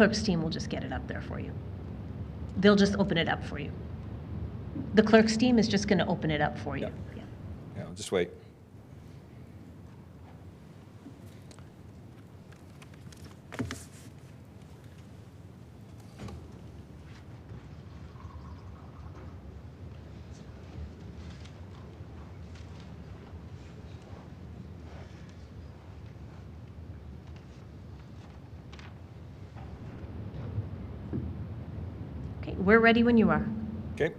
Clerk's team will just get it up there for you. They'll just open it up for you. The clerk's team is just going to open it up for you. Yeah. Yeah, I'll just wait. Okay, we're ready when you are. Okay.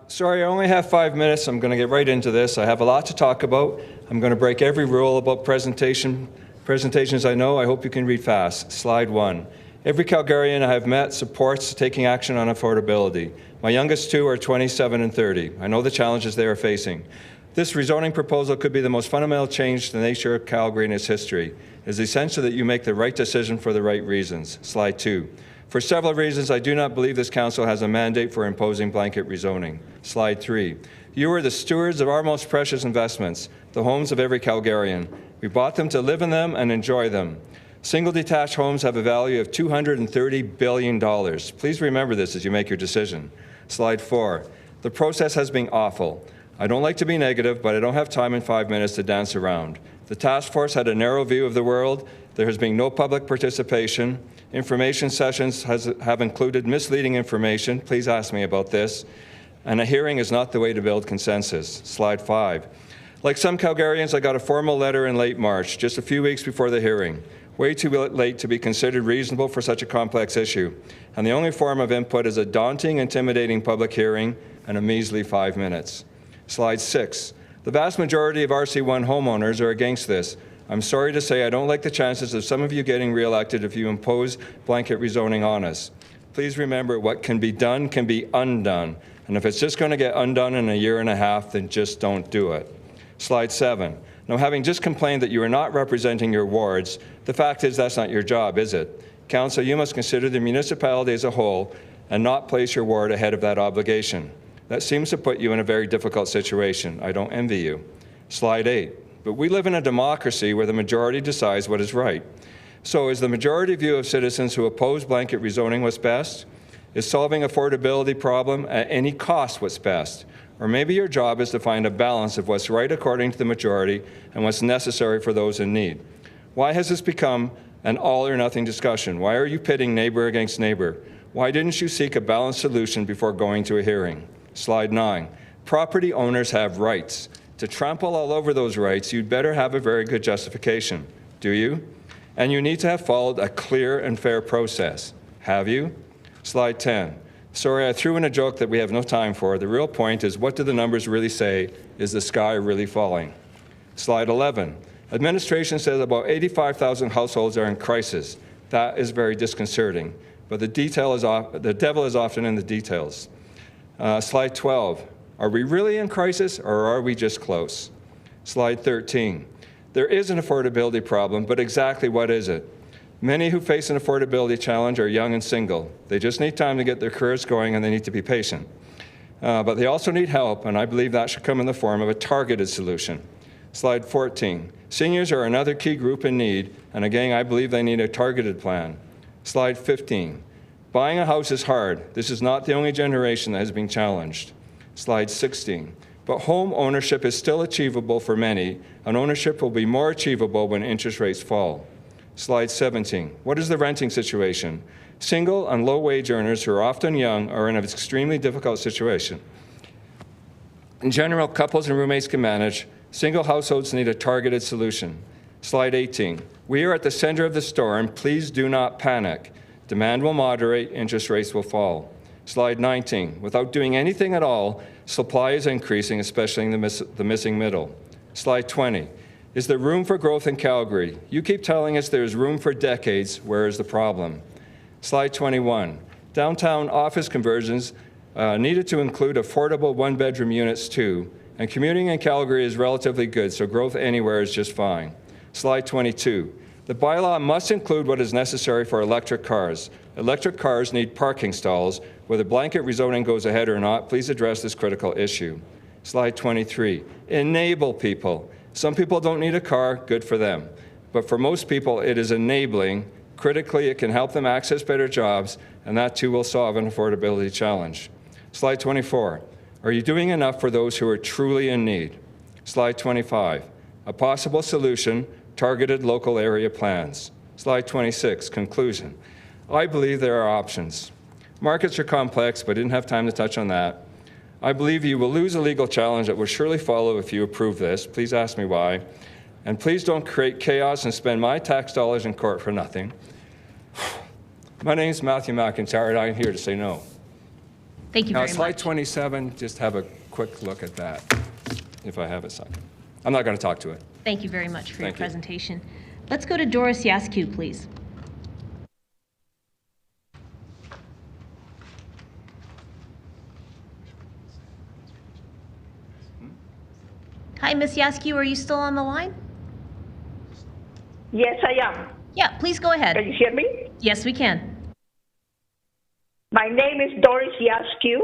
Sorry, I only have 5 minutes. I'm going to get right into this. I have a lot to talk about. I'm going to break every rule about presentations I know. I hope you can read fast. Slide 1. Every Calgarian I have met supports taking action on affordability. My youngest two are 27 and 30. I know the challenges they are facing. This rezoning proposal could be the most fundamental change to the nature of Calgary in its history. It is essential that you make the right decision for the right reasons. Slide 2. For several reasons, I do not believe this council has a mandate for imposing blanket rezoning. Slide 3. You are the stewards of our most precious investments, the homes of every Calgarian. We bought them to live in them and enjoy them. Single detached homes have a value of $230 billion. Please remember this as you make your decision. Slide 4. The process has been awful. I don't like to be negative, but I don't have time in 5 minutes to dance around. The task force had a narrow view of the world. There has been no public participation. Information sessions have included misleading information. Please ask me about this. And a hearing is not the way to build consensus. Slide 5. Like some Calgarians, I got a formal letter in late March, just a few weeks before the hearing. Way too late to be considered reasonable for such a complex issue. And the only form of input is a daunting, intimidating public hearing and a measly 5 minutes. Slide 6. The vast majority of RC1 homeowners are against this. I'm sorry to say I don't like the chances of some of you getting reelected if you impose blanket rezoning on us. Please remember, what can be done can be undone. And if it's just going to get undone in a year and a half, then just don't do it. Slide 7. Now, having just complained that you are not representing your wards, the fact is that's not your job, is it? Council, you must consider the municipality as a whole and not place your ward ahead of that obligation. That seems to put you in a very difficult situation. I don't envy you. Slide 8. But we live in a democracy where the majority decides what is right. So is the majority view of citizens who oppose blanket rezoning what's best? Is solving affordability problem at any cost what's best? Or maybe your job is to find a balance of what's right according to the majority and what's necessary for those in need. Why has this become an all or nothing discussion? Why are you pitting neighbor against neighbor? Why didn't you seek a balanced solution before going to a hearing? Slide 9. Property owners have rights. To trample all over those rights, you'd better have a very good justification. Do you? And you need to have followed a clear and fair process. Have you? Slide 10. Sorry, I threw in a joke that we have no time for. The real point is, what do the numbers really say? Is the sky really falling? Slide 11. Administration says about 85,000 households are in crisis. That is very disconcerting. But the devil is often in the details. Slide 12. Are we really in crisis, or are we just close? Slide 13. There is an affordability problem, but exactly what is it? Many who face an affordability challenge are young and single. They just need time to get their careers going, and they need to be patient. But they also need help, and I believe that should come in the form of a targeted solution. Slide 14. Seniors are another key group in need, and again, I believe they need a targeted plan. Slide 15. Buying a house is hard. This is not the only generation that has been challenged. Slide 16. But home ownership is still achievable for many, and ownership will be more achievable when interest rates fall. Slide 17. What is the renting situation? Single and low-wage earners who are often young are in an extremely difficult situation. In general, couples and roommates can manage. Single households need a targeted solution. Slide 18. We are at the center of the storm. Please do not panic. Demand will moderate, interest rates will fall. Slide 19. Without doing anything at all, supply is increasing, especially in the missing middle. Slide 20. Is there room for growth in Calgary? You keep telling us there's room for decades. Where is the problem? Slide 21. Downtown office conversions needed to include affordable one-bedroom units too, and commuting in Calgary is relatively good, so growth anywhere is just fine. Slide 22. The bylaw must include what is necessary for electric cars. Electric cars need parking stalls. Whether blanket rezoning goes ahead or not, please address this critical issue. Slide 23. Enable people. Some people don't need a car, good for them. But for most people, it is enabling Critically, it can help them access better jobs, and that too will solve an affordability challenge. Slide 24. Are you doing enough for those who are truly in need? Slide 25. A possible solution, targeted local area plans. Slide 26. Conclusion. I believe there are options. Markets are complex, but I didn't have time to touch on that. I believe you will lose a legal challenge that will surely follow if you approve this. Please ask me why. And please don't create chaos and spend my tax dollars in court for nothing. My name is Matthew McIntyre, and I'm here to say no. Thank you Now, very slide much. 27, just have a quick look at that, if I have a second. I'm not going to talk to it. Thank you very much for your Thank you. presentation. Let's go to Doris Yaskew, please. Hi, Ms. Yaskew, are you still on the line? Yes, I am. Yeah, please go Can ahead. you hear me? Yes, we can. My name is Doris Yaskew.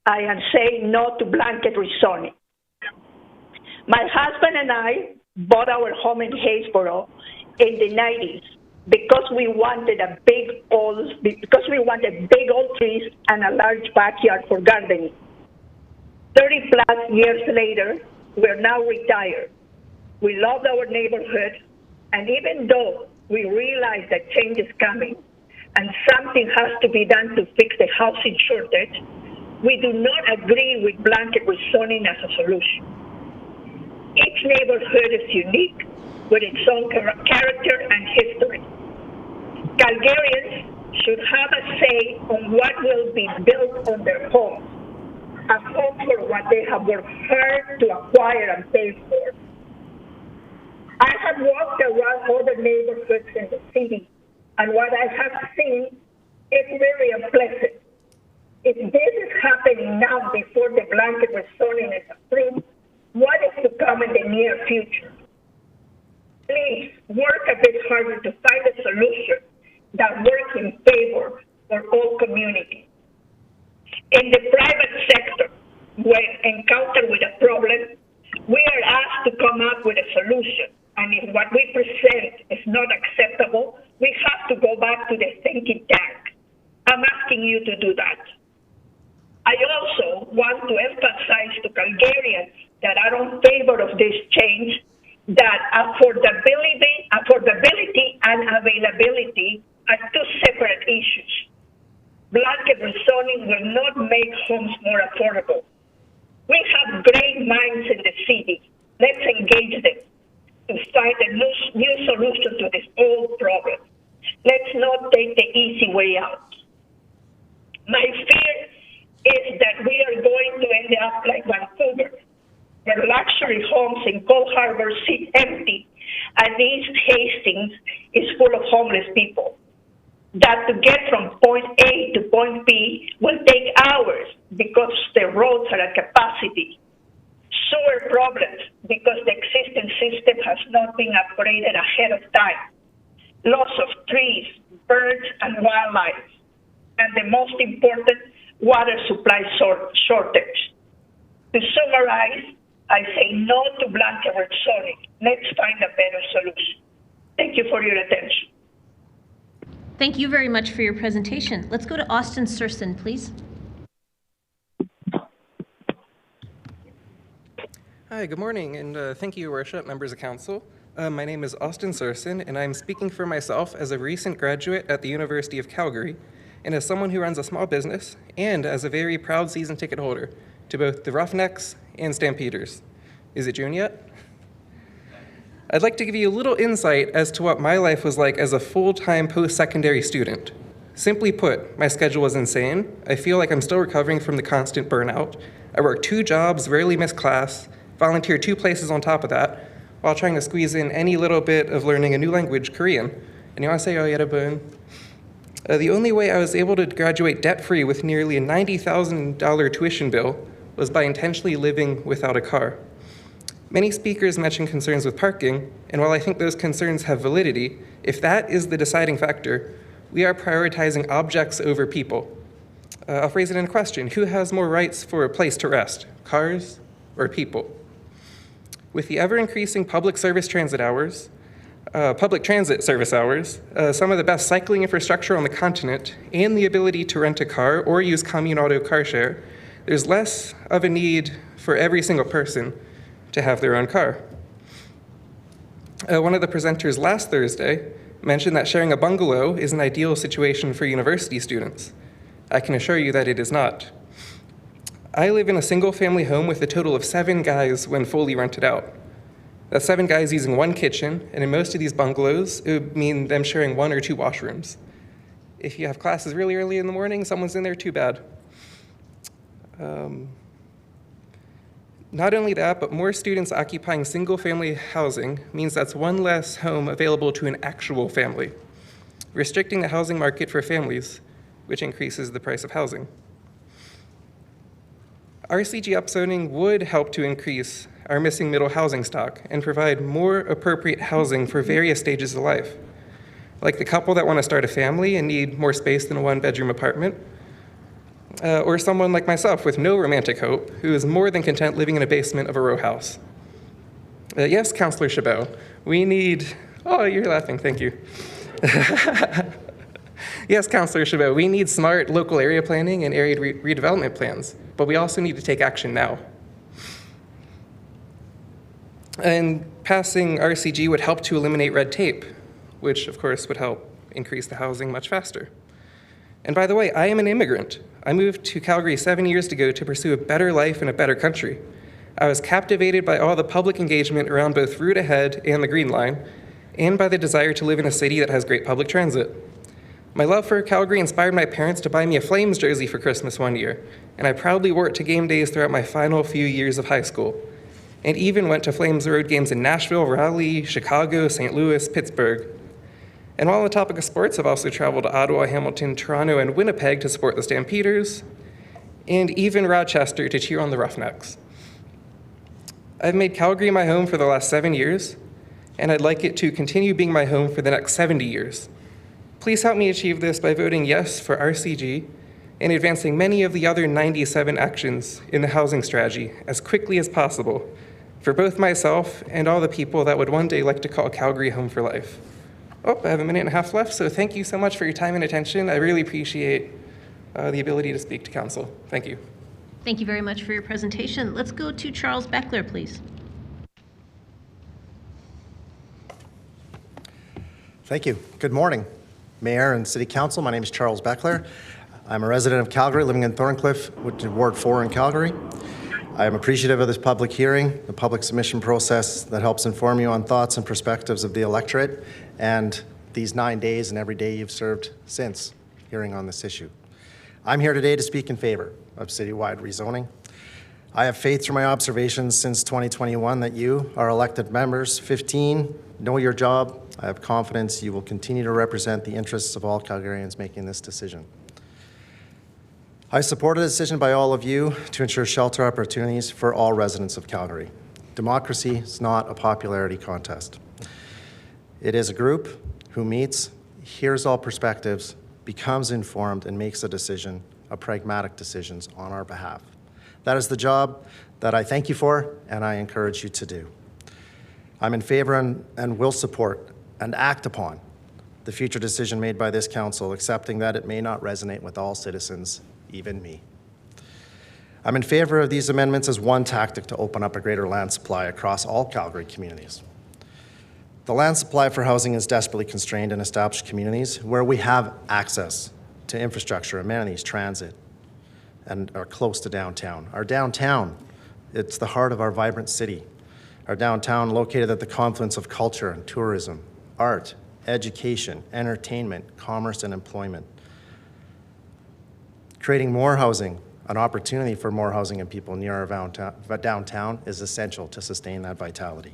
I am saying no to blanket rezoning. My husband and I bought our home in Haysboro in the 90s because we wanted big old trees and a large backyard for gardening. 30 plus years later, we're now retired. We love our neighborhood, and even though we realize that change is coming and something has to be done to fix the housing shortage, we do not agree with blanket rezoning as a solution. Each neighborhood is unique with its own character and history. Calgarians should have a say on what will be built on their homes, a home for what they have worked hard to acquire and pay for. I have walked around other neighborhoods in the city, and what I have seen is very unpleasant. If this is happening now before the blanket rezoning is approved, what is to come in the near future? Please work a bit harder to find a solution that works in favor for all communities. In the private sector, when encountered with a problem, we are asked to come up with a solution. And if what we present is not acceptable, we have to go back to the thinking tank. I'm asking you to do that. I also want to emphasize to Calgarians that are in favor of this change that affordability and availability are two separate issues. Blanket rezoning will not make homes more affordable. We have great minds in the city. Let's engage them to find a new solution to this old problem. Let's not take the easy way out. My fear is that we are going to end up like Vancouver, where luxury homes in Cold Harbor sit empty and East Hastings is full of homeless people. That to get from point A to point B will take hours because the roads are at capacity. Sewer problems because the existing system has not been upgraded ahead of time. Loss of trees, birds, and wildlife. And the most important, water supply shortage. To summarize, I say no to blanket rezoning. Let's find a better solution. Thank you for your attention. Thank you very much for your presentation. Let's go to Austin Surson, please. Hi, good morning, and thank you, Your Worship, members of council. My name is Austin Surson, and I'm speaking for myself as a recent graduate at the University of Calgary, and as someone who runs a small business, and as a very proud season ticket holder to both the Roughnecks and Stampeders. Is it June yet? I'd like to give you a little insight as to what my life was like as a full-time post-secondary student. Simply put, my schedule was insane. I feel like I'm still recovering from the constant burnout. I work 2 jobs, rarely miss class, volunteer 2 places on top of that, while trying to squeeze in any little bit of learning a new language, Korean. 안녕하세요, 여러분. The only way I was able to graduate debt-free with nearly a $90,000 tuition bill was by intentionally living without a car. Many speakers mention concerns with parking, and while I think those concerns have validity, if that is the deciding factor, we are prioritizing objects over people. I'll phrase it in a question. Who has more rights for a place to rest, cars or people? With the ever-increasing public service transit hours, public transit service hours, some of the best cycling infrastructure on the continent, and the ability to rent a car or use commune auto car share, there's less of a need for every single person to have their own car. One of the presenters last Thursday mentioned that sharing a bungalow is an ideal situation for university students. I can assure you that it is not. I live in a single-family home with a total of 7 guys when fully rented out. That's 7 guys using 1 kitchen, and in most of these bungalows, it would mean them sharing 1 or 2 washrooms. If you have classes really early in the morning, someone's in there, too bad. Not only that, but more students occupying single-family housing means that's 1 less home available to an actual family, restricting the housing market for families, which increases the price of housing. RCG upzoning would help to increase our missing middle housing stock and provide more appropriate housing for various stages of life, like the couple that want to start a family and need more space than a 1-bedroom apartment, or someone like myself with no romantic hope who is more than content living in a basement of a row house. Yes, Councillor Chabot, we need, oh, you're laughing, thank you. Yes, Councillor Chabot, we need smart local area planning and area redevelopment plans, but we also need to take action now. And passing RCG would help to eliminate red tape, which of course would help increase the housing much faster. And by the way, I am an immigrant. I moved to Calgary 7 years ago to pursue a better life in a better country. I was captivated by all the public engagement around both Route Ahead and the Green Line, and by the desire to live in a city that has great public transit. My love for Calgary inspired my parents to buy me a Flames jersey for Christmas one year, and I proudly wore it to game days throughout my final few years of high school, and even went to Flames road games in Nashville, Raleigh, Chicago, St. Louis, Pittsburgh. And while on the topic of sports, I've also traveled to Ottawa, Hamilton, Toronto, and Winnipeg to support the Stampeders, and even Rochester to cheer on the Roughnecks. I've made Calgary my home for the last 7 years, and I'd like it to continue being my home for the next 70 years. Please help me achieve this by voting yes for RCG and advancing many of the other 97 actions in the housing strategy as quickly as possible for both myself and all the people that would one day like to call Calgary home for life. Oh, I have a minute and a half left, so thank you so much for your time and attention. I really appreciate the ability to speak to council. Thank you. Thank you very much for your presentation. Let's go to Charles Beckler, please. Thank you. Good morning, Mayor and City Council. My name is Charles Beckler. I'm a resident of Calgary, living in Thorncliffe, which is Ward 4 in Calgary. I am appreciative of this public hearing, the public submission process that helps inform you on thoughts and perspectives of the electorate, and these 9 days and every day you've served since hearing on this issue. I'm here today to speak in favor of citywide rezoning. I have faith through my observations since 2021 that you, our elected members, 15, know your job. I have confidence you will continue to represent the interests of all Calgarians making this decision. I support a decision by all of you to ensure shelter opportunities for all residents of Calgary. Democracy is not a popularity contest. It is a group who meets, hears all perspectives, becomes informed, and makes a decision, a pragmatic decisions on our behalf. That is the job that I thank you for and I encourage you to do. I'm in favor and will support and act upon the future decision made by this council, accepting that it may not resonate with all citizens, even me. I'm in favor of these amendments as one tactic to open up a greater land supply across all Calgary communities. The land supply for housing is desperately constrained in established communities where we have access to infrastructure, amenities, transit, and are close to downtown. Our downtown, it's the heart of our vibrant city. Our downtown located at the confluence of culture and tourism, art, education, entertainment, commerce, and employment. Creating more housing, an opportunity for more housing and people near our downtown is essential to sustain that vitality.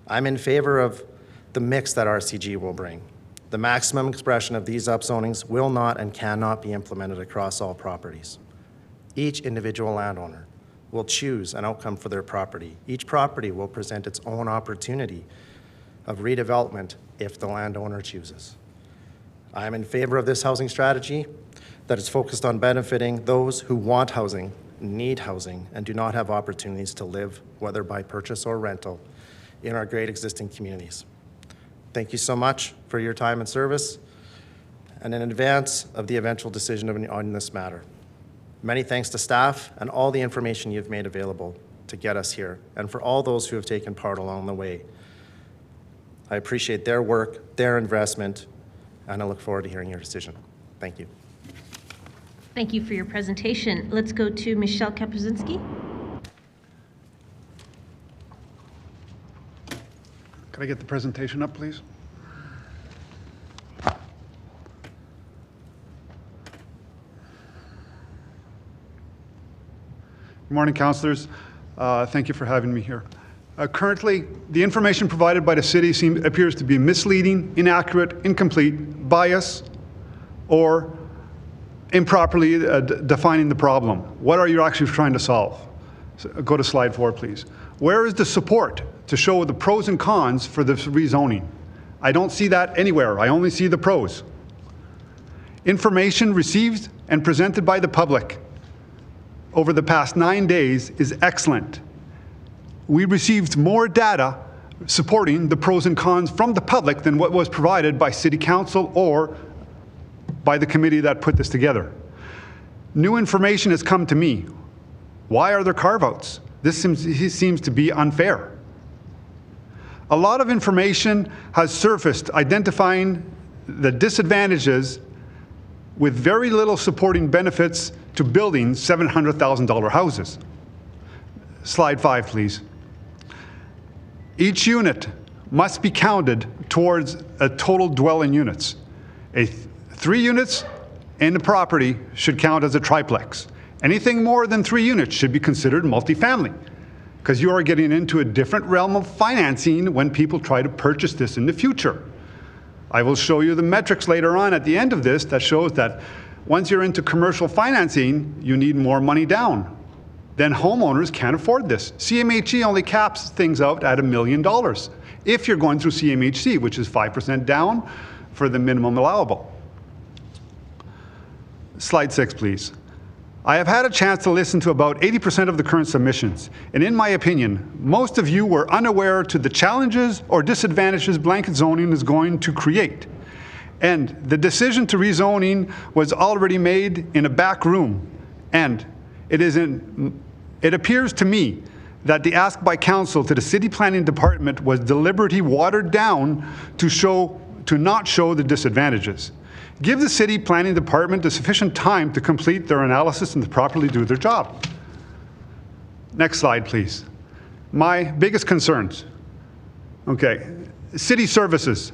I'm in favor of the mix that RCG will bring. The maximum expression of these upzonings will not and cannot be implemented across all properties. Each individual landowner will choose an outcome for their property. Each property will present its own opportunity of redevelopment if the landowner chooses. I am in favor of this housing strategy that is focused on benefiting those who want housing, need housing, and do not have opportunities to live, whether by purchase or rental, in our great existing communities. Thank you so much for your time and service, and in advance of the eventual decision on this matter. Many thanks to staff and all the information you've made available to get us here, and for all those who have taken part along the way. I appreciate their work, their investment, and I look forward to hearing your decision. Thank you. Thank you for your presentation. Let's go to Michelle Kapuzinski. Could I get the presentation up, please? Good morning, councillors. Thank you for having me here. Currently, the information provided by the city appears to be misleading, inaccurate, incomplete, biased, or improperly defining the problem. What are you actually trying to solve? So, go to slide 4, please. Where is the support to show the pros and cons for this rezoning? I don't see that anywhere. I only see the pros. Information received and presented by the public over the past 9 days is excellent. We received more data supporting the pros and cons from the public than what was provided by City Council or by the committee that put this together. New information has come to me. Why are there carve-outs? This seems to be unfair. A lot of information has surfaced identifying the disadvantages with very little supporting benefits to building $700,000 houses. Slide 5, please. Each unit must be counted towards a total dwelling units. 3 units in the property should count as a triplex. Anything more than 3 units should be considered multifamily, because you are getting into a different realm of financing when people try to purchase this in the future. I will show you the metrics later on at the end of this that shows that once you're into commercial financing, you need more money down. Then homeowners can't afford this. CMHC only caps things out at $1 million if you're going through CMHC, which is 5% down for the minimum allowable. Slide 6, please. I have had a chance to listen to about 80% of the current submissions, and in my opinion, most of you were unaware to the challenges or disadvantages blanket zoning is going to create. And the decision to rezoning was already made in a back room, and it appears to me that the ask by council to the city planning department was deliberately watered down to not show the disadvantages. Give the city planning department the sufficient time to complete their analysis and to properly do their job. Next slide, please. My biggest concerns. Okay, city services.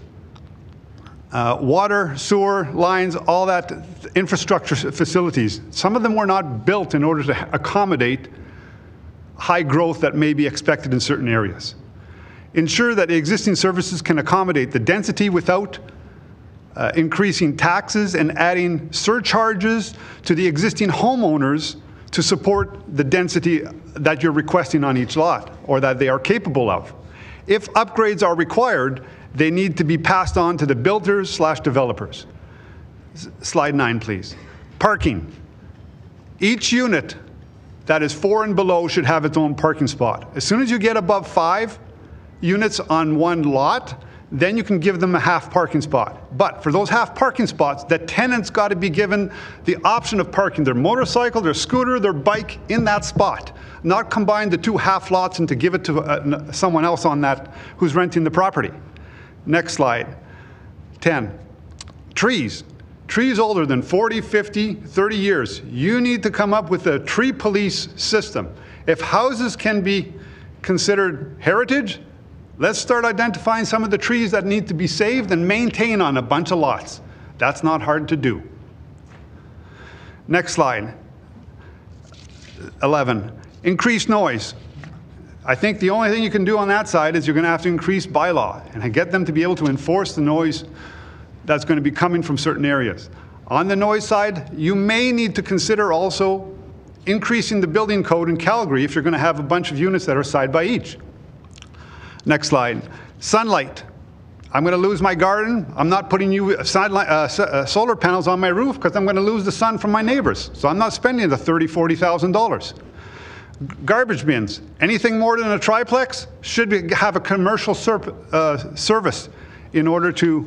Water, sewer, lines, all that infrastructure facilities. Some of them were not built in order to accommodate high growth that may be expected in certain areas. Ensure that existing services can accommodate the density without increasing taxes and adding surcharges to the existing homeowners to support the density that you're requesting on each lot or that they are capable of. If upgrades are required, they need to be passed on to the builders/developers. Slide 9, please. Parking. Each unit that is 4 and below should have its own parking spot. As soon as you get above 5 units on one lot, then you can give them a half parking spot. But for those half parking spots, the tenant's got to be given the option of parking their motorcycle, their scooter, their bike in that spot, not combine the 2 half lots and to give it to someone else on that who's renting the property. Next slide. 10. Trees. Trees older than 40, 50, 30 years. You need to come up with a tree police system. If houses can be considered heritage, let's start identifying some of the trees that need to be saved and maintained on a bunch of lots. That's not hard to do. Next slide. 11. Increased noise. I think the only thing you can do on that side is you're going to have to increase bylaw and get them to be able to enforce the noise that's going to be coming from certain areas. On the noise side, you may need to consider also increasing the building code in Calgary if you're going to have a bunch of units that are side by each. Next slide. Sunlight. I'm going to lose my garden. I'm not putting solar panels on my roof because I'm going to lose the sun from my neighbors. So I'm not spending the $30,000, $40,000. Garbage bins. Anything more than a triplex should have a commercial service. in order to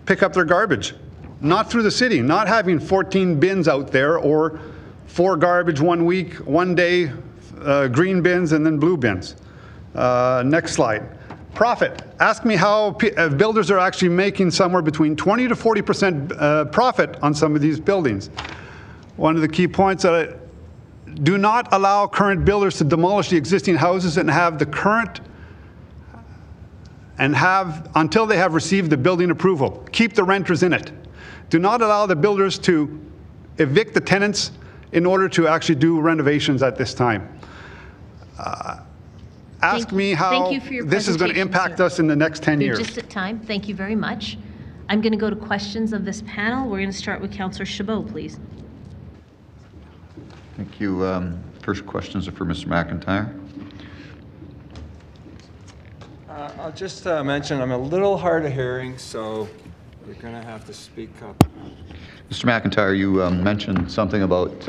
pick up their garbage. Not through the city, not having 14 bins out there or 4 garbage one week, one day, green bins and then blue bins. Next slide. Profit. Ask me how builders are actually making somewhere between 20 to 40% profit on some of these buildings. One of the key points that do not allow current builders to demolish the existing houses and have the current until they have received the building approval. Keep the renters in it. Do not allow the builders to evict the tenants in order to actually do renovations at this time. Ask me how this is going to impact us in the next 10 years. You're just at time. Thank you very much. I'm going to go to questions of this panel. We're going to start with Councillor Chabot, please. Thank you. First questions are for Mr. McIntyre. I'll just mention I'm a little hard of hearing, so you're going to have to speak up. Mr. McIntyre, you mentioned something about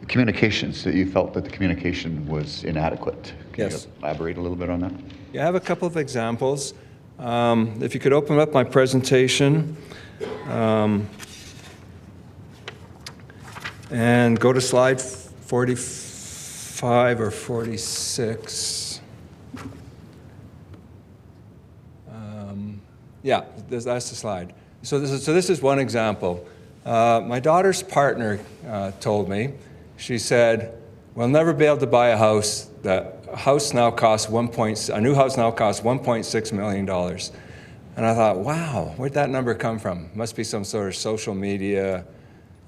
communications, that you felt that the communication was inadequate. Can Yes. you elaborate a little bit on that? Yeah, I have a couple of examples. If you could open up my presentation and go to slide 45 or 46. Yeah, that's the slide. So this is one example. My daughter's partner told me, she said, we'll never be able to buy a house. A new house now costs $1.6 million. And I thought, wow, where'd that number come from? Must be some sort of social media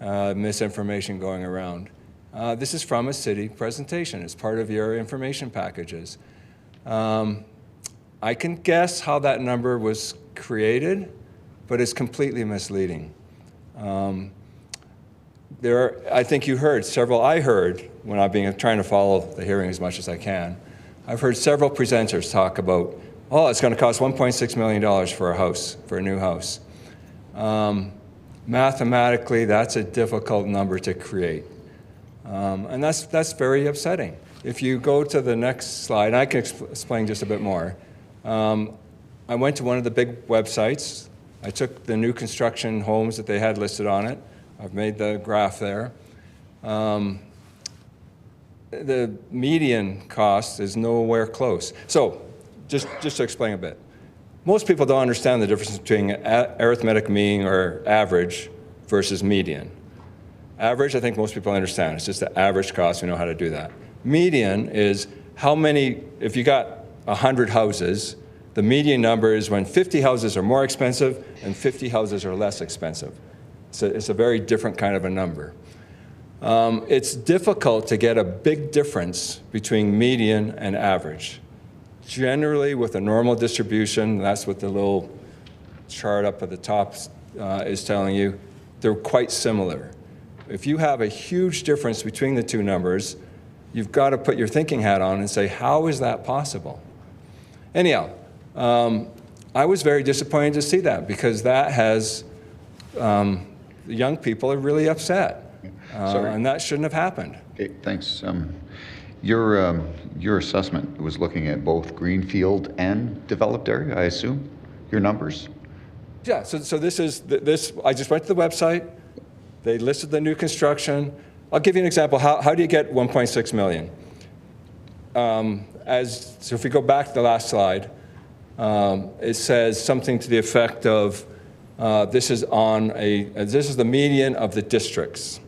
misinformation going around. This is from a city presentation. It's part of your information packages. I can guess how that number was created, but it's completely misleading. I think you heard several, I heard, when I've been trying to follow the hearing as much as I can, I've heard several presenters talk about, oh, it's going to cost $1.6 million for a house, for a new house. Mathematically, that's a difficult number to create. And that's very upsetting. If you go to the next slide, and I can explain just a bit more. I went to one of the big websites. I took the new construction homes that they had listed on it. I've made the graph there. The median cost is nowhere close. So just to explain a bit. Most people don't understand the difference between arithmetic mean or average versus median. Average, I think most people understand. It's just the average cost. We know how to do that. Median is how many, if you got 100 houses, the median number is when 50 houses are more expensive and 50 houses are less expensive. So it's a very different kind of a number. It's difficult to get a big difference between median and average. Generally, with a normal distribution, that's what the little chart up at the top is telling you, they're quite similar. If you have a huge difference between the two numbers, you've got to put your thinking hat on and say, how is that possible? Anyhow, I was very disappointed to see that, because that has, the young people are really upset. And that shouldn't have happened. Okay, thanks. Your assessment was looking at both greenfield and developed area, I assume, your numbers? Yeah, so this is, I just went to the website, they listed the new construction. I'll give you an example. How do you get 1.6 million? So if we go back to the last slide, it says something to the effect of, this is the median of the districts.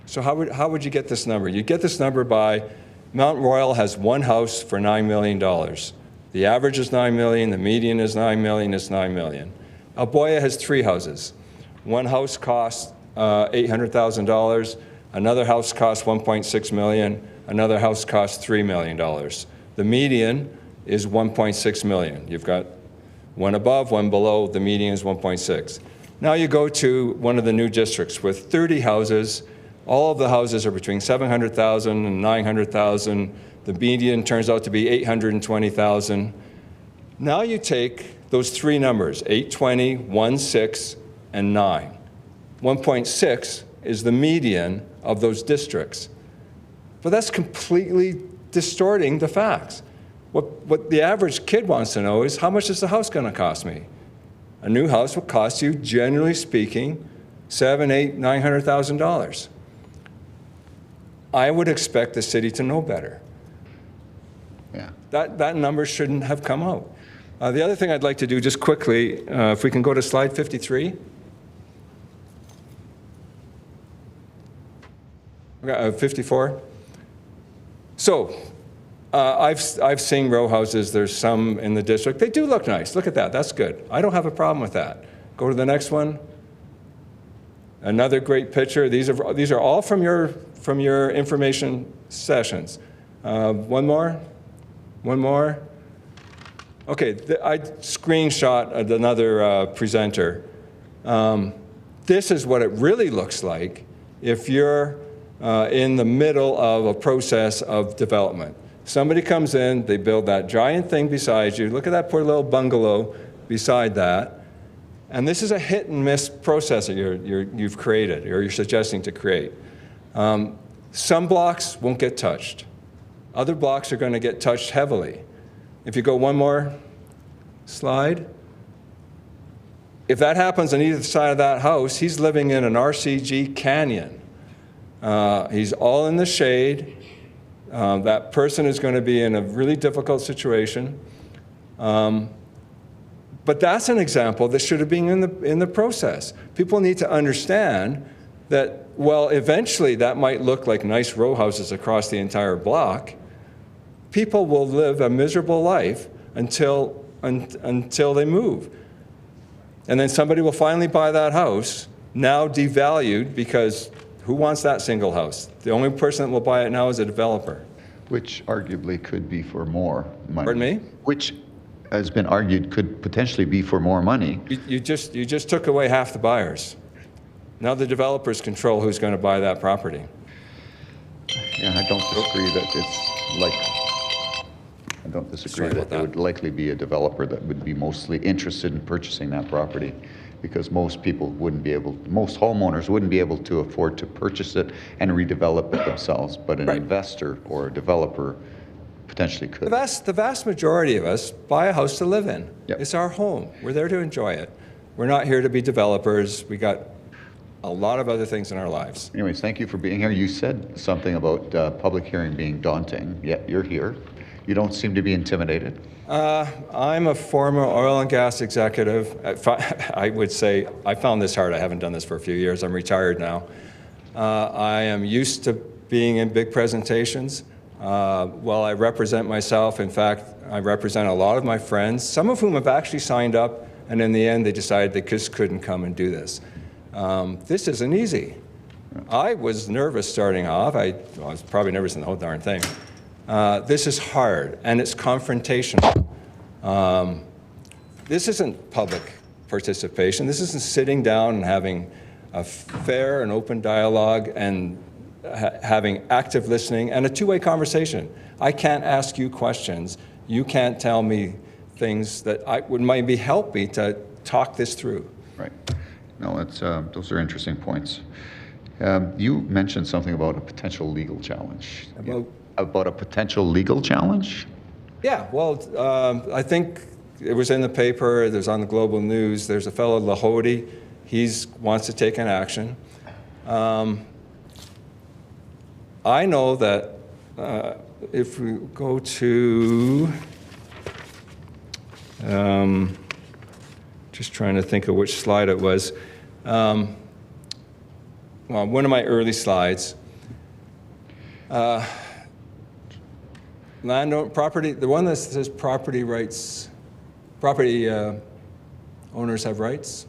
So how would you get this number? You get this number by, Mount Royal has one house for $9 million. The average is $9 million, the median is $9 million, it's $9 million. Alboya has 3 houses. One house costs $800,000, another house costs $1.6 million, another house costs $3 million. The median is $1.6 million. You've got one above, one below, the median is 1.6. Now you go to one of the new districts with 30 houses. All of the houses are between 700,000 and 900,000. The median turns out to be 820,000. Now you take those 3 numbers, 820, 16, and 9. 1.6 is the median of those districts. But that's completely distorting the facts. What the average kid wants to know is, how much is the house going to cost me? A new house will cost you, generally speaking, $700,000, $800,000, $900,000. I would expect the city to know better. Yeah. That number shouldn't have come out. The other thing I'd like to do just quickly, if we can go to slide 53. 54. So I've seen row houses. There's some in the district. They do look nice. Look at that. That's good. I don't have a problem with that. Go to the next one. Another great picture. These are all from your information sessions. One more. Okay, I screenshot another presenter. This is what it really looks like if you're in the middle of a process of development. Somebody comes in, they build that giant thing beside you. Look at that poor little bungalow beside that. And this is a hit and miss process that you've created, or you're suggesting to create. Some blocks won't get touched. Other blocks are going to get touched heavily. If you go one more slide. If that happens on either side of that house, he's living in an RCG canyon. He's all in the shade. That person is going to be in a really difficult situation. But that's an example that should have been in the process. People need to understand that, well, eventually that might look like nice row houses across the entire block. People will live a miserable life until they move. And then somebody will finally buy that house, now devalued, because who wants that single house? The only person that will buy it now is a developer. Which arguably could be for more money. Pardon me? Which has been argued could potentially be for more money. You just took away half the buyers. Now the developers control who's going to buy that property. Yeah, I don't disagree that it's like, I don't disagree that there would likely be a developer that would be mostly interested in purchasing that property, because most people wouldn't be able, most homeowners wouldn't be able to afford to purchase it and redevelop it themselves, but an investor or a developer potentially could. The vast majority of us buy a house to live in. Yep. It's our home. We're there to enjoy it. We're not here to be developers. We got a lot of other things in our lives. Anyways, thank you for being here. You said something about public hearing being daunting, yet you're here. You don't seem to be intimidated. I'm a former oil and gas executive. I would say I found this hard. I haven't done this for a few years. I'm retired now. I am used to being in big presentations. While I represent myself, in fact, I represent a lot of my friends, some of whom have actually signed up, and in the end they decided they just couldn't come and do this. This isn't easy. I was nervous starting off. I was probably nervous in the whole darn thing. This is hard, and it's confrontational. This isn't public participation. This isn't sitting down and having a fair and open dialogue and having active listening and a two-way conversation. I can't ask you questions. You can't tell me things that would maybe help me to talk this through. Right. No, that's, those are interesting points. You mentioned something about a potential legal challenge. About a potential legal challenge? Yeah, well, I think it was in the paper, it was on the global news. There's a fellow, Lahode, he wants to take an action. I know that if we go to, just trying to think of which slide it was, well, one of my early slides, property, the one that says property rights, property owners have rights.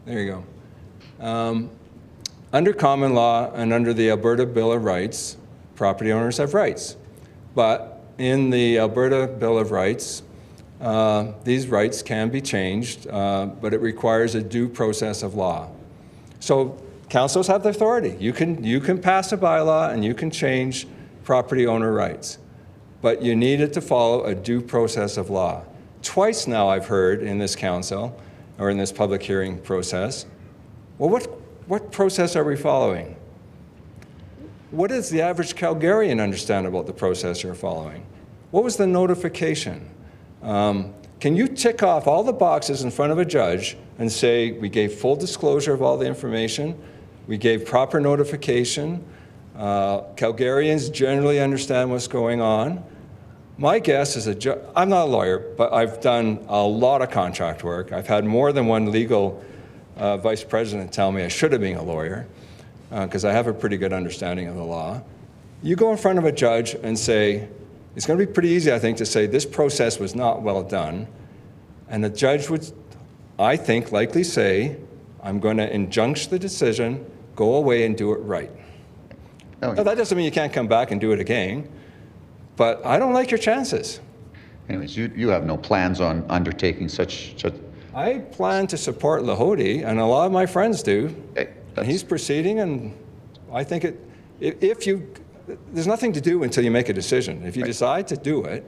There you go. Under common law and under the Alberta Bill of Rights, property owners have rights. But in the Alberta Bill of Rights, these rights can be changed, but it requires a due process of law. So councils have the authority. You can pass a bylaw and you can change property owner rights, but you need it to follow a due process of law. Twice now I've heard in this council, or in this public hearing process, well, what process are we following? what does the average Calgarian understand about the process you're following? What was the notification? Can you tick off all the boxes in front of a judge and say, we gave full disclosure of all the information, we gave proper notification, Calgarians generally understand what's going on? My guess is I'm not a lawyer, but I've done a lot of contract work. I've had more than one legal vice president tell me I should have been a lawyer, because I have a pretty good understanding of the law. You go in front of a judge and say, it's going to be pretty easy, I think, to say this process was not well done. And the judge would, I think, likely say, I'm going to injunct the decision, go away and do it right. Oh, Now, that doesn't mean you can't come back and do it again, but I don't like your chances. anyways, you have no plans on undertaking such I plan to support Lahode, and a lot of my friends do. Okay, And he's proceeding, and I think there's nothing to do until you make a decision. If you decide to do it,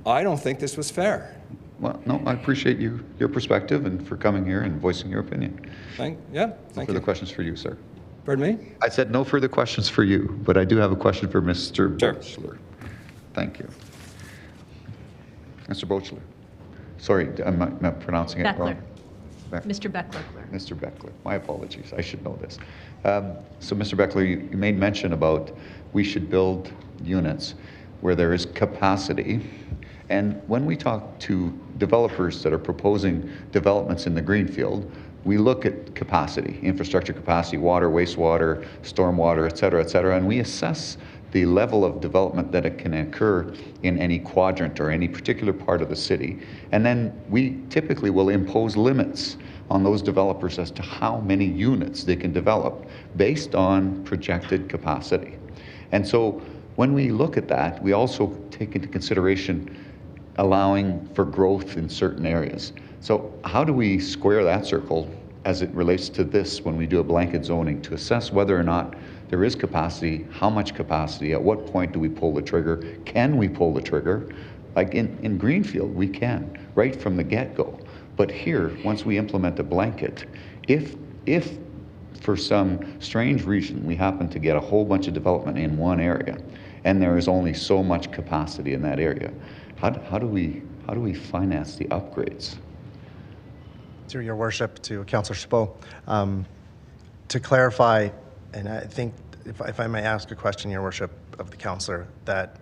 I don't think this was fair. Well, no, I appreciate your perspective and for coming here and voicing your opinion. Thank Further you. questions for you, sir. Pardon me? I said no further questions for you, but I do have a question for Mr. Sure. Bochler. Thank you. Mr. Bochler. Sorry, I'm not pronouncing it Beckler. wrong. Mr. Beckler. Mr. Beckler. My apologies. I should know this. So, Mr. Beckler, you made mention about we should build units where there is capacity. And when we talk to developers that are proposing developments in the greenfield, we look at capacity, infrastructure capacity, water, wastewater, stormwater, et cetera, and we assess the level of development that it can occur in any quadrant or any particular part of the city. And then we typically will impose limits on those developers as to how many units they can develop based on projected capacity. And so when we look at that, we also take into consideration allowing for growth in certain areas. So how do we square that circle as it relates to this when we do a blanket zoning to assess whether or not there is capacity, how much capacity, at what point do we pull the trigger, can we pull the trigger? Like in Greenfield, we can, right from the get-go. But here, once we implement a blanket, if for some strange reason we happen to get a whole bunch of development in one area and there is only so much capacity in that area, how do we finance the upgrades? Through your worship, to Councillor Chabot, to clarify, and I think if I may ask a question, your worship, of the councillor, that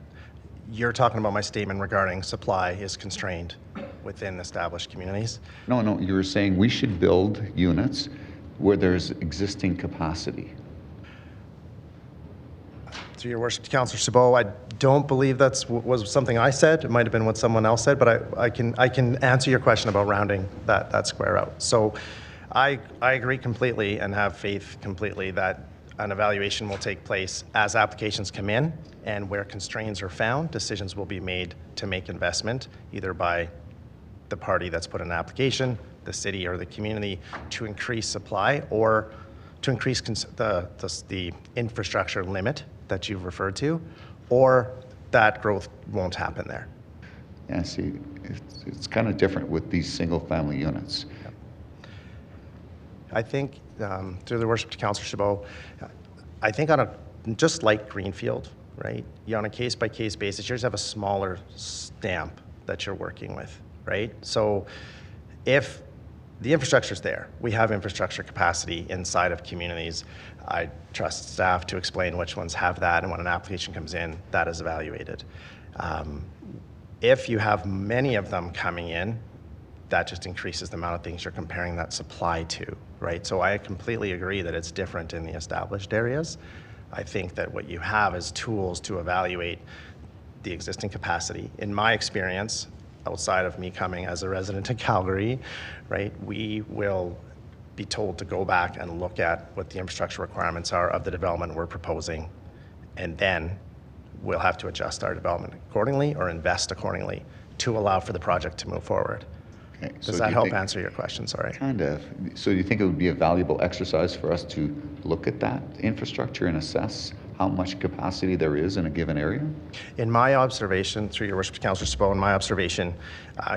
you're talking about my statement regarding supply is constrained within established communities. No, you were saying we should build units where there's existing capacity. Through your worship, to Councillor Chabot, I don't believe was something I said. It might have been what someone else said, but I can answer your question about rounding that square out. So I agree completely and have faith completely that an evaluation will take place as applications come in, and where constraints are found, decisions will be made to make investment, either by the party that's put in an application, the city or the community, to increase supply or to increase the infrastructure limit that you've referred to, or that growth won't happen there. Yeah, see, it's kind of different with these single-family units. I think, through the worship to Councillor Chabot, I think just like Greenfield, right? On a case-by-case basis, you just have a smaller stamp that you're working with, right? So if the infrastructure's there, we have infrastructure capacity inside of communities. I trust staff to explain which ones have that, and when an application comes in, that is evaluated. If you have many of them coming in, that just increases the amount of things you're comparing that supply to, right? So I completely agree that it's different in the established areas. I think that what you have is tools to evaluate the existing capacity. In my experience, outside of me coming as a resident of Calgary, right, we will be told to go back and look at what the infrastructure requirements are of the development we're proposing, and then we'll have to adjust our development accordingly or invest accordingly to allow for the project to move forward. Okay, so Does do that you help think- answer your question? Sorry. Kind of. So you think it would be a valuable exercise for us to look at that infrastructure and assess how much capacity there is in a given area? In my observation, through your worship, Councillor Spo, in my observation,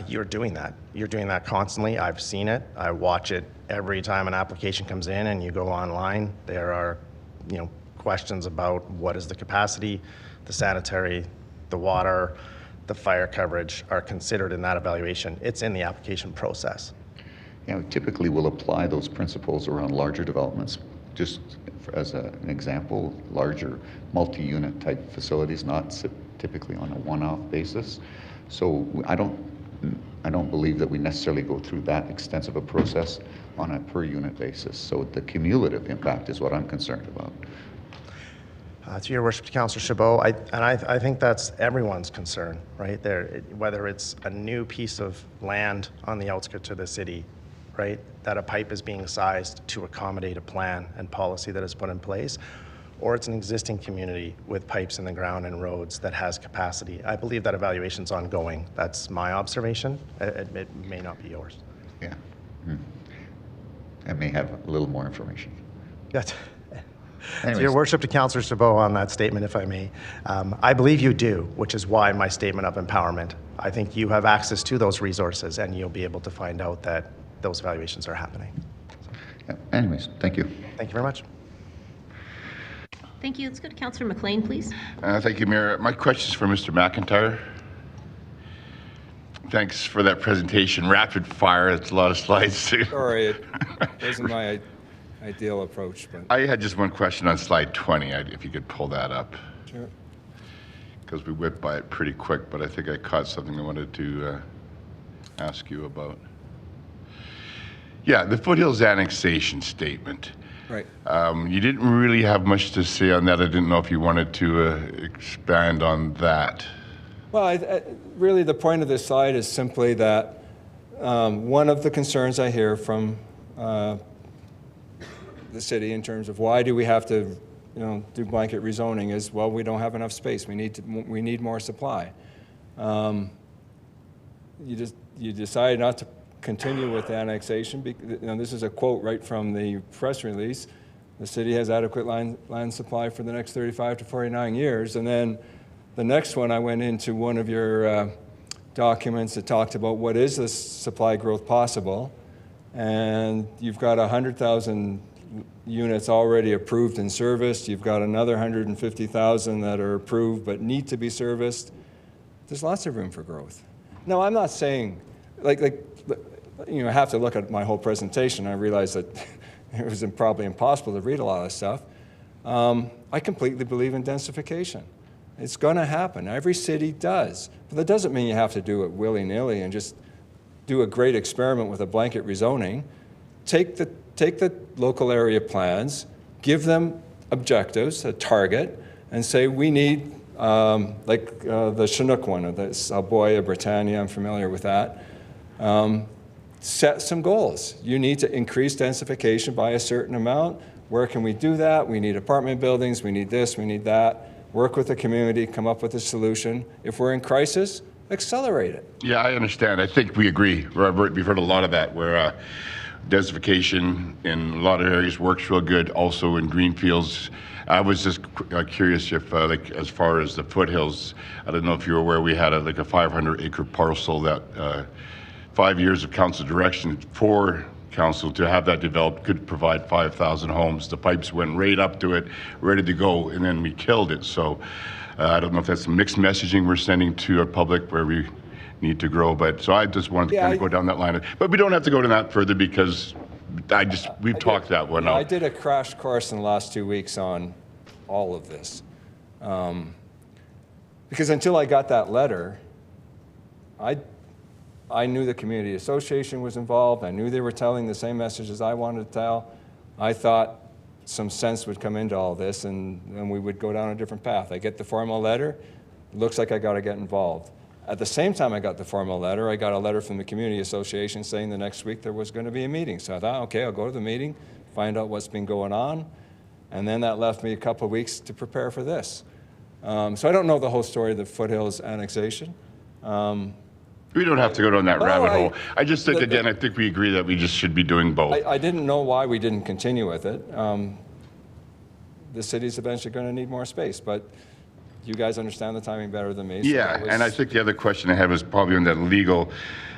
you're doing that. You're doing that constantly. I've seen it. I watch it every time an application comes in and you go online. There are, questions about what is the capacity, the sanitary, the water, the fire coverage are considered in that evaluation. It's in the application process. Yeah, typically we'll apply those principles around larger developments. Just as an example, larger multi-unit type facilities, not typically on a one-off basis. So I don't believe that we necessarily go through that extensive a process on a per unit basis. So the cumulative impact is what I'm concerned about. To your worship, Councillor Chabot, I think that's everyone's concern, right? Whether it's a new piece of land on the outskirts of the city, right, that a pipe is being sized to accommodate a plan and policy that is put in place, or it's an existing community with pipes in the ground and roads that has capacity. I believe that evaluation's ongoing. That's my observation. It may not be yours. Yeah. I may have a little more information. That's, Anyways. to your worship, to Councillor Chabot on that statement, if I may. I believe you do, which is why my statement of empowerment. I think you have access to those resources and you'll be able to find out that those evaluations are happening. Yeah. Anyways, thank you. Thank you very much. Thank you. Let's go to Councillor McLean, please. Thank you, Mayor. My question is for Mr. McIntyre. Thanks for that presentation. Rapid fire, it's a lot of slides too. Sorry, it wasn't my ideal approach, but I had just one question on slide 20, if you could pull that up. sure. Because we whipped by it pretty quick, but I think I caught something I wanted to ask you about. Yeah, the Foothills annexation statement. Right. You didn't really have much to say on that. I didn't know if you wanted to expand on that. Well, really the point of this slide is simply that one of the concerns I hear from the city in terms of why do we have to, do blanket rezoning is, well, we don't have enough space. We need more supply. You decide not to continue with the annexation. This is a quote right from the press release. The city has adequate land supply for the next 35 to 49 years. And then the next one, I went into one of your documents that talked about what is the supply growth possible. And you've got 100,000 units already approved and serviced. You've got another 150,000 that are approved but need to be serviced. There's lots of room for growth. Now, I'm not saying, I have to look at my whole presentation. I realize that it was probably impossible to read a lot of stuff. I completely believe in densification. It's going to happen. Every city does. But that doesn't mean you have to do it willy-nilly and just do a great experiment with a blanket rezoning. Take the local area plans, give them objectives, a target, and say we need, the Chinook one, or the Alboya, Britannia, I'm familiar with that. Set some goals. You need to increase densification by a certain amount. Where can we do that? We need apartment buildings, we need this, we need that. Work with the community, come up with a solution. If we're in crisis, accelerate it. Yeah, I understand. I think we agree. We've heard a lot of that where densification in a lot of areas works real good. Also in greenfields. I was just curious if, as far as the Foothills, I don't know if you're aware, we had a 500-acre parcel that 5 years of council direction for council to have that developed could provide 5,000 homes. The pipes went right up to it, ready to go, and then we killed it. So I don't know if that's some mixed messaging we're sending to our public where we need to grow. But so I just wanted to kind of go down that line. But we don't have to go to that further because we've talked that one out. I did a crash course in the last 2 weeks on all of this. Because until I got that letter, I knew the community association was involved. I knew they were telling the same messages I wanted to tell. I thought some sense would come into all this and we would go down a different path. I get the formal letter. It looks like I got to get involved. At the same time I got the formal letter, I got a letter from the community association saying the next week there was going to be a meeting. So I thought, okay, I'll go to the meeting, find out what's been going on. And then that left me a couple of weeks to prepare for this. So I don't know the whole story of the Foothills annexation. We don't have to go down that rabbit hole. I just think, again, I think we agree that we just should be doing both. I didn't know why we didn't continue with it. The city's eventually going to need more space, but You guys understand the timing better than me. So Yeah, that was- and I think the other question I have is probably on that legal,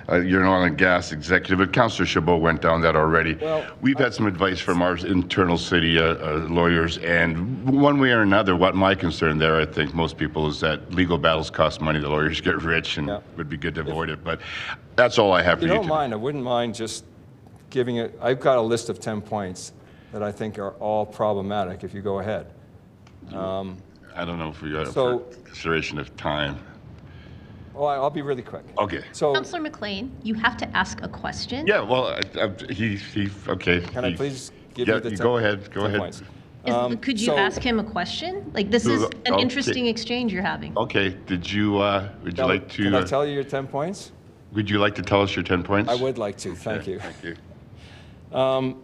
you're an oil and gas executive, but Councillor Chabot went down that already. Well, We've had some advice from our internal city lawyers, and one way or another, what my concern there, I think most people, is that legal battles cost money, the lawyers get rich, and Yeah. it would be good to avoid it, but that's all I have for If you you don't today. mind, I wouldn't mind just giving it, I've got a list of 10 points that I think are all problematic if you go ahead. I don't know if we got So- for consideration of time. Oh, I'll be really quick. Okay. So Councillor McLean, you have to ask a question. Yeah, well, okay. can I please give Yeah, you the 10 go ahead, go 10 ahead. points? Could you so- ask him a question? Like, this is an Okay. interesting exchange you're having. Okay, would you like to? Can I tell you your 10 points? Would you like to tell us your 10 points? I would like to, thank Okay, you. Thank you.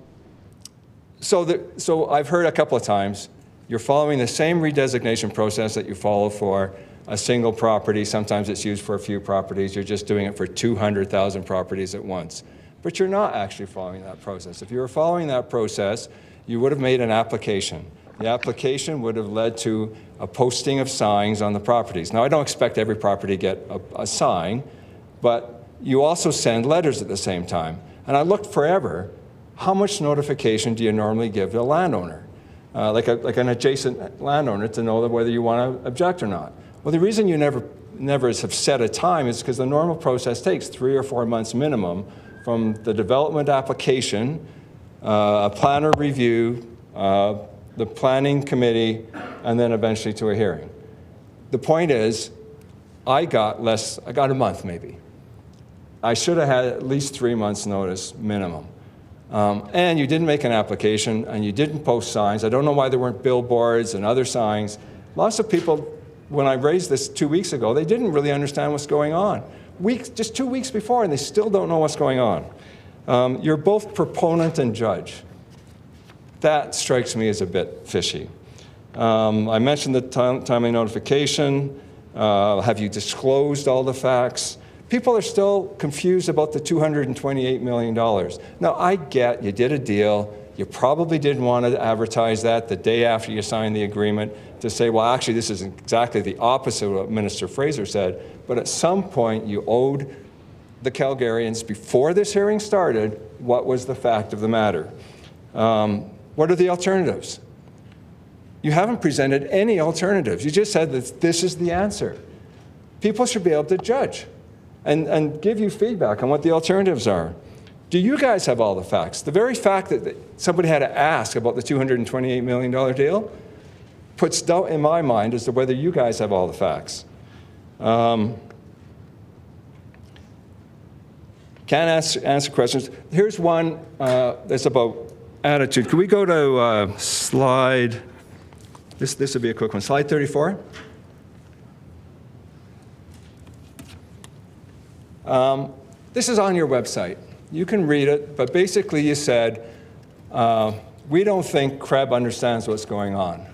So I've heard a couple of times, you're following the same redesignation process that you follow for a single property. Sometimes it's used for a few properties. You're just doing it for 200,000 properties at once. But you're not actually following that process. If you were following that process, you would have made an application. The application would have led to a posting of signs on the properties. Now, I don't expect every property to get a sign, but you also send letters at the same time. And I looked forever, how much notification do you normally give to a landowner? Like an adjacent landowner to know whether you want to object or not. Well, the reason you never have set a time is because the normal process takes 3 or 4 months minimum from the development application, a planner review, the planning committee, and then eventually to a hearing. The point is, I got a month maybe. I should have had at least 3 months notice minimum. And you didn't make an application, and you didn't post signs. I don't know why there weren't billboards and other signs. Lots of people, when I raised this 2 weeks ago, they didn't really understand what's going on. Just 2 weeks before, and they still don't know what's going on. You're both proponent and judge. That strikes me as a bit fishy. I mentioned the timely notification. Have you disclosed all the facts? People are still confused about the $228 million. Now, I get you did a deal. You probably didn't want to advertise that the day after you signed the agreement to say, well, actually, this is exactly the opposite of what Minister Fraser said. But at some point, you owed the Calgarians, before this hearing started, what was the fact of the matter. What are the alternatives? You haven't presented any alternatives. You just said that this is the answer. People should be able to judge and give you feedback on what the alternatives are. Do you guys have all the facts? The very fact that somebody had to ask about the $228 million deal puts doubt in my mind as to whether you guys have all the facts. Can't answer questions. Here's one that's about attitude. Can we go to slide, this would be a quick one, slide 34? This is on your website. You can read it, but basically you said, we don't think Krebs understands what's going on.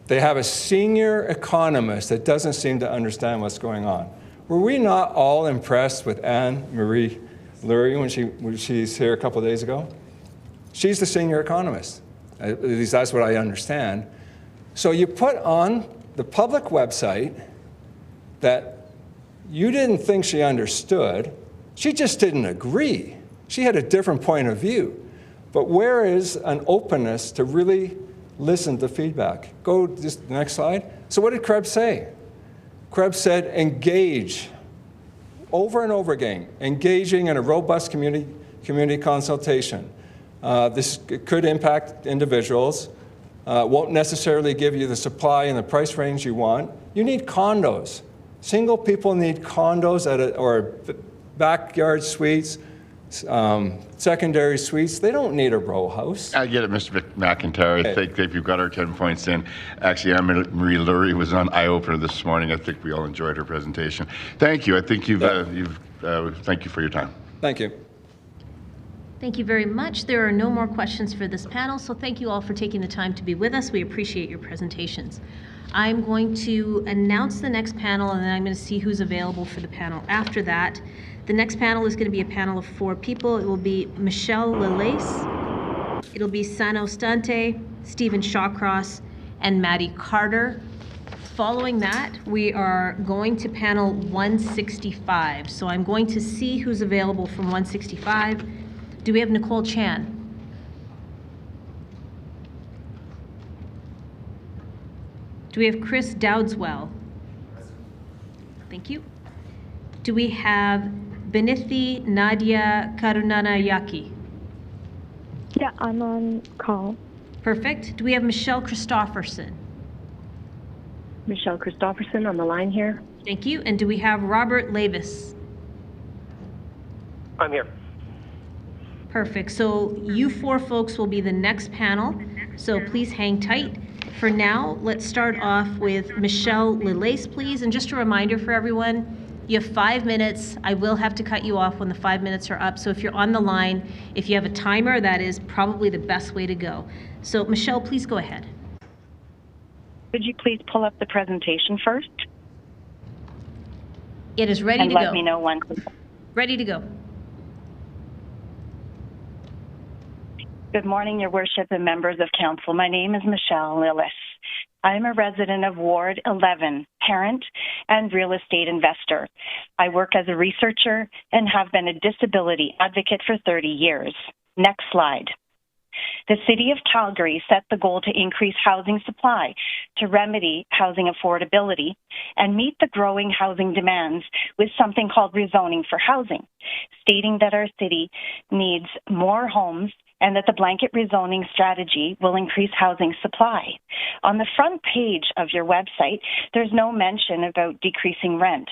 They have a senior economist that doesn't seem to understand what's going on. Were we not all impressed with Anne-Marie Lurie when she's here a couple of days ago? She's the senior economist. At least that's what I understand. So you put on the public website that you didn't think she understood. She just didn't agree. She had a different point of view. But where is an openness to really listen to feedback? Go just the next slide. So what did Krebs say? Krebs said engage, over and over again, engaging in a robust community consultation. This could impact individuals, won't necessarily give you the supply and the price range you want. You need condos. Single people need condos or backyard suites, secondary suites. They don't need a row house. I get it, Mr. McIntyre. I think if you've got our 10 points in, actually, Anne-Marie Lurie was on eye-opener this morning. I think we all enjoyed her presentation. Thank you. I think thank you for your time. Thank you. Thank you very much. There are no more questions for this panel, so thank you all for taking the time to be with us. We appreciate your presentations. I'm going to announce the next panel, and then I'm going to see who's available for the panel after that. The next panel is going to be a panel of 4 people. It will be Michelle Lelace, it'll be Sano Stante, Stephen Shawcross, and Maddie Carter. Following that, we are going to panel 165. So I'm going to see who's available from 165. Do we have Nicole Chan? Do we have Chris Dowdswell? Thank you. Do we have Benithi Nadia Karunanayaki? Yeah, I'm on call. Perfect. Do we have Michelle Christofferson? Michelle Christofferson on the line here. Thank you. And do we have Robert Lavis? I'm here. Perfect. So you four folks will be the next panel. So please hang tight. For now, let's start off with Michelle Lelace, please. And just a reminder for everyone, you have 5 minutes. I will have to cut you off when the 5 minutes are up. So if you're on the line, if you have a timer, that is probably the best way to go. So Michelle, please go ahead. Could you please pull up the presentation first? It is ready and to let go. me know when. Ready to go. Good morning, Your Worship and members of Council. My name is Michelle Lillis. I'm a resident of Ward 11, parent and real estate investor. I work as a researcher and have been a disability advocate for 30 years. Next slide. The City of Calgary set the goal to increase housing supply to remedy housing affordability and meet the growing housing demands with something called rezoning for housing, stating that our city needs more homes and that the blanket rezoning strategy will increase housing supply. On the front page of your website, there's no mention about decreasing rent.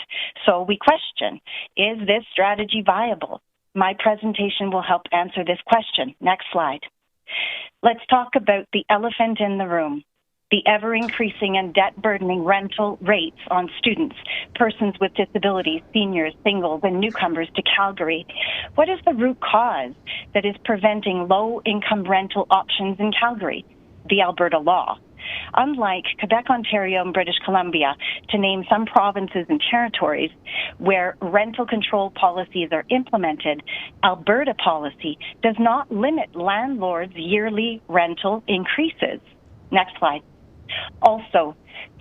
So we question, is this strategy viable? My presentation will help answer this question. Next slide. Let's talk about the elephant in the room, the ever-increasing and debt-burdening rental rates on students, persons with disabilities, seniors, singles, and newcomers to Calgary. What is the root cause that is preventing low-income rental options in Calgary? The Alberta law. Unlike Quebec, Ontario, and British Columbia, to name some provinces and territories where rental control policies are implemented, Alberta policy does not limit landlords' yearly rental increases. Next slide. Also,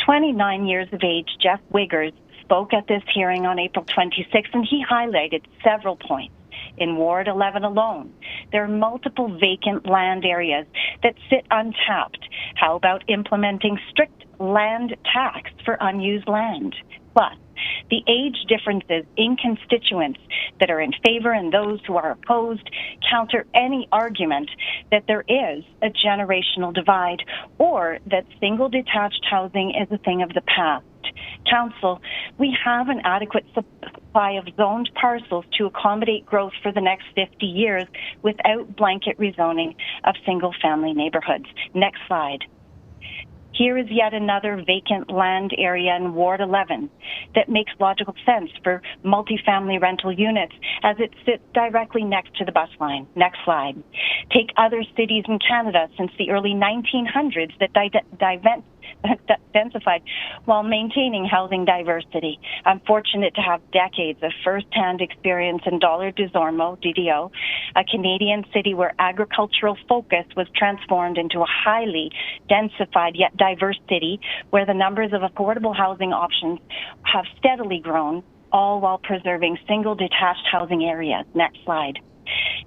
29 years of age, Jeff Wiggers spoke at this hearing on April 26th, and he highlighted several points. In Ward 11 alone, there are multiple vacant land areas that sit untapped. How about implementing strict land tax for unused land? Plus, the age differences in constituents that are in favor and those who are opposed counter any argument that there is a generational divide or that single detached housing is a thing of the past. Council, we have an adequate supply of zoned parcels to accommodate growth for the next 50 years without blanket rezoning of single-family neighborhoods. Next slide. Here is yet another vacant land area in Ward 11 that makes logical sense for multifamily rental units as it sits directly next to the bus line. Next slide. Take other cities in Canada since the early 1900s that densified while maintaining housing diversity. I'm fortunate to have decades of first-hand experience in Dollar des Ormeaux, DDO, a Canadian city where agricultural focus was transformed into a highly densified yet diverse city where the numbers of affordable housing options have steadily grown, all while preserving single detached housing areas. Next slide.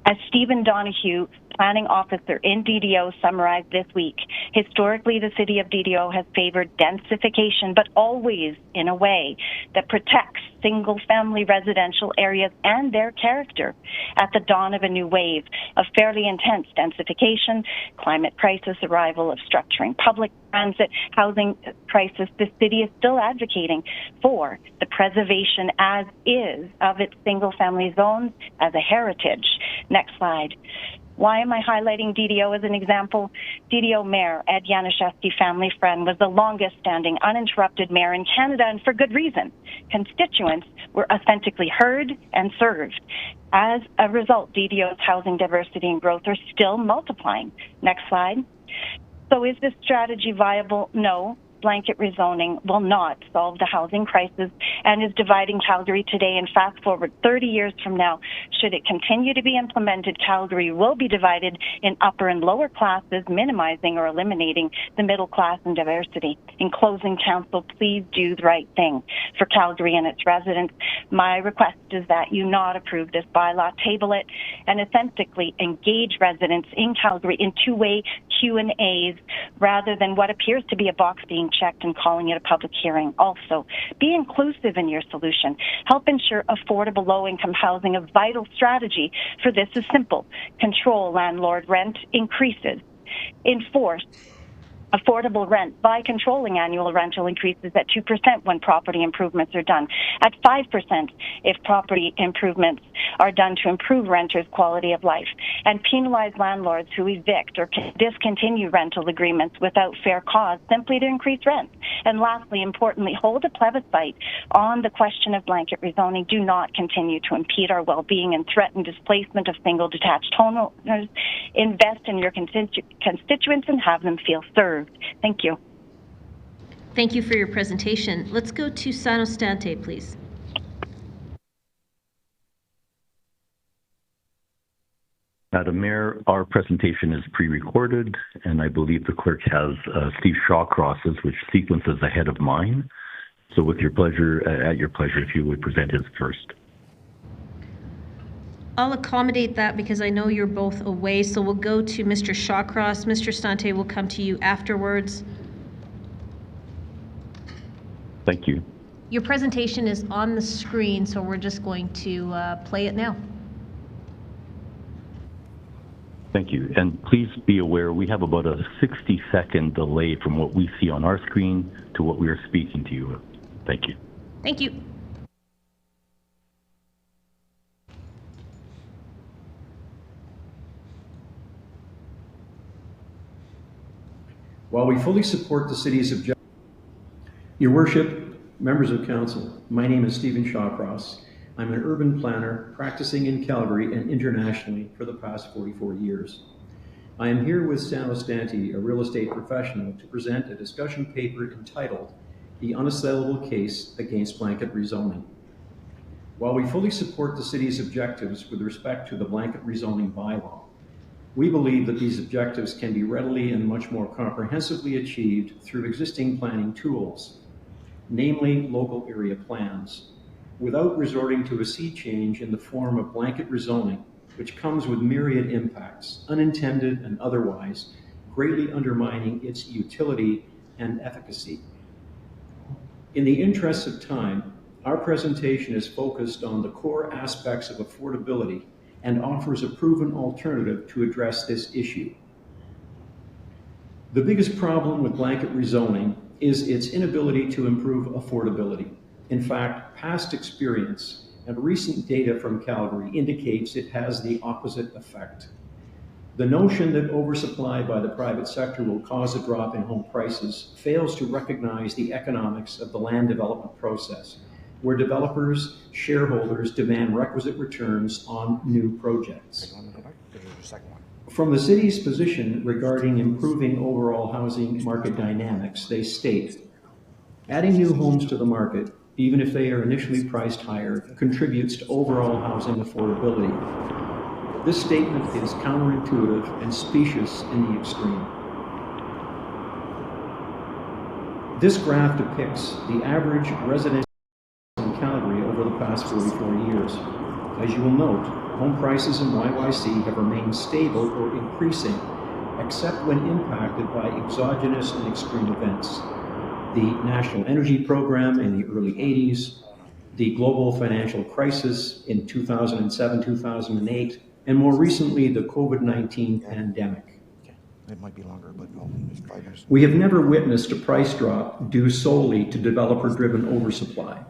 As Stephen Donahue, planning officer in DDO, summarized this week, historically the city of DDO has favored densification, but always in a way that protects single-family residential areas and their character. At the dawn of a new wave of fairly intense densification, climate crisis, arrival of structuring public transit, housing crisis, the city is still advocating for the preservation as is of its single-family zones as a heritage. Next slide. Why am I highlighting DDO as an example? DDO Mayor Ed Januszewski, family friend, was the longest-standing uninterrupted mayor in Canada, and for good reason. Constituents were authentically heard and served. As a result, DDO's housing diversity and growth are still multiplying. Next slide. So is this strategy viable? No. blanket rezoning will not solve the housing crisis and is dividing Calgary today. And fast forward 30 years from now, should it continue to be implemented, Calgary will be divided in upper and lower classes, minimizing or eliminating the middle class and diversity. In closing, Council, please do the right thing for Calgary and its residents. My request is that you not approve this bylaw, table it, and authentically engage residents in Calgary in two-way Q&As rather than what appears to be a box being checked and calling it a public hearing. Also, be inclusive in your solution. Help ensure affordable low-income housing. A vital strategy for this is simple. Control landlord rent increases. Enforce affordable rent by controlling annual rental increases at 2% when property improvements are done, at 5% if property improvements are done to improve renters' quality of life, and penalize landlords who evict or discontinue rental agreements without fair cause simply to increase rent. And lastly, importantly, hold a plebiscite on the question of blanket rezoning. Do not continue to impede our well-being and threaten displacement of single detached homeowners. Invest in your constituents and have them feel served. Thank you. Thank you for your presentation. Let's go to Sano Stante, please. Madam Mayor, our presentation is pre-recorded, and I believe the clerk has Steve Shawcross's, which sequences ahead of mine. So with your pleasure, at your pleasure, if you would present his first. I'll accommodate that because I know you're both away, so we'll go to Mr. Shawcross. Mr. Stante will come to you afterwards. Thank you. Your presentation is on the screen, so we're just going to play it now. Thank you. And please be aware, we have about a 60-second delay from what we see on our screen to what we are speaking to you. Thank you. Thank you. While we fully support the city's objective, Your Worship, members of council, my name is Stephen Shawcross. I'm an urban planner practicing in Calgary and internationally for the past 44 years. I am here with Sano Stante, a real estate professional, to present a discussion paper entitled The Unassailable Case Against Blanket Rezoning. While we fully support the city's objectives with respect to the blanket rezoning bylaw, we believe that these objectives can be readily and much more comprehensively achieved through existing planning tools, namely local area plans, without resorting to a sea change in the form of blanket rezoning, which comes with myriad impacts, unintended and otherwise, greatly undermining its utility and efficacy. In the interest of time, our presentation is focused on the core aspects of affordability and offers a proven alternative to address this issue. The biggest problem with blanket rezoning is its inability to improve affordability. In fact, past experience and recent data from Calgary indicates it has the opposite effect. The notion that oversupply by the private sector will cause a drop in home prices fails to recognize the economics of the land development process, where developers, shareholders demand requisite returns on new projects. From the city's position regarding improving overall housing market dynamics, they state, adding new homes to the market, even if they are initially priced higher, contributes to overall housing affordability. This statement is counterintuitive and specious in the extreme. This graph depicts the average residential in Calgary over the past 44 years. As you will note, home prices in YYC have remained stable or increasing, except when impacted by exogenous and extreme events. The National Energy Program in the early 80s, the global financial crisis in 2007-2008, and more recently, the COVID-19 pandemic. It might be longer, but no, it's 5 minutes. We have never witnessed a price drop due solely to developer-driven oversupply.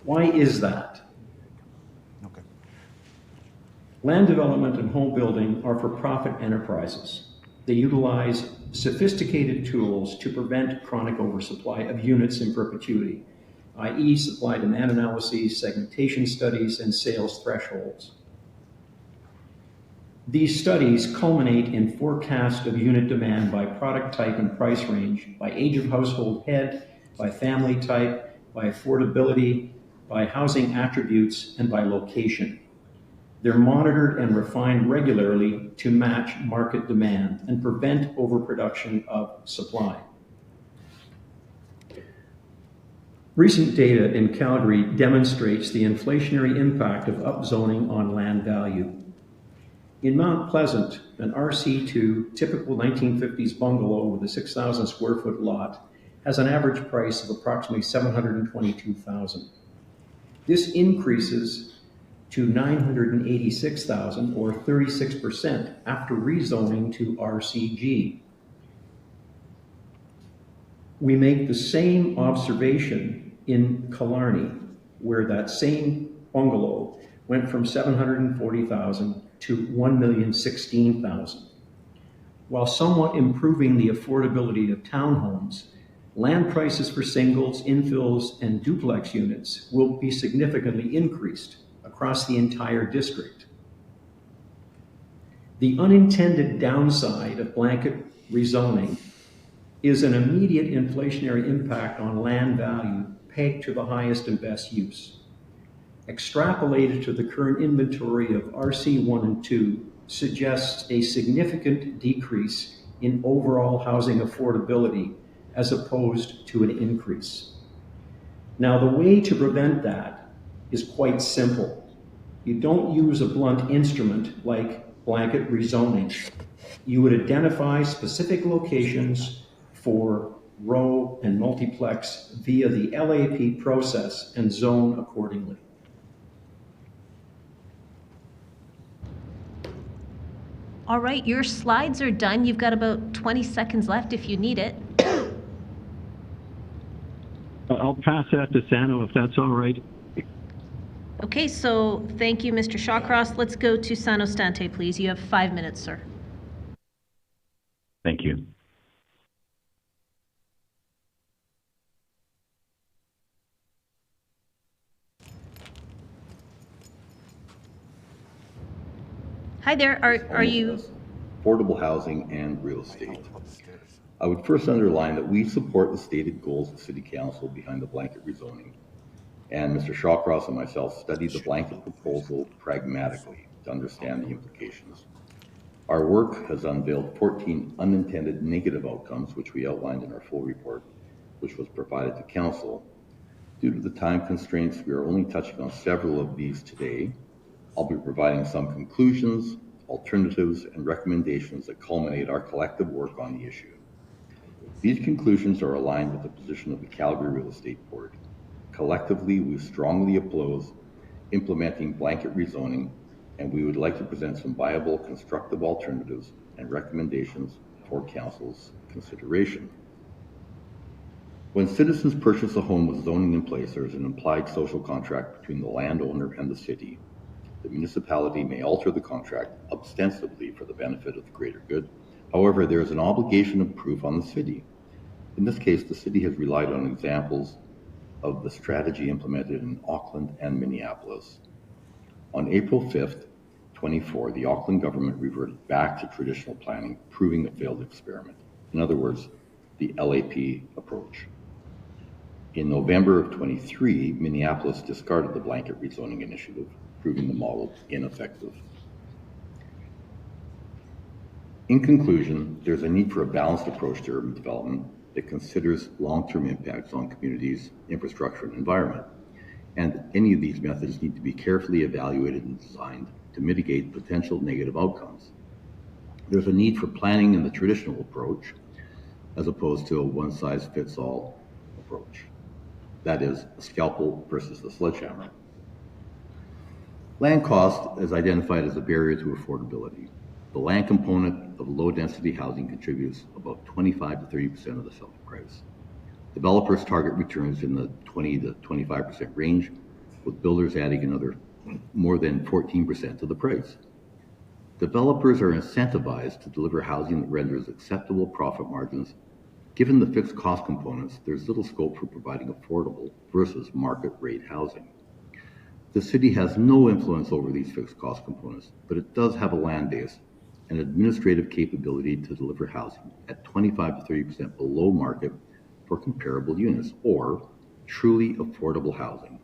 Why is that? Okay. Land development and home building are for-profit enterprises. They utilize sophisticated tools to prevent chronic oversupply of units in perpetuity, i.e. supply-demand analyses, segmentation studies, and sales thresholds. These studies culminate in forecast of unit demand by product type and price range, by age of household head, by family type, by affordability, by housing attributes, and by location. They're monitored and refined regularly to match market demand and prevent overproduction of supply. Recent data in Calgary demonstrates the inflationary impact of upzoning on land value. In Mount Pleasant, an RC2 typical 1950s bungalow with a 6,000 square foot lot has an average price of approximately $722,000. This increases to $986,000 or 36% after rezoning to RCG. We make the same observation in Killarney, where that same bungalow went from $740,000 to $1,016,000. While somewhat improving the affordability of townhomes, land prices for singles, infills, and duplex units will be significantly increased across the entire district. The unintended downside of blanket rezoning is an immediate inflationary impact on land value pegged to the highest and best use. Extrapolated to the current inventory of RC1 and 2 suggests a significant decrease in overall housing affordability as opposed to an increase. Now, the way to prevent that is quite simple. You don't use a blunt instrument like blanket rezoning. You would identify specific locations for row and multiplex via the LAP process and zone accordingly. All right, your slides are done. You've got about 20 seconds left if you need it. I'll pass that to Sano if that's all right. Okay, so thank you, Mr. Shawcross. Let's go to Sano Stante, please. You have 5 minutes, sir. Thank you. Hi there, are you? Affordable housing and real estate. I would first underline that we support the stated goals of City Council behind the blanket rezoning. And Mr. Shawcross and myself studied the blanket proposal pragmatically to understand the implications. Our work has unveiled 14 unintended negative outcomes, which we outlined in our full report, which was provided to Council. Due to the time constraints, we are only touching on several of these today. I'll be providing some conclusions, alternatives, and recommendations that culminate our collective work on the issue. These conclusions are aligned with the position of the Calgary Real Estate Board. Collectively, we strongly oppose implementing blanket rezoning, and we would like to present some viable constructive alternatives and recommendations for Council's consideration. When citizens purchase a home with zoning in place, there is an implied social contract between the landowner and the city. The municipality may alter the contract ostensibly for the benefit of the greater good. However, there is an obligation of proof on the city. In this case, the city has relied on examples of the strategy implemented in Auckland and Minneapolis. On April 5th, 24, the Auckland government reverted back to traditional planning, proving a failed experiment. In other words, the LAP approach. In November of 23, Minneapolis discarded the blanket rezoning initiative, proving the model ineffective. In conclusion, there's a need for a balanced approach to urban development that considers long-term impacts on communities, infrastructure, and environment. And any of these methods need to be carefully evaluated and designed to mitigate potential negative outcomes. There's a need for planning in the traditional approach, as opposed to a one-size-fits-all approach. That is, a scalpel versus the sledgehammer. Land cost is identified as a barrier to affordability. The land component of low-density housing contributes about 25 to 30% of the selling price. Developers target returns in the 20 to 25% range, with builders adding another more than 14% to the price. Developers are incentivized to deliver housing that renders acceptable profit margins. Given the fixed cost components, there's little scope for providing affordable versus market rate housing. The city has no influence over these fixed cost components, but it does have a land base and administrative capability to deliver housing at 25 to 30% below market for comparable units, or truly affordable housing.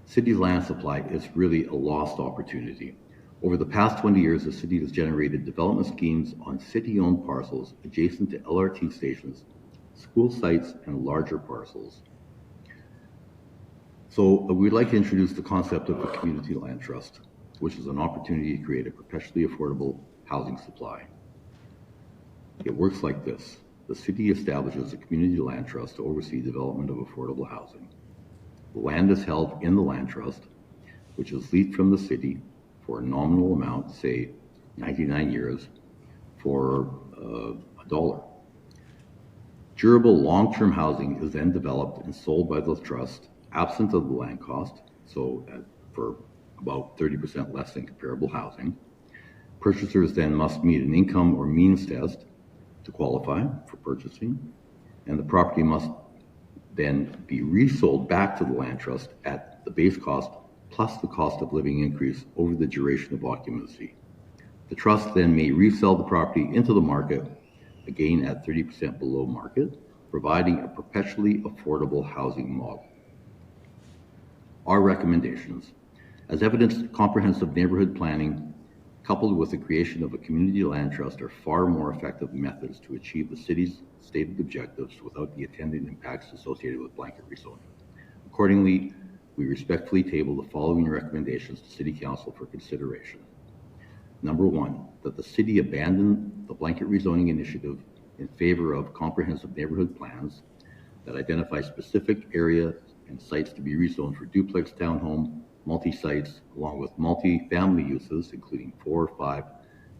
City's land supply is really a lost opportunity. Over the past 20 years, the city has generated development schemes on city-owned parcels adjacent to LRT stations, school sites, and larger parcels. So we'd like to introduce the concept of a community land trust, which is an opportunity to create a perpetually affordable housing supply. It works like this. The city establishes a community land trust to oversee development of affordable housing. The land is held in the land trust, which is leased from the city for a nominal amount, say 99 years, for $1. Durable long-term housing is then developed and sold by the trust, absent of the land cost, so for about 30% less than comparable housing. Purchasers then must meet an income or means test to qualify for purchasing, and the property must then be resold back to the land trust at the base cost plus the cost of living increase over the duration of occupancy. The trust then may resell the property into the market, again at 30% below market, providing a perpetually affordable housing model. Our recommendations: as evidenced, comprehensive neighborhood planning coupled with the creation of a community land trust are far more effective methods to achieve the city's stated objectives without the attendant impacts associated with blanket rezoning. Accordingly, we respectfully table the following recommendations to City Council for consideration. Number one, that the city abandon the blanket rezoning initiative in favor of comprehensive neighborhood plans that identify specific areas and sites to be rezoned for duplex, townhome, multi-sites, along with multi-family uses, including 4, 5,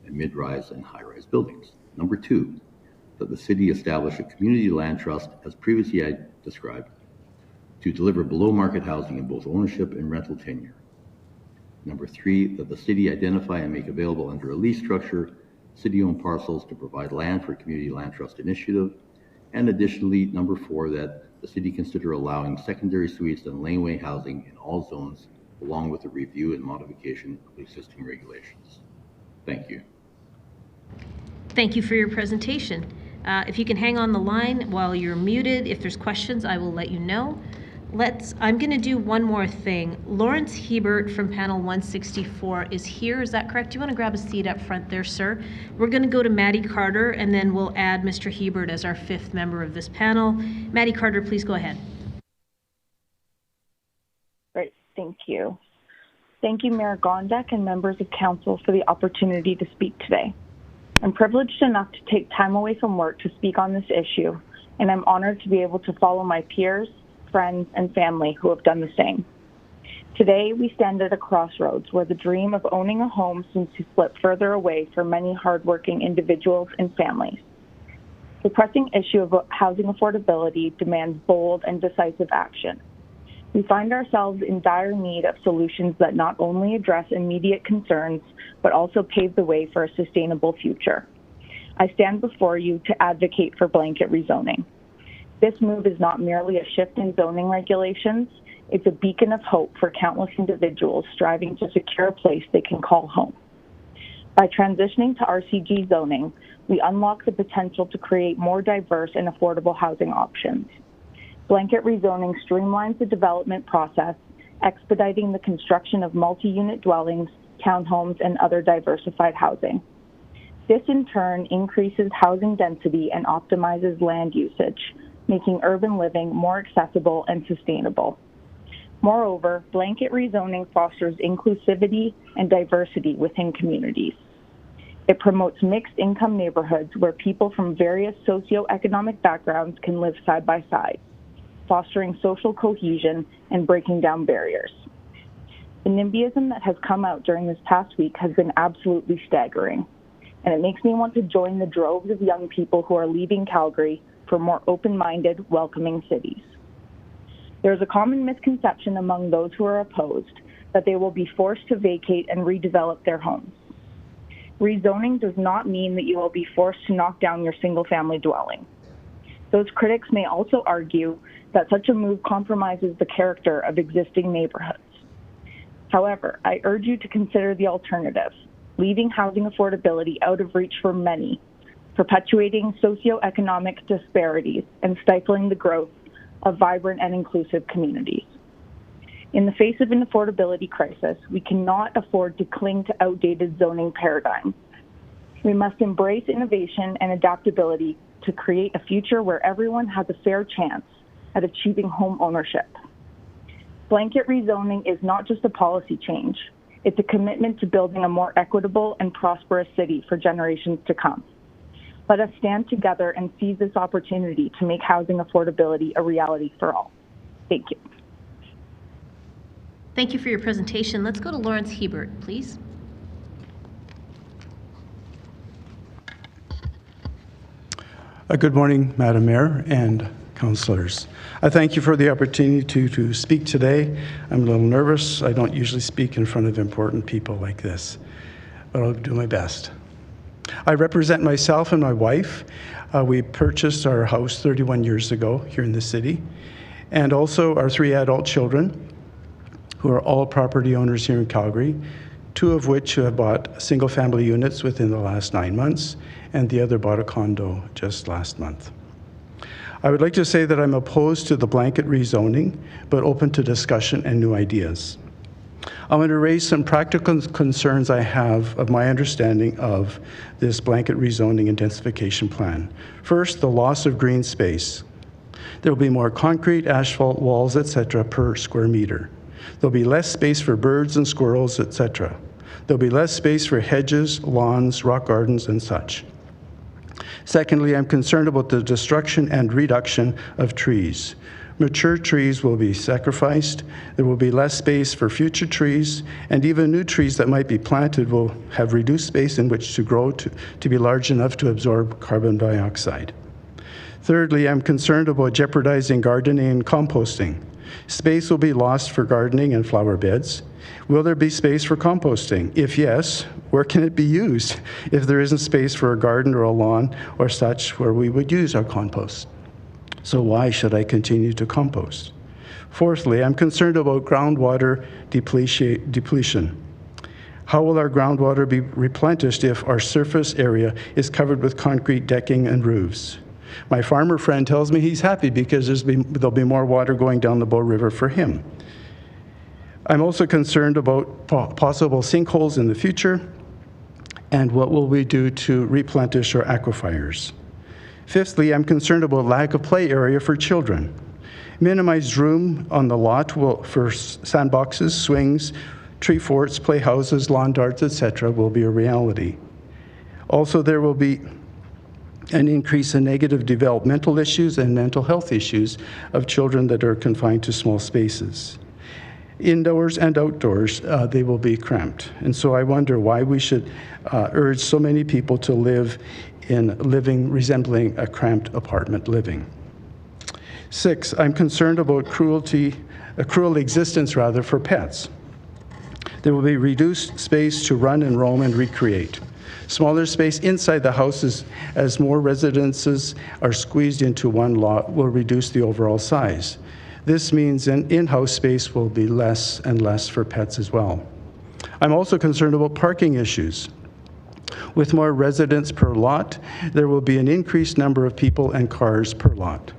and mid-rise and high-rise buildings. Number two, that the city establish a community land trust, as previously described, to deliver below-market housing in both ownership and rental tenure. Number three, that the city identify and make available under a lease structure city-owned parcels to provide land for community land trust initiative. And additionally, number four, that the city consider allowing secondary suites and laneway housing in all zones, along with a review and modification of existing regulations. Thank you. Thank you for your presentation. If you can hang on the line while you're muted, if there's questions, I will let you know. I'm going to do one more thing. Lawrence Hebert from panel 164 is here. Is that correct? Do you want to grab a seat up front there, sir? We're going to go to Maddie Carter, and then we'll add Mr. Hebert as our fifth member of this panel. Maddie Carter, please go ahead. Great. Thank you. Thank you, Mayor Gondek and members of council for the opportunity to speak today. I'm privileged enough to take time away from work to speak on this issue, and I'm honored to be able to follow my peers, friends, and family who have done the same. Today, we stand at a crossroads where the dream of owning a home seems to slip further away for many hardworking individuals and families. The pressing issue of housing affordability demands bold and decisive action. We find ourselves in dire need of solutions that not only address immediate concerns, but also pave the way for a sustainable future. I stand before you to advocate for blanket rezoning. This move is not merely a shift in zoning regulations, it's a beacon of hope for countless individuals striving to secure a place they can call home. By transitioning to RCG zoning, we unlock the potential to create more diverse and affordable housing options. Blanket rezoning streamlines the development process, expediting the construction of multi-unit dwellings, townhomes, and other diversified housing. This in turn increases housing density and optimizes land usage, making urban living more accessible and sustainable. Moreover, blanket rezoning fosters inclusivity and diversity within communities. It promotes mixed income neighborhoods where people from various socioeconomic backgrounds can live side by side, fostering social cohesion and breaking down barriers. The NIMBYism that has come out during this past week has been absolutely staggering, and it makes me want to join the droves of young people who are leaving Calgary for more open-minded, welcoming cities. There is a common misconception among those who are opposed that they will be forced to vacate and redevelop their homes. Rezoning does not mean that you will be forced to knock down your single-family dwelling. Those critics may also argue that such a move compromises the character of existing neighborhoods. However, I urge you to consider the alternative, leaving housing affordability out of reach for many, perpetuating socioeconomic disparities and stifling the growth of vibrant and inclusive communities. In the face of an affordability crisis, we cannot afford to cling to outdated zoning paradigms. We must embrace innovation and adaptability to create a future where everyone has a fair chance at achieving home ownership. Blanket rezoning is not just a policy change, it's a commitment to building a more equitable and prosperous city for generations to come. Let us stand together and seize this opportunity to make housing affordability a reality for all. Thank you. Thank you for your presentation. Let's go to Lawrence Hebert, please. Good morning, Madam Mayor and councillors. I thank you for the opportunity to speak today. I'm a little nervous. I don't usually speak in front of important people like this, but I'll do my best. I represent myself and my wife. We purchased our house 31 years ago here in the city, and also our 3 adult children, who are all property owners here in Calgary, 2 of which have bought single-family units within the last 9 months, and the other bought a condo just last month. I would like to say that I'm opposed to the blanket rezoning, but open to discussion and new ideas. I want to raise some practical concerns I have of my understanding of this blanket rezoning intensification plan. First, the loss of green space. There will be more concrete, asphalt walls, etc. per square meter. There'll be less space for birds and squirrels, etc. There'll be less space for hedges, lawns, rock gardens, and such. Secondly, I'm concerned about the destruction and reduction of trees. Mature trees will be sacrificed, there will be less space for future trees, and even new trees that might be planted will have reduced space in which to grow to be large enough to absorb carbon dioxide. Thirdly, I'm concerned about jeopardizing gardening and composting. Space will be lost for gardening and flower beds. Will there be space for composting? If yes, where can it be used if there isn't space for a garden or a lawn or such where we would use our compost? So why should I continue to compost? Fourthly, I'm concerned about groundwater depletion. How will our groundwater be replenished if our surface area is covered with concrete decking and roofs? My farmer friend tells me he's happy because there'll be more water going down the Bow River for him. I'm also concerned about possible sinkholes in the future and what will we do to replenish our aquifers. Fifthly, I'm concerned about lack of play area for children. Minimized room on the lot for sandboxes, swings, tree forts, playhouses, lawn darts, etc. will be a reality. Also, there will be an increase in negative developmental issues and mental health issues of children that are confined to small spaces. Indoors and outdoors, they will be cramped. And so I wonder why we should urge so many people to live in resembling a cramped apartment living. 6, I'm concerned about cruel existence for pets. There will be reduced space to run and roam and recreate. Smaller space inside the houses as more residences are squeezed into one lot will reduce the overall size. This means an in-house space will be less and less for pets as well. I'm also concerned about parking issues. With more residents per lot, there will be an increased number of people and cars per lot.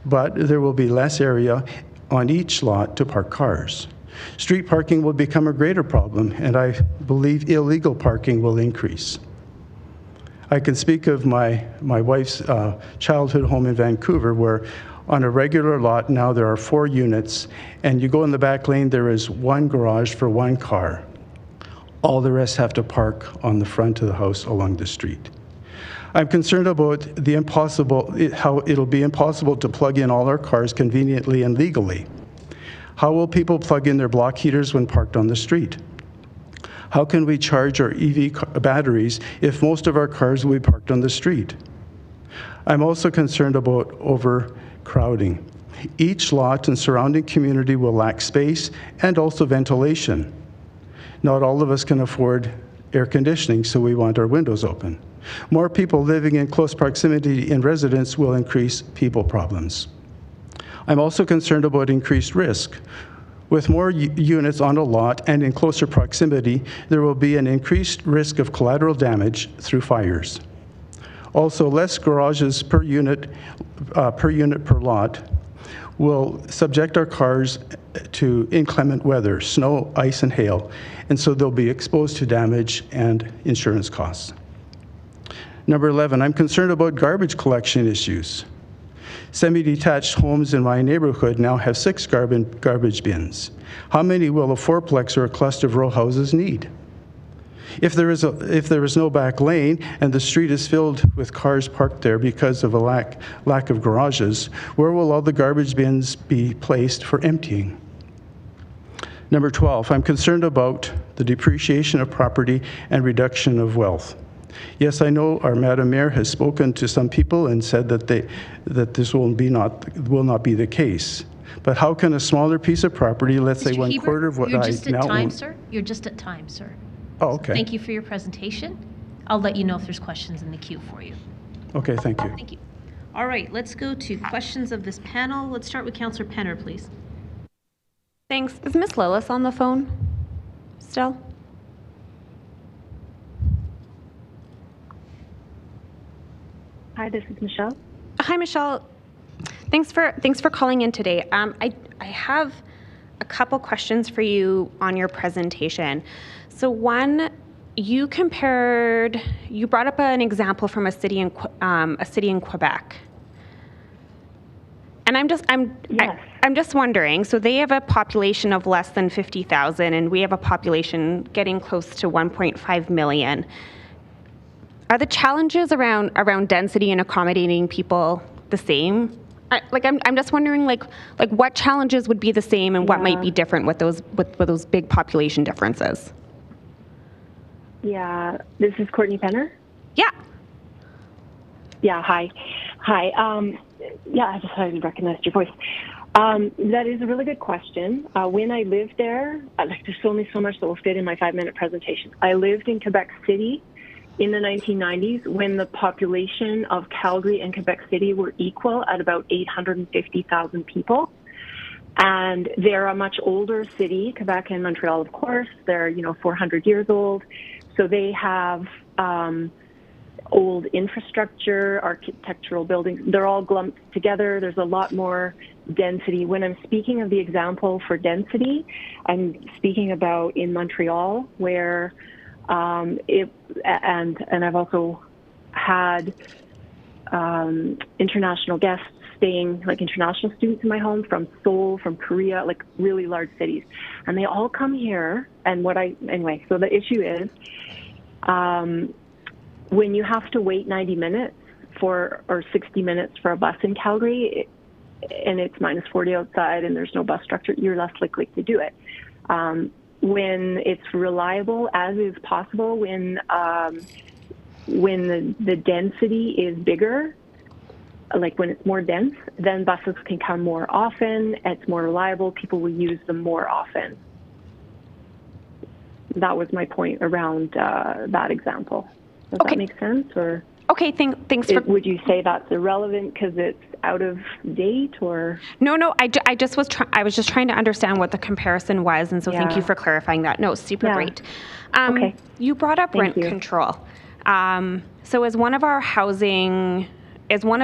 But there will be less area on each lot to park cars. Street parking will become a greater problem, and I believe illegal parking will increase. I can speak of my wife's childhood home in Vancouver, where on a regular lot now there are 4 units, and you go in the back lane, there is 1 garage for 1 car. All the rest have to park on the front of the house along the street. I'm concerned about how it'll be impossible to plug in all our cars conveniently and legally. How will people plug in their block heaters when parked on the street? How can we charge our EV batteries if most of our cars will be parked on the street? I'm also concerned about overcrowding. Each lot and surrounding community will lack space and also ventilation. Not all of us can afford air conditioning, so we want our windows open. More people living in close proximity in residence will increase people problems. I'm also concerned about increased risk. With more units on a lot and in closer proximity, there will be an increased risk of collateral damage through fires. Also, less garages per unit per lot will subject our cars to inclement weather, snow, ice, and hail, and so they'll be exposed to damage and insurance costs. Number 11, I'm concerned about garbage collection issues. Semi-detached homes in my neighborhood now have 6 garbage bins. How many will a fourplex or a cluster of row houses need? If there is no back lane and the street is filled with cars parked there because of a lack of garages, where will all the garbage bins be placed for emptying? Number 12, I'm concerned about the depreciation of property and reduction of wealth. Yes, I know our Madam Mayor has spoken to some people and said that this will not be the case. But how can a smaller piece of property, let's say 1/4 of what I now own... You're just at time, sir. You're just at time, sir. Oh, okay. So thank you for your presentation. I'll let you know if there's questions in the queue for you. Okay, thank you. Thank you. All right, let's go to questions of this panel. Let's start with Councillor Penner, please. Thanks. Is Ms. Lillis on the phone still? Hi, this is Michelle. Hi, Michelle. Thanks for calling in today. I have a couple questions for you on your presentation. So one, you brought up an example from a city in Quebec. And I'm just wondering, so they have a population of less than 50,000 and we have a population getting close to 1.5 million. Are the challenges around density and accommodating people the same? I'm just wondering like what challenges would be the same and what might be different with those big population differences? Yeah, this is Courtney Penner. Yeah. Yeah, hi. Yeah, I just hadn't recognized your voice. That is a really good question. When I lived there, there's only so much that will fit in my 5-minute presentation. I lived in Quebec City in the 1990s when the population of Calgary and Quebec City were equal at about 850,000 people. And they're a much older city, Quebec and Montreal, of course. They're, 400 years old. So they have old infrastructure, architectural buildings. They're all lumped together. There's a lot more density. When I'm speaking of the example for density, I'm speaking about in Montreal, where and I've also had international guests staying, like international students in my home from Seoul, from Korea, like really large cities. And they all come here. And so the issue is when you have to wait 90 minutes or 60 minutes for a bus in Calgary, and it's minus 40 outside and there's no bus structure, you're less likely to do it. When it's reliable, as is possible, when the density is bigger, like when it's more dense, then buses can come more often. It's more reliable. People will use them more often. That was my point around that example. Does that make sense? Or okay, thanks for. Would you say that's irrelevant because it's out of date, or? No. I was just trying to understand what the comparison was, and so thank you for clarifying that. No, super great. Okay. You brought up rent control. So as one of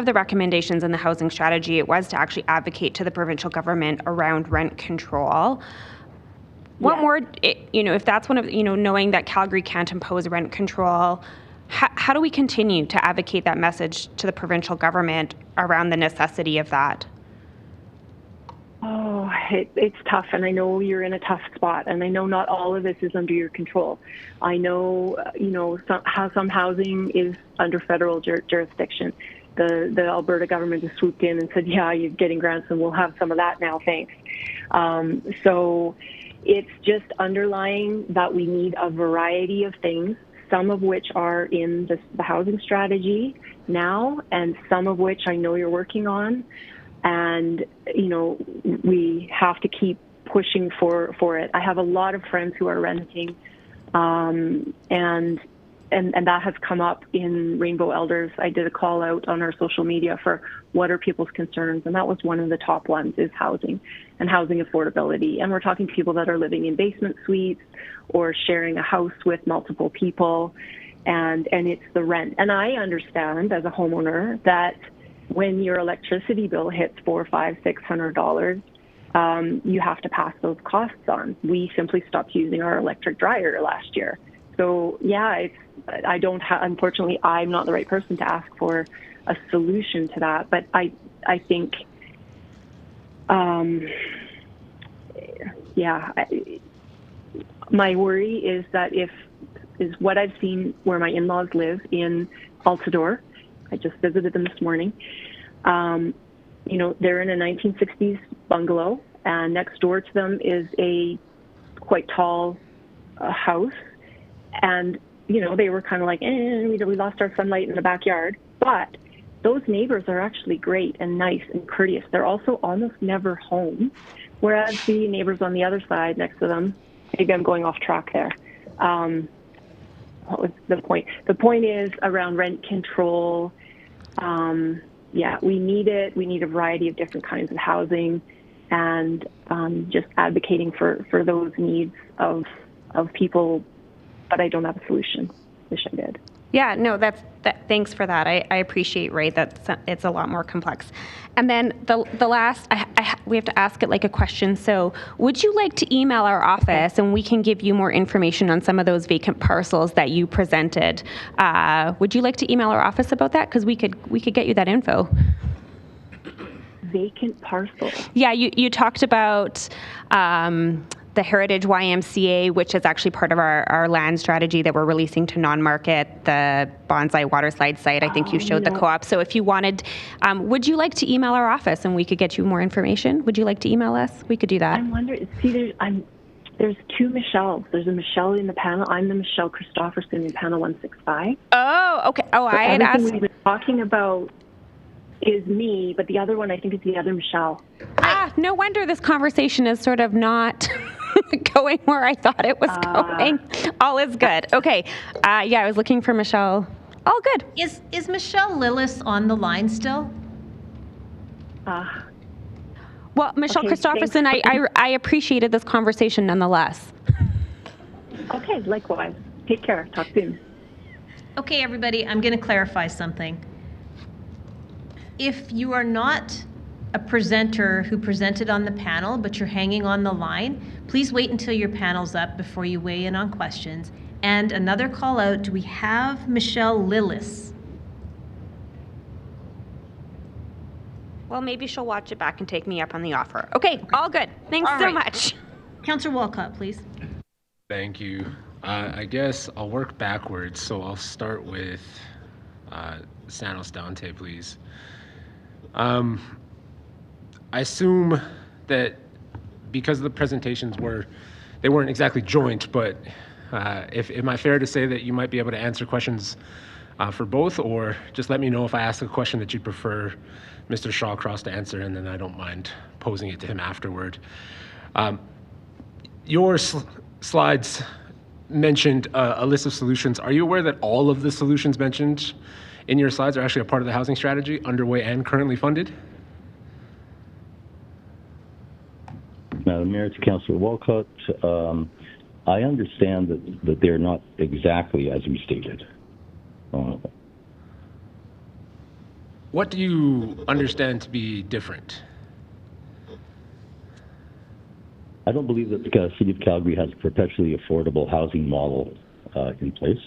the recommendations in the housing strategy, it was to actually advocate to the provincial government around rent control. What more, if that's one of, knowing that Calgary can't impose rent control, how do we continue to advocate that message to the provincial government around the necessity of that? Oh, it's tough, and I know you're in a tough spot, and I know not all of this is under your control. I know, how some housing is under federal jurisdiction. The Alberta government has swooped in and said, yeah, you're getting grants, and we'll have some of that now, thanks. So it's just underlying that we need a variety of things, some of which are in the housing strategy now, and some of which I know you're working on. And, we have to keep pushing for it. I have a lot of friends who are renting And that has come up in Rainbow Elders. I did a call out on our social media for what are people's concerns, and that was one of the top ones, is housing and housing affordability. And we're talking to people that are living in basement suites or sharing a house with multiple people, and it's the rent. And I understand as a homeowner that when your electricity bill hits $400, $500, $600, you have to pass those costs on. We simply stopped using our electric dryer last year. So yeah, unfortunately, I'm not the right person to ask for a solution to that. But I think, my worry is that is what I've seen where my in-laws live in Altadore. I just visited them this morning. They're in a 1960s bungalow, and next door to them is a quite tall house. And, they were kind of like, we lost our sunlight in the backyard. But those neighbors are actually great and nice and courteous. They're also almost never home. Whereas the neighbors on the other side next to them, maybe I'm going off track there. What was the point? The point is around rent control. We need it. We need a variety of different kinds of housing, and just advocating for those needs of people. But I don't have a solution. Wish I did. Yeah, no, thanks for that. I appreciate, right, that it's a lot more complex. And then the last, we have to ask it like a question. So would you like to email our office and we can give you more information on some of those vacant parcels that you presented? Would you like to email our office about that? Because we could get you that info. Vacant parcels? Yeah, you talked about the Heritage YMCA, which is actually part of our land strategy that we're releasing to non-market, the Bonsai Waterslide site. I think you showed the co-op. So if you wanted, would you like to email our office and we could get you more information? Would you like to email us? We could do that. I'm wondering, there's two Michelles. There's a Michelle in the panel. I'm the Michelle Christopherson in panel 165. Oh, okay. Oh, I had asked. Everything we've been talking about is me, but the other one I think is the other Michelle. No wonder this conversation is sort of not going where I thought it was going. All is good. Okay. I was looking for Michelle. All good. Is Michelle Lillis on the line still? Well, Michelle Christopherson, I appreciated this conversation nonetheless. Okay, likewise. Take care. Talk soon. Okay, everybody, I'm going to clarify something. If you are not a presenter who presented on the panel, but you're hanging on the line, please wait until your panel's up before you weigh in on questions. And another call out, do we have Michelle Lillis? Well, maybe she'll watch it back and take me up on the offer. Okay, all good. Thanks so much. Councillor Walcott, please. Thank you. I guess I'll work backwards, so I'll start with Sanos Dante, please. I assume that because the presentations weren't exactly joint, but am I fair to say that you might be able to answer questions for both, or just let me know if I ask a question that you'd prefer Mr. Shawcross to answer, and then I don't mind posing it to him afterward. Your slides mentioned a list of solutions. Are you aware that all of the solutions mentioned in your slides are actually a part of the housing strategy, underway and currently funded? Madam Mayor, to Councillor Walcott, I understand that they're not exactly as we stated. What do you understand to be different? I don't believe that the City of Calgary has a perpetually affordable housing model in place.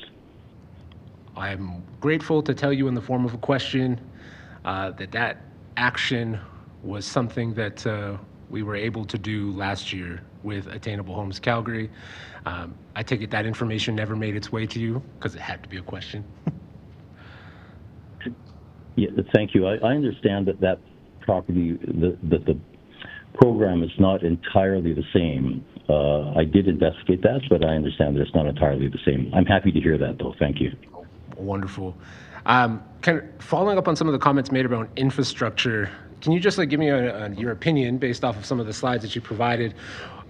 I'm grateful to tell you in the form of a question that action was something that we were able to do last year with Attainable Homes Calgary. I take it that information never made its way to you because it had to be a question. Yeah, thank you. I understand that property, that the program is not entirely the same. I did investigate that, but I understand that it's not entirely the same. I'm happy to hear that, though. Thank you. Wonderful. Following up on some of the comments made around infrastructure, can you just give me your opinion based off of some of the slides that you provided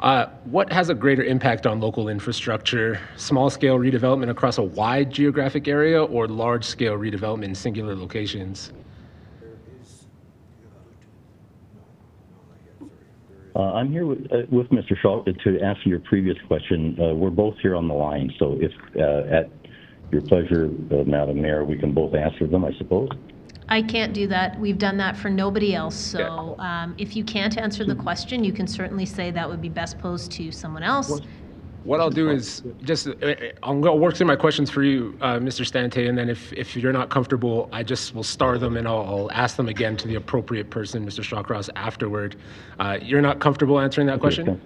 What has a greater impact on local infrastructure? Small-scale redevelopment across a wide geographic area or large-scale redevelopment in singular locations? I'm here with Mr. Shaw to answer your previous question. We're both here on the line, so if at your pleasure, Madam Mayor, we can both answer them, I suppose. I can't do that. We've done that for nobody else. So if you can't answer the question, you can certainly say that would be best posed to someone else. What I'll do is just, I'll work through my questions for you, Mr. Stante, and then if you're not comfortable, I just will star them and I'll ask them again to the appropriate person, Mr. Shawcross, afterward. You're not comfortable answering that question?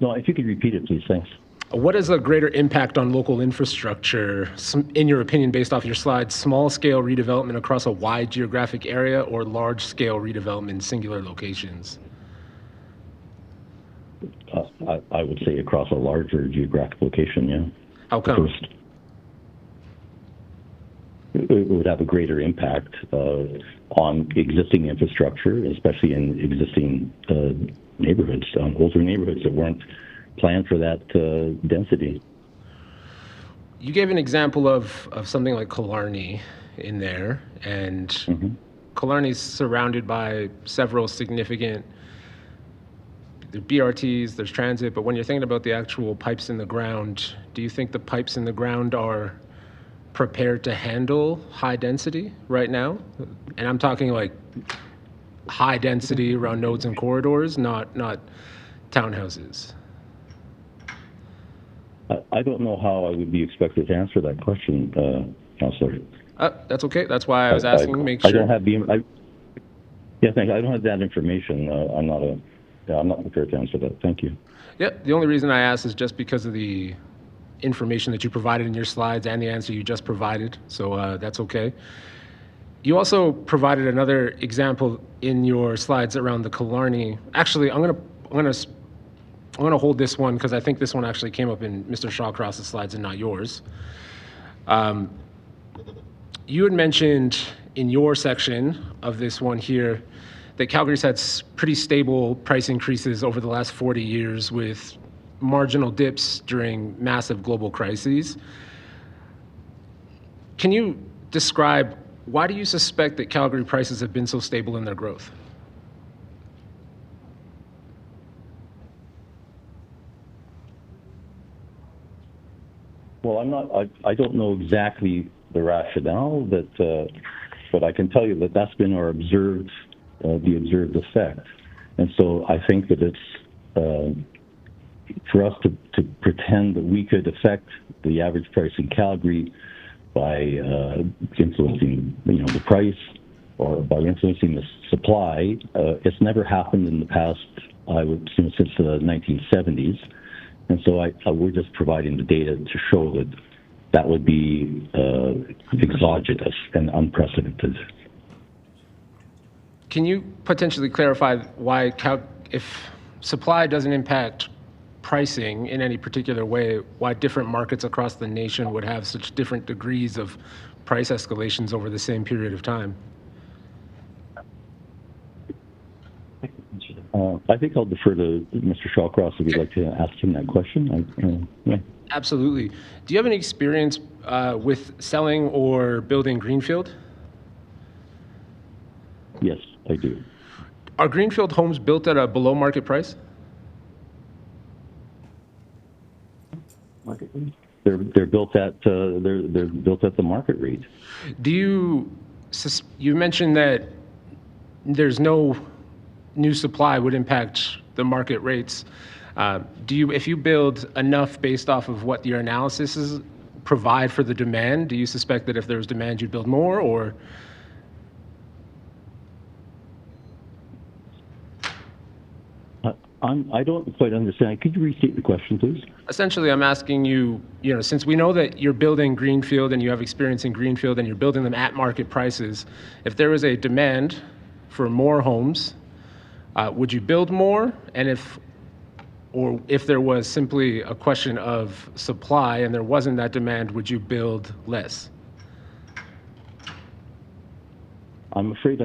No, if you could repeat it, please, thanks. What is a greater impact on local infrastructure, in your opinion, based off your slides, small-scale redevelopment across a wide geographic area or large-scale redevelopment in singular locations? I would say across a larger geographic location, yeah. How come? First, it would have a greater impact on existing infrastructure, especially in existing neighborhoods, older neighborhoods that weren't planned for that density. You gave an example of something like Killarney in there, and Killarney is surrounded by several significant BRTs, there's transit, but when you're thinking about the actual pipes in the ground, do you think the pipes in the ground are prepared to handle high density right now? And I'm talking like high density around nodes and corridors, not townhouses. I don't know how I would be expected to answer that question, Councillor. That's okay. That's why I was asking to make sure. I don't have yeah, thank you. I don't have that information. I'm not prepared to answer that. Thank you. Yeah, the only reason I asked is just because of the information that you provided in your slides and the answer you just provided. So that's okay. You also provided another example in your slides around the Killarney. Actually, I'm gonna hold this one because I think this one actually came up in Mr. Shawcross's slides and not yours. You had mentioned in your section of this one here that Calgary's had pretty stable price increases over the last 40 years with marginal dips during massive global crises. Can you describe why do you suspect that Calgary prices have been so stable in their growth? Well, I don't know exactly the rationale, but I can tell you that that's been our the observed effect. And so I think that it's for us to pretend that we could affect the average price in Calgary by influencing, the price or by influencing the supply. It's never happened in the past, since the 1970s. And so we're just providing the data to show that would be exogenous and unprecedented. Can you potentially clarify why, if supply doesn't impact pricing in any particular way, why different markets across the nation would have such different degrees of price escalations over the same period of time? I think I'll defer to Mr. Shawcross if you'd like to ask him that question. Yeah. Absolutely. Do you have any experience with selling or building greenfield? Yes, I do. Are greenfield homes built at a below market price? They're built at they're built at the market rate. Do you mentioned that there's no new supply would impact the market rates. If you build enough based off of what your analysis provide for the demand, do you suspect that if there was demand, you'd build more, or? I don't quite understand. Could you restate the question, please? Essentially, I'm asking you, since we know that you're building greenfield and you have experience in greenfield and you're building them at market prices, if there was a demand for more homes, would you build more? And if there was simply a question of supply and there wasn't that demand, would you build less? I'm afraid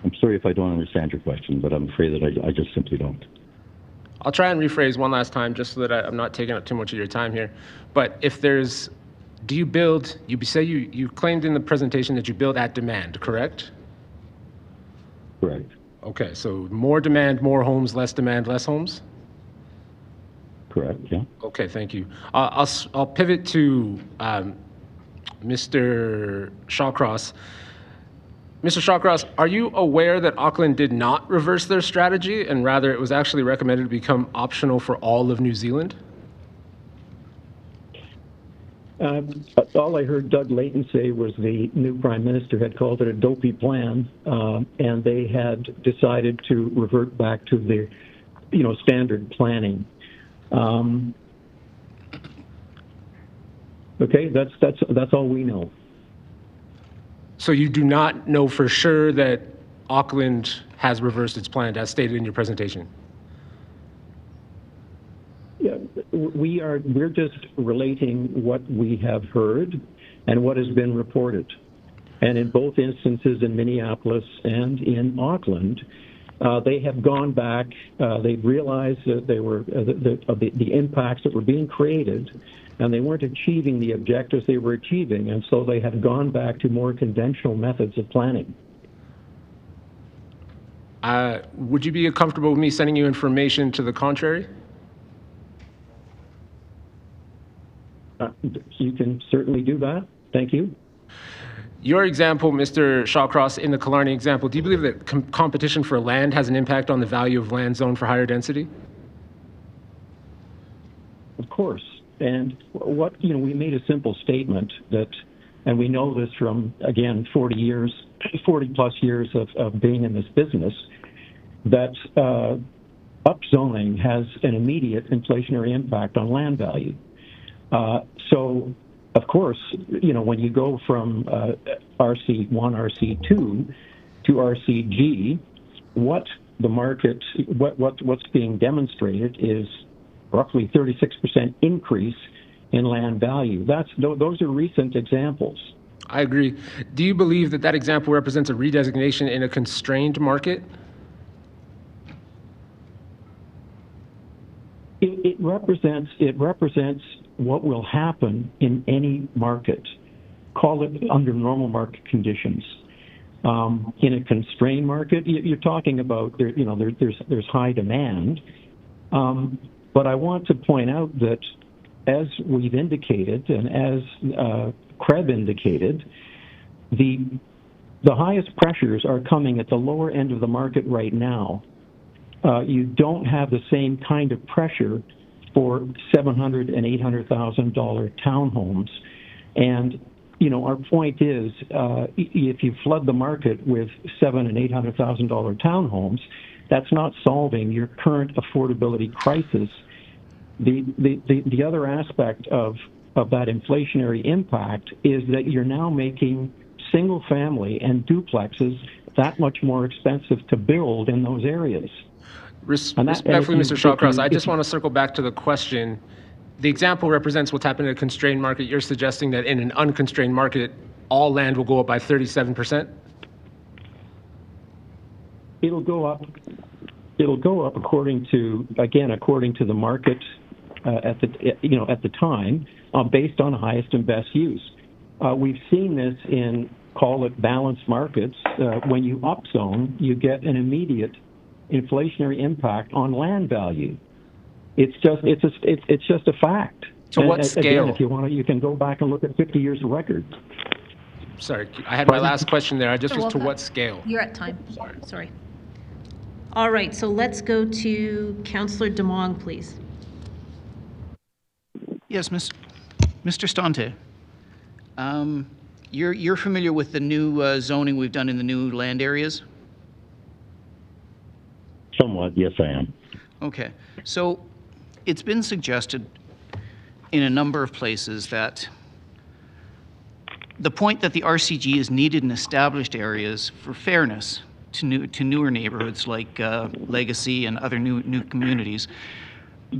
I'm sorry if I don't understand your question, but I'm afraid that I just simply don't. I'll try and rephrase one last time just so that I'm not taking up too much of your time here. But if there's, do you build, you say you claimed in the presentation that you build at demand, correct? Correct. Okay, so more demand, more homes, less demand, less homes? Correct, yeah. Okay, thank you. I'll pivot to Mr. Shawcross. Mr. Shawcross, are you aware that Auckland did not reverse their strategy and rather it was actually recommended to become optional for all of New Zealand? All I heard Doug Layton say was the new Prime Minister had called it a dopey plan, and they had decided to revert back to the, standard planning. Okay, that's all we know. So you do not know for sure that Auckland has reversed its plan as stated in your presentation? Yeah, we're just relating what we have heard and what has been reported. And in both instances in Minneapolis and in Auckland, they have gone back, they've realized that they were the impacts that were being created, and they weren't achieving the objectives they were achieving, and so they have gone back to more conventional methods of planning. Would you be comfortable with me sending you information to the contrary? You can certainly do that. Thank you. Your example, Mr. Shawcross, in the Killarney example, do you believe that competition for land has an impact on the value of land zoned for higher density? Of course. And we made a simple statement that, and we know this from, again, 40 plus years of being in this business, that upzoning has an immediate inflationary impact on land value. So, of course, when you go from RC1, RC2 to RCG, what's being demonstrated is roughly 36% increase in land value. Those are recent examples. I agree. Do you believe that example represents a redesignation in a constrained market? It represents what will happen in any market. Call it under normal market conditions. In a constrained market, you're talking about there's high demand. But I want to point out that, as we've indicated, and as Kreb indicated, the highest pressures are coming at the lower end of the market right now. You don't have the same kind of pressure for $700,000 and $800,000 townhomes, and our point is, if you flood the market with $700,000 and $800,000 townhomes, that's not solving your current affordability crisis. The other aspect of that inflationary impact is that you're now making single family and duplexes that much more expensive to build in those areas. Respectfully, Mr. Shawcross, I just want to circle back to the question. The example represents what's happening in a constrained market. You're suggesting that in an unconstrained market, all land will go up by 37%? It'll go up according to the market at the time, based on highest and best use. We've seen this in, call it, balanced markets. When you upzone, you get an immediate inflationary impact on land value. It's just a fact. To what scale? Again, if you want to, you can go back and look at 50 years of record. Sorry, I had my last question there. I just was to what scale? You're at time. Sorry. All right, so let's go to Councillor DeMong, please. Yes, Mr. Stonte. You're familiar with the new zoning we've done in the new land areas? Somewhat, yes, I am. Okay, so it's been suggested in a number of places that the point that the RCG is needed in established areas for fairness to newer neighborhoods like Legacy and other new communities,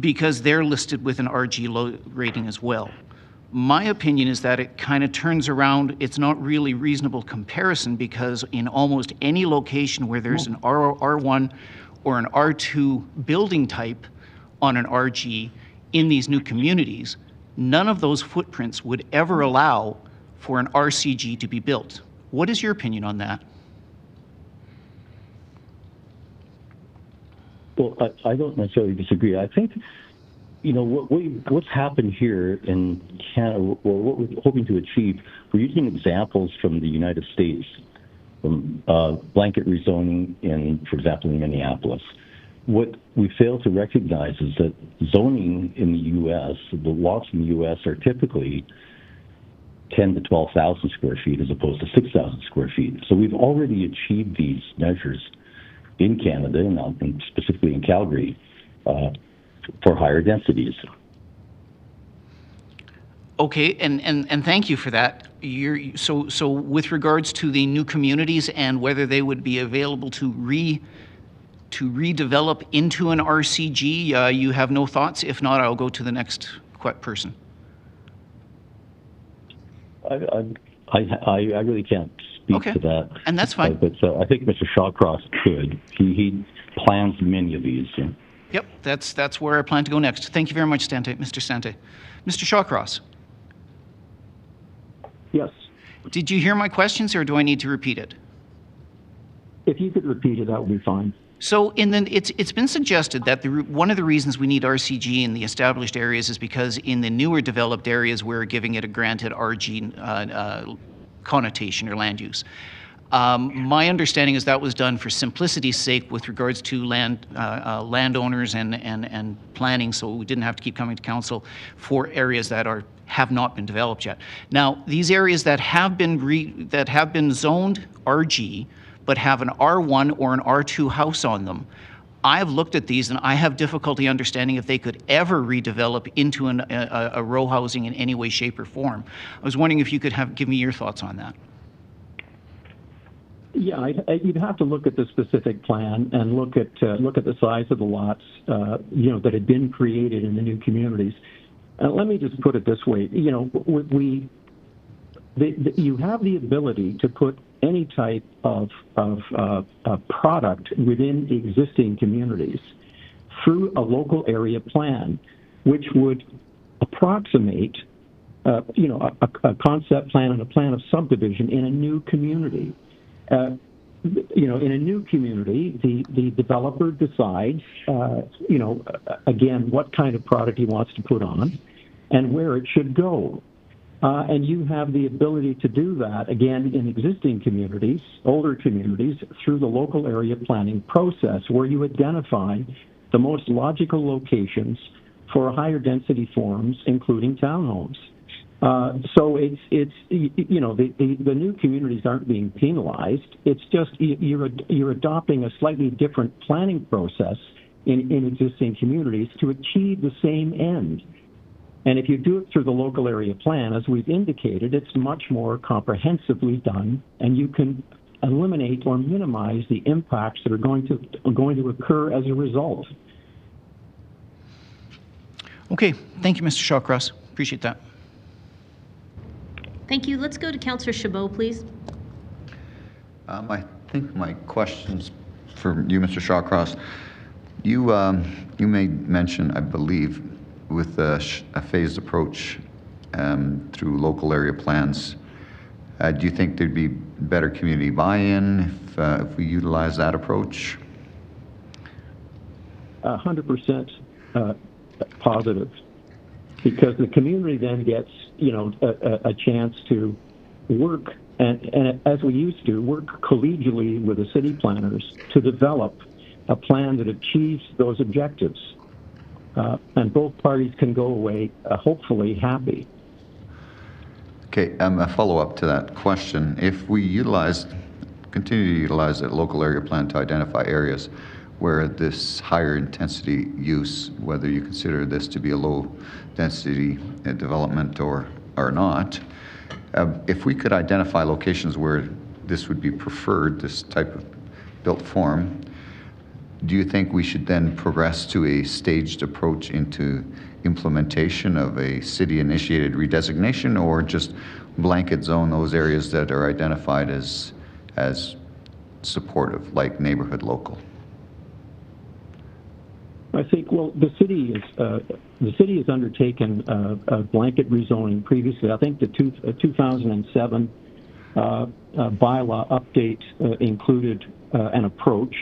because they're listed with an RG low rating as well. My opinion is that it kind of turns around, it's not really reasonable comparison, because in almost any location where there's an R1 or an R2 building type on an RG in these new communities, none of those footprints would ever allow for an RCG to be built. What is your opinion on that? Well, I don't necessarily disagree. I think, you know, what's happened here in Canada, or what we're hoping to achieve, we're using examples from the United States, from blanket rezoning for example, in Minneapolis. What we fail to recognize is that zoning in the U.S., the lots in the U.S. are typically 10 to 12,000 square feet as opposed to 6,000 square feet. So we've already achieved these measures in Canada, and specifically in Calgary, for higher densities. Okay, and thank you for that. So with regards to the new communities and whether they would be available to redevelop into an RCG, you have no thoughts? If not, I'll go to the next person. I really can't speak to that. And that's fine. But I think Mr. Shawcross could. He plans many of these. Yeah. Yep, that's where I plan to go next. Thank you very much, Mr. Stante. Mr. Shawcross. Yes. Did you hear my questions, or do I need to repeat it? If you could repeat it, that would be fine. So it's been suggested that one of the reasons we need RCG in the established areas is because in the newer developed areas, we're giving it a granted RG connotation or land use. My understanding is that was done for simplicity's sake with regards to landowners and planning, so we didn't have to keep coming to council for areas that have not been developed yet. Now, these areas that have been zoned RG, but have an R1 or an R2 house on them, I've looked at these and I have difficulty understanding if they could ever redevelop into a row housing in any way, shape, or form. I was wondering if you could give me your thoughts on that. Yeah, you'd have to look at the specific plan and look at the size of the lots, that had been created in the new communities. Let me just put it this way: you have the ability to put any type of product within existing communities through a local area plan, which would approximate, a concept plan and a plan of subdivision in a new community. In a new community, the developer decides, again, what kind of product he wants to put on and where it should go. And you have the ability to do that, again, in existing communities, older communities, through the local area planning process, where you identify the most logical locations for higher density forms, including townhomes. So it's the new communities aren't being penalized. It's just you're adopting a slightly different planning process in existing communities to achieve the same end. And if you do it through the local area plan, as we've indicated, it's much more comprehensively done, and you can eliminate or minimize the impacts that are going to occur as a result. Okay, thank you, Mr. Shawcross. Appreciate that. Thank you. Let's go to Councillor Chabot, please. I think my question's for you, Mr. Shawcross. You made mention, I believe, with a phased approach through local area plans. Do you think there'd be better community buy-in if we utilize that approach? 100% positive, because the community then gets, a chance to work and as we used to work collegially with the city planners to develop a plan that achieves those objectives. And both parties can go away, hopefully, happy. Okay, a follow-up to that question. If we continue to utilize that local area plan to identify areas where this higher intensity use, whether you consider this to be a low density development or not, if we could identify locations where this would be preferred, this type of built form, do you think we should then progress to a staged approach into implementation of a city-initiated redesignation, or just blanket zone those areas that are identified as supportive, like neighborhood local? I think, well, the city has undertaken a blanket rezoning previously. I think the 2007 bylaw update included an approach.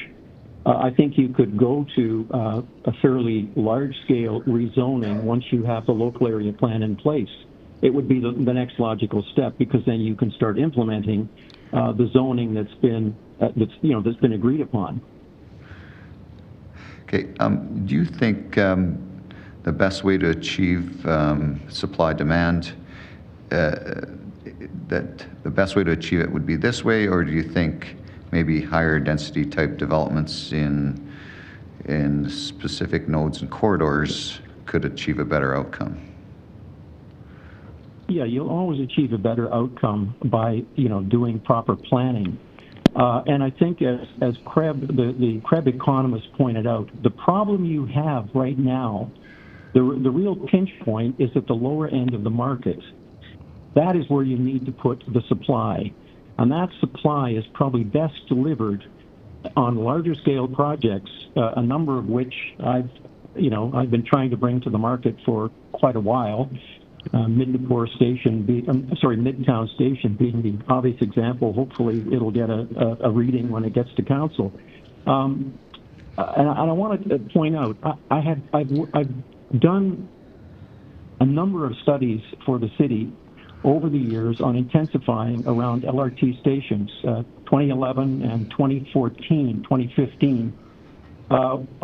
I think you could go to a fairly large-scale rezoning once you have the local area plan in place. It would be the next logical step, because then you can start implementing the zoning that's been agreed upon. Okay. Do you think the best way to achieve supply-demand, that the best way to achieve it would be this way, or do you think maybe higher density type developments in specific nodes and corridors could achieve a better outcome? Yeah, you'll always achieve a better outcome by doing proper planning. And I think, as the CREB economist pointed out, the problem you have right now, the real pinch point is at the lower end of the market. That is where you need to put the supply. And that supply is probably best delivered on larger scale projects, a number of which I've been trying to bring to the market for quite a while. Midtown Station being the obvious example. Hopefully it'll get a reading when it gets to council. And I want to point out, I've done a number of studies for the city over the years on intensifying around LRT stations. 2011 and 2015.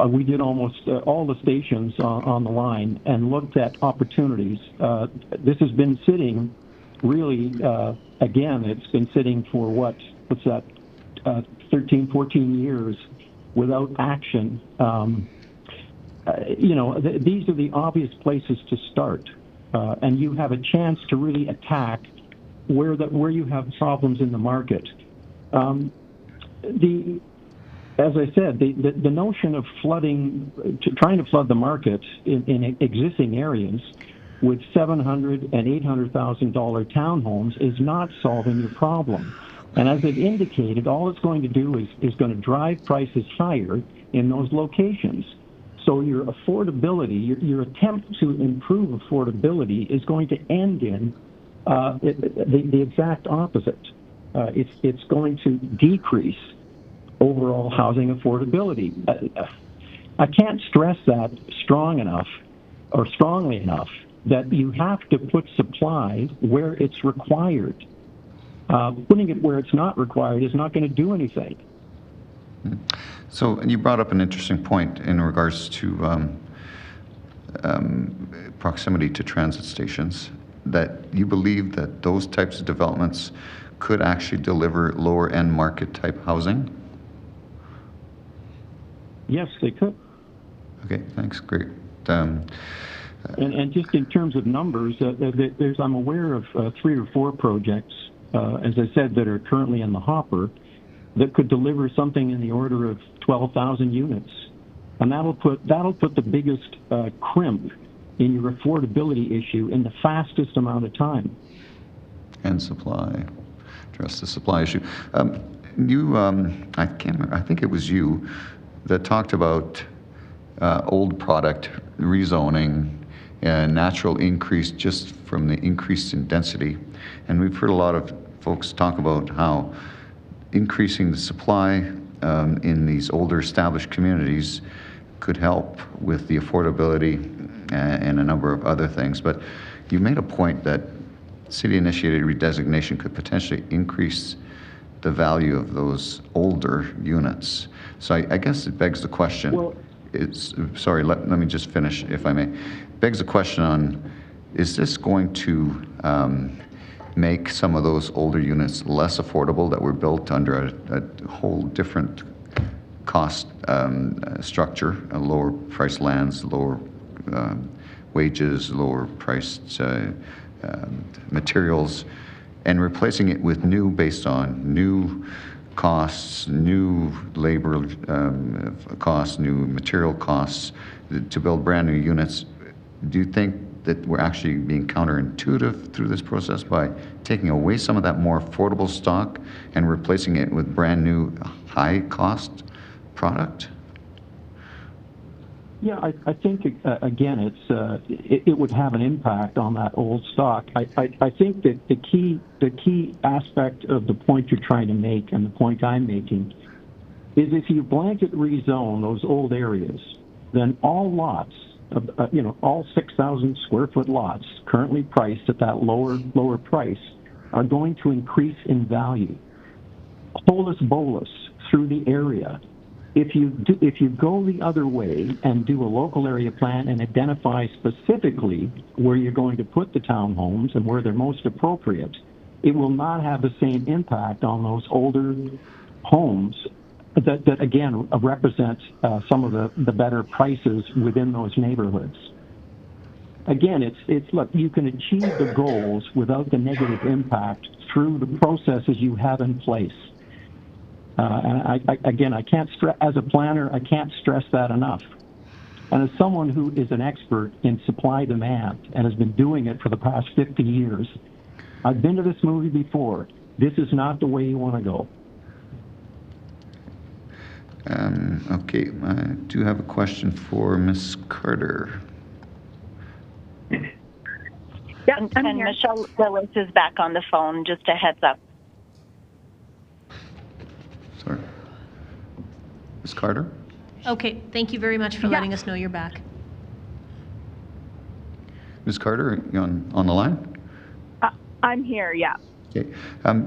We did almost all the stations on the line and looked at opportunities. This has been sitting really, again, it's been sitting for what's that, 13, 14 years without action. These are the obvious places to start. And you have a chance to really attack where you have problems in the market. As I said, the notion of trying to flood the market in existing areas with $700,000 and $800,000 townhomes is not solving your problem. And as I've indicated, all it's going to do is going to drive prices higher in those locations. So your affordability, your attempt to improve affordability is going to end in the exact opposite. It's going to decrease overall housing affordability. I can't stress that strongly enough that you have to put supply where it's required. Putting it where it's not required is not going to do anything. So you brought up an interesting point in regards to proximity to transit stations, that you believe that those types of developments could actually deliver lower end market type housing? Yes, they could. Okay, thanks. Great. And just in terms of numbers, I'm aware of 3 or 4 projects, as I said, that are currently in the hopper that could deliver something in the order of 12,000 units. And that'll put the biggest crimp in your affordability issue in the fastest amount of time. And supply. Address the supply issue. I can't remember, I think it was you that talked about old product rezoning and natural increase just from the increase in density. And we've heard a lot of folks talk about how increasing the supply in these older established communities could help with the affordability and a number of other things. But you made a point that city-initiated redesignation could potentially increase the value of those older units. So I guess it begs the question, let me just finish if I may. Begs the question on, is this going to make some of those older units less affordable that were built under a whole different cost structure, lower priced lands, lower wages, lower priced materials, and replacing it with new based on new costs, new labor costs, new material costs to build brand new units? Do you think that we're actually being counterintuitive through this process by taking away some of that more affordable stock and replacing it with brand new high-cost product? Yeah, I think again, it would have an impact on that old stock. I think that the key aspect of the point you're trying to make and the point I'm making is if you blanket rezone those old areas, then all lots, all 6,000 square foot lots currently priced at that lower price are going to increase in value. Holus bolus through the area. If you go the other way and do a local area plan and identify specifically where you're going to put the townhomes and where they're most appropriate, it will not have the same impact on those older homes that again represent some of the better prices within those neighborhoods. Again, it's look, you can achieve the goals without the negative impact through the processes you have in place. And I can't stress, as a planner, I can't stress that enough. And as someone who is an expert in supply demand and has been doing it for the past 50 years, I've been to this movie before. This is not the way you want to go. Okay, I do have a question for Ms. Carter. Yeah, and Michelle Willis is back on the phone, just a heads up. Sorry. Ms. Carter? Okay, thank you very much for letting us know you're back. Ms. Carter, are you on the line? I'm here, yeah. Okay.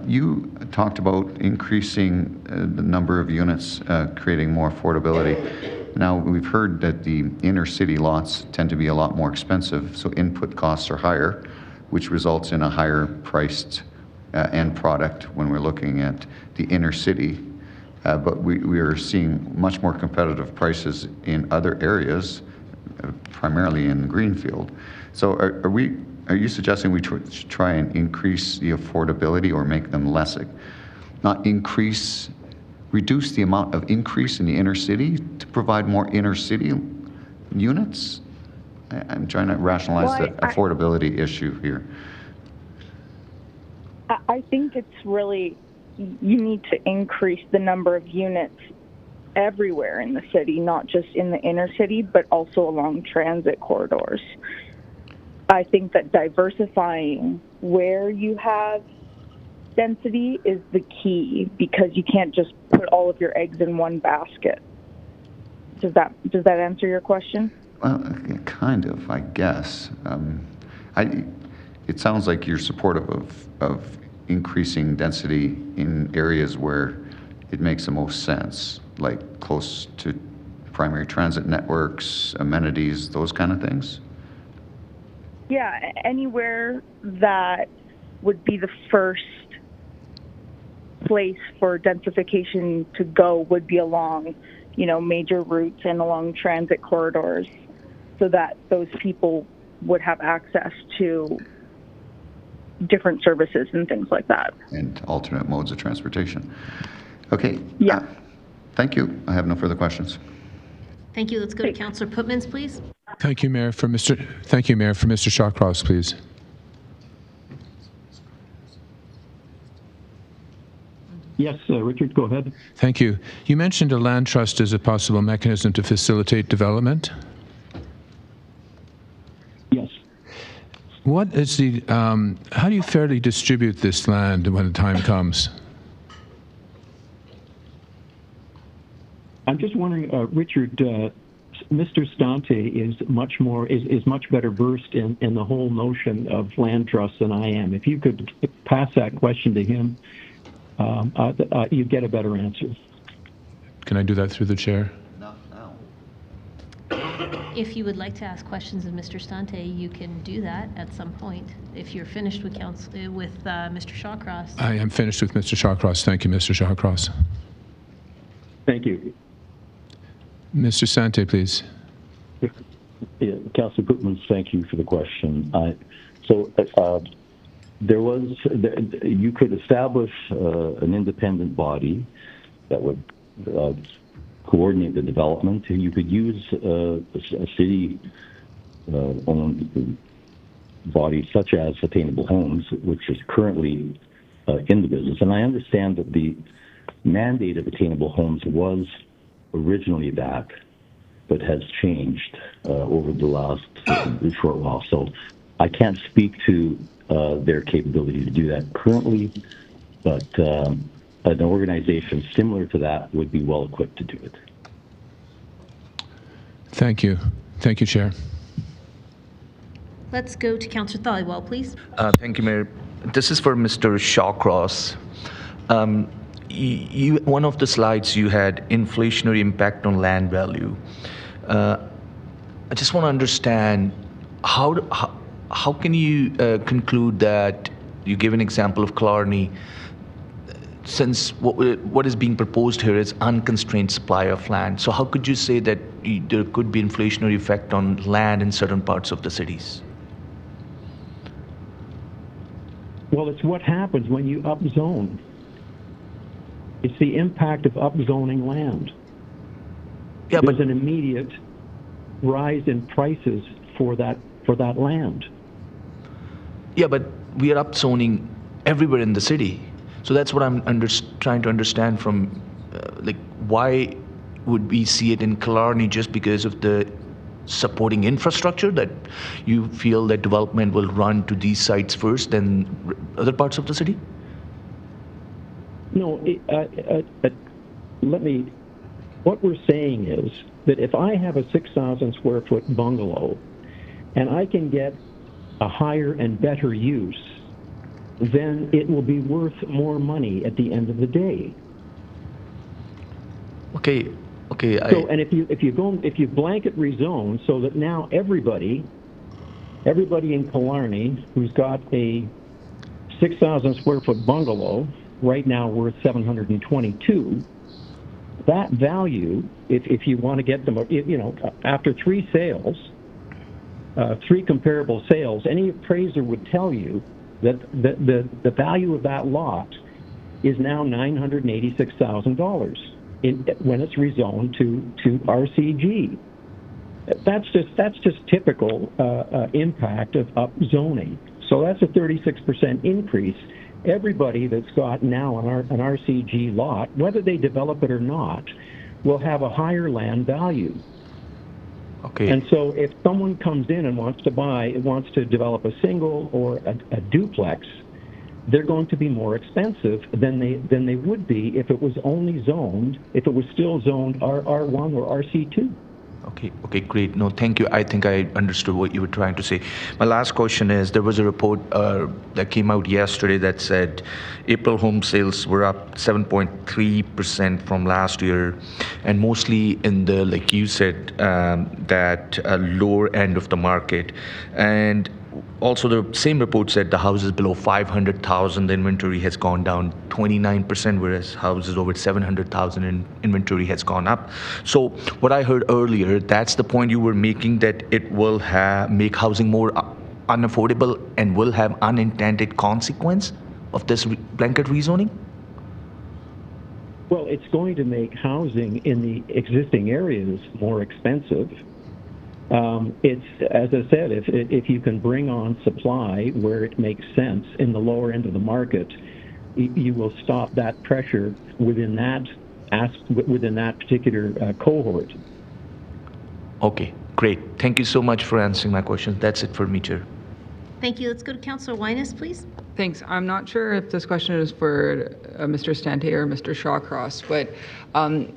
You talked about increasing the number of units, creating more affordability. Now, we've heard that the inner city lots tend to be a lot more expensive, so input costs are higher, which results in a higher priced end product when we're looking at the inner city. But we are seeing much more competitive prices in other areas, primarily in Greenfield. So are you suggesting we try and increase the affordability or make them less, not increase, reduce the amount of increase in the inner city to provide more inner city units? I'm trying to rationalize the affordability issue here. I think it's really, you need to increase the number of units everywhere in the city, not just in the inner city, but also along transit corridors. I think that diversifying where you have density is the key, because you can't just put all of your eggs in one basket. Does that answer your question? Well, kind of, I guess. It sounds like you're supportive of increasing density in areas where it makes the most sense, like close to primary transit networks, amenities, those kind of things. Yeah, anywhere that would be the first place for densification to go would be along, major routes and along transit corridors, so that those people would have access to different services and things like that. And alternate modes of transportation. Okay. Yeah. Thank you. I have no further questions. Thank you. Let's go to Councillor Putmans, please. Thank you, Mayor. For Mr. Shawcross, please. Yes, Richard, go ahead. Thank you. You mentioned a land trust as a possible mechanism to facilitate development. Yes. What is the? How do you fairly distribute this land when the time comes? I'm just wondering, Richard. Mr. Stante is much better versed in the whole notion of land trusts than I am. If you could pass that question to him, you'd get a better answer. Can I do that through the chair? Not now. If you would like to ask questions of Mr. Stante, you can do that at some point. If you're finished with Mr. Shawcross. I am finished with Mr. Shawcross. Thank you, Mr. Shawcross. Thank you. Mr. Sante, please. Yeah, Councillor Putmans, thank you for the question. You could establish an independent body that would coordinate the development, and you could use a city owned bodies such as Attainable Homes, which is currently in the business. And I understand that the mandate of Attainable Homes was originally that, but has changed over the last short while. So I can't speak to their capability to do that currently, but an organization similar to that would be well equipped to do it. Thank you. Thank you, Chair. Let's go to Councillor Thaliwal, please. Thank you, Mayor. This is for Mr. Shawcross. One of the slides you had inflationary impact on land value. I just want to understand how can you conclude that you give an example of Killarney, since what is being proposed here is unconstrained supply of land. So how could you say that there could be inflationary effect on land in certain parts of the cities? Well, it's what happens when you upzone. It's the impact of upzoning land. Yeah, there's an immediate rise in prices for that land. Yeah, but we are upzoning everywhere in the city. So that's what I'm trying to understand from, why would we see it in Killarney just because of the supporting infrastructure, that you feel that development will run to these sites first than other parts of the city? No, what we're saying is that if I have a 6,000 square foot bungalow and I can get a higher and better use, then it will be worth more money at the end of the day. Okay. So, and if you blanket rezone so that now everybody in Killarney who's got a 6,000 square foot bungalow right now worth 722, that value, if you want to get them, after three sales, three comparable sales, any appraiser would tell you that the value of that lot is now $986,000 when it's rezoned to RCG. That's just typical impact of upzoning. So that's a 36% increase. Everybody that's got now an RCG lot, whether they develop it or not, will have a higher land value. Okay. And so if someone comes in and wants to develop a single or a duplex, they're going to be more expensive than they would be if it was still zoned R1 or RC2. Okay, great. No, thank you. I think I understood what you were trying to say. My last question is, there was a report that came out yesterday that said April home sales were up 7.3% from last year, and mostly in the, like you said, that lower end of the market. And also, the same report said the houses below 500,000, the inventory has gone down 29%, whereas houses over 700,000 in inventory has gone up. So what I heard earlier, that's the point you were making, that it will make housing more unaffordable and will have unintended consequence of this blanket rezoning? Well, it's going to make housing in the existing areas more expensive. It's, as I said, if you can bring on supply where it makes sense in the lower end of the market, you will stop that pressure within that particular cohort. Okay, great. Thank you so much for answering my question. That's it for me, Chair. Thank you. Let's go to Councillor Winus, please. Thanks. I'm not sure if this question is for Mr. Stante or Mr. Shawcross, but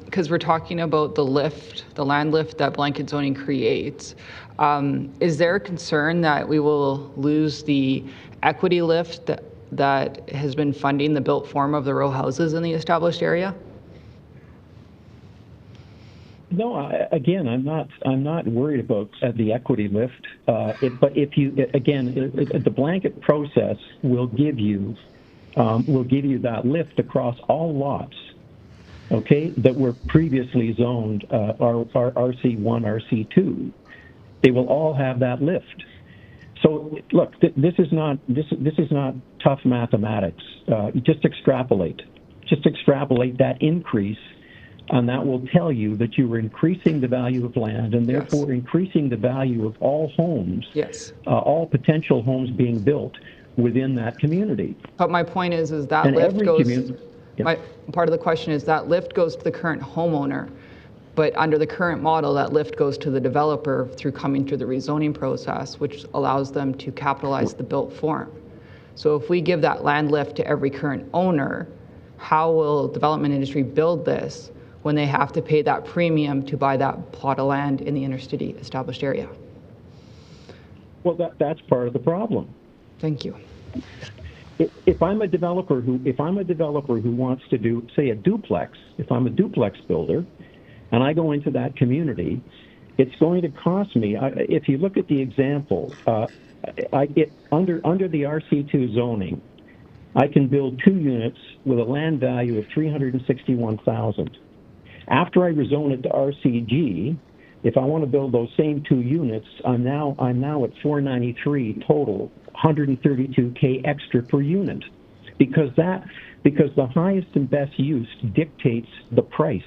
because we're talking about the land lift that blanket zoning creates, is there a concern that we will lose the equity lift that has been funding the built form of the row houses in the established area? No, again, I'm not worried about the equity lift. But if the blanket process will give you that lift across all lots, okay, that were previously zoned RC1, RC2. They will all have that lift. So look, this is not tough mathematics. Just extrapolate that increase And that will tell you that you are increasing the value of land and therefore increasing the value of all homes, all potential homes being built within that community. But my point is that And lift every goes, community- part of the question is that lift goes to the current homeowner, but under the current model, that lift goes to the developer through coming through the rezoning process, which allows them to capitalize the built form. So if we give that land lift to every current owner, how will development industry build this when they have to pay that premium to buy that plot of land in the inner-city established area? Well, that's part of the problem. Thank you. If I'm a developer who wants to do, say, a duplex, if I'm a duplex builder, and I go into that community, it's going to cost me. If you look at the example, under the RC2 zoning, I can build 2 units with a land value of $361,000. After I rezone it to RCG, if I want to build those same 2 units, I'm now at $493 total, $132K extra per unit, because the highest and best use dictates the price.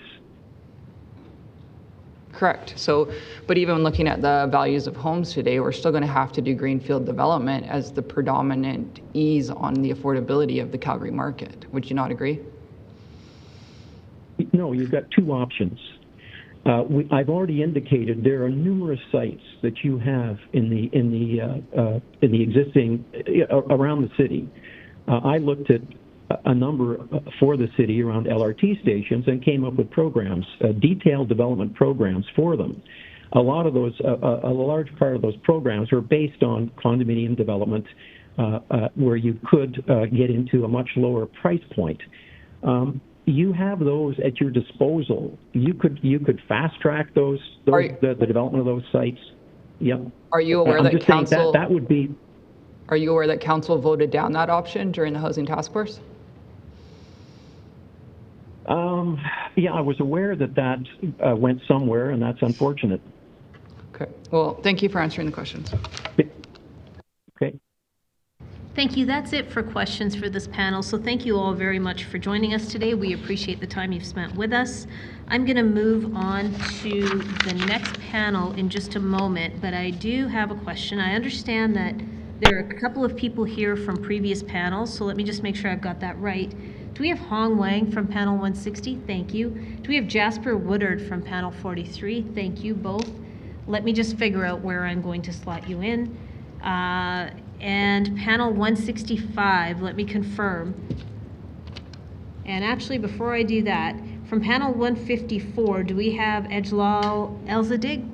Correct. So, but even looking at the values of homes today, we're still going to have to do greenfield development as the predominant ease on the affordability of the Calgary market. Would you not agree? No, you've got 2 options. I've already indicated there are numerous sites that you have in the existing around the city. I looked at a number for the city around LRT stations and came up with programs, detailed development programs for them. A lot of those, a large part of those programs are based on condominium development, where you could get into a much lower price point. You have those at your disposal. You could fast track those the development of those sites. Yep. Are you aware that council that would be? Are you aware that council voted down that option during the housing task force? Yeah, I was aware that went somewhere, and that's unfortunate. Okay. Well, thank you for answering the questions. Okay. Thank you. That's it for questions for this panel. So thank you all very much for joining us today. We appreciate the time you've spent with us. I'm going to move on to the next panel in just a moment, but I do have a question. I understand that there are a couple of people here from previous panels, so let me just make sure I've got that right. Do we have Hong Wang from panel 160? Thank you. Do we have Jasper Woodard from panel 43? Thank you both. Let me just figure out where I'm going to slot you in. And panel 165, let me confirm. And actually, before I do that, from panel 154, do we have Ejlal Elzadig?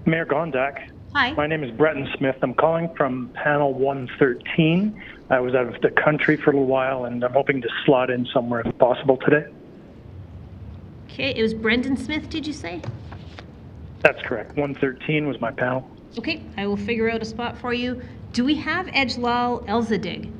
Mayor Gondak. Hi. My name is Breton Smith. I'm calling from panel 113. I was out of the country for a little while, and I'm hoping to slot in somewhere if possible today. Okay, it was Brendan Smith, did you say? That's correct. 113 was my panel. Okay, I will figure out a spot for you. Do we have Ejlal Elzadig?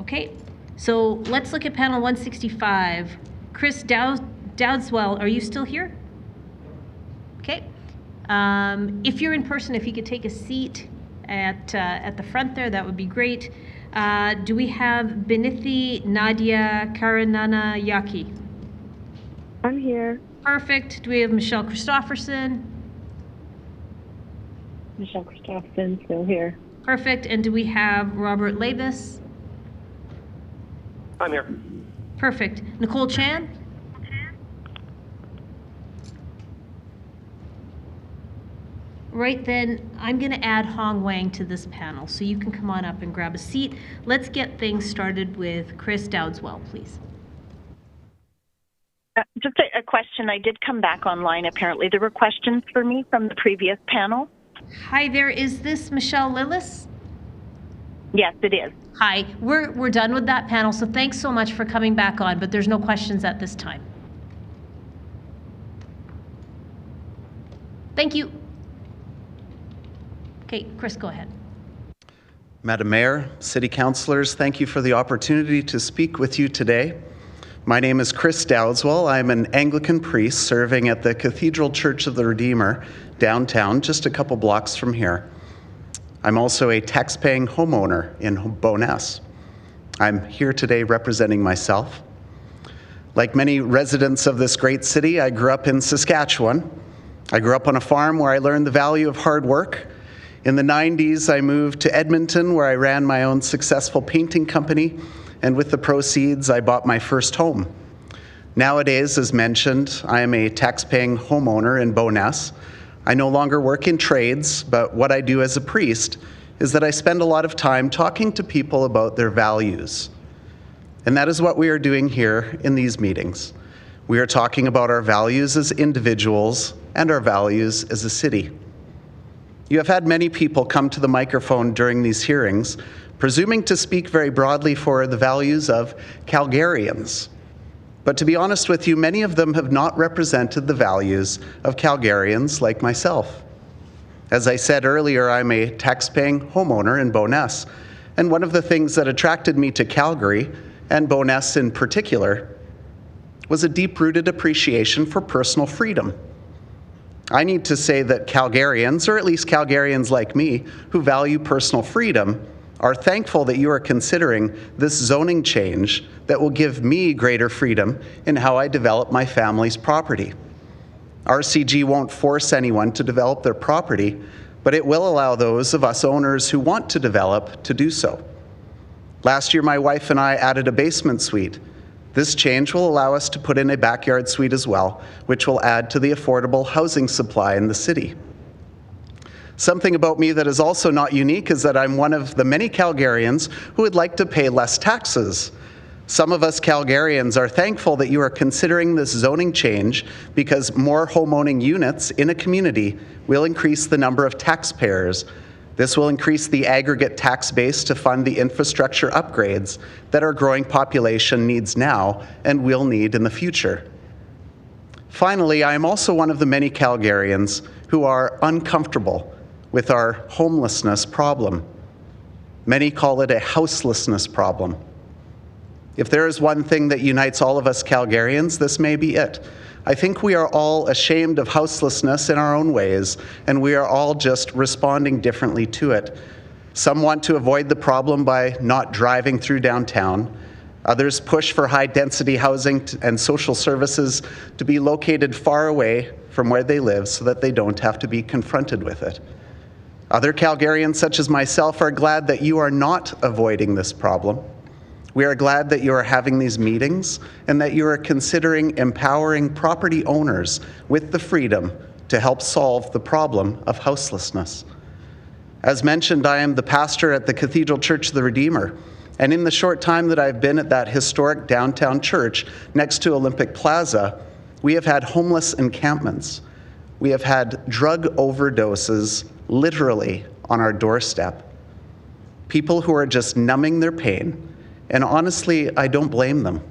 Okay, so let's look at panel 165. Chris Dowdswell, are you still here? Okay. If you're in person, if you could take a seat at the front there, that would be great. Do we have Benithi Nadia Karanana Yaki? I'm here. Perfect. Do we have Michelle Christofferson? Michelle Christofferson, still here. Perfect. And do we have Robert Lavis? I'm here. Perfect. Nicole Chan? Right then, I'm going to add Hong Wang to this panel, so you can come on up and grab a seat. Let's get things started with Chris Dowdswell, please. Just a question. I did come back online, apparently. There were questions for me from the previous panel. Hi there. Is this Michelle Lillis? Yes, it is. Hi. We're done with that panel, so thanks so much for coming back on, but there's no questions at this time. Thank you. Okay, Chris, go ahead. Madam Mayor, City Councilors, thank you for the opportunity to speak with you today. My name is Chris Dowswell. I'm an Anglican priest serving at the Cathedral Church of the Redeemer downtown, just a couple blocks from here. I'm also a tax-paying homeowner in Bowness. I'm here today representing myself. Like many residents of this great city, I grew up in Saskatchewan. I grew up on a farm where I learned the value of hard work. In the 90s, I moved to Edmonton, where I ran my own successful painting company, and with the proceeds, I bought my first home. Nowadays, as mentioned, I am a tax-paying homeowner in Bowness. I no longer work in trades, but what I do as a priest is that I spend a lot of time talking to people about their values. And that is what we are doing here in these meetings. We are talking about our values as individuals and our values as a city. You have had many people come to the microphone during these hearings, presuming to speak very broadly for the values of Calgarians. But to be honest with you, many of them have not represented the values of Calgarians like myself. As I said earlier, I'm a tax-paying homeowner in Bowness, and one of the things that attracted me to Calgary, and Bowness in particular, was a deep-rooted appreciation for personal freedom. I need to say that Calgarians, or at least Calgarians like me, who value personal freedom, are thankful that you are considering this zoning change that will give me greater freedom in how I develop my family's property. RCG won't force anyone to develop their property, but it will allow those of us owners who want to develop to do so. Last year, my wife and I added a basement suite. This change will allow us to put in a backyard suite as well, which will add to the affordable housing supply in the city. Something about me that is also not unique is that I'm one of the many Calgarians who would like to pay less taxes. Some of us Calgarians are thankful that you are considering this zoning change because more home-owning units in a community will increase the number of taxpayers. This will increase the aggregate tax base to fund the infrastructure upgrades that our growing population needs now and will need in the future. Finally, I am also one of the many Calgarians who are uncomfortable with our homelessness problem. Many call it a houselessness problem. If there is one thing that unites all of us Calgarians, this may be it. I think we are all ashamed of houselessness in our own ways, and we are all just responding differently to it. Some want to avoid the problem by not driving through downtown. Others push for high-density housing and social services to be located far away from where they live so that they don't have to be confronted with it. Other Calgarians, such as myself, are glad that you are not avoiding this problem. We are glad that you are having these meetings and that you are considering empowering property owners with the freedom to help solve the problem of houselessness. As mentioned, I am the pastor at the Cathedral Church of the Redeemer, and in the short time that I've been at that historic downtown church next to Olympic Plaza, we have had homeless encampments. We have had drug overdoses literally on our doorstep. People who are just numbing their pain, and honestly, I don't blame them.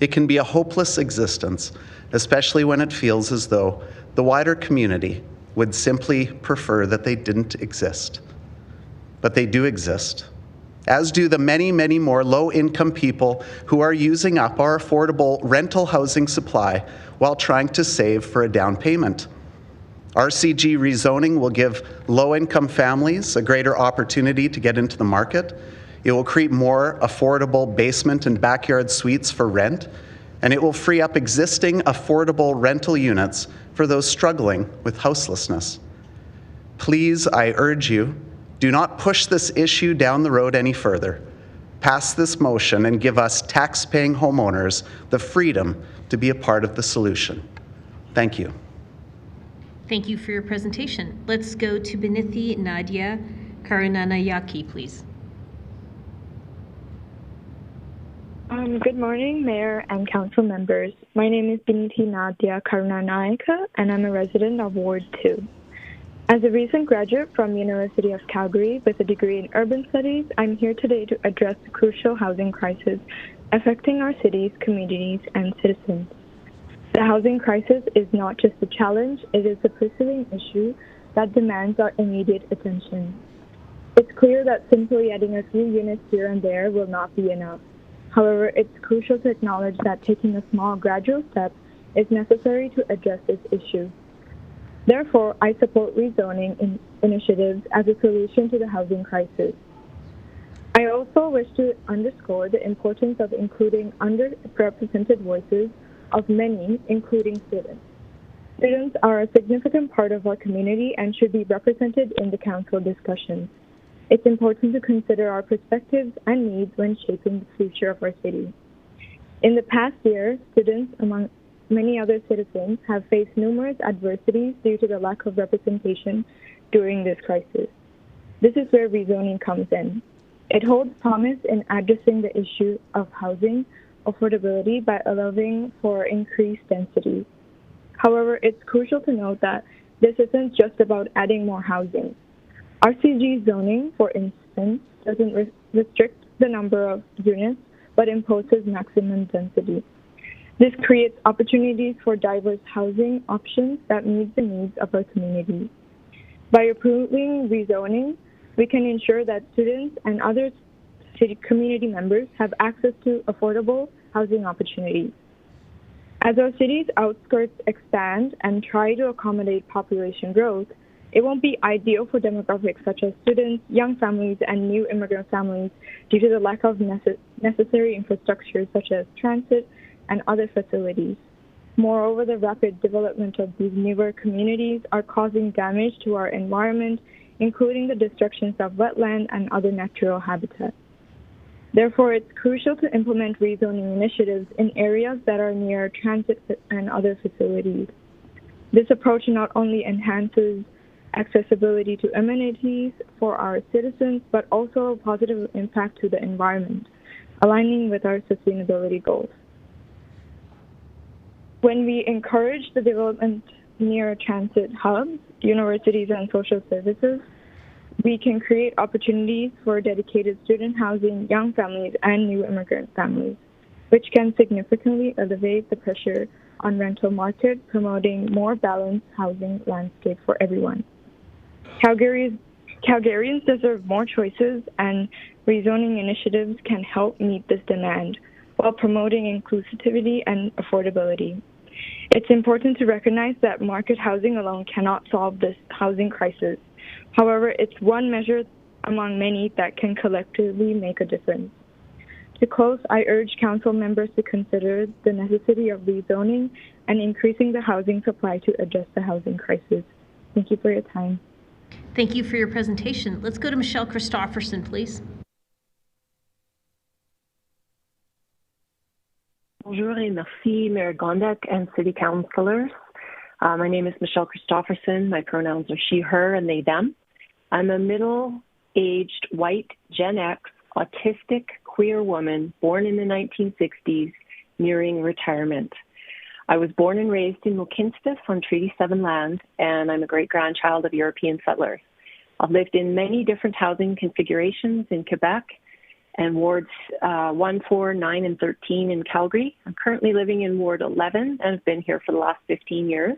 It can be a hopeless existence, especially when it feels as though the wider community would simply prefer that they didn't exist. But they do exist, as do the many, many more low-income people who are using up our affordable rental housing supply while trying to save for a down payment. RCG rezoning will give low-income families a greater opportunity to get into the market. It will create more affordable basement and backyard suites for rent, and it will free up existing affordable rental units for those struggling with houselessness. Please, I urge you, do not push this issue down the road any further. Pass this motion and give us tax-paying homeowners the freedom to be a part of the solution. Thank you. Thank you for your presentation. Let's go to Binithi Nadia Karunanayake, please. Good morning, Mayor and Council members. My name is Binithi Nadia Karunanayake, and I'm a resident of Ward 2. As a recent graduate from University of Calgary with a degree in urban studies, I'm here today to address the crucial housing crisis affecting our cities, communities, and citizens. The housing crisis is not just a challenge, it is a pursuing issue that demands our immediate attention. It's clear that simply adding a few units here and there will not be enough. However, it's crucial to acknowledge that taking a small gradual step is necessary to address this issue. Therefore, I support rezoning initiatives as a solution to the housing crisis. I also wish to underscore the importance of including underrepresented voices of many, including students. Students are a significant part of our community and should be represented in the council discussions. It's important to consider our perspectives and needs when shaping the future of our city. In the past year, students, among many other citizens, have faced numerous adversities due to the lack of representation during this crisis. This is where rezoning comes in. It holds promise in addressing the issue of housing affordability by allowing for increased density. However, it's crucial to note that this isn't just about adding more housing. RCG zoning, for instance, doesn't restrict the number of units, but imposes maximum density. This creates opportunities for diverse housing options that meet the needs of our community. By approving rezoning, we can ensure that students and other city community members have access to affordable housing opportunities. As our city's outskirts expand and try to accommodate population growth, it won't be ideal for demographics such as students, young families, and new immigrant families due to the lack of necessary infrastructure such as transit and other facilities. Moreover, the rapid development of these newer communities are causing damage to our environment, including the destructions of wetland and other natural habitats. Therefore, it's crucial to implement rezoning initiatives in areas that are near transit and other facilities. This approach not only enhances accessibility to amenities for our citizens, but also a positive impact to the environment, aligning with our sustainability goals. When we encourage the development near transit hubs, universities, and social services, we can create opportunities for dedicated student housing, young families, and new immigrant families, which can significantly elevate the pressure on rental market, promoting more balanced housing landscape for everyone. Calgarians deserve more choices, and rezoning initiatives can help meet this demand while promoting inclusivity and affordability. It's important to recognize that market housing alone cannot solve this housing crisis. However, it's one measure among many that can collectively make a difference. To close, I urge council members to consider the necessity of rezoning and increasing the housing supply to address the housing crisis. Thank you for your time. Thank you for your presentation. Let's go to Michelle Christopherson, please. Bonjour et merci, Mayor Gondek and City Councillors. My name is Michelle Christopherson. My pronouns are she, her, and they, them. I'm a middle-aged, white, Gen X, autistic, queer woman born in the 1960s, nearing retirement. I was born and raised in Mohkinstsis on Treaty 7 land, and I'm a great-grandchild of European settlers. I've lived in many different housing configurations in Quebec and wards 1, 4, 9, and 13 in Calgary. I'm currently living in Ward 11 and have been here for the last 15 years.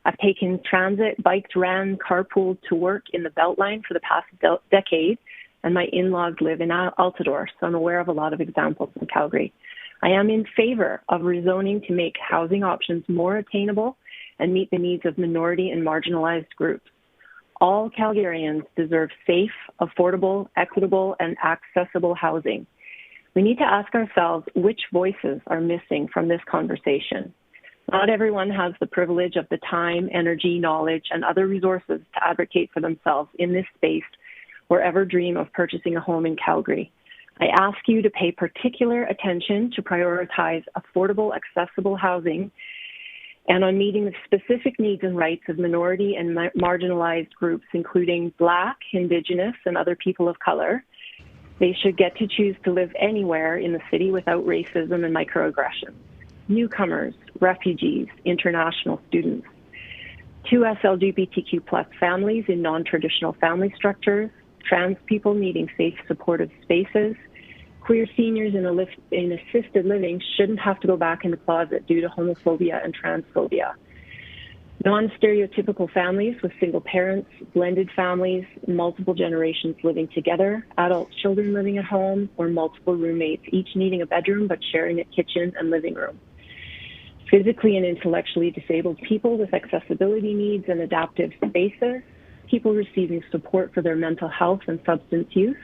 I've taken transit, biked, ran, carpooled to work in the Beltline for the past decade, and my in-laws live in Altadore, so I'm aware of a lot of examples in Calgary. I am in favor of rezoning to make housing options more attainable and meet the needs of minority and marginalized groups. All Calgarians deserve safe, affordable, equitable, and accessible housing. We need to ask ourselves which voices are missing from this conversation. Not everyone has the privilege of the time, energy, knowledge, and other resources to advocate for themselves in this space or ever dream of purchasing a home in Calgary. I ask you to pay particular attention to prioritize affordable, accessible housing and on meeting the specific needs and rights of minority and marginalized groups, including Black, Indigenous, and other people of color. They should get to choose to live anywhere in the city without racism and microaggressions. Newcomers, refugees, international students, 2S LGBTQ+ families in non-traditional family structures, trans people needing safe, supportive spaces, queer seniors in assisted living shouldn't have to go back in the closet due to homophobia and transphobia. Non-stereotypical families with single parents, blended families, multiple generations living together, adult children living at home, or multiple roommates, each needing a bedroom but sharing a kitchen and living room. Physically and intellectually disabled people with accessibility needs and adaptive spaces, people receiving support for their mental health and substance use,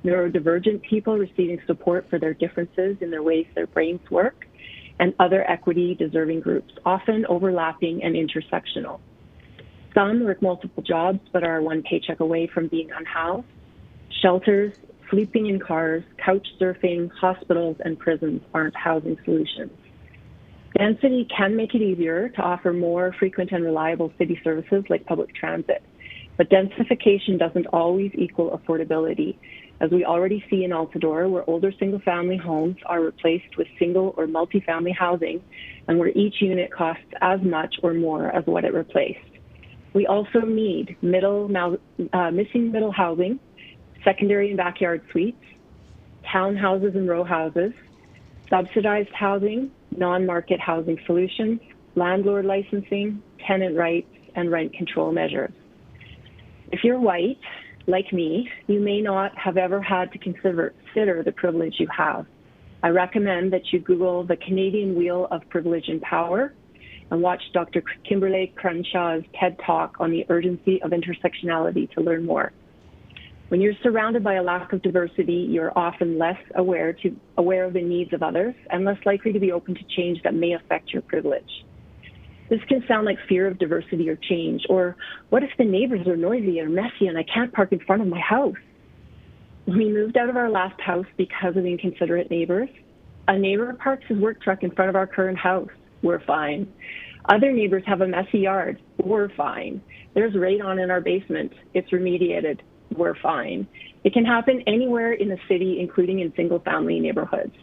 neurodivergent people receiving support for their differences in their ways their brains work, and other equity-deserving groups, often overlapping and intersectional. Some work multiple jobs but are one paycheck away from being unhoused. Shelters, sleeping in cars, couch surfing, hospitals, and prisons aren't housing solutions. Density can make it easier to offer more frequent and reliable city services like public transit, but densification doesn't always equal affordability, as we already see in Altadore, where older single-family homes are replaced with single or multi-family housing, and where each unit costs as much or more as what it replaced. We also need missing middle housing, secondary and backyard suites, townhouses and row houses, subsidized housing, non-market housing solutions, landlord licensing, tenant rights, and rent control measures. If you're white, like me, you may not have ever had to consider the privilege you have. I recommend that you Google the Canadian Wheel of Privilege and Power and watch Dr. Kimberly Crenshaw's TED Talk on the urgency of intersectionality to learn more. When you're surrounded by a lack of diversity, you're often less aware of the needs of others and less likely to be open to change that may affect your privilege. This can sound like fear of diversity or change, or what if the neighbors are noisy or messy and I can't park in front of my house? We moved out of our last house because of inconsiderate neighbors. A neighbor parks his work truck in front of our current house. We're fine. Other neighbors have a messy yard. We're fine. There's radon in our basement. It's remediated. We're fine. It can happen anywhere in the city, including in single-family neighborhoods.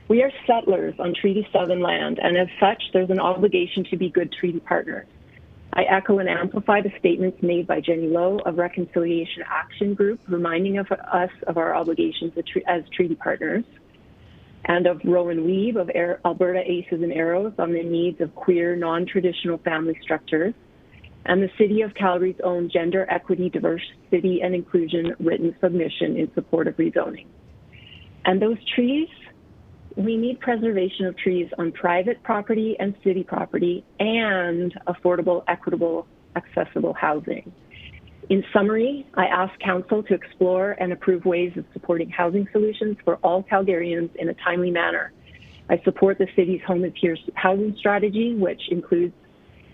We are settlers on Treaty 7 land, and as such, there's an obligation to be good treaty partners. I echo and amplify the statements made by Jenny Lowe of Reconciliation Action Group, reminding us of our obligations as treaty partners, and of Rowan Weeb of Alberta Aces and Arrows on the needs of queer, non-traditional family structures, and the City of Calgary's own Gender Equity, Diversity, and Inclusion written submission in support of rezoning. And those trees, we need preservation of trees on private property and city property and affordable, equitable, accessible housing. In summary, I ask Council to explore and approve ways of supporting housing solutions for all Calgarians in a timely manner. I support the city's home and peer housing strategy, which includes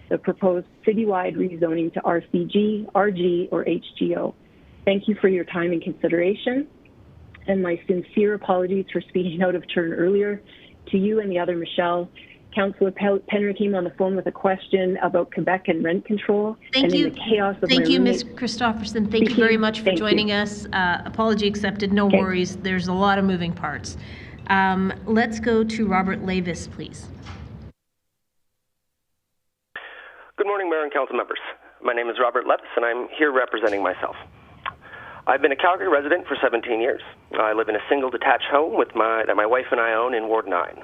the proposed citywide rezoning to RCG, RG, or HGO. Thank you for your time and consideration, and my sincere apologies for speaking out of turn earlier. To you and the other Michelle, Councillor Penner came on the phone with a question about Quebec and rent control. Thank you. In the chaos of Thank my you, Ms. roommate Christopherson. Thank you very much for joining us. Apology accepted, no worries. There's a lot of moving parts. Let's go to Robert Lavis, please. Good morning, Mayor and Council members. My name is Robert Levis, and I'm here representing myself. I've been a Calgary resident for 17 years. I live in a single detached home that my wife and I own in Ward 9.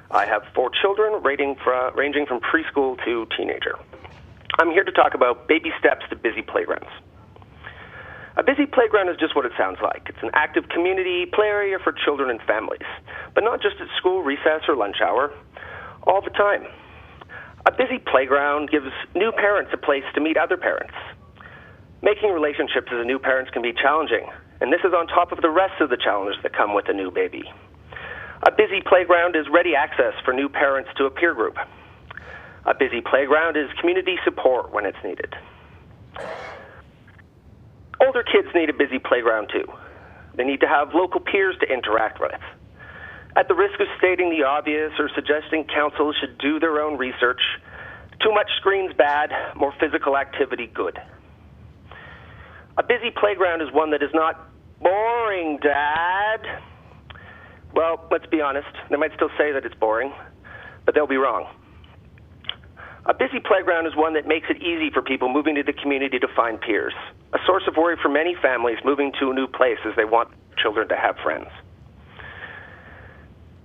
I have 4 children ranging from preschool to teenager. I'm here to talk about baby steps to busy playgrounds. A busy playground is just what it sounds like. It's an active community play area for children and families, but not just at school recess or lunch hour, all the time. A busy playground gives new parents a place to meet other parents. Making relationships as a new parent can be challenging, and this is on top of the rest of the challenges that come with a new baby. A busy playground is ready access for new parents to a peer group. A busy playground is community support when it's needed. Older kids need a busy playground too. They need to have local peers to interact with. At the risk of stating the obvious or suggesting council should do their own research, too much screens bad, more physical activity good. A busy playground is one that is not boring, Dad. Well, let's be honest. They might still say that it's boring, but they'll be wrong. A busy playground is one that makes it easy for people moving to the community to find peers, a source of worry for many families moving to a new place as they want children to have friends.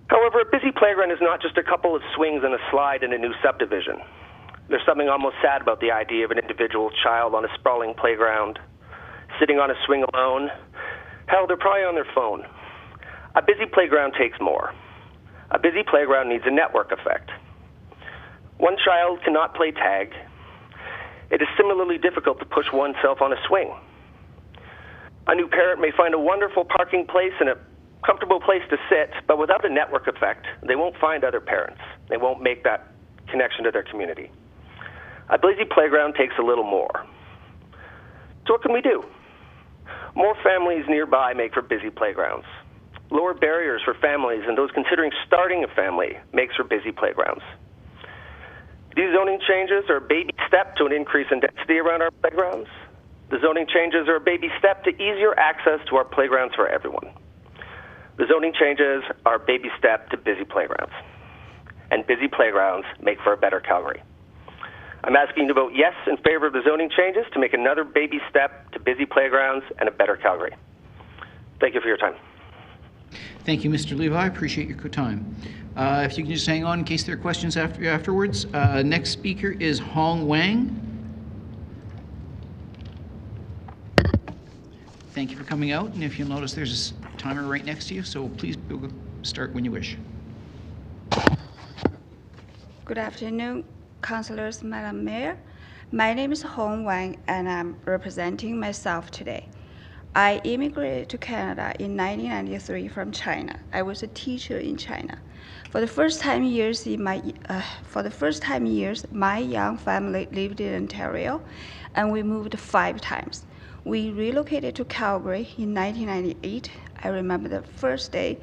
However, a busy playground is not just a couple of swings and a slide in a new subdivision. There's something almost sad about the idea of an individual child on a sprawling playground, sitting on a swing alone. Hell, they're probably on their phone. A busy playground takes more. A busy playground needs a network effect. One child cannot play tag. It is similarly difficult to push oneself on a swing. A new parent may find a wonderful parking place and a comfortable place to sit, but without a network effect, they won't find other parents. They won't make that connection to their community. A busy playground takes a little more. So what can we do? More families nearby make for busy playgrounds. Lower barriers for families and those considering starting a family makes for busy playgrounds. These zoning changes are a baby step to an increase in density around our playgrounds. The zoning changes are a baby step to easier access to our playgrounds for everyone. The zoning changes are a baby step to busy playgrounds. And busy playgrounds make for a better Calgary. I'm asking you to vote yes in favor of the zoning changes to make another baby step to busy playgrounds and a better Calgary. Thank you for your time. Thank you, Mr. Levi. I appreciate your time. If you can just hang on in case there are questions afterwards. Next speaker is Hong Wang. Thank you for coming out, and if you'll notice there's a timer right next to you, so please start when you wish. Good afternoon, councillors, Madam Mayor. My name is Hong Wang, and I'm representing myself today. I immigrated to Canada in 1993 from China. I was a teacher in China. For the first time years, my young family lived in Ontario, and we moved 5 times. We relocated to Calgary in 1998. I remember the first day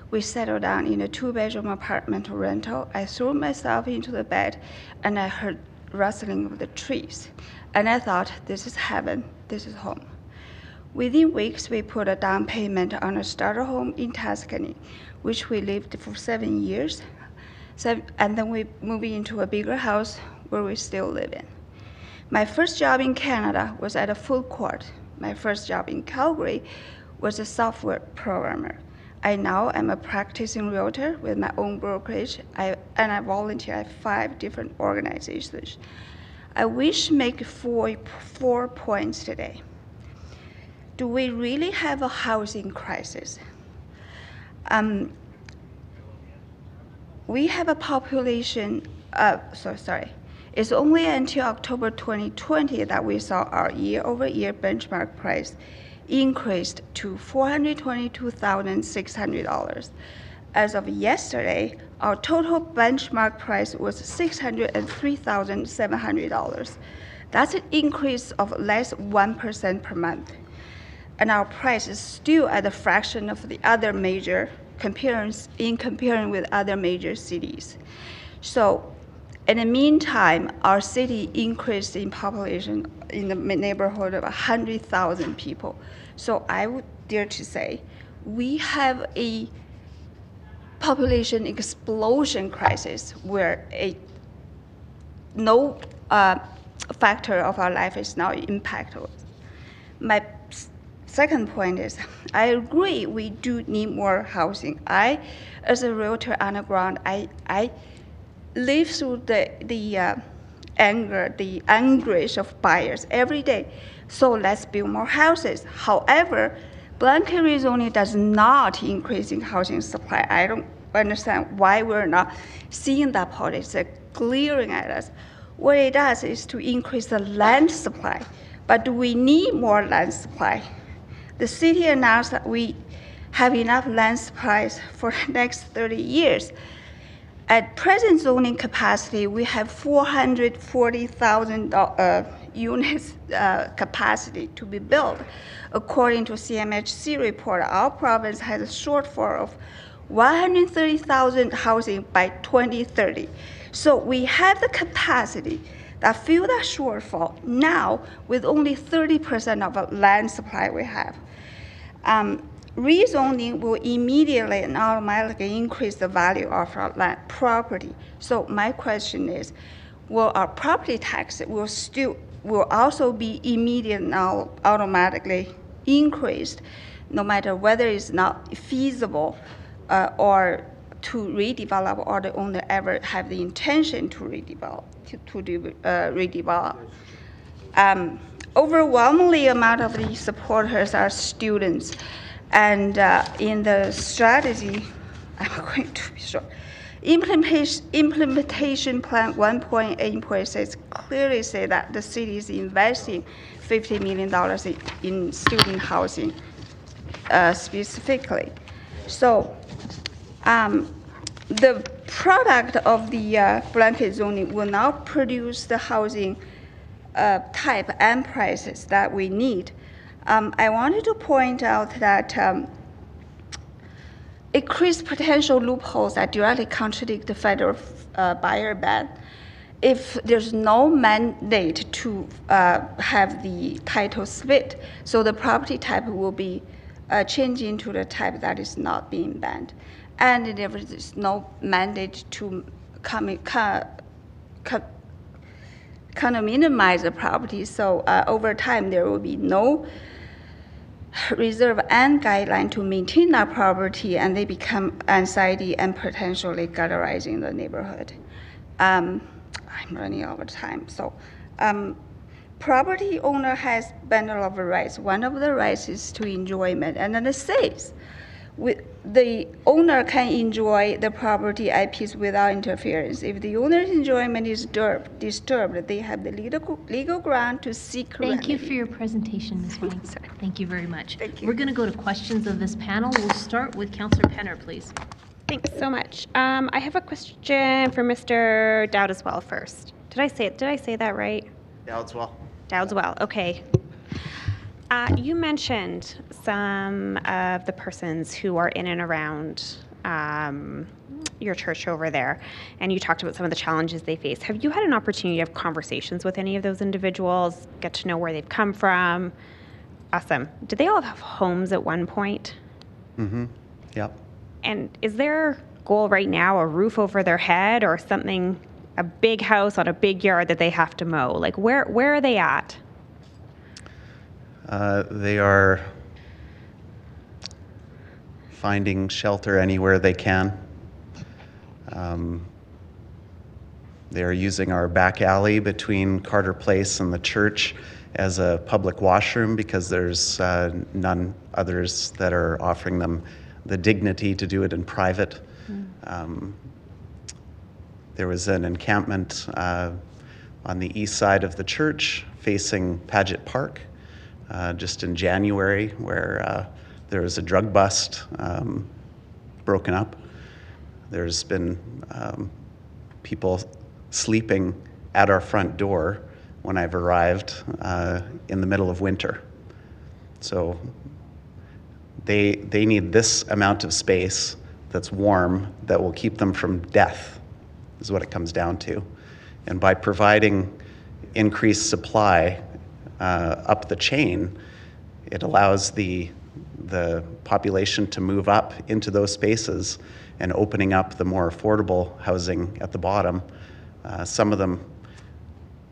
we settled down in a 2-bedroom apartment rental. I threw myself into the bed, and I heard rustling of the trees. And I thought, this is heaven, this is home. Within weeks, we put a down payment on a starter home in Tuscany, which we lived for 7 years. And then we moved into a bigger house where we still live in. My first job in Canada was at a food court. My first job in Calgary was a software programmer. I now am a practicing realtor with my own brokerage, and I volunteer at 5 different organizations. I wish to make four points today. Do we really have a housing crisis? We have a population, It's only until October 2020 that we saw our year-over-year benchmark price increased to $422,600. As of yesterday, our total benchmark price was $603,700. That's an increase of less 1% per month. And our price is still at a fraction of the other major comparing with other major cities. So in the meantime, our city increased in population in the neighborhood of 100,000 people. So I would dare to say we have a population explosion crisis where no factor of our life is now impacted. My second point is, I agree we do need more housing. As a realtor on the ground, I live through the anger, the anguish of buyers every day. So let's build more houses. However, blanket rezoning does not increase in housing supply. I don't understand why we're not seeing that policy glaring at us. What it does is to increase the land supply. But do we need more land supply? The city announced that we have enough land supplies for the next 30 years. At present zoning capacity, we have 440,000 units capacity to be built. According to CMHC report, our province has a shortfall of 130,000 housing by 2030. So we have the capacity that fill that shortfall now with only 30% of the land supply we have. Rezoning will immediately and automatically increase the value of our land property. So my question is, will our property tax will also be immediate and automatically increased, no matter whether it's not feasible or to redevelop or the owner ever have the intention to redevelop. Overwhelmingly amount of the supporters are students, and in the strategy, I'm going to be short. Implementation plan 1.8.6 clearly say that the city is investing $50 million in student housing specifically. So the product of the blanket zoning will not produce the housing type and prices that we need. I wanted to point out that increased potential loopholes that directly contradict the federal buyer ban. If there's no mandate to have the title split, so the property type will be changing to the type that is not being banned. And there is no mandate to kind of minimize the property. So over time, there will be no reserve and guideline to maintain that property, and they become anxiety and potentially ghettoizing the neighborhood. I'm running out of time. So property owner has bundle of rights. One of the rights is to enjoyment, and then it says the owner can enjoy the property IPs without interference. If the owner's enjoyment is disturbed, they have the legal ground to seek remedy. Thank you for your presentation, Ms. Wang. Thank you very much. Thank you. We're going to go to questions of this panel. We'll start with Councillor Penner, please. Thanks so much. I have a question for Mr. Dowd as well first. Did I say that right? Dowd's well. Okay. You mentioned some of the persons who are in and around your church over there, and you talked about some of the challenges they face. Have you had an opportunity to have conversations with any of those individuals, get to know where they've come from? Awesome. Did they all have homes at one point? Mm-hmm. Yep. And is their goal right now a roof over their head or something, a big house on a big yard that they have to mow? Like, where are they at? They are finding shelter anywhere they can. They are using our back alley between Carter Place and the church as a public washroom because there's none others that are offering them the dignity to do it in private. There was an encampment on the east side of the church facing Paget Park just in January where there was a drug bust broken up. There's been people sleeping at our front door when I've arrived in the middle of winter. So they need this amount of space that's warm that will keep them from death, is what it comes down to. And by providing increased supply up the chain, it allows the population to move up into those spaces and opening up the more affordable housing at the bottom. Some of them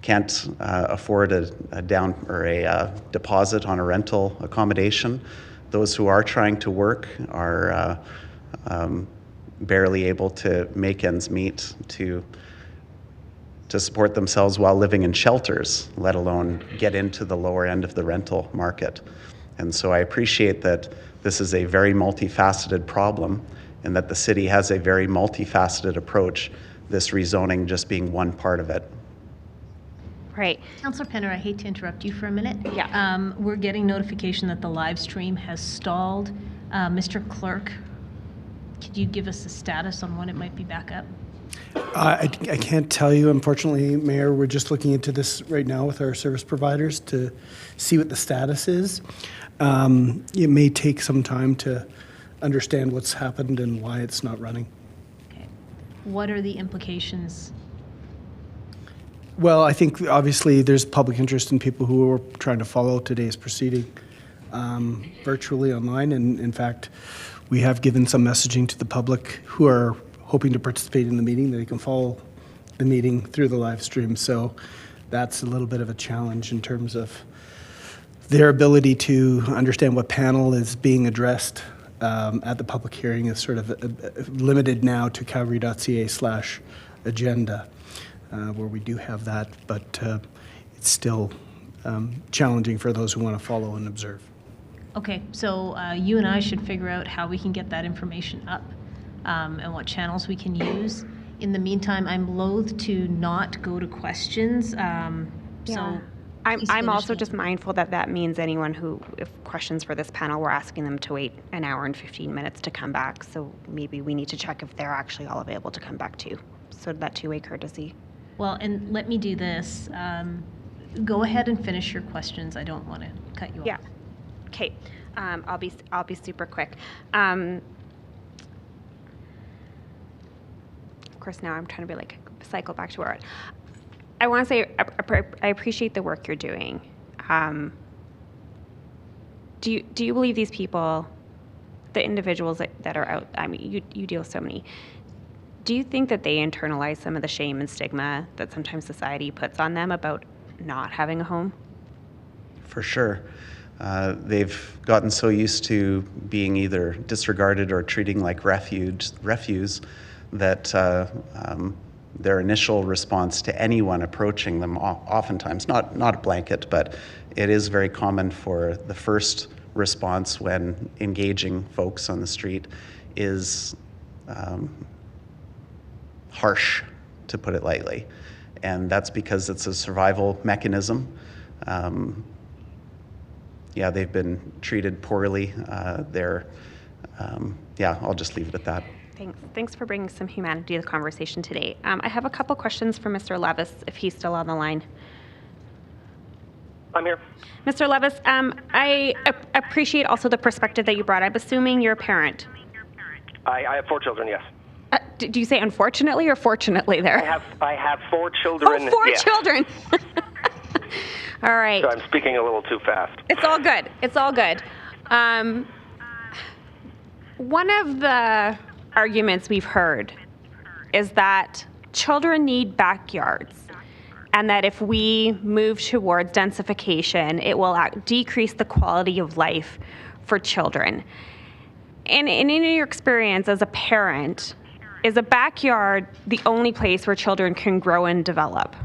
can't afford a down or a deposit on a rental accommodation. Those who are trying to work are barely able to make ends meet to support themselves while living in shelters, let alone get into the lower end of the rental market. And so I appreciate that this is a very multifaceted problem and that the city has a very multifaceted approach, this rezoning just being one part of it. Right. Councillor Penner, I hate to interrupt you for a minute. Yeah. We're getting notification that the live stream has stalled. Mr. Clerk, could you give us a status on when it might be back up? I can't tell you, unfortunately, Mayor. We're just looking into this right now with our service providers to see what the status is. It may take some time to understand what's happened and why it's not running. Okay. What are the implications? Well, I think obviously there's public interest in people who are trying to follow today's proceeding virtually online. And in fact, we have given some messaging to the public who are hoping to participate in the meeting that they can follow the meeting through the live stream. So that's a little bit of a challenge in terms of their ability to understand what panel is being addressed at the public hearing is sort of limited now to calgary.ca/agenda, where we do have that, but it's still challenging for those who want to follow and observe. Okay, so you and I should figure out how we can get that information up and what channels we can use. In the meantime, I'm loath to not go to questions. So I'm also just mindful that that means anyone who, if questions for this panel, we're asking them to wait an hour and 15 minutes to come back. So maybe we need to check if they're actually all available to come back too. So that two-way courtesy. Well, and let me do this. Go ahead and finish your questions. I don't want to cut you off. Yeah. Okay. I'll be super quick. Of course, now I'm trying to be like cycle back to where I want to say I appreciate the work you're doing. Do you believe these people, the individuals that are out? I mean, you deal with so many. Do you think that they internalize some of the shame and stigma that sometimes society puts on them about not having a home? For sure. They've gotten so used to being either disregarded or treating like refuse that their initial response to anyone approaching them, oftentimes, not a blanket, but it is very common for the first response when engaging folks on the street is harsh, to put it lightly. And that's because it's a survival mechanism. Yeah, they've been treated poorly. I'll just leave it at that. Thanks for bringing some humanity to the conversation today. I have a couple questions for Mr. Levis, if he's still on the line. I'm here. Mr. Levis, I appreciate also the perspective that you brought. I'm assuming you're a parent. I have 4 children, yes. Do you say unfortunately or fortunately there? I have 4 children. Oh, 4 children. All right. So I'm speaking a little too fast. It's all good. It's all good. One of the arguments we've heard is that children need backyards, and that if we move towards densification, it will decrease the quality of life for children. And in your experience as a parent, is a backyard the only place where children can grow and develop?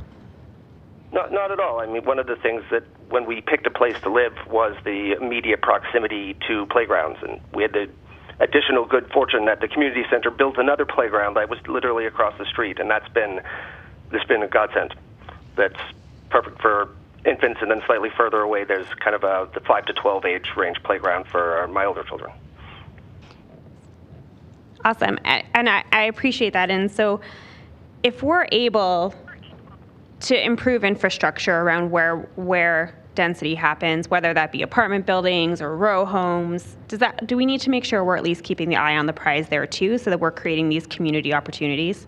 Not at all. I mean, one of the things that when we picked a place to live was the immediate proximity to playgrounds, and we had the additional good fortune that the community center built another playground that was literally across the street, and that's been a godsend. That's perfect for infants, and then slightly further away, there's kind of the 5 to 12 age range playground for my older children. Awesome, and I appreciate that. And so, if we're able to improve infrastructure around where density happens, whether that be apartment buildings or row homes, do we need to make sure we're at least keeping the eye on the prize there too, so that we're creating these community opportunities?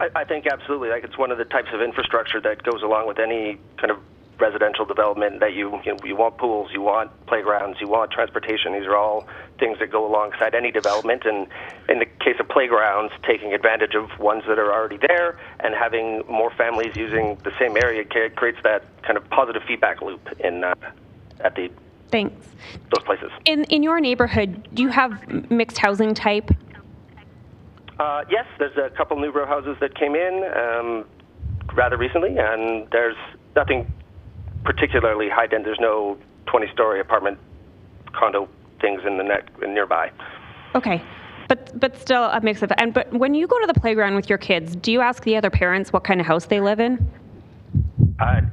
I think absolutely. Like, it's one of the types of infrastructure that goes along with any kind of residential development, that you want pools, you want playgrounds, you want transportation. These are all things that go alongside any development, and in the case of playgrounds, taking advantage of ones that are already there and having more families using the same area creates that kind of positive feedback loop at Thanks. Those places. In your neighborhood, do you have mixed housing type? Yes, there's a couple new row houses that came in rather recently, and there's nothing particularly high density. There's no 20-story apartment condo things in the nearby. Okay, but still a mix of. But when you go to the playground with your kids, do you ask the other parents what kind of house they live in?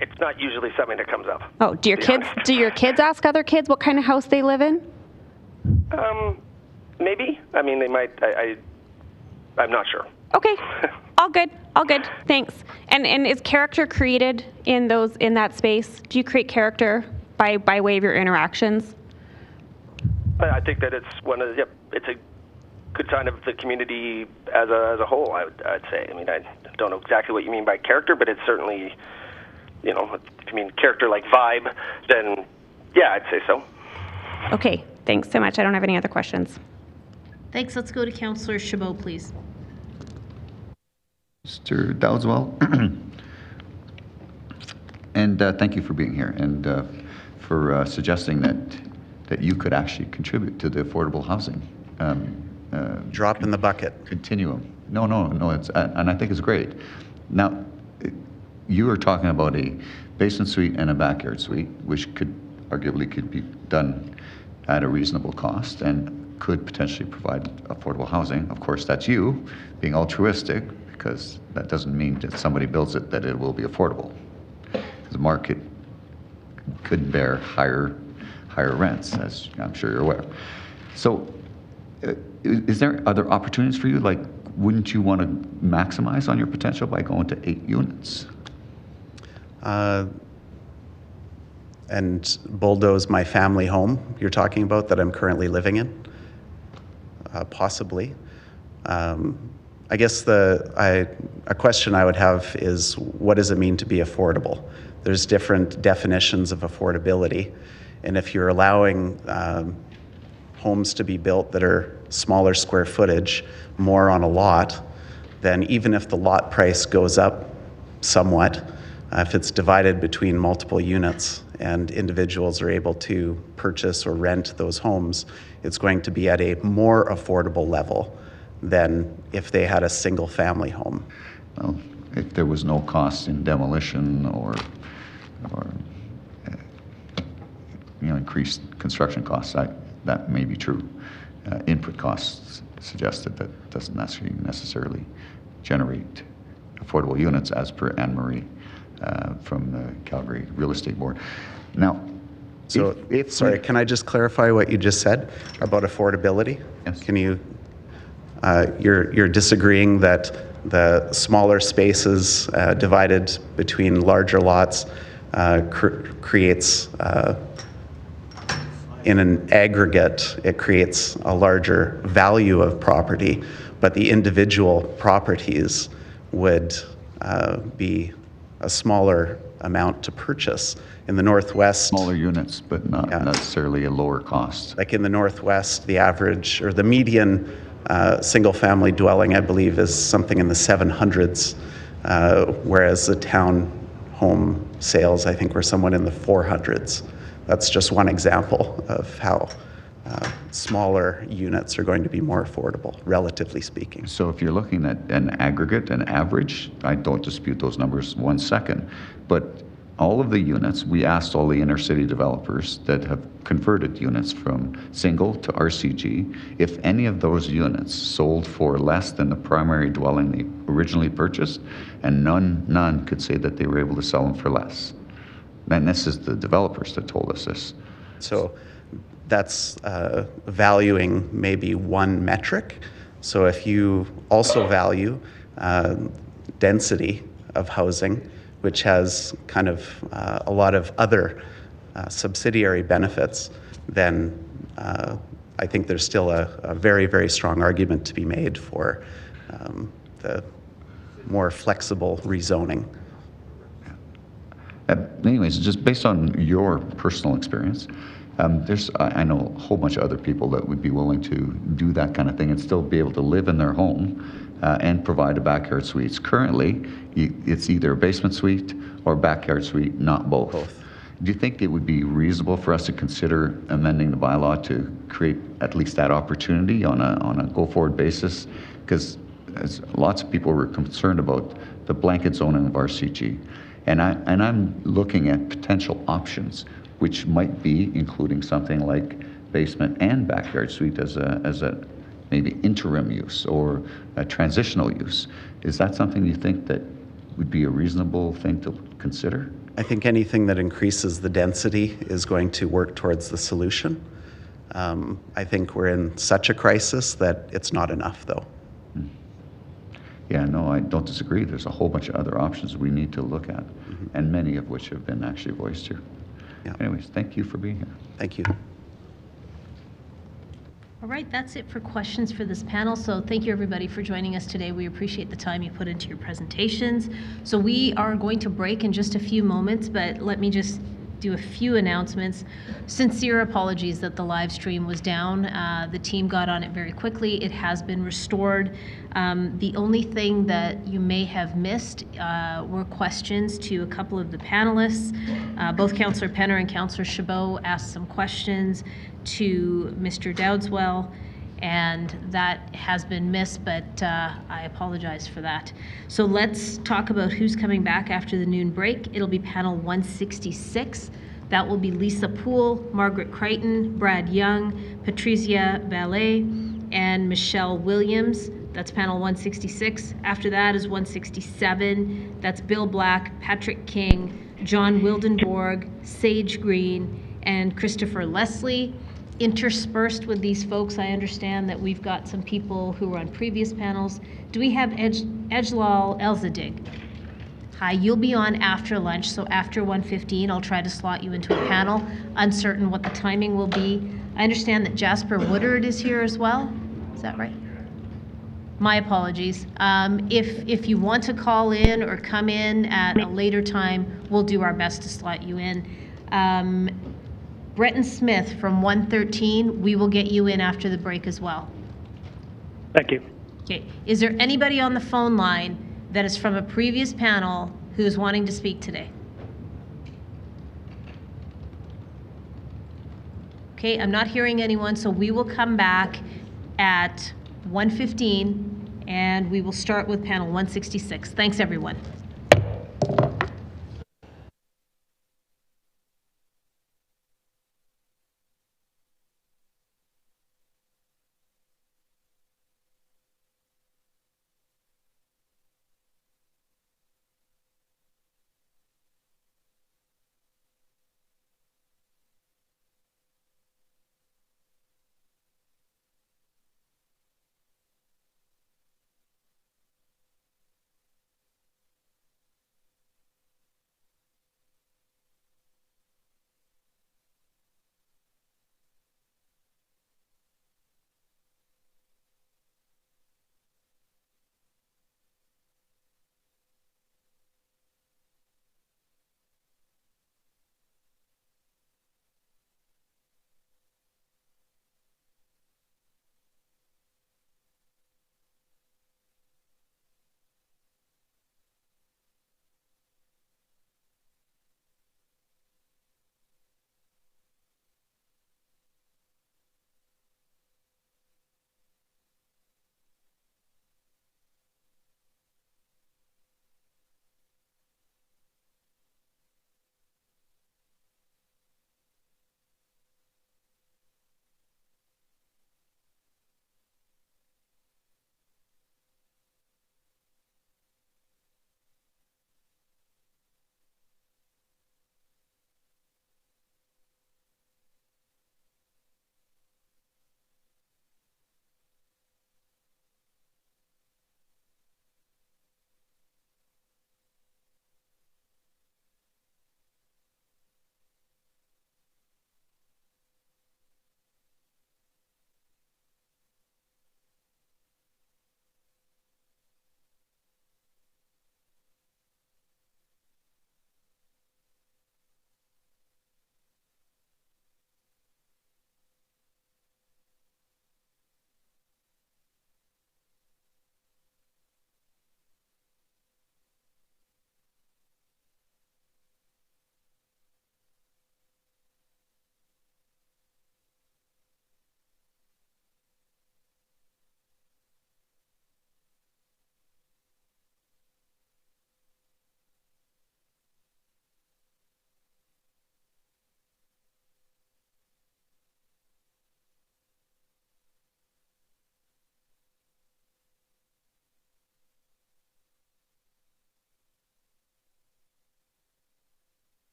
It's not usually something that comes up. Oh, do your kids ask other kids what kind of house they live in? Maybe. I mean, they might. I'm not sure. Okay. All good. Thanks. And is character created in that space? Do you create character by way of your interactions? I think that it's it's a good sign of the community as a whole, I'd say. I mean, I don't know exactly what you mean by character, but it's certainly, if you mean character like vibe, then yeah, I'd say so. Okay. Thanks so much. I don't have any other questions. Thanks. Let's go to Councillor Chabot, please. Mr. Dowdeswell, and thank you for being here and for suggesting that that you could actually contribute to the affordable housing drop in the bucket continuum. No, it's and I think it's great. Now, you are talking about a basement suite and a backyard suite, which could be done at a reasonable cost and could potentially provide affordable housing. Of course, that's you being altruistic, because that doesn't mean that somebody builds it that it will be affordable. The market could bear higher rents, as I'm sure you're aware. So, is there other opportunities for you? Like, wouldn't you want to maximize on your potential by going to 8 units? And bulldoze my family home you're talking about that I'm currently living in? Possibly. I guess a question I would have is, what does it mean to be affordable? There's different definitions of affordability, and if you're allowing homes to be built that are smaller square footage, more on a lot, then even if the lot price goes up somewhat, if it's divided between multiple units and individuals are able to purchase or rent those homes, it's going to be at a more affordable level than if they had a single family home. Well, if there was no cost in demolition or increased construction costs, that may be true. Input costs suggested that doesn't necessarily generate affordable units, as per Anne-Marie from the Calgary Real Estate Board. Now, sorry, can I just clarify what you just said about affordability? Yes. Can you, you're disagreeing that the smaller spaces divided between larger lots creates, in an aggregate, it creates a larger value of property, but the individual properties would be a smaller amount to purchase. In the Northwest, smaller units, but not necessarily a lower cost. Like in the Northwest, the average or the median single-family dwelling, I believe, is something in the 700s, whereas the town home sales, I think, were somewhat in the 400s. That's just one example of how smaller units are going to be more affordable, relatively speaking. So if you're looking at an aggregate, an average, I don't dispute those numbers 1 second, but all of the units, we asked all the inner city developers that have converted units from single to RCG, if any of those units sold for less than the primary dwelling they originally purchased, and none could say that they were able to sell them for less. And this is the developers that told us this. So that's valuing maybe one metric. So if you also value density of housing, which has kind of a lot of other subsidiary benefits, then I think there's still a very, very strong argument to be made for the more flexible rezoning. Anyways, just based on your personal experience, I know a whole bunch of other people that would be willing to do that kind of thing and still be able to live in their home and provide a backyard suite. Currently, it's either a basement suite or backyard suite, not both. Do you think it would be reasonable for us to consider amending the bylaw to create at least that opportunity on a go-forward basis? Because lots of people were concerned about the blanket zoning of RCG. And I'm looking at potential options, which might be including something like basement and backyard suite as a maybe interim use or a transitional use. Is that something you think that would be a reasonable thing to consider? I think anything that increases the density is going to work towards the solution. I think we're in such a crisis that it's not enough, though. Yeah, no, I don't disagree. There's a whole bunch of other options we need to look at, and many of which have been actually voiced here. Yeah. Anyways, thank you for being here. Thank you. All right, that's it for questions for this panel. So thank you, everybody, for joining us today. We appreciate the time you put into your presentations. So we are going to break in just a few moments, but let me just do a few announcements. Sincere apologies that the live stream was down. The team got on it very quickly. It has been restored. The only thing that you may have missed were questions to a couple of the panelists. Both Councillor Penner and Councillor Chabot asked some questions to Mr. Dowdswell, and that has been missed, but I apologize for that. So let's talk about who's coming back after the noon break. It'll be panel 166. That will be Lisa Poole, Margaret Crichton, Brad Young, Patricia Ballet, and Michelle Williams. That's panel 166. After that is 167. That's Bill Black, Patrick King, John Wildenborg, Sage Green, and Christopher Leslie. Interspersed with these folks, I understand that we've got some people who were on previous panels. Do we have Ejlal Elzadig? Hi, you'll be on after lunch, so after 1:15, I'll try to slot you into a panel. Uncertain what the timing will be. I understand that Jasper Woodard is here as well. Is that right? My apologies. If you want to call in or come in at a later time, we'll do our best to slot you in. Bretton Smith from 113, we will get you in after the break as well. Thank you. Okay. Is there anybody on the phone line that is from a previous panel who is wanting to speak today? Okay, I'm not hearing anyone, so we will come back at 1:15 and we will start with panel 166. Thanks, everyone.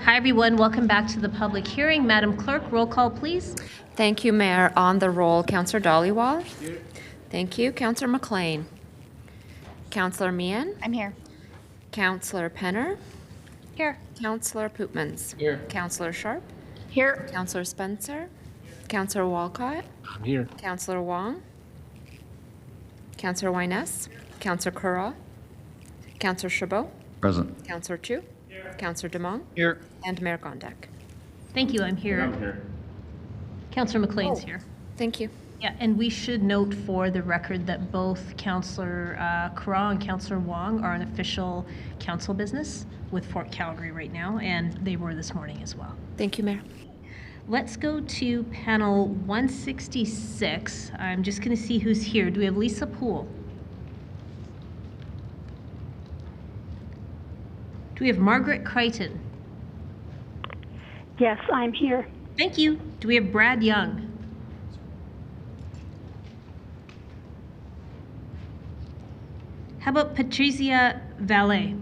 Hi, everyone. Welcome back to the public hearing. Madam Clerk, roll call, please. Thank you, Mayor. On the roll, Councillor Dhaliwal. Here. Thank you. Councillor McLean. Councillor Meehan. I'm here. Councillor Penner. Here. Councillor Pootmans. Here. Councillor Sharp. Here. Councillor Spencer. Councillor Walcott. I'm here. Councillor Wong. Councillor Wyness. Councillor Curra. Councillor Chabot. Present. Councillor Chu. Councillor Demong. Here. And Mayor Gondek. Thank you. I'm here. I'm here. Councillor McLean's here. Thank you. Yeah, and we should note for the record that both Councillor Curra and Councillor Wong are an official council business with Fort Calgary right now, and they were this morning as well. Thank you, Mayor. Let's go to panel 166. I'm just going to see who's here. Do we have Lisa Poole? Do we have Margaret Crichton? Yes, I'm here. Thank you. Do we have Brad Young? How about Patricia Valet?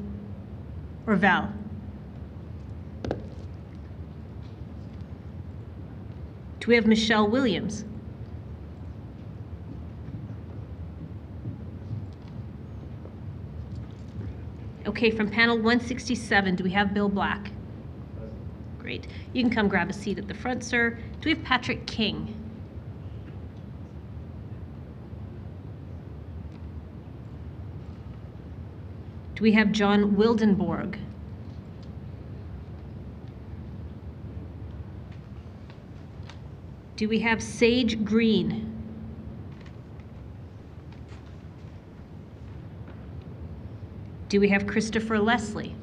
Or Val? Do we have Michelle Williams? Okay, from panel 167, do we have Bill Black? Great. You can come grab a seat at the front, sir. Do we have Patrick King? Do we have John Wildenborg? Do we have Sage Green? Do we have Christopher Leslie?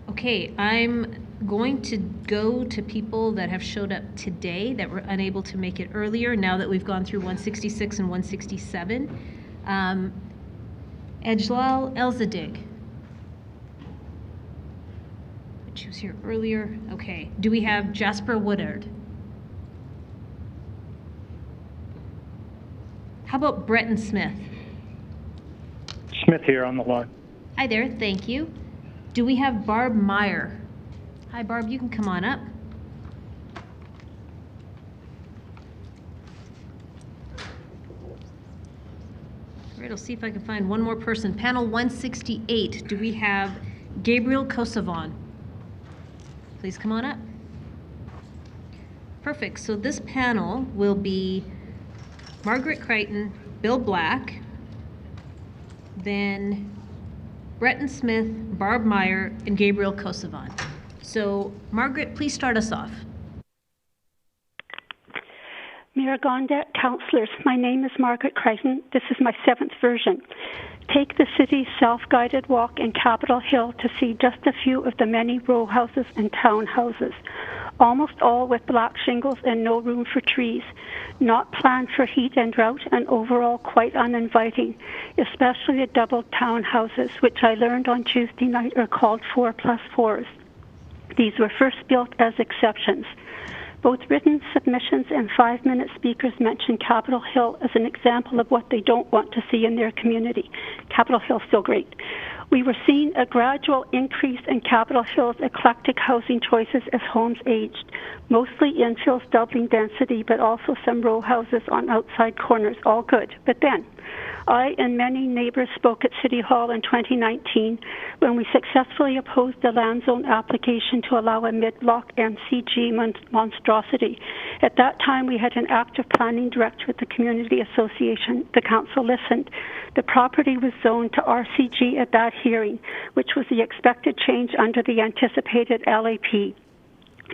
Okay, I'm going to go to people that have showed up today that were unable to make it earlier now that we've gone through 166 and 167. Ejlal Elzadig. She was here earlier. Okay. Do we have Jasper Woodard? How about Bretton Smith? Smith here on the line. Hi there. Thank you. Do we have Barb Meyer? Hi, Barb. You can come on up. All right. I'll see if I can find one more person. Panel 168. Do we have Gabriel Kosovan? Please come on up. Perfect. So this panel will be Margaret Crichton, Bill Black, then Bretton Smith, Barb Meyer, and Gabriel Kosovan. So Margaret, please start us off. Mayor Gondek, councillors, my name is Margaret Crichton. This is my 7th version. Take the city's self-guided walk in Capitol Hill to see just a few of the many row houses and townhouses, almost all with black shingles and no room for trees, not planned for heat and drought, and overall quite uninviting, especially the double townhouses, which I learned on Tuesday night are called 4+4s. These were first built as exceptions. Both written submissions and 5-minute speakers mention Capitol Hill as an example of what they don't want to see in their community. Capitol Hill's still great. We were seeing a gradual increase in Capitol Hill's eclectic housing choices as homes aged, mostly infills doubling density, but also some row houses on outside corners, all good. But then, I and many neighbors spoke at City Hall in 2019 when we successfully opposed the land zone application to allow a mid-block MCG monstrosity. At that time, we had an active planning director at the Community Association. The council listened. The property was zoned to RCG at that hearing, which was the expected change under the anticipated LAP.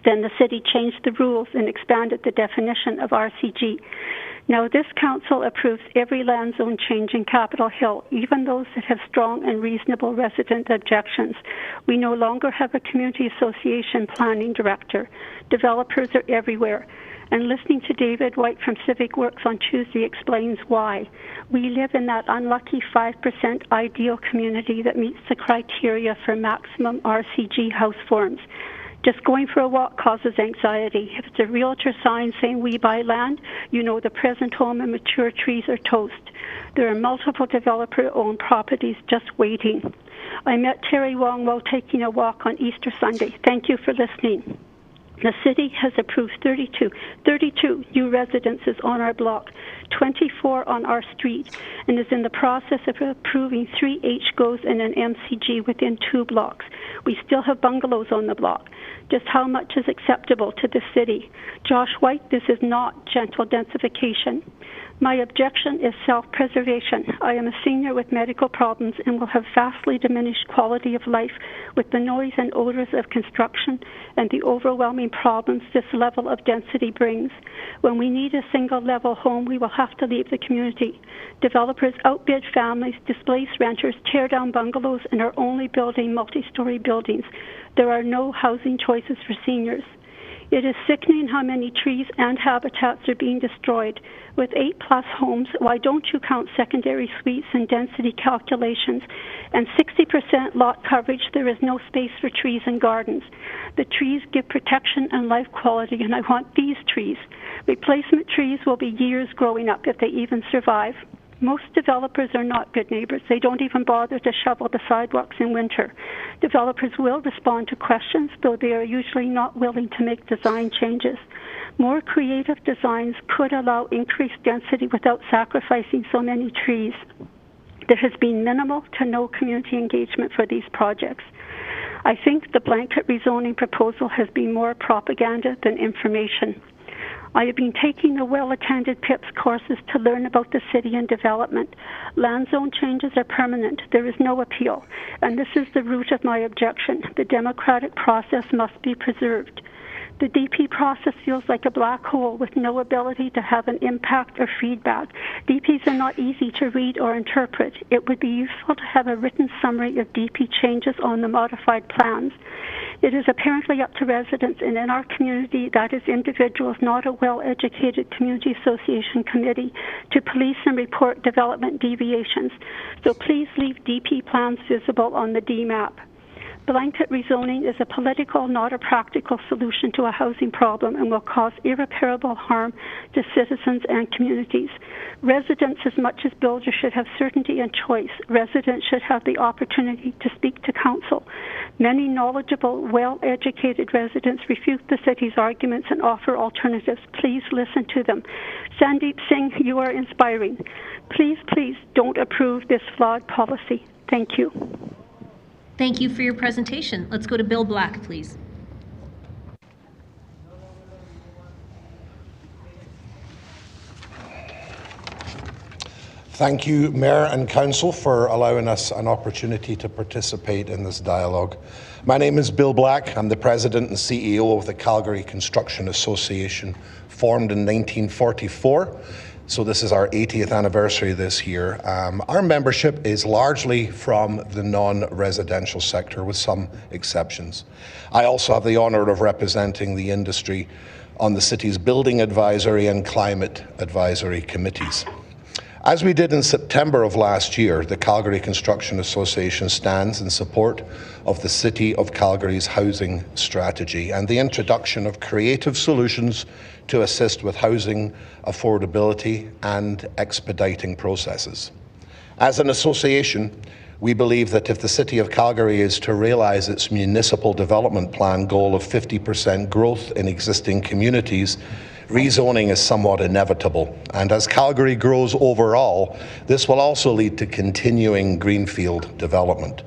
Then the city changed the rules and expanded the definition of RCG. Now, this council approves every land zone change in Capitol Hill, even those that have strong and reasonable resident objections. We no longer have a community association planning director. Developers are everywhere. And listening to David White from Civic Works on Tuesday explains why. We live in that unlucky 5% ideal community that meets the criteria for maximum RCG house forms. Just going for a walk causes anxiety. If it's a realtor sign saying we buy land, you know the present home and mature trees are toast. There are multiple developer-owned properties just waiting. I met Terry Wong while taking a walk on Easter Sunday. Thank you for listening. The city has approved 32 new residences on our block, 24 on our street, and is in the process of approving 3 HGOs and an MCG within 2 blocks. We still have bungalows on the block. Just how much is acceptable to the city? Josh White, this is not gentle densification. My objection is self-preservation. I am a senior with medical problems and will have vastly diminished quality of life with the noise and odors of construction and the overwhelming problems this level of density brings. When we need a single-level home, we will have to leave the community. Developers outbid families, displace renters, tear down bungalows, and are only building multi-story buildings. There are no housing choices for seniors. It is sickening how many trees and habitats are being destroyed. With 8+ homes, why don't you count secondary suites and density calculations? And 60% lot coverage, there is no space for trees and gardens. The trees give protection and life quality, and I want these trees. Replacement trees will be years growing up if they even survive. Most developers are not good neighbors. They don't even bother to shovel the sidewalks in winter. Developers will respond to questions, though they are usually not willing to make design changes. More creative designs could allow increased density without sacrificing so many trees. There has been minimal to no community engagement for these projects. I think the blanket rezoning proposal has been more propaganda than information. I have been taking the well-attended PIPS courses to learn about the city and development. Land zone changes are permanent. There is no appeal. And this is the root of my objection. The democratic process must be preserved. The DP process feels like a black hole with no ability to have an impact or feedback. DPs are not easy to read or interpret. It would be useful to have a written summary of DP changes on the modified plans. It is apparently up to residents, and in our community, that is individuals, not a well-educated community association committee, to police and report development deviations. So please leave DP plans visible on the DMAP. Blanket rezoning is a political, not a practical solution to a housing problem and will cause irreparable harm to citizens and communities. Residents, as much as builders, should have certainty and choice. Residents should have the opportunity to speak to council. Many knowledgeable, well-educated residents refute the city's arguments and offer alternatives. Please listen to them. Sandeep Singh, you are inspiring. Please, please don't approve this flawed policy. Thank you. Thank you for your presentation. Let's go to Bill Black, please. Thank you, Mayor and Council, for allowing us an opportunity to participate in this dialogue. My name is Bill Black. I'm the President and CEO of the Calgary Construction Association, formed in 1944. So this is our 80th anniversary this year. Our membership is largely from the non-residential sector, with some exceptions. I also have the honour of representing the industry on the city's Building Advisory and Climate Advisory committees. As we did in September of last year, the Calgary Construction Association stands in support of the City of Calgary's housing strategy and the introduction of creative solutions to assist with housing affordability and expediting processes. As an association, we believe that if the City of Calgary is to realise its municipal development plan goal of 50% growth in existing communities, rezoning is somewhat inevitable, and as Calgary grows overall, this will also lead to continuing greenfield development.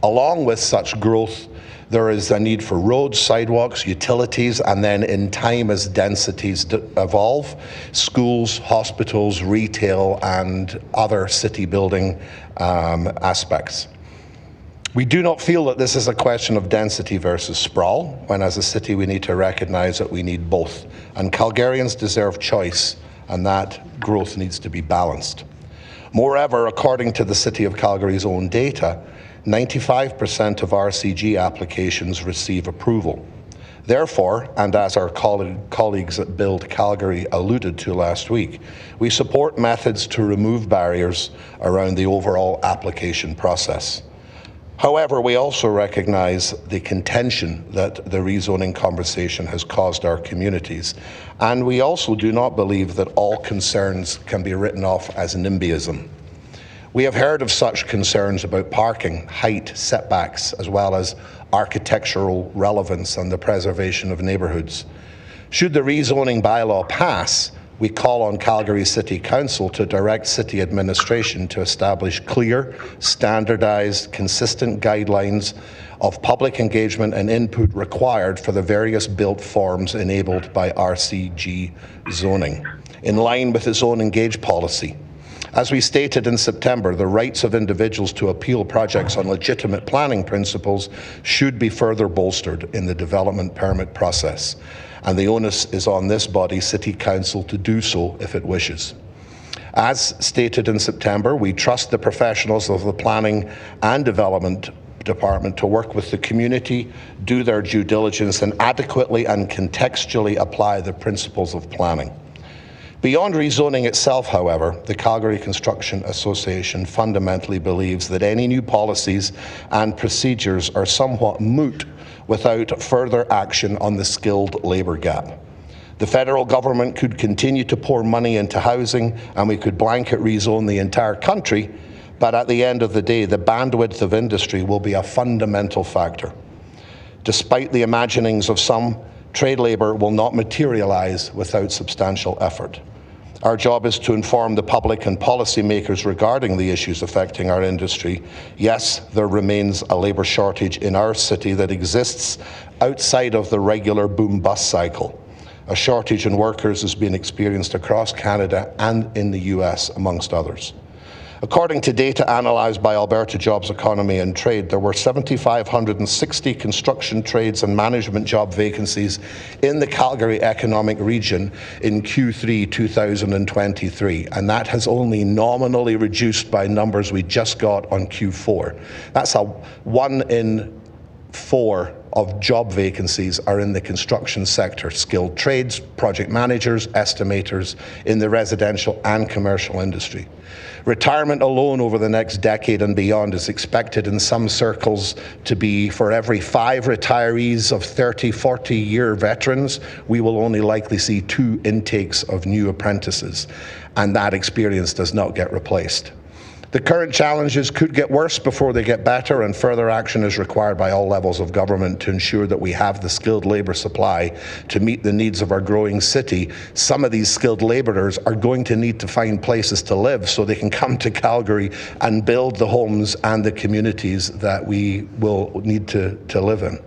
Along with such growth, there is a need for roads, sidewalks, utilities, and then in time as densities evolve, schools, hospitals, retail, and other city building aspects. We do not feel that this is a question of density versus sprawl, when as a city we need to recognise that we need both. And Calgarians deserve choice, and that growth needs to be balanced. Moreover, according to the City of Calgary's own data, 95% of RCG applications receive approval. Therefore, and as our colleagues at Build Calgary alluded to last week, we support methods to remove barriers around the overall application process. However, we also recognize the contention that the rezoning conversation has caused our communities, and we also do not believe that all concerns can be written off as NIMBYism. We have heard of such concerns about parking, height, setbacks, as well as architectural relevance and the preservation of neighbourhoods. Should the rezoning bylaw pass, we call on Calgary City Council to direct city administration to establish clear, standardized, consistent guidelines of public engagement and input required for the various built forms enabled by RCG zoning, in line with its own engage policy. As we stated in September, the rights of individuals to appeal projects on legitimate planning principles should be further bolstered in the development permit process, and the onus is on this body, City Council, to do so if it wishes. As stated in September, we trust the professionals of the Planning and Development Department to work with the community, do their due diligence, and adequately and contextually apply the principles of planning. Beyond rezoning itself, however, the Calgary Construction Association fundamentally believes that any new policies and procedures are somewhat moot without further action on the skilled labour gap. The federal government could continue to pour money into housing and we could blanket rezone the entire country, but at the end of the day, the bandwidth of industry will be a fundamental factor. Despite the imaginings of some, trade labour will not materialise without substantial effort. Our job is to inform the public and policymakers regarding the issues affecting our industry. Yes, there remains a labour shortage in our city that exists outside of the regular boom-bust cycle. A shortage in workers is being experienced across Canada and in the US, amongst others. According to data analysed by Alberta Jobs Economy and Trade, there were 7,560 construction trades and management job vacancies in the Calgary Economic Region in Q3 2023, and that has only nominally reduced by numbers we just got on Q4. That's a 1 in 4 of job vacancies are in the construction sector, skilled trades, project managers, estimators in the residential and commercial industry. Retirement alone over the next decade and beyond is expected in some circles to be for every 5 retirees of 30, 40-year veterans, we will only likely see 2 intakes of new apprentices, and that experience does not get replaced. The current challenges could get worse before they get better, and further action is required by all levels of government to ensure that we have the skilled labour supply to meet the needs of our growing city. Some of these skilled labourers are going to need to find places to live so they can come to Calgary and build the homes and the communities that we will need to live in.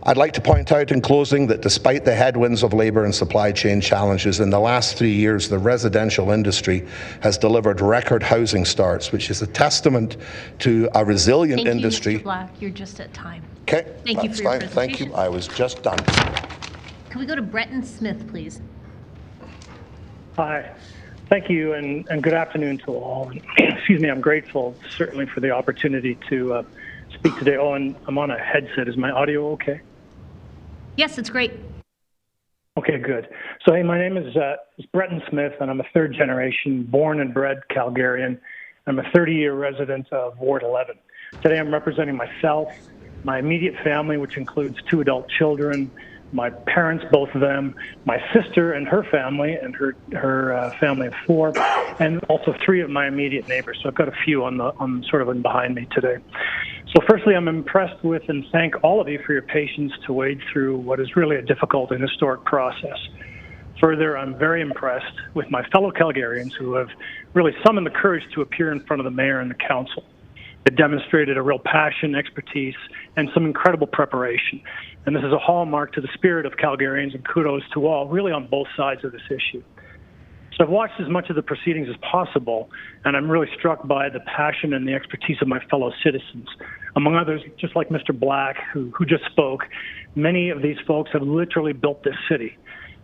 I'd like to point out in closing that despite the headwinds of labour and supply chain challenges, in the last 3 years, the residential industry has delivered record housing starts, which is a testament to a resilient industry. Thank you, Mr. Black. You're just at time. Okay, Thank you for your fine. presentation. Thank you. I was just done. Can we go to Breton Smith, please? Hi. Thank you, and good afternoon to all. Excuse me, I'm grateful certainly for the opportunity to speak today. Oh, and I'm on a headset. Is my audio okay? Yes, it's great. Okay, good. So, hey, my name is Breton Smith, and I'm a third generation born and bred Calgarian. I'm a 30-year resident of Ward 11. Today I'm representing myself, my immediate family, which includes 2 adult children, my parents, both of them, my sister and her family, and her family of 4, and also 3 of my immediate neighbors. So I've got a few on sort of in behind me today. So firstly, I'm impressed with and thank all of you for your patience to wade through what is really a difficult and historic process. Further, I'm very impressed with my fellow Calgarians who have really summoned the courage to appear in front of the mayor and the council. It demonstrated a real passion, expertise, and some incredible preparation. And this is a hallmark to the spirit of Calgarians, and kudos to all, really on both sides of this issue. So I've watched as much of the proceedings as possible, and I'm really struck by the passion and the expertise of my fellow citizens. Among others, just like Mr. Black, who just spoke, many of these folks have literally built this city.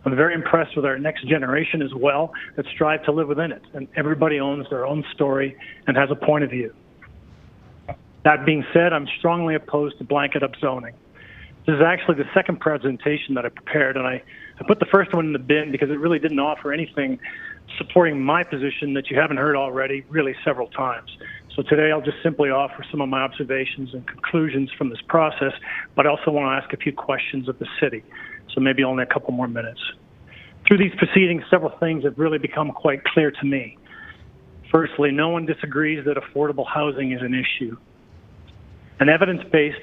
I'm very impressed with our next generation as well that strive to live within it, and everybody owns their own story and has a point of view. That being said, I'm strongly opposed to blanket upzoning. This is actually the second presentation that I prepared, and I put the first one in the bin because it really didn't offer anything supporting my position that you haven't heard already really several times. So today I'll just simply offer some of my observations and conclusions from this process, but I also want to ask a few questions of the city. So maybe only a couple more minutes. Through these proceedings, several things have really become quite clear to me. Firstly, no one disagrees that affordable housing is an issue. An evidence-based,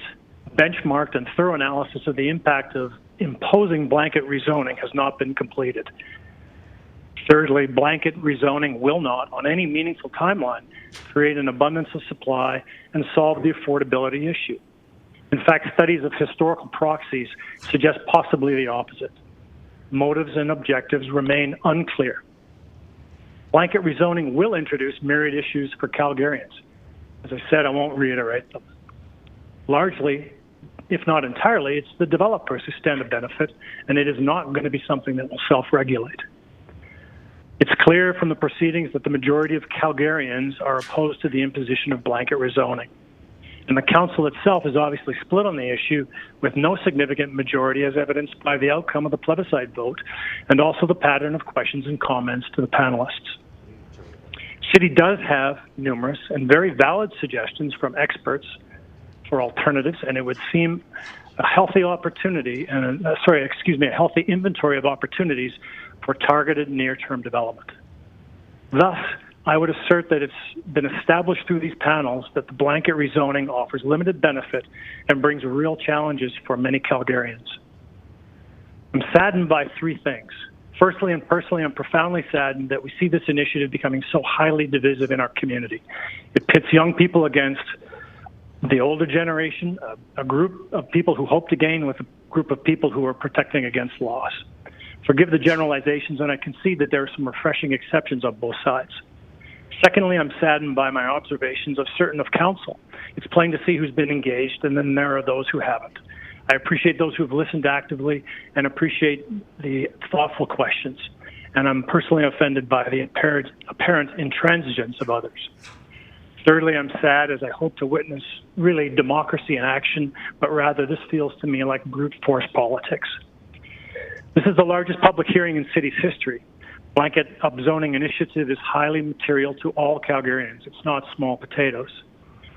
benchmarked, and thorough analysis of the impact of imposing blanket rezoning has not been completed. Thirdly, blanket rezoning will not, on any meaningful timeline, create an abundance of supply and solve the affordability issue. In fact, studies of historical proxies suggest possibly the opposite. Motives and objectives remain unclear. Blanket rezoning will introduce myriad issues for Calgarians. As I said, I won't reiterate them. Largely, if not entirely, it's the developers who stand to benefit, and it is not going to be something that will self-regulate. It's clear from the proceedings that the majority of Calgarians are opposed to the imposition of blanket rezoning. And the council itself is obviously split on the issue, with no significant majority as evidenced by the outcome of the plebiscite vote and also the pattern of questions and comments to the panelists. City does have numerous and very valid suggestions from experts for alternatives, and it would seem a healthy opportunity, and a healthy inventory of opportunities for targeted near-term development. Thus, I would assert that it's been established through these panels that the blanket rezoning offers limited benefit and brings real challenges for many Calgarians. I'm saddened by three things. Firstly and personally, I'm profoundly saddened that we see this initiative becoming so highly divisive in our community. It pits young people against the older generation, a group of people who hope to gain with a group of people who are protecting against loss. Forgive the generalizations, and I concede that there are some refreshing exceptions on both sides. Secondly, I'm saddened by my observations of certain of council. It's plain to see who's been engaged, and then there are those who haven't. I appreciate those who have listened actively and appreciate the thoughtful questions. And I'm personally offended by the apparent intransigence of others. Thirdly, I'm sad as I hope to witness really democracy in action, but rather this feels to me like brute force politics. This is the largest public hearing in city's history. Blanket upzoning initiative is highly material to all Calgarians. It's not small potatoes.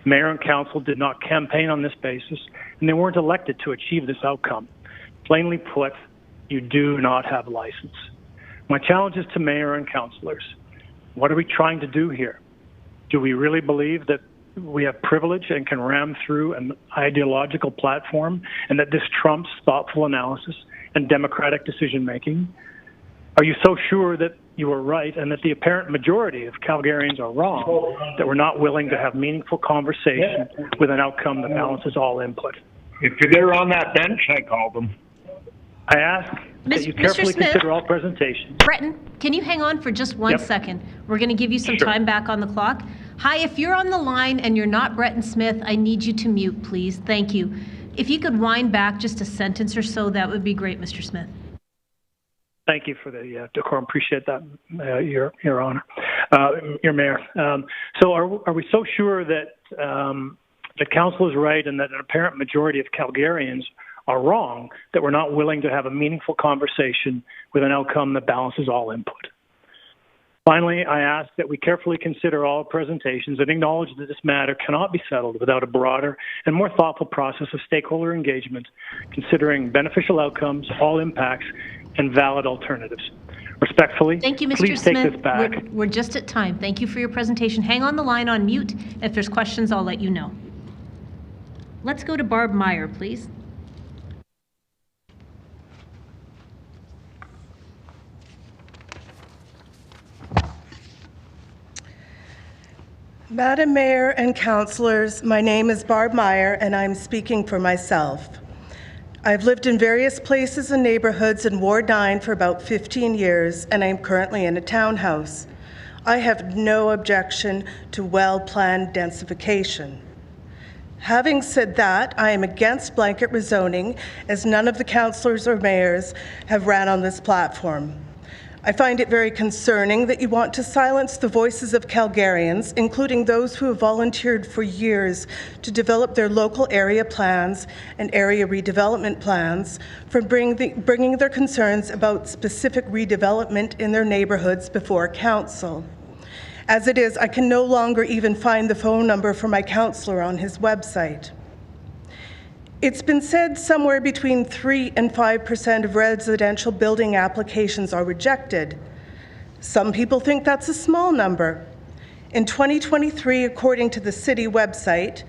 Mayor and council did not campaign on this basis, and they weren't elected to achieve this outcome. Plainly put, you do not have a license. My challenge is to mayor and councilors. What are we trying to do here? Do we really believe that we have privilege and can ram through an ideological platform and that this trumps thoughtful analysis and democratic decision-making? Are you so sure that you are right and that the apparent majority of Calgarians are wrong, that we're not willing to have meaningful conversation with an outcome that balances all input? If you're there on that bench, I called them. I ask that you carefully consider all presentations. Breton, can you hang on for just one second? We're going to give you some time back on the clock. Hi, if you're on the line and you're not Breton Smith, I need you to mute, please. Thank you. If you could wind back just a sentence or so, that would be great, Mr. Smith. Thank you for the decorum. Appreciate that, Your Honor, Your Mayor. So are we so sure that the council is right and that an apparent majority of Calgarians are wrong that we're not willing to have a meaningful conversation with an outcome that balances all input? Finally, I ask that we carefully consider all presentations and acknowledge that this matter cannot be settled without a broader and more thoughtful process of stakeholder engagement, considering beneficial outcomes, all impacts, and valid alternatives. Respectfully, thank you, Mr. please Smith. take this back. We're just at time. Thank you for your presentation. Hang on the line on mute. If there's questions, I'll let you know. Let's go to Barb Meyer, please. Madam Mayor and councillors, my name is Barb Meyer and I'm speaking for myself. I've lived in various places and neighborhoods in Ward 9 for about 15 years and I'm currently in a townhouse. I have no objection to well-planned densification. Having said that, I am against blanket rezoning as none of the councillors or mayors have ran on this platform. I find it very concerning that you want to silence the voices of Calgarians, including those who have volunteered for years to develop their local area plans and area redevelopment plans, from bringing their concerns about specific redevelopment in their neighborhoods before council. As it is, I can no longer even find the phone number for my counselor on his website. It's been said somewhere between 3 and 5% of residential building applications are rejected. Some people think that's a small number. In 2023, according to the city website,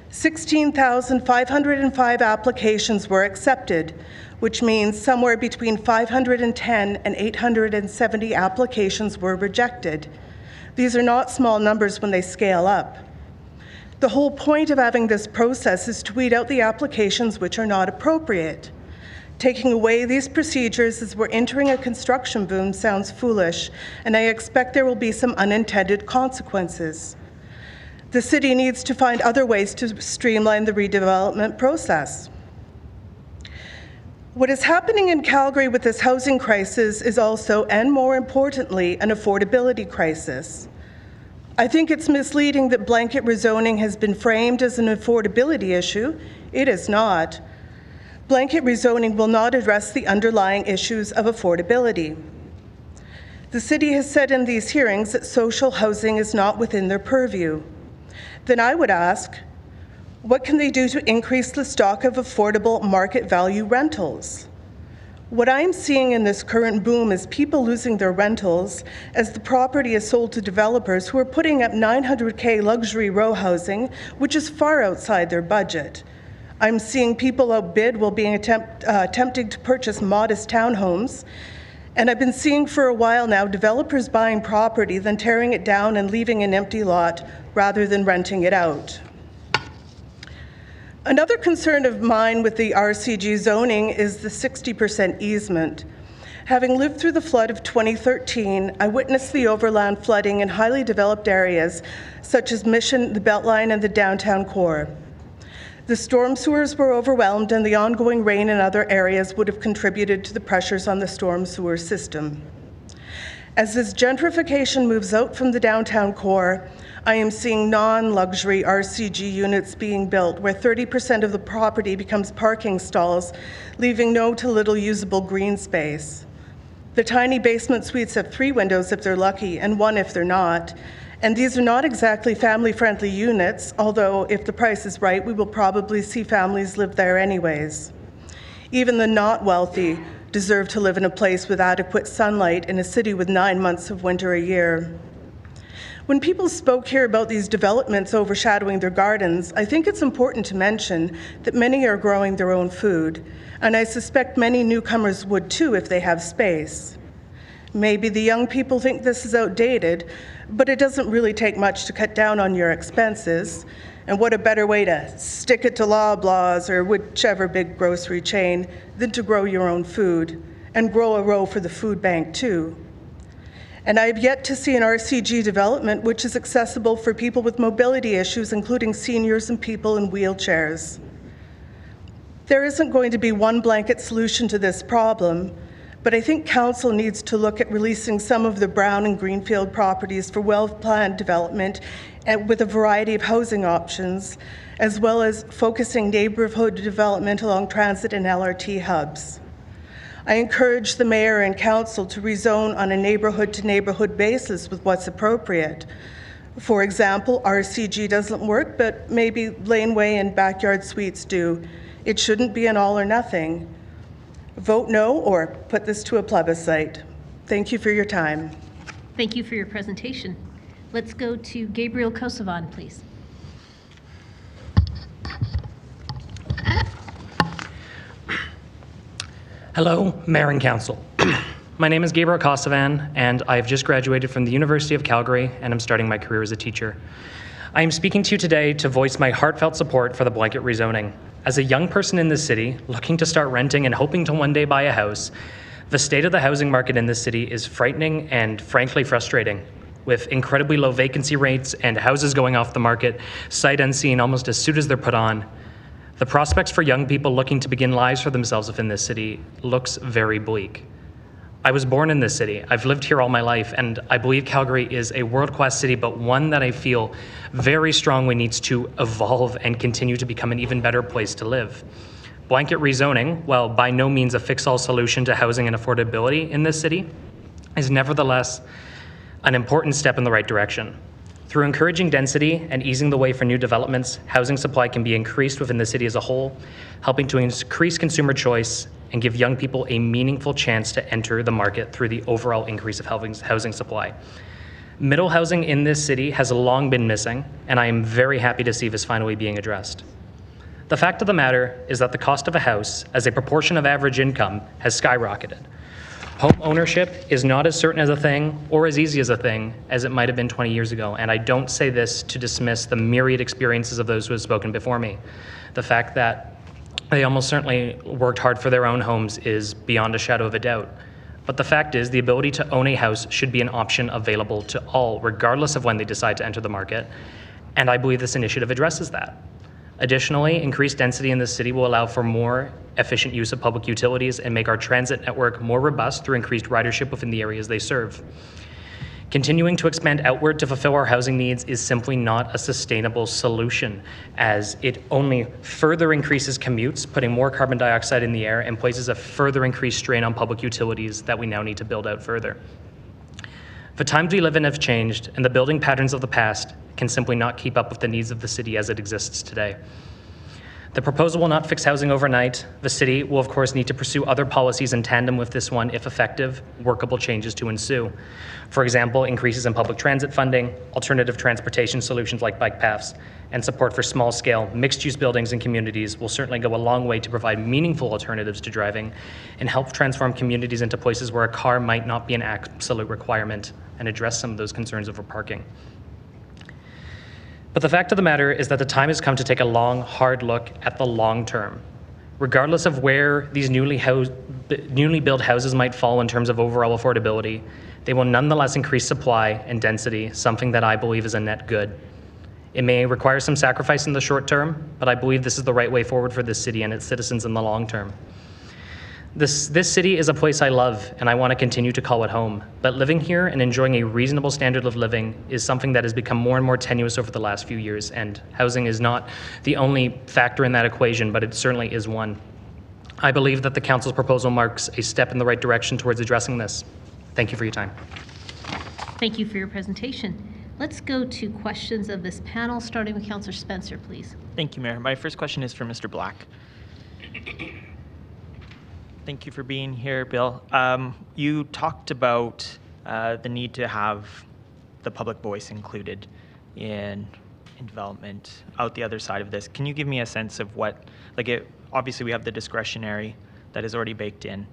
16,505 applications were accepted, which means somewhere between 510 and 870 applications were rejected. These are not small numbers when they scale up. The whole point of having this process is to weed out the applications which are not appropriate. Taking away these procedures as we're entering a construction boom sounds foolish, and I expect there will be some unintended consequences. The city needs to find other ways to streamline the redevelopment process. What is happening in Calgary with this housing crisis is also, and more importantly, an affordability crisis. I think it's misleading that blanket rezoning has been framed as an affordability issue. It is not. Blanket rezoning will not address the underlying issues of affordability. The city has said in these hearings that social housing is not within their purview. Then I would ask, what can they do to increase the stock of affordable market value rentals? What I'm seeing in this current boom is people losing their rentals as the property is sold to developers who are putting up $900K luxury row housing, which is far outside their budget. I'm seeing people outbid while being attempting to purchase modest townhomes. And I've been seeing for a while now developers buying property, then tearing it down and leaving an empty lot rather than renting it out. Another concern of mine with the RCG zoning is the 60% easement. Having lived through the flood of 2013, I witnessed the overland flooding in highly developed areas such as Mission, the Beltline, and the downtown core. The storm sewers were overwhelmed, and the ongoing rain in other areas would have contributed to the pressures on the storm sewer system. As this gentrification moves out from the downtown core, I am seeing non-luxury RCG units being built where 30% of the property becomes parking stalls, leaving no to little usable green space. The tiny basement suites have 3 windows if they're lucky and 1 if they're not. And these are not exactly family-friendly units, although if the price is right, we will probably see families live there anyways. Even the not wealthy deserve to live in a place with adequate sunlight in a city with 9 months of winter a year. When people spoke here about these developments overshadowing their gardens, I think it's important to mention that many are growing their own food, and I suspect many newcomers would too if they have space. Maybe the young people think this is outdated, but it doesn't really take much to cut down on your expenses. And what a better way to stick it to Loblaws or whichever big grocery chain than to grow your own food and grow a row for the food bank too. And I have yet to see an RCG development which is accessible for people with mobility issues, including seniors and people in wheelchairs. There isn't going to be one blanket solution to this problem, but I think Council needs to look at releasing some of the brown and greenfield properties for well-planned development and with a variety of housing options, as well as focusing neighborhood development along transit and LRT hubs. I encourage the Mayor and Council to rezone on a neighborhood-to-neighborhood basis with what's appropriate. For example, RCG doesn't work, but maybe laneway and backyard suites do. It shouldn't be an all or nothing. Vote no or put this to a plebiscite. Thank you for your time. Thank you for your presentation. Let's go to Gabriel Kosovan, please. Hello, Mayor and Council. My name is Gabriel Kosovan, and I've just graduated from the University of Calgary, and I'm starting my career as a teacher. I am speaking to you today to voice my heartfelt support for the blanket rezoning. As a young person in this city, looking to start renting and hoping to one day buy a house, the state of the housing market in this city is frightening and frankly frustrating, with incredibly low vacancy rates and houses going off the market sight unseen almost as soon as they're put on. The prospects for young people looking to begin lives for themselves within this city looks very bleak. I was born in this city. I've lived here all my life, and I believe Calgary is a world-class city, but one that I feel very strongly needs to evolve and continue to become an even better place to live. Blanket rezoning, while by no means a fix-all solution to housing and affordability in this city, is nevertheless an important step in the right direction. Through encouraging density and easing the way for new developments, housing supply can be increased within the city as a whole, helping to increase consumer choice and give young people a meaningful chance to enter the market through the overall increase of housing supply. Middle housing in this city has long been missing, and I am very happy to see this finally being addressed. The fact of the matter is that the cost of a house as a proportion of average income has skyrocketed. Home ownership is not as certain as a thing or as easy as a thing as it might have been 20 years ago, and I don't say this to dismiss the myriad experiences of those who have spoken before me. The fact that they almost certainly worked hard for their own homes is beyond a shadow of a doubt. But the fact is, the ability to own a house should be an option available to all, regardless of when they decide to enter the market, and I believe this initiative addresses that. Additionally, increased density in the city will allow for more efficient use of public utilities and make our transit network more robust through increased ridership within the areas they serve. Continuing to expand outward to fulfill our housing needs is simply not a sustainable solution, as it only further increases commutes, putting more carbon dioxide in the air and places a further increased strain on public utilities that we now need to build out further. The times we live in have changed, and the building patterns of the past can simply not keep up with the needs of the city as it exists today. The proposal will not fix housing overnight. The city will, of course, need to pursue other policies in tandem with this one if effective, workable changes to ensue. For example, increases in public transit funding, alternative transportation solutions like bike paths, and support for small-scale, mixed-use buildings and communities will certainly go a long way to provide meaningful alternatives to driving and help transform communities into places where a car might not be an absolute requirement and address some of those concerns over parking. But the fact of the matter is that the time has come to take a long, hard look at the long term. Regardless of where these newly built houses might fall in terms of overall affordability, they will nonetheless increase supply and density, something that I believe is a net good. It may require some sacrifice in the short term, but I believe this is the right way forward for this city and its citizens in the long term. This city is a place I love, and I want to continue to call it home. But living here and enjoying a reasonable standard of living is something that has become more and more tenuous over the last few years, and housing is not the only factor in that equation, but it certainly is one. I believe that the Council's proposal marks a step in the right direction towards addressing this. Thank you for your time. Thank you for your presentation. Let's go to questions of this panel, starting with Councillor Spencer, please. Thank you, Mayor. My first question is for Mr. Black. Thank you for being here, Bill. You talked about the need to have the public voice included in development out the other side of this. Can you give me a sense of what, obviously we have the discretionary that is already baked in.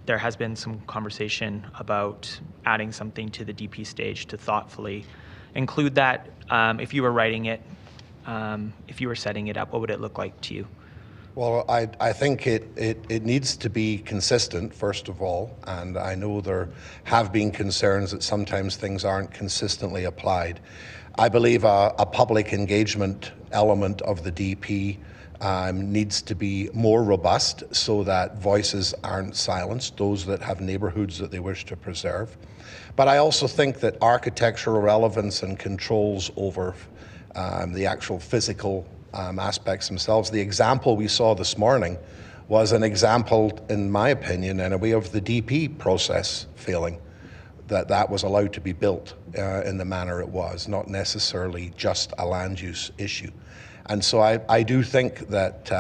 There has been some conversation about adding something to the DP stage to thoughtfully include that. If you were writing it, if you were setting it up, what would it look like to you? Well, I think it needs to be consistent, first of all, and I know there have been concerns that sometimes things aren't consistently applied. I believe a public engagement element of the DP needs to be more robust so that voices aren't silenced, those that have neighbourhoods that they wish to preserve. But I also think that architectural relevance and controls over the actual physical aspects themselves. The example we saw this morning was an example, in my opinion, in a way of the DP process failing, that was allowed to be built in the manner it was, not necessarily just a land use issue. And so I do think that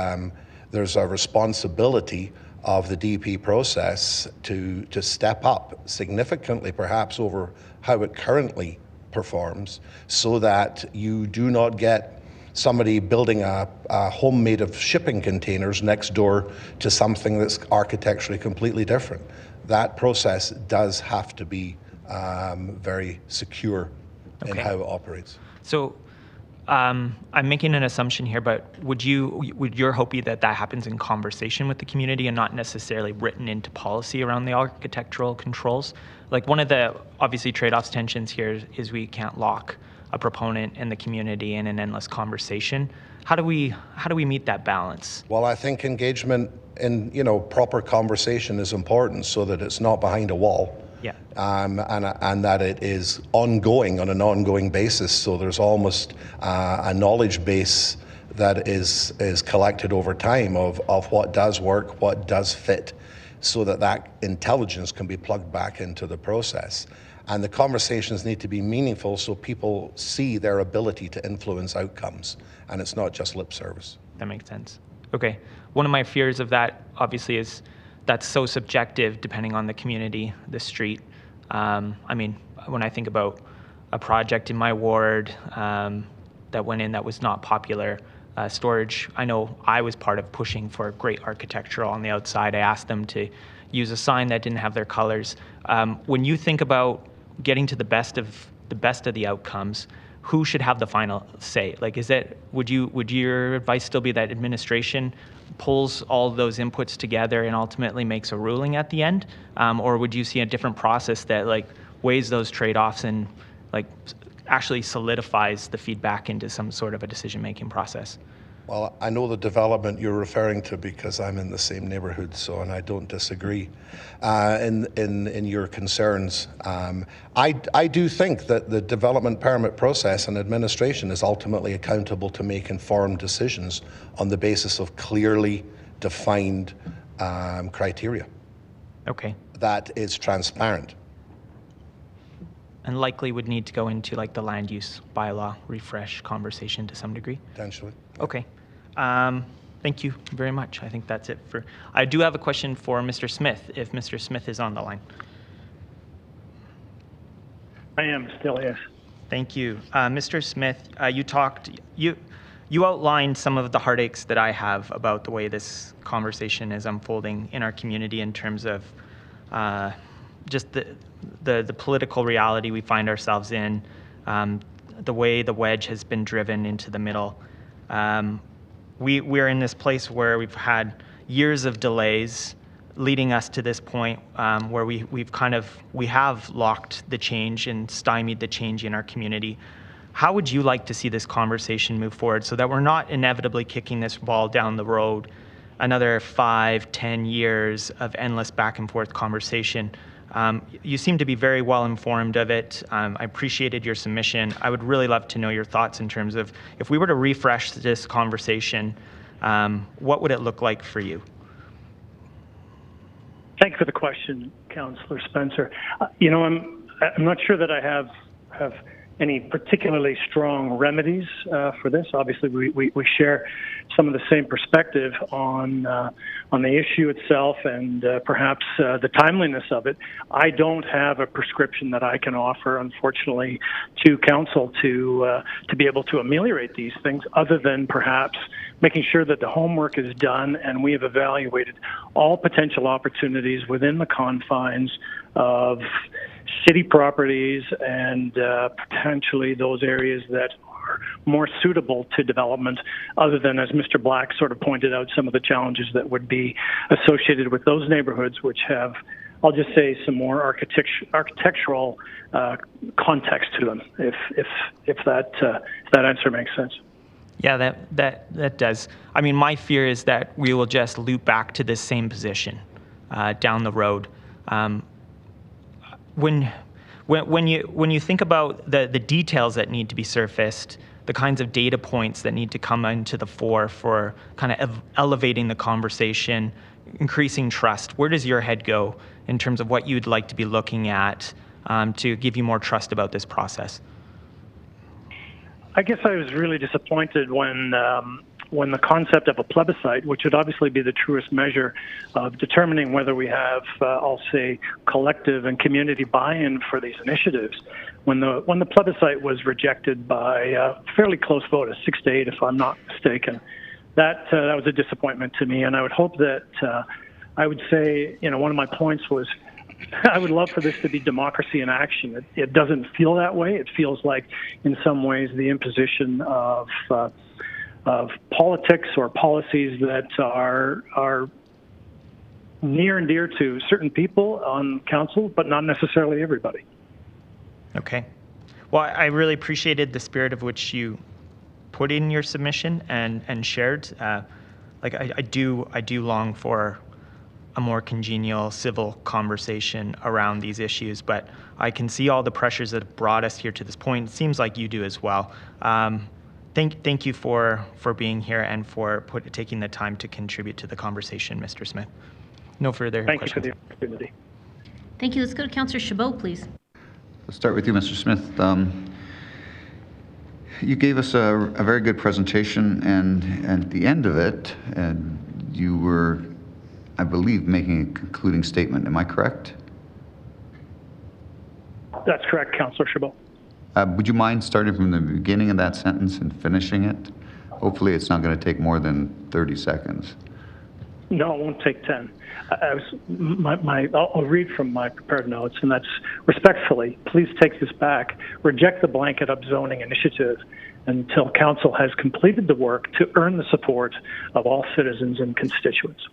there's a responsibility of the DP process to step up significantly, perhaps over how it currently performs, so that you do not get somebody building a home made of shipping containers next door to something that's architecturally completely different. That process does have to be very secure in how it operates. So I'm making an assumption here, but would your hope be that happens in conversation with the community and not necessarily written into policy around the architectural controls? Like, one of the obviously trade-offs, tensions here is we can't lock a proponent and the community in an endless conversation. How do we meet that balance? Well, I think engagement in proper conversation is important so that it's not behind a wall. Yeah. And that it is ongoing on an ongoing basis. So there's almost a knowledge base that is collected over time of what does work, what does fit, so that intelligence can be plugged back into the process. And the conversations need to be meaningful so people see their ability to influence outcomes, and it's not just lip service. That makes sense. Okay. One of my fears of that, obviously, is that's so subjective depending on the community, the street. I mean, when I think about a project in my ward that went in that was not popular, storage, I know I was part of pushing for great architectural on the outside. I asked them to use a sign that didn't have their colors. When you think about getting to the best of the outcomes, who should have the final say? Like, would your advice still be that administration pulls all those inputs together and ultimately makes a ruling at the end, or would you see a different process that like weighs those trade-offs and like actually solidifies the feedback into some sort of a decision-making process? Well, I know the development you're referring to because I'm in the same neighborhood, and I don't disagree in your concerns. I do think that the development permit process and administration is ultimately accountable to make informed decisions on the basis of clearly defined criteria. Okay. That is transparent. And likely would need to go into like the land use bylaw refresh conversation to some degree? Potentially. Okay. Thank you very much. I think that's it for. I do have a question for Mr. Smith, if Mr. Smith is on the line. I am still, yes. Thank you. Mr. Smith, you outlined some of the heartaches that I have about the way this conversation is unfolding in our community in terms of just the political reality we find ourselves in, the way the wedge has been driven into the middle. We're in this place where we've had years of delays leading us to this point where we have locked the change and stymied the change in our community. How would you like to see this conversation move forward so that we're not inevitably kicking this ball down the road another 5-10 years of endless back and forth conversation? You seem to be very well informed of it. I appreciated your submission. I would really love to know your thoughts in terms of if we were to refresh this conversation, what would it look like for you? Thank you for the question, Councillor Spencer. I'm not sure that I have any particularly strong remedies for this. Obviously, we share some of the same perspective on the issue itself and perhaps the timeliness of it. I don't have a prescription that I can offer, unfortunately, to council to be able to ameliorate these things, other than perhaps making sure that the homework is done and we have evaluated all potential opportunities within the confines of city properties and potentially those areas that are more suitable to development, other than, as Mr. Black sort of pointed out, some of the challenges that would be associated with those neighborhoods, which have, I'll just say, some more architectural context to them, if that answer makes sense. Yeah, that does. I mean, my fear is that we will just loop back to this same position down the road. When you think about the details that need to be surfaced, the kinds of data points that need to come into the fore for kind of elevating the conversation, increasing trust, where does your head go in terms of what you'd like to be looking at to give you more trust about this process? I guess I was really disappointed when the concept of a plebiscite, which would obviously be the truest measure of determining whether we have, I'll say, collective and community buy-in for these initiatives, when the plebiscite was rejected by a fairly close vote, a 6-8, if I'm not mistaken. That was a disappointment to me, and I would hope that I would say, one of my points was, I would love for this to be democracy in action. It doesn't feel that way. It feels like, in some ways, the imposition of politics or policies that are near and dear to certain people on council, but not necessarily everybody. Okay. Well, I really appreciated the spirit of which you put in your submission and shared. I do long for a more congenial civil conversation around these issues, but I can see all the pressures that have brought us here to this point. It seems like you do as well. Thank you for being here and for taking the time to contribute to the conversation, Mr. Smith. No further questions. Thank you for the opportunity. Thank you. Let's go to Councillor Chabot, please. Let's start with you, Mr. Smith. You gave us a very good presentation, and at the end of it, you were, I believe, making a concluding statement. Am I correct? That's correct, Councillor Chabot. Would you mind starting from the beginning of that sentence and finishing it? Hopefully it's not going to take more than 30 seconds. No, it won't take 10. I'll read from my prepared notes, and that's respectfully, please take this back. Reject the blanket upzoning initiative until Council has completed the work to earn the support of all citizens and constituents.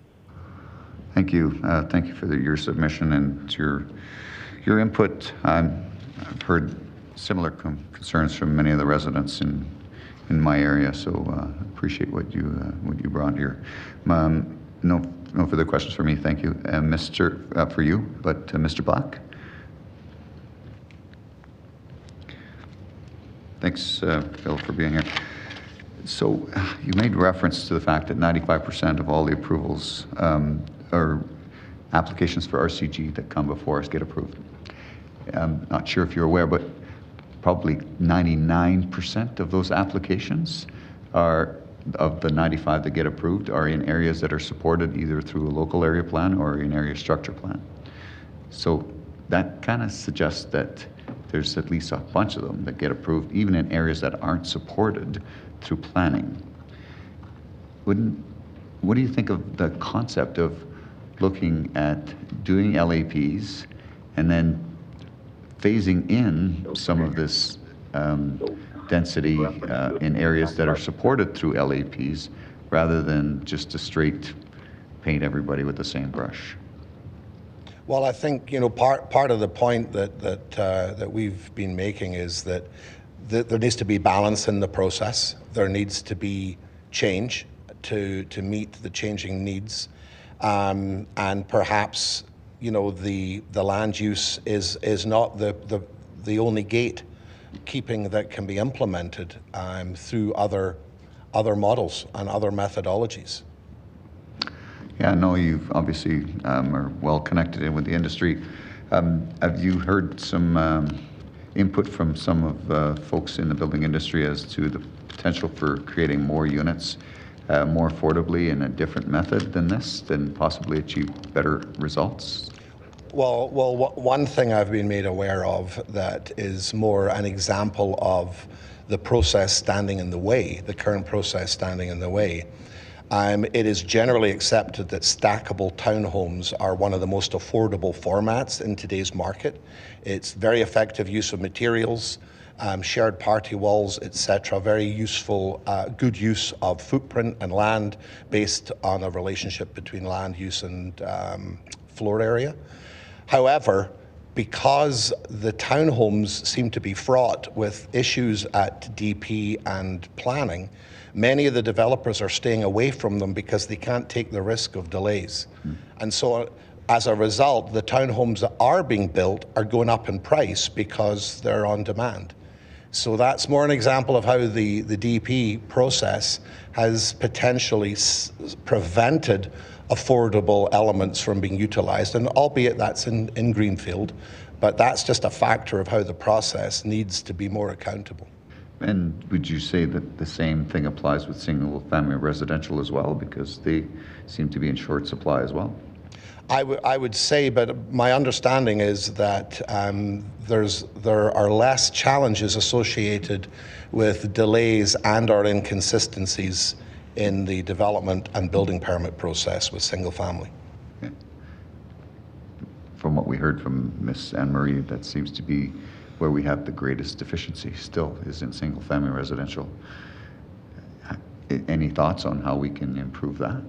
Thank you. Thank you for your submission and your input. I've heard similar concerns from many of the residents in my area, so appreciate what you brought here. No further questions for me. Thank you, for you. But Mr. Black. Thanks, Bill, for being here. So you made reference to the fact that 95% of all the approvals or applications for RCG that come before us get approved. I'm not sure if you're aware, but probably 99% of those applications of the 95 that get approved are in areas that are supported either through a local area plan or an area structure plan. So that kind of suggests that there's at least a bunch of them that get approved, even in areas that aren't supported through planning. What do you think of the concept of looking at doing LAPs and then phasing in some of this density in areas that are supported through LAPs rather than just to straight paint everybody with the same brush? Well, I think part of the point that we've been making is that there needs to be balance in the process. There needs to be change to meet the changing needs, and perhaps the land use is not the only gate keeping that can be implemented through other models and other methodologies. Yeah, I know you've obviously are well connected in with the industry. Have you heard some input from some of the folks in the building industry as to the potential for creating more units more affordably in a different method than this, then possibly achieve better results? Well, one thing I've been made aware of that is more an example of the process standing in the way, the current process standing in the way. It is generally accepted that stackable townhomes are one of the most affordable formats in today's market. It's very effective use of materials, shared party walls, etc. Very useful, good use of footprint and land based on a relationship between land use and floor area. However, because the townhomes seem to be fraught with issues at DP and planning, many of the developers are staying away from them because they can't take the risk of delays. And so as a result, the townhomes that are being built are going up in price because they're on demand. So that's more an example of how the DP process has potentially prevented affordable elements from being utilized, and albeit that's in Greenfield, but that's just a factor of how the process needs to be more accountable. And would you say that the same thing applies with single-family residential as well, because they seem to be in short supply as well? I would say, but my understanding is that there are less challenges associated with delays and/or inconsistencies in the development and building permit process with single family. Okay. From what we heard from Ms. Anne-Marie, that seems to be where we have the greatest deficiency still, is in single family residential. Any thoughts on how we can improve that?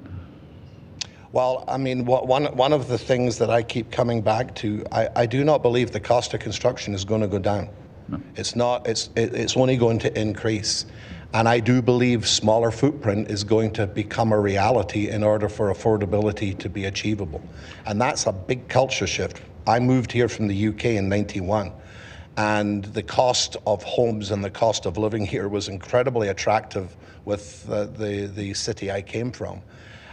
Well, I mean, one of the things that I keep coming back to, I do not believe the cost of construction is going to go down. No. It's not. It's only going to increase. And I do believe smaller footprint is going to become a reality in order for affordability to be achievable. And that's a big culture shift. I moved here from the UK in '91, and the cost of homes and the cost of living here was incredibly attractive with the city I came from.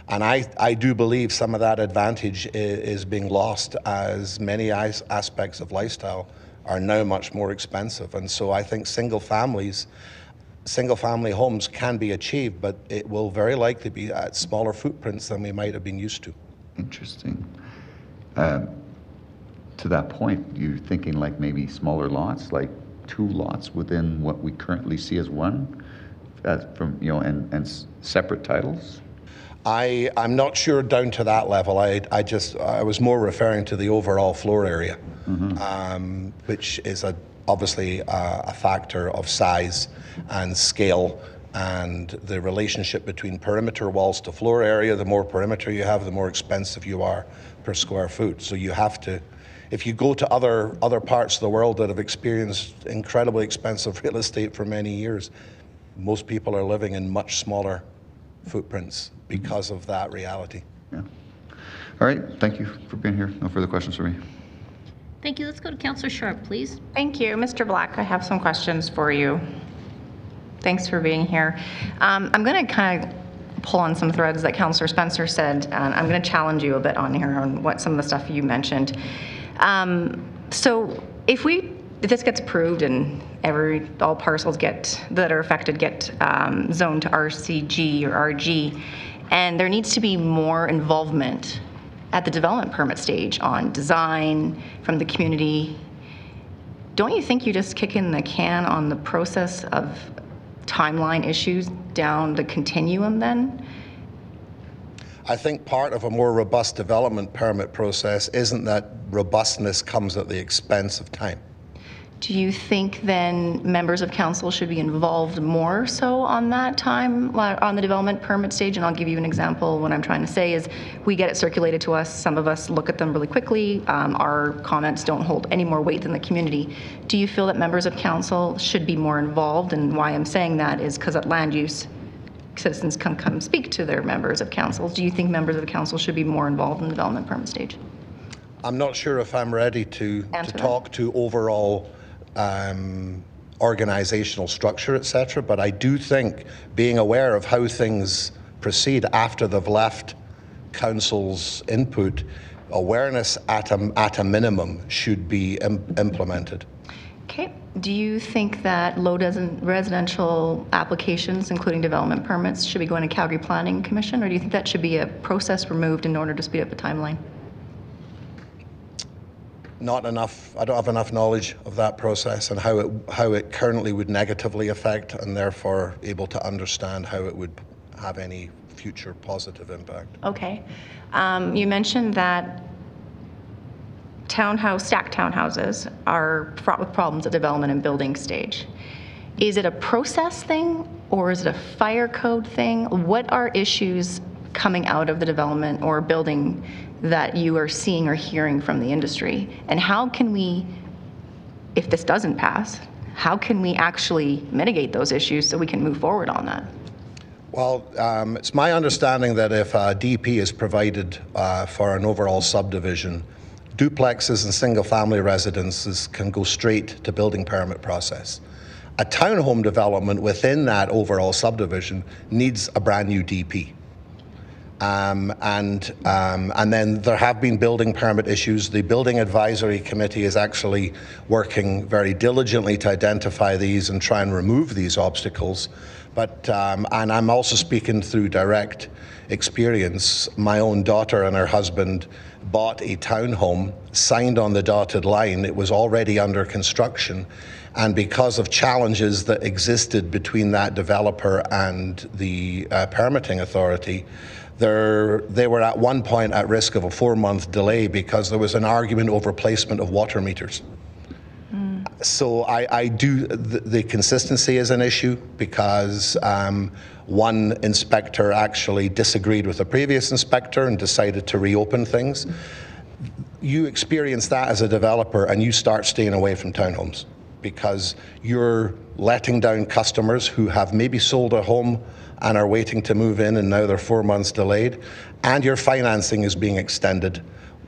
And I do believe some of that advantage is being lost as many aspects of lifestyle are now much more expensive. And so I think single-family homes can be achieved, but it will very likely be at smaller footprints than we might have been used to. Interesting. To that point, you're thinking like maybe smaller lots, like 2 lots within what we currently see as one, from and separate titles? I'm not sure down to that level. I was more referring to the overall floor area, which is obviously a factor of size and scale, and the relationship between perimeter walls to floor area. The more perimeter you have, the more expensive you are per square foot. So you have to, if you go to other parts of the world that have experienced incredibly expensive real estate for many years, most people are living in much smaller footprints because of that reality. Yeah. All right, thank you for being here. No further questions for me. Thank you. Let's go to Councillor Sharp, please. Thank you. Mr. Black, I have some questions for you. Thanks for being here. I'm going to kind of pull on some threads that Councillor Spencer said, and I'm going to challenge you a bit on here on what some of the stuff you mentioned. So if this gets approved and all parcels that are affected get zoned to RCG or RG, and there needs to be more involvement at the development permit stage on design from the community, don't you think you just kick in the can on the process of timeline issues down the continuum then? I think part of a more robust development permit process isn't that robustness comes at the expense of time. Do you think then members of council should be involved more so on that time, on the development permit stage? And I'll give you an example. What I'm trying to say is we get it circulated to us. Some of us look at them really quickly. Our comments don't hold any more weight than the community. Do you feel that members of council should be more involved? And why I'm saying that is because at land use, citizens can come speak to their members of council. Do you think members of council should be more involved in the development permit stage? I'm not sure if I'm ready to talk to overall organizational structure, etc. But I do think being aware of how things proceed after they've left council's input, awareness at a minimum should be implemented. Okay. Do you think that low residential applications, including development permits, should be going to Calgary Planning Commission, or do you think that should be a process removed in order to speed up the timeline? Not enough. I don't have enough knowledge of that process and how it currently would negatively affect, and therefore able to understand how it would have any future positive impact. Okay. You mentioned that stacked townhouses are fraught with problems at development and building stage. Is it a process thing or is it a fire code thing? What are issues coming out of the development or building that you are seeing or hearing from the industry? And how can we, if this doesn't pass, how can we actually mitigate those issues so we can move forward on that? Well, it's my understanding that if a DP is provided for an overall subdivision, duplexes and single-family residences can go straight to building permit process. A townhome development within that overall subdivision needs a brand new DP. And then there have been building permit issues. The Building Advisory Committee is actually working very diligently to identify these and try and remove these obstacles. But and I'm also speaking through direct experience. My own daughter and her husband bought a townhome, signed on the dotted line. It was already under construction. And because of challenges that existed between that developer and the permitting authority, they were at one point at risk of a 4-month delay because there was an argument over placement of water meters. So the consistency is an issue because one inspector actually disagreed with the previous inspector and decided to reopen things. You experience that as a developer and you start staying away from townhomes because you're letting down customers who have maybe sold a home and are waiting to move in and now they're 4 months delayed, and your financing is being extended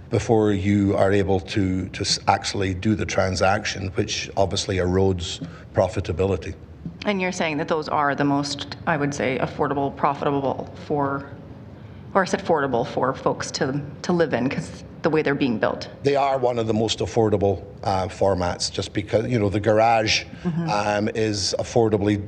before you are able to actually do the transaction, which obviously erodes profitability. And you're saying that those are the most, I would say, affordable, profitable for, or is it affordable for folks to live in? Because the way they're being built? They are one of the most affordable formats, just because, the garage is affordably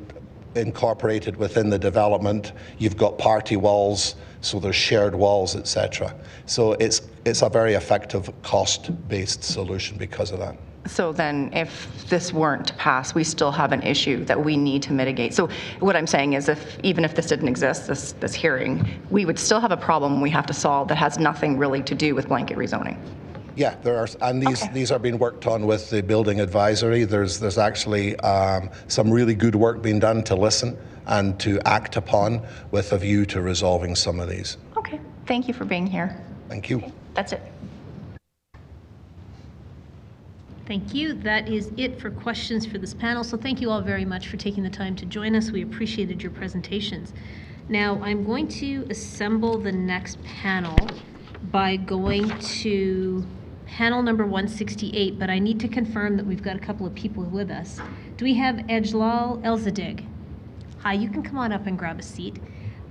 incorporated within the development. You've got party walls, so there's shared walls, etc. So it's a very effective cost-based solution because of that. So then if this weren't to pass, we still have an issue that we need to mitigate. So what I'm saying is even if this didn't exist, this hearing, we would still have a problem we have to solve that has nothing really to do with blanket rezoning. Yeah, there are, and these are being worked on with the building advisory. There's actually some really good work being done to listen and to act upon with a view to resolving some of these. Okay, thank you for being here. Thank you. Okay, that's it. Thank you. That is it for questions for this panel. So thank you all very much for taking the time to join us. We appreciated your presentations. Now I'm going to assemble the next panel by going to panel number 168, but I need to confirm that we've got a couple of people with us. Do we have Ejlal Elzadig? Hi, you can come on up and grab a seat.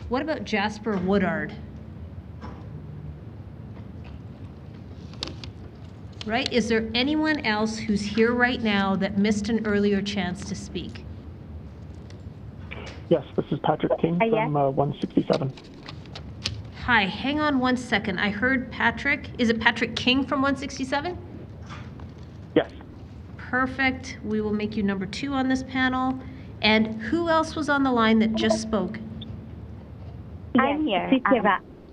What about Jasper Woodard? Right, is there anyone else who's here right now that missed an earlier chance to speak? Yes, this is Patrick King from 167. Hi, hang on one second. I heard Patrick. Is it Patrick King from 167? Yes. Perfect. We will make you number 2 on this panel. And who else was on the line that just spoke? I'm here.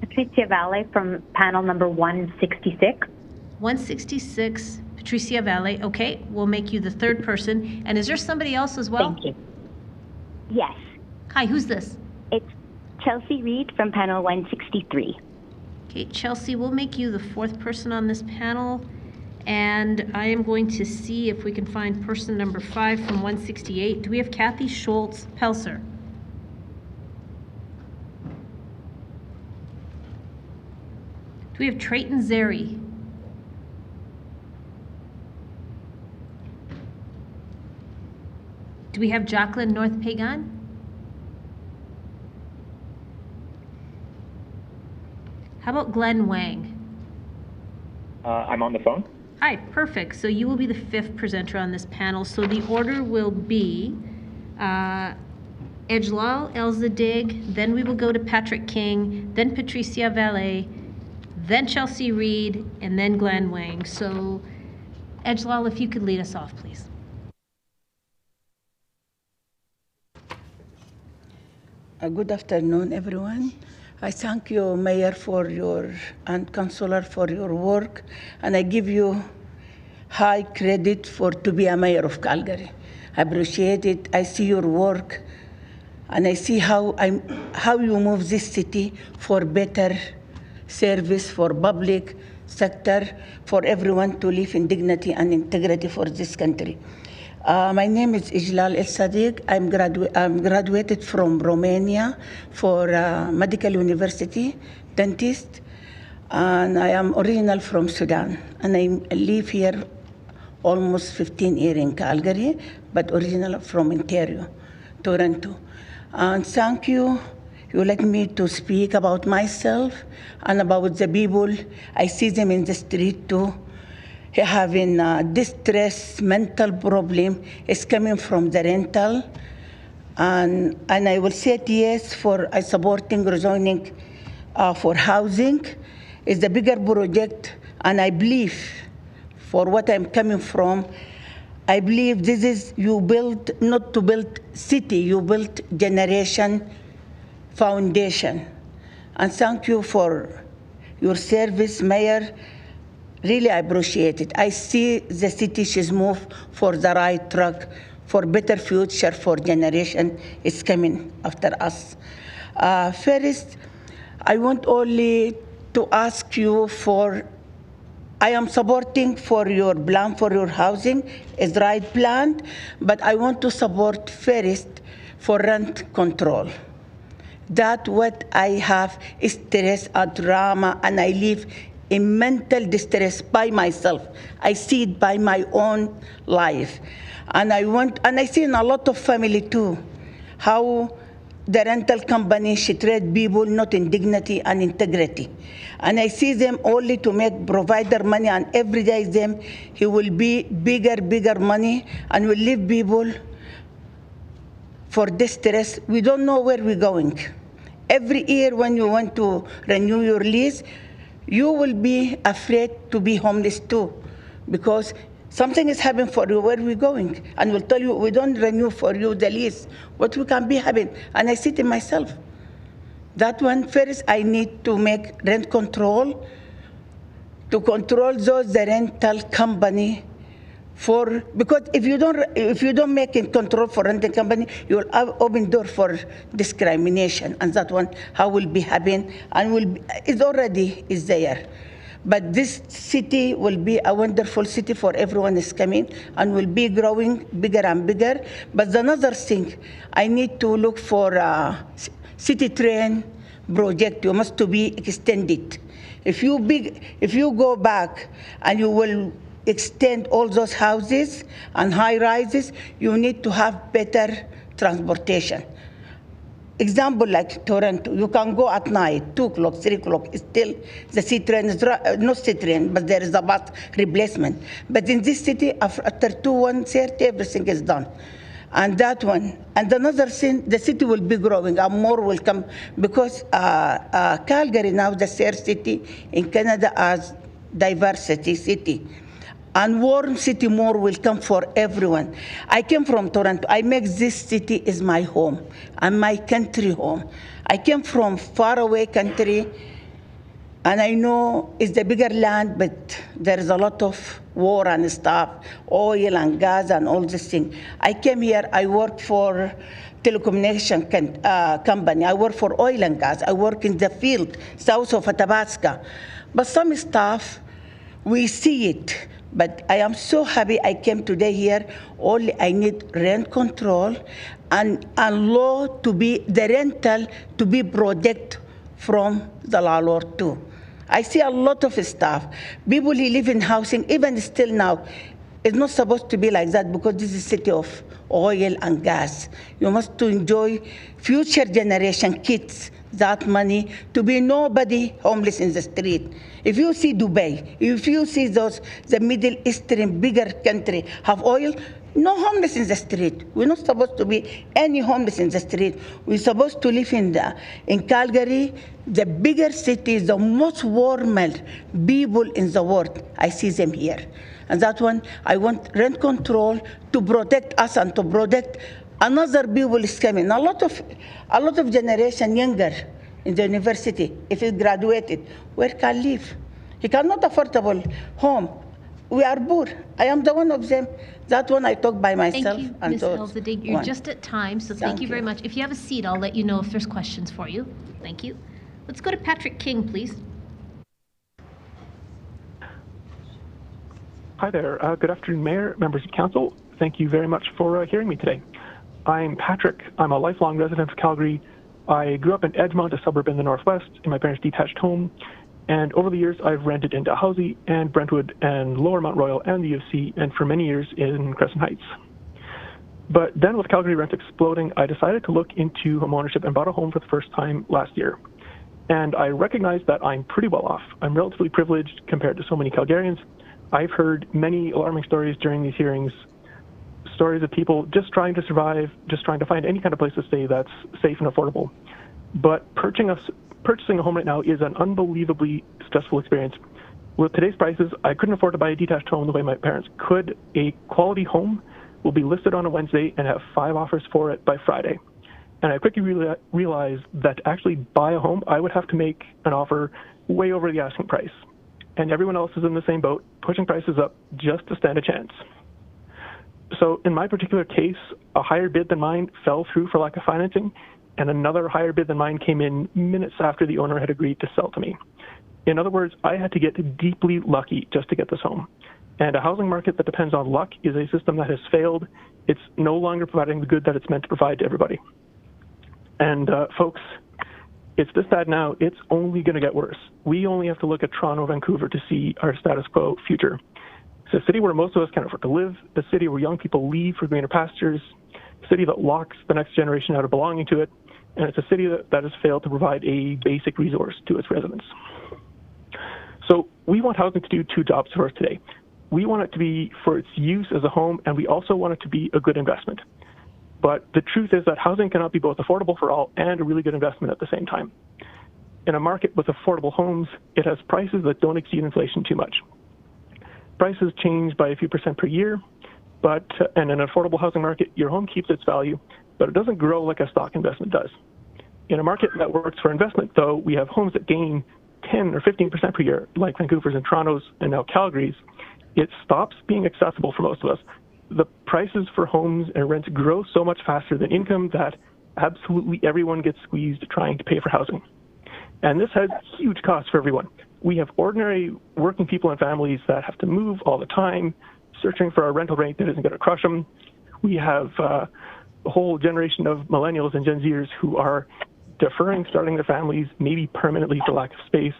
Patricia Valle from panel number 166. 166, Patricia Valle. Okay, we'll make you the 3rd person. And is there somebody else as well? Thank you. Yes. Hi, who's this? It's Chelsea Reed from panel 163. Okay, Chelsea, we'll make you the 4th person on this panel. And I am going to see if we can find person number 5 from 168. Do we have Kathy Schultz-Pelser? Do we have Trayton Zeri? Do we have Jacqueline North Pagan? How about Glenn Wang? I'm on the phone. Hi, perfect. So you will be the 5th presenter on this panel. So the order will be Ejlal Elzadig, then we will go to Patrick King, then Patricia Valle, then Chelsea Reed, and then Glenn Wang. So Ejlal, if you could lead us off, please. Good afternoon, everyone. I thank you, Mayor, and Councillor for your work, and I give you high credit to be a mayor of Calgary. I appreciate it. I see your work, and I see how you move this city for better service for public sector, for everyone to live in dignity and integrity for this country. My name is Ejlal El-Sadiq. I'm graduated from Romania for Medical University, dentist, and I am original from Sudan. And I live here almost 15 years in Calgary, but original from Ontario, Toronto. And thank you. You let me to speak about myself and about the people. I see them in the street too. Having distress, mental problem is coming from the rental. And I will say yes for supporting rezoning for housing. It's the bigger project, and I believe, for what I'm coming from, I believe this is, you build, not to build city, you build generation foundation. And thank you for your service, Mayor. Really, I appreciate it. I see the city she's moved for the right track, for better future for generation is coming after us. First, I want only to ask you for, I am supporting for your plan for your housing, is the right plan, but I want to support first for rent control. That what I have is stress and drama, and I live in mental distress by myself. I see it by my own life. And I see in a lot of family too, how the rental company should treat people not in dignity and integrity. And I see them only to make provider money, and every day them, he will be bigger money and will leave people for distress. We don't know where we're going. Every year when you want to renew your lease, you will be afraid to be homeless too, because something is happening for you, where we're going, and we'll tell you, we don't renew for you the lease. What we can be having? And I see it myself. That one, first I need to make rent control, to control those, the rental company, because if you don't make it control for rental company, you will open door for discrimination, and that one how will be happening, and it already is there. But this city will be a wonderful city for everyone is coming, and will be growing bigger and bigger. But another thing, I need to look for a city train project. You must to be extended. If you go back and you will extend all those houses and high rises, you need to have better transportation. Example like Toronto, you can go at night, 2 o'clock, 3 o'clock, still the C train is not C train, but there is a bus replacement. But in this city, after 2, 1:30, everything is done. And that one, and another thing, the city will be growing and more will come, because Calgary now the third city in Canada as diversity city. And warm city more will come for everyone. I came from Toronto. I make this city is my home and my country home. I came from far away country, and I know it's the bigger land, but there is a lot of war and stuff, oil and gas and all this thing. I came here, I work for telecommunication company. I work for oil and gas. I work in the field, south of Athabasca. But some stuff, we see it. But I am so happy I came today here. Only I need rent control and a law to be, the rental to be protected from the landlord too. I see a lot of stuff. People who live in housing, even still now, it's not supposed to be like that, because this is a city of oil and gas. You must to enjoy future generation kids that money to be nobody homeless in the street. If you see Dubai, if you see the Middle Eastern bigger country have oil, no homeless in the street. We're not supposed to be any homeless in the street. We're supposed to live in Calgary, the bigger city, the most warmer people in the world. I see them here. And that one, I want rent control to protect us and to protect another people is coming. A lot of generation younger in the university, if he graduated, where can live? He cannot affordable home. We are poor. I am the one of them. That one I talk by myself. Thank you, Ms. Elzadeg. You're just at time, so thank you very much. If you have a seat, I'll let you know if there's questions for you. Thank you. Let's go to Patrick King, please. Hi there. Good afternoon, Mayor, members of Council. Thank you very much for hearing me today. I'm Patrick. I'm a lifelong resident of Calgary. I grew up in Edgemont, a suburb in the northwest, in my parents' detached home. And over the years, I've rented in Dalhousie and Brentwood and Lower Mount Royal and the U of C, and for many years in Crescent Heights. But then with Calgary rents exploding, I decided to look into homeownership and bought a home for the first time last year. And I recognized that I'm pretty well off. I'm relatively privileged compared to so many Calgarians. I've heard many alarming stories during these hearings, stories of people just trying to survive, just trying to find any kind of place to stay that's safe and affordable. But purchasing a home right now is an unbelievably stressful experience. With today's prices, I couldn't afford to buy a detached home the way my parents could. A quality home will be listed on a Wednesday and have 5 offers for it by Friday. And I quickly realized that to actually buy a home, I would have to make an offer way over the asking price. And everyone else is in the same boat, pushing prices up just to stand a chance. So in my particular case, a higher bid than mine fell through for lack of financing, and another higher bid than mine came in minutes after the owner had agreed to sell to me. In other words, I had to get deeply lucky just to get this home. And a housing market that depends on luck is a system that has failed. It's no longer providing the good that it's meant to provide to everybody. And folks, it's this bad now, it's only going to get worse. We only have to look at Toronto, Vancouver to see our status quo future. It's a city where most of us can't afford to live, a city where young people leave for greener pastures, a city that locks the next generation out of belonging to it, and it's a city that has failed to provide a basic resource to its residents. So we want housing to do two jobs for us today. We want it to be for its use as a home, and we also want it to be a good investment. But the truth is that housing cannot be both affordable for all and a really good investment at the same time. In a market with affordable homes, it has prices that don't exceed inflation too much. Prices change by a few percent per year, but in an affordable housing market, your home keeps its value, but it doesn't grow like a stock investment does. In a market that works for investment, though, we have homes that gain 10 or 15% per year, like Vancouver's and Toronto's and now Calgary's. It stops being accessible for most of us. The prices for homes and rents grow so much faster than income that absolutely everyone gets squeezed trying to pay for housing. And this has huge costs for everyone. We have ordinary working people and families that have to move all the time, searching for a rental rate that isn't going to crush them. We have a whole generation of millennials and Gen Zers who are deferring starting their families, maybe permanently for lack of space.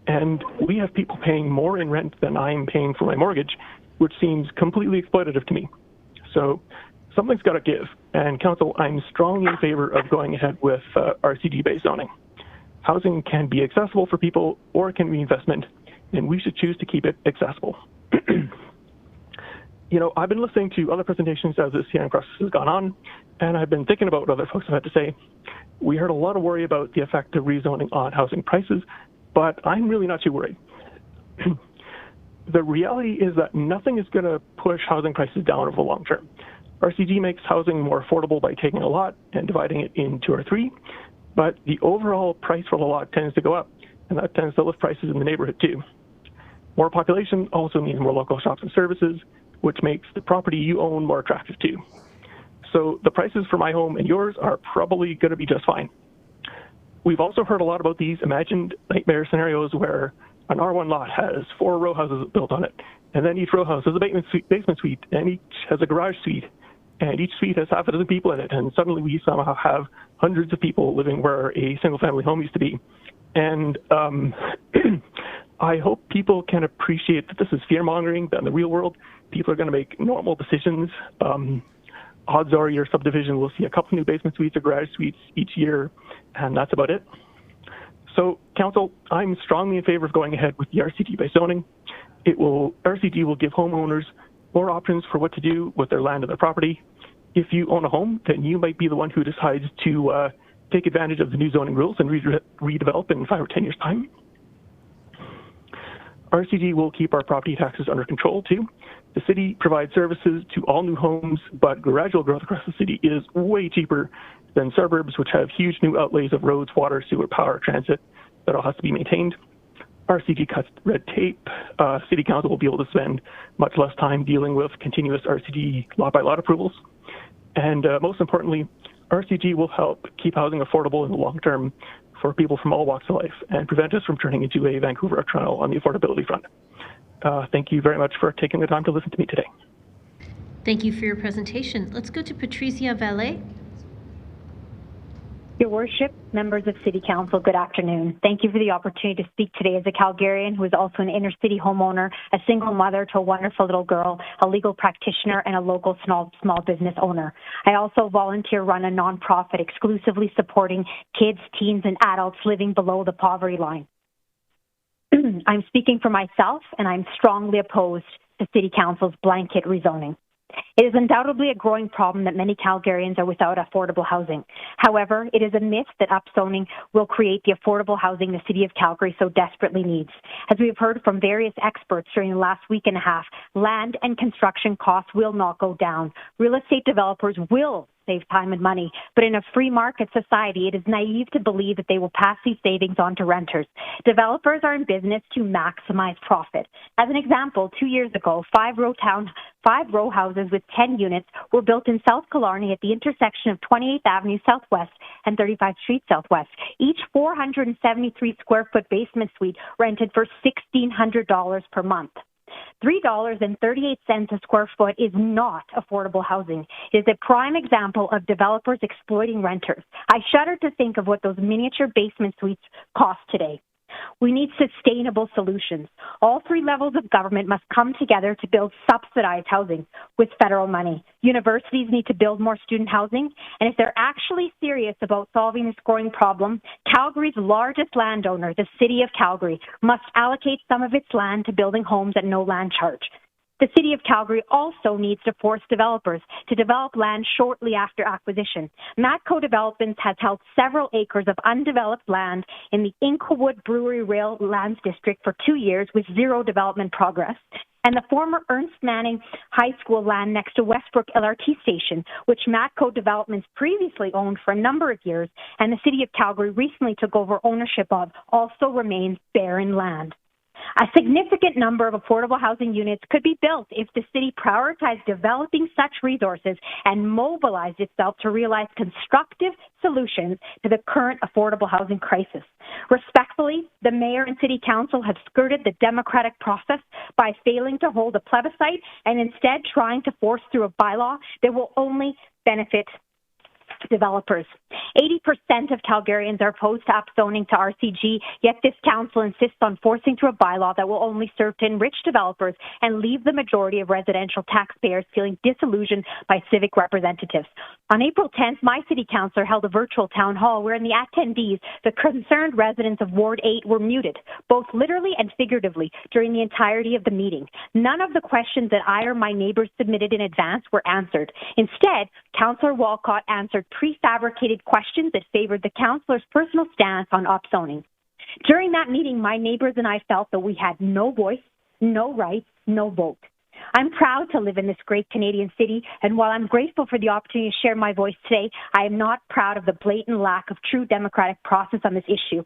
And we have people paying more in rent than I'm paying for my mortgage, which seems completely exploitative to me. So something's got to give. And Council, I'm strongly in favor of going ahead with RCD-based zoning. Housing can be accessible for people or it can be investment, and we should choose to keep it accessible. You know, I've been listening to other presentations as this hearing process has gone on, and I've been thinking about what other folks have had to say. We heard a lot of worry about the effect of rezoning on housing prices, but I'm really not too worried. The reality is that nothing is going to push housing prices down over the long term. RCG makes housing more affordable by taking a lot and dividing it in 2 or 3, but the overall price for the lot tends to go up, and that tends to lift prices in the neighborhood too. More population also means more local shops and services, which makes the property you own more attractive too. So the prices for my home and yours are probably going to be just fine. We've also heard a lot about these imagined nightmare scenarios where an R1 lot has 4 row houses built on it, and then each row house has a basement suite, and each has a garage suite, and each suite has half a dozen people in it, and suddenly we somehow have hundreds of people living where a single-family home used to be. And I hope people can appreciate that this is fear-mongering, that in the real world, people are going to make normal decisions. Odds are your subdivision will see a couple new basement suites or garage suites each year, and that's about it. So, Council, I'm strongly in favor of going ahead with the RCD-based zoning. RCD will give homeowners more options for what to do with their land and their property. If you own a home, then you might be the one who decides to take advantage of the new zoning rules and redevelop in 5 or 10 years' time. RCD will keep our property taxes under control, too. The city provides services to all new homes, but gradual growth across the city is way cheaper than suburbs, which have huge new outlays of roads, water, sewer, power, transit that all has to be maintained. RCD cuts red tape. City Council will be able to spend much less time dealing with continuous RCD lot-by-lot approvals. And most importantly, RCD will help keep housing affordable in the long term for people from all walks of life and prevent us from turning into a Vancouver or Toronto on the affordability front. Thank you very much for taking the time to listen to me today. Thank you for your presentation. Let's go to Patricia Valet. Your Worship, members of City Council, good afternoon. Thank you for the opportunity to speak today as a Calgarian who is also an inner-city homeowner, a single mother to a wonderful little girl, a legal practitioner, and a local small business owner. I also volunteer-run a nonprofit exclusively supporting kids, teens, and adults living below the poverty line. I'm speaking for myself, and I'm strongly opposed to City Council's blanket rezoning. It is undoubtedly a growing problem that many Calgarians are without affordable housing. However, it is a myth that upzoning will create the affordable housing the City of Calgary so desperately needs. As we have heard from various experts during the last week and a half, land and construction costs will not go down. Real estate developers will save time and money, but in a free market society, it is naive to believe that they will pass these savings on to renters. Developers are in business to maximize profit. As an example, 2 years ago, 5 row houses with 10 units were built in South Killarney at the intersection of 28th Avenue Southwest and 35th Street Southwest. Each 473 square foot basement suite rented for $1,600 per month. $3.38 a square foot is not affordable housing. It is a prime example of developers exploiting renters. I shudder to think of what those miniature basement suites cost today. We need sustainable solutions. All three levels of government must come together to build subsidized housing with federal money. Universities need to build more student housing, and if they're actually serious about solving this growing problem, Calgary's largest landowner, the City of Calgary, must allocate some of its land to building homes at no land charge. The City of Calgary also needs to force developers to develop land shortly after acquisition. Matco Developments has held several acres of undeveloped land in the Inglewood Brewery Rail Lands District for 2 years with zero development progress. And the former Ernst Manning High School land next to Westbrook LRT Station, which Matco Developments previously owned for a number of years, and the City of Calgary recently took over ownership of, also remains barren land. A significant number of affordable housing units could be built if the city prioritized developing such resources and mobilized itself to realize constructive solutions to the current affordable housing crisis. Respectfully, the mayor and city council have skirted the democratic process by failing to hold a plebiscite and instead trying to force through a bylaw that will only benefit developers. 80% of Calgarians are opposed to upzoning to RCG, yet this council insists on forcing through a bylaw that will only serve to enrich developers and leave the majority of residential taxpayers feeling disillusioned by civic representatives. On April 10th, my city councillor held a virtual town hall where in the attendees, the concerned residents of Ward 8 were muted, both literally and figuratively, during the entirety of the meeting. None of the questions that I or my neighbors submitted in advance were answered. Instead, Councillor Walcott answered prefabricated questions that favored the councillor's personal stance on upzoning. During that meeting, my neighbors and I felt that we had no voice, no rights, no vote. I'm proud to live in this great Canadian city, and while I'm grateful for the opportunity to share my voice today, I am not proud of the blatant lack of true democratic process on this issue.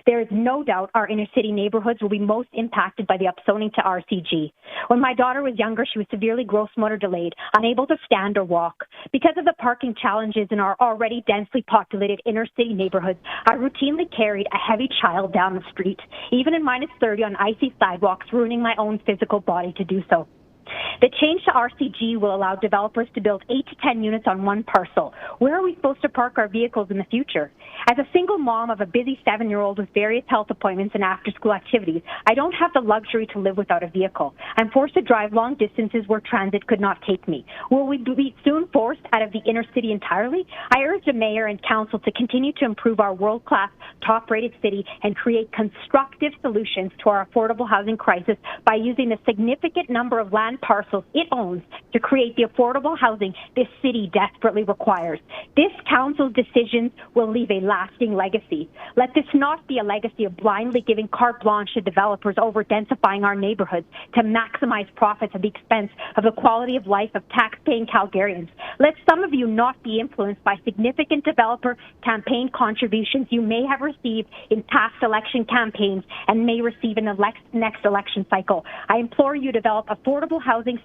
There is no doubt our inner city neighborhoods will be most impacted by the upzoning to RCG. When my daughter was younger, she was severely gross motor delayed, unable to stand or walk. Because of the parking challenges in our already densely populated inner city neighborhoods, I routinely carried a heavy child down the street, even in -30 on icy sidewalks, ruining my own physical body to do so. The change to RCG will allow developers to build 8 to 10 units on one parcel. Where are we supposed to park our vehicles in the future? As a single mom of a busy 7-year-old with various health appointments and after-school activities, I don't have the luxury to live without a vehicle. I'm forced to drive long distances where transit could not take me. Will we be soon forced out of the inner city entirely? I urge the mayor and council to continue to improve our world-class, top-rated city and create constructive solutions to our affordable housing crisis by using the significant number of land parcels it owns to create the affordable housing this city desperately requires. This council's decisions will leave a lasting legacy. Let this not be a legacy of blindly giving carte blanche to developers over densifying our neighborhoods to maximize profits at the expense of the quality of life of tax-paying Calgarians. Let some of you not be influenced by significant developer campaign contributions you may have received in past election campaigns and may receive in the next election cycle. I implore you to develop affordable housing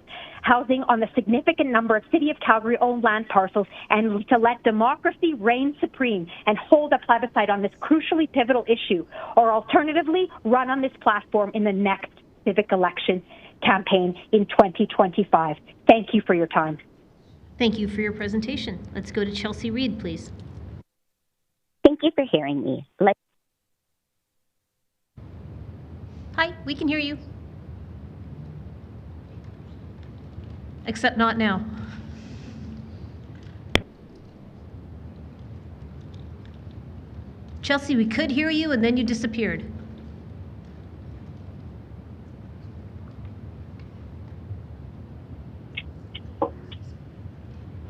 on the significant number of City of Calgary-owned land parcels and to let democracy reign supreme and hold a plebiscite on this crucially pivotal issue, or alternatively, run on this platform in the next civic election campaign in 2025. Thank you for your time. Thank you for your presentation. Let's go to Chelsea Reed, please. Thank you for hearing me. Hi, we can hear you. Except not now. Chelsea, we could hear you and then you disappeared.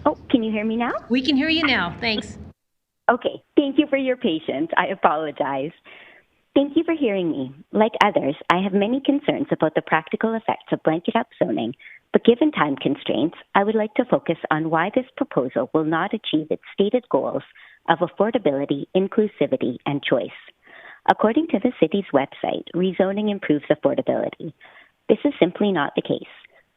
Oh, can you hear me now? We can hear you now. Thanks. Okay. Thank you for your patience. I apologize. Thank you for hearing me. Like others, I have many concerns about the practical effects of blanket upzoning, but given time constraints, I would like to focus on why this proposal will not achieve its stated goals of affordability, inclusivity, and choice. According to the city's website, rezoning improves affordability. This is simply not the case.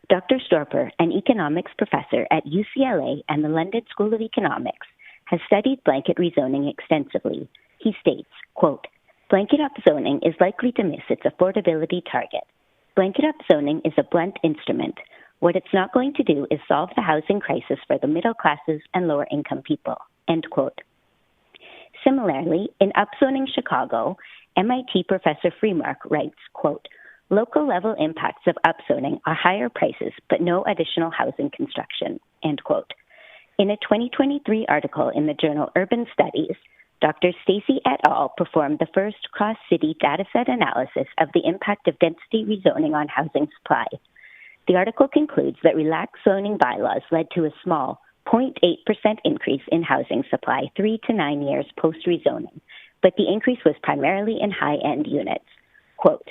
Dr. Storper, an economics professor at UCLA and the London School of Economics, has studied blanket rezoning extensively. He states, quote, "Blanket upzoning is likely to miss its affordability target. Blanket upzoning is a blunt instrument. What it's not going to do is solve the housing crisis for the middle classes and lower income people," end quote. Similarly, in Upzoning Chicago, MIT professor Freemark writes, quote, local level impacts of upzoning are higher prices, but no additional housing construction, end quote. In a 2023 article in the journal Urban Studies, Dr. Stacy et al. Performed the first cross-city dataset analysis of the impact of density rezoning on housing supply. The article concludes that relaxed zoning bylaws led to a small 0.8% increase in housing supply 3 to 9 years post-rezoning, but the increase was primarily in high-end units. Quote,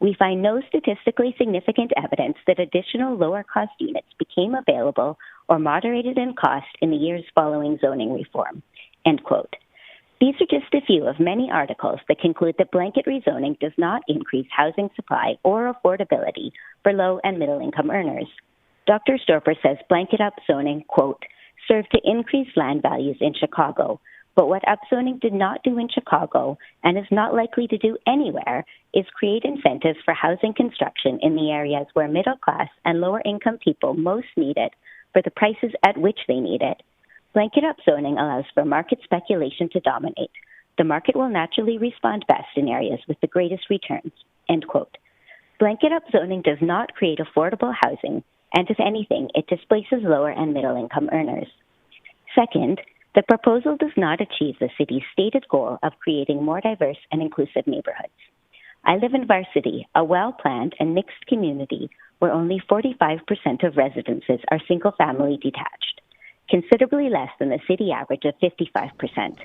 we find no statistically significant evidence that additional lower-cost units became available or moderated in cost in the years following zoning reform, end quote. These are just a few of many articles that conclude that blanket rezoning does not increase housing supply or affordability for low and middle-income earners. Dr. Storper says blanket upzoning, quote, served to increase land values in Chicago, but what upzoning did not do in Chicago and is not likely to do anywhere is create incentives for housing construction in the areas where middle-class and lower-income people most need it for the prices at which they need it. Blanket upzoning allows for market speculation to dominate. The market will naturally respond best in areas with the greatest returns, end quote. Blanket upzoning does not create affordable housing, and if anything, it displaces lower and middle-income earners. Second, the proposal does not achieve the city's stated goal of creating more diverse and inclusive neighborhoods. I live in Varsity, a well-planned and mixed community where only 45% of residences are single-family detached, considerably less than the city average of 55%.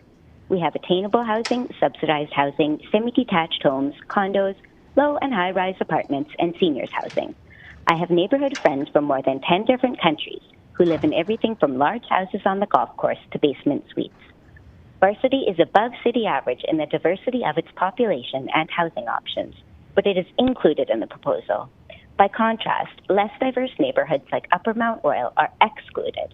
We have attainable housing, subsidized housing, semi-detached homes, condos, low and high-rise apartments, and seniors housing. I have neighborhood friends from more than 10 different countries who live in everything from large houses on the golf course to basement suites. Varsity is above city average in the diversity of its population and housing options, but it is included in the proposal. By contrast, less diverse neighborhoods like Upper Mount Royal are excluded.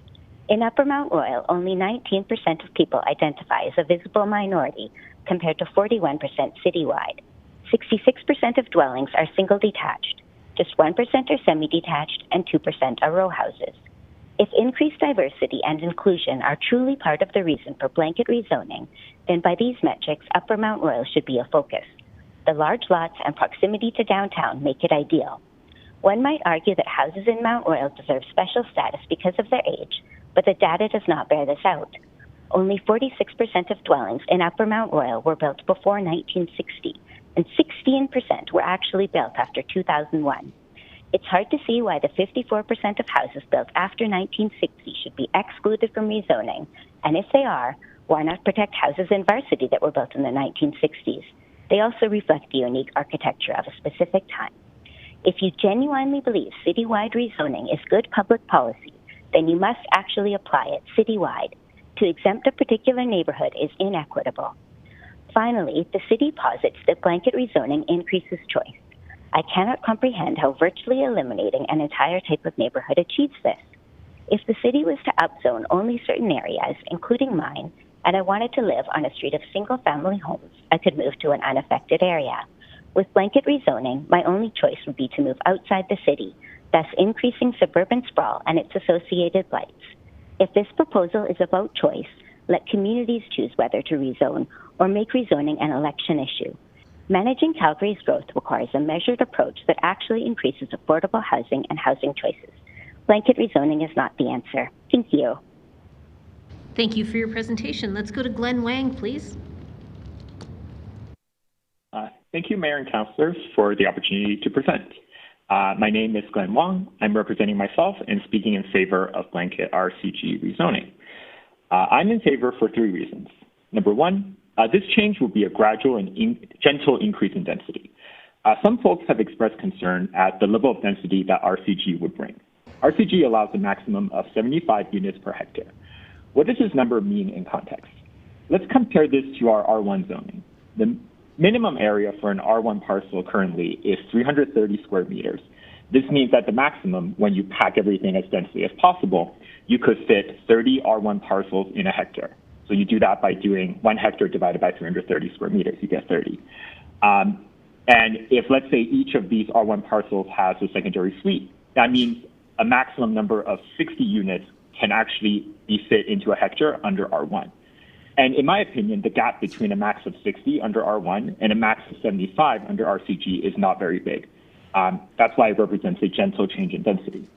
In Upper Mount Royal, only 19% of people identify as a visible minority, compared to 41% citywide. 66% of dwellings are single-detached. Just 1% are semi-detached, and 2% are row houses. If increased diversity and inclusion are truly part of the reason for blanket rezoning, then by these metrics, Upper Mount Royal should be a focus. The large lots and proximity to downtown make it ideal. One might argue that houses in Mount Royal deserve special status because of their age, but the data does not bear this out. Only 46% of dwellings in Upper Mount Royal were built before 1960, and 16% were actually built after 2001. It's hard to see why the 54% of houses built after 1960 should be excluded from rezoning, and if they are, why not protect houses in Varsity that were built in the 1960s? They also reflect the unique architecture of a specific time. If you genuinely believe citywide rezoning is good public policy, then you must actually apply it citywide. To exempt a particular neighborhood is inequitable. Finally, the city posits that blanket rezoning increases choice. I cannot comprehend how virtually eliminating an entire type of neighborhood achieves this. If the city was to upzone only certain areas, including mine, and I wanted to live on a street of single-family homes, I could move to an unaffected area. With blanket rezoning, my only choice would be to move outside the city, thus increasing suburban sprawl and its associated blights. If this proposal is about choice, let communities choose whether to rezone or make rezoning an election issue. Managing Calgary's growth requires a measured approach that actually increases affordable housing and housing choices. Blanket rezoning is not the answer. Thank you. Thank you for your presentation. Let's go to Glenn Wang, please. Thank you, Mayor and Councillors, for the opportunity to present. My name is Glenn Wang. I'm representing myself and speaking in favor of blanket RCG rezoning. I'm in favor for 3 reasons. Number 1, this change will be a gradual and gentle increase in density. Some folks have expressed concern at the level of density that RCG would bring. RCG allows a maximum of 75 units per hectare. What does this number mean in context? Let's compare this to our R1 zoning. The minimum area for an R1 parcel currently is 330 square meters. This means that the maximum, when you pack everything as densely as possible, you could fit 30 R1 parcels in a hectare. So you do that by doing 1 hectare divided by 330 square meters, you get 30. And if, let's say, each of these R1 parcels has a secondary suite, that means a maximum number of 60 units can actually be fit into a hectare under R1. And in my opinion, the gap between a max of 60 under R1 and a max of 75 under RCG is not very big. That's why it represents a gentle change in density.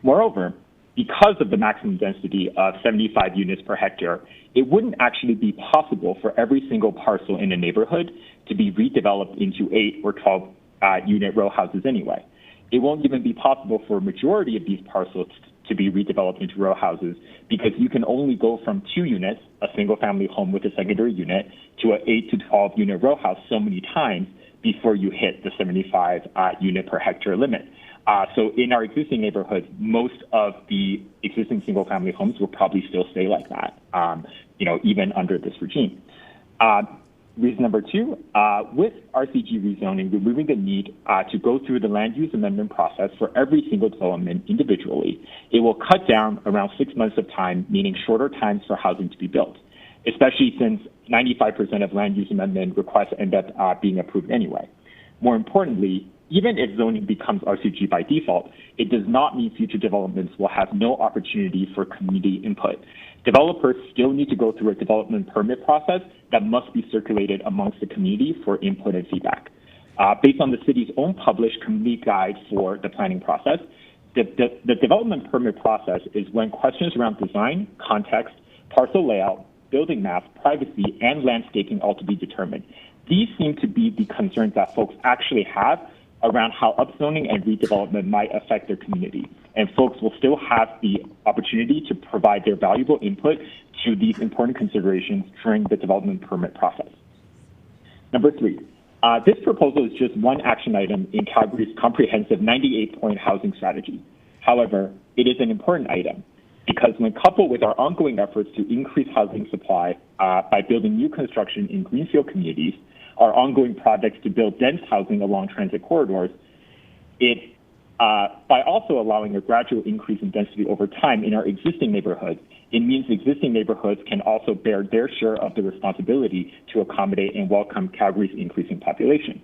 Moreover, because of the maximum density of 75 units per hectare, it wouldn't actually be possible for every single parcel in a neighborhood to be redeveloped into 8 or 12 unit row houses anyway. It won't even be possible for a majority of these parcels to be redeveloped into row houses because you can only go from 2 units, a single family home with a secondary unit, to an 8 to 12 unit row house so many times before you hit the 75 unit per hectare limit. So in our existing neighborhoods, most of the existing single family homes will probably still stay like that, even under this regime. Reason number 2, with RCG rezoning, removing the need to go through the land use amendment process for every single development individually, it will cut down around 6 months of time, meaning shorter times for housing to be built, especially since 95% of land use amendment requests end up being approved anyway. More importantly, even if zoning becomes RCG by default, it does not mean future developments will have no opportunity for community input. Developers still need to go through a development permit process that must be circulated amongst the community for input and feedback. Based on the city's own published community guide for the planning process, the development permit process is when questions around design, context, parcel layout, building maps, privacy, and landscaping all to be determined. These seem to be the concerns that folks actually have around how upzoning and redevelopment might affect their community. And folks will still have the opportunity to provide their valuable input to these important considerations during the development permit process. Number 3, this proposal is just one action item in Calgary's comprehensive 98-point housing strategy. However, it is an important item because when coupled with our ongoing efforts to increase housing supply by building new construction in greenfield communities, our ongoing projects to build dense housing along transit corridors, by also allowing a gradual increase in density over time in our existing neighborhoods, it means existing neighborhoods can also bear their share of the responsibility to accommodate and welcome Calgary's increasing population.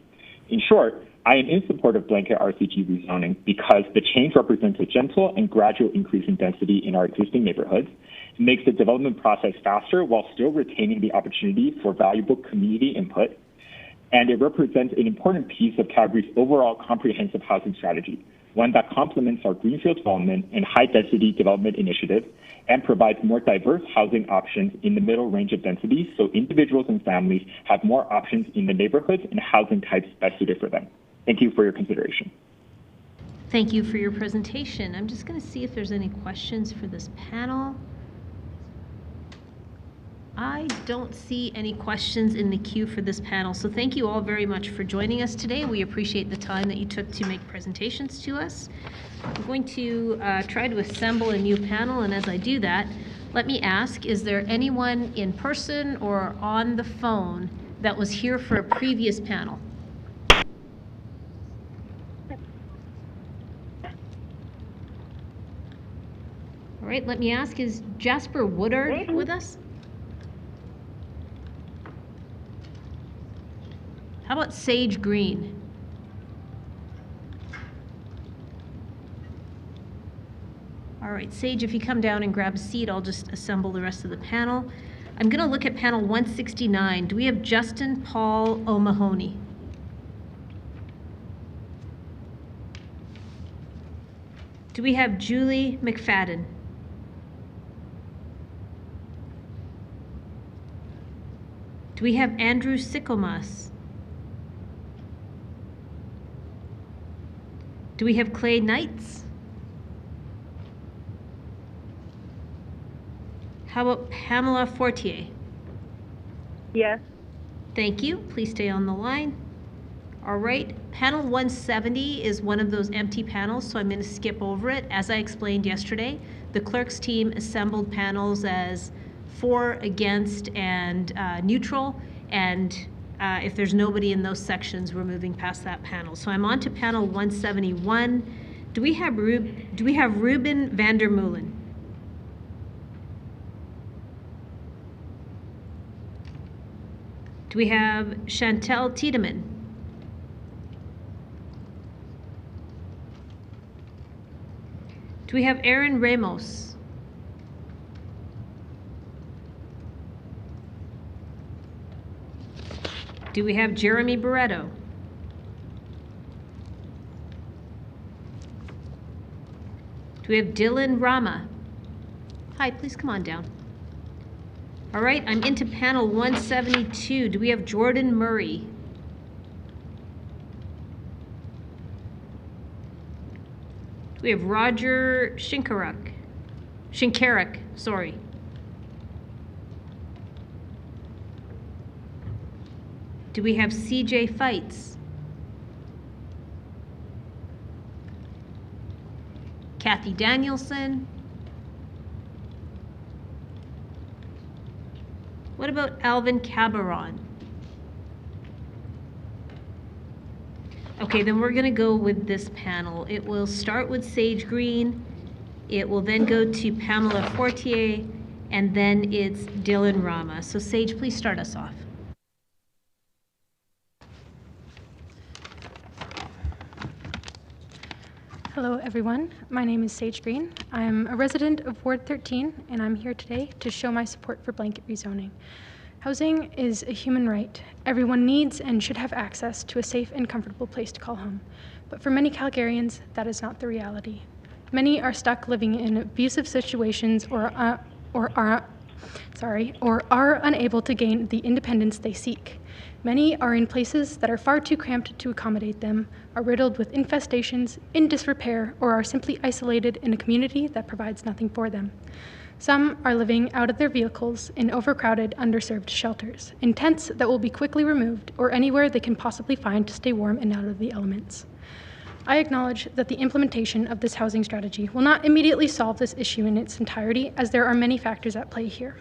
In short, I am in support of blanket RCG rezoning because the change represents a gentle and gradual increase in density in our existing neighborhoods. It makes the development process faster while still retaining the opportunity for valuable community input. And it represents an important piece of Calgary's overall comprehensive housing strategy, one that complements our greenfield development and high-density development initiative and provides more diverse housing options in the middle range of density so individuals and families have more options in the neighborhoods and housing types best suited for them. Thank you for your consideration. Thank you for your presentation. I'm just going to see if there's any questions for this panel. I don't see any questions in the queue for this panel, so thank you all very much for joining us today. We appreciate the time that you took to make presentations to us. I'm going to try to assemble a new panel, and as I do that, let me ask, is there anyone in person or on the phone that was here for a previous panel? All right, let me ask, is Jasper Woodard with us? How about Sage Green? All right, Sage, if you come down and grab a seat, I'll just assemble the rest of the panel. I'm going to look at panel 169. Do we have Justin Paul O'Mahony? Do we have Julie McFadden? Do we have Andrew Sikomas? Do we have Clay Knights? How about Pamela Fortier? Yes. Thank you. Please stay on the line. All right. Panel 170 is one of those empty panels, so I'm going to skip over it. As I explained yesterday, the clerk's team assembled panels as for, against, and neutral, and if there's nobody in those sections, we're moving past that panel. So I'm on to panel 171. Do we have Ruben Vandermeulen? Do we have Chantel Tiedemann? Do we have Aaron Ramos? Do we have Jeremy Barreto? Do we have Dylan Rama? Hi, please come on down. All right, I'm into panel 172. Do we have Jordan Murray? We have Roger Shinkarak, sorry. Do we have CJ Fights? Kathy Danielson? What about Alvin Cabaron? Okay, then we're going to go with this panel. It will start with Sage Green. It will then go to Pamela Fortier, and then it's Dylan Rama. So Sage, please start us off. Hello, everyone. My name is Sage Green. I'm a resident of Ward 13, and I'm here today to show my support for blanket rezoning. Housing is a human right. Everyone needs and should have access to a safe and comfortable place to call home. But for many Calgarians, that is not the reality. Many are stuck living in abusive situations or are unable to gain the independence they seek. Many are in places that are far too cramped to accommodate them, are riddled with infestations, in disrepair, or are simply isolated in a community that provides nothing for them. Some are living out of their vehicles in overcrowded, underserved shelters, in tents that will be quickly removed, or anywhere they can possibly find to stay warm and out of the elements. I acknowledge that the implementation of this housing strategy will not immediately solve this issue in its entirety, as there are many factors at play here.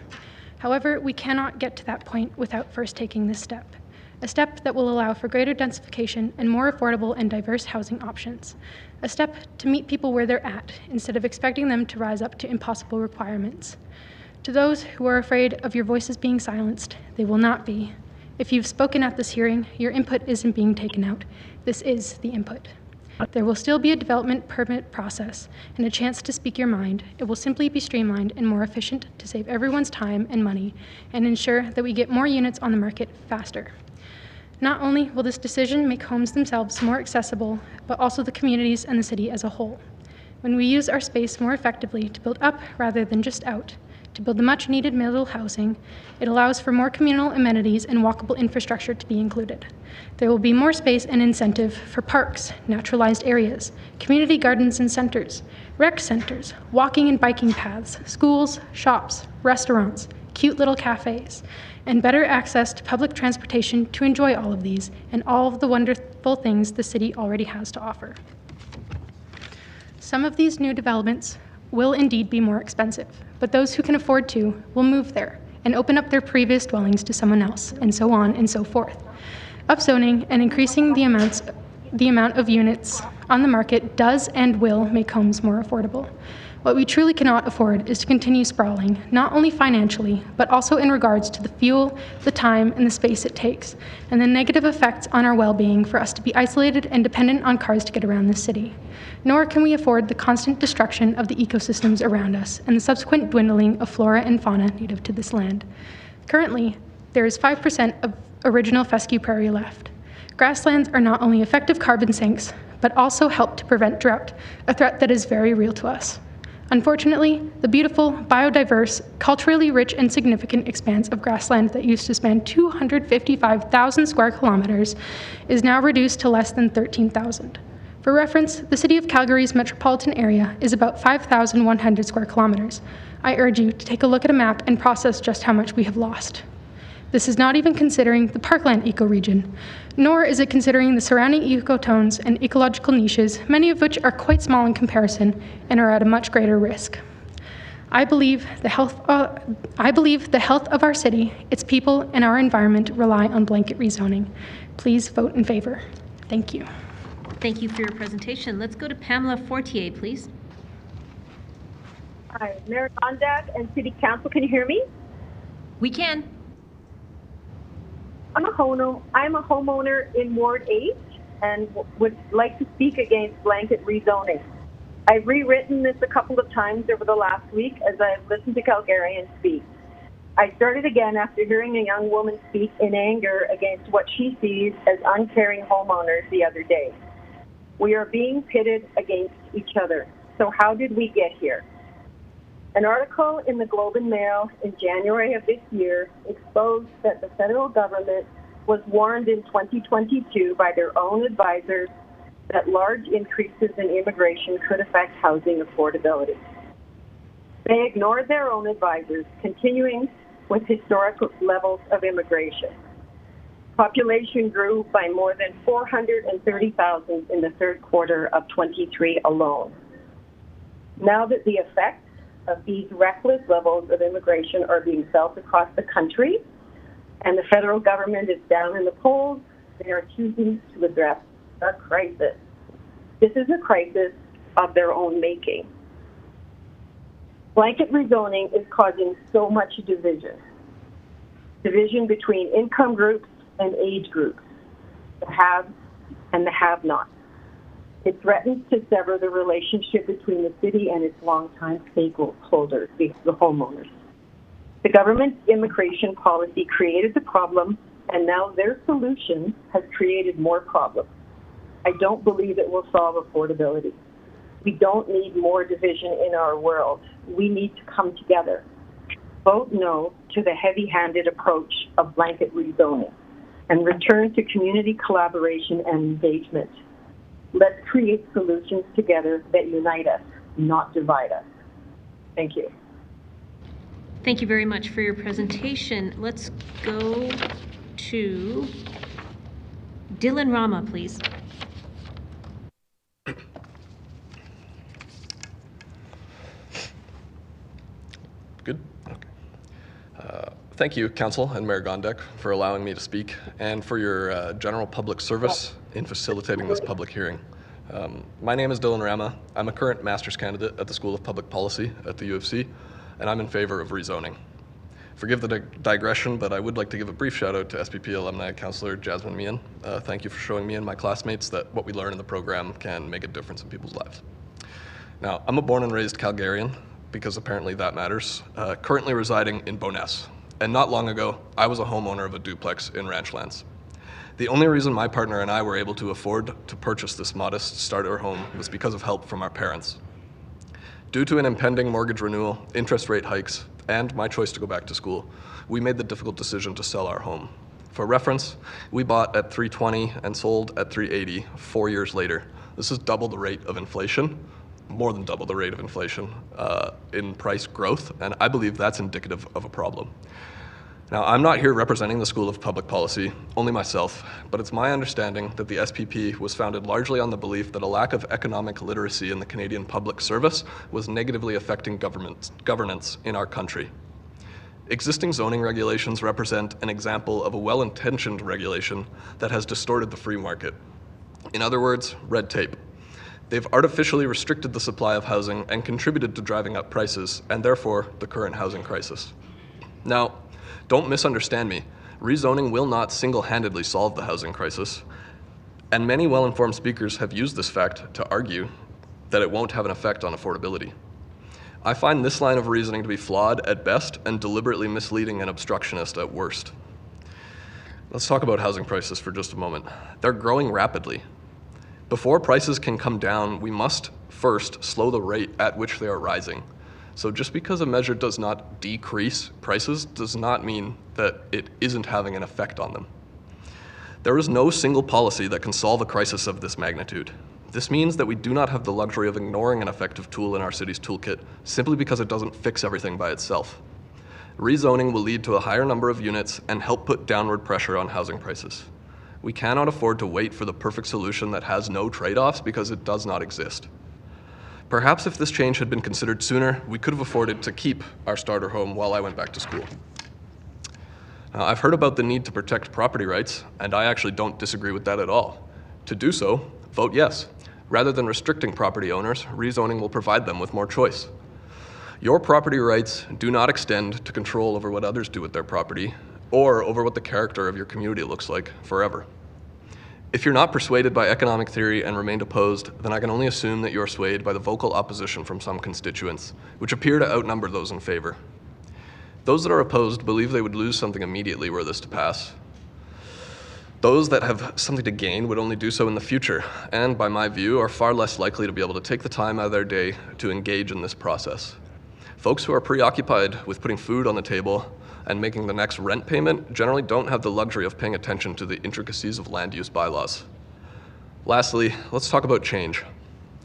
However, we cannot get to that point without first taking this step. A step that will allow for greater densification and more affordable and diverse housing options. A step to meet people where they're at, instead of expecting them to rise up to impossible requirements. To those who are afraid of your voices being silenced, they will not be. If you've spoken at this hearing, your input isn't being taken out. This is the input. There will still be a development permit process and a chance to speak your mind. It will simply be streamlined and more efficient to save everyone's time and money and ensure that we get more units on the market faster. Not only will this decision make homes themselves more accessible, but also the communities and the city as a whole. When we use our space more effectively to build up rather than just out, to build the much-needed middle housing, it allows for more communal amenities and walkable infrastructure to be included. There will be more space and incentive for parks, naturalized areas, community gardens and centers, rec centers, walking and biking paths, schools, shops, restaurants, cute little cafes, and better access to public transportation to enjoy all of these and all of the wonderful things the city already has to offer. Some of these new developments will indeed be more expensive, but those who can afford to will move there and open up their previous dwellings to someone else, and so on and so forth. Upzoning and increasing the amount of units on the market does and will make homes more affordable. What we truly cannot afford is to continue sprawling, not only financially, but also in regards to the fuel, the time, and the space it takes, and the negative effects on our well-being for us to be isolated and dependent on cars to get around the city. Nor can we afford the constant destruction of the ecosystems around us and the subsequent dwindling of flora and fauna native to this land. Currently, there is 5% of original fescue prairie left. Grasslands are not only effective carbon sinks, but also help to prevent drought, a threat that is very real to us. Unfortunately, the beautiful, biodiverse, culturally rich and significant expanse of grassland that used to span 255,000 square kilometers is now reduced to less than 13,000. For reference, the City of Calgary's metropolitan area is about 5,100 square kilometers. I urge you to take a look at a map and process just how much we have lost. This is not even considering the parkland ecoregion, nor is it considering the surrounding ecotones and ecological niches, many of which are quite small in comparison and are at a much greater risk. I believe the health of our city, its people, and our environment rely on blanket rezoning. Please vote in favor. Thank you. Thank you for your presentation. Let's go to Pamela Fortier, please. Hi, Mayor Gondak and City Council, can you hear me? We can. I'm a homeowner in Ward 8 and would like to speak against blanket rezoning. I've rewritten this a couple of times over the last week as I've listened to Calgarians speak. I started again after hearing a young woman speak in anger against what she sees as uncaring homeowners the other day. We are being pitted against each other. So how did we get here? An article in the Globe and Mail in January of this year exposed that the federal government was warned in 2022 by their own advisors that large increases in immigration could affect housing affordability. They ignored their own advisors, continuing with historic levels of immigration. Population grew by more than 430,000 in the third quarter of 23 alone. Now that the effects of these reckless levels of immigration are being felt across the country, and the federal government is down in the polls, they are choosing to address a crisis. This is a crisis of their own making. Blanket rezoning is causing so much division. Division between income groups and age groups, the haves and the have-nots. It threatens to sever the relationship between the city and its longtime stakeholders, the homeowners. The government's immigration policy created the problem, and now their solution has created more problems. I don't believe it will solve affordability. We don't need more division in our world. We need to come together. Vote no to the heavy-handed approach of blanket rezoning and return to community collaboration and engagement. Let's create solutions together that unite us, not divide us. Thank you. Thank you very much for your presentation. Let's go to Dylan Rama, please. Good? Okay. Thank you, Council and Mayor Gondek, for allowing me to speak and for your general public service in facilitating this public hearing. My name is Dylan Rama. I'm a current master's candidate at the School of Public Policy at the U of C, and I'm in favor of rezoning. Forgive the digression, but I would like to give a brief shout out to SPP alumni Councillor Jasmine Meehan. Thank you for showing me and my classmates that what we learn in the program can make a difference in people's lives. Now, I'm a born and raised Calgarian, because apparently that matters, currently residing in Bowness. And not long ago, I was a homeowner of a duplex in Ranchlands. The only reason my partner and I were able to afford to purchase this modest starter home was because of help from our parents. Due to an impending mortgage renewal, interest rate hikes, and my choice to go back to school, we made the difficult decision to sell our home. For reference, we bought at $320 and sold at $380 4 years later. This is double the rate of inflation, more than double the rate of inflation in price growth, and I believe that's indicative of a problem. Now, I'm not here representing the School of Public Policy, only myself, but it's my understanding that the SPP was founded largely on the belief that a lack of economic literacy in the Canadian public service was negatively affecting governance in our country. Existing zoning regulations represent an example of a well-intentioned regulation that has distorted the free market. In other words, red tape. They've artificially restricted the supply of housing and contributed to driving up prices, and therefore the current housing crisis. Now, don't misunderstand me. Rezoning will not single-handedly solve the housing crisis, and many well-informed speakers have used this fact to argue that it won't have an effect on affordability. I find this line of reasoning to be flawed at best and deliberately misleading and obstructionist at worst. Let's talk about housing prices for just a moment. They're growing rapidly. Before prices can come down, we must first slow the rate at which they are rising. So just because a measure does not decrease prices does not mean that it isn't having an effect on them. There is no single policy that can solve a crisis of this magnitude. This means that we do not have the luxury of ignoring an effective tool in our city's toolkit simply because it doesn't fix everything by itself. Rezoning will lead to a higher number of units and help put downward pressure on housing prices. We cannot afford to wait for the perfect solution that has no trade-offs because it does not exist. Perhaps if this change had been considered sooner, we could have afforded to keep our starter home while I went back to school. Now, I've heard about the need to protect property rights, and I actually don't disagree with that at all. To do so, vote yes. Rather than restricting property owners, rezoning will provide them with more choice. Your property rights do not extend to control over what others do with their property, or over what the character of your community looks like forever. If you're not persuaded by economic theory and remained opposed, then I can only assume that you're swayed by the vocal opposition from some constituents, which appear to outnumber those in favor. Those that are opposed believe they would lose something immediately were this to pass. Those that have something to gain would only do so in the future, and by my view, are far less likely to be able to take the time out of their day to engage in this process. Folks who are preoccupied with putting food on the table and making the next rent payment generally don't have the luxury of paying attention to the intricacies of land use bylaws. Lastly, let's talk about change.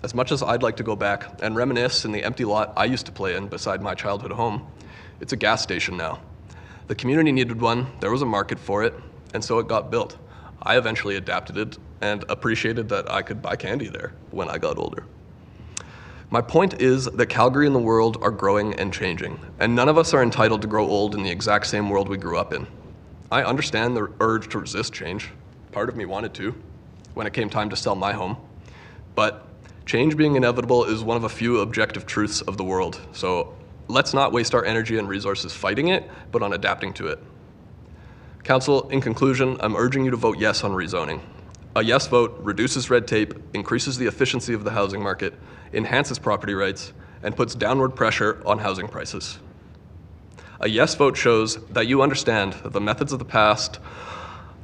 As much as I'd like to go back and reminisce in the empty lot I used to play in beside my childhood home, it's a gas station now. The community needed one, there was a market for it, and so it got built. I eventually adapted it and appreciated that I could buy candy there when I got older. My point is that Calgary and the world are growing and changing, and none of us are entitled to grow old in the exact same world we grew up in. I understand the urge to resist change. Part of me wanted to when it came time to sell my home. But change being inevitable is one of a few objective truths of the world, so let's not waste our energy and resources fighting it, but on adapting to it. Council, in conclusion, I'm urging you to vote yes on rezoning. A yes vote reduces red tape, increases the efficiency of the housing market, enhances property rights, and puts downward pressure on housing prices. A yes vote shows that you understand that the methods of the past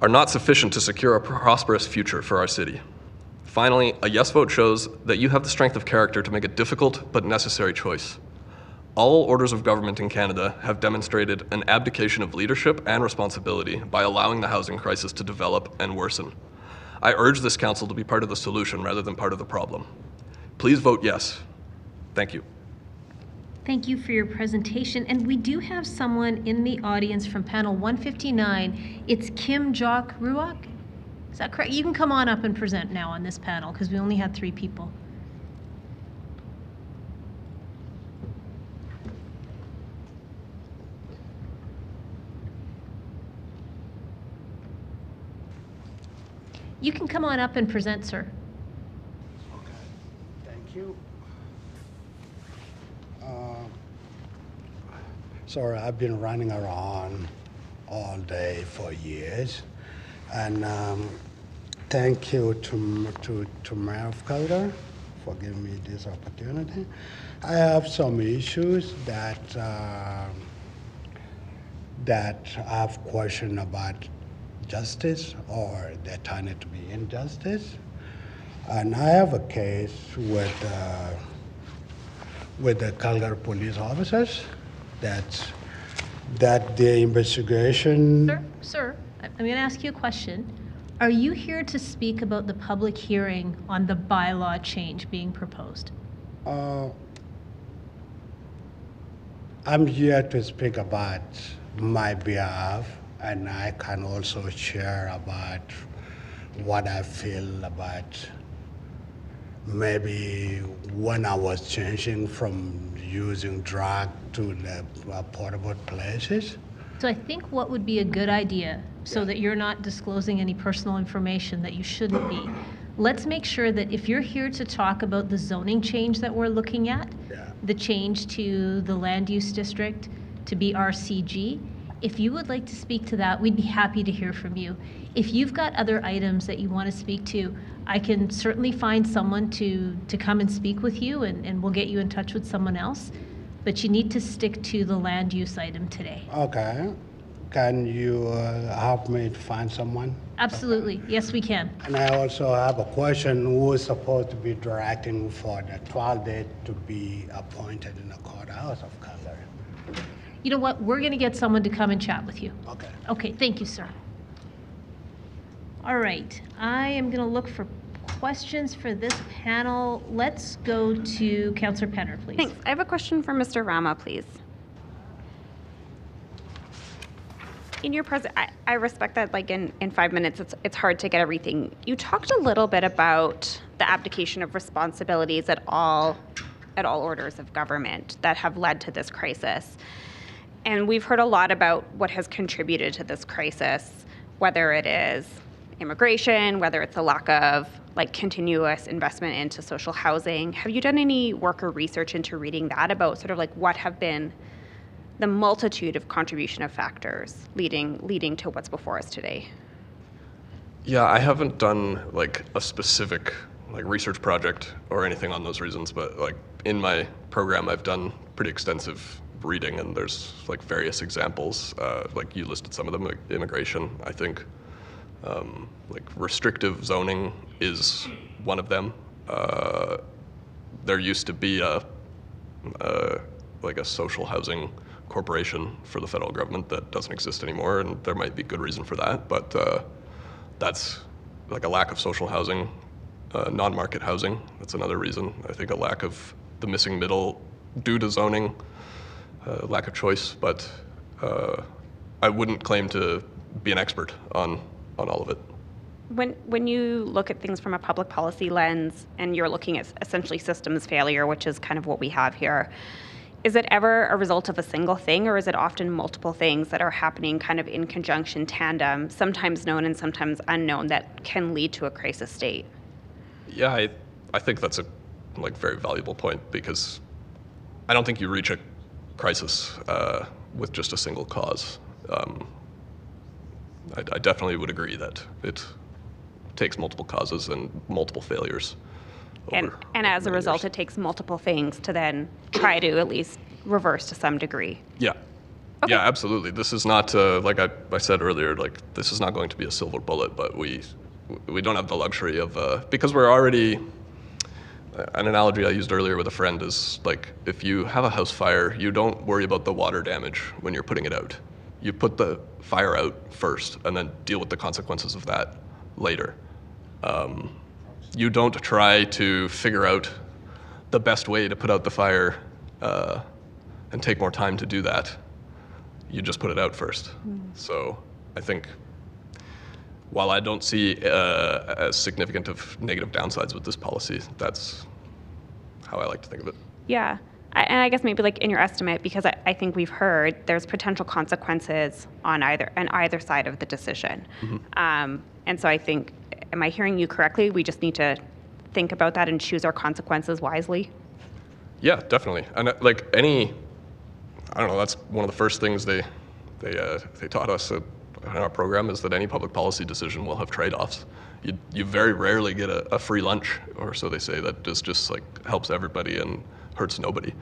are not sufficient to secure a prosperous future for our city. Finally, a yes vote shows that you have the strength of character to make a difficult but necessary choice. All orders of government in Canada have demonstrated an abdication of leadership and responsibility by allowing the housing crisis to develop and worsen. I urge this council to be part of the solution rather than part of the problem. Please vote yes. Thank you. Thank you for your presentation. And we do have someone in the audience from panel 159. It's Kim Jock Ruok. Is that correct? You can come on up and present now on this panel because we only had 3 people. You can come on up and present, sir. Thank you. Sorry, I've been running around all day for years, and thank you to Mayor of Calgary for giving me this opportunity. I have some issues that I have question about justice, or they turn it to be injustice. And I have a case with the Calgary police officers that the investigation. Sir, I'm going to ask you a question. Are you here to speak about the public hearing on the bylaw change being proposed? I'm here to speak about my behalf, and I can also share about what I feel about maybe when I was changing from using drug to the portable places. So I think what would be a good idea, so that you're not disclosing any personal information that you shouldn't be, let's make sure that if you're here to talk about the zoning change that we're looking at, the change to the land use district to be RCG, if you would like to speak to that, we'd be happy to hear from you. If you've got other items that you want to speak to, I can certainly find someone to come and speak with you, and we'll get you in touch with someone else. But you need to stick to the land use item today. Okay. Can you help me to find someone? Absolutely. Yes, we can. And I also have a question. Who is supposed to be directing for the trial date to be appointed in the courthouse of Calgary? You know what? We're going to get someone to come and chat with you. Okay. Okay, thank you, sir. All right, I am going to look for questions for this panel. Let's go to Councillor Penner, please. Thanks. I have a question for Mr. Rama, please. In your I respect that, like in 5 minutes, it's hard to get everything. You talked a little bit about the abdication of responsibilities at all orders of government that have led to this crisis. And we've heard a lot about what has contributed to this crisis, whether it is immigration, whether it's a lack of continuous investment into social housing. Have you done any work or research into reading that about sort of what have been the multitude of contribution of factors leading to what's before us today? Yeah, I haven't done a specific research project or anything on those reasons, but in my program I've done pretty extensive reading, and there's like various examples, like you listed some of them, like immigration. I think like restrictive zoning is one of them. There used to be like a social housing corporation for the federal government that doesn't exist anymore, and there might be good reason for that, but that's like a lack of social housing, non-market housing. That's another reason. I think a lack of the missing middle due to zoning, lack of choice, but I wouldn't claim to be an expert on all of it. When you look at things from a public policy lens and you're looking at essentially systems failure, which is kind of what we have here, is it ever a result of a single thing, or is it often multiple things that are happening kind of in conjunction, tandem, sometimes known and sometimes unknown, that can lead to a crisis state? Yeah, I think that's a like very valuable point, because I don't think you reach a crisis with just a single cause. I definitely would agree that it takes multiple causes and multiple failures. And as a result, it takes multiple things to then try to at least reverse to some degree. Yeah. Okay. Yeah, absolutely. This is not, like I said earlier, like this is not going to be a silver bullet, but we don't have the luxury of, because we're already, an analogy I used earlier with a friend is like, if you have a house fire, you don't worry about the water damage when you're putting it out. You put the fire out first and then deal with the consequences of that later. You don't try to figure out the best way to put out the fire and take more time to do that. You just put it out first. So I think while I don't see as significant of negative downsides with this policy, that's how I like to think of it. Yeah. And I guess maybe like in your estimate, because I think we've heard there's potential consequences on either side of the decision. Mm-hmm. And so I think, am I hearing you correctly? We just need to think about that and choose our consequences wisely? Yeah, definitely. And like I don't know, that's one of the first things they taught us in our program, is that any public policy decision will have trade-offs. You very rarely get a free lunch, or so they say, that just like helps everybody and hurts nobody.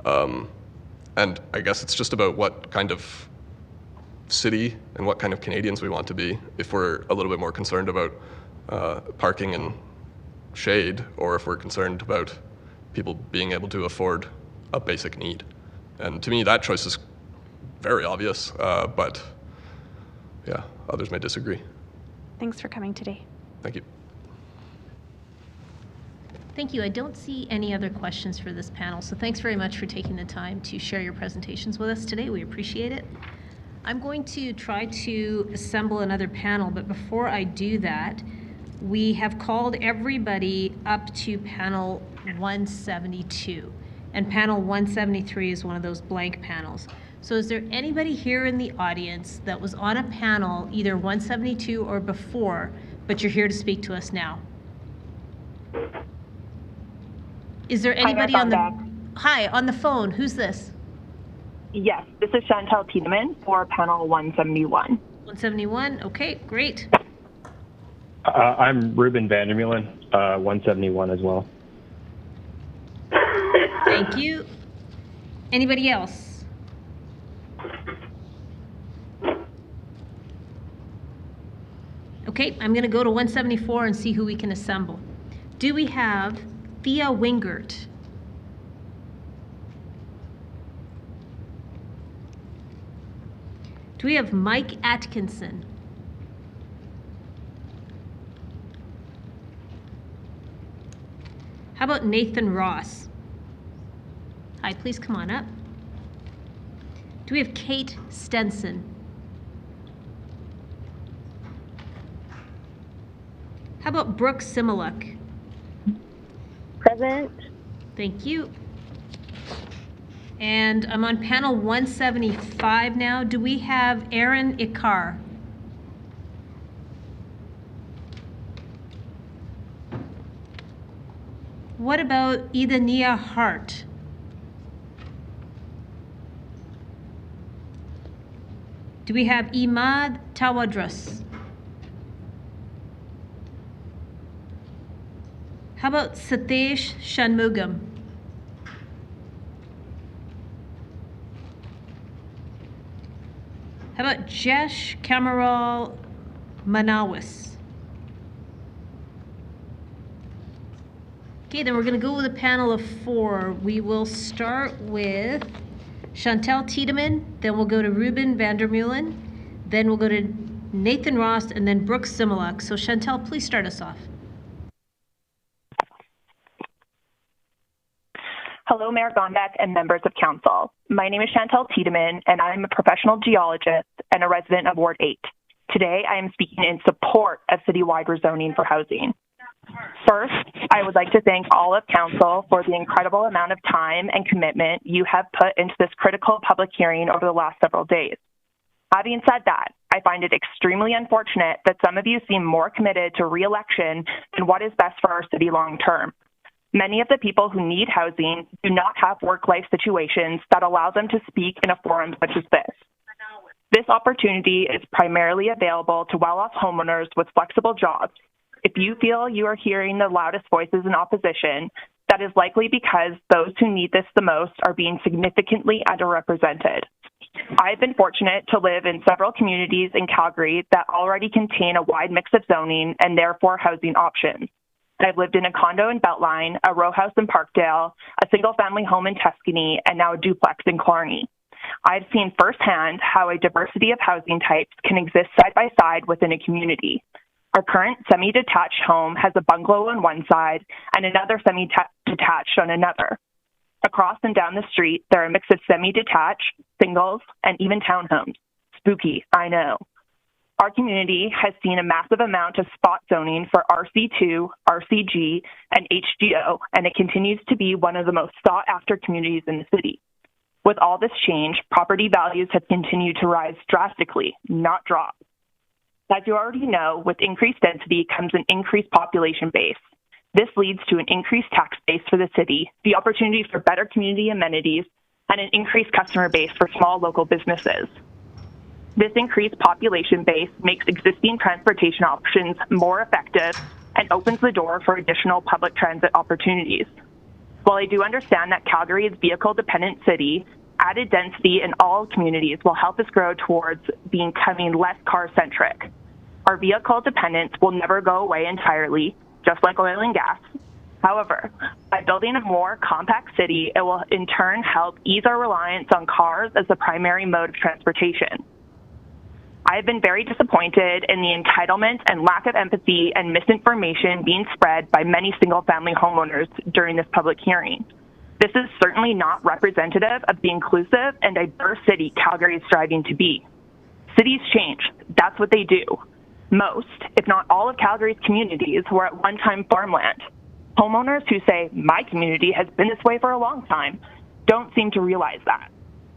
And I guess it's just about what kind of city and what kind of Canadians we want to be. If we're a little bit more concerned about parking and shade, or if we're concerned about people being able to afford a basic need. And to me, that choice is very obvious, but yeah, others may disagree. Thanks for coming today. Thank you. Thank you. I don't see any other questions for this panel, so thanks very much for taking the time to share your presentations with us today. We appreciate it. I'm going to try to assemble another panel, but before I do that, we have called everybody up to panel 172, and panel 173 is one of those blank panels. So is there anybody here in the audience that was on a panel, either 172 or before, but you're here to speak to us now? Is there anybody on the phone? Who's this? Yes, this is Chantal Tiedemann for panel 171. 171, okay, great. I'm Ruben Vandermeulen, 171 as well. Thank you. Anybody else? Okay, I'm going to go to 174 and see who we can assemble. Do we have Thea Wingert? Do we have Mike Atkinson? How about Nathan Ross? Hi, please come on up. Do we have Kate Stenson? How about Brooke Similuk? Present. Thank you. And I'm on panel 175 now. Do we have Aaron Ikar? What about Idania Hart? Do we have Imad Tawadrus? How about Satish Shanmugam? How about Jesh Kamaral Manawis? Okay, then we're going to go with a panel of 4. We will start with Chantel Tiedemann, then we'll go to Ruben Vandermeulen, then we'll go to Nathan Ross, and then Brooke Similak. So Chantel, please start us off. Hello, Mayor Gondek and members of council. My name is Chantel Tiedemann, and I'm a professional geologist and a resident of Ward 8. Today, I am speaking in support of citywide rezoning for housing. First, I would like to thank all of council for the incredible amount of time and commitment you have put into this critical public hearing over the last several days. Having said that, I find it extremely unfortunate that some of you seem more committed to re-election than what is best for our city long term. Many of the people who need housing do not have work-life situations that allow them to speak in a forum such as this. This opportunity is primarily available to well-off homeowners with flexible jobs. If you feel you are hearing the loudest voices in opposition, that is likely because those who need this the most are being significantly underrepresented. I've been fortunate to live in several communities in Calgary that already contain a wide mix of zoning and therefore housing options. I've lived in a condo in Beltline, a row house in Parkdale, a single-family home in Tuscany, and now a duplex in Clarny. I've seen firsthand how a diversity of housing types can exist side by side within a community. Our current semi-detached home has a bungalow on one side and another semi-detached on another. Across and down the street, there are a mix of semi-detached, singles, and even townhomes. Spooky, I know. Our community has seen a massive amount of spot zoning for RC2, RCG, and HGO, and it continues to be one of the most sought-after communities in the city. With all this change, property values have continued to rise drastically, not drop. As you already know, with increased density comes an increased population base. This leads to an increased tax base for the city, the opportunity for better community amenities, and an increased customer base for small local businesses. This increased population base makes existing transportation options more effective and opens the door for additional public transit opportunities. While I do understand that Calgary is a vehicle-dependent city, added density in all communities will help us grow towards becoming less car-centric. Our vehicle dependence will never go away entirely, just like oil and gas. However, by building a more compact city, it will in turn help ease our reliance on cars as the primary mode of transportation. I have been very disappointed in the entitlement and lack of empathy and misinformation being spread by many single-family homeowners during this public hearing. This is certainly not representative of the inclusive and diverse city Calgary is striving to be. Cities change. That's what they do. Most, if not all of Calgary's communities were at one time farmland. Homeowners who say, my community has been this way for a long time, don't seem to realize that.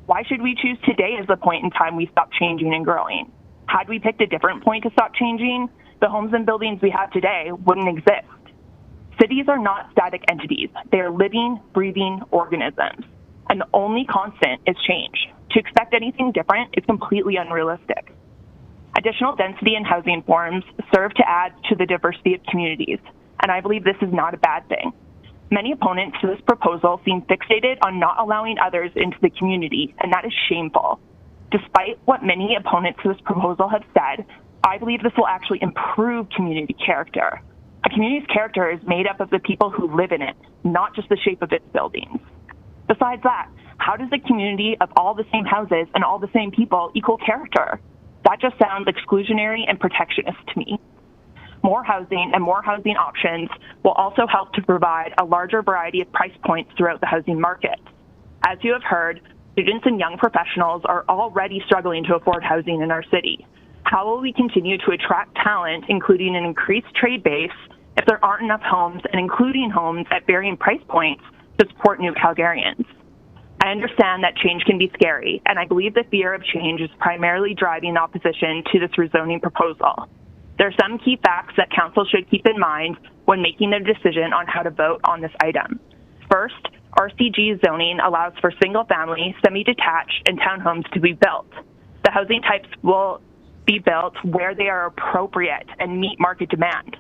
Why should we choose today as the point in time we stop changing and growing? Had we picked a different point to stop changing, the homes and buildings we have today wouldn't exist. Cities are not static entities. They are living, breathing organisms. And the only constant is change. To expect anything different is completely unrealistic. Additional density in housing forms serve to add to the diversity of communities, and I believe this is not a bad thing. Many opponents to this proposal seem fixated on not allowing others into the community, and that is shameful. Despite what many opponents to this proposal have said, I believe this will actually improve community character. A community's character is made up of the people who live in it, not just the shape of its buildings. Besides that, how does a community of all the same houses and all the same people equal character? That just sounds exclusionary and protectionist to me. More housing and more housing options will also help to provide a larger variety of price points throughout the housing market. As you have heard, students and young professionals are already struggling to afford housing in our city. How will we continue to attract talent, including an increased trade base, if there aren't enough homes and including homes at varying price points to support new Calgarians? I understand that change can be scary, and I believe the fear of change is primarily driving opposition to this rezoning proposal. There are some key facts that council should keep in mind when making their decision on how to vote on this item. First, RCG zoning allows for single-family, semi-detached, and townhomes to be built. The housing types will be built where they are appropriate and meet market demand.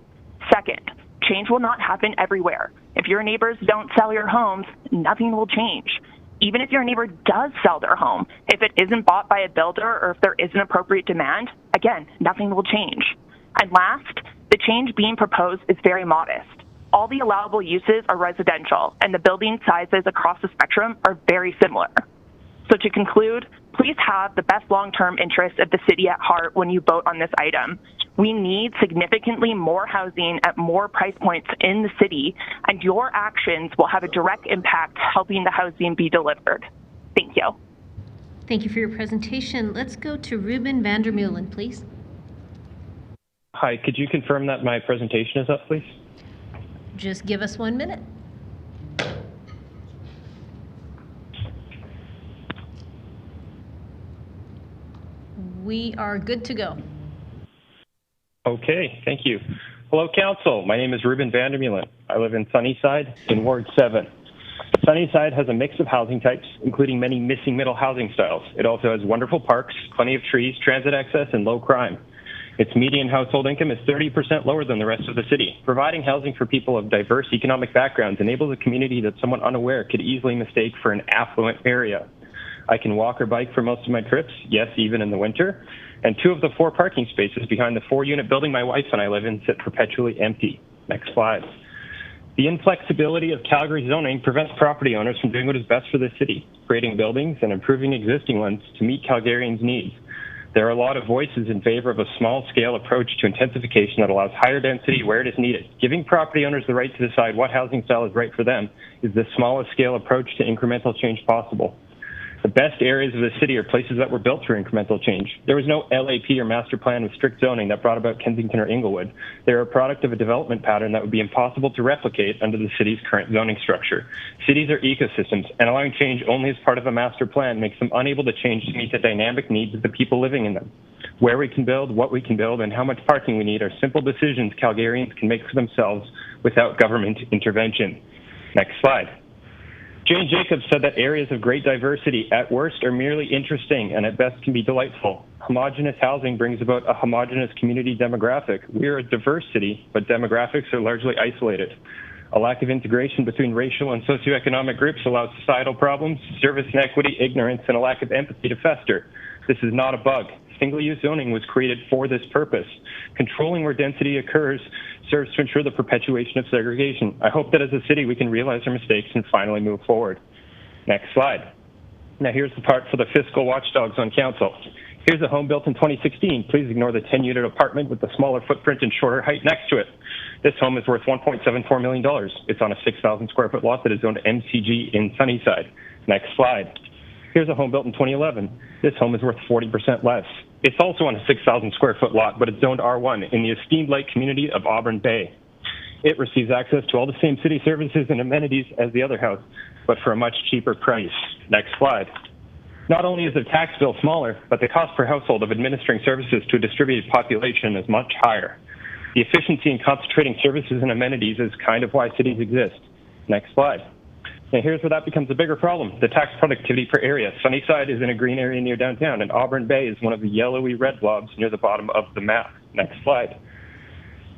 Second, change will not happen everywhere. If your neighbors don't sell your homes, nothing will change. even if your neighbor does sell their home, if it isn't bought by a builder or if there isn't appropriate demand, again, nothing will change. And last, the change being proposed is very modest. All the allowable uses are residential, and the building sizes across the spectrum are very similar. So to conclude, please have the best long-term interests of the city at heart when you vote on this item. We need significantly more housing at more price points in the city, and your actions will have a direct impact helping the housing be delivered. Thank you. Thank you for your presentation. Let's go to Ruben Vandermeulen, please. Hi, could you confirm that my presentation is up, please? Just give us 1 minute. We are good to go. Okay, thank you. Hello, Council. My name is Ruben Vandermeulen. I live in Sunnyside in Ward 7. Sunnyside has a mix of housing types, including many missing middle housing styles. It also has wonderful parks, plenty of trees, transit access, and low crime. Its median household income is 30% lower than the rest of the city. Providing housing for people of diverse economic backgrounds enables a community that someone unaware could easily mistake for an affluent area. I can walk or bike for most of my trips, yes, even in the winter. And 2 of the 4 parking spaces behind the 4-unit building my wife and I live in sit perpetually empty. Next slide. The inflexibility of Calgary zoning prevents property owners from doing what is best for the city, creating buildings and improving existing ones to meet Calgarians' needs. There are a lot of voices in favor of a small-scale approach to intensification that allows higher density where it is needed. Giving property owners the right to decide what housing style is right for them is the smallest-scale approach to incremental change possible. The best areas of the city are places that were built through incremental change. There was no LAP or master plan with strict zoning that brought about Kensington or Inglewood. They are a product of a development pattern that would be impossible to replicate under the city's current zoning structure. Cities are ecosystems, and allowing change only as part of a master plan makes them unable to change to meet the dynamic needs of the people living in them. Where we can build, what we can build, and how much parking we need are simple decisions Calgarians can make for themselves without government intervention. Next slide. Jane Jacobs said that areas of great diversity at worst are merely interesting and at best can be delightful. Homogeneous housing brings about a homogeneous community demographic. We are a diverse city, but demographics are largely isolated. A lack of integration between racial and socioeconomic groups allows societal problems, service inequity, ignorance, and a lack of empathy to fester. This is not a bug. Single-use zoning was created for this purpose. Controlling where density occurs serves to ensure the perpetuation of segregation. I hope that as a city we can realize our mistakes and finally move forward. Next slide. Now here's the part for the fiscal watchdogs on council. Here's a home built in 2016. Please ignore the 10-unit apartment with the smaller footprint and shorter height next to it. This home is worth $1.74 million. It's on a 6,000 square foot lot that is zoned MCG in Sunnyside. Next slide. Here's a home built in 2011. This home is worth 40% less. It's also on a 6,000 square foot lot, but it's zoned R1 in the esteemed lake community of Auburn Bay. It receives access to all the same city services and amenities as the other house, but for a much cheaper price. Next slide. Not only is the tax bill smaller, but the cost per household of administering services to a distributed population is much higher. The efficiency in concentrating services and amenities is kind of why cities exist. Next slide. And here's where that becomes a bigger problem, the tax productivity per area. Sunnyside is in a green area near downtown, and Auburn Bay is one of the yellowy red blobs near the bottom of the map. Next slide.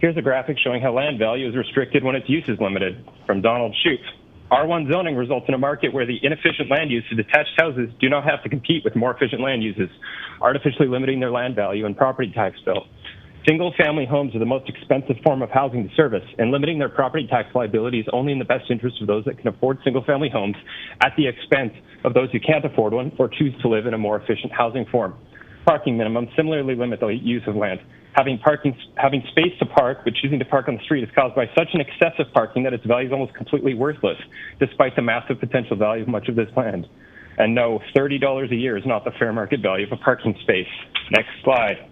Here's a graphic showing how land value is restricted when its use is limited, from Donald Shoup. R1 zoning results in a market where the inefficient land use of detached houses do not have to compete with more efficient land uses, artificially limiting their land value and property tax bill. Single-family homes are the most expensive form of housing to service, and limiting their property tax liability is only in the best interest of those that can afford single-family homes at the expense of those who can't afford one or choose to live in a more efficient housing form. Parking minimums similarly limit the use of land. Having space to park, but choosing to park on the street is caused by such an excessive parking that its value is almost completely worthless, despite the massive potential value of much of this land. And no, $30 a year is not the fair market value of a parking space. Next slide.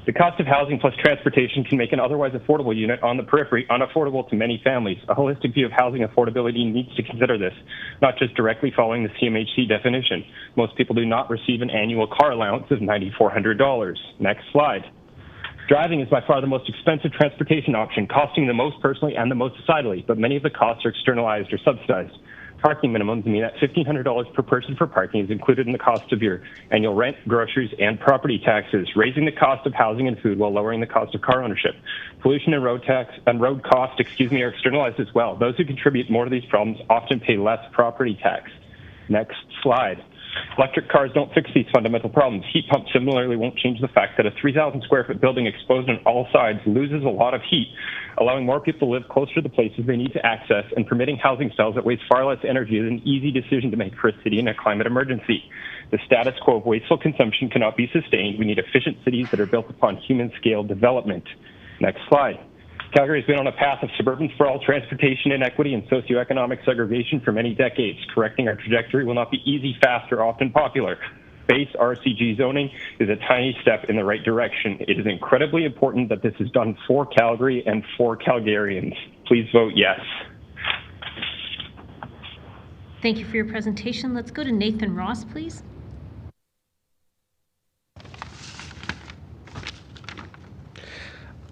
The cost of housing plus transportation can make an otherwise affordable unit on the periphery unaffordable to many families. A holistic view of housing affordability needs to consider this, not just directly following the CMHC definition. Most people do not receive an annual car allowance of $9,400. Next slide. Driving is by far the most expensive transportation option, costing the most personally and the most societally, but many of the costs are externalized or subsidized. Parking minimums mean that $1,500 per person for parking is included in the cost of your annual rent, groceries, and property taxes, raising the cost of housing and food while lowering the cost of car ownership. Pollution and road costs are externalized as well. Those who contribute more to these problems often pay less property tax. Next slide. Electric cars don't fix these fundamental problems. Heat pumps similarly won't change the fact that a 3,000 square foot building exposed on all sides loses a lot of heat, allowing more people to live closer to the places they need to access, and permitting housing styles that waste far less energy is an easy decision to make for a city in a climate emergency. The status quo of wasteful consumption cannot be sustained. We need efficient cities that are built upon human-scale development. Next slide. Calgary has been on a path of suburban sprawl, transportation inequity, and socioeconomic segregation for many decades. Correcting our trajectory will not be easy, fast, or often popular. Base RCG zoning is a tiny step in the right direction. It is incredibly important that this is done for Calgary and for Calgarians. Please vote yes. Thank you for your presentation. Let's go to Nathan Ross, please.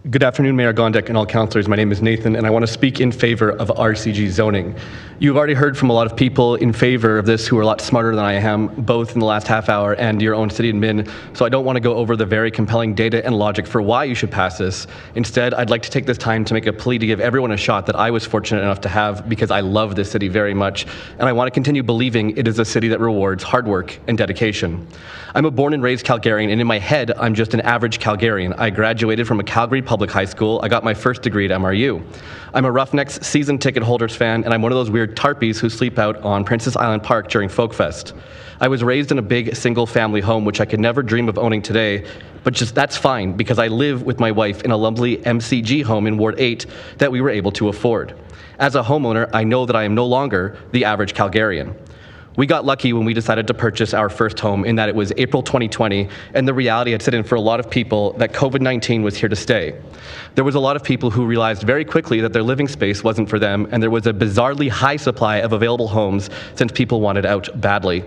Good afternoon, Mayor Gondek and all councillors. My name is Nathan, and I want to speak in favor of RCG zoning. You've already heard from a lot of people in favor of this who are a lot smarter than I am, both in the last half hour and your own city admin, so I don't want to go over the very compelling data and logic for why you should pass this. Instead, I'd like to take this time to make a plea to give everyone a shot that I was fortunate enough to have, because I love this city very much, and I want to continue believing it is a city that rewards hard work and dedication. I'm a born and raised Calgarian, and in my head, I'm just an average Calgarian. I graduated from a Calgary public high school. I got my first degree at MRU. I'm a Roughnecks season ticket holders fan, and I'm one of those weird tarpies who sleep out on Princess Island Park during Folk Fest. I was raised in a big single family home, which I could never dream of owning today, but just that's fine, because I live with my wife in a lovely MCG home in Ward 8 that we were able to afford. As a homeowner, I know that I am no longer the average Calgarian. We got lucky when we decided to purchase our first home, in that it was April 2020, and the reality had set in for a lot of people that COVID-19 was here to stay. There was a lot of people who realized very quickly that their living space wasn't for them, and there was a bizarrely high supply of available homes since people wanted out badly.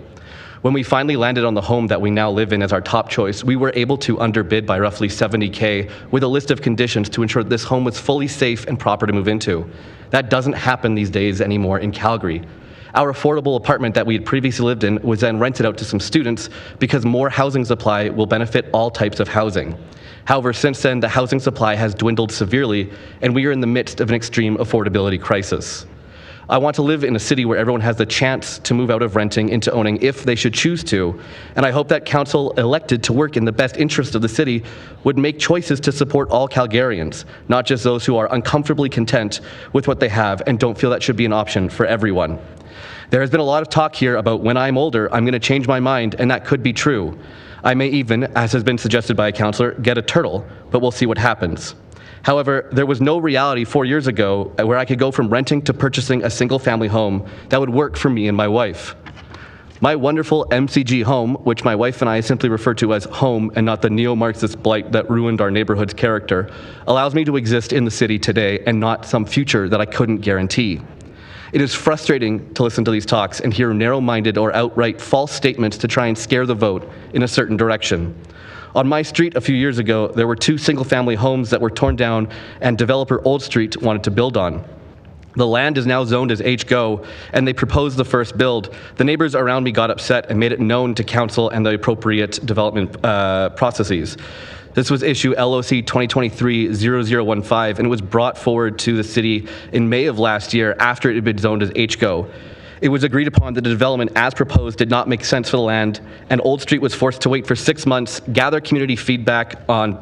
When we finally landed on the home that we now live in as our top choice, we were able to underbid by roughly $70K with a list of conditions to ensure that this home was fully safe and proper to move into. That doesn't happen these days anymore in Calgary. Our affordable apartment that we had previously lived in was then rented out to some students because more housing supply will benefit all types of housing. However, since then, the housing supply has dwindled severely, and we are in the midst of an extreme affordability crisis. I want to live in a city where everyone has the chance to move out of renting into owning if they should choose to, and I hope that council elected to work in the best interest of the city would make choices to support all Calgarians, not just those who are uncomfortably content with what they have and don't feel that should be an option for everyone. There has been a lot of talk here about when I'm older, I'm going to change my mind, and that could be true. I may even, as has been suggested by a councillor, get a turtle, but we'll see what happens. However, there was no reality 4 years ago where I could go from renting to purchasing a single-family home that would work for me and my wife. My wonderful MCG home, which my wife and I simply refer to as home and not the neo-Marxist blight that ruined our neighborhood's character, allows me to exist in the city today and not some future that I couldn't guarantee. It is frustrating to listen to these talks and hear narrow-minded or outright false statements to try and scare the vote in a certain direction. On my street a few years ago, there were 2 single-family homes that were torn down and developer Old Street wanted to build on. The land is now zoned as HGO, and they proposed the first build. The neighbors around me got upset and made it known to council and the appropriate development processes. This was issue LOC 2023-0015, and it was brought forward to the city in May of last year after it had been zoned as HGO. It was agreed upon that the development as proposed did not make sense for the land, and Old Street was forced to wait for 6 months, gather community feedback on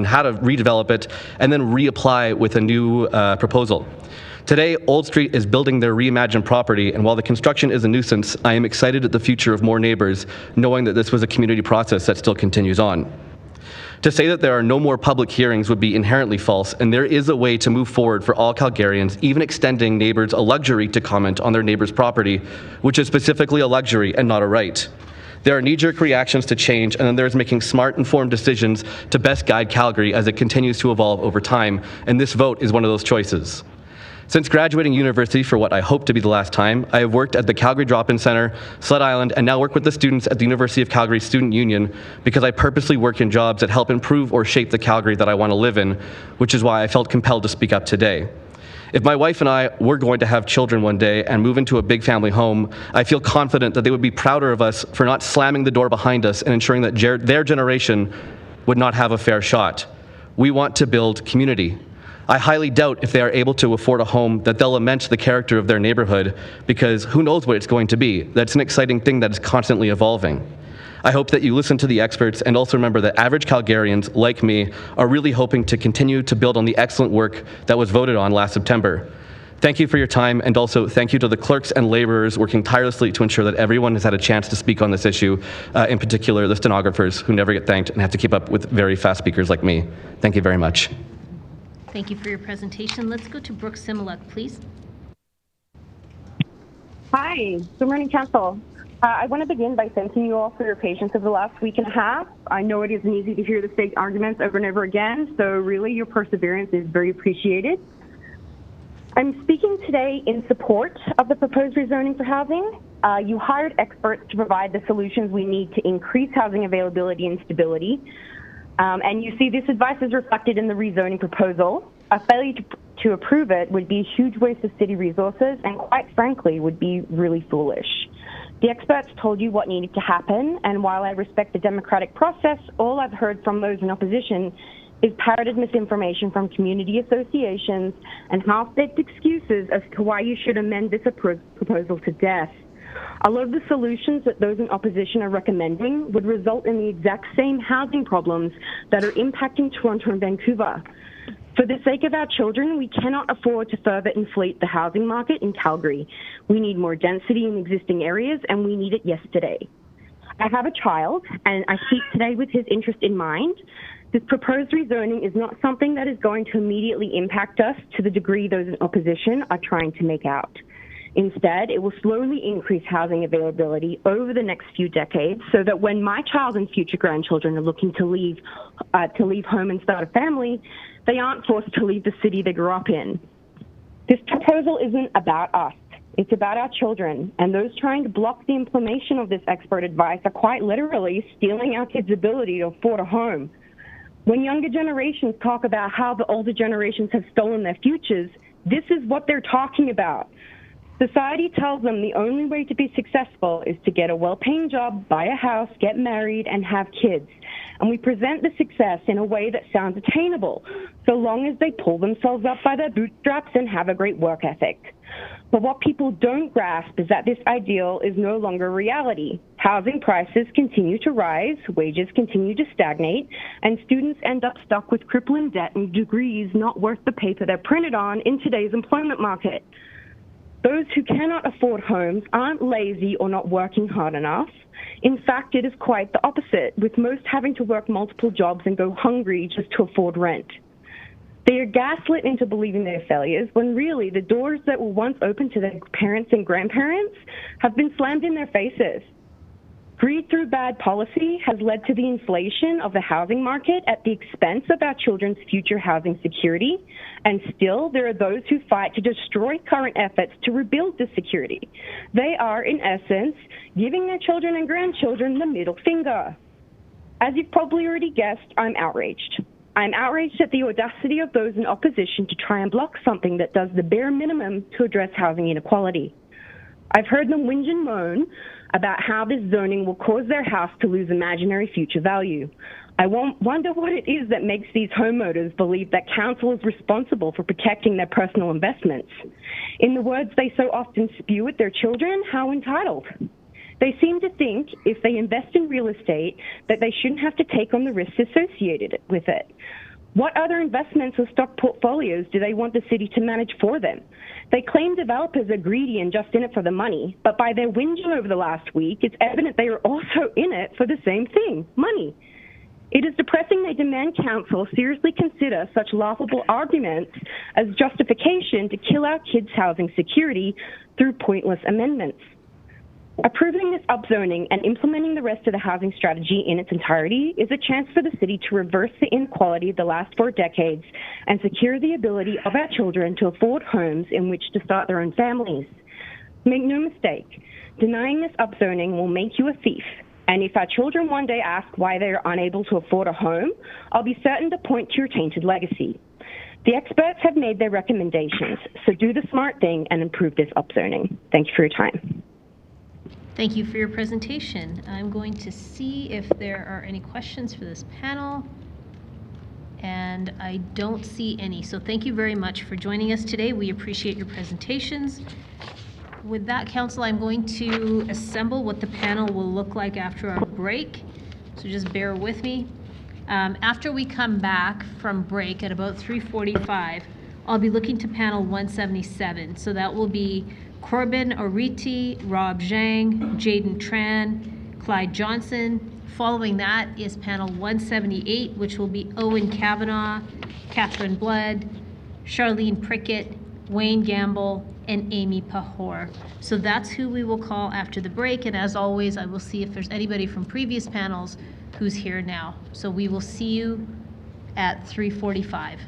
how to redevelop it, and then reapply with a new proposal. Today, Old Street is building their reimagined property, and while the construction is a nuisance, I am excited at the future of more neighbors, knowing that this was a community process that still continues on. To say that there are no more public hearings would be inherently false, and there is a way to move forward for all Calgarians, even extending neighbors a luxury to comment on their neighbor's property, which is specifically a luxury and not a right. There are knee-jerk reactions to change, and then there's making smart, informed decisions to best guide Calgary as it continues to evolve over time, and this vote is one of those choices. Since graduating university for what I hope to be the last time, I have worked at the Calgary Drop-In Centre, Sled Island, and now work with the students at the University of Calgary Student Union because I purposely work in jobs that help improve or shape the Calgary that I want to live in, which is why I felt compelled to speak up today. If my wife and I were going to have children one day and move into a big family home, I feel confident that they would be prouder of us for not slamming the door behind us and ensuring that their generation would not have a fair shot. We want to build community. I highly doubt if they are able to afford a home that they'll lament the character of their neighborhood, because who knows what it's going to be. That's an exciting thing that is constantly evolving. I hope that you listen to the experts and also remember that average Calgarians, like me, are really hoping to continue to build on the excellent work that was voted on last September. Thank you for your time, and also thank you to the clerks and laborers working tirelessly to ensure that everyone has had a chance to speak on this issue, in particular the stenographers who never get thanked and have to keep up with very fast speakers like me. Thank you very much. Thank you for your presentation. Let's go to Brooke Similuk, please. Hi, good morning, Council. I want to begin by thanking you all for your patience over the last week and a half. I know it isn't easy to hear the same arguments over and over again, so really your perseverance is very appreciated. I'm speaking today in support of the proposed rezoning for housing. You hired experts to provide the solutions we need to increase housing availability and stability. And you see this advice is reflected in the rezoning proposal. A failure to approve it would be a huge waste of city resources and, quite frankly, would be really foolish. The experts told you what needed to happen, and while I respect the democratic process, all I've heard from those in opposition is parroted misinformation from community associations and half-baked excuses as to why you should amend this proposal to death. A lot of the solutions that those in opposition are recommending would result in the exact same housing problems that are impacting Toronto and Vancouver. For the sake of our children, we cannot afford to further inflate the housing market in Calgary. We need more density in existing areas, and we need it yesterday. I have a child, and I speak today with his interest in mind. This proposed rezoning is not something that is going to immediately impact us to the degree those in opposition are trying to make out. Instead, it will slowly increase housing availability over the next few decades so that when my child and future grandchildren are looking to leave home and start a family, they aren't forced to leave the city they grew up in. This proposal isn't about us. It's about our children, and those trying to block the implementation of this expert advice are quite literally stealing our kids' ability to afford a home. When younger generations talk about how the older generations have stolen their futures, this is what they're talking about. Society tells them the only way to be successful is to get a well-paying job, buy a house, get married, and have kids. And we present the success in a way that sounds attainable, so long as they pull themselves up by their bootstraps and have a great work ethic. But what people don't grasp is that this ideal is no longer reality. Housing prices continue to rise, wages continue to stagnate, and students end up stuck with crippling debt and degrees not worth the paper they're printed on in today's employment market. Those who cannot afford homes aren't lazy or not working hard enough. In fact, it is quite the opposite, with most having to work multiple jobs and go hungry just to afford rent. They are gaslit into believing their failures when really the doors that were once open to their parents and grandparents have been slammed in their faces. Greed through bad policy has led to the inflation of the housing market at the expense of our children's future housing security, and still there are those who fight to destroy current efforts to rebuild the security. They are, in essence, giving their children and grandchildren the middle finger. As you've probably already guessed, I'm outraged. I'm outraged at the audacity of those in opposition to try and block something that does the bare minimum to address housing inequality. I've heard them whinge and moan about how this zoning will cause their house to lose imaginary future value. I wonder what it is that makes these homeowners believe that council is responsible for protecting their personal investments. In the words they so often spew at their children, how entitled. They seem to think if they invest in real estate that they shouldn't have to take on the risks associated with it. What other investments or stock portfolios do they want the city to manage for them? They claim developers are greedy and just in it for the money, but by their whinging over the last week, it's evident they are also in it for the same thing, money. It is depressing they demand council seriously consider such laughable arguments as justification to kill our kids' housing security through pointless amendments. Approving this upzoning and implementing the rest of the housing strategy in its entirety is a chance for the city to reverse the inequality of the last 4 decades and secure the ability of our children to afford homes in which to start their own families. Make no mistake, denying this upzoning will make you a thief. And if our children one day ask why they are unable to afford a home, I'll be certain to point to your tainted legacy. The experts have made their recommendations, so do the smart thing and improve this upzoning. Thank you for your time. Thank you for your presentation. I'm going to see if there are any questions for this panel. And I don't see any. So thank you very much for joining us today. We appreciate your presentations. With that, Council, I'm going to assemble what the panel will look like after our break. So just bear with me. After we come back from break at about 3:45, I'll be looking to panel 177. So that will be Corbin Oriti, Rob Zhang, Jaden Tran, Clyde Johnson. Following that is panel 178, which will be Owen Kavanaugh, Catherine Blood, Charlene Prickett, Wayne Gamble, and Amy Pahor. So that's who we will call after the break. And as always, I will see if there's anybody from previous panels who's here now. So we will see you at 3:45.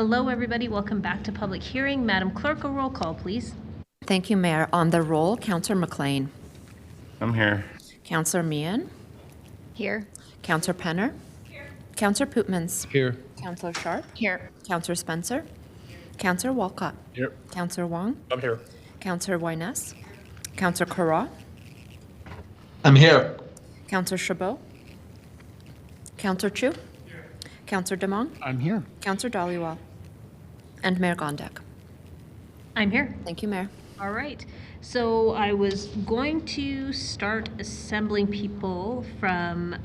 Hello, everybody. Welcome back to public hearing. Madam Clerk, a roll call, please. Thank you, Mayor. On the roll, Councillor McLean. I'm here. Councillor Meehan. Here. Councillor Penner. Here. Councillor Pootmans. Here. Councillor Sharp. Here. Councillor Spencer. Councillor Walcott. Here. Councillor Wong. I'm here. Councillor Wyness. Councillor Carra. I'm here. Councillor Chabot. Councillor Chu. Here. Councillor Demong. I'm here. Councillor Dhaliwal. And Mayor Gondek. I'm here. Thank you, Mayor. All right. So I was going to start assembling people from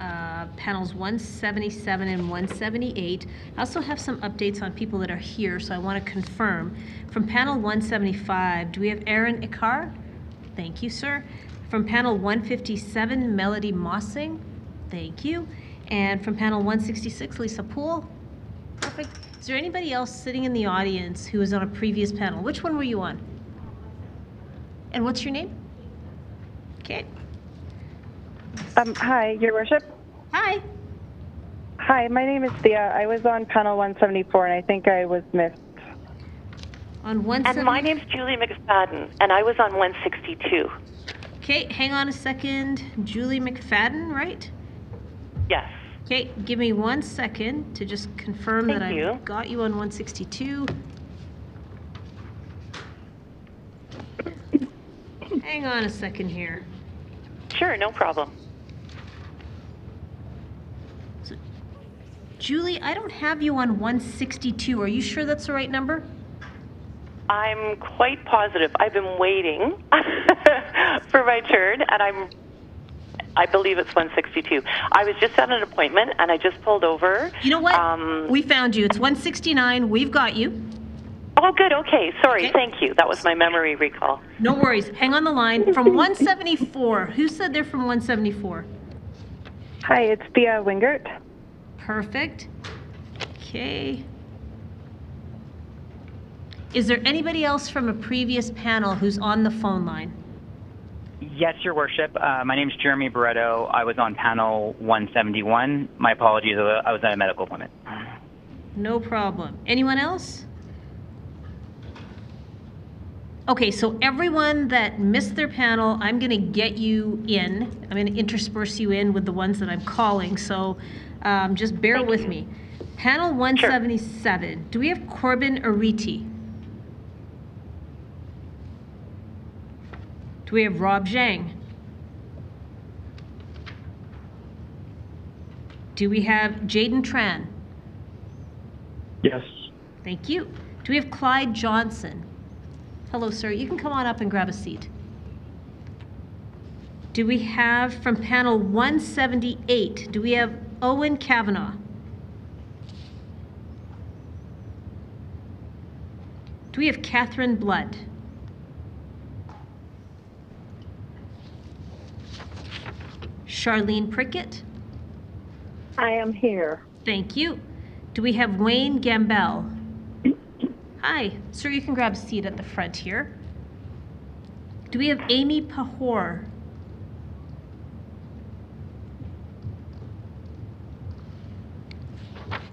panels 177 and 178. I also have some updates on people that are here, so I want to confirm. From panel 175, do we have Aaron Ikar? Thank you, sir. From panel 157, Melody Mossing. Thank you. And from panel 166, Lisa Poole. Perfect. Is there anybody else sitting in the audience who was on a previous panel? Which one were you on? And what's your name? Okay. Hi, Your Worship. Hi. Hi, my name is Thea. I was on panel 174, and I think I was missed. On 170. And my name's Julie McFadden, and I was on 162. Okay, hang on a second. Julie McFadden, right? Yes. Okay, give me 1 second to just confirm that I've got you on 162. Hang on a second here. Sure, no problem. So, Julie, I don't have you on 162. Are you sure that's the right number? I'm quite positive. I've been waiting for my turn, and I believe it's 162. I was just at an appointment, and I just pulled over. You know what? We found you. It's 169. We've got you. Oh, good. Okay. Sorry. Okay. Thank you. That was my memory recall. No worries. Hang on the line. From 174. Who said they're from 174? Hi, it's Thea Wingert. Perfect. Okay. Is there anybody else from a previous panel who's on the phone line? Yes, Your Worship. My name is Jeremy Barretto. I was on panel 171. My apologies. I was at a medical appointment. No problem. Anyone else? Okay, so everyone that missed their panel, I'm going to get you in. I'm going to intersperse you in with the ones that I'm calling, so just bear with me. Panel 177, sure. Do we have Corbin Ariti? Do we have Rob Zhang? Do we have Jaden Tran? Yes. Thank you. Do we have Clyde Johnson? Hello, sir. You can come on up and grab a seat. Do we have from panel 178, do we have Owen Kavanaugh? Do we have Catherine Blood? Charlene Prickett? I am here. Thank you. Do we have Wayne Gambell? Hi, sir, you can grab a seat at the front here. Do we have Amy Pahor?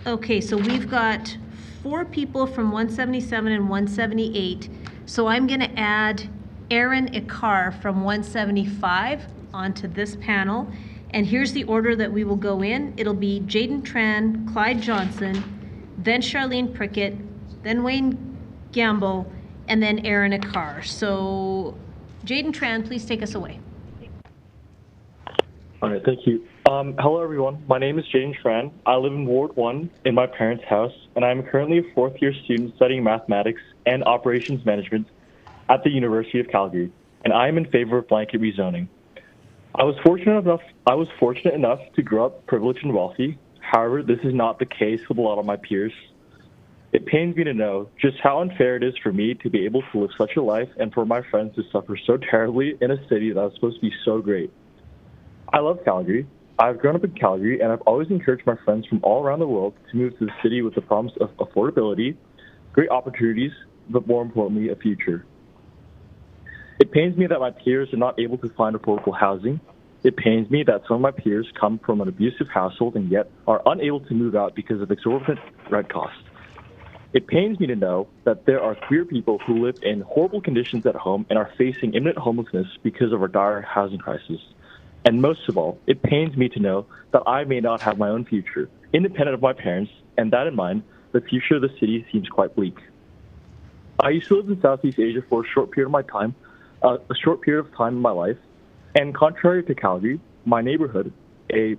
Okay, so we've got 4 people from 177 and 178. So I'm going to add Aaron Ikar from 175 onto this panel. And here's the order that we will go in. It'll be Jaden Tran, Clyde Johnson, then Charlene Prickett, then Wayne Gamble, and then Aaron Ikar. So Jaden Tran, please take us away. All right, thank you. Hello, everyone. My name is Jaden Tran. I live in Ward 1 in my parents' house, and I'm currently a 4th-year student studying mathematics and operations management at the University of Calgary, and I am in favor of blanket rezoning. I was fortunate enough to grow up privileged and wealthy. However, this is not the case with a lot of my peers. It pains me to know just how unfair it is for me to be able to live such a life and for my friends to suffer so terribly in a city that was supposed to be so great. I love Calgary. I've grown up in Calgary, and I've always encouraged my friends from all around the world to move to the city with the promise of affordability, great opportunities, but more importantly, a future. It pains me that my peers are not able to find affordable housing. It pains me that some of my peers come from an abusive household and yet are unable to move out because of exorbitant rent costs. It pains me to know that there are queer people who live in horrible conditions at home and are facing imminent homelessness because of our dire housing crisis. And most of all, it pains me to know that I may not have my own future, independent of my parents, and that in mind, the future of the city seems quite bleak. I used to live in Southeast Asia for a short period of time in my life, and contrary to Calgary, my neighborhood, a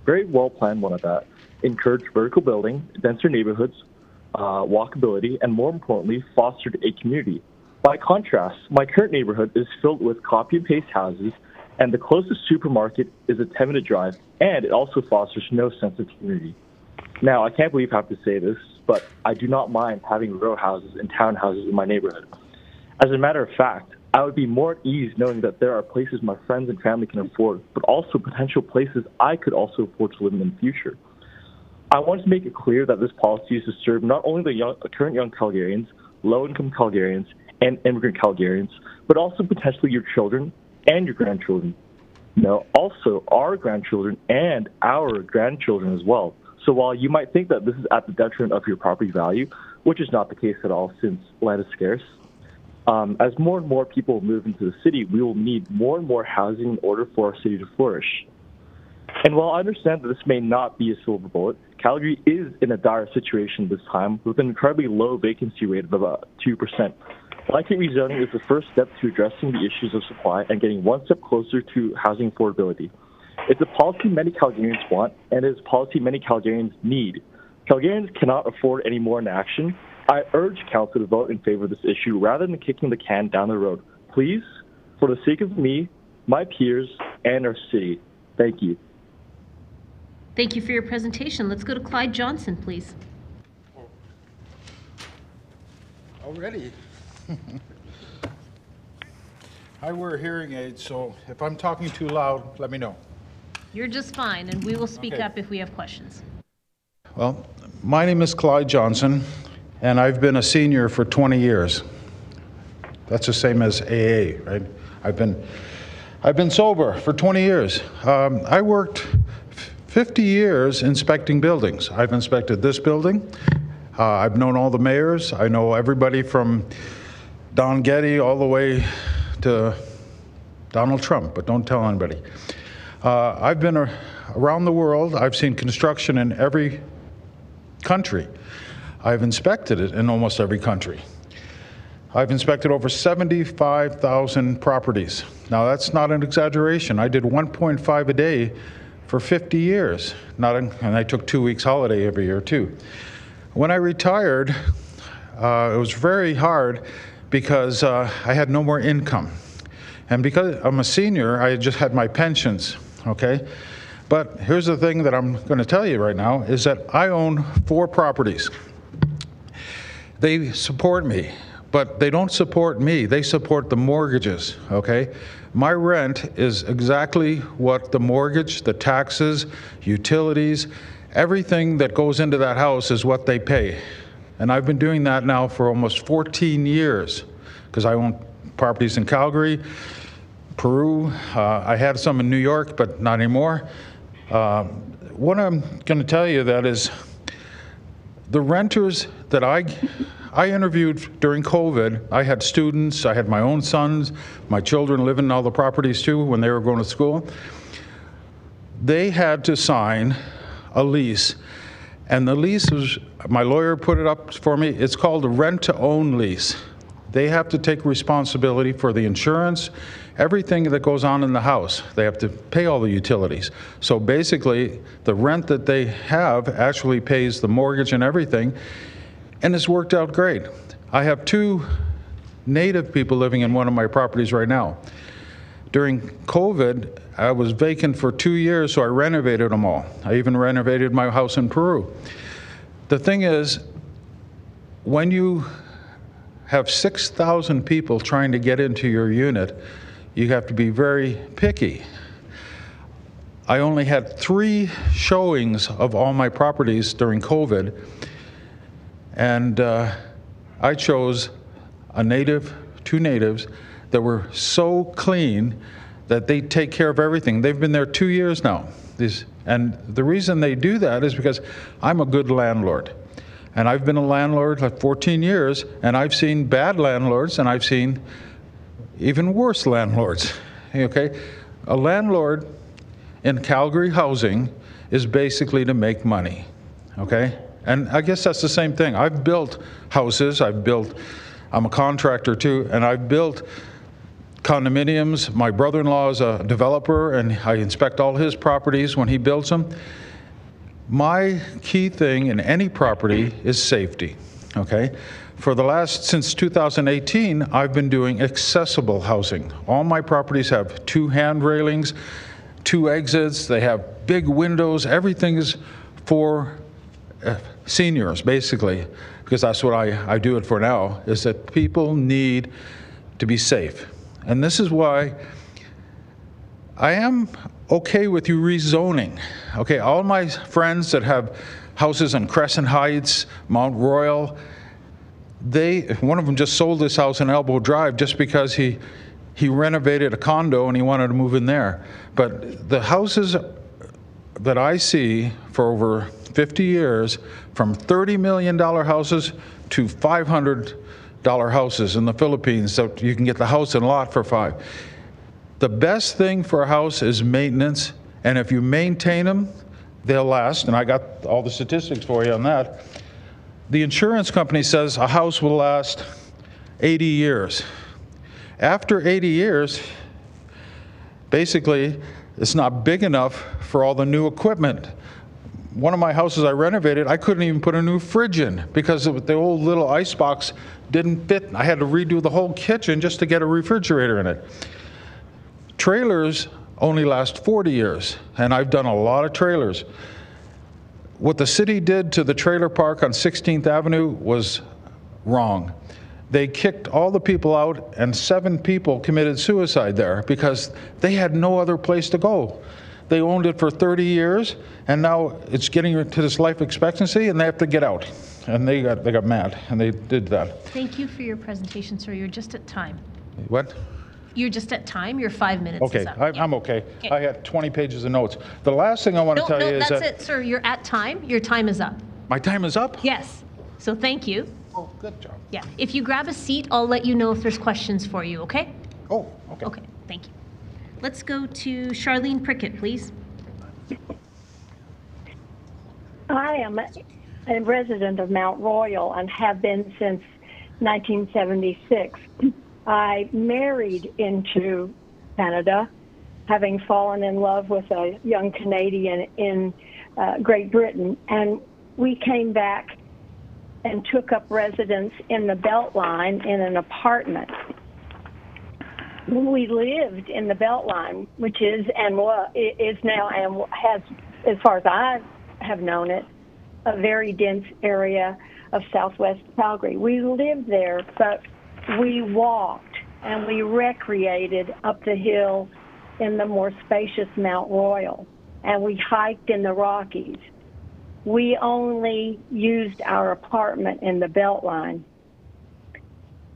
very well-planned one at that, encouraged vertical building, denser neighborhoods, walkability, and more importantly, fostered a community. By contrast, my current neighborhood is filled with copy and paste houses, and the closest supermarket is a 10-minute drive, and it also fosters no sense of community. Now, I can't believe I have to say this, but I do not mind having row houses and townhouses in my neighborhood. As a matter of fact, I would be more at ease knowing that there are places my friends and family can afford, but also potential places I could also afford to live in the future. I want to make it clear that this policy is to serve not only the current young Calgarians, low-income Calgarians, and immigrant Calgarians, but also potentially your children and your grandchildren. No, also our grandchildren and our grandchildren as well. So while you might think that this is at the detriment of your property value, which is not the case at all since land is scarce, as more and more people move into the city, we will need more and more housing in order for our city to flourish. And while I understand that this may not be a silver bullet, Calgary is in a dire situation this time with an incredibly low vacancy rate of about 2%. Blanket rezoning is the first step to addressing the issues of supply and getting one step closer to housing affordability. It's a policy many Calgarians want, and it is a policy many Calgarians need. Calgarians cannot afford any more inaction. I urge Council to vote in favor of this issue rather than kicking the can down the road. Please, for the sake of me, my peers, and our city. Thank you. Thank you for your presentation. Let's go to Clyde Johnson, please. Already? I wear hearing aids, so if I'm talking too loud, let me know. You're just fine, and we will speak Okay. up if we have questions. Well, my name is Clyde Johnson, and I've been a senior for 20 years. That's the same as AA, right? I've been sober for 20 years. I worked 50 years inspecting buildings. I've inspected this building. I've known all the mayors. I know everybody from Don Getty all the way to Donald Trump, but don't tell anybody. I've been around the world. I've seen construction in every country. I've inspected it in almost every country. I've inspected over 75,000 properties. Now that's not an exaggeration. I did 1.5 a day for 50 years, and I took 2 weeks holiday every year too. When I retired, it was very hard because I had no more income. And because I'm a senior, I just had my pensions, okay? But here's the thing that I'm going to tell you right now is that I own 4 properties. They support me, but they don't support me. They support the mortgages, okay? My rent is exactly what the mortgage, the taxes, utilities, everything that goes into that house is what they pay. And I've been doing that now for almost 14 years because I own properties in Calgary, Peru. I had some in New York, but not anymore. What I'm going to tell you that is the renters that I interviewed during COVID, I had students, I had my own sons, my children living in all the properties too when they were going to school. They had to sign a lease, and the lease was, my lawyer put it up for me, it's called a rent-to-own lease. They have to take responsibility for the insurance, everything that goes on in the house. They have to pay all the utilities. So basically, the rent that they have actually pays the mortgage and everything, and it's worked out great. I have 2 Native people living in one of my properties right now. During COVID, I was vacant for 2 years, so I renovated them all. I even renovated my house in Peru. The thing is, when you have 6,000 people trying to get into your unit, you have to be very picky. I only had 3 showings of all my properties during COVID, and I chose a native, 2 natives that were so clean that they take care of everything. They've been there 2 years now. And the reason they do that is because I'm a good landlord. And I've been a landlord like 14 years, and I've seen bad landlords, and I've seen even worse landlords. Okay? A landlord in Calgary housing is basically to make money. Okay? And I guess that's the same thing. I've built houses, I'm a contractor too, and I've built condominiums. My brother-in-law is a developer, and I inspect all his properties when he builds them. My key thing in any property is safety, okay? Since 2018, I've been doing accessible housing. All my properties have 2 hand railings, 2 exits, they have big windows, everything is for seniors, basically, because that's what I do it for now, is that people need to be safe. And this is why I am okay with you rezoning. Okay, all my friends that have houses in Crescent Heights, Mount Royal, one of them just sold his house in Elbow Drive just because he renovated a condo and he wanted to move in there. But the houses that I see for over 50 years, from $30 million houses to $500 houses in the Philippines, so you can get the house and lot for $5. The best thing for a house is maintenance, and if you maintain them, they'll last, and I got all the statistics for you on that. The insurance company says a house will last 80 years. After 80 years, basically, it's not big enough for all the new equipment. One of my houses I renovated, I couldn't even put a new fridge in because the old little icebox didn't fit. I had to redo the whole kitchen just to get a refrigerator in it. Trailers only last 40 years, and I've done a lot of trailers. What the city did to the trailer park on 16th Avenue was wrong. They kicked all the people out, and 7 people committed suicide there because they had no other place to go. They owned it for 30 years, and now it's getting to this life expectancy, and they have to get out. And they got mad, and they did that. Thank you for your presentation, sir. You're just at time. What? You're just at time. Your 5 minutes Okay, is up. I'm okay. Okay. I had 20 pages of notes. The last thing I want to tell you is that's that... it, sir. You're at time. Your time is up. My time is up? Yes. So thank you. Oh, good job. Yeah. If you grab a seat, I'll let you know if there's questions for you, okay? Oh, okay. Okay, thank you. Let's go to Charlene Prickett, please. I am a resident of Mount Royal and have been since 1976. I married into Canada, having fallen in love with a young Canadian in Great Britain, and we came back and took up residence in the Beltline in an apartment. We lived in the Beltline, which is now and has, as far as I have known it, a very dense area of southwest Calgary. We lived there, but we walked and we recreated up the hill in the more spacious Mount Royal, and we hiked in the Rockies. We only used our apartment in the Beltline.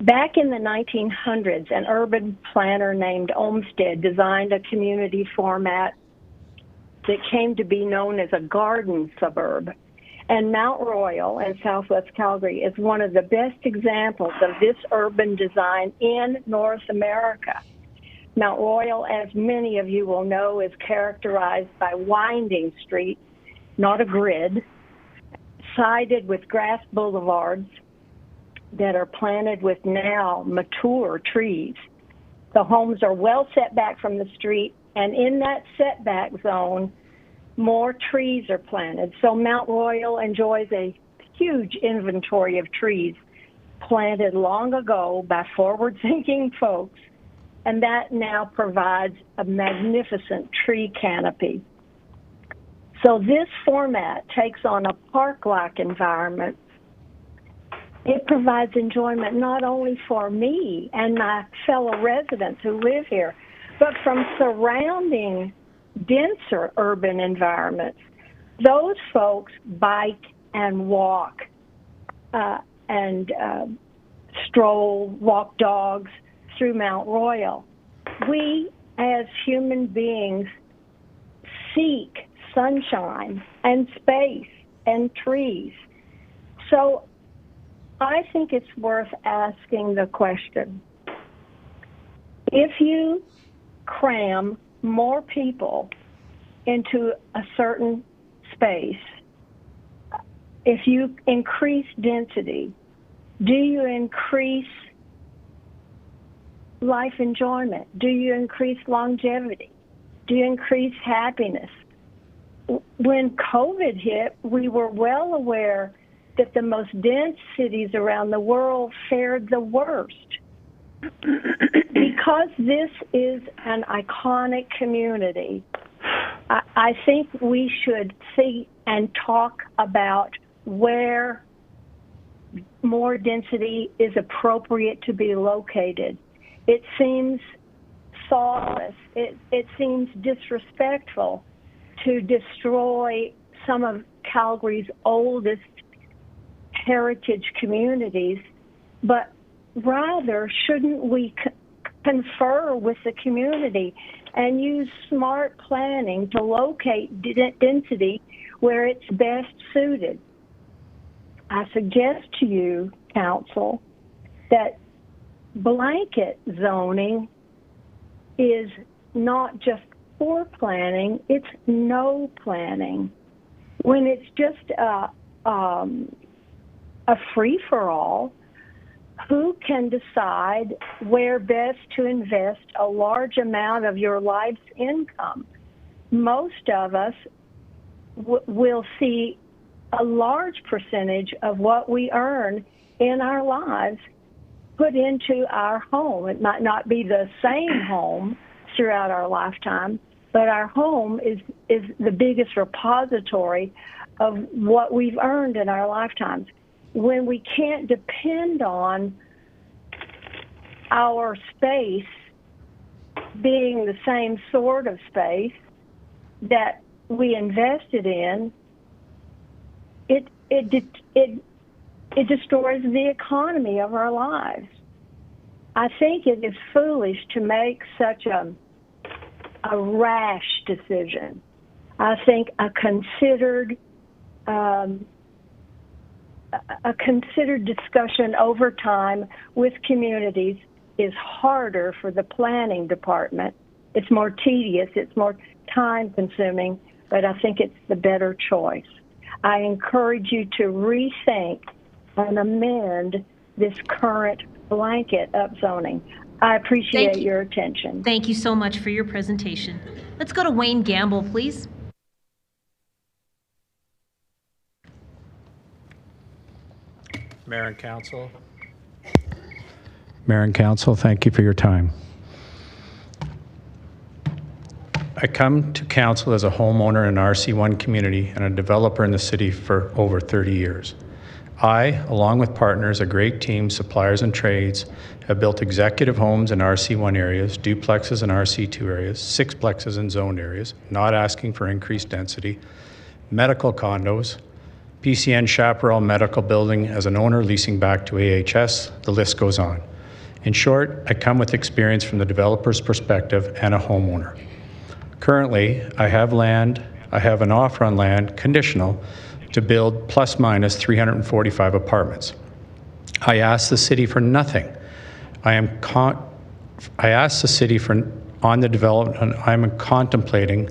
Back in the 1900s, an urban planner named Olmsted designed a community format that came to be known as a garden suburb. And Mount Royal in southwest Calgary is one of the best examples of this urban design in North America. Mount Royal, as many of you will know, is characterized by winding streets, not a grid, sided with grass boulevards that are planted with now mature trees. The homes are well set back from the street, and in that setback zone, more trees are planted. So Mount Royal enjoys a huge inventory of trees planted long ago by forward-thinking folks, and that now provides a magnificent tree canopy. So this format takes on a park-like environment. It provides enjoyment not only for me and my fellow residents who live here, but from surrounding denser urban environments. Those folks bike and walk and stroll, walk dogs through Mount Royal. We, as human beings, seek sunshine and space and trees. So I think it's worth asking the question. If you cram more people into a certain space, if you increase density, do you increase life enjoyment? Do you increase longevity? Do you increase happiness? When COVID hit, we were well aware that the most dense cities around the world fared the worst. Because this is an iconic community, I think we should see and talk about where more density is appropriate to be located. It seems thoughtless. It seems disrespectful to destroy some of Calgary's oldest heritage communities, but rather, shouldn't we confer with the community and use smart planning to locate density where it's best suited? I suggest to you, Council, that blanket zoning is not just poor planning, it's no planning. When it's just a free-for-all, who can decide where best to invest a large amount of your life's income? Most of us will see a large percentage of what we earn in our lives put into our home. It might not be the same home throughout our lifetime, but our home is the biggest repository of what we've earned in our lifetimes. When we can't depend on our space being the same sort of space that we invested in, it destroys the economy of our lives. I think it is foolish to make such a rash decision. I think a considered discussion over time with communities is harder for the planning department. It's more tedious, it's more time consuming, but I think it's the better choice. I encourage you to rethink and amend this current blanket upzoning. I appreciate your attention. Thank you so much for your presentation. Let's go to Wayne Gamble, please. Mayor and Council, thank you for your time. I come to Council as a homeowner in an RC1 community and a developer in the city for over 30 years. I, along with partners, a great team, suppliers and trades, have built executive homes in RC1 areas, duplexes in RC2 areas, sixplexes in zoned areas, not asking for increased density, medical condos, PCN Chaparral Medical Building as an owner leasing back to AHS, the list goes on. In short, I come with experience from the developer's perspective and a homeowner. Currently, I have an offer on land, conditional, to build plus minus 345 apartments. I asked the city for nothing. I asked the city for, on the development I'm contemplating,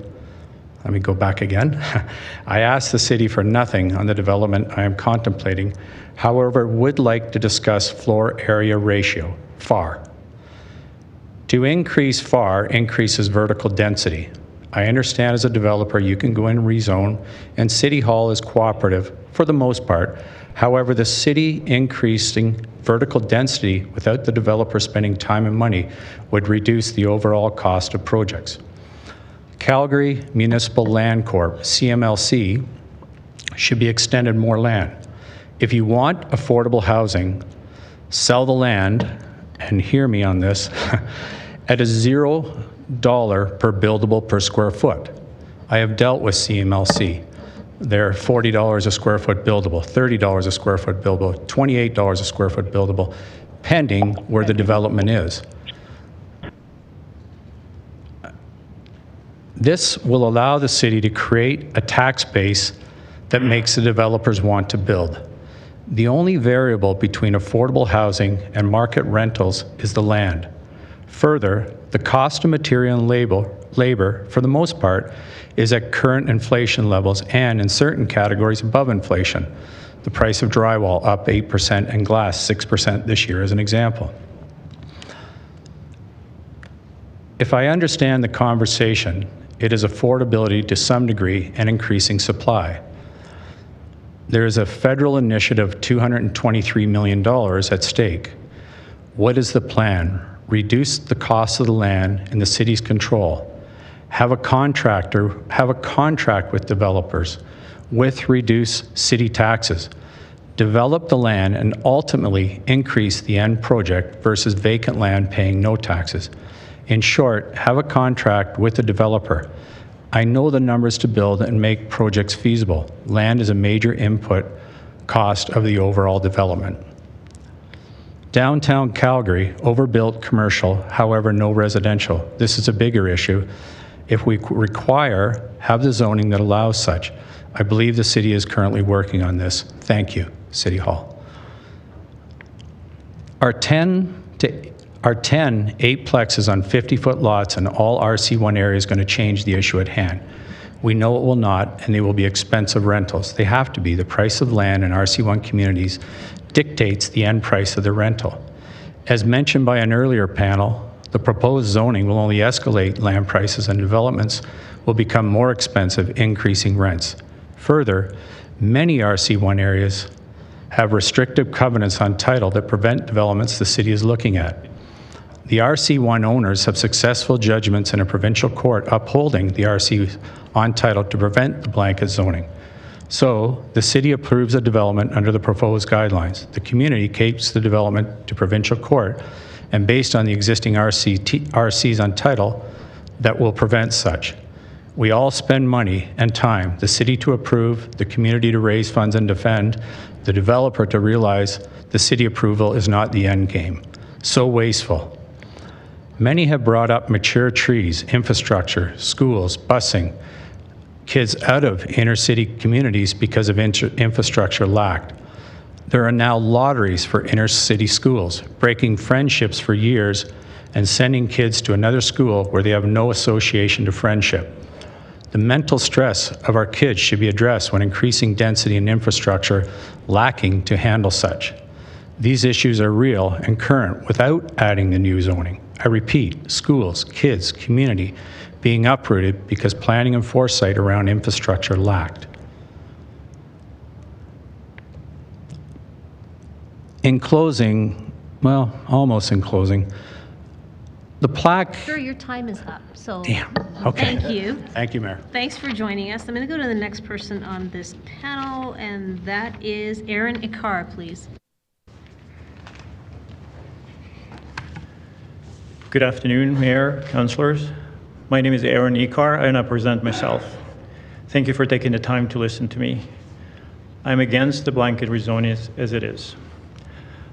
let me go back again. I asked the city for nothing on the development I am contemplating, however, would like to discuss floor area ratio, FAR. To increase FAR increases vertical density. I understand as a developer you can go in and rezone, and City Hall is cooperative for the most part. However, the city increasing vertical density without the developer spending time and money would reduce the overall cost of projects. Calgary Municipal Land Corp, CMLC, should be extended more land. If you want affordable housing, sell the land, and hear me on this, at a $0 per buildable per square foot. I have dealt with CMLC. They're $40 a square foot buildable, $30 a square foot buildable, $28 a square foot buildable, pending where the development is. This will allow the city to create a tax base that makes the developers want to build. The only variable between affordable housing and market rentals is the land. Further, the cost of material and labor, for the most part, is at current inflation levels and, in certain categories, above inflation. The price of drywall up 8% and glass 6% this year as an example. If I understand the conversation, it is affordability to some degree and increasing supply. There is a federal initiative, $223 million at stake. What is the plan? Reduce the cost of the land in the city's control. Have a contract with developers with reduced city taxes. Develop the land and ultimately increase the end project versus vacant land paying no taxes. In short, have a contract with the developer. I know the numbers to build and make projects feasible. Land is a major input cost of the overall development. Downtown Calgary, overbuilt commercial, however, no residential. This is a bigger issue. If we have the zoning that allows such. I believe the city is currently working on this. Thank you, City Hall. Our 10 8-plexes on 50-foot lots in all RC1 areas is going to change the issue at hand. We know it will not, and they will be expensive rentals. They have to be. The price of land in RC1 communities dictates the end price of the rental. As mentioned by an earlier panel, the proposed zoning will only escalate land prices and developments will become more expensive, increasing rents. Further, many RC1 areas have restrictive covenants on title that prevent developments the city is looking at. The RC1 owners have successful judgments in a provincial court upholding the RC on title to prevent the blanket zoning. So, the city approves a development under the proposed guidelines. The community takes the development to provincial court, and based on the existing RCs on title, that will prevent such. We all spend money and time, the city to approve, the community to raise funds and defend, the developer to realize the city approval is not the end game. So wasteful. Many have brought up mature trees, infrastructure, schools, busing, kids out of inner city communities because of infrastructure lacked. There are now lotteries for inner city schools, breaking friendships for years and sending kids to another school where they have no association to friendship. The mental stress of our kids should be addressed when increasing density and infrastructure lacking to handle such. These issues are real and current without adding the new zoning. I repeat, schools, kids, community being uprooted because planning and foresight around infrastructure lacked. In closing, well, almost in closing, the plaque... Sir, your time is up, so Okay. Thank you. Thank you, Mayor. Thanks for joining us. I'm going to go to the next person on this panel, and that is Aaron Ikar, please. Good afternoon, Mayor, Councillors. My name is Aaron Ikar, and I present myself. Thank you for taking the time to listen to me. I'm against the blanket rezoning as it is.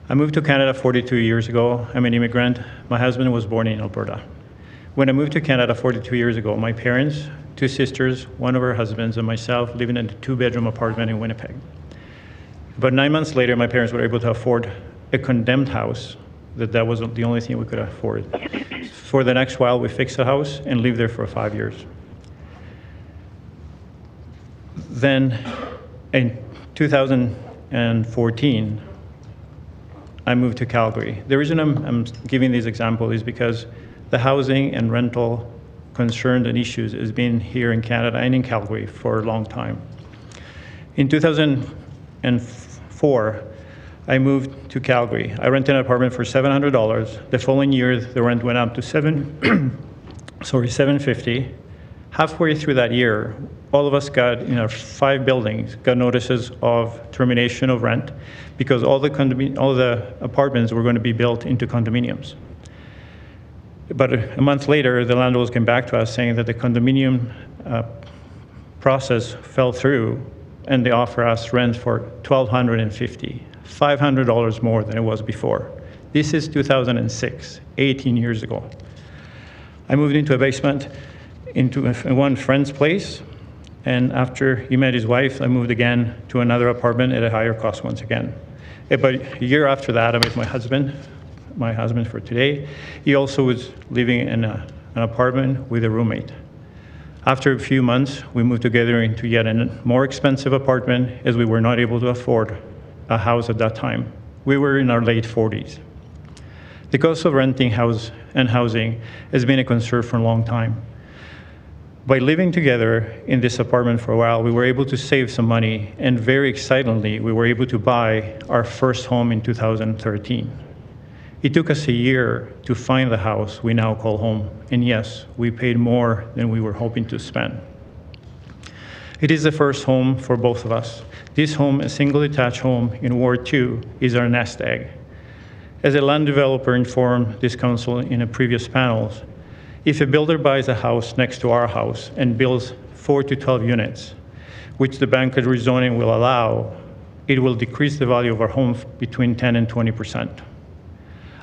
I moved to Canada 42 years ago. I'm an immigrant. My husband was born in Alberta. When I moved to Canada 42 years ago, my parents, 2 sisters, one of her husbands, and myself living in a 2-bedroom apartment in Winnipeg. About 9 months later, my parents were able to afford a condemned house. That was the only thing we could afford. For the next while, we fixed the house and lived there for 5 years. Then, in 2014, I moved to Calgary. The reason I'm giving these examples is because the housing and rental concerns and issues has been here in Canada and in Calgary for a long time. In 2004, I moved to Calgary. I rented an apartment for $700. The following year, the rent went up to $750. Halfway through that year, all of us got, 5 buildings, got notices of termination of rent because all the apartments were going to be built into condominiums. But a month later, the landlords came back to us saying that the condominium process fell through and they offer us rent for $1,250, $500 more than it was before. This is 2006, 18 years ago. I moved into a basement into one friend's place. And after he met his wife, I moved again to another apartment at a higher cost once again. About a year after that, I met my husband for today. He also was living in an apartment with a roommate. After a few months, we moved together into yet a more expensive apartment as we were not able to afford a house at that time. We were in our late 40s. The cost of renting housing has been a concern for a long time. By living together in this apartment for a while, we were able to save some money, and very excitedly, we were able to buy our first home in 2013. It took us a year to find the house we now call home, and yes, we paid more than we were hoping to spend. It is the first home for both of us. This home, a single detached home in Ward 2, is our nest egg. As a land developer informed this council in a previous panels, if a builder buys a house next to our house and builds 4 to 12 units, which the blanket rezoning will allow, it will decrease the value of our home between 10 and 20%.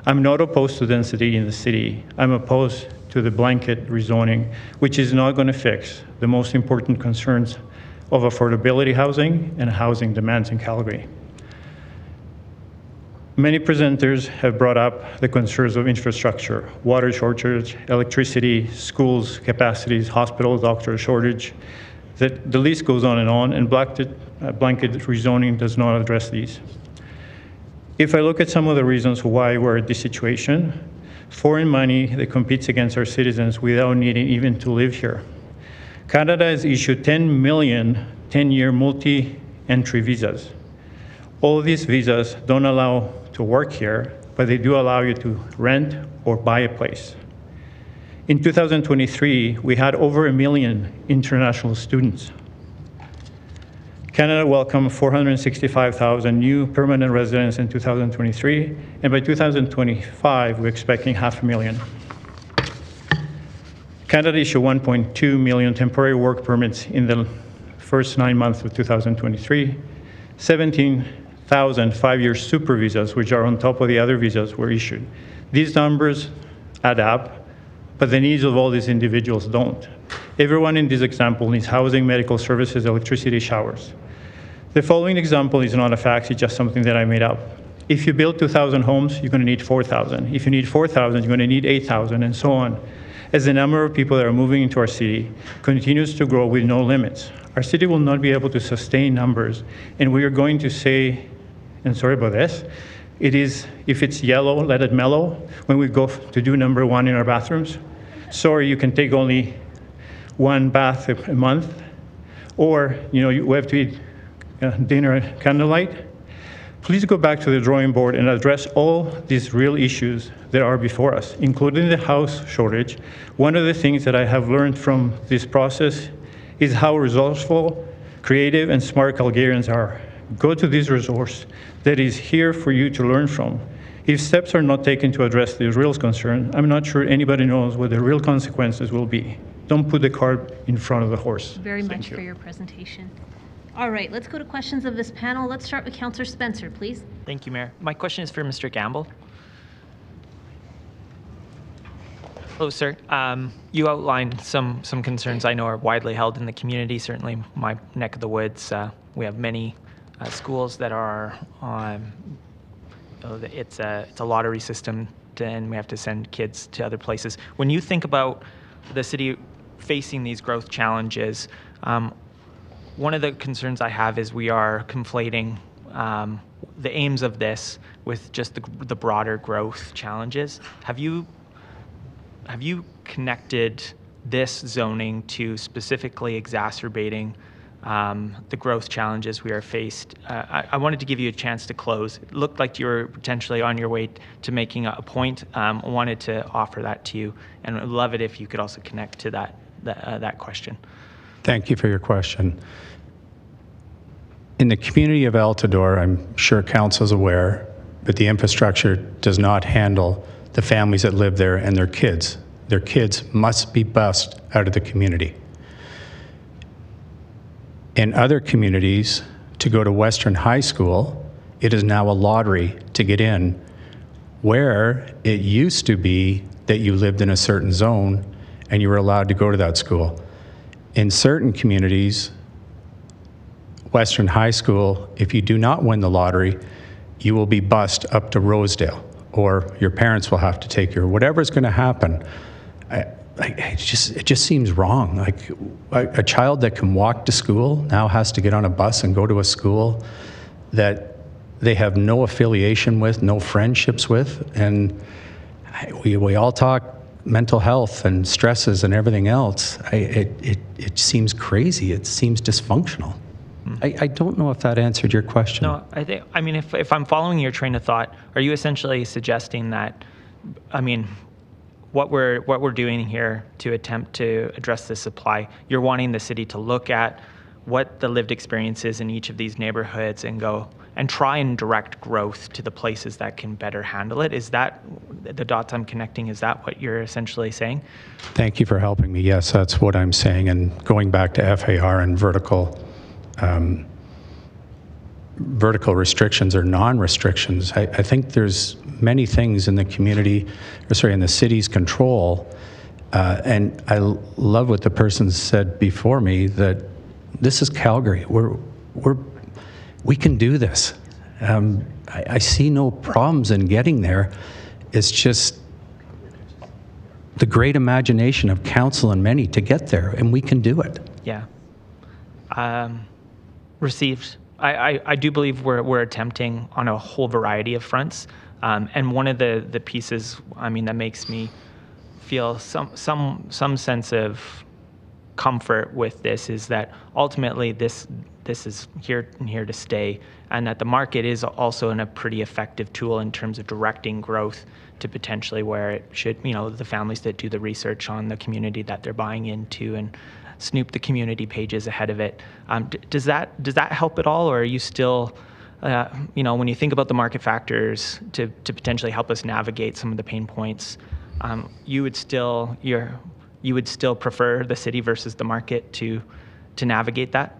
I'm not opposed to density in the city. I'm opposed to the blanket rezoning, which is not going to fix the most important concerns of affordability housing and housing demands in Calgary. Many presenters have brought up the concerns of infrastructure, water shortage, electricity, schools, capacities, hospitals, doctor shortage. The list goes on, and blanket rezoning does not address these. If I look at some of the reasons why we're in this situation, foreign money that competes against our citizens without needing even to live here. Canada has issued 10 million 10-year multi-entry visas. All of these visas don't allow to work here, but they do allow you to rent or buy a place. In 2023, we had over 1 million international students. Canada welcomed 465,000 new permanent residents in 2023, and by 2025, we're expecting 500,000. Canada issued 1.2 million temporary work permits in the first 9 months of 2023. 17,000 5-year super visas, which are on top of the other visas, were issued. These numbers add up, but the needs of all these individuals don't. Everyone in this example needs housing, medical services, electricity, showers. The following example is not a fact, it's just something that I made up. If you build 2,000 homes, you're going to need 4,000. If you need 4,000, you're going to need 8,000, and so on. As the number of people that are moving into our city continues to grow with no limits, our city will not be able to sustain numbers, and we are going to say, and sorry about this, it is, if it's yellow, let it mellow, when we go to do number 1 in our bathrooms. Sorry, you can take only 1 bath a month, or you have to eat dinner at candlelight. Please go back to the drawing board and address all these real issues that are before us, including the house shortage. One of the things that I have learned from this process is how resourceful, creative, and smart Calgarians are. Go to this resource that is here for you to learn from. If steps are not taken to address the real concern, I'm not sure anybody knows what the real consequences will be. Don't put the cart in front of the horse. Very much for your presentation. All right, let's go to questions of this panel. Let's start with Councillor Spencer, please. Thank you, Mayor. My question is for Mr. Gamble. Hello, sir. You outlined some concerns I know are widely held in the community. Certainly, my neck of the woods, we have many schools that are on. It's a lottery system, and we have to send kids to other places. When you think about the city facing these growth challenges, one of the concerns I have is we are conflating the aims of this with just the broader growth challenges. Have you connected this zoning to specifically exacerbating the growth challenges we are faced? I wanted to give you a chance to close. It looked like you were potentially on your way to making a point. I wanted to offer that to you, and I'd love it if you could also connect to that question. Thank you for your question. In the community of Altadore, I'm sure council is aware, but the infrastructure does not handle the families that live there and their kids. Their kids must be bused out of the community. In other communities, to go to Western High School, it is now a lottery to get in, where it used to be that you lived in a certain zone and you were allowed to go to that school. In certain communities, Western High School, if you do not win the lottery, you will be bused up to Rosedale, or your parents will have to take you, or whatever's going to happen. It just seems wrong. Like a child that can walk to school now has to get on a bus and go to a school that they have no affiliation with, no friendships with, and we all talk mental health and stresses and everything else. It seems crazy. It seems dysfunctional. I don't know if that answered your question. No, I mean, if I'm following your train of thought, are you essentially suggesting that, I mean, what we're doing here to attempt to address this supply, you're wanting the city to look at what the lived experience is in each of these neighborhoods and go and try and direct growth to the places that can better handle it? Is that the dots I'm connecting? Is that what you're essentially saying? Thank you for helping me. Yes, that's what I'm saying. And going back to FAR and vertical restrictions or non-restrictions, I think there's many things in the community, or sorry, in the city's control. And I love what the person said before me, that this is Calgary. We can do this. I see no problems in getting there. It's just the great imagination of council and many to get there, and we can do it. Yeah. Received. I do believe we're attempting on a whole variety of fronts. And one of the pieces, I mean, that makes me feel some sense of comfort with this is that ultimately this is here to stay, and that the market is also a pretty effective tool in terms of directing growth to potentially where it should, the families that do the research on the community that they're buying into and snoop the community pages ahead of it. Does that help at all, or are you still, when you think about the market factors to potentially help us navigate some of the pain points, you would still prefer the city versus the market to navigate that?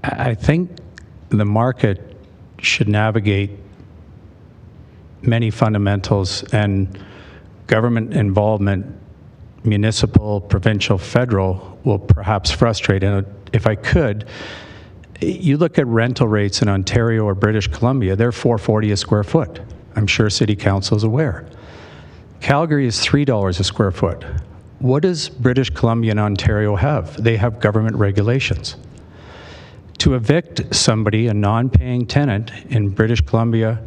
I think the market should navigate many fundamentals, and government involvement, municipal, provincial, federal, will perhaps frustrate. And if I could, you look at rental rates in Ontario or British Columbia, they're $4.40 a square foot. I'm sure City Council is aware. Calgary is $3 a square foot. What does British Columbia and Ontario have? They have government regulations. To evict somebody, a non-paying tenant in British Columbia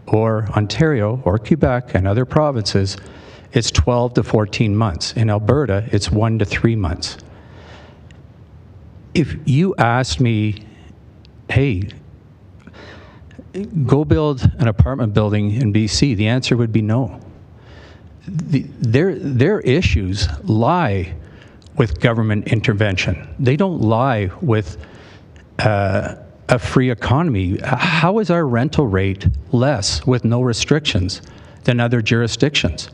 or Ontario or Quebec and other provinces, it's 12 to 14 months. In Alberta, it's 1 to 3 months. If you asked me, hey, go build an apartment building in BC, the answer would be no. Their issues lie with government intervention. They don't lie with a free economy. How is our rental rate less with no restrictions than other jurisdictions?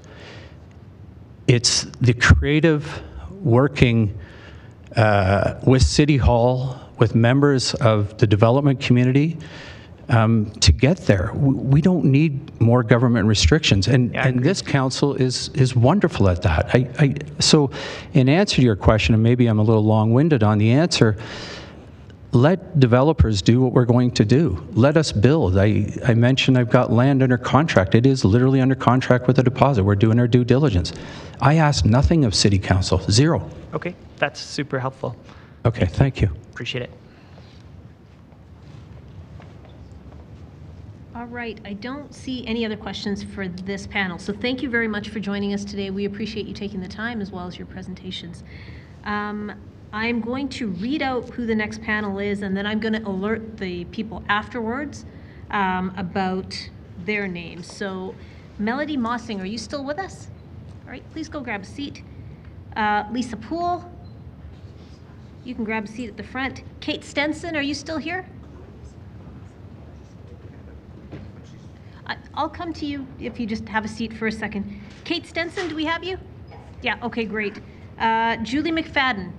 It's the creative working with City Hall, with members of the development community to get there. We don't need more government restrictions, and this council is wonderful at that. So in answer to your question, and maybe I'm a little long-winded on the answer, let developers do what we're going to do. Let us build. I mentioned I've got land under contract. It is literally under contract with a deposit. We're doing our due diligence. I asked nothing of City Council, zero. Okay, that's super helpful. Okay, thank you. Appreciate it. All right, I don't see any other questions for this panel. So thank you very much for joining us today. We appreciate you taking the time as well as your presentations. I'm going to read out who the next panel is, and then I'm going to alert the people afterwards about their names. So Melody Mossing, are you still with us? All right, please go grab a seat. Lisa Poole, you can grab a seat at the front. Kate Stenson, are you still here? I'll come to you if you just have a seat for a second. Kate Stenson, do we have you? Yeah, okay, great. Julie McFadden.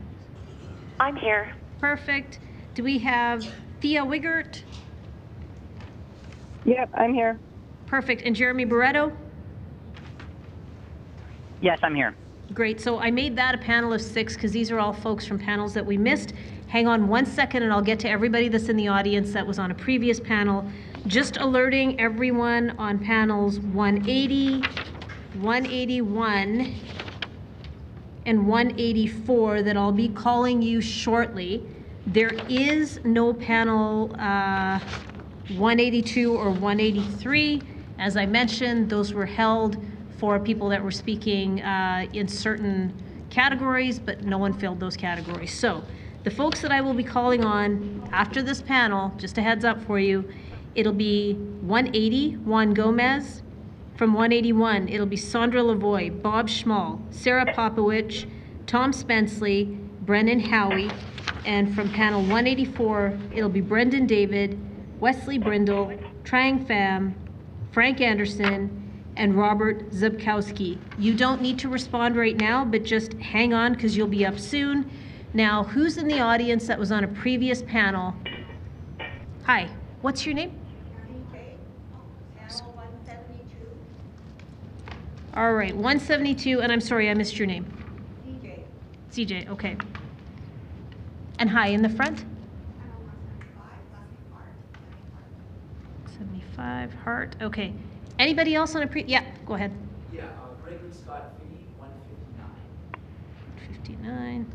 I'm here. Perfect. Do we have Thea Wigert? Yep, I'm here. Perfect. And Jeremy Barretto? Yes, I'm here. Great, so I made that a panel of 6 because these are all folks from panels that we missed. Hang on 1 second and I'll get to everybody that's in the audience that was on a previous panel. Just alerting everyone on panels 180, 181, and 184 that I'll be calling you shortly. There is no panel 182 or 183. As I mentioned, those were held for people that were speaking in certain categories, but no one filled those categories. So the folks that I will be calling on after this panel, just a heads up for you, it'll be 180, Juan Gomez. From 181, it'll be Sandra Lavoie, Bob Schmall, Sarah Popowich, Tom Spenceley, Brennan Howie, and from panel 184, it'll be Brendan David, Wesley Brindle, Trang Pham, Frank Anderson, and Robert Zubkowski. You don't need to respond right now, but just hang on because you'll be up soon. Now, who's in the audience that was on a previous panel? Hi, what's your name? All right, 172, and I'm sorry, I missed your name. CJ, okay. And hi, in the front? 75, Hart, okay. Anybody else on a yeah, go ahead. Yeah, Gregory Scott Finney, 159. 59.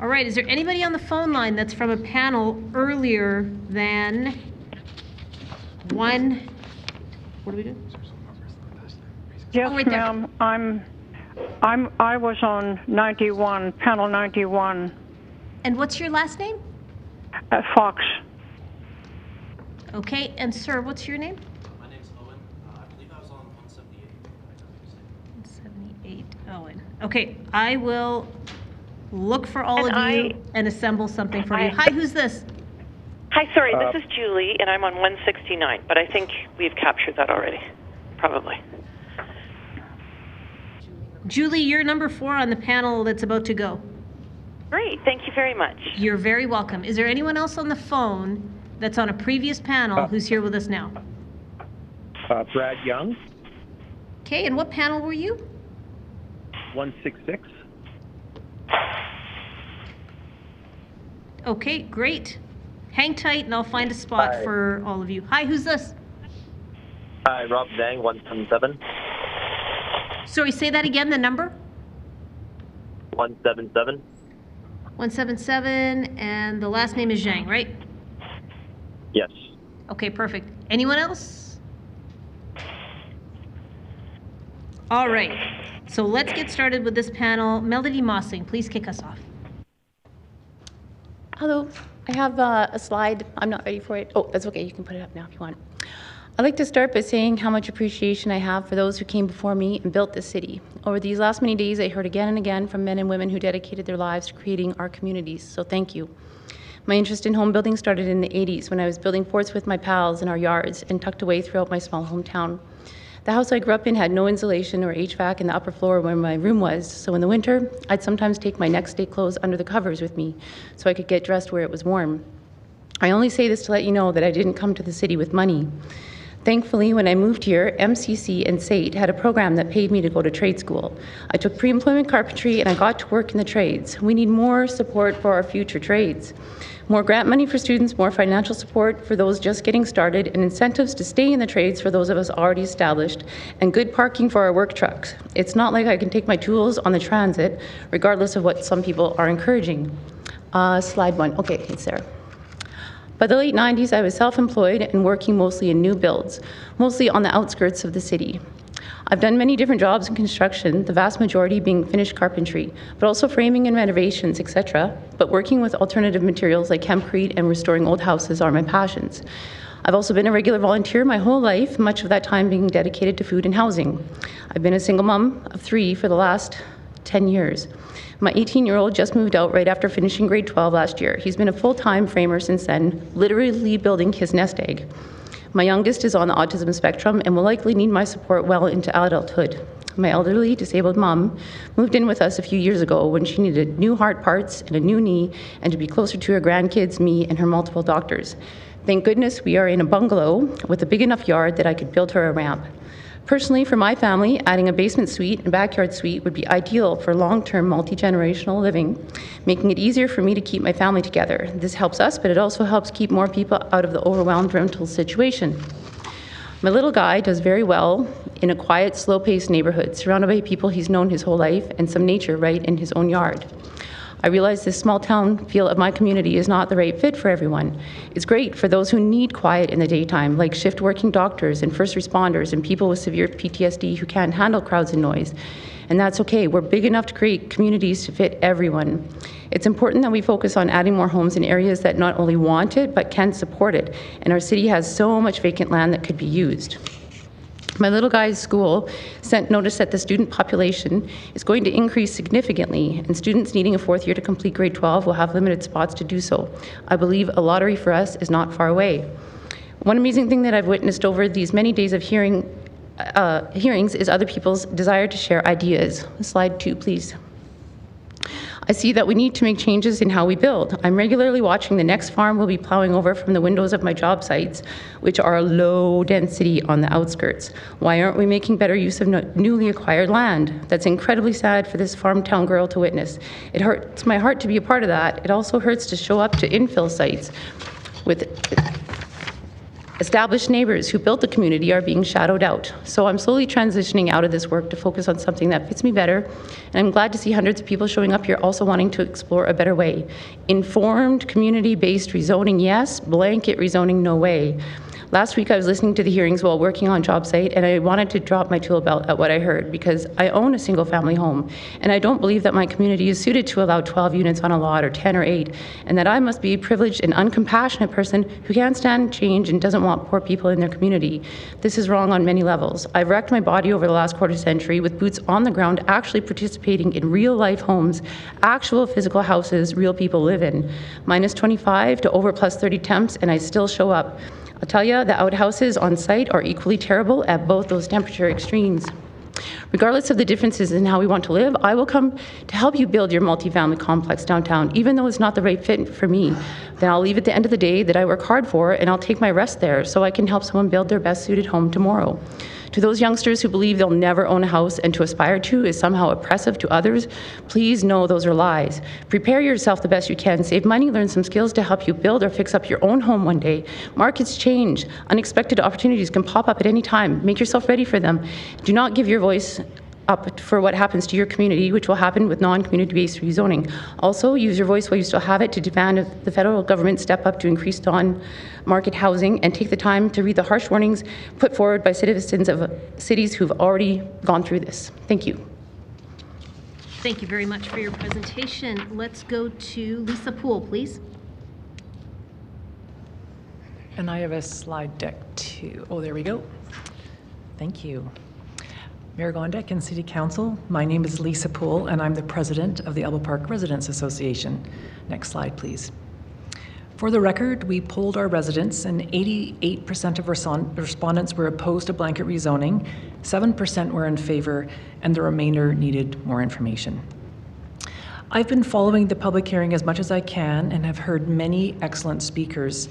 All right, is there anybody on the phone line that's from a panel earlier than one, what do we do? Yes, right there. ma'am. I was on 91, panel 91. And what's your last name? Fox. Okay, and sir, what's your name? My name's Owen. I believe I was on 178. 178, Owen. Okay, I will look for all of you and assemble something for you. Hi, who's this? Hi, sorry, this is Julie, and I'm on 169, but I think we've captured that already, probably. Julie, you're number 4 on the panel that's about to go. Great, thank you very much. You're very welcome. Is there anyone else on the phone that's on a previous panel who's here with us now? Brad Young. Okay, and what panel were you? 166. Okay, great. Hang tight and I'll find a spot for all of you. Hi, who's this? Hi, Rob Zhang, 177. Sorry, say that again, the number? 177. 177, and the last name is Zhang, right? Yes. Okay, perfect. Anyone else? All right, so let's get started with this panel. Melody Mossing, please kick us off. Hello, I have a slide. I'm not ready for it. Oh, that's okay, you can put it up now if you want. I'd like to start by saying how much appreciation I have for those who came before me and built this city. Over these last many days, I heard again and again from men and women who dedicated their lives to creating our communities, so thank you. My interest in home building started in the 80s when I was building forts with my pals in our yards and tucked away throughout my small hometown. The house I grew up in had no insulation or HVAC in the upper floor where my room was, so in the winter, I'd sometimes take my next day clothes under the covers with me so I could get dressed where it was warm. I only say this to let you know that I didn't come to the city with money. Thankfully, when I moved here, MCC and SAIT had a program that paid me to go to trade school. I took pre-employment carpentry and I got to work in the trades. We need more support for our future trades. More grant money for students, more financial support for those just getting started, and incentives to stay in the trades for those of us already established, and good parking for our work trucks. It's not like I can take my tools on the transit, regardless of what some people are encouraging. Slide 1, okay, it's there. By the late 90s, I was self-employed and working mostly in new builds, mostly on the outskirts of the city. I've done many different jobs in construction, the vast majority being finished carpentry, but also framing and renovations, etc. But working with alternative materials like hempcrete and restoring old houses are my passions. I've also been a regular volunteer my whole life, much of that time being dedicated to food and housing. I've been a single mom of 3 for the last 10 years. My 18-year-old just moved out right after finishing grade 12 last year. He's been a full-time framer since then, literally building his nest egg. My youngest is on the autism spectrum and will likely need my support well into adulthood. My elderly disabled mom moved in with us a few years ago when she needed new heart parts and a new knee and to be closer to her grandkids, me, and her multiple doctors. Thank goodness we are in a bungalow with a big enough yard that I could build her a ramp. Personally, for my family, adding a basement suite and backyard suite would be ideal for long-term multi-generational living, making it easier for me to keep my family together. This helps us, but it also helps keep more people out of the overwhelmed rental situation. My little guy does very well in a quiet, slow-paced neighborhood, surrounded by people he's known his whole life and some nature right in his own yard. I realize this small town feel of my community is not the right fit for everyone. It's great for those who need quiet in the daytime, like shift working doctors and first responders and people with severe PTSD who can't handle crowds and noise. And that's okay. We're big enough to create communities to fit everyone. It's important that we focus on adding more homes in areas that not only want it, but can support it. And our city has so much vacant land that could be used. My little guy's school sent notice that the student population is going to increase significantly, and students needing a fourth year to complete grade 12 will have limited spots to do so. I believe a lottery for us is not far away. One amazing thing that I've witnessed over these many days of hearings is other people's desire to share ideas. Slide 2, please. I see that we need to make changes in how we build. I'm regularly watching the next farm we'll be plowing over from the windows of my job sites, which are low density on the outskirts. Why aren't we making better use of newly acquired land? That's incredibly sad for this farm town girl to witness. It hurts my heart to be a part of that. It also hurts to show up to infill sites with established neighbors who built the community are being shadowed out. So I'm slowly transitioning out of this work to focus on something that fits me better. And I'm glad to see hundreds of people showing up here also wanting to explore a better way. Informed, community-based rezoning, yes. Blanket rezoning, no way. Last week I was listening to the hearings while working on job site, and I wanted to drop my tool belt at what I heard because I own a single family home, and I don't believe that my community is suited to allow 12 units on a lot or 10 or 8, and that I must be a privileged and uncompassionate person who can't stand change and doesn't want poor people in their community. This is wrong on many levels. I've wrecked my body over the last quarter century with boots on the ground actually participating in real life homes, actual physical houses real people live in. Minus 25 to over plus 30 temps, and I still show up. I'll tell you, the outhouses on site are equally terrible at both those temperature extremes. Regardless of the differences in how we want to live, I will come to help you build your multifamily complex downtown, even though it's not the right fit for me. Then I'll leave at the end of the day that I work hard for, and I'll take my rest there so I can help someone build their best suited home tomorrow. To those youngsters who believe they'll never own a house and to aspire to is somehow oppressive to others, please know those are lies. Prepare yourself the best you can, save money, learn some skills to help you build or fix up your own home one day. Markets change. Unexpected opportunities can pop up at any time. Make yourself ready for them. Do not give your voice up for what happens to your community, which will happen with non-community-based rezoning. Also, use your voice while you still have it to demand that the federal government step up to increase on-market housing and take the time to read the harsh warnings put forward by citizens of cities who've already gone through this. Thank you. Thank you very much for your presentation. Let's go to Lisa Poole, please. And I have a slide deck too. Oh, there we go. Thank you. Mayor Gondek and City Council, my name is Lisa Poole, and I'm the president of the Elbow Park Residents Association. Next slide, please. For the record, we polled our residents, and 88% of respondents were opposed to blanket rezoning, 7% were in favor, and the remainder needed more information. I've been following the public hearing as much as I can and have heard many excellent speakers.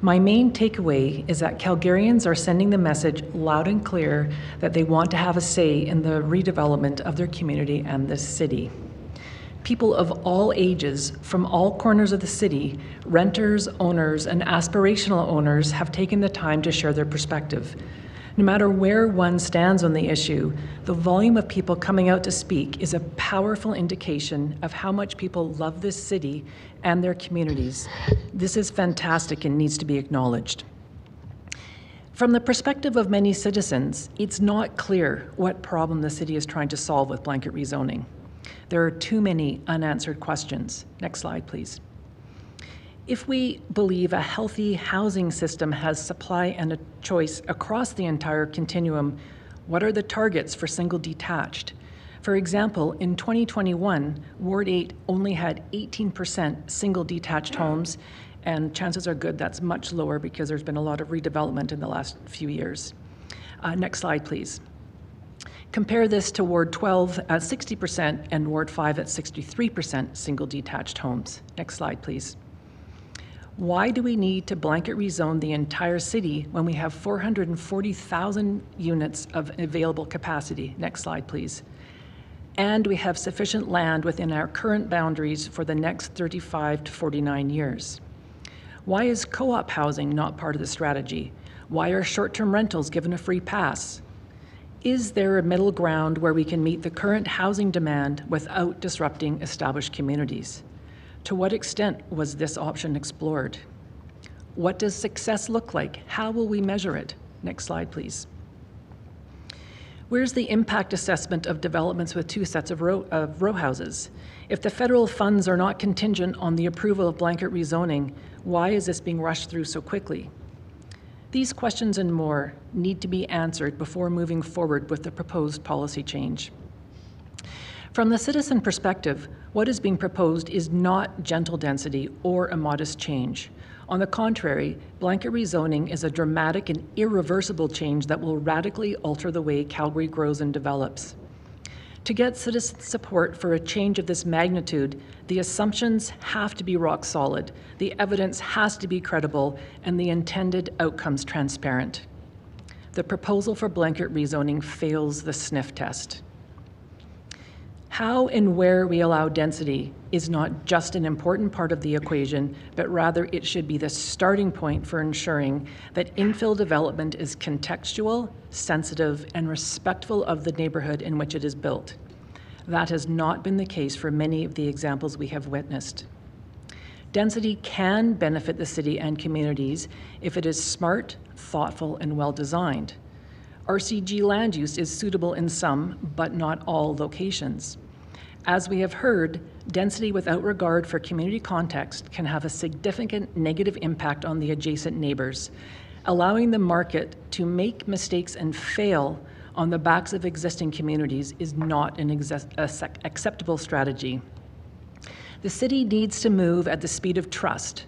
My main takeaway is that Calgarians are sending the message loud and clear that they want to have a say in the redevelopment of their community and this city. People of all ages, from all corners of the city, renters, owners, and aspirational owners have taken the time to share their perspective. No matter where one stands on the issue, the volume of people coming out to speak is a powerful indication of how much people love this city and their communities. This is fantastic and needs to be acknowledged. From the perspective of many citizens, it's not clear what problem the city is trying to solve with blanket rezoning. There are too many unanswered questions. Next slide, please. If we believe a healthy housing system has supply and a choice across the entire continuum, what are the targets for single detached? For example, in 2021, Ward 8 only had 18% single detached homes, and chances are good that's much lower because there's been a lot of redevelopment in the last few years. Next slide, please. Compare this to Ward 12 at 60% and Ward 5 at 63% single detached homes. Next slide, please. Why do we need to blanket rezone the entire city when we have 440,000 units of available capacity? Next slide, please. And we have sufficient land within our current boundaries for the next 35 to 49 years. Why is co-op housing not part of the strategy? Why are short-term rentals given a free pass? Is there a middle ground where we can meet the current housing demand without disrupting established communities? To what extent was this option explored? What does success look like? How will we measure it? Next slide, please. Where's the impact assessment of developments with 2 sets of row houses? If the federal funds are not contingent on the approval of blanket rezoning, why is this being rushed through so quickly? These questions and more need to be answered before moving forward with the proposed policy change. From the citizen perspective, what is being proposed is not gentle density or a modest change. On the contrary, blanket rezoning is a dramatic and irreversible change that will radically alter the way Calgary grows and develops. To get citizen support for a change of this magnitude, the assumptions have to be rock solid, the evidence has to be credible, and the intended outcomes transparent. The proposal for blanket rezoning fails the sniff test. How and where we allow density is not just an important part of the equation, but rather it should be the starting point for ensuring that infill development is contextual, sensitive, and respectful of the neighborhood in which it is built. That has not been the case for many of the examples we have witnessed. Density can benefit the city and communities if it is smart, thoughtful, and well-designed. RCG land use is suitable in some, but not all locations. As we have heard, density without regard for community context can have a significant negative impact on the adjacent neighbors. Allowing the market to make mistakes and fail on the backs of existing communities is not an acceptable strategy. The city needs to move at the speed of trust,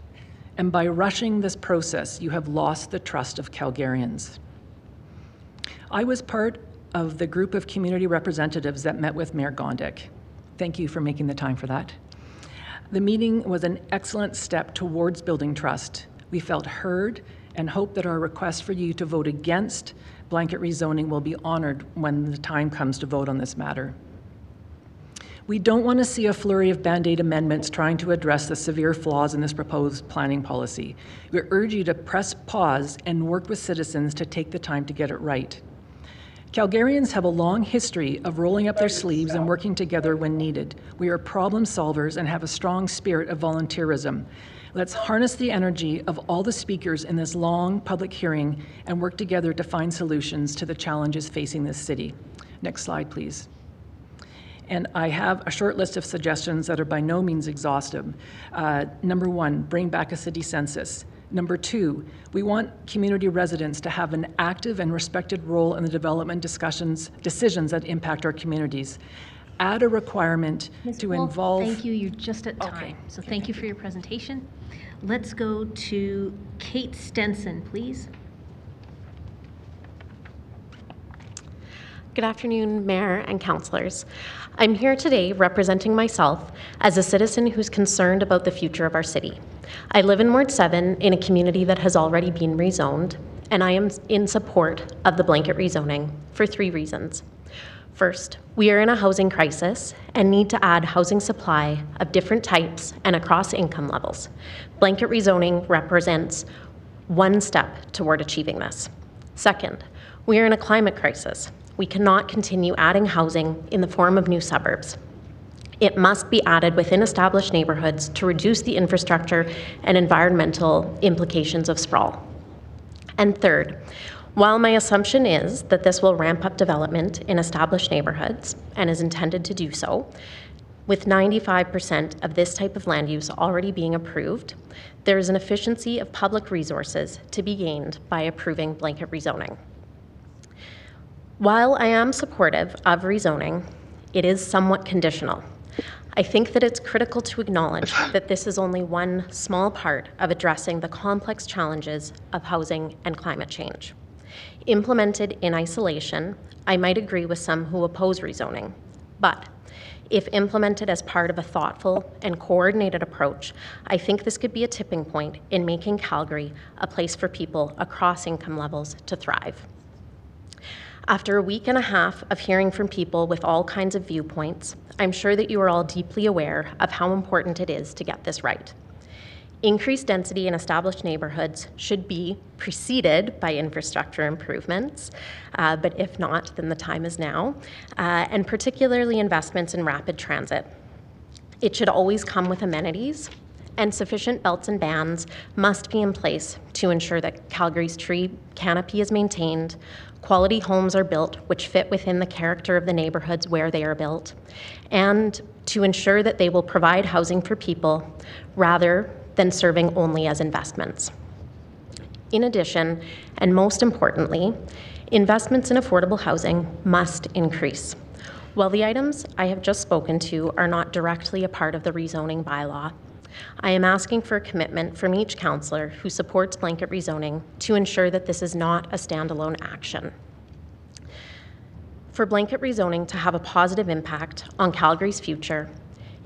and by rushing this process, you have lost the trust of Calgarians. I was part of the group of community representatives that met with Mayor Gondek. Thank you for making the time for that. The meeting was an excellent step towards building trust. We felt heard and hope that our request for you to vote against blanket rezoning will be honored when the time comes to vote on this matter. We don't want to see a flurry of Band-Aid amendments trying to address the severe flaws in this proposed planning policy. We urge you to press pause and work with citizens to take the time to get it right. Calgarians have a long history of rolling up their sleeves and working together when needed. We are problem solvers and have a strong spirit of volunteerism. Let's harness the energy of all the speakers in this long public hearing and work together to find solutions to the challenges facing this city. Next slide, please. And I have a short list of suggestions that are by no means exhaustive. Number 1, bring back a city census. Number 2, we want community residents to have an active and respected role in the development decisions that impact our communities. Add a requirement to involve... Thank you, you're just at time. Okay. So thank you for your presentation. Let's go to Kate Stenson, please. Good afternoon, Mayor and councillors. I'm here today representing myself as a citizen who's concerned about the future of our city. I live in Ward 7 in a community that has already been rezoned, and I am in support of the blanket rezoning for 3 reasons. First, we are in a housing crisis and need to add housing supply of different types and across income levels. Blanket rezoning represents one step toward achieving this. Second, we are in a climate crisis. We cannot continue adding housing in the form of new suburbs. It must be added within established neighborhoods to reduce the infrastructure and environmental implications of sprawl. And third, while my assumption is that this will ramp up development in established neighborhoods and is intended to do so, with 95% of this type of land use already being approved, there is an efficiency of public resources to be gained by approving blanket rezoning. While I am supportive of rezoning, it is somewhat conditional. I think that it's critical to acknowledge that this is only one small part of addressing the complex challenges of housing and climate change. Implemented in isolation, I might agree with some who oppose rezoning, But if implemented as part of a thoughtful and coordinated approach, I think this could be a tipping point in making Calgary a place for people across income levels to thrive. After a week and a half of hearing from people with all kinds of viewpoints, I'm sure that you are all deeply aware of how important it is to get this right. Increased density in established neighborhoods should be preceded by infrastructure improvements, but if not, then the time is now, and particularly investments in rapid transit. It should always come with amenities, and sufficient belts and bands must be in place to ensure that Calgary's tree canopy is maintained, quality homes are built which fit within the character of the neighborhoods where they are built, and to ensure that they will provide housing for people rather than serving only as investments. In addition, and most importantly, investments in affordable housing must increase. While the items I have just spoken to are not directly a part of the rezoning bylaw, I am asking for a commitment from each councillor who supports blanket rezoning to ensure that this is not a standalone action. For blanket rezoning to have a positive impact on Calgary's future,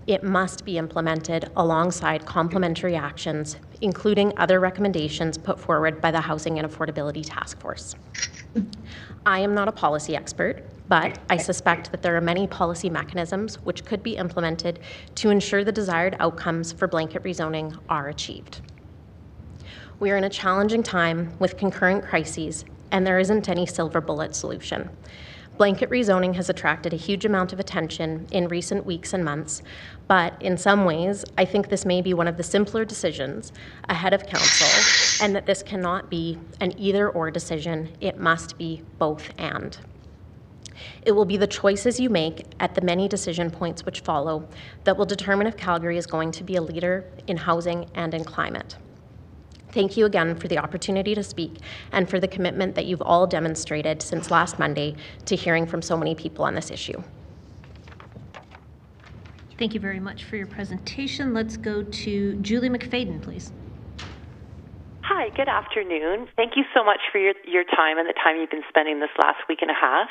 it must be implemented alongside complementary actions, including other recommendations put forward by the Housing and Affordability Task Force. I am not a policy expert, but I suspect that there are many policy mechanisms which could be implemented to ensure the desired outcomes for blanket rezoning are achieved. We are in a challenging time with concurrent crises, and there isn't any silver bullet solution. Blanket rezoning has attracted a huge amount of attention in recent weeks and months, but in some ways, I think this may be one of the simpler decisions ahead of council, and that this cannot be an either-or decision. It must be both and. It will be the choices you make at the many decision points which follow that will determine if Calgary is going to be a leader in housing and in climate. Thank you again for the opportunity to speak and for the commitment that you've all demonstrated since last Monday to hearing from so many people on this issue. Thank you very much for your presentation. Let's go to Julie McFadden, please. Hi, good afternoon. Thank you so much for your time and the time you've been spending this last week and a half.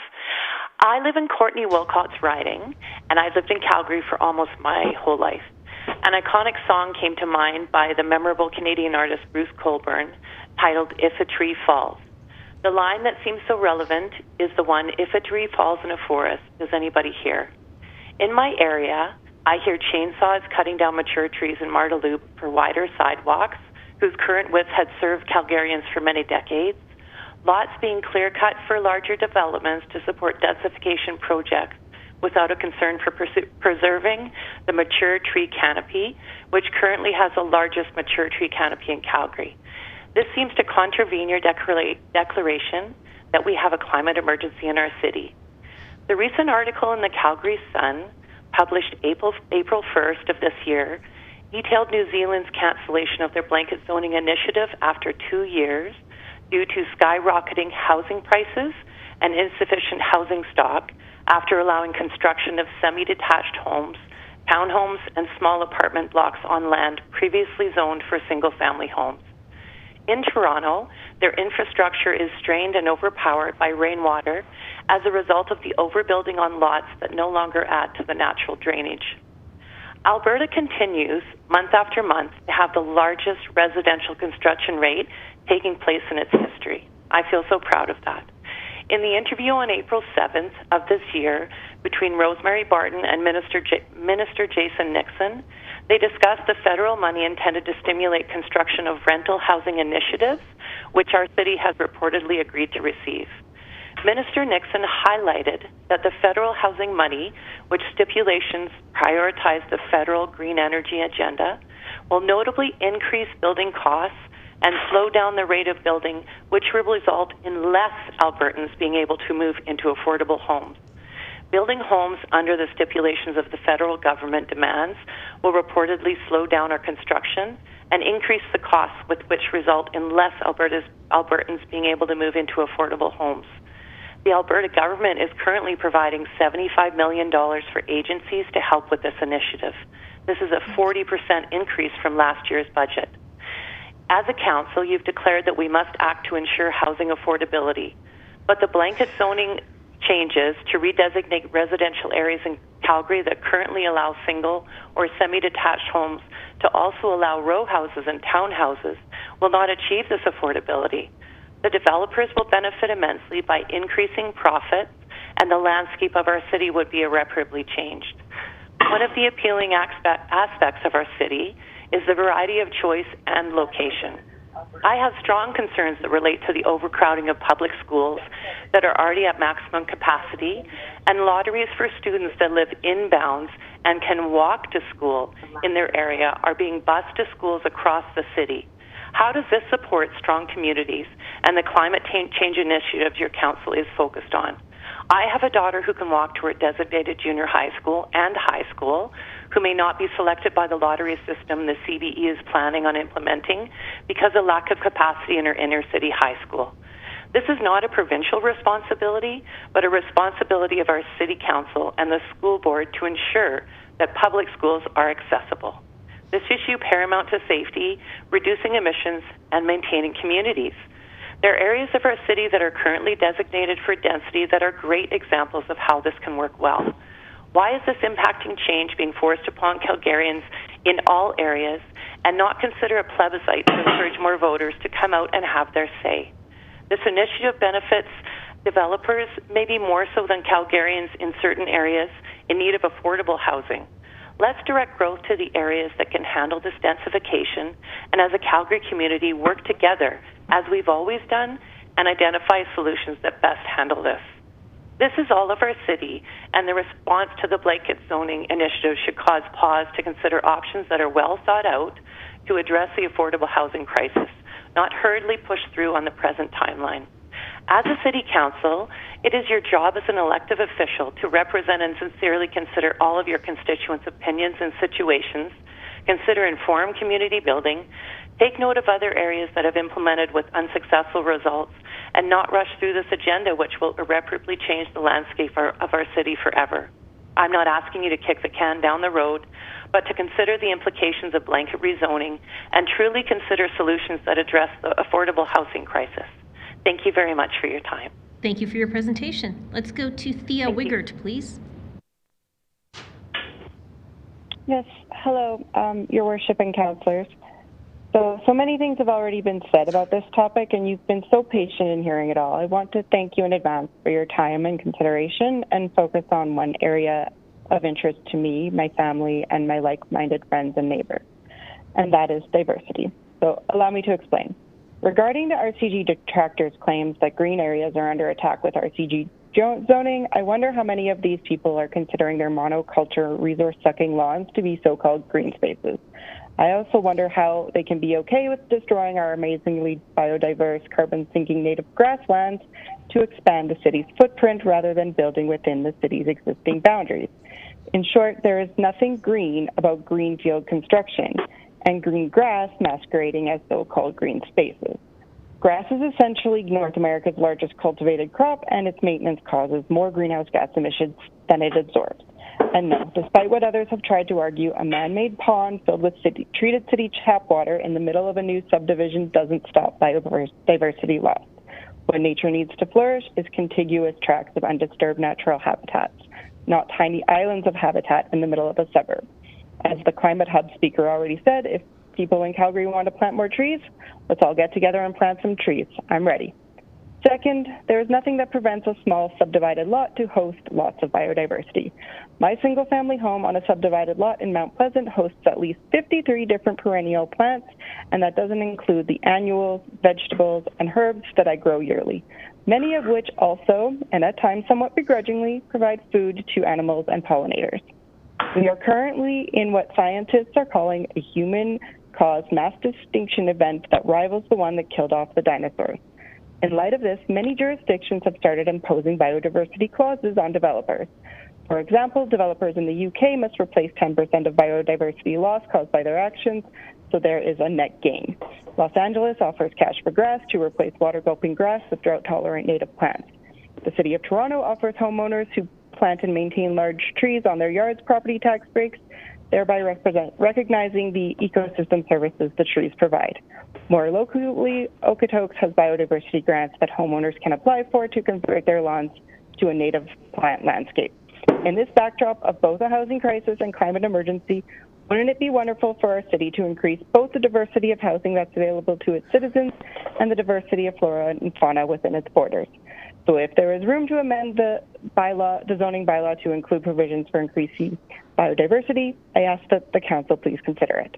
I live in Courtney Wilcott's riding, and I've lived in Calgary for almost my whole life. An iconic song came to mind by the memorable Canadian artist Bruce Colburn, titled If a Tree Falls. The line that seems so relevant is the one, if a tree falls in a forest, does anybody hear? In my area, I hear chainsaws cutting down mature trees in Marda Loop for wider sidewalks, whose current width had served Calgarians for many decades, lots being clear-cut for larger developments to support densification projects without a concern for preserving the mature tree canopy, which currently has the largest mature tree canopy in Calgary. This seems to contravene your declaration that we have a climate emergency in our city. The recent article in the Calgary Sun, published April 1st of this year, detailed New Zealand's cancellation of their blanket zoning initiative after 2 years due to skyrocketing housing prices and insufficient housing stock after allowing construction of semi-detached homes, townhomes, and small apartment blocks on land previously zoned for single-family homes. In Toronto, their infrastructure is strained and overpowered by rainwater as a result of the overbuilding on lots that no longer add to the natural drainage. Alberta continues, month after month, to have the largest residential construction rate taking place in its history. I feel so proud of that. In the interview on April 7th of this year between Rosemary Barton and Minister Jason Nixon, they discussed the federal money intended to stimulate construction of rental housing initiatives, which our city has reportedly agreed to receive. Minister Nixon highlighted that the federal housing money, which stipulations prioritize the federal green energy agenda, will notably increase building costs and slow down the rate of building, which will result in less Albertans being able to move into affordable homes. Building homes under the stipulations of the federal government demands will reportedly slow down our construction and increase the costs, with which result in less Albertans being able to move into affordable homes. The Alberta government is currently providing $75 million for agencies to help with this initiative. This is a 40% increase from last year's budget. As a council, you've declared that we must act to ensure housing affordability, but the blanket zoning changes to redesignate residential areas in Calgary that currently allow single or semi-detached homes to also allow row houses and townhouses will not achieve this affordability. The developers will benefit immensely by increasing profits, and the landscape of our city would be irreparably changed. One of the appealing aspects of our city is the variety of choice and location. I have strong concerns that relate to the overcrowding of public schools that are already at maximum capacity and lotteries for students that live inbounds and can walk to school in their area are being bused to schools across the city. How does this support strong communities and the climate change initiatives your council is focused on? I have a daughter who can walk to her designated junior high school and high school, who may not be selected by the lottery system the CBE is planning on implementing because of lack of capacity in her inner city high school. This is not a provincial responsibility, but a responsibility of our city council and the school board to ensure that public schools are accessible. This issue paramount to safety, reducing emissions, and maintaining communities. There are areas of our city that are currently designated for density that are great examples of how this can work well. Why is this impacting change being forced upon Calgarians in all areas and not consider a plebiscite to encourage more voters to come out and have their say? This initiative benefits developers maybe more so than Calgarians in certain areas in need of affordable housing. Let's direct growth to the areas that can handle this densification, and as a Calgary community, work together, as we've always done, and identify solutions that best handle this. This is all of our city, and the response to the blanket zoning initiative should cause pause to consider options that are well thought out to address the affordable housing crisis, not hurriedly pushed through on the present timeline. As a city council, it is your job as an elective official to represent and sincerely consider all of your constituents' opinions and situations, consider informed community building, take note of other areas that have implemented with unsuccessful results, and not rush through this agenda which will irreparably change the landscape of our city forever. I'm not asking you to kick the can down the road, but to consider the implications of blanket rezoning and truly consider solutions that address the affordable housing crisis. Thank you very much for your time. Thank you for your presentation. Let's go to Thea Wiggert, please. Yes, hello, Your Worship and councillors. So many things have already been said about this topic, and you've been so patient in hearing it all. I want to thank you in advance for your time and consideration and focus on one area of interest to me, my family, and my like-minded friends and neighbors, and that is diversity. So allow me to explain. Regarding the RCG detractors' claims that green areas are under attack with RCG zoning, I wonder how many of these people are considering their monoculture resource-sucking lawns to be so-called green spaces. I also wonder how they can be okay with destroying our amazingly biodiverse, carbon-sinking native grasslands to expand the city's footprint rather than building within the city's existing boundaries. In short, there is nothing green about greenfield construction and green grass masquerading as so-called green spaces. Grass is essentially North America's largest cultivated crop, and its maintenance causes more greenhouse gas emissions than it absorbs. And no, despite what others have tried to argue, a man-made pond filled with treated city tap water in the middle of a new subdivision doesn't stop biodiversity loss. What nature needs to flourish is contiguous tracts of undisturbed natural habitats, not tiny islands of habitat in the middle of a suburb. As the Climate Hub speaker already said, if people in Calgary want to plant more trees, let's all get together and plant some trees. I'm ready. Second, there is nothing that prevents a small subdivided lot to host lots of biodiversity. My single-family home on a subdivided lot in Mount Pleasant hosts at least 53 different perennial plants, and that doesn't include the annuals, vegetables, and herbs that I grow yearly, many of which also, and at times somewhat begrudgingly, provide food to animals and pollinators. We are currently in what scientists are calling a human-caused mass extinction event that rivals the one that killed off the dinosaurs. In light of this, many jurisdictions have started imposing biodiversity clauses on developers. For example, developers in the UK must replace 10% of biodiversity loss caused by their actions, so there is a net gain. Los Angeles offers cash for grass to replace water-gulping grass with drought-tolerant native plants. The City of Toronto offers homeowners who plant and maintain large trees on their yards property tax breaks, thereby recognizing the ecosystem services the trees provide. More locally, Okotoks has biodiversity grants that homeowners can apply for to convert their lawns to a native plant landscape. In this backdrop of both a housing crisis and climate emergency, wouldn't it be wonderful for our city to increase both the diversity of housing that's available to its citizens and the diversity of flora and fauna within its borders? So if there is room to amend the zoning bylaw to include provisions for increasing biodiversity, I ask that the council please consider it.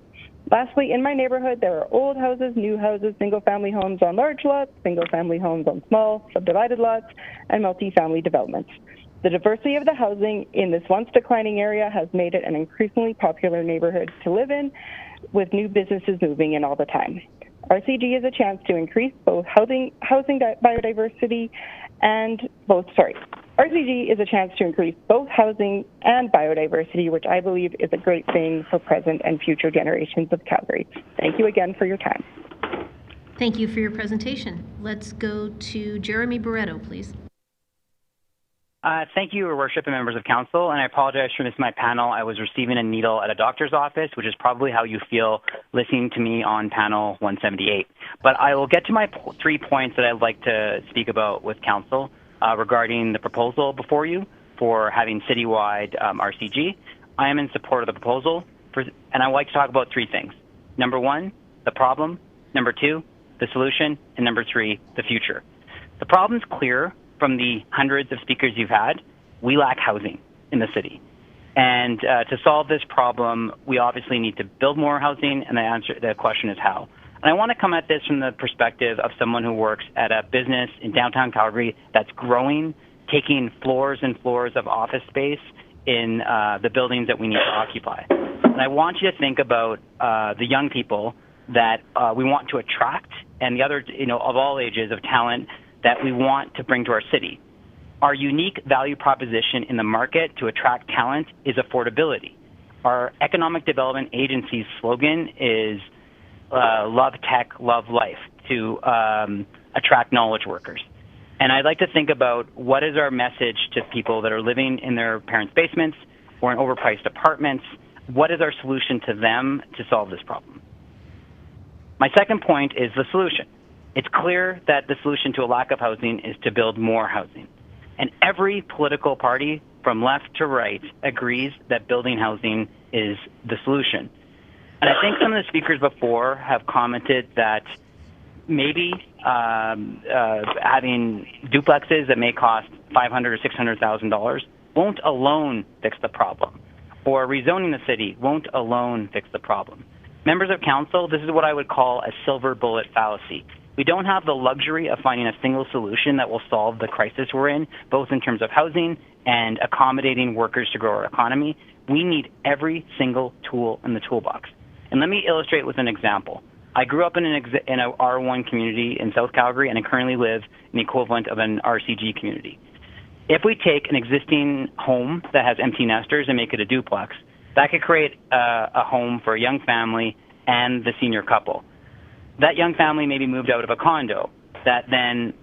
Lastly, in my neighborhood, there are old houses, new houses, single-family homes on large lots, single-family homes on small, subdivided lots, and multi-family developments. The diversity of the housing in this once declining area has made it an increasingly popular neighborhood to live in, with new businesses moving in all the time. RCG is a chance to increase both housing biodiversity and RCG is a chance to increase both housing and biodiversity, which I believe is a great thing for present and future generations of Calgary. Thank you again for your time. Thank you for your presentation. Let's go to Jeremy Barretto, please. Thank you, Your Worship and members of council, and I apologize for missing my panel. I was receiving a needle at a doctor's office, which is probably how you feel listening to me on panel 178. But I will get to my 3 points that I'd like to speak about with council regarding the proposal before you for having citywide RCG. I am in support of the proposal, and I'd like to talk about 3 things. Number 1, the problem. Number 2, the solution. And number 3, the future. The problem's clear from the hundreds of speakers you've had. We lack housing in the city. And to solve this problem, we obviously need to build more housing, and the question is how. And I want to come at this from the perspective of someone who works at a business in downtown Calgary that's growing, taking floors and floors of office space in the buildings that we need to occupy. And I want you to think about the young people that we want to attract, and the other, of all ages of talent that we want to bring to our city. Our unique value proposition in the market to attract talent is affordability. Our economic development agency's slogan is love tech, love life, to attract knowledge workers. And I'd like to think about what is our message to people that are living in their parents' basements or in overpriced apartments. What is our solution to them to solve this problem? My second point is the solution. It's clear that the solution to a lack of housing is to build more housing. And every political party, from left to right, agrees that building housing is the solution. And I think some of the speakers before have commented that maybe having duplexes that may cost $500,000 or $600,000 won't alone fix the problem, or rezoning the city won't alone fix the problem. Members of council, this is what I would call a silver bullet fallacy. We don't have the luxury of finding a single solution that will solve the crisis we're in, both in terms of housing and accommodating workers to grow our economy. We need every single tool in the toolbox. And let me illustrate with an example. I grew up in an R1 community in South Calgary, and I currently live in the equivalent of an RCG community. If we take an existing home that has empty nesters and make it a duplex, that could create a home for a young family and the senior couple. That young family may be moved out of a condo that then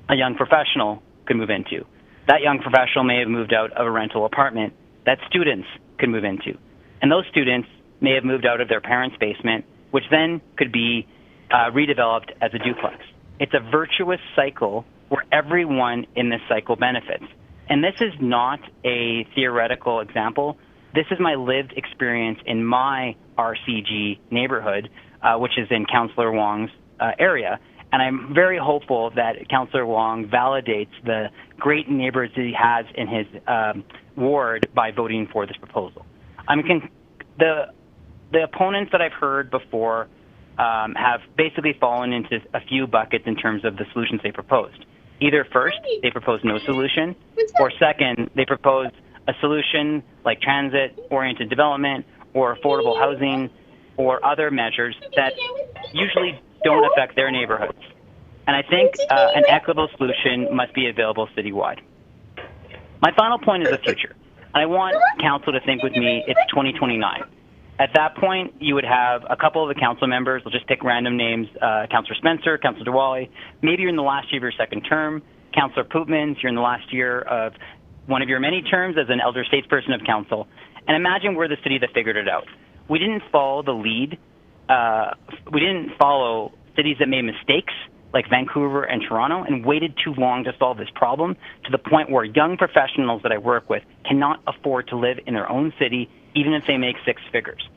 a young professional could move into. That young professional may have moved out of a rental apartment that students could move into. And those students may have moved out of their parents' basement, which then could be redeveloped as a duplex. It's a virtuous cycle where everyone in this cycle benefits. And this is not a theoretical example. This is my lived experience in my RCG neighborhood, which is in Councillor Wong's area. And I'm very hopeful that Councillor Wong validates the great neighbors that he has in his ward by voting for this proposal. The opponents that I've heard before have basically fallen into a few buckets in terms of the solutions they proposed. Either first, they propose no solution, or second, they propose a solution like transit-oriented development or affordable housing or other measures that usually don't affect their neighborhoods. And I think an equitable solution must be available citywide. My final point is the future. I want council to think with me it's 2029. At that point, you would have a couple of the council members, we'll just pick random names, Councillor Spencer, Councillor Diwali. Maybe you're in the last year of your second term. Councillor Pootmans, you're in the last year of one of your many terms as an elder statesperson of council. And imagine we're the city that figured it out. We didn't follow the lead. We didn't follow cities that made mistakes. like Vancouver and Toronto and waited too long to solve this problem, to the point where young professionals that I work with cannot afford to live in their own city, even if they make six figures.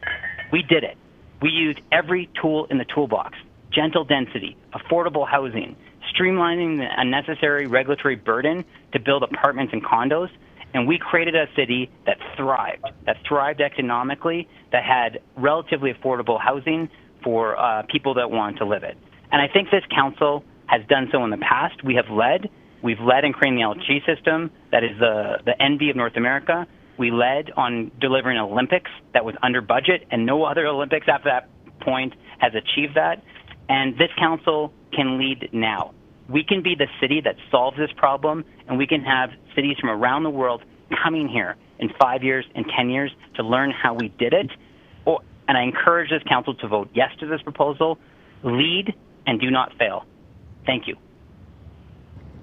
We did it. We used every tool in the toolbox: gentle density, affordable housing, streamlining the unnecessary regulatory burden to build apartments and condos, and we created a city that thrived economically, that had relatively affordable housing for people that wanted to live it. And I think this council has done so in the past. We've led in creating the LG system that is the envy of North America. We led on delivering Olympics that was under budget, and no other Olympics after that point has achieved that. And this council can lead now. We can be the city that solves this problem, and we can have cities from around the world coming here in 5 years and 10 years to learn how we did it. And I encourage this council to vote yes to this proposal. Lead and do not fail. Thank you.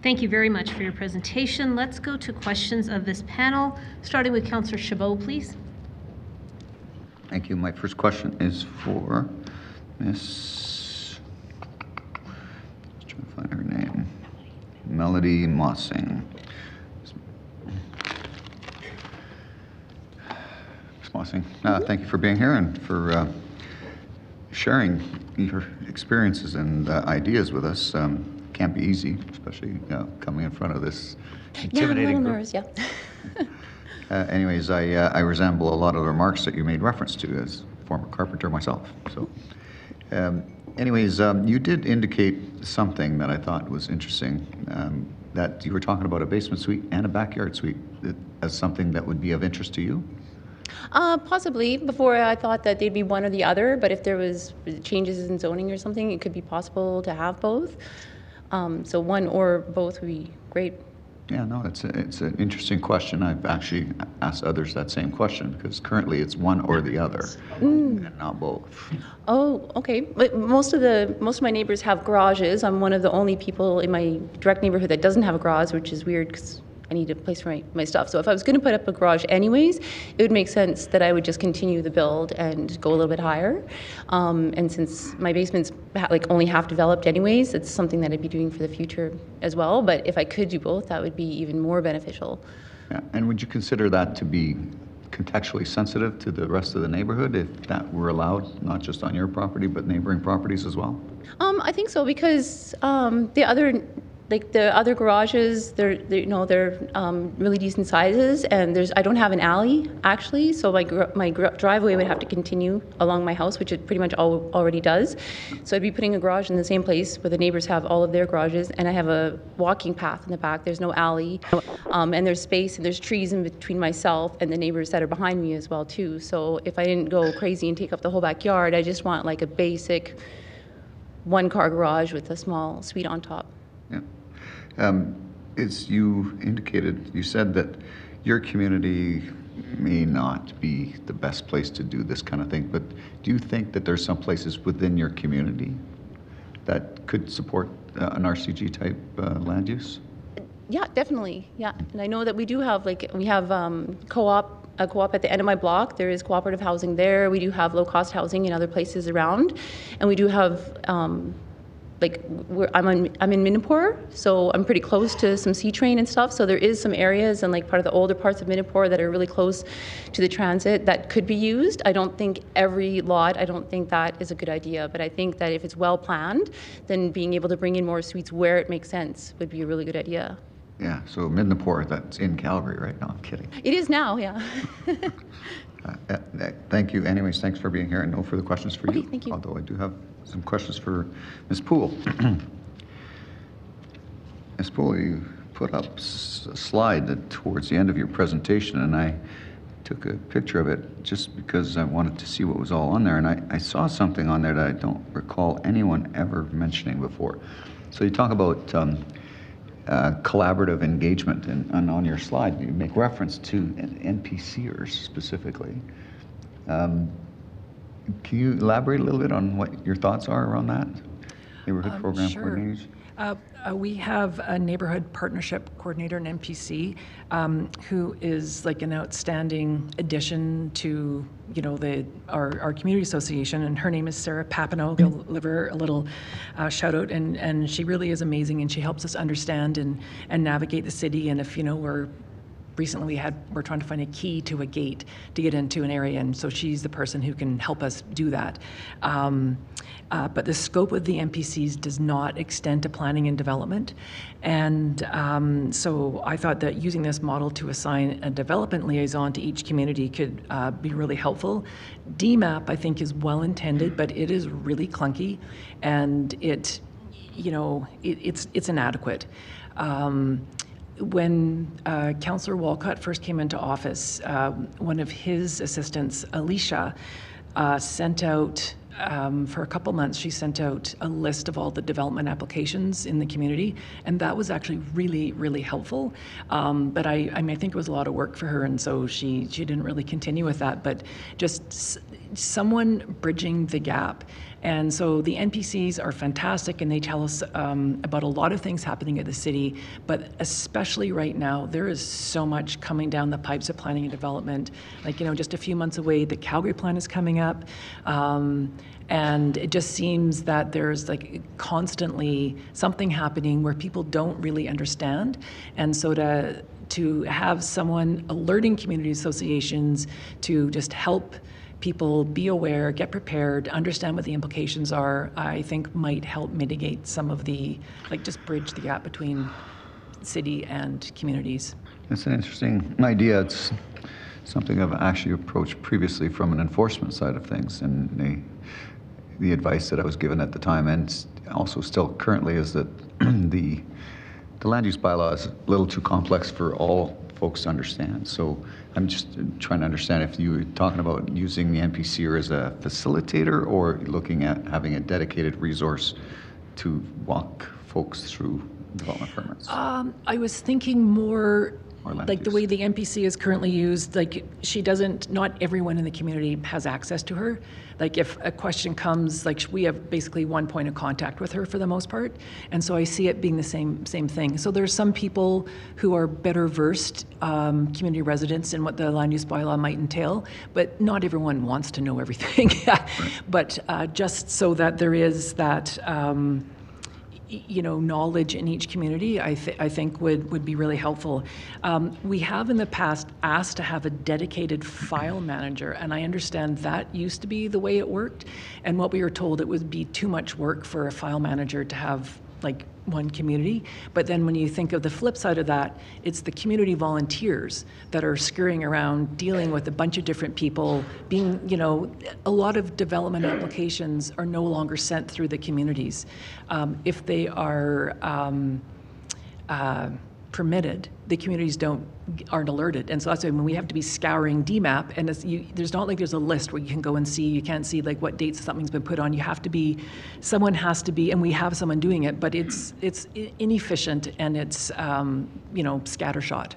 Thank you very much for your presentation. Let's go to questions of this panel, starting with Councillor Chabot, please. Thank you. My first question is for Miss, let's try to find her name, Melody Mossing. Ms. Mossing, thank you for being here and for sharing your experiences and ideas with us. Can't be easy, especially coming in front of this intimidating group. Nervous, yeah. Anyways, I resemble a lot of the remarks that you made reference to as a former carpenter myself. So, anyways, you did indicate something that I thought was interesting, that you were talking about a basement suite and a backyard suite as something that would be of interest to you. Possibly. Before I thought that they'd be one or the other, but if there was changes in zoning or something, it could be possible to have both. So one or both would be great. Yeah, no, it's an interesting question. I've actually asked others that same question because currently it's one or the other, and not both. Oh, okay. But most of my neighbors have garages. I'm one of the only people in my direct neighborhood that doesn't have a garage, which is weird because I need a place for my stuff. So if I was going to put up a garage anyways, it would make sense that I would just continue the build and go a little bit higher. And since my basement's only half developed anyways, it's something that I'd be doing for the future as well. But if I could do both, that would be even more beneficial. Yeah. And would you consider that to be contextually sensitive to the rest of the neighborhood if that were allowed, not just on your property, but neighboring properties as well? I think so, because the other garages, they're really decent sizes, and I don't have an alley actually, so my driveway would have to continue along my house, which it pretty much already does. So I'd be putting a garage in the same place where the neighbors have all of their garages, and I have a walking path in the back. There's no alley, and there's space and there's trees in between myself and the neighbors that are behind me as well too. So if I didn't go crazy and take up the whole backyard, I just want like a basic one-car garage with a small suite on top. Yeah. As you indicated, you said that your community may not be the best place to do this kind of thing, but do you think that there's some places within your community that could support an RCG type land use? Yeah, definitely. Yeah, and I know that we do have a co-op at the end of my block. There is cooperative housing there. We do have low-cost housing in other places around, and we do have I'm in Minnepore, so I'm pretty close to some C-train and stuff. So there is some areas and part of the older parts of Minnepore that are really close to the transit that could be used. I don't think every lot. I don't think that is a good idea. But I think that if it's well planned, then being able to bring in more suites where it makes sense would be a really good idea. Yeah. So Minnepore, that's in Calgary right now. I'm kidding. It is now. Yeah. Thank you. Anyways, thanks for being here, and no further questions for you. Thank you. Although I do have some questions for Ms. Poole. Ms. Poole, you put up a slide towards the end of your presentation, and I took a picture of it just because I wanted to see what was all on there, and I saw something on there that I don't recall anyone ever mentioning before. So you talk about collaborative engagement, and on your slide you make reference to NPCers specifically. Can you elaborate a little bit on what your thoughts are around that? Neighborhood program sure. coordinators? We have a neighborhood partnership coordinator, an NPC, who is like an outstanding addition to, you know, our community association, and her name is Sarah Papineau. We'll give her a little shout out, and she really is amazing, and she helps us understand and navigate the city. And if, you know, we're trying to find a key to a gate to get into an area, and so she's the person who can help us do that. But the scope of the NPCs does not extend to planning and development. And so I thought that using this model to assign a development liaison to each community could be really helpful. DMAP, I think, is well intended, but it is really clunky, and it's inadequate. When Councillor Walcott first came into office, one of his assistants, Alicia, sent out, for a couple months, she sent out a list of all the development applications in the community, and that was actually really, really helpful. But I think it was a lot of work for her, and so she didn't really continue with that, but just someone bridging the gap. And so the NPCs are fantastic, and they tell us about a lot of things happening at the city, but especially right now, there is so much coming down the pipes of planning and development. Like, you know, just a few months away, the Calgary plan is coming up, and it just seems that there's like constantly something happening where people don't really understand. And so to have someone alerting community associations to just help people be aware, get prepared, understand what the implications are, I think might help mitigate some of the, like, just bridge the gap between city and communities. It's an interesting idea. It's something I've actually approached previously from an enforcement side of things, and the advice that I was given at the time, and also still currently, is that the land use bylaw is a little too complex for all folks to understand. So I'm just trying to understand if you were talking about using the NPC as a facilitator, or looking at having a dedicated resource to walk folks through development permits. I was thinking more like the way the NPC is currently used, like not everyone in the community has access to her. Like if a question comes, like we have basically one point of contact with her for the most part. And so I see it being the same thing. So there's some people who are better versed, community residents, in what the land use bylaw might entail, but not everyone wants to know everything. But just so that there is that, knowledge in each community, I think would be really helpful. We have in the past asked to have a dedicated file manager, and I understand that used to be the way it worked. And what we were told, it would be too much work for a file manager to have like one community. But then when you think of the flip side of that, it's the community volunteers that are scurrying around dealing with a bunch of different people, being, a lot of development applications are no longer sent through the communities. If they are permitted, the communities aren't alerted. And so that's why when we have to be scouring DMAP, and there's not like there's a list where you can go and see, you can't see like what dates something's been put on. Someone has to be, and we have someone doing it, but it's inefficient, and it's, scattershot.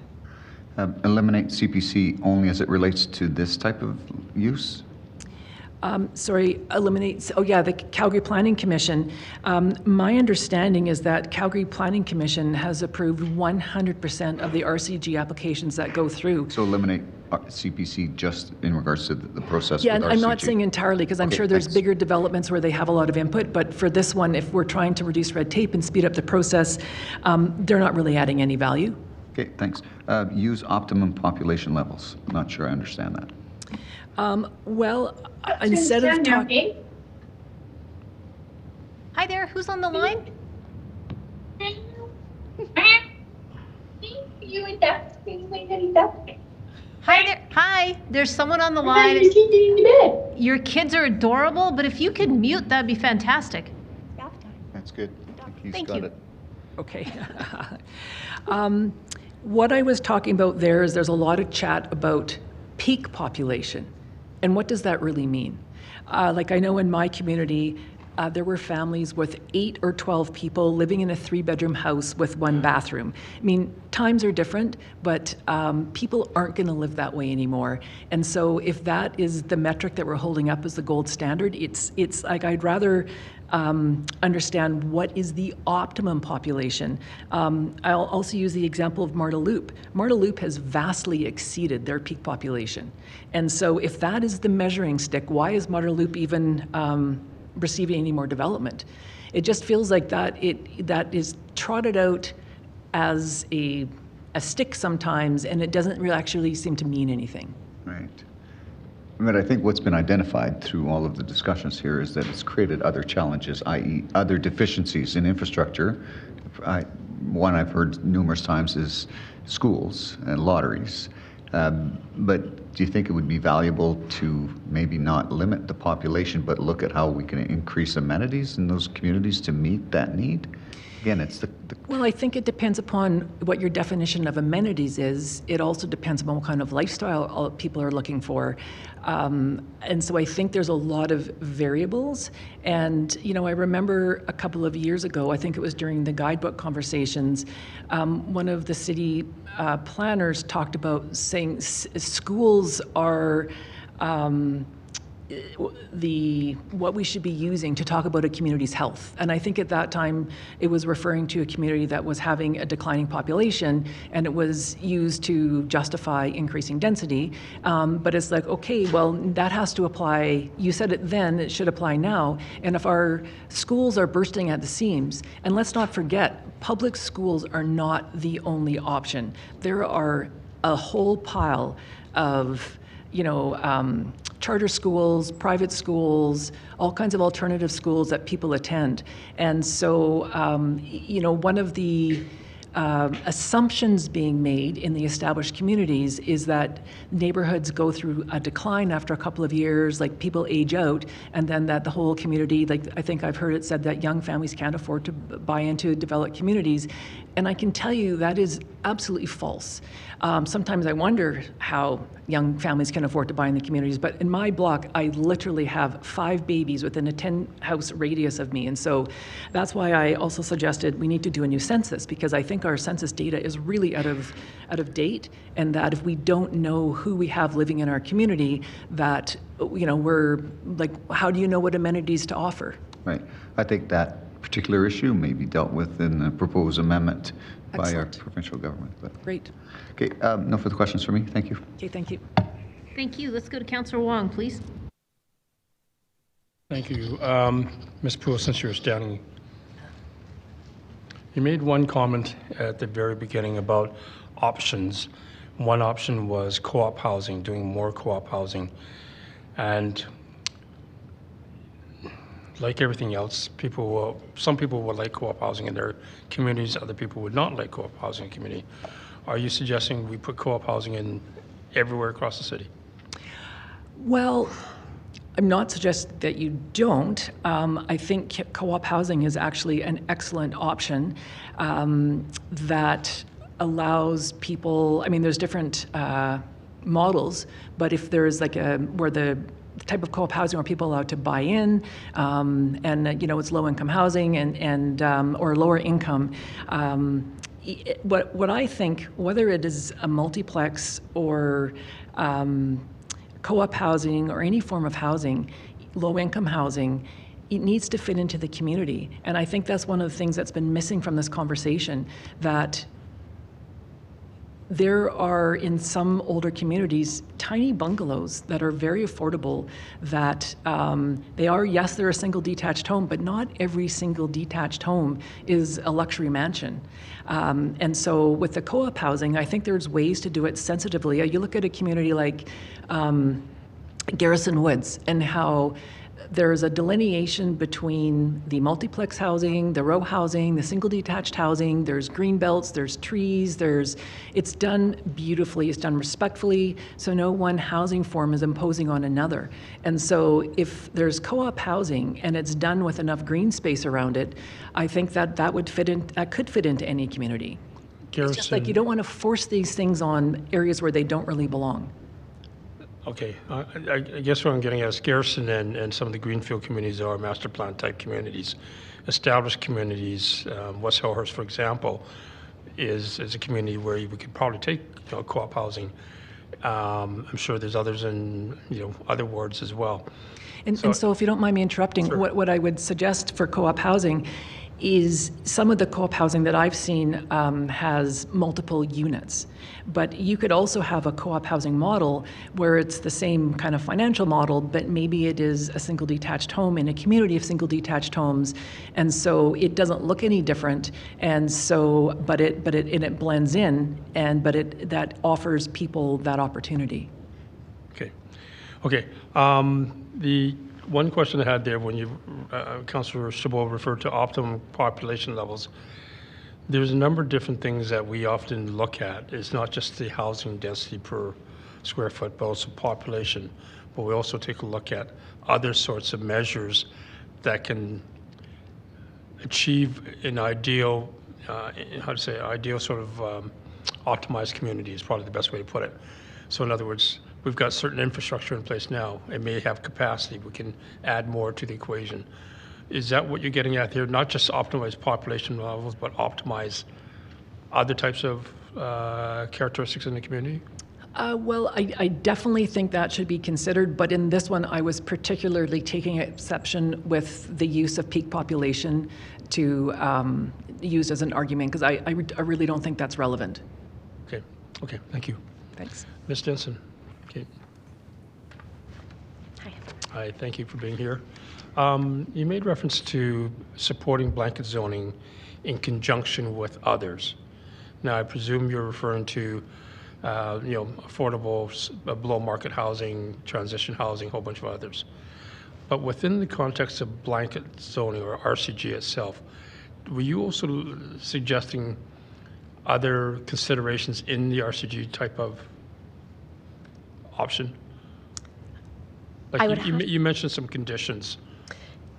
Eliminate CPC only as it relates to this type of use? The Calgary Planning Commission. My understanding is that Calgary Planning Commission has approved 100% of the RCG applications that go through. So eliminate CPC just in regards to the process with RCG? I'm not saying entirely, because I'm sure there's bigger developments where they have a lot of input, but for this one, if we're trying to reduce red tape and speed up the process, they're not really adding any value. Okay, thanks. Use optimum population levels. I'm not sure I understand that. Instead of talking... Hi there, who's on the line? Hi there. Hi, there's someone on the line. Your kids are adorable, but if you could mute, that'd be fantastic. That's good. Thank you. Okay. What I was talking about there is there's a lot of chat about peak population. And what does that really mean? Like I know in my community, there were families with 8 or 12 people living in a 3-bedroom house with 1 bathroom. I mean, times are different, but people aren't going to live that way anymore. And so if that is the metric that we're holding up as the gold standard, it's like I'd rather understand what is the optimum population. I'll also use the example of Marda Loop. Marda Loop has vastly exceeded their peak population. And so if that is the measuring stick, why is Marda Loop even receiving any more development? It just feels like that is trotted out as a stick sometimes, and it doesn't really actually seem to mean anything. Right. But I think what's been identified through all of the discussions here is that it's created other challenges, i.e. other deficiencies in infrastructure. One I've heard numerous times is schools and lotteries. But do you think it would be valuable to maybe not limit the population, but look at how we can increase amenities in those communities to meet that need? Again, it's the Well, I think it depends upon what your definition of amenities is. It also depends upon what kind of lifestyle people are looking for. And so I think there's a lot of variables. And, you know, I remember a couple of years ago, I think it was during the guidebook conversations, one of the city planners talked about saying schools are what we should be using to talk about a community's health. And I think at that time it was referring to a community that was having a declining population, and it was used to justify increasing density. But it's like, okay, well, that has to apply. You said it then, it should apply now. And if our schools are bursting at the seams, and let's not forget, public schools are not the only option. There are a whole pile of, you know, charter schools, private schools, all kinds of alternative schools that people attend. And so, you know, one of the assumptions being made in the established communities is that neighborhoods go through a decline after a couple of years, like people age out, and then that the whole community, like I think I've heard it said that young families can't afford to buy into developed communities. And I can tell you that is absolutely false. Sometimes I wonder how young families can afford to buy in the communities, but in my block, I literally have 5 babies within a 10-house radius of me. And so that's why I also suggested we need to do a new census, because I think our census data is really out of date, and that if we don't know who we have living in our community, that, you know, we're like, how do you know what amenities to offer? Right. I think that particular issue may be dealt with in the proposed amendment by our provincial government. But great. Okay, no further questions for me. Thank you. Okay, thank you. Thank you. Let's go to Councillor Wong, please. Thank you. Ms. Poole, since you're standing, you made one comment at the very beginning about options. One option was co-op housing, doing more co-op housing. And like everything else, some people would like co-op housing in their communities, other people would not like co-op housing in community. Are you suggesting we put co-op housing in everywhere across the city? Well, I'm not suggesting that you don't. I think co-op housing is actually an excellent option that allows people, I mean, there's different models, but if there's like where the type of co-op housing where people are allowed to buy in, and you know, it's low-income housing and or lower income. What I think, whether it is a multiplex or co-op housing or any form of housing, low-income housing, it needs to fit into the community. And I think that's one of the things that's been missing from this conversation, that there are, in some older communities, tiny bungalows that are very affordable, that yes, they're a single detached home, but not every single detached home is a luxury mansion. And so with the co-op housing, I think there's ways to do it sensitively. You look at a community like Garrison Woods, and how there's a delineation between the multiplex housing, the row housing, the single detached housing, there's green belts, there's trees, it's done beautifully, it's done respectfully, so no one housing form is imposing on another. And so if there's co-op housing and it's done with enough green space around it, I think that could fit into any community. Garrison, it's just like you don't want to force these things on areas where they don't really belong. Okay, I guess what I'm getting at is Garrison and some of the Greenfield communities are master plan type communities. Established communities, West Hillhurst, for example, is a community where we could probably take co-op housing. I'm sure there's others in other wards as well. And so if you don't mind me interrupting, Sure. what I would suggest for co-op housing is some of the co-op housing that I've seen has multiple units. But you could also have a co-op housing model where it's the same kind of financial model, but maybe it is a single detached home in a community of single detached homes. And so it doesn't look any different. And so, but it blends in, that offers people that opportunity. Okay. The one question I had there when Councillor Chabot referred to optimum population levels, there's a number of different things that we often look at. It's not just the housing density per square foot, but also population. But we also take a look at other sorts of measures that can achieve an ideal, ideal sort of optimized community is probably the best way to put it. So in other words, we've got certain infrastructure in place now. It may have capacity. We can add more to the equation. Is that what you're getting at here? Not just optimize population levels, but optimize other types of characteristics in the community? Well, I definitely think that should be considered, but in this one, I was particularly taking exception with the use of peak population to use as an argument, because I really don't think that's relevant. Okay, thank you. Thanks. Ms. Denson. Okay. Hi. Hi, thank you for being here. You made reference to supporting blanket zoning in conjunction with others. Now, I presume you're referring to, affordable, below market housing, transition housing, a whole bunch of others. But within the context of blanket zoning or RCG itself, were you also suggesting other considerations in the RCG type of option? Like you mentioned some conditions.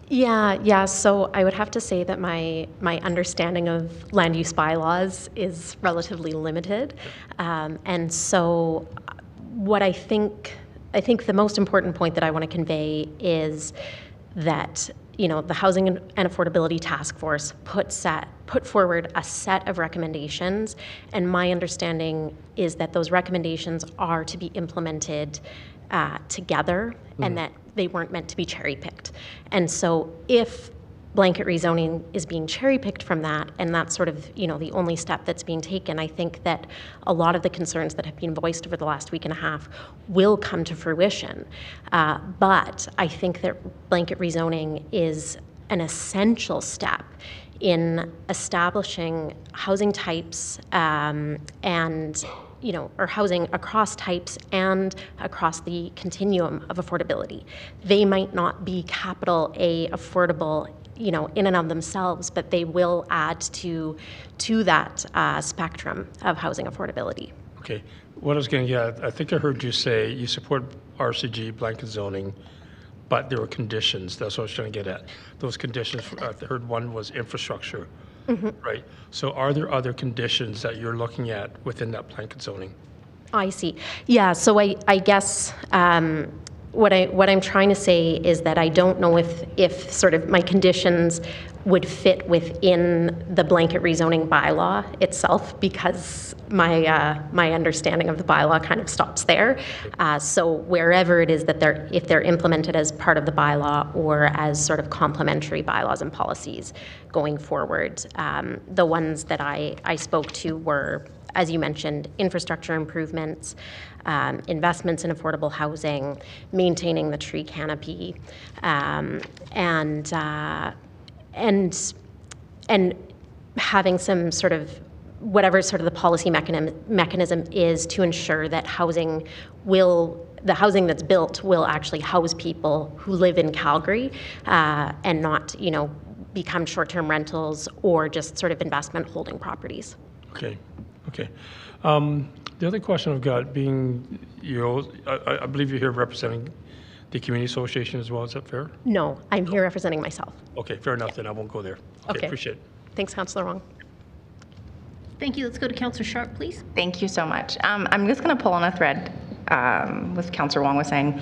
Yeah. So I would have to say that my understanding of land use bylaws is relatively limited, and so what I think the most important point that I want to convey is that the Housing and Affordability Task Force put forward a set of recommendations, and my understanding is that those recommendations are to be implemented together, and that they weren't meant to be cherry-picked. And so if blanket rezoning is being cherry-picked from that, and that's sort of the only step that's being taken, I think that a lot of the concerns that have been voiced over the last week and a half will come to fruition. But I think that blanket rezoning is an essential step in establishing housing types or housing across types and across the continuum of affordability. They might not be capital A affordable, in and of themselves, but they will add to that spectrum of housing affordability. Okay. What I was getting at, I think I heard you say you support RCG blanket zoning, but there were conditions. That's what I was trying to get at. Those conditions, I heard one was infrastructure. Right. So are there other conditions that you're looking at within that blanket zoning? I see. Yeah, so I guess what I'm trying to say is that I don't know if sort of my conditions would fit within the blanket rezoning bylaw itself, because my understanding of the bylaw kind of stops there. So wherever it is that if they're implemented as part of the bylaw or as sort of complementary bylaws and policies going forward, the ones that I spoke to were, as you mentioned, infrastructure improvements, investments in affordable housing, maintaining the tree canopy, and having some sort of whatever sort of the policy mechanism is to ensure that the housing that's built will actually house people who live in Calgary, and not become short-term rentals or just sort of investment holding properties. Okay. The other question I've got, being I believe you're here representing the community association as well. Is that fair? No, I'm here representing myself. Okay, fair enough. Then I won't go there. Okay. Appreciate it. Thanks, Councillor Wong. Thank you. Let's go to Councillor Sharp, please. Thank you so much. I'm just going to pull on a thread with Councillor Wong was saying.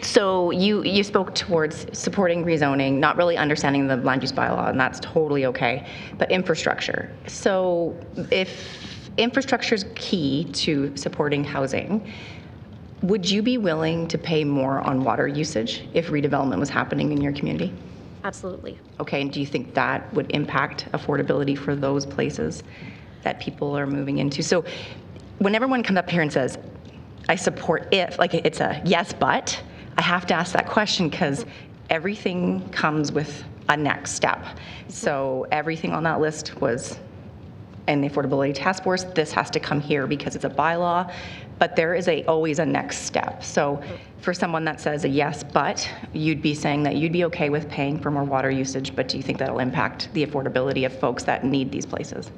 So you spoke towards supporting rezoning, not really understanding the land use bylaw, and that's totally okay. But infrastructure. So if infrastructure is key to supporting housing, would you be willing to pay more on water usage if redevelopment was happening in your community? Absolutely. Okay, and do you think that would impact affordability for those places that people are moving into? So when everyone comes up here and says, I support if, like it's a yes, but, I have to ask that question because everything comes with a next step. So everything on that list was in the Affordability Task Force. This has to come here because it's a bylaw, but there is always a next step. So for someone that says a yes, but, you'd be saying that you'd be okay with paying for more water usage, but do you think that'll impact the affordability of folks that need these places?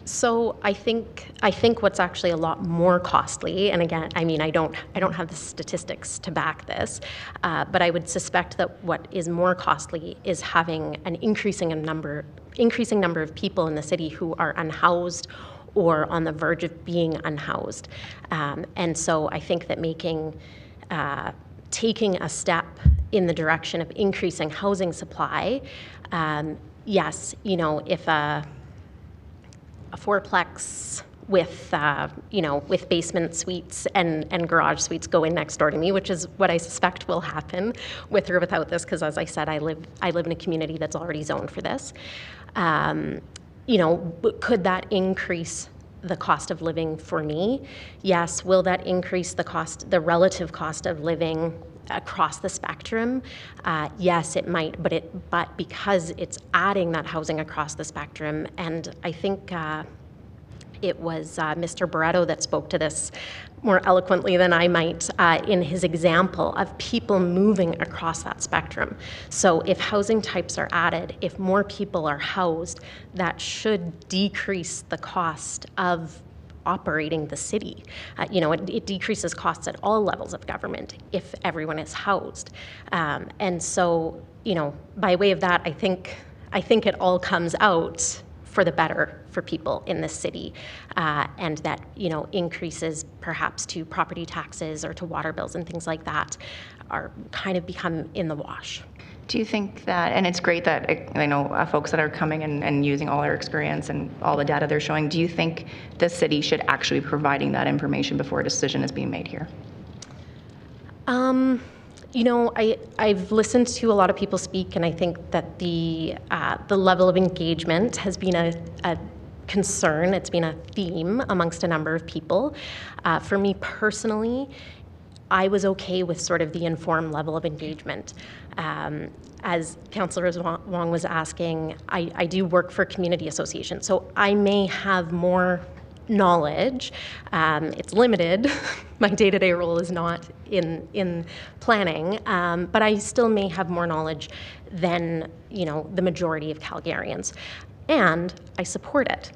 So I think what's actually a lot more costly, and again, I mean, I don't have the statistics to back this, but I would suspect that what is more costly is having an increasing number of people in the city who are unhoused or on the verge of being unhoused, and so I think that taking a step in the direction of increasing housing supply, yes, you know, if a fourplex with basement suites and garage suites go in next door to me, which is what I suspect will happen with or without this, because as I said, I live in a community that's already zoned for this. Could that increase the cost of living for me? Yes. Will that increase the relative cost of living across the spectrum? Yes, it might, but because it's adding that housing across the spectrum, and I think it was Mr. Barretto that spoke to this more eloquently than I might in his example of people moving across that spectrum. So if housing types are added, if more people are housed, that should decrease the cost of operating the city. It decreases costs at all levels of government if everyone is housed. And so, by way of that, I think it all comes out for the better for people in this city, and that increases perhaps to property taxes or to water bills and things like that are kind of become in the wash. Do you think that, and it's great that I know folks that are coming and using all their experience and all the data they're showing, do you think the city should actually be providing that information before a decision is being made here? I've listened to a lot of people speak, and I think that the level of engagement has been a concern. It's been a theme amongst a number of people. For me personally, I was okay with sort of the informed level of engagement. As Councillor Wong was asking, I do work for a community association, so I may have more knowledge. It's limited. My day-to-day role is not in planning, but I still may have more knowledge than the majority of Calgarians. And I support it.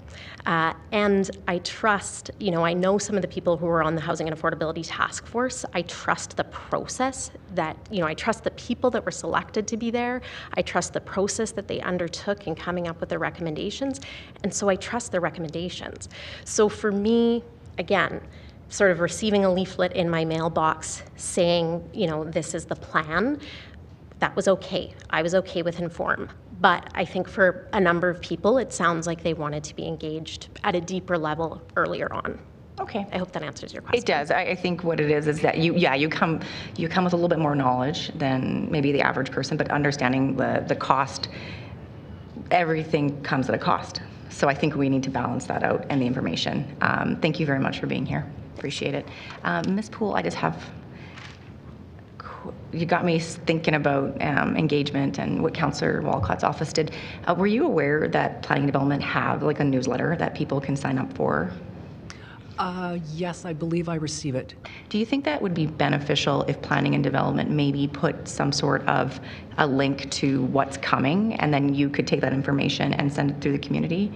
And I trust, I know some of the people who are on the Housing and Affordability Task Force. I trust the process that, I trust the people that were selected to be there. I trust the process that they undertook in coming up with their recommendations. And so I trust their recommendations. So for me, again, sort of receiving a leaflet in my mailbox saying, this is the plan, that was okay. I was okay with inform. But I think for a number of people, it sounds like they wanted to be engaged at a deeper level earlier on. Okay. I hope that answers your question. It does. I think what it is that you come with a little bit more knowledge than maybe the average person, but understanding the cost, everything comes at a cost. So I think we need to balance that out and the information. Thank you very much for being here. Appreciate it. Ms. Poole, you got me thinking about engagement and what Councillor Walcott's office did. Were you aware that Planning and Development have like a newsletter that people can sign up for? Yes, I believe I receive it. Do you think that would be beneficial if Planning and Development maybe put some sort of a link to what's coming, and then you could take that information and send it through the community?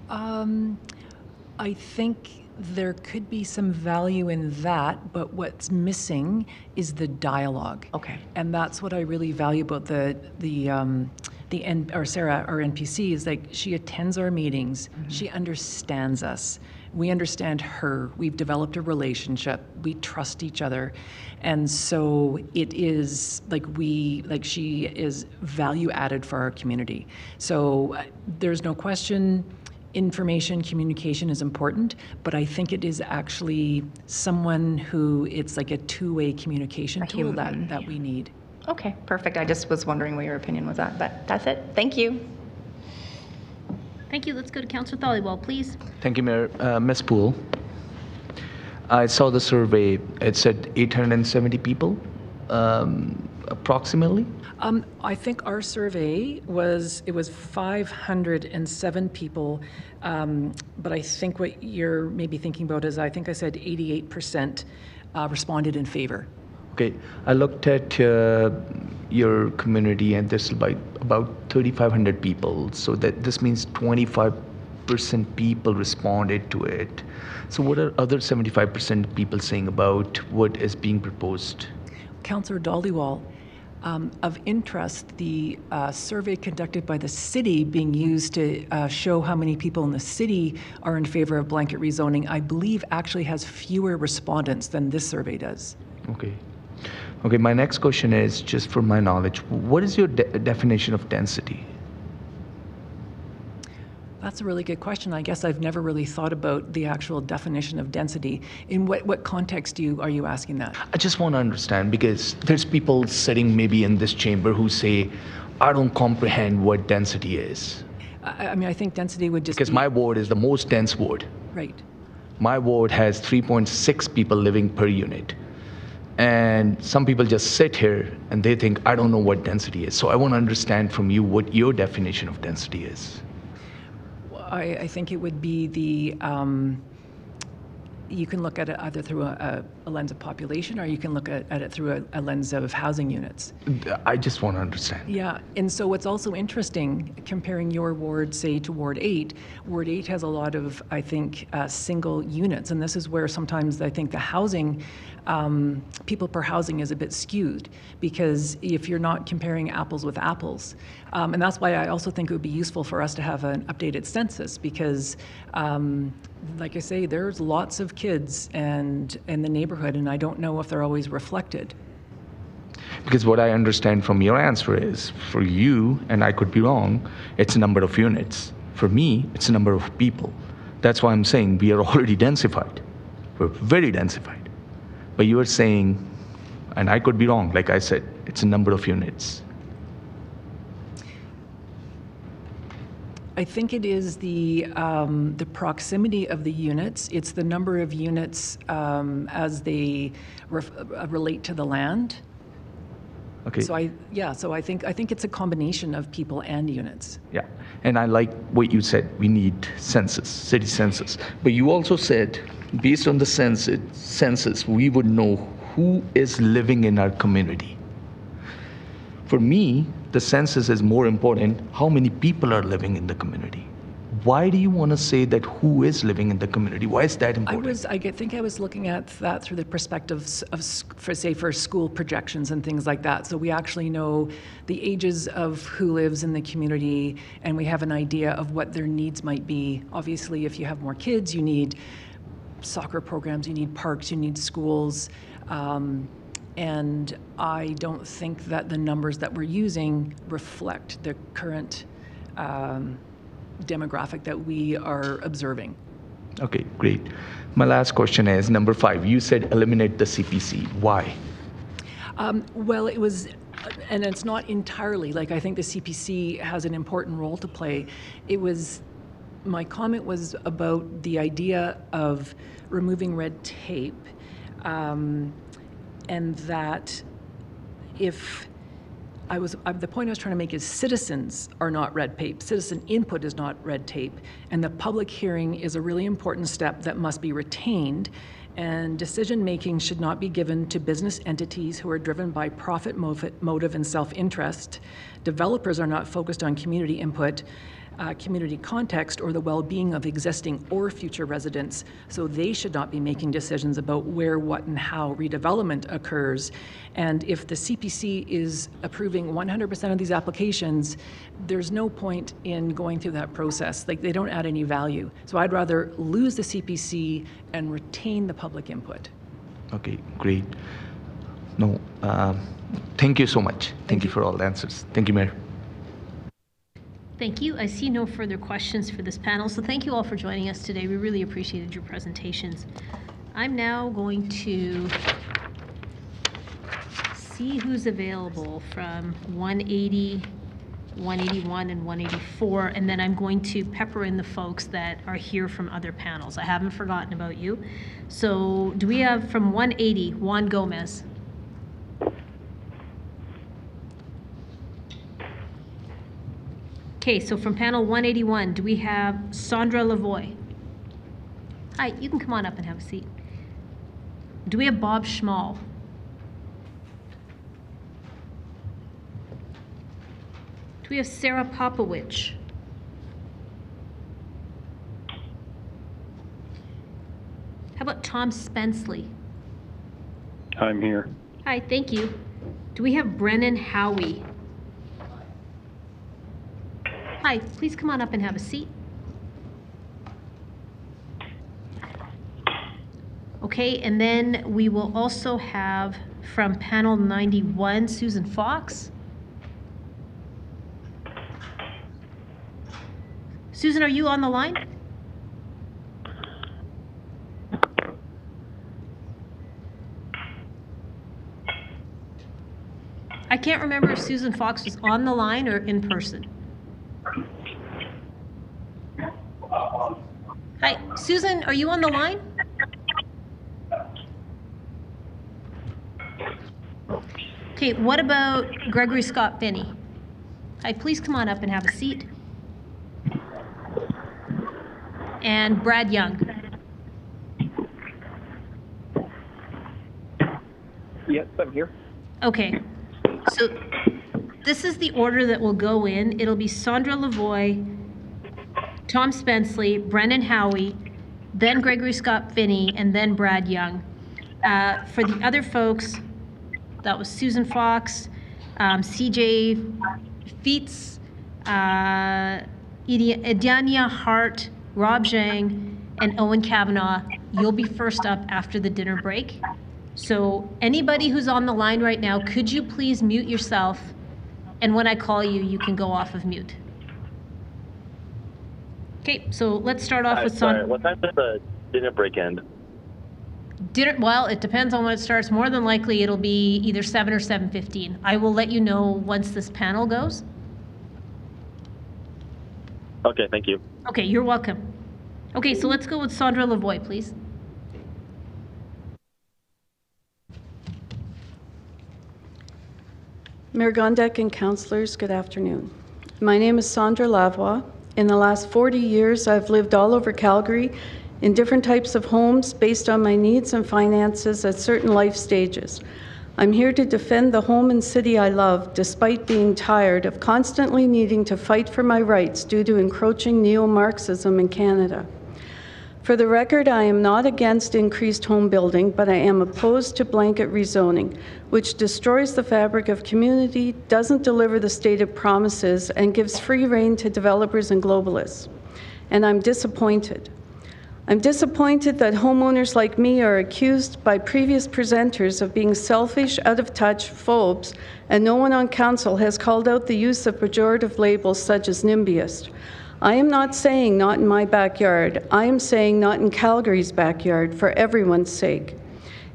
I think there could be some value in that, but what's missing is the dialogue. Okay. And that's what I really value about Sarah, our NPC, is like she attends our meetings, she understands us, We understand her. We've developed a relationship. We trust each other. And so it is she is value added for our community. So there's no question information, communication is important, but I think it is actually someone who it's like a two-way communication tool that we need. Okay, perfect. I just was wondering what your opinion was at, but that's it. Thank you. Thank you. Let's go to Councillor Thalliwal, please. Thank you, Mayor. Ms. Poole, I saw the survey. It said 870 people, approximately. I think our survey was 507 people, but I think what you're maybe thinking about is I think I said 88% responded in favor. Okay, I looked at your community, and there's about 3,500 people. So that this means 25% people responded to it. So what are other 75% people saying about what is being proposed? Councillor Dhaliwal, of interest, the survey conducted by the city being used to show how many people in the city are in favor of blanket rezoning, I believe actually has fewer respondents than this survey does. Okay. Okay, my next question is, just for my knowledge, what is your definition of density? That's a really good question. I guess I've never really thought about the actual definition of density. In what context are you asking that? I just want to understand, because there's people sitting maybe in this chamber who say, I don't comprehend what density is. I mean, I think density would just Because my ward is the most dense ward. Right. My ward has 3.6 people living per unit. And some people just sit here and they think, I don't know what density is. So I want to understand from you what your definition of density is. I think it would be you can look at it either through a lens of population, or you can look at it through a lens of housing units. I just want to understand. Yeah, and so what's also interesting, comparing your ward, say, to Ward 8, Ward 8 has a lot of, I think, single units, and this is where sometimes I think the housing, people per housing is a bit skewed, because if you're not comparing apples with apples, and that's why I also think it would be useful for us to have an updated census, because like I say, there's lots of kids in the neighborhood, and I don't know if they're always reflected. Because what I understand from your answer is, for you, and I could be wrong, it's a number of units. For me, it's a number of people. That's why I'm saying we are already densified. We're very densified. But you are saying, and I could be wrong, like I said, it's a number of units. I think it is the proximity of the units. It's the number of units as they relate to the land. Okay. So I think it's a combination of people and units. Yeah, and I like what you said. We need census, city census. But you also said, based on the census, we would know who is living in our community. For me, the census is more important. How many people are living in the community? Why do you want to say that who is living in the community? Why is that important? I think I was looking at that through the perspective of for school projections and things like that. So we actually know the ages of who lives in the community, and we have an idea of what their needs might be. Obviously, if you have more kids, you need soccer programs, you need parks, you need schools. And I don't think that the numbers that we're using reflect the current demographic that we are observing. Okay, great. My last question is number 5. You said eliminate the CPC. Why? Well, it was, and it's not entirely, like I think the CPC has an important role to play. My comment was about the idea of removing red tape. And that the point I was trying to make is citizens are not red tape. Citizen input is not red tape. And the public hearing is a really important step that must be retained. And decision-making should not be given to business entities who are driven by profit motive and self-interest. Developers are not focused on community input. community context or the well-being of existing or future residents. So they should not be making decisions about where, what, and how redevelopment occurs. And if the CPC is approving 100% of these applications, there's no point in going through that process. Like, they don't add any value. So I'd rather lose the CPC and retain the public input. Okay, great. No, thank you so much. Thank you for all the answers. Thank you, Mayor. Thank you. I see no further questions for this panel, so thank you all for joining us today. We really appreciated your presentations. I'm now going to see who's available from 180, 181, and 184, and then I'm going to pepper in the folks that are here from other panels. I haven't forgotten about you. So do we have from 180, Juan Gomez? Okay, so from panel 181, do we have Sandra Lavoie? Hi, you can come on up and have a seat. Do we have Bob Schmall? Do we have Sarah Popowich? How about Tom Spenceley? I'm here. Hi, thank you. Do we have Brennan Howie? Hi, please come on up and have a seat. Okay, and then we will also have from panel 91, Susan Fox. Susan, are you on the line? I can't remember if Susan Fox was on the line or in person. Hi, Susan, are you on the line? Okay, what about Gregory Scott Finney? Hi, please come on up and have a seat. And Brad Young. Yes, I'm here. Okay, so this is the order that will go in. It'll be Sandra Lavoie, Tom Spenceley, Brennan Howie, then Gregory Scott Finney, and then Brad Young. For the other folks, that was Susan Fox, CJ Feets, Ediania Hart, Rob Zhang, and Owen Kavanaugh. You'll be first up after the dinner break. So anybody who's on the line right now, could you please mute yourself? And when I call you, you can go off of mute. Okay, so let's start off with Sorry, what time does the dinner break end? Dinner. Well, it depends on when it starts. More than likely, it'll be either 7 or 7:15. I will let you know once this panel goes. Okay, thank you. Okay, you're welcome. Okay, so let's go with Sandra Lavoie, please. Mayor Gondek and councillors, good afternoon. My name is Sandra Lavoie. In the last 40 years, I've lived all over Calgary in different types of homes based on my needs and finances at certain life stages. I'm here to defend the home and city I love, despite being tired of constantly needing to fight for my rights due to encroaching neo-Marxism in Canada. For the record, I am not against increased home building, but I am opposed to blanket rezoning, which destroys the fabric of community, doesn't deliver the stated promises, and gives free rein to developers and globalists. And I'm disappointed. I'm disappointed that homeowners like me are accused by previous presenters of being selfish, out-of-touch phobes, and no one on council has called out the use of pejorative labels such as NIMBYist. I am not saying not in my backyard. I am saying not in Calgary's backyard for everyone's sake.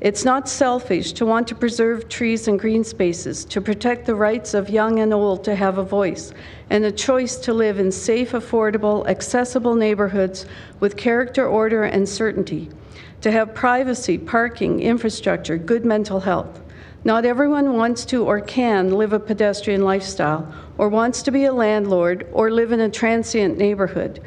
It's not selfish to want to preserve trees and green spaces, to protect the rights of young and old to have a voice, and a choice to live in safe, affordable, accessible neighborhoods with character, order, and certainty, to have privacy, parking, infrastructure, good mental health. Not everyone wants to or can live a pedestrian lifestyle, or wants to be a landlord, or live in a transient neighborhood.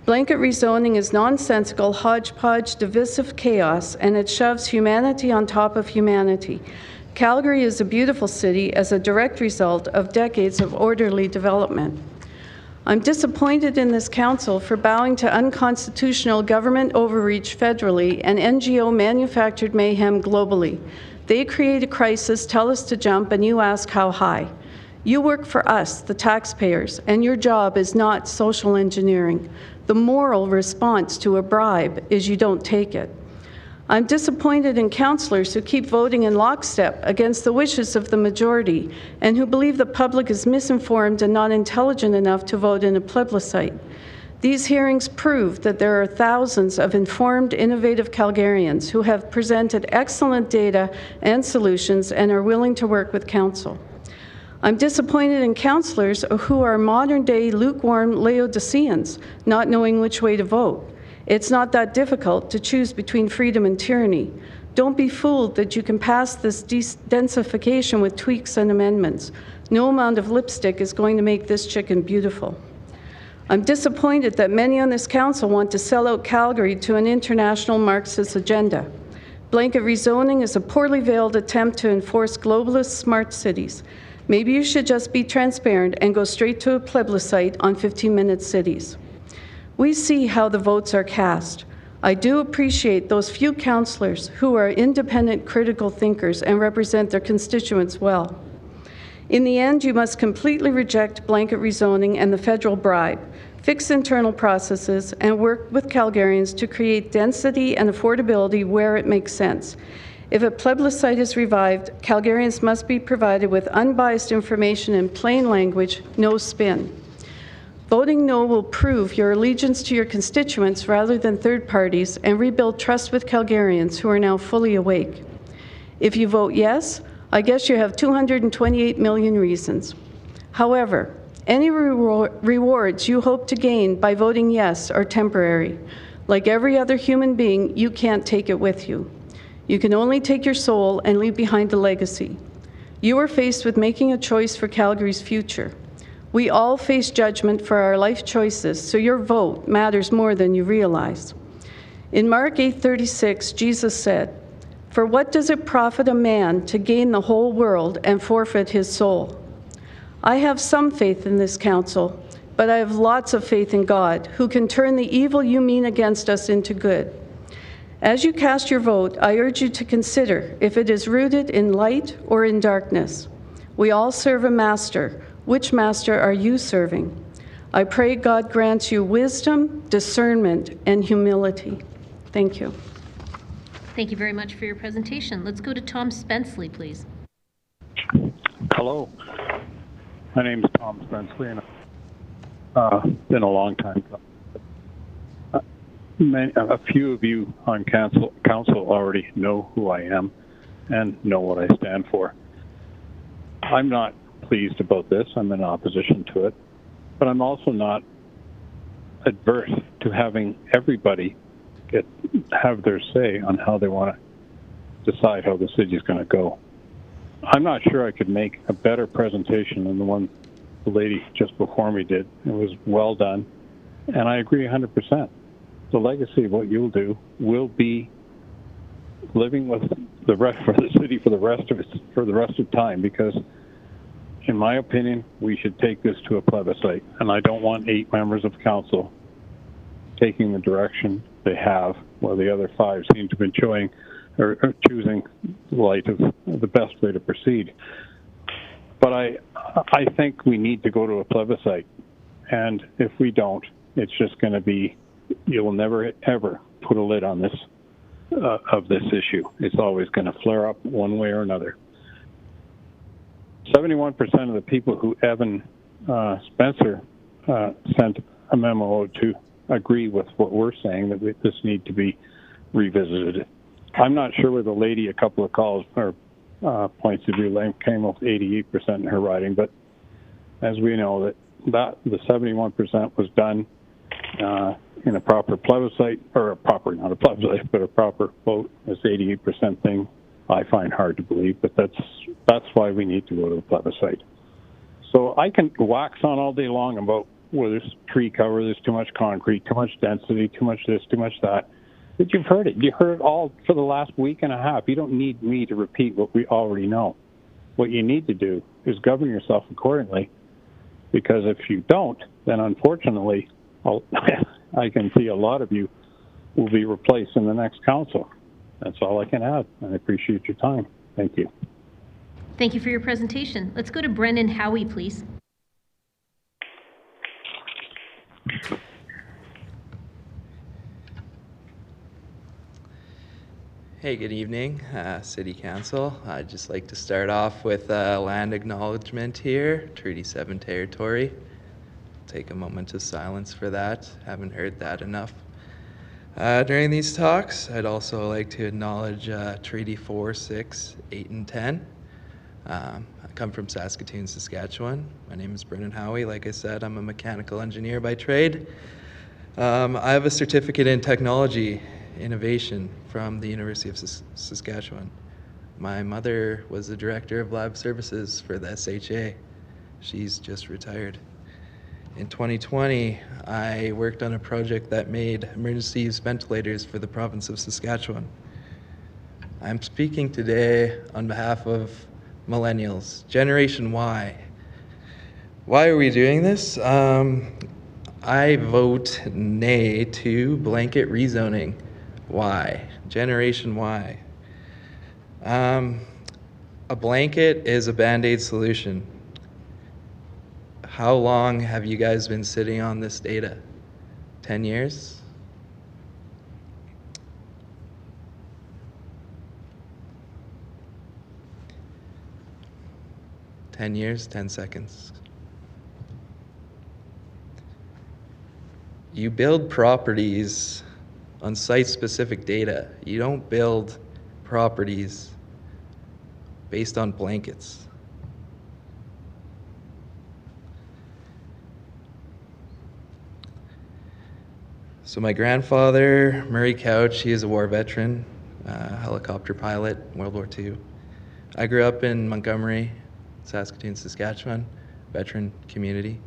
Blanket rezoning is nonsensical, hodgepodge, divisive chaos, and it shoves humanity on top of humanity. Calgary is a beautiful city as a direct result of decades of orderly development. I'm disappointed in this council for bowing to unconstitutional government overreach federally and NGO manufactured mayhem globally. They create a crisis, tell us to jump, and you ask how high. You work for us, the taxpayers, and your job is not social engineering. The moral response to a bribe is you don't take it. I'm disappointed in councillors who keep voting in lockstep against the wishes of the majority and who believe the public is misinformed and not intelligent enough to vote in a plebiscite. These hearings prove that there are thousands of informed, innovative Calgarians who have presented excellent data and solutions and are willing to work with council. I'm disappointed in councillors who are modern-day lukewarm Laodiceans, not knowing which way to vote. It's not that difficult to choose between freedom and tyranny. Don't be fooled that you can pass this densification with tweaks and amendments. No amount of lipstick is going to make this chicken beautiful. I'm disappointed that many on this council want to sell out Calgary to an international Marxist agenda. Blanket rezoning is a poorly veiled attempt to enforce globalist smart cities. Maybe you should just be transparent and go straight to a plebiscite on 15-minute cities. We see how the votes are cast. I do appreciate those few councillors who are independent, critical thinkers and represent their constituents well. In the end, you must completely reject blanket rezoning and the federal bribe, fix internal processes, and work with Calgarians to create density and affordability where it makes sense. If a plebiscite is revived, Calgarians must be provided with unbiased information in plain language, no spin. Voting no will prove your allegiance to your constituents rather than third parties and rebuild trust with Calgarians who are now fully awake. If you vote yes, I guess you have 228 million reasons. However, any rewards you hope to gain by voting yes are temporary. Like every other human being, you can't take it with you. You can only take your soul and leave behind a legacy. You are faced with making a choice for Calgary's future. We all face judgment for our life choices, so your vote matters more than you realize. In Mark 8:36, Jesus said, "For what does it profit a man to gain the whole world and forfeit his soul?" I have some faith in this council, but I have lots of faith in God, who can turn the evil you mean against us into good. As you cast your vote, I urge you to consider if it is rooted in light or in darkness. We all serve a master. Which master are you serving? I pray God grants you wisdom, discernment, and humility. Thank you. Thank you very much for your presentation. Let's go to Tom Spenceley, please. Hello. My name is Tom Spenceley, and I've been a long time. A few of you on council already know who I am and know what I stand for. I'm not pleased about this. I'm in opposition to it. But I'm also not adverse to having everybody have their say on how they want to decide how the city is going to go. I'm not sure I could make a better presentation than the one the lady just before me did. It was well done, and I agree 100%. The legacy of what you'll do will be living with the rest for the city for the rest of time, because in my opinion, we should take this to a plebiscite, and I don't want 8 members of council taking the direction they have, while the other 5 seem to have been choosing the light of the best way to proceed. But I think we need to go to a plebiscite, and if we don't, it's just going to be, you will never ever put a lid on this of this issue. It's always going to flare up one way or another. 71% of the people who Evan Spencer sent a memo to agree with what we're saying, that this need to be revisited. I'm not sure where the lady a couple of calls or points of view came with 88% in her writing, but as we know that the 71% was done in a proper plebiscite, or not a plebiscite, but a proper vote. This 88% thing I find hard to believe, but that's why we need to go to a plebiscite. So I can wax on all day long about where there's tree cover, there's too much concrete, too much density, too much this, too much that. But you've heard it. You heard it all for the last week and a half. You don't need me to repeat what we already know. What you need to do is govern yourself accordingly, because if you don't, then unfortunately, I can see a lot of you will be replaced in the next council. That's all I can add. I appreciate your time. Thank you. Thank you for your presentation. Let's go to Brendan Howie, please. Hey, good evening, City Council. I'd just like to start off with land acknowledgement here, Treaty 7 territory. Take a moment of silence for that. Haven't heard that enough. During these talks, I'd also like to acknowledge Treaty 4, 6, 8, and 10. I come from Saskatoon, Saskatchewan. My name is Brendan Howie. Like I said, I'm a mechanical engineer by trade. I have a certificate in technology innovation from the University of Saskatchewan. My mother was the director of lab services for the SHA. She's just retired. In 2020, I worked on a project that made emergency use ventilators for the province of Saskatchewan. I'm speaking today on behalf of millennials, Generation Y. Why are we doing this? I vote nay to blanket rezoning. Why? Generation Y. A blanket is a Band-Aid solution. How long have you guys been sitting on this data? 10 years? $10 years, 10 seconds. You build properties on site-specific data. You don't build properties based on blankets. So my grandfather, Murray Couch, he is a war veteran, helicopter pilot, World War II. I grew up in Montgomery, Saskatoon, Saskatchewan, veteran community.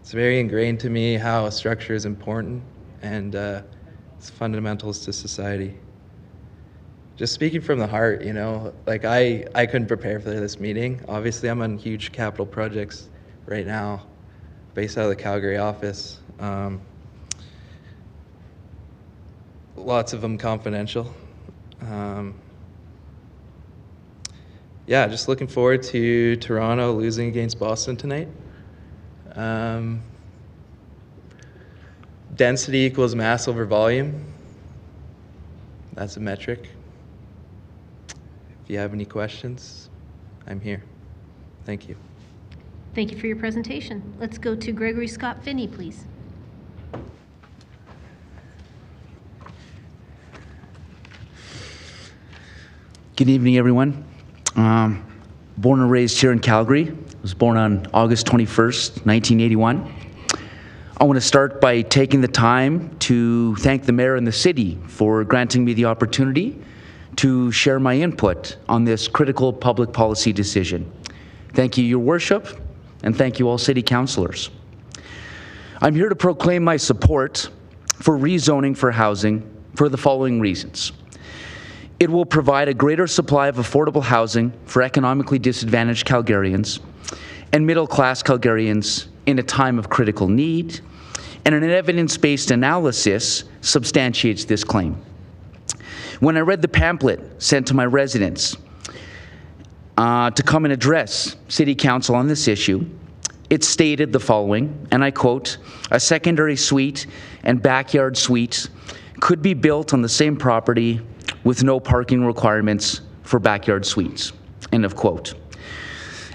It's very ingrained to me how structure is important and it's fundamentals to society. Just speaking from the heart, you know, like I couldn't prepare for this meeting. Obviously, I'm on huge capital projects right now, based out of the Calgary office. Lots of them confidential. Yeah, just looking forward to Toronto losing against Boston tonight. Density equals mass over volume. That's a metric. If you have any questions, I'm here. Thank you. Thank you for your presentation. Let's go to Gregory Scott Finney, please. Good evening, everyone. Born and raised here in Calgary. I was born on August 21st, 1981. I want to start by taking the time to thank the mayor and the city for granting me the opportunity to share my input on this critical public policy decision. Thank you, Your Worship, and thank you all city councillors. I'm here to proclaim my support for rezoning for housing for the following reasons. It will provide a greater supply of affordable housing for economically disadvantaged Calgarians and middle-class Calgarians in a time of critical need, and an evidence-based analysis substantiates this claim. When I read the pamphlet sent to my residents to come and address City Council on this issue, it stated the following, and I quote, "A secondary suite and backyard suite could be built on the same property with no parking requirements for backyard suites," end of quote.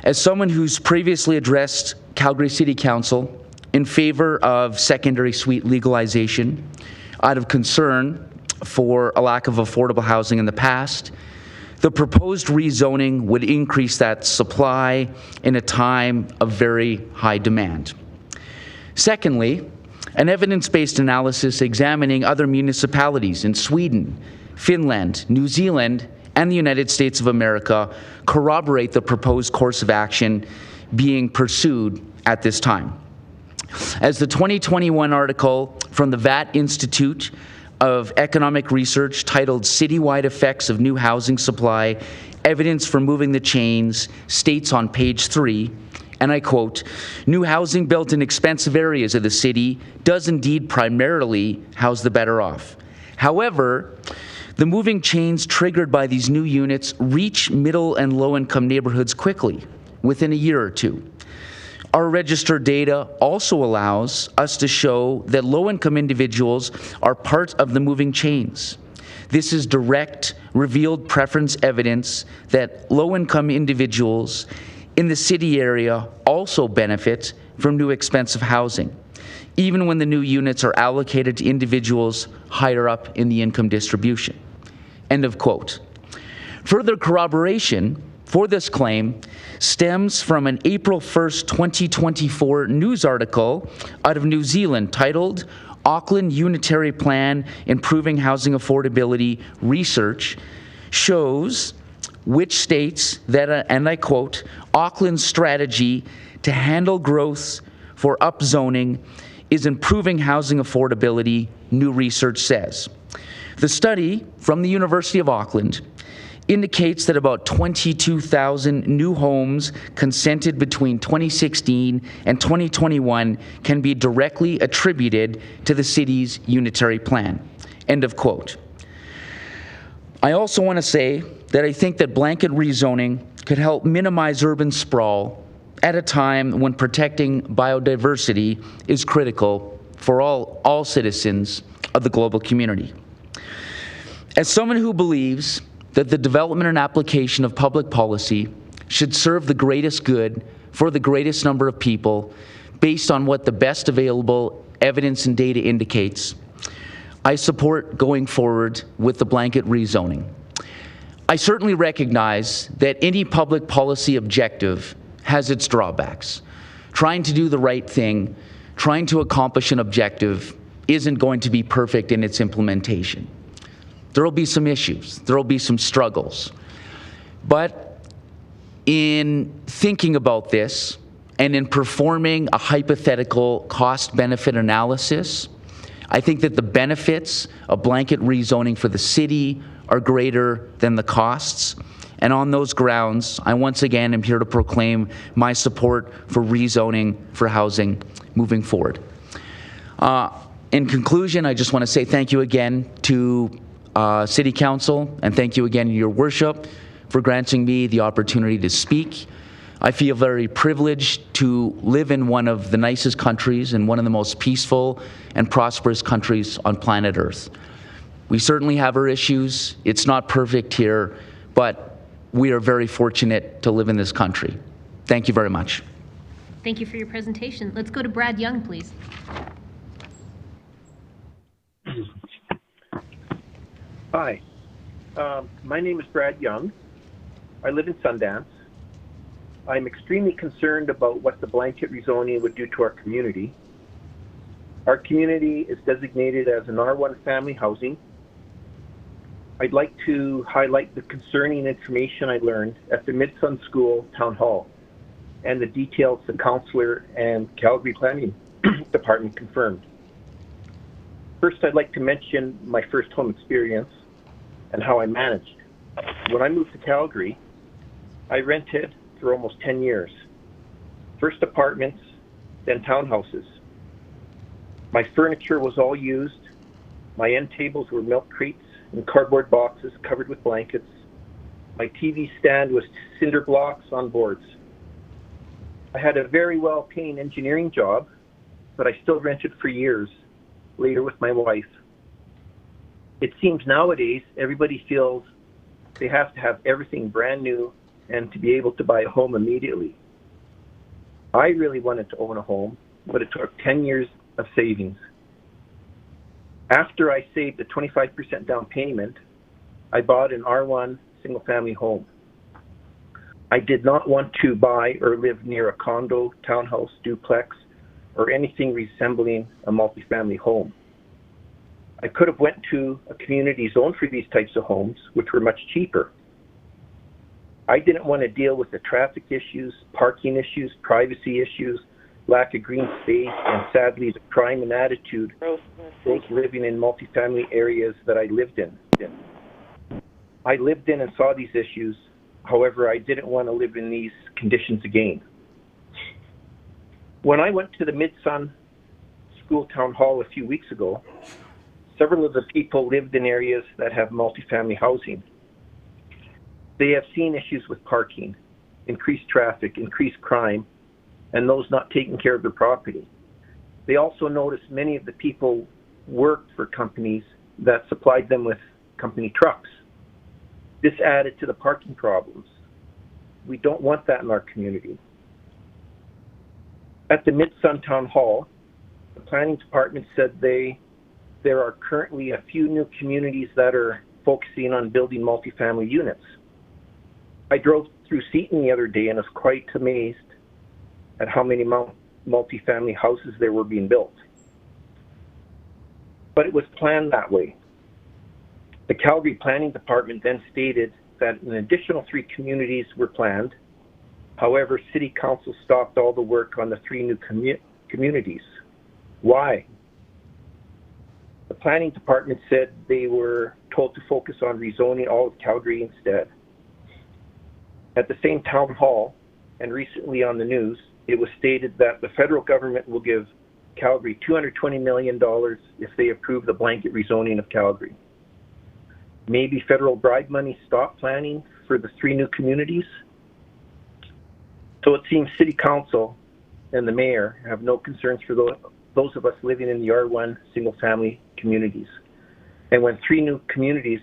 As someone who's previously addressed Calgary City Council in favor of secondary suite legalization out of concern for a lack of affordable housing in the past, the proposed rezoning would increase that supply in a time of very high demand. Secondly, an evidence-based analysis examining other municipalities in Sweden, Finland, New Zealand, and the United States of America corroborate the proposed course of action being pursued at this time. As the 2021 article from the VAT Institute of Economic Research titled "Citywide Effects of New Housing Supply, Evidence for Moving the Chains" states on page 3, and I quote, "New housing built in expensive areas of the city does indeed primarily house the better off. However, the moving chains triggered by these new units reach middle and low-income neighborhoods quickly, within a year or two. Our registered data also allows us to show that low-income individuals are part of the moving chains. This is direct, revealed preference evidence that low-income individuals in the city area also benefit from new expensive housing, even when the new units are allocated to individuals higher up in the income distribution." End of quote. Further corroboration for this claim stems from an April 1st, 2024 news article out of New Zealand titled "Auckland Unitary Plan Improving Housing Affordability Research Shows which states that, and I quote, "Auckland's strategy to handle growth for upzoning is improving housing affordability," new research says. The study from the University of Auckland indicates that about 22,000 new homes consented between 2016 and 2021 can be directly attributed to the city's unitary plan. End of quote. I also want to say that I think that blanket rezoning could help minimize urban sprawl at a time when protecting biodiversity is critical for all citizens of the global community. As someone who believes that the development and application of public policy should serve the greatest good for the greatest number of people based on what the best available evidence and data indicates, I support going forward with the blanket rezoning. I certainly recognize that any public policy objective has its drawbacks. Trying to do the right thing, trying to accomplish an objective isn't going to be perfect in its implementation. There will be some issues, there will be some struggles. But in thinking about this and in performing a hypothetical cost-benefit analysis, I think that the benefits of blanket rezoning for the city are greater than the costs. And on those grounds, I once again am here to proclaim my support for rezoning for housing moving forward. In conclusion, I just want to say thank you again to City Council, and thank you again, Your Worship, for granting me the opportunity to speak. I feel very privileged to live in one of the nicest countries and one of the most peaceful and prosperous countries on planet Earth. We certainly have our issues. It's not perfect here, but we are very fortunate to live in this country. Thank you very much. Thank you for your presentation. Let's go to Brad Young, please. Hi, my name is Brad Young. I live in Sundance. I'm extremely concerned about what the blanket rezoning would do to our community. Our community is designated as an R1 family housing. I'd like to highlight the concerning information I learned at the Mid-Sun School Town Hall and the details the councillor and Calgary Planning Department confirmed. First, I'd like to mention my first home experience and how I managed. When I moved to Calgary, I rented for almost 10 years. First apartments, then townhouses. My furniture was all used. My end tables were milk crates and cardboard boxes covered with blankets. My TV stand was cinder blocks on boards. I had a very well-paying engineering job, but I still rented for years, later with my wife. It seems nowadays everybody feels they have to have everything brand new and to be able to buy a home immediately. I really wanted to own a home, but it took 10 years of savings. After I saved a 25% down payment, I bought an R1 single-family home. I did not want to buy or live near a condo, townhouse, duplex, or anything resembling a multifamily home. I could have went to a community zone for these types of homes, which were much cheaper. I didn't want to deal with the traffic issues, parking issues, privacy issues, lack of green space, and sadly the crime and attitude those living in multifamily areas that I lived in. I lived in and saw these issues. However, I didn't want to live in these conditions again. When I went to the Mid-Sun School Town Hall a few weeks ago, several of the people lived in areas that have multifamily housing. They have seen issues with parking, increased traffic, increased crime, and those not taking care of their property. They also noticed many of the people worked for companies that supplied them with company trucks. This added to the parking problems. We don't want that in our community. At the Mid-Sun Town Hall, the planning department said there are currently a few new communities that are focusing on building multifamily units. I drove through Seton the other day and was quite amazed at how many multifamily houses there were being built. But it was planned that way. The Calgary Planning Department then stated that an additional 3 communities were planned. However, City Council stopped all the work on the 3 new communities. Why? The Planning Department said they were told to focus on rezoning all of Calgary instead. At the same town hall, and recently on the news, it was stated that the federal government will give Calgary $220 million if they approve the blanket rezoning of Calgary. Maybe federal bribe money stopped planning for the 3 new communities? So it seems City Council and the Mayor have no concerns for those of us living in the R1 single-family communities. And when 3 new communities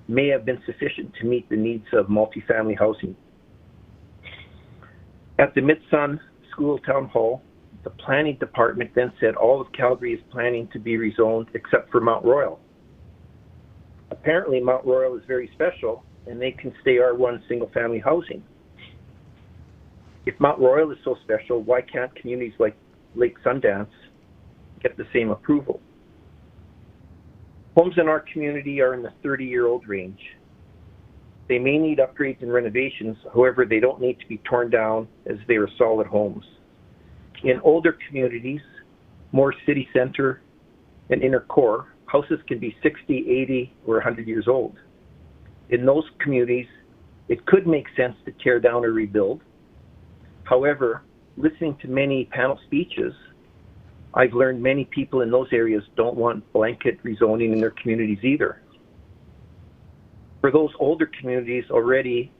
may have been sufficient to meet the needs of multifamily housing. At the Mid-Sun School Town Hall, the Planning Department then said all of Calgary is planning to be rezoned except for Mount Royal. Apparently Mount Royal is very special and they can stay R1 single-family housing. If Mount Royal is so special, why can't communities like Lake Sundance get the same approval? Homes in our community are in the 30-year-old range. They may need upgrades and renovations, however, they don't need to be torn down as they are solid homes. In older communities, more city center and inner core, houses can be 60, 80, or 100 years old. In those communities, it could make sense to tear down or rebuild. However, listening to many panel speeches, I've learned many people in those areas don't want blanket rezoning in their communities either. For those older communities already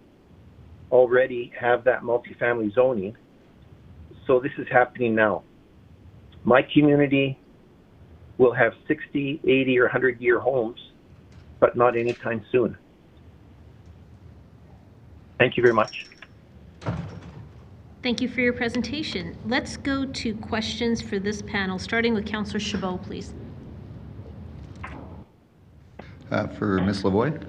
have that multifamily zoning, so this is happening now. My community will have 60, 80, or 100-year homes, but not anytime soon. Thank you very much. Thank you for your presentation. Let's go to questions for this panel, starting with Councillor Chabot, please. For Ms. Lavoie.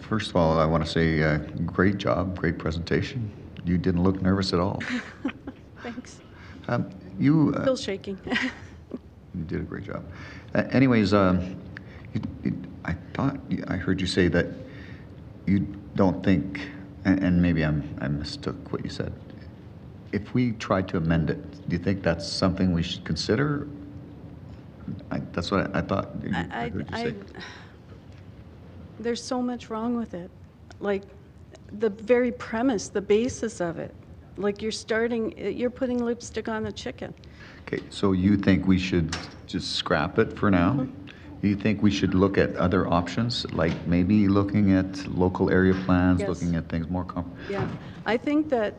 First of all, I want to say great job, great presentation. You didn't look nervous at all. Thanks. Still shaking. You did a great job. Anyways, I thought I heard you say that you don't think, and maybe I mistook what you said. If we tried to amend it, do you think that's something we should consider? That's what I thought. I heard you say. There's so much wrong with it. Like the very premise, the basis of it. Like you're putting lipstick on the chicken. Okay, so you think we should just scrap it for now? Mm-hmm. Do you think we should look at other options, like maybe looking at local area plans, Yes. looking at things more Yeah, I think that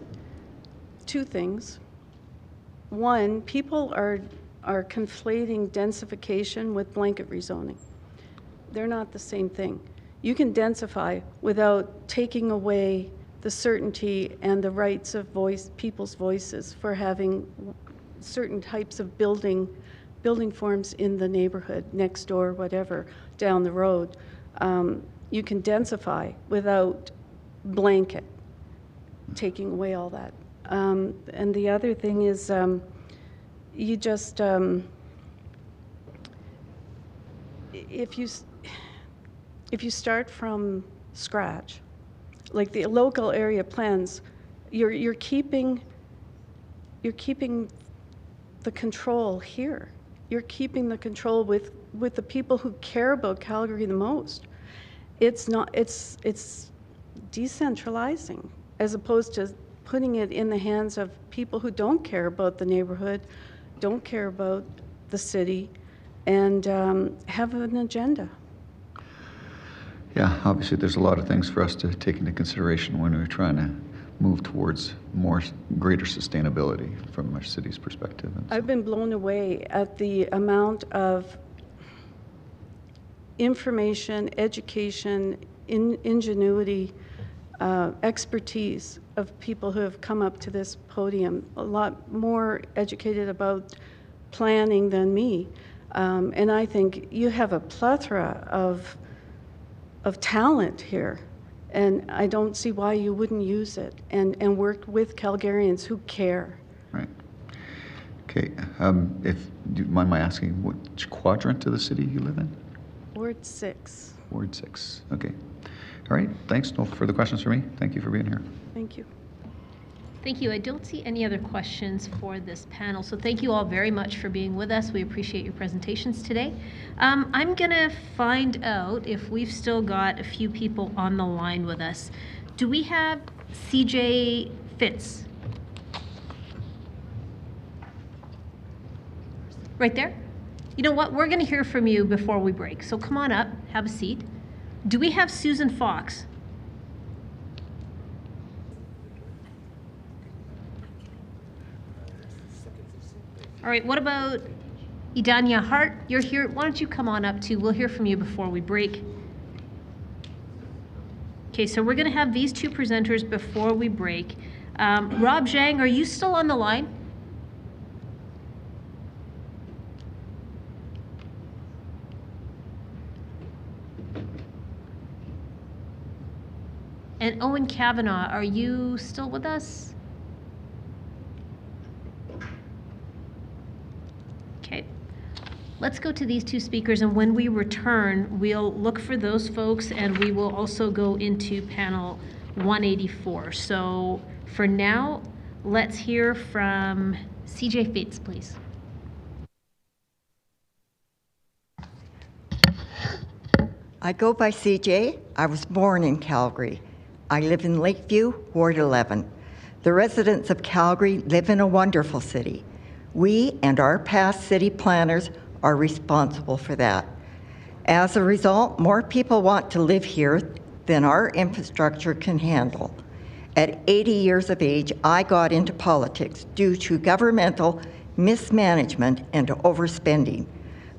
2 things. One, people are conflating densification with blanket rezoning. They're not the same thing. You can densify without taking away the certainty and the rights of people's voices for having certain types of building forms in the neighborhood, next door, whatever, down the road. You can densify without blanket, taking away all that. And the other thing is you just, if you start from scratch, like the local area plans, you're keeping the control here. You're keeping the control with the people who care about Calgary the most. It's decentralizing as opposed to putting it in the hands of people who don't care about the neighborhood, don't care about the city, and have an agenda. Yeah, obviously there's a lot of things for us to take into consideration when we're trying to move towards greater sustainability from our city's perspective. I've been blown away at the amount of information, education, ingenuity, expertise of people who have come up to this podium, a lot more educated about planning than me. And I think you have a plethora of talent here, and I don't see why you wouldn't use it and work with Calgarians who care. Right. Okay. Do you mind my asking which quadrant of the city you live in? Ward 6. Ward 6. Okay. All right. Thanks. No further questions for me. Thank you for being here. Thank you. Thank you. I don't see any other questions for this panel, so thank you all very much for being with us. We appreciate your presentations today. I'm going to find out if we've still got a few people on the line with us. Do we have CJ Fitz? Right there? You know what? We're going to hear from you before we break, so come on up, have a seat. Do we have Susan Fox? All right, what about Idanya Hart? You're here. Why don't you come on up too? We'll hear from you before we break. Okay, so we're going to have these two presenters before we break. Rob Zhang, are you still on the line? And Owen Kavanaugh, are you still with us? Okay. Let's go to these two speakers, and when we return, we'll look for those folks, and we will also go into panel 184. So for now, let's hear from CJ Fitz, please. I go by CJ. I was born in Calgary. I live in Lakeview, Ward 11. The residents of Calgary live in a wonderful city. We and our past city planners are responsible for that. As a result, more people want to live here than our infrastructure can handle. At 80 years of age, I got into politics due to governmental mismanagement and overspending.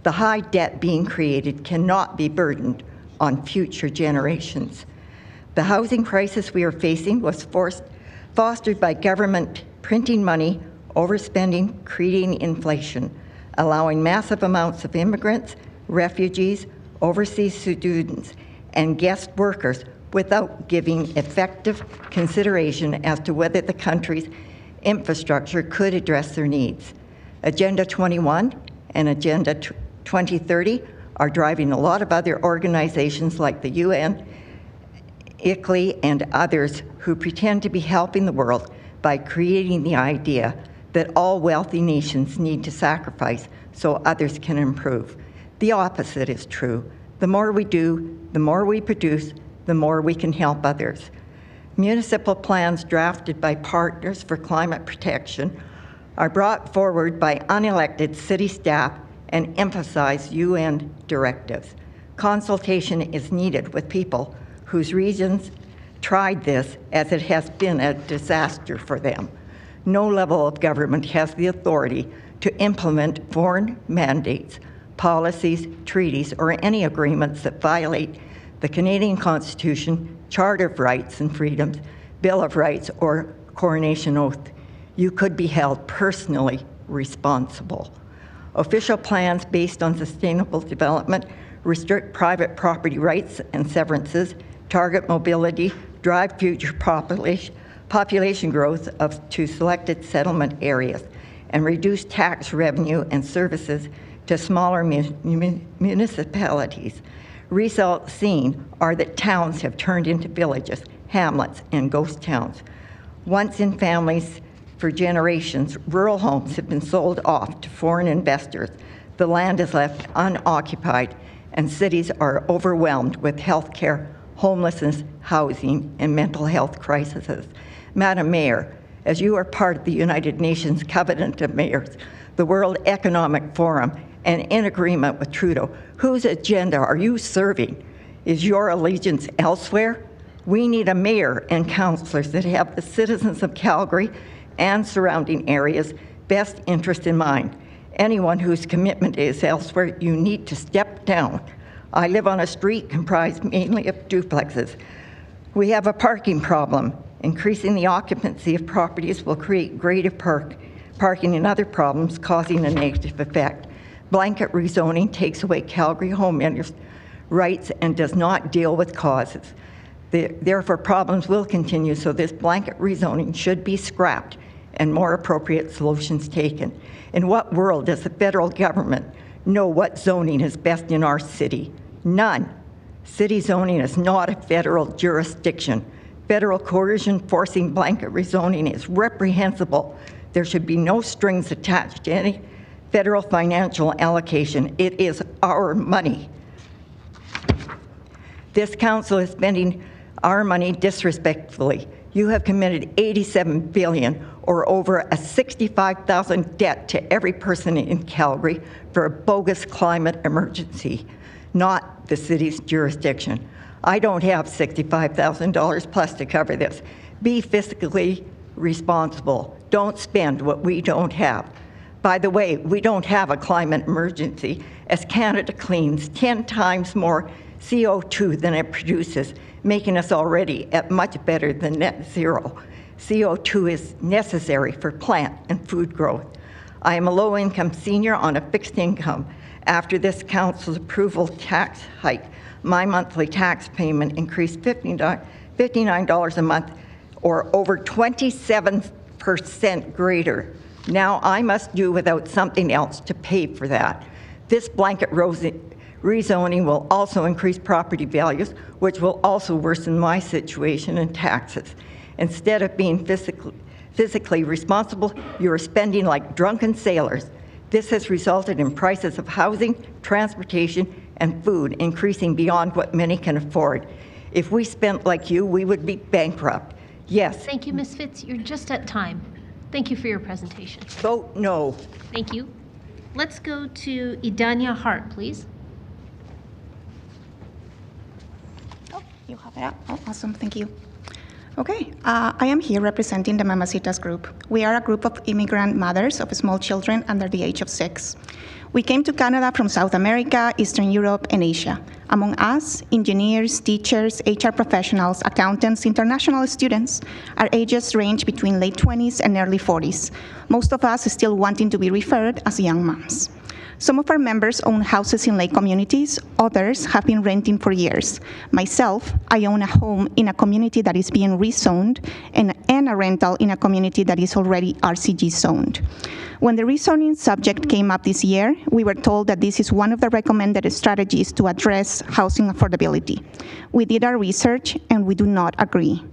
The high debt being created cannot be burdened on future generations. The housing crisis we are facing was fostered by government printing money, overspending, creating inflation, allowing massive amounts of immigrants, refugees, overseas students, and guest workers without giving effective consideration as to whether the country's infrastructure could address their needs. Agenda 21 and Agenda 2030 are driving a lot of other organizations like the UN, ICLEI, and others who pretend to be helping the world by creating the idea that all wealthy nations need to sacrifice so others can improve. The opposite is true. The more we do, the more we produce, the more we can help others. Municipal plans drafted by Partners for Climate Protection are brought forward by unelected city staff and emphasize UN directives. Consultation is needed with people whose regions tried this, as it has been a disaster for them. No level of government has the authority to implement foreign mandates, policies, treaties, or any agreements that violate the Canadian Constitution, Charter of Rights and Freedoms, Bill of Rights, or Coronation Oath. You could be held personally responsible. Official plans based on sustainable development restrict private property rights and severances, target mobility, drive future population growth to selected settlement areas, and reduce tax revenue and services to smaller municipalities. Results seen are that towns have turned into villages, hamlets, and ghost towns. Once in families for generations, rural homes have been sold off to foreign investors. The land is left unoccupied, and cities are overwhelmed with healthcare, homelessness, housing, and mental health crises. Madam Mayor, as you are part of the United Nations Covenant of Mayors, the World Economic Forum, and in agreement with Trudeau. Whose agenda are you serving? Is your allegiance elsewhere? We need a mayor and councillors that have the citizens of Calgary and surrounding areas' best interest in mind. Anyone whose commitment is elsewhere, you need to step down. I live on a street comprised mainly of duplexes. We have a parking problem. Increasing the occupancy of properties will create greater parking and other problems, causing a negative effect. Blanket rezoning takes away Calgary homeowners' rights and does not deal with causes. Therefore, problems will continue, so this blanket rezoning should be scrapped and more appropriate solutions taken. In what world does the federal government know what zoning is best in our city? None. City zoning is not a federal jurisdiction. Federal coercion forcing blanket rezoning is reprehensible. There should be no strings attached to any federal financial allocation. It is our money. This council is spending our money disrespectfully. You have committed $87 billion or over a $65,000 debt to every person in Calgary for a bogus climate emergency, not the city's jurisdiction. I don't have $65,000 plus to cover this. Be fiscally responsible. Don't spend what we don't have. By the way, we don't have a climate emergency, as Canada cleans 10 times more CO2 than it produces, making us already at much better than net zero. CO2 is necessary for plant and food growth. I am a low-income senior on a fixed income. After this council's approval tax hike, my monthly tax payment increased $59 a month, or over 27% greater. Now I must do without something else to pay for that. This blanket rezoning will also increase property values, which will also worsen my situation and taxes. Instead of being physically responsible, you are spending like drunken sailors. This has resulted in prices of housing, transportation, and food increasing beyond what many can afford. If we spent like you, we would be bankrupt. Yes. Thank you, Ms. Fitz. You're just at time. Thank you for your presentation. Vote no. Thank you. Let's go to Idania Hart, please. You have it up. Oh, awesome. Thank you. Okay. I am here representing the Mamacitas group. We are a group of immigrant mothers of small children under the age of 6. We came to Canada from South America, Eastern Europe, and Asia. Among us, engineers, teachers, HR professionals, accountants, international students, our ages range between late 20s and early 40s, most of us still wanting to be referred as young moms. Some of our members own houses in lake communities, others have been renting for years. Myself, I own a home in a community that is being rezoned and a rental in a community that is already RCG zoned. When the rezoning subject came up this year, we were told that this is one of the recommended strategies to address housing affordability. We did our research and we do not agree.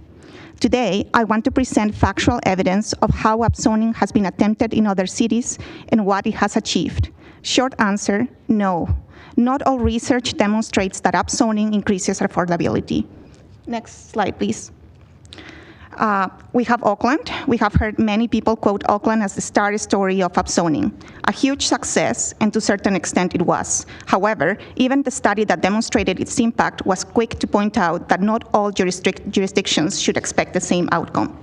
Today, I want to present factual evidence of how upzoning has been attempted in other cities and what it has achieved. Short answer, no. Not all research demonstrates that upzoning increases affordability. Next slide, please. We have Auckland. We have heard many people quote Auckland as the star story of upzoning. A huge success, and to a certain extent it was. However, even the study that demonstrated its impact was quick to point out that not all jurisdictions should expect the same outcome.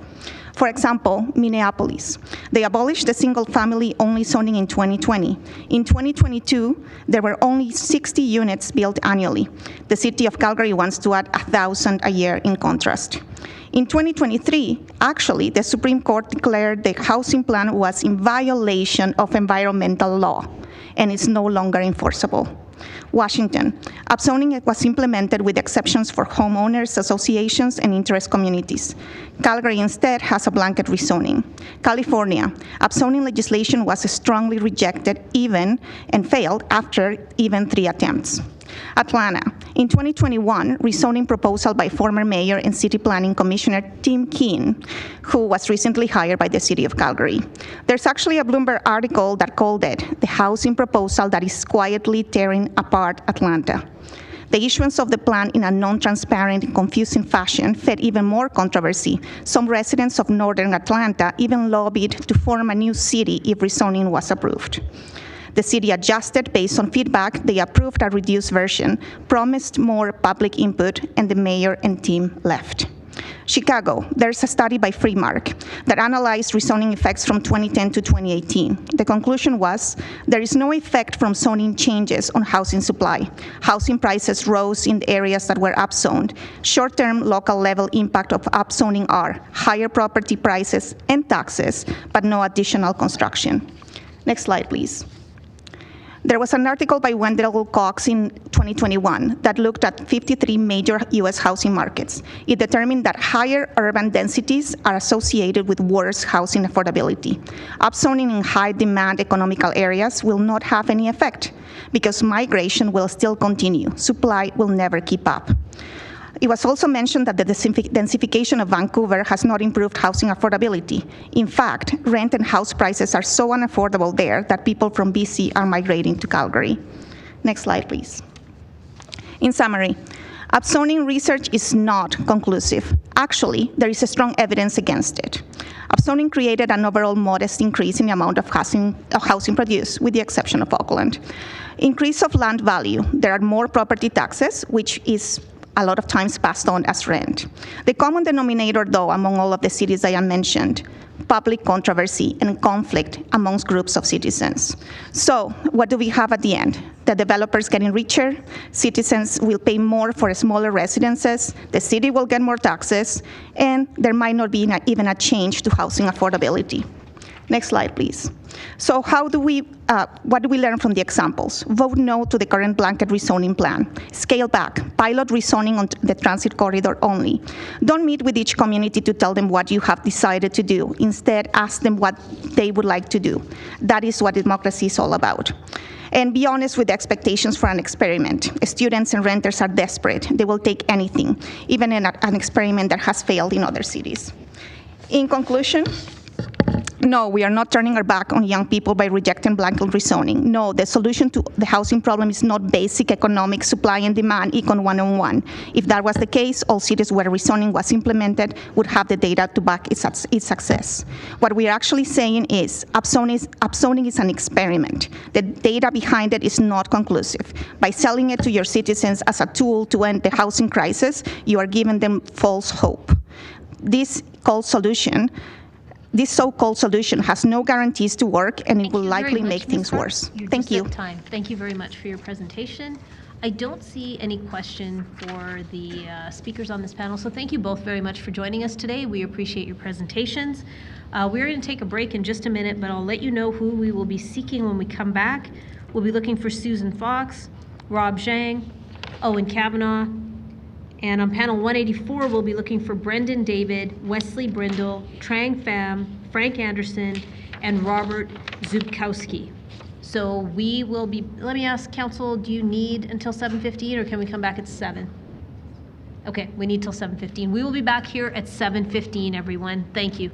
For example, Minneapolis. They abolished the single-family only zoning in 2020. In 2022, there were only 60 units built annually. The city of Calgary wants to add 1,000 a year in contrast. In 2023, actually, the Supreme Court declared the housing plan was in violation of environmental law, and it's no longer enforceable. Washington. Upzoning was implemented with exceptions for homeowners, associations, and interest communities. Calgary instead has a blanket rezoning. California. Upzoning legislation was strongly rejected and failed after even 3 attempts. Atlanta. In 2021, rezoning proposal by former mayor and city planning commissioner Tim Keane, who was recently hired by the city of Calgary. There's actually a Bloomberg article that called it the housing proposal that is quietly tearing apart Atlanta. The issuance of the plan in a non-transparent and confusing fashion fed even more controversy. Some residents of northern Atlanta even lobbied to form a new city if rezoning was approved. The city adjusted based on feedback. They approved a reduced version, promised more public input, and the mayor and team left. Chicago, there's a study by Freemark that analyzed rezoning effects from 2010 to 2018. The conclusion was there is no effect from zoning changes on housing supply. Housing prices rose in the areas that were upzoned. Short-term local level impact of upzoning are higher property prices and taxes, but no additional construction. Next slide, please. There was an article by Wendell Cox in 2021 that looked at 53 major U.S. housing markets. It determined that higher urban densities are associated with worse housing affordability. Upzoning in high-demand economical areas will not have any effect because migration will still continue. Supply will never keep up. It was also mentioned that the densification of Vancouver has not improved housing affordability. In fact, rent and house prices are so unaffordable there that people from BC are migrating to Calgary. Next slide, please. In summary, upzoning research is not conclusive. Actually, there is strong evidence against it. Upzoning created an overall modest increase in the amount of housing produced, with the exception of Auckland. Increase of land value. There are more property taxes, which is a lot of times passed on as rent. The common denominator, though, among all of the cities I mentioned, public controversy and conflict amongst groups of citizens. So what do we have at the end? The developers getting richer, citizens will pay more for smaller residences, the city will get more taxes, and there might not be even a change to housing affordability. Next slide, please. So what do we learn from the examples? Vote no to the current blanket rezoning plan. Scale back, pilot rezoning on the transit corridor only. Don't meet with each community to tell them what you have decided to do. Instead, ask them what they would like to do. That is what democracy is all about. And be honest with the expectations for an experiment. Students and renters are desperate. They will take anything, even in an experiment that has failed in other cities. In conclusion, no, we are not turning our back on young people by rejecting blanket rezoning. No, the solution to the housing problem is not basic economic supply and demand, Econ 101. If that was the case, all cities where rezoning was implemented would have the data to back its success. What we are actually saying is upzoning is an experiment. The data behind it is not conclusive. By selling it to your citizens as a tool to end the housing crisis, you are giving them false hope. This so-called solution has no guarantees to work, and it will likely make things worse. Thank you. Thank you very much for your presentation. I don't see any question for the speakers on this panel, so thank you both very much for joining us today. We appreciate your presentations. We're going to take a break in just a minute, but I'll let you know who we will be seeking when we come back. We'll be looking for Susan Fox, Rob Zhang, Owen Kavanaugh, and on panel 184, we'll be looking for Brendan David, Wesley Brindle, Trang Pham, Frank Anderson, and Robert Zubkowski. So we will be, let me ask council, do you need until 7:15 or can we come back at 7? Okay, we need till 7:15. We will be back here at 7:15, everyone. Thank you.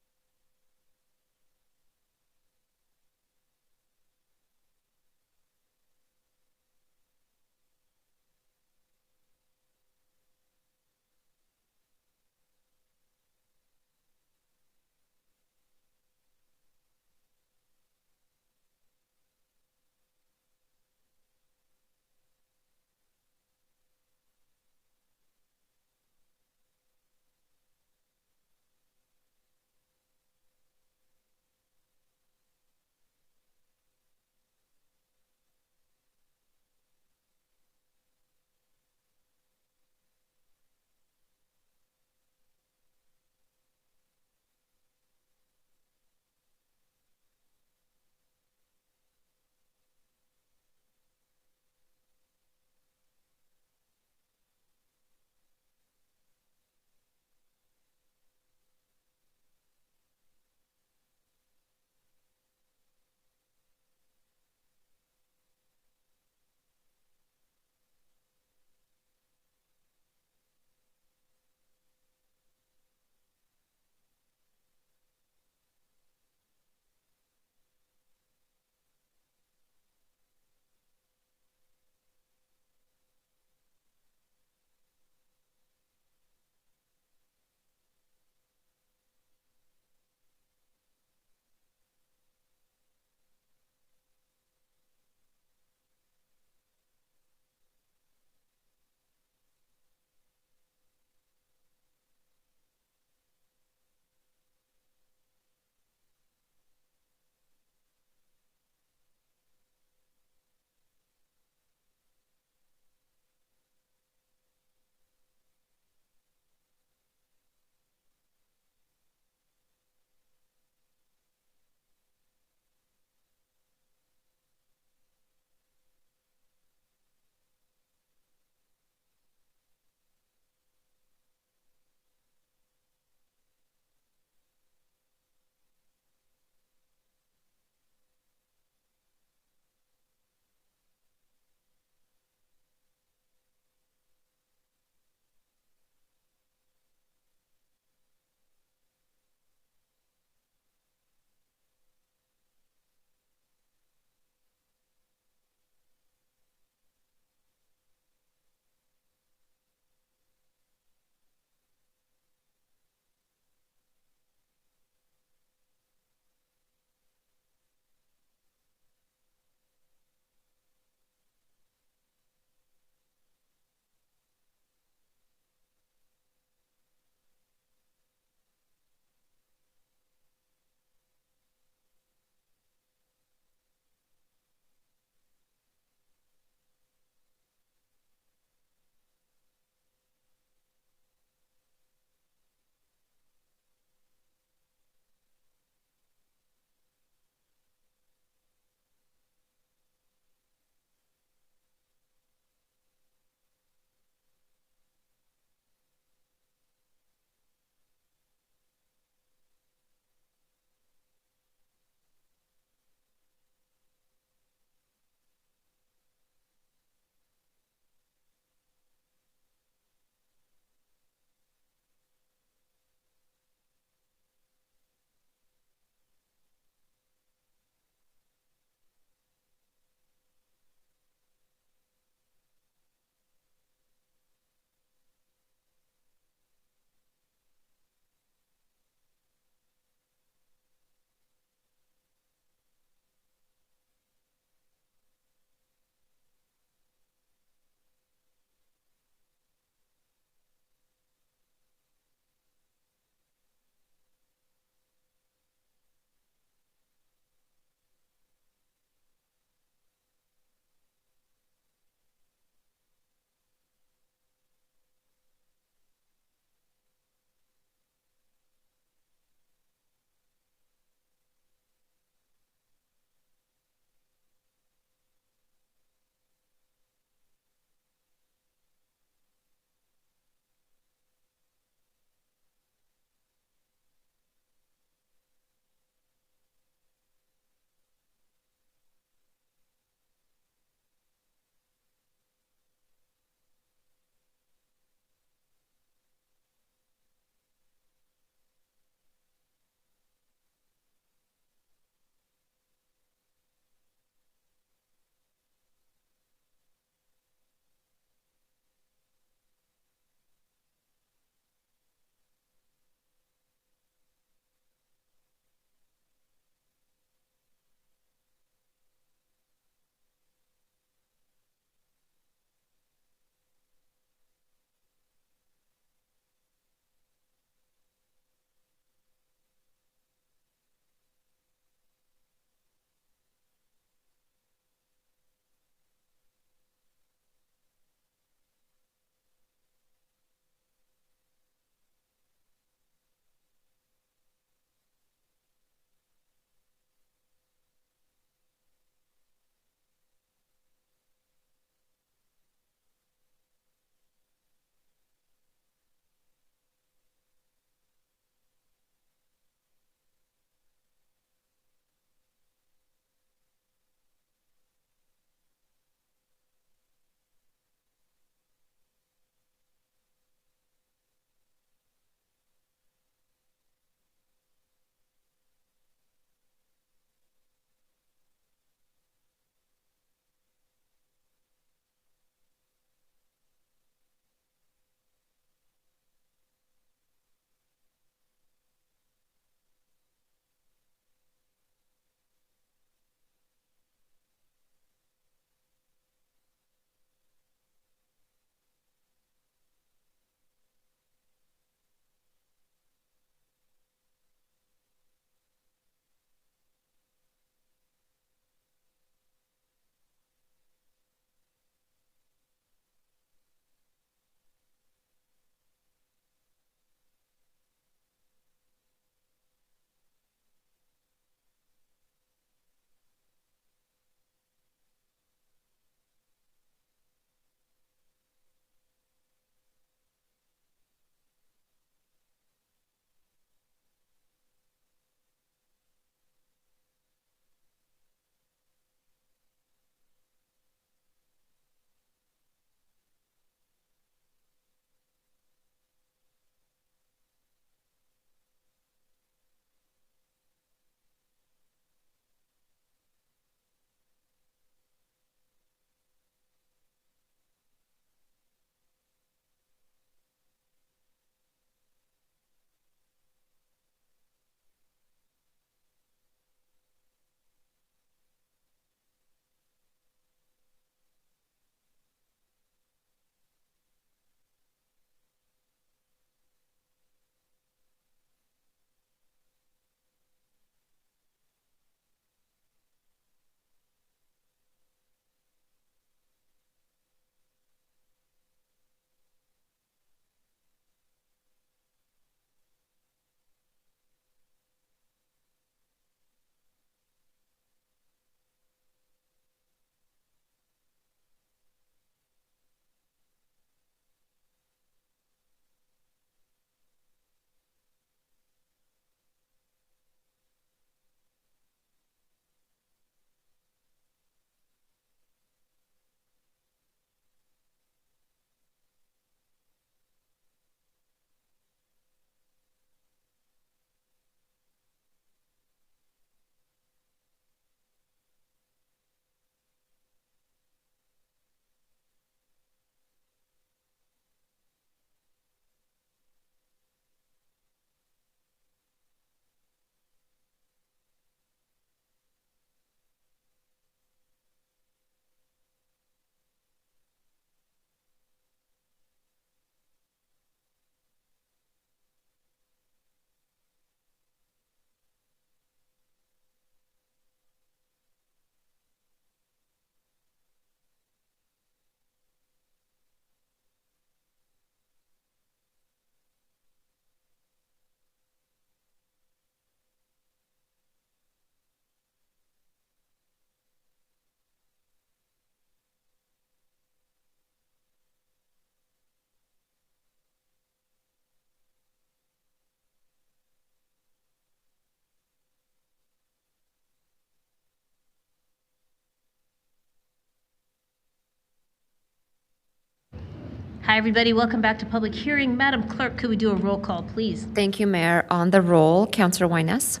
Hi, everybody. Welcome back to public hearing. Madam Clerk, could we do a roll call, please? Thank you, Mayor. On the roll, Councillor Wyness.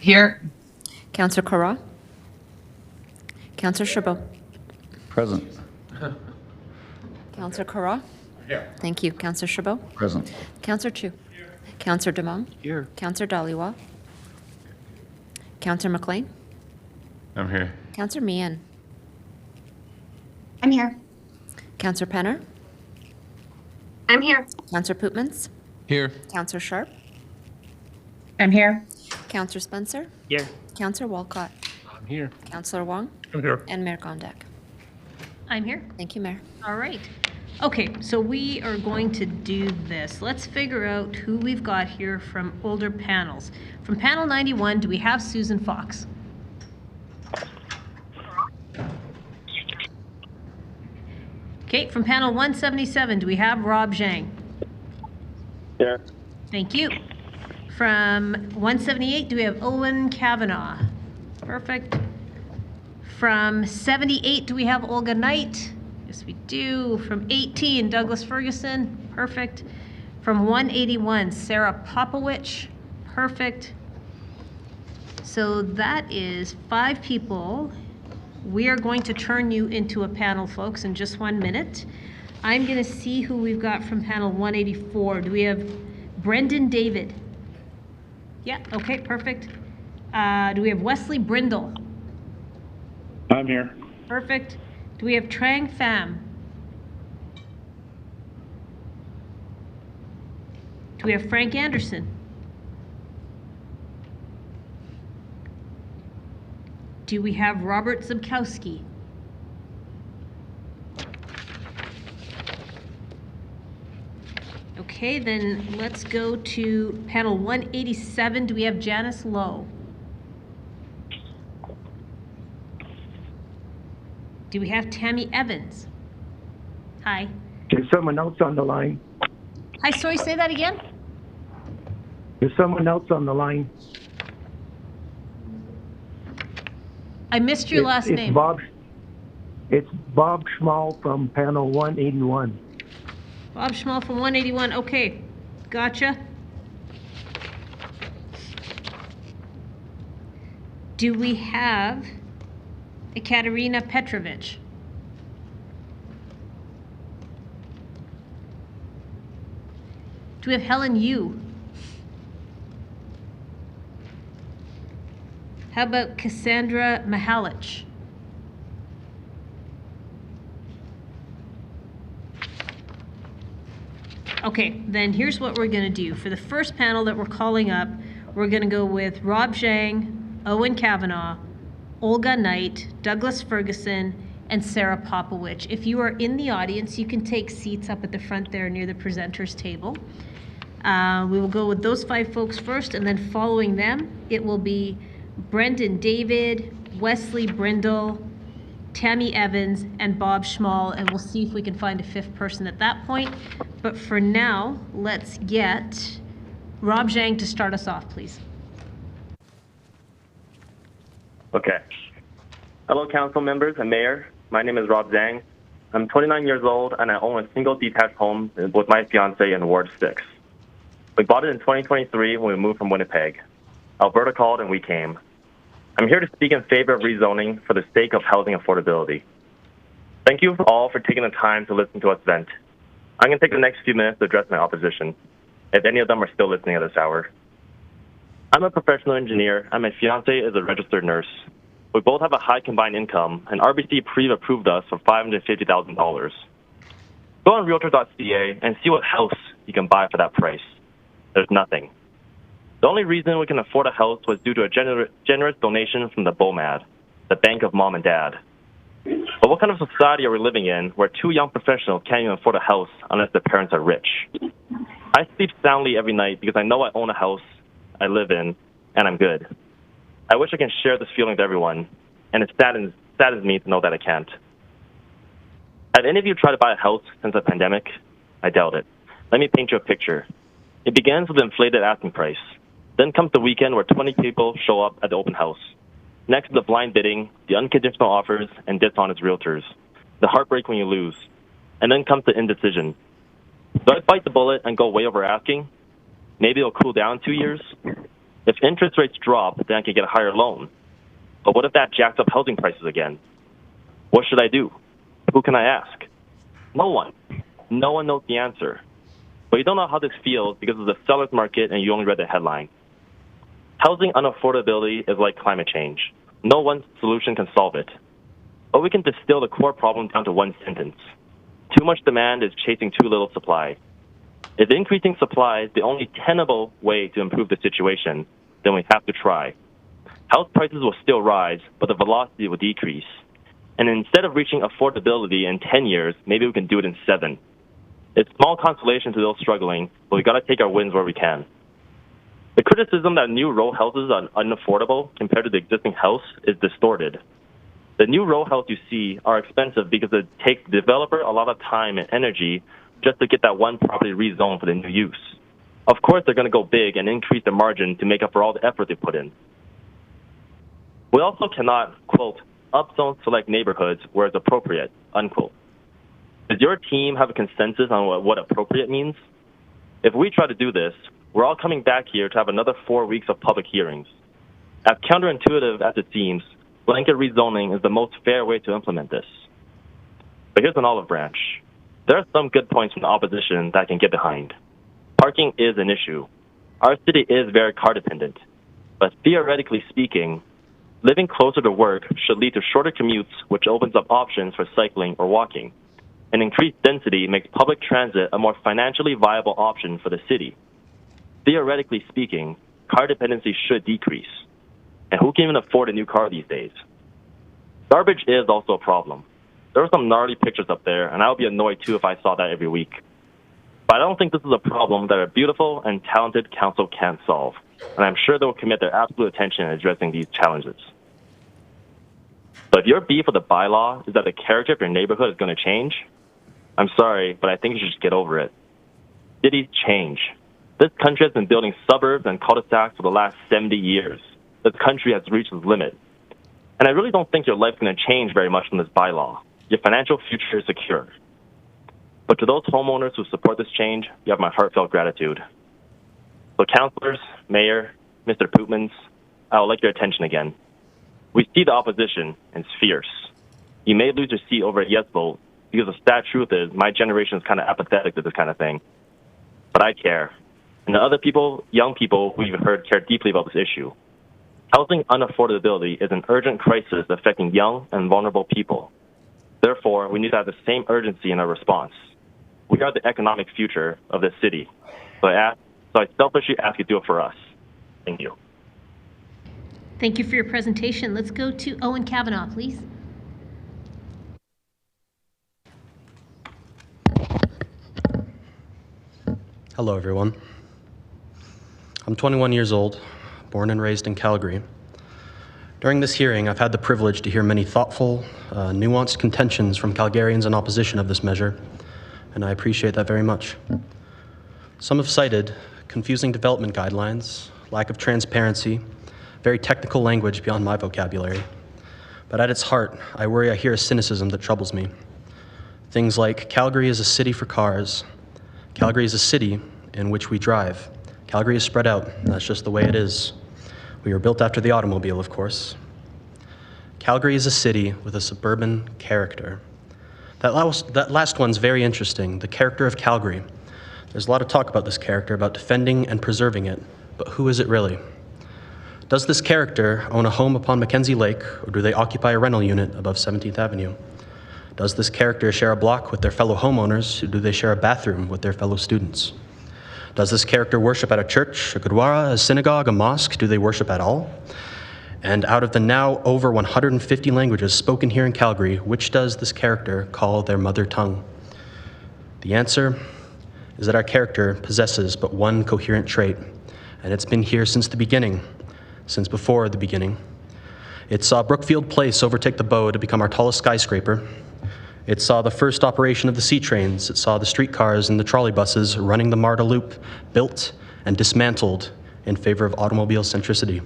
Here. Councillor Carra. Councillor Chabot. Present. Councillor Carra. Here. Thank you. Councillor Chabot. Present. Councillor Chu. Councillor Demong. Here. Councillor Dhaliwal. Councillor McLean. I'm here. Councillor Meehan. I'm here. Councillor Penner. I'm here. Councillor Pootmans. Here. Councillor Sharp. I'm here. Councillor Spencer. Here. Councillor Walcott. I'm here. Councillor Wong. I'm here. And Mayor Gondek. I'm here. Thank you, Mayor. All right. Okay, so we are going to do this. Let's figure out who we've got here from older panels. From panel 91, do we have Susan Fox? Okay, from panel 177, do we have Rob Zhang? Here. Thank you. From 178, do we have Owen Kavanaugh? Perfect. From 78, do we have Olga Knight? Yes, we do. From 18, Douglas Ferguson. Perfect. From 181, Sarah Popowich. Perfect. So that is 5 people. We are going to turn you into a panel, folks, in just 1 minute. I'm going to see who we've got from panel 184. Do we have Brendan David? Yeah, okay, perfect. Do we have Wesley Brindle? I'm here. Perfect. Do we have Trang Pham? Do we have Frank Anderson? Do we have Robert Zabkowski? Okay, then let's go to panel 187. Do we have Janice Lowe? Do we have Tammy Evans? Hi. There's someone else on the line. Hi, sorry, say that again? There's someone else on the line. I missed your last name. It's Bob Schmal from panel 181. Bob Schmal from 181. Okay, gotcha. Do we have Ekaterina Petrovich? Do we have Helen Yu? How about Cassandra Mihalich? Okay, then here's what we're going to do. For the first panel that we're calling up, we're going to go with Rob Zhang, Owen Kavanaugh, Olga Knight, Douglas Ferguson, and Sarah Popowich. If you are in the audience, you can take seats up at the front there near the presenters table. We will go with those 5 folks first, and then following them, it will be Brendan David, Wesley Brindle, Tammy Evans, and Bob Schmal, and we'll see if we can find a 5th person at that point. But for now, let's get Rob Zhang to start us off, please. Okay. Hello, council members and mayor. My name is Rob Zhang. I'm 29 years old, and I own a single detached home with my fiance in Ward 6. We bought it in 2023 when we moved from Winnipeg. Alberta called, and we came. I'm here to speak in favor of rezoning for the sake of housing affordability. Thank you all for taking the time to listen to us vent. I'm going to take the next few minutes to address my opposition, if any of them are still listening at this hour. I'm a professional engineer, and my fiance is a registered nurse. We both have a high combined income, and RBC pre-approved us for $550,000. Go on Realtor.ca and see what house you can buy for that price. There's nothing. The only reason we can afford a house was due to a generous donation from the BOMAD, the bank of mom and dad. But what kind of society are we living in where 2 young professionals can't even afford a house unless their parents are rich? I sleep soundly every night because I know I own a house I live in, and I'm good. I wish I can share this feeling with everyone, and it saddens me to know that I can't. Have any of you tried to buy a house since the pandemic? I doubt it. Let me paint you a picture. It begins with an inflated asking price. Then comes the weekend where 20 people show up at the open house. Next is the blind bidding, the unconditional offers, and dishonest realtors. The heartbreak when you lose. and then comes the indecision. Do I bite the bullet and go way over asking? Maybe it'll cool down 2 years. If interest rates drop, then I can get a higher loan. But what if that jacks up housing prices again? What should I do? Who can I ask? No one. No one knows the answer. But you don't know how this feels because it's a seller's market and you only read the headline. Housing unaffordability is like climate change. No one solution can solve it. But we can distill the core problem down to one sentence. Too much demand is chasing too little supply. If increasing supply is the only tenable way to improve the situation, then we have to try. House prices will still rise, but the velocity will decrease. And instead of reaching affordability in 10 years, maybe we can do it in 7. It's small consolation to those struggling, but we got to take our wins where we can. The criticism that new row houses are unaffordable compared to the existing house is distorted. The new row house you see are expensive because it takes the developer a lot of time and energy just to get that one property rezoned for the new use. Of course, they're going to go big and increase the margin to make up for all the effort they put in. We also cannot, quote, upzone select neighborhoods where it's appropriate, unquote. Does your team have a consensus on what appropriate means? If we try to do this, we're all coming back here to have another 4 weeks of public hearings. As counterintuitive as it seems, blanket rezoning is the most fair way to implement this. But here's an olive branch. There are some good points from the opposition that I can get behind. Parking is an issue. Our city is very car dependent. But theoretically speaking, living closer to work should lead to shorter commutes, which opens up options for cycling or walking. And increased density makes public transit a more financially viable option for the city. Theoretically speaking, car dependency should decrease. And who can even afford a new car these days? Garbage is also a problem. There are some gnarly pictures up there, and I would be annoyed too if I saw that every week. But I don't think this is a problem that a beautiful and talented council can't solve. And I'm sure they will commit their absolute attention in addressing these challenges. But if your beef with the bylaw is that the character of your neighborhood is going to change, I'm sorry, but I think you should just get over it. Cities change. This country has been building suburbs and cul-de-sacs for the last 70 years. This country has reached its limit. And I really don't think your life's going to change very much from this bylaw. Your financial future is secure. But to those homeowners who support this change, you have my heartfelt gratitude. So councilors, mayor, Mr. Pootmans, I would like your attention again. We see the opposition, and it's fierce. You may lose your seat over a yes vote, because the sad truth is my generation is kind of apathetic to this kind of thing. But I care. And the other people, young people who you've heard care deeply about this issue. Housing unaffordability is an urgent crisis affecting young and vulnerable people. Therefore, we need to have the same urgency in our response. We are the economic future of this city. So I selfishly ask you to do it for us. Thank you. Thank you for your presentation. Let's go to Owen Kavanaugh, please. Hello, everyone. I'm 21 years old, born and raised in Calgary. During this hearing, I've had the privilege to hear many thoughtful, nuanced contentions from Calgarians in opposition of this measure, and I appreciate that very much. Some have cited confusing development guidelines, lack of transparency, very technical language beyond my vocabulary. But at its heart, I worry I hear a cynicism that troubles me. Things like, Calgary is a city for cars. Calgary is a city in which we drive. Calgary is spread out, and that's just the way it is. We were built after the automobile, of course. Calgary is a city with a suburban character. That last one's very interesting, the character of Calgary. There's a lot of talk about this character, about defending and preserving it, but who is it really? Does this character own a home upon Mackenzie Lake, or do they occupy a rental unit above 17th Avenue? Does this character share a block with their fellow homeowners, or do they share a bathroom with their fellow students? Does this character worship at a church, a gurdwara, a synagogue, a mosque? Do they worship at all? And out of the now over 150 languages spoken here in Calgary, which does this character call their mother tongue? The answer is that our character possesses but one coherent trait, and it's been here since the beginning, since before the beginning. It saw Brookfield Place overtake the Bow to become our tallest skyscraper. It saw the first operation of the sea trains. It saw the streetcars and the trolley buses running the MARTA loop, built and dismantled in favor of automobile centricity.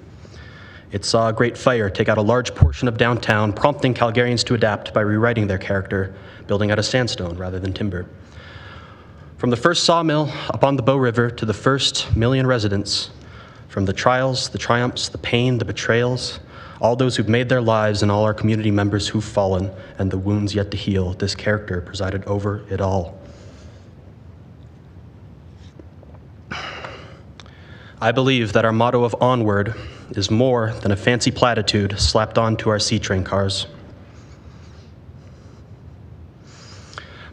It saw a great fire take out a large portion of downtown, prompting Calgarians to adapt by rewriting their character, building out of sandstone rather than timber. From the first sawmill up on the Bow River to the first million residents, from the trials, the triumphs, the pain, the betrayals, all those who've made their lives and all our community members who've fallen and the wounds yet to heal, this character presided over it all. I believe that our motto of onward is more than a fancy platitude slapped onto our C-train cars.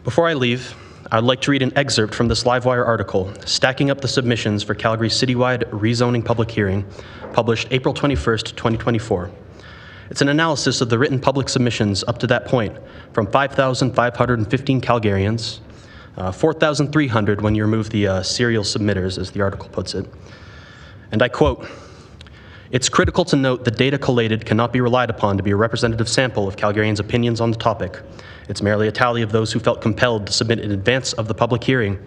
Before I leave, I'd like to read an excerpt from this Livewire article, stacking up the submissions for Calgary's citywide rezoning public hearing, published April 21st, 2024. It's an analysis of the written public submissions up to that point from 5,515 Calgarians, 4,300 when you remove the serial submitters, as the article puts it. And I quote, "It's critical to note that data collated cannot be relied upon to be a representative sample of Calgarians' opinions on the topic. It's merely a tally of those who felt compelled to submit in advance of the public hearing.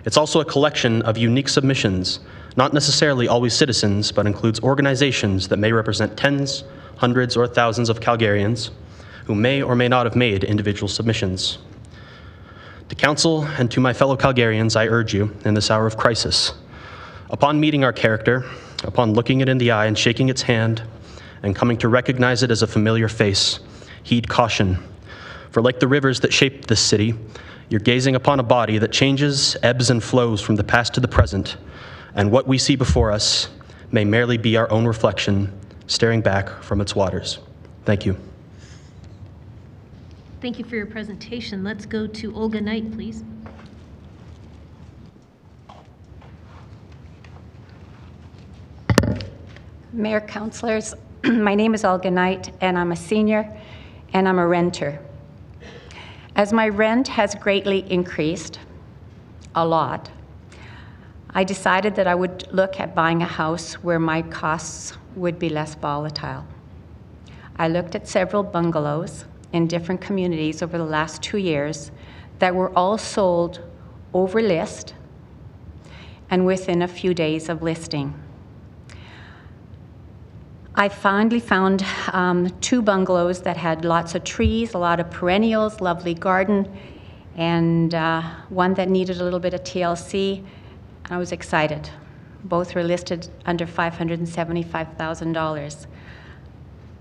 It's also a collection of unique submissions, not necessarily always citizens, but includes organizations that may represent tens, hundreds, or thousands of Calgarians who may or may not have made individual submissions. To Council and to my fellow Calgarians, I urge you, in this hour of crisis, upon meeting our character, upon looking it in the eye and shaking its hand, and coming to recognize it as a familiar face, heed caution. For like the rivers that shaped this city, you're gazing upon a body that changes, ebbs, and flows from the past to the present, and what we see before us may merely be our own reflection, staring back from its waters." Thank you. Thank you for your presentation. Let's go to Olga Knight, please. Mayor, councillors, my name is Olga Knight, and I'm a senior, and I'm a renter. As my rent has greatly increased, a lot, I decided that I would look at buying a house where my costs would be less volatile. I looked at several bungalows in different communities over the last 2 years that were all sold over list and within a few days of listing. I finally found 2 bungalows that had lots of trees, a lot of perennials, lovely garden, and one that needed a little bit of TLC. I was excited. Both were listed under $575,000.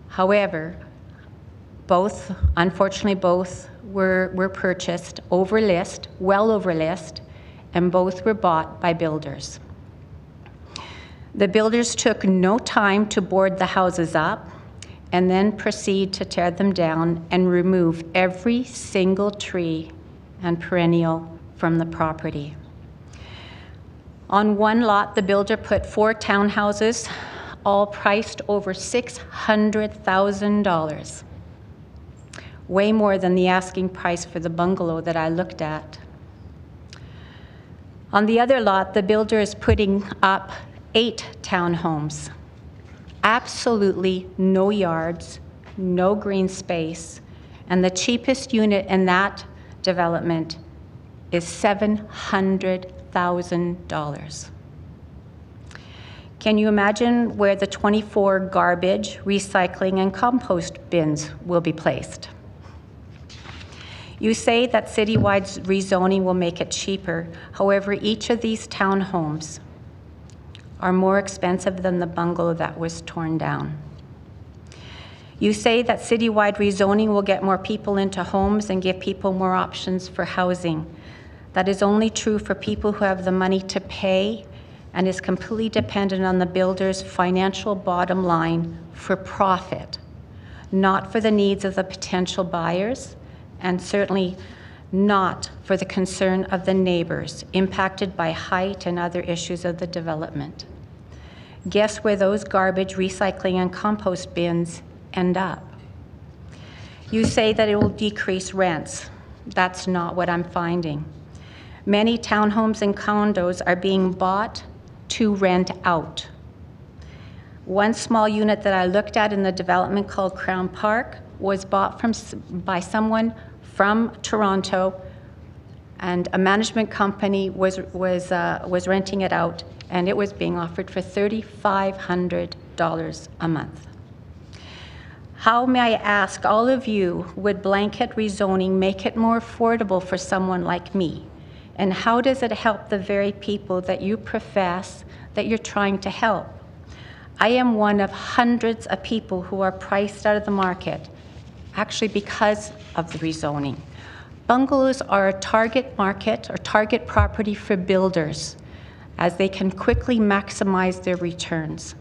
However, unfortunately both were purchased over list, well over list, and both were bought by builders. The builders took no time to board the houses up and then proceed to tear them down and remove every single tree and perennial from the property. On one lot, the builder put 4 townhouses, all priced over $600,000, way more than the asking price for the bungalow that I looked at. On the other lot, the builder is putting up 8 townhomes, absolutely no yards, no green space, and the cheapest unit in that development is $700,000. Can you imagine where the 24 garbage, recycling, and compost bins will be placed? You say that citywide rezoning will make it cheaper. However, each of these townhomes are more expensive than the bungalow that was torn down. You say that citywide rezoning will get more people into homes and give people more options for housing. That is only true for people who have the money to pay and is completely dependent on the builder's financial bottom line for profit, not for the needs of the potential buyers, and certainly not for the concern of the neighbors impacted by height and other issues of the development. Guess where those garbage, recycling, and compost bins end up? You say that it will decrease rents. That's not what I'm finding. Many townhomes and condos are being bought to rent out. One small unit that I looked at in the development called Crown Park was bought by someone from Toronto, and a management company was renting it out, and it was being offered for $3,500 $1,200 a month. How, may I ask all of you, would blanket rezoning make it more affordable for someone like me? And how does it help the very people that you profess that you're trying to help? I am one of hundreds of people who are priced out of the market, actually because of the rezoning. Bungalows are a target market or target property for builders, as they can quickly maximize their returns.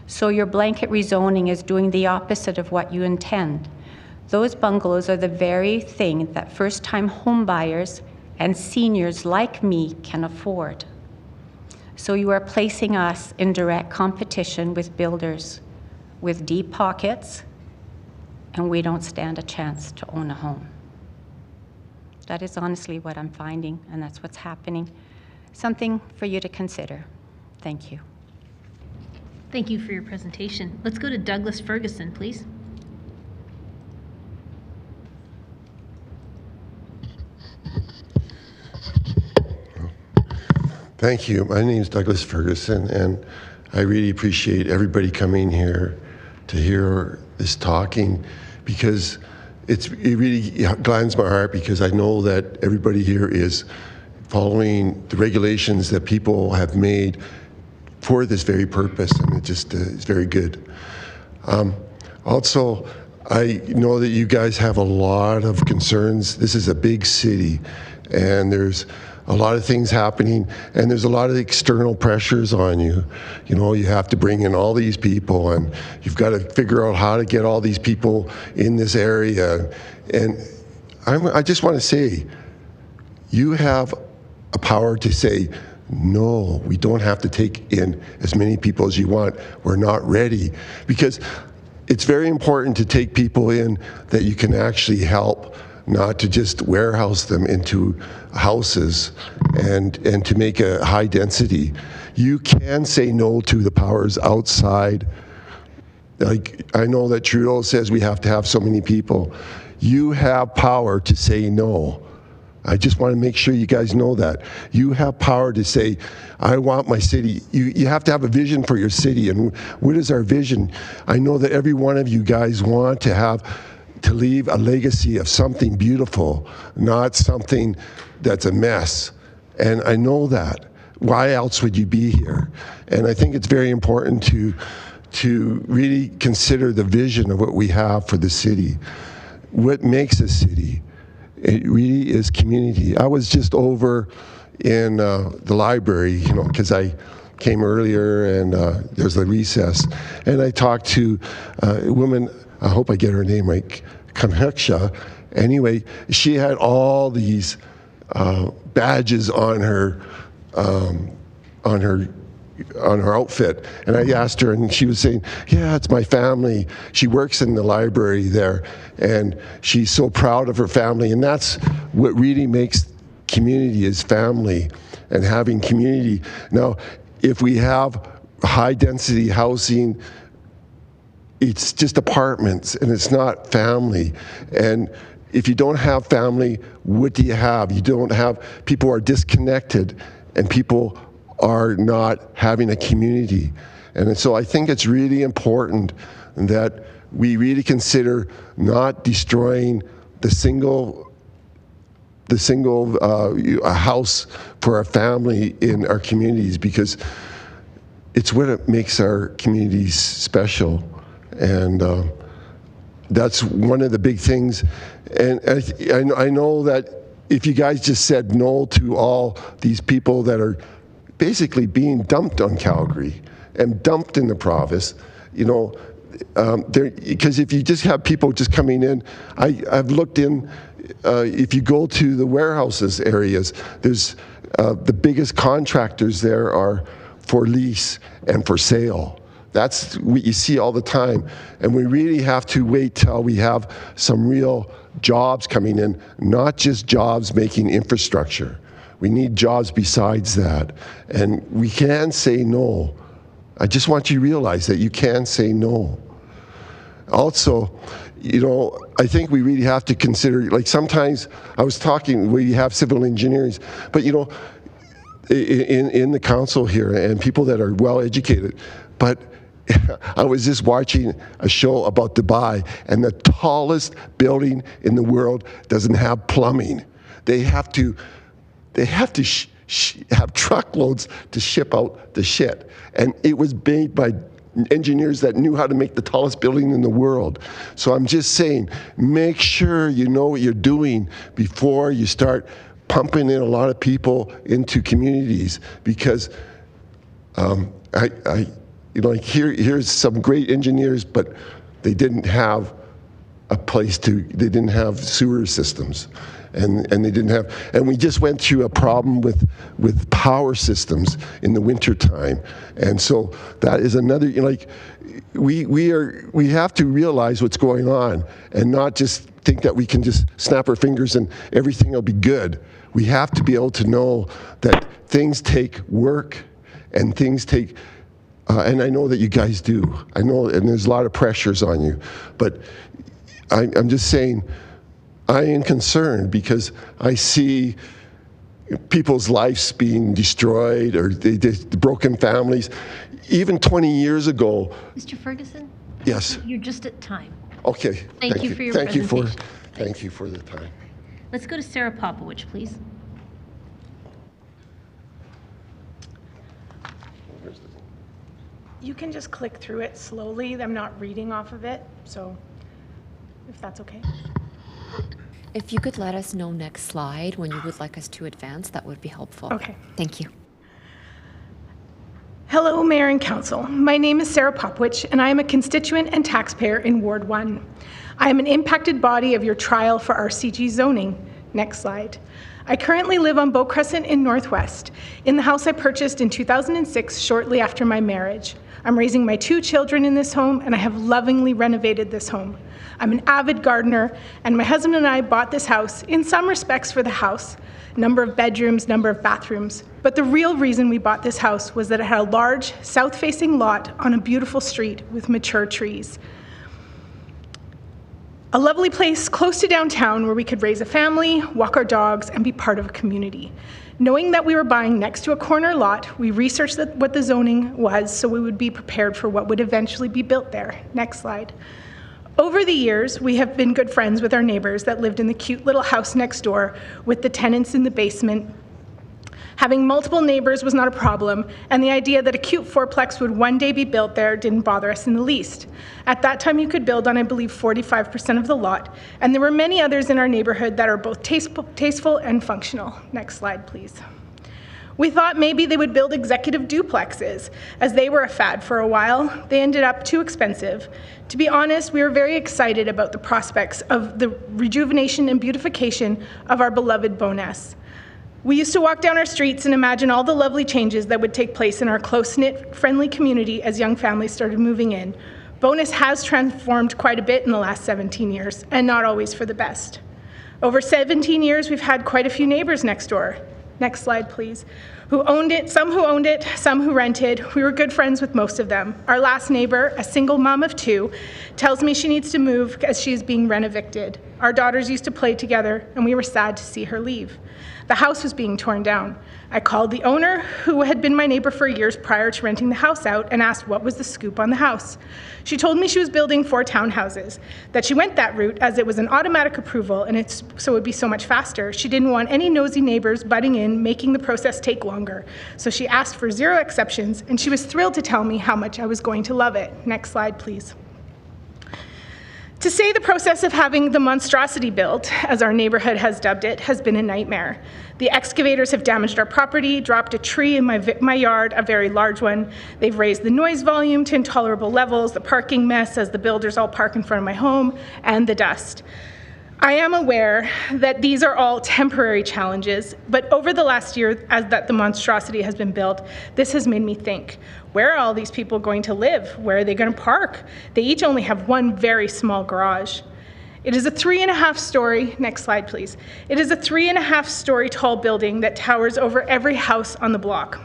So your blanket rezoning is doing the opposite of what you intend. Those bungalows are the very thing that first-time home buyers and seniors like me can afford. So you are placing us in direct competition with builders with deep pockets, and we don't stand a chance to own a home. That is honestly what I'm finding, and that's what's happening. Something for you to consider. Thank you. Thank you for your presentation. Let's go to Douglas Ferguson, please. Thank you. My name is Douglas Ferguson, and I really appreciate everybody coming here to hear this talking, because it really gladdens my heart, because I know that everybody here is following the regulations that people have made for this very purpose, and it just is very good. Also, I know that you guys have a lot of concerns. This is a big city, and there's a lot of things happening, and there's a lot of external pressures on you. You know, you have to bring in all these people, and you've got to figure out how to get all these people in this area. And I just want to say, you have a power to say, no, we don't have to take in as many people as you want. We're not ready. Because it's very important to take people in that you can actually help, not to just warehouse them into houses and to make a high density. You can say no to the powers outside. Like, I know that Trudeau says we have to have so many people. You have power to say no. I just want to make sure you guys know that. You have power to say, I want my city. You have to have a vision for your city. And what is our vision? I know that every one of you guys want to leave a legacy of something beautiful, not something that's a mess. And I know that. Why else would you be here? And I think it's very important to really consider the vision of what we have for the city. What makes a city? It really is community. I was just over in the library, you know, because I came earlier, and there's a recess. And I talked to a woman, I hope I get her name right, Kamheksha. Anyway, she had all these badges on her outfit, and I asked her, and she was saying, yeah, it's my family. She works in the library there, and she's so proud of her family, and that's what really makes community, is family and having community. Now, if we have high density housing, it's just apartments, and it's not family. And if you don't have family, what do you have? You don't have, people are disconnected, and people are not having a community. And so I think it's really important that we really consider not destroying the single house for a family in our communities, because it's what makes our communities special. And that's one of the big things. And I know that if you guys just said no to all these people that are basically being dumped on Calgary and dumped in the province, you know, because if you just have people just coming in, I've looked in, if you go to the warehouses areas, there's the biggest contractors there are for lease and for sale. That's what you see all the time. And we really have to wait till we have some real jobs coming in, not just jobs making infrastructure. We need jobs besides that. And we can say no. I just want you to realize that you can say no. Also, you know, I think we really have to consider, like sometimes I was talking, we have civil engineers, but you know, in the council here, and people that are well educated, but I was just watching a show about Dubai, and the tallest building in the world doesn't have plumbing. They have to have truckloads to ship out the shit. And it was made by engineers that knew how to make the tallest building in the world. So I'm just saying, make sure you know what you're doing before you start pumping in a lot of people into communities, because here's some great engineers, but they didn't have they didn't have sewer systems. And they didn't have, and we just went through a problem with power systems in the wintertime. And so that is another, we have to realize what's going on and not just think that we can just snap our fingers and everything will be good. We have to be able to know that things take work and things take, and I know that you guys do. I know, and there's a lot of pressures on you, but I'm just saying, I am concerned because I see people's lives being destroyed, or broken families. Even 20 years ago. Mr. Ferguson? Yes. You're just at time. Okay. Thank you for your Thank presentation. Thank you for the time. Let's go to Sarah Popowich, please. You can just click through it slowly. I'm not reading off of it, so if that's okay. If you could let us know next slide when you would like us to advance, that would be helpful. Okay. Thank you. Hello, Mayor and Council. My name is Sarah Popwich, and I am a constituent and taxpayer in Ward 1. I am an impacted body of your trial for RCG zoning. Next slide. I currently live on Bow Crescent in Northwest, in the house I purchased in 2006, shortly after my marriage. I'm raising my 2 children in this home, and I have lovingly renovated this home. I'm an avid gardener, and my husband and I bought this house, in some respects for the house, number of bedrooms, number of bathrooms. But the real reason we bought this house was that it had a large, south-facing lot on a beautiful street with mature trees. A lovely place close to downtown where we could raise a family, walk our dogs, and be part of a community. Knowing that we were buying next to a corner lot, we researched what the zoning was so we would be prepared for what would eventually be built there. Next slide. Over the years, we have been good friends with our neighbors that lived in the cute little house next door with the tenants in the basement. Having multiple neighbors was not a problem, and the idea that a cute fourplex would one day be built there didn't bother us in the least. At that time, you could build on, I believe, 45% of the lot, and there were many others in our neighborhood that are both tasteful and functional. Next slide, please. We thought maybe they would build executive duplexes, as they were a fad for a while. They ended up too expensive. To be honest, we were very excited about the prospects of the rejuvenation and beautification of our beloved Bowness. We used to walk down our streets and imagine all the lovely changes that would take place in our close-knit, friendly community as young families started moving in. Bowness has transformed quite a bit in the last 17 years, and not always for the best. Over 17 years, we've had quite a few neighbors next door. Next slide, please. Who owned it, some who rented. We were good friends with most of them. Our last neighbor, a single mom of 2, tells me she needs to move as she is being rent-evicted. Our daughters used to play together, and we were sad to see her leave. The house was being torn down. I called the owner, who had been my neighbor for years prior to renting the house out, and asked what was the scoop on the house. She told me she was building 4 townhouses, that she went that route as it was an automatic approval and so it would be so much faster. She didn't want any nosy neighbors butting in, making the process take longer. So she asked for 0 exceptions, and she was thrilled to tell me how much I was going to love it. Next slide, please. To say the process of having the monstrosity built, as our neighborhood has dubbed it, has been a nightmare. The excavators have damaged our property, dropped a tree in my yard, a very large one. They've raised the noise volume to intolerable levels, the parking mess as the builders all park in front of my home, and the dust. I am aware that these are all temporary challenges, but over the last year, as that the monstrosity has been built, this has made me think, where are all these people going to live? Where are they going to park? They each only have one very small garage. It is a 3.5-story, next slide please. It is a 3.5-story tall building that towers over every house on the block.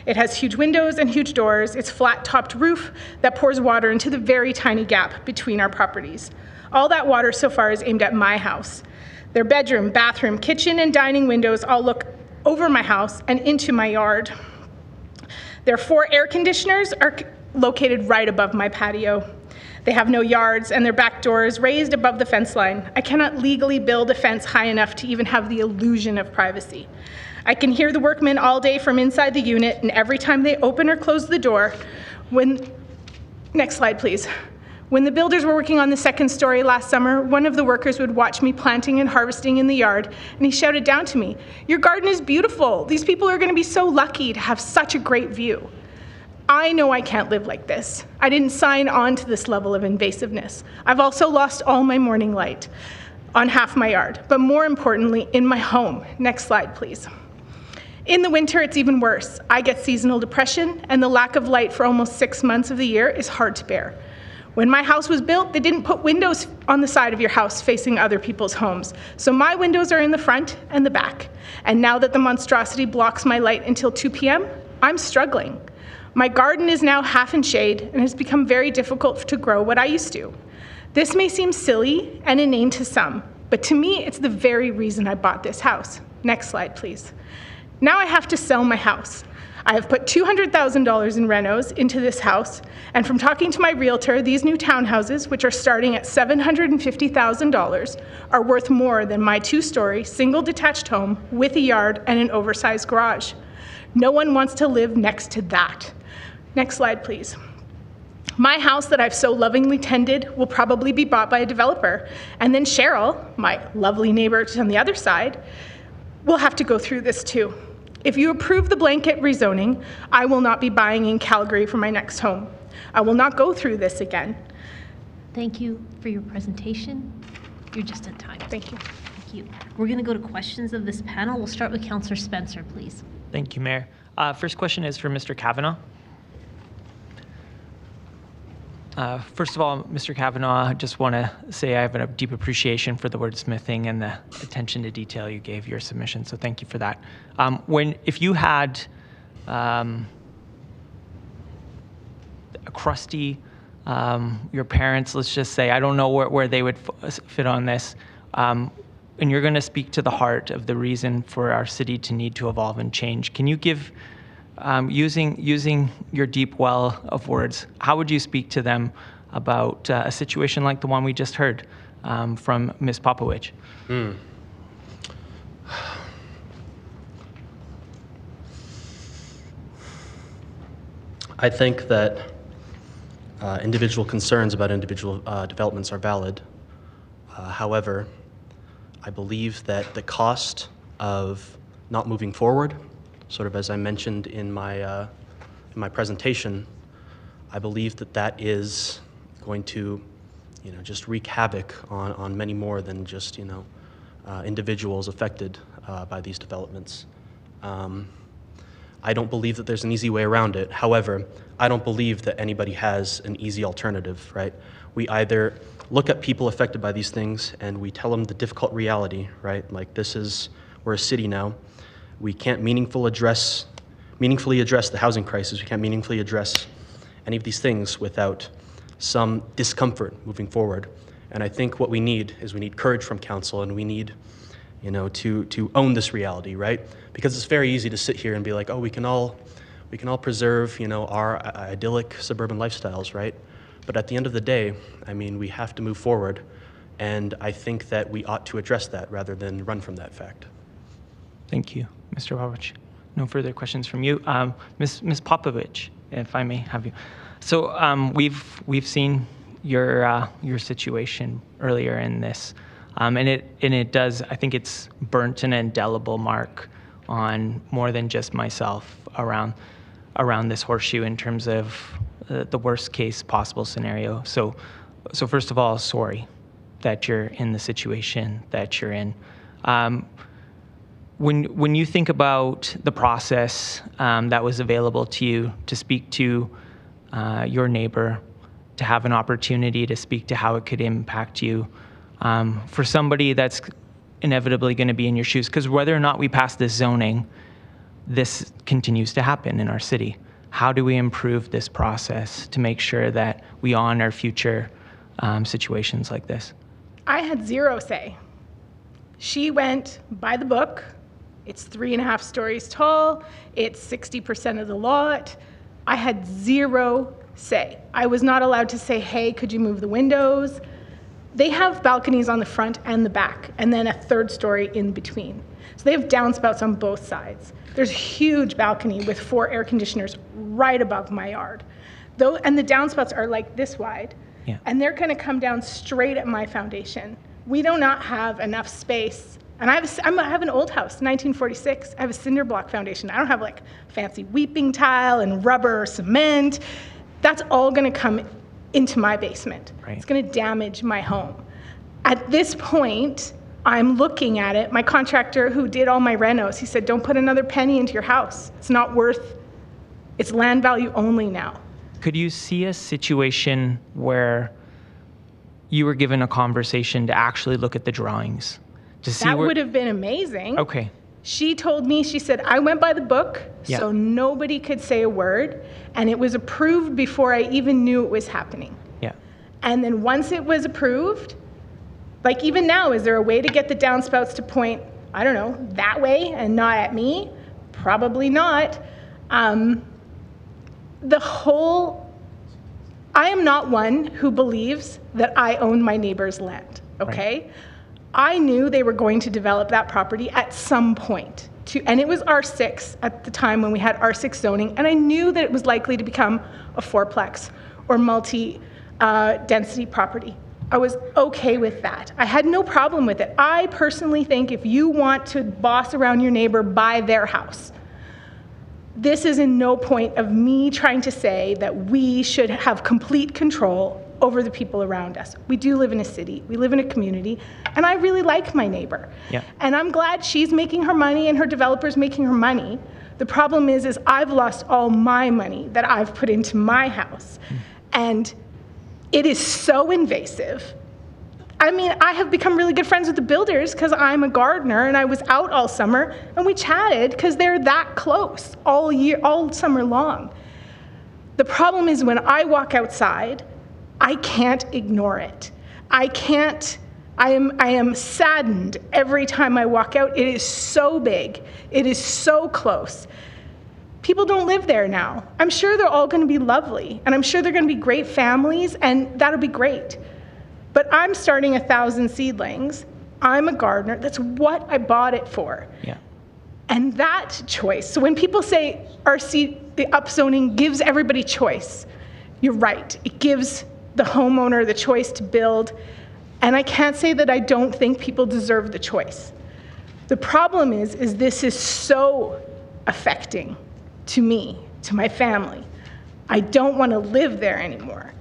It has huge windows and huge doors. It's flat-topped roof that pours water into the very tiny gap between our properties. All that water so far is aimed at my house. Their bedroom, bathroom, kitchen, and dining windows all look over my house and into my yard. Their 4 air conditioners are located right above my patio. They have no yards, and their back door is raised above the fence line. I cannot legally build a fence high enough to even have the illusion of privacy. I can hear the workmen all day from inside the unit, and every time they open or close the door, next slide, please. When the builders were working on the second story last summer, one of the workers would watch me planting and harvesting in the yard, and he shouted down to me, "Your garden is beautiful. These people are going to be so lucky to have such a great view." I know I can't live like this. I didn't sign on to this level of invasiveness. I've also lost all my morning light on half my yard, but more importantly, in my home. Next slide, please. In the winter, it's even worse. I get seasonal depression, and the lack of light for almost 6 months of the year is hard to bear. When my house was built, they didn't put windows on the side of your house facing other people's homes. So my windows are in the front and the back. And now that the monstrosity blocks my light until 2 p.m., I'm struggling. My garden is now half in shade and has become very difficult to grow what I used to. This may seem silly and inane to some, but to me, it's the very reason I bought this house. Next slide, please. Now I have to sell my house. I have put $200,000 in renos into this house, and from talking to my realtor, these new townhouses, which are starting at $750,000, are worth more than my 2-story, single detached home with a yard and an oversized garage. No one wants to live next to that. Next slide, please. My house that I've so lovingly tended will probably be bought by a developer, and then Cheryl, my lovely neighbor on the other side, will have to go through this too. If you approve the blanket rezoning, I will not be buying in Calgary for my next home. I will not go through this again. Thank you for your presentation. You're just in time. Thank you. Thank you. We're going to go to questions of this panel. We'll start with Councillor Spencer, please. Thank you, Mayor. First question is for Mr. Kavanagh. First of all, Mr. Kavanagh, I just want to say I have a deep appreciation for the wordsmithing and the attention to detail you gave your submission, so thank you for that. If you had a crusty, your parents, let's just say, I don't know where they would fit on this, and you're going to speak to the heart of the reason for our city to need to evolve and change, can you give, using your deep well of words, how would you speak to them about a situation like the one we just heard from Ms. Popovich? I think that individual concerns about individual developments are valid. However, I believe that the cost of not moving forward, sort of as I mentioned in my presentation, I believe that that is going to, just wreak havoc on many more than just, individuals affected by these developments. I don't believe that there's an easy way around it. However, I don't believe that anybody has an easy alternative, right? We either look at people affected by these things and we tell them the difficult reality, right? Like we're a city now. We can't meaningfully address the housing crisis. We can't meaningfully address any of these things without some discomfort moving forward. And I think what we need is courage from council, and we need, to own this reality, right? Because it's very easy to sit here and be like, oh, we can all preserve, our idyllic suburban lifestyles, right? But at the end of the day, we have to move forward, and I think that we ought to address that rather than run from that fact. Thank you, Mr. Popovich. No further questions from you. Ms. Popovich, if I may have you. So we've seen your situation earlier in this, and it does, I think it's burnt an indelible mark on more than just myself around this horseshoe in terms of the worst case possible scenario. So first of all, sorry that you're in the situation that you're in. When you think about the process that was available to you to speak to your neighbor, to have an opportunity to speak to how it could impact you, for somebody that's inevitably going to be in your shoes, because whether or not we pass this zoning, this continues to happen in our city. How do we improve this process to make sure that we honor future situations like this? I had zero say. She went by the book. It's 3.5 stories tall. It's 60% of the lot. I had zero say. I was not allowed to say, hey, could you move the windows? They have balconies on the front and the back, and then a third story in between. So they have downspouts on both sides. There's a huge balcony with 4 air conditioners right above my yard. And the downspouts are like this wide, and they're gonna come down straight at my foundation. We do not have enough space. And I have an old house, 1946. I have a cinder block foundation. I don't have like fancy weeping tile and rubber or cement. That's all gonna come into my basement. Right. It's gonna damage my home. At this point, I'm looking at it. My contractor who did all my renos, he said, don't put another penny into your house. It's not worth, it's land value only now. Could you see a situation where you were given a conversation to actually look at the drawings? To see that would have been amazing. Okay. She told me, she said, I went by the book, Yeah. so nobody could say a word, and it was approved before I even knew it was happening. Yeah. And then once it was approved, like even now, is there a way to get the downspouts to point, I don't know, that way and not at me? Probably not. I am not one who believes that I own my neighbor's land, okay? Right. I knew they were going to develop that property at some point, and it was R6 at the time when we had R6 zoning, and I knew that it was likely to become a 4-plex or multi-density property. I was okay with that. I had no problem with it. I personally think if you want to boss around your neighbor, buy their house. This is in no point of me trying to say that we should have complete control over the people around us. We do live in a city, we live in a community, and I really like my neighbor. Yeah. And I'm glad she's making her money and her developer's making her money. The problem is I've lost all my money that I've put into my house. And it is so invasive. I mean, I have become really good friends with the builders because I'm a gardener and I was out all summer and we chatted because they're that close all year, all summer long. The problem is when I walk outside, I can't ignore it. I am saddened every time I walk out. It is so big. It is so close. People don't live there now. I'm sure they're all going to be lovely, and I'm sure they're going to be great families, and that'll be great. But I'm starting 1,000 seedlings. I'm a gardener. That's what I bought it for. Yeah. And that choice, so when people say the upzoning gives everybody choice, you're right. It gives the homeowner the choice to build, and I can't say that I don't think people deserve the choice. The problem is this is so affecting to me, to my family. I don't want to live there anymore.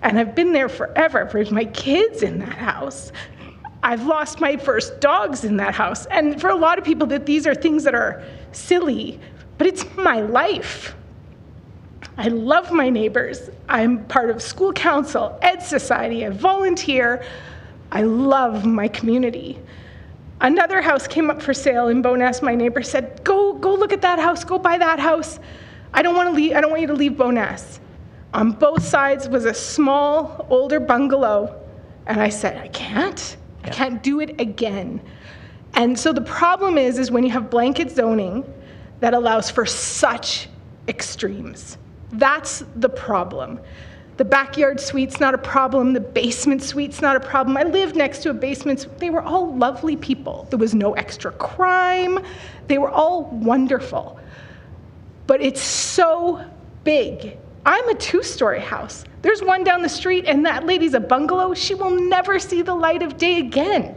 And I've been there forever. There's my kids in that house. I've lost my first dogs in that house. And for a lot of people, that these are things that are silly, but it's my life. I love my neighbors. I'm part of school council, Ed Society, I volunteer. I love my community. Another house came up for sale in Bowness. My neighbor said, go look at that house, go buy that house. I don't want you to leave Bowness. On both sides was a small, older bungalow. And I said, I can't do it again. And so the problem is when you have blanket zoning that allows for such extremes. That's the problem. The backyard suite's not a problem. The basement suite's not a problem. I lived next to a basement. They were all lovely people. There was no extra crime. They were all wonderful. But it's so big. I'm a 2-story house. There's one down the street, and that lady's a bungalow. She will never see the light of day again.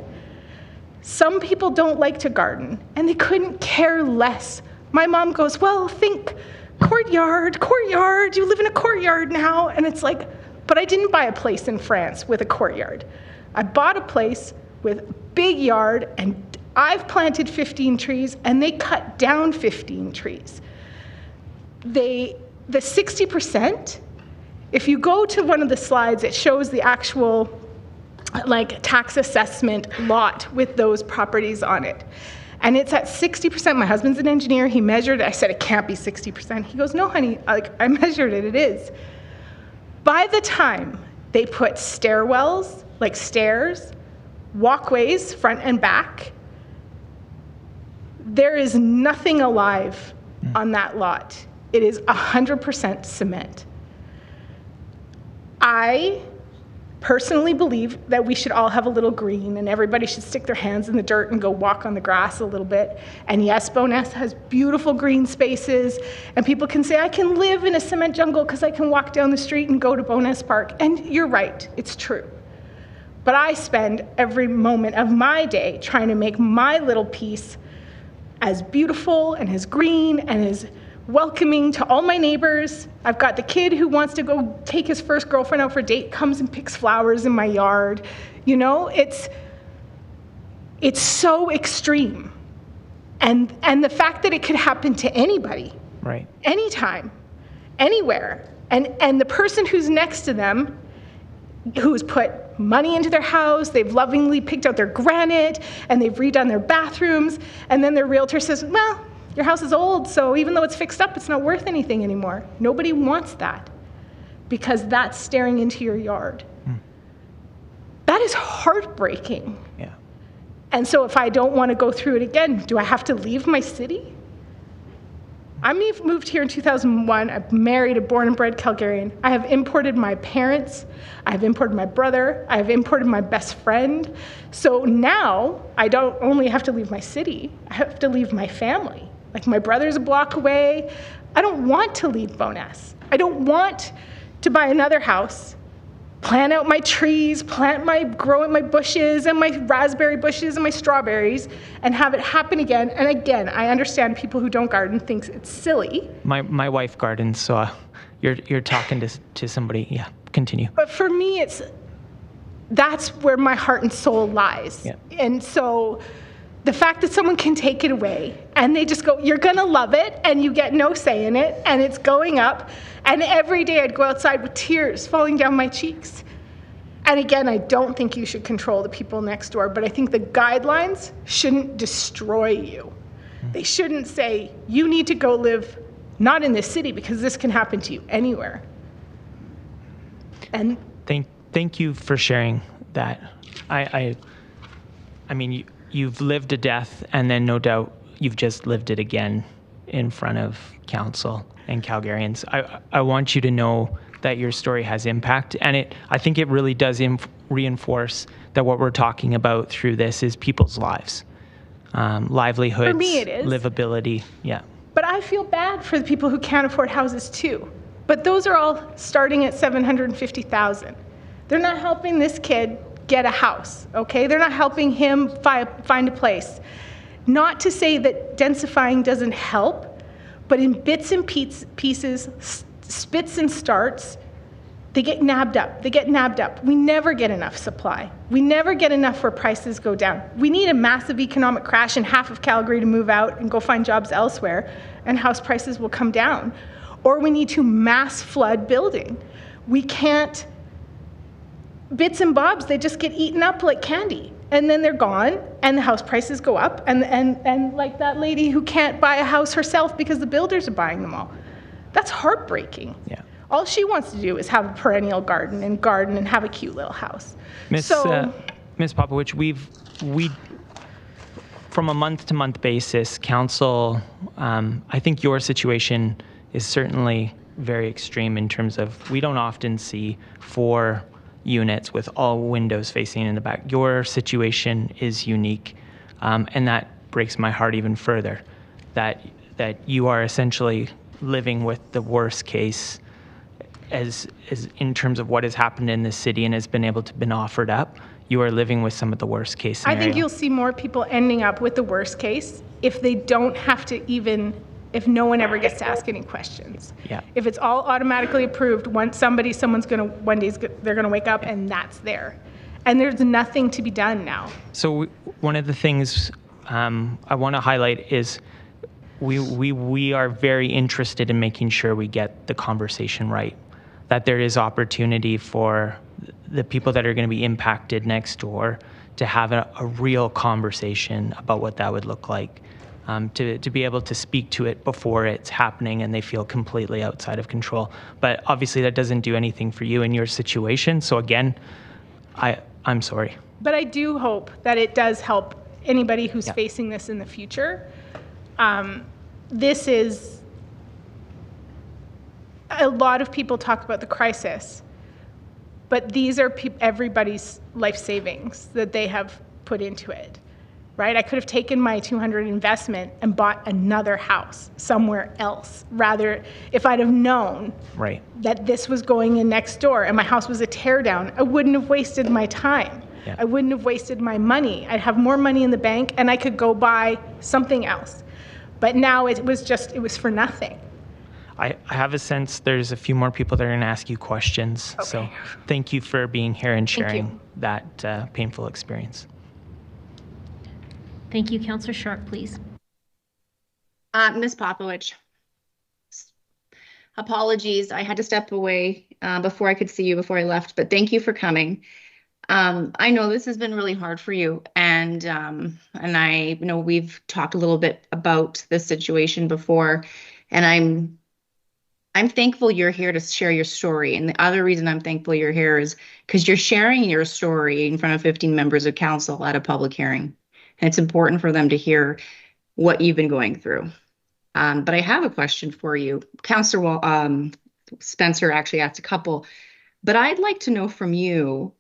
Some people don't like to garden, and they couldn't care less. My mom goes, well, think courtyard, you live in a courtyard now. And it's like, but I didn't buy a place in France with a courtyard. I bought a place with a big yard, and I've planted 15 trees, and they cut down 15 trees. The 60%, if you go to one of the slides, it shows the actual tax assessment lot with those properties on it. And it's at 60%. My husband's an engineer. He measured it. I said, it can't be 60%. He goes, no, honey, I measured it. It is. By the time they put stairwells, like stairs, walkways, front and back, there is nothing alive on that lot. It is 100% cement. I personally believe that we should all have a little green and everybody should stick their hands in the dirt and go walk on the grass a little bit. And yes, Bowness has beautiful green spaces, and people can say, I can live in a cement jungle because I can walk down the street and go to Bowness Park. And you're right, it's true. But I spend every moment of my day trying to make my little piece as beautiful and as green and as welcoming to all my neighbors. I've got the kid who wants to go take his first girlfriend out for a date, comes and picks flowers in my yard. You know, it's so extreme. And the fact that it could happen to anybody, right, anytime, anywhere, and the person who's next to them, who's put money into their house, they've lovingly picked out their granite, and they've redone their bathrooms, and then their realtor says, well, your house is old, so even though it's fixed up, it's not worth anything anymore. Nobody wants that, because that's staring into your yard. That is heartbreaking. Yeah. And so if I don't want to go through it again, do I have to leave my city? I moved here in 2001. I'm married, a born and bred Calgarian. I have imported my parents. I have imported my brother. I have imported my best friend. So now I don't only have to leave my city, I have to leave my family. Like, my brother's a block away. I don't want to leave Bowness. I don't want to buy another house, plant out my trees, grow my bushes and my raspberry bushes and my strawberries, and have it happen again. And again, I understand people who don't garden thinks it's silly. My wife gardens, so you're talking to somebody. Yeah, continue. But for me, that's where my heart and soul lies. Yeah. And so the fact that someone can take it away and they just go, you're gonna love it, and you get no say in it, and it's going up. And every day I'd go outside with tears falling down my cheeks. And again, I don't think you should control the people next door, but I think the guidelines shouldn't destroy you. They shouldn't say, you need to go live not in this city, because this can happen to you anywhere. And thank you for sharing that. I mean, you've lived a death, and then no doubt you've just lived it again in front of council and Calgarians. I want you to know that your story has impact, and I think it really does reinforce that what we're talking about through this is people's lives, livelihoods, for me it is. Livability. Yeah. But I feel bad for the people who can't afford houses too. But those are all starting at $750,000. They're not helping this kid get a house, okay? They're not helping him find a place. Not to say that densifying doesn't help, but in bits and pieces, spits and starts, they get nabbed up. We never get enough supply. We never get enough where prices go down. We need a massive economic crash in half of Calgary to move out and go find jobs elsewhere, and house prices will come down. Or we need to mass flood building. We can't, bits and bobs, they just get eaten up like candy. And then they're gone, and the house prices go up, and like that lady who can't buy a house herself because the builders are buying them all. That's heartbreaking. Yeah. All she wants to do is have a perennial garden and have a cute little house. Ms. Popovich, we from a month-to-month basis, council, I think your situation is certainly very extreme in terms of we don't often see 4 units with all windows facing in the back. Your situation is unique, and that breaks my heart even further, that you are essentially living with the worst case as in terms of what has happened in this city and has been able to been offered up. You are living with some of the worst case scenario. I think you'll see more people ending up with the worst case if they don't have to if no one ever gets to ask any questions. Yeah. If it's all automatically approved, one day they're gonna wake up and that's there. And there's nothing to be done now. So one of the things I want to highlight is we are very interested in making sure we get the conversation right, that there is opportunity for the people that are going to be impacted next door to have a real conversation about what that would look like, to be able to speak to it before it's happening and they feel completely outside of control. But obviously that doesn't do anything for you in your situation. So again, I'm sorry. But I do hope that it does help anybody who's facing this in the future. This is, a lot of people talk about the crisis, but these are everybody's life savings that they have put into it, right? I could have taken my 200 investment and bought another house somewhere else, rather, if I'd have known Right. that this was going in next door and my house was a tear down, I wouldn't have wasted my time. Yeah. I wouldn't have wasted my money. I'd have more money in the bank and I could go buy something else. But now it was for nothing. I have a sense there's a few more people that are going to ask you questions. Okay. So thank you for being here and sharing that painful experience. Thank you. Councillor Sharp, please. Ms. Popovich, apologies. I had to step away before I could see you before I left, but thank you for coming. I know this has been really hard for you, and I know we've talked a little bit about this situation before, and I'm thankful you're here to share your story. And the other reason I'm thankful you're here is because you're sharing your story in front of 15 members of council at a public hearing. And it's important for them to hear what you've been going through. But I have a question for you. Councillor Spencer actually asked a couple, but I'd like to know from you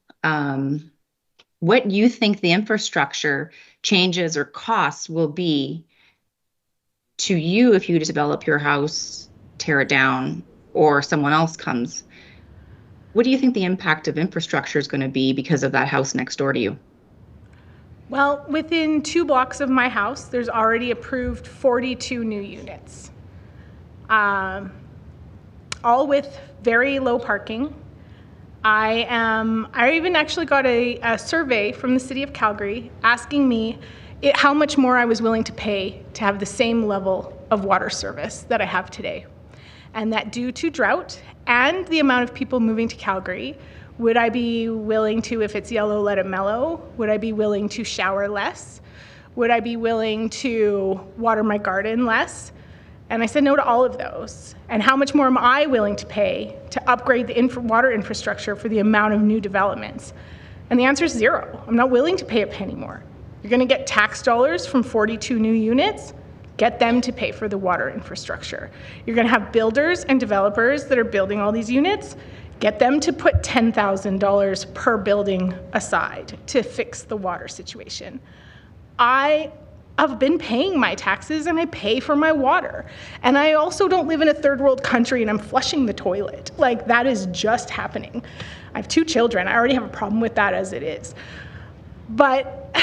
what you think the infrastructure changes or costs will be to you if you develop your house, tear it down, or someone else comes. What do you think the impact of infrastructure is going to be because of that house next door to you? Well, within 2 blocks of my house, there's already approved 42 new units, all with very low parking. I even actually got a survey from the City of Calgary asking me how much more I was willing to pay to have the same level of water service that I have today. And that due to drought and the amount of people moving to Calgary, would I be willing to, if it's yellow, let it mellow? Would I be willing to shower less? Would I be willing to water my garden less? And I said no to all of those. And how much more am I willing to pay to upgrade the water infrastructure for the amount of new developments? And the answer is 0. I'm not willing to pay a penny more. You're going to get tax dollars from 42 new units. Get them to pay for the water infrastructure. You're going to have builders and developers that are building all these units. Get them to put $10,000 per building aside to fix the water situation. I've been paying my taxes and I pay for my water. And I also don't live in a third world country and I'm flushing the toilet. Like, that is just happening. I have 2 children. I already have a problem with that as it is. But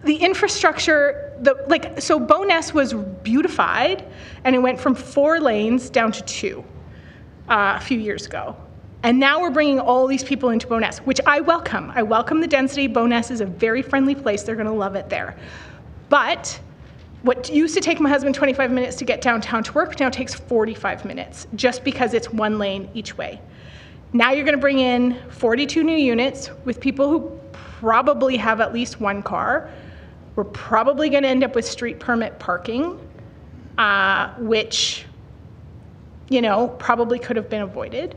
the infrastructure, so Bowness was beautified and it went from 4 lanes down to 2 a few years ago. And now we're bringing all these people into Bowness, which I welcome. I welcome the density. Bowness is a very friendly place. They're going to love it there. But what used to take my husband 25 minutes to get downtown to work now takes 45 minutes just because it's 1 lane each way. Now you're going to bring in 42 new units with people who probably have at least 1 car. We're probably going to end up with street permit parking, which, probably could have been avoided.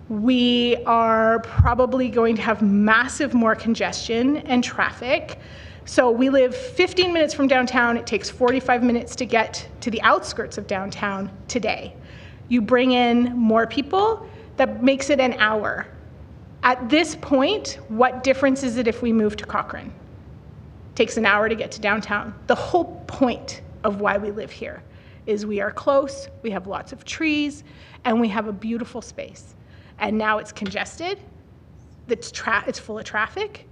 We are probably going to have massive more congestion and traffic. So we live 15 minutes from downtown. It takes 45 minutes to get to the outskirts of downtown today. You bring in more people, that makes it an hour. At this point, what difference is it if we move to Cochrane? It takes an hour to get to downtown. The whole point of why we live here is we are close, we have lots of trees, and we have a beautiful space. And now it's congested, it's full of traffic.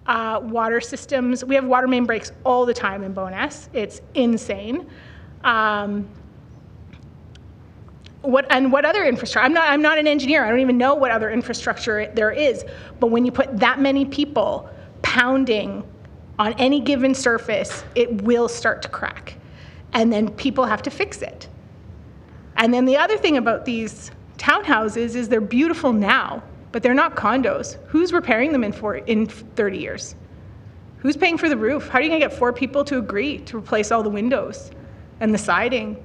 Water systems, we have water main breaks all the time in Bowness. It's insane. What other infrastructure? I'm not an engineer. I don't even know what other infrastructure there is. But when you put that many people pounding on any given surface, it will start to crack. And then people have to fix it. And then the other thing about these townhouses is they're beautiful now, but they're not condos. Who's repairing them in 30 years? Who's paying for the roof? How are you going to get 4 people to agree to replace all the windows and the siding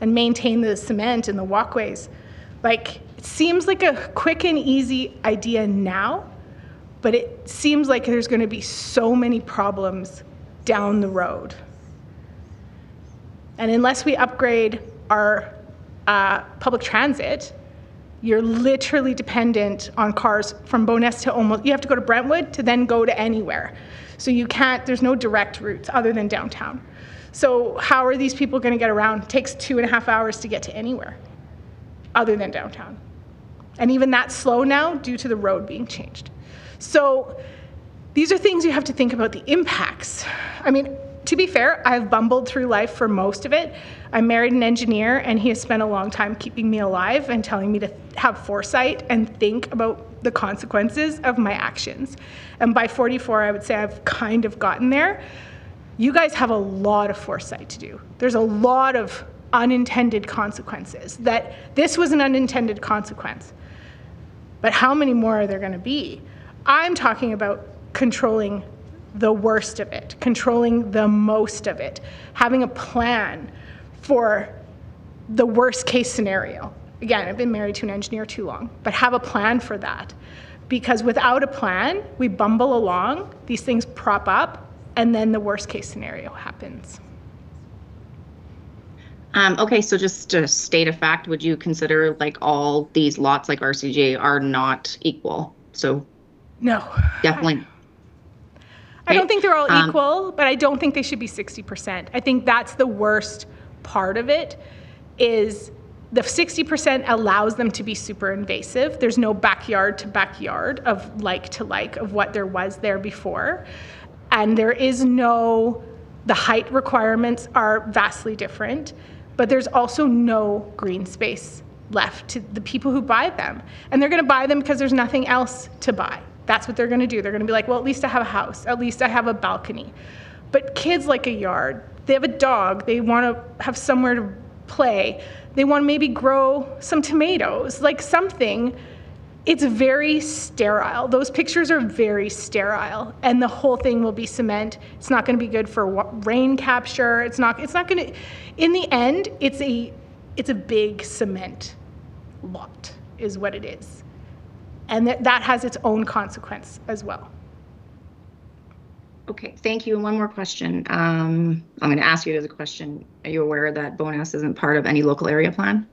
and maintain the cement and the walkways? Like, it seems like a quick and easy idea now, but it seems like there's going to be so many problems down the road. And unless we upgrade our public transit, You're literally dependent on cars from Bowness to almost, you have to go to Brentwood to then go to anywhere. So you can't, there's no direct routes other than downtown. So how are these people going to get around? It takes 2.5 hours to get to anywhere other than downtown. And even that's slow now due to the road being changed. So these are things you have to think about, the impacts. I mean, to be fair, I've bumbled through life for most of it. I married an engineer, and he has spent a long time keeping me alive and telling me to have foresight and think about the consequences of my actions. And by 44, I would say I've kind of gotten there. You guys have a lot of foresight to do. There's a lot of unintended consequences. That this was an unintended consequence. But how many more are there going to be? I'm talking about controlling the worst of it, controlling the most of it, having a plan for the worst case scenario. Again, I've been married to an engineer too long, but have a plan for that. Because without a plan, we bumble along, these things prop up, and then the worst case scenario happens. Okay, so just to state a fact, would you consider like all these lots like RCJ are not equal? So no, definitely. I don't think they're all equal, but I don't think they should be 60%. I think that's the worst part of it, is the 60% allows them to be super invasive. There's no backyard to backyard of like to like of what there was there before. And there is no, the height requirements are vastly different, but there's also no green space left to the people who buy them. And they're gonna buy them because there's nothing else to buy. That's what they're gonna do. They're gonna be like, well, at least I have a house. At least I have a balcony. But kids like a yard. They have a dog. They wanna have somewhere to play. They wanna maybe grow some tomatoes, like something. It's very sterile. Those pictures are very sterile, and the whole thing will be cement. It's not gonna be good for rain capture. It's not gonna, in the end, it's a big cement lot is what it is. And that has its own consequence as well. Okay, thank you. And one more question. I'm going to ask you as a question. Are you aware that Bowness isn't part of any local area plan?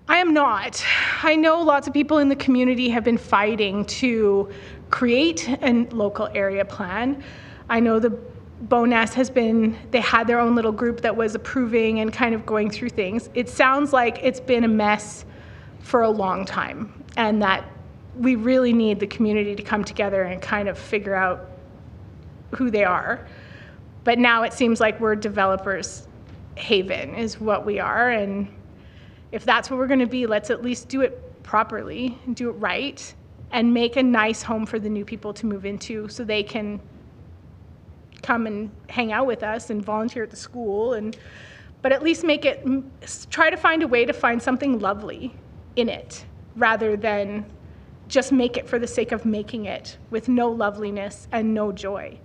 I am not. I know lots of people in the community have been fighting to create a local area plan. I know the Bowness they had their own little group that was approving and kind of going through things. It sounds like it's been a mess for a long time, and that we really need the community to come together and kind of figure out who they are. But now it seems like we're developers' haven is what we are, and if that's what we're going to be, let's at least do it properly, do it right, and make a nice home for the new people to move into so they can come and hang out with us and volunteer at the school, but at least try to find a way to find something lovely in it rather than just make it for the sake of making it with no loveliness and no joy.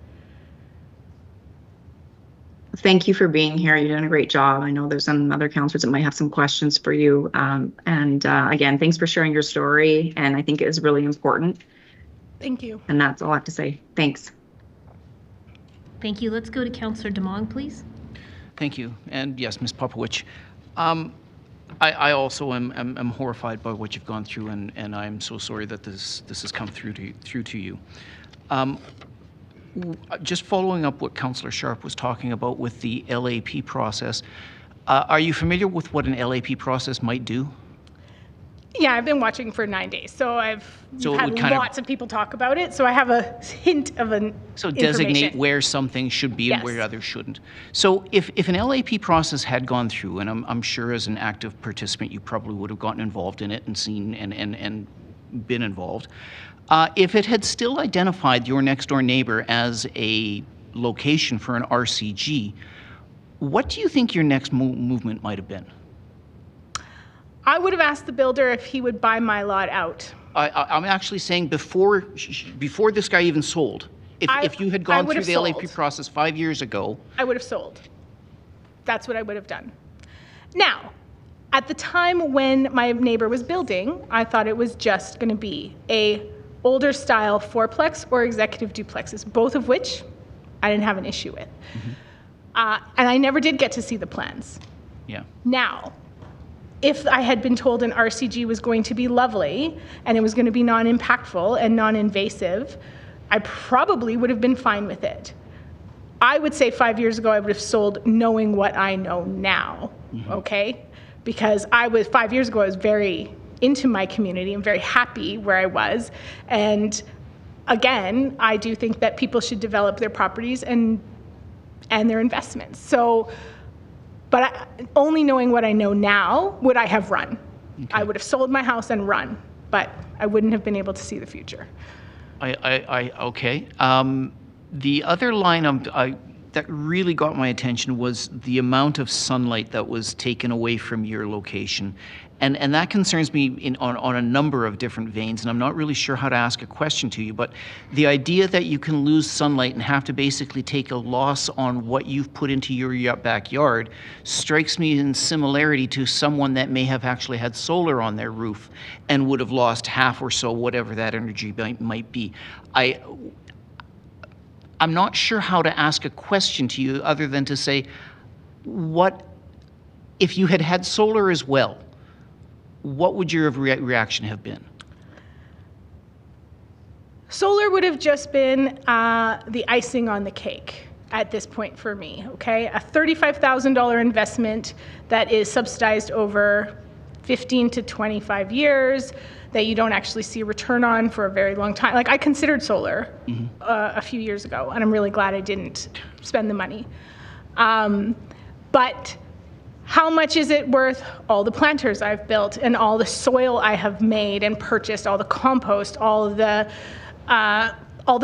Thank you for being here. You're doing a great job. I know there's some other counselors that might have some questions for you. Again, thanks for sharing your story. And I think it is really important. Thank you. And that's all I have to say. Thanks. Thank you. Let's go to Councillor Demong, please. Thank you. And yes, Ms. Popowich, I also am horrified by what you've gone through, and I'm so sorry that this has come through to you. Just following up what Councillor Sharp was talking about with the LAP process, are you familiar with what an LAP process might do? Yeah, I've been watching for 9 days, so I've had lots of people talk about it, so I have a hint of an So designate where something should be and where others shouldn't. So if an LAP process had gone through, and I'm sure as an active participant you probably would have gotten involved in it and seen and been involved, if it had still identified your next door neighbor as a location for an RCG, what do you think your next movement might have been? I would have asked the builder if he would buy my lot out. I'm actually saying before this guy even sold. If you had gone through the LAP process 5 years ago. I would have sold. That's what I would have done. Now, at the time when my neighbor was building, I thought it was just going to be a older style fourplex or executive duplexes, both of which I didn't have an issue with. Mm-hmm. And I never did get to see the plans. Yeah. Now, if I had been told an RCG was going to be lovely and it was going to be non-impactful and non-invasive, I probably would have been fine with it. I would say 5 years ago I would have sold knowing what I know now, okay? Because 5 years ago I was very into my community and very happy where I was. And again, I do think that people should develop their properties and their investments. So, but only knowing what I know now, would I have run? Okay. I would have sold my house and run, but I wouldn't have been able to see the future. Okay. The other line that really got my attention was the amount of sunlight that was taken away from your location. And that concerns me on a number of different veins, and I'm not really sure how to ask a question to you, but the idea that you can lose sunlight and have to basically take a loss on what you've put into your backyard strikes me in similarity to someone that may have actually had solar on their roof and would have lost half or so, whatever that energy might be. I'm not sure how to ask a question to you other than to say, what if you had had solar as well? What would your reaction have been? Solar would have just been the icing on the cake at this point for me, okay? A $35,000 investment that is subsidized over 15 to 25 years that you don't actually see a return on for a very long time. Like, I considered solar a few years ago, and I'm really glad I didn't spend the money. But how much is it worth all the planters I've built and all the soil I have made and purchased, all the compost, all the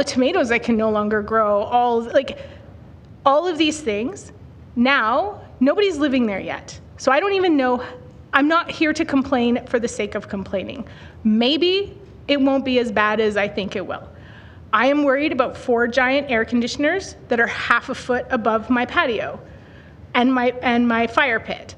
tomatoes I can no longer grow, all of these things? Now, nobody's living there yet. So I don't even know. I'm not here to complain for the sake of complaining. Maybe it won't be as bad as I think it will. I am worried about 4 giant air conditioners that are half a foot above my patio and my fire pit.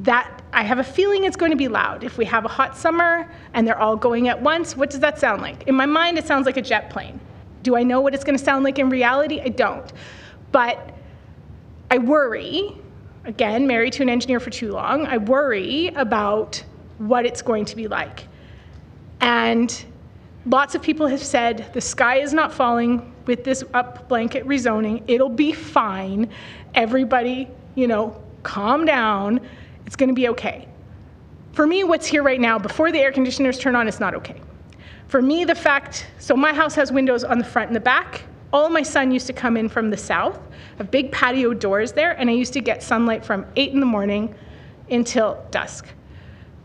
That, I have a feeling it's going to be loud. If we have a hot summer and they're all going at once, what does that sound like? In my mind, it sounds like a jet plane. Do I know what it's going to sound like in reality? I don't. But I worry, again, married to an engineer for too long, I worry about what it's going to be like. And lots of people have said, the sky is not falling with this up blanket rezoning. It'll be fine. Everybody, calm down. It's going to be okay. For me, what's here right now, before the air conditioners turn on, it's not okay. For me, so my house has windows on the front and the back. All my sun used to come in from the south. I have big patio doors there, and I used to get sunlight from 8 in the morning until dusk.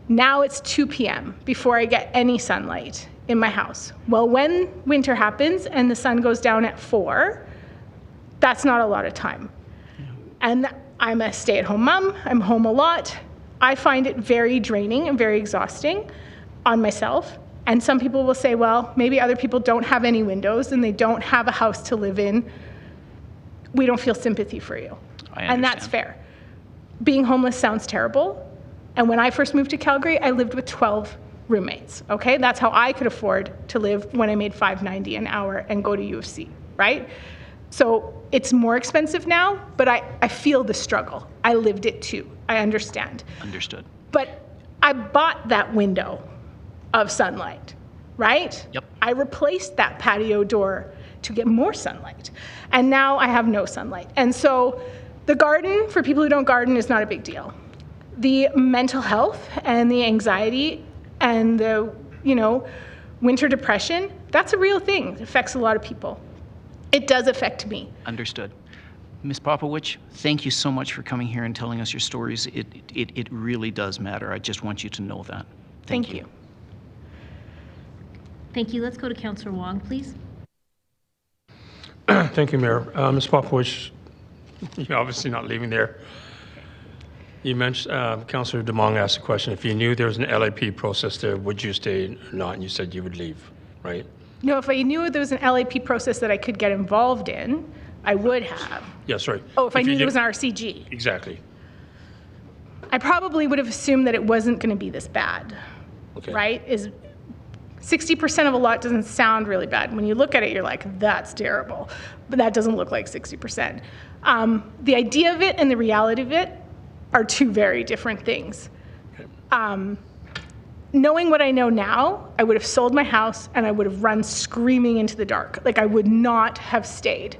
Now it's 2 p.m. before I get any sunlight in my house. Well, when winter happens and the sun goes down at 4, that's not a lot of time. And I'm a stay-at-home mom. I'm home a lot. I find it very draining and very exhausting on myself. And some people will say, well, maybe other people don't have any windows and they don't have a house to live in. We don't feel sympathy for you. And that's fair. Being homeless sounds terrible. And when I first moved to Calgary, I lived with 12 roommates, okay? That's how I could afford to live when I made $5.90 an hour and go to U of C, right? So it's more expensive now, but I feel the struggle. I lived it too. I understand. Understood. But I bought that window of sunlight, right? Yep. I replaced that patio door to get more sunlight. And now I have no sunlight. And so the garden, for people who don't garden, is not a big deal. The mental health and the anxiety and the, winter depression, that's a real thing. It affects a lot of people. It does affect me. Understood. Ms. Popowich, thank you so much for coming here and telling us your stories. It really does matter. I just want you to know that. Thank you. Thank you. Let's go to Councillor Wong, please. Thank you, Mayor. Ms. Popowich, you're obviously not leaving there. You mentioned, Councillor Demong asked a question, if you knew there was an LAP process there, would you stay or not? And you said you would leave, right? No, if I knew there was an LAP process that I could get involved in, I would have. Yeah, sorry. Oh, if I knew there was an RCG. Exactly. I probably would have assumed that it wasn't going to be this bad, right? 60% of a lot doesn't sound really bad. When you look at it, you're like, that's terrible. But that doesn't look like 60%. The idea of it and the reality of it are two very different things. Knowing what I know now, I would have sold my house and I would have run screaming into the dark. Like, I would not have stayed.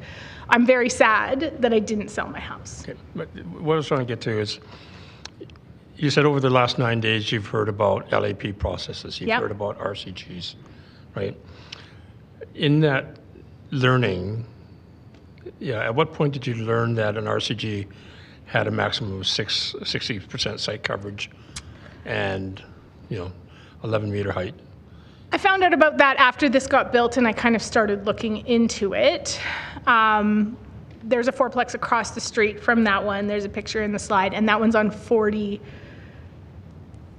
I'm very sad that I didn't sell my house. Okay. But what I was trying to get to is, you said over the last 9 days you've heard about LAP processes, you've heard about RCGs, right? In that learning, at what point did you learn that an RCG had a maximum of 60% site coverage and 11-meter height? I found out about that after this got built, and I kind of started looking into it. There's a fourplex across the street from that one. There's a picture in the slide, and that one's on 40%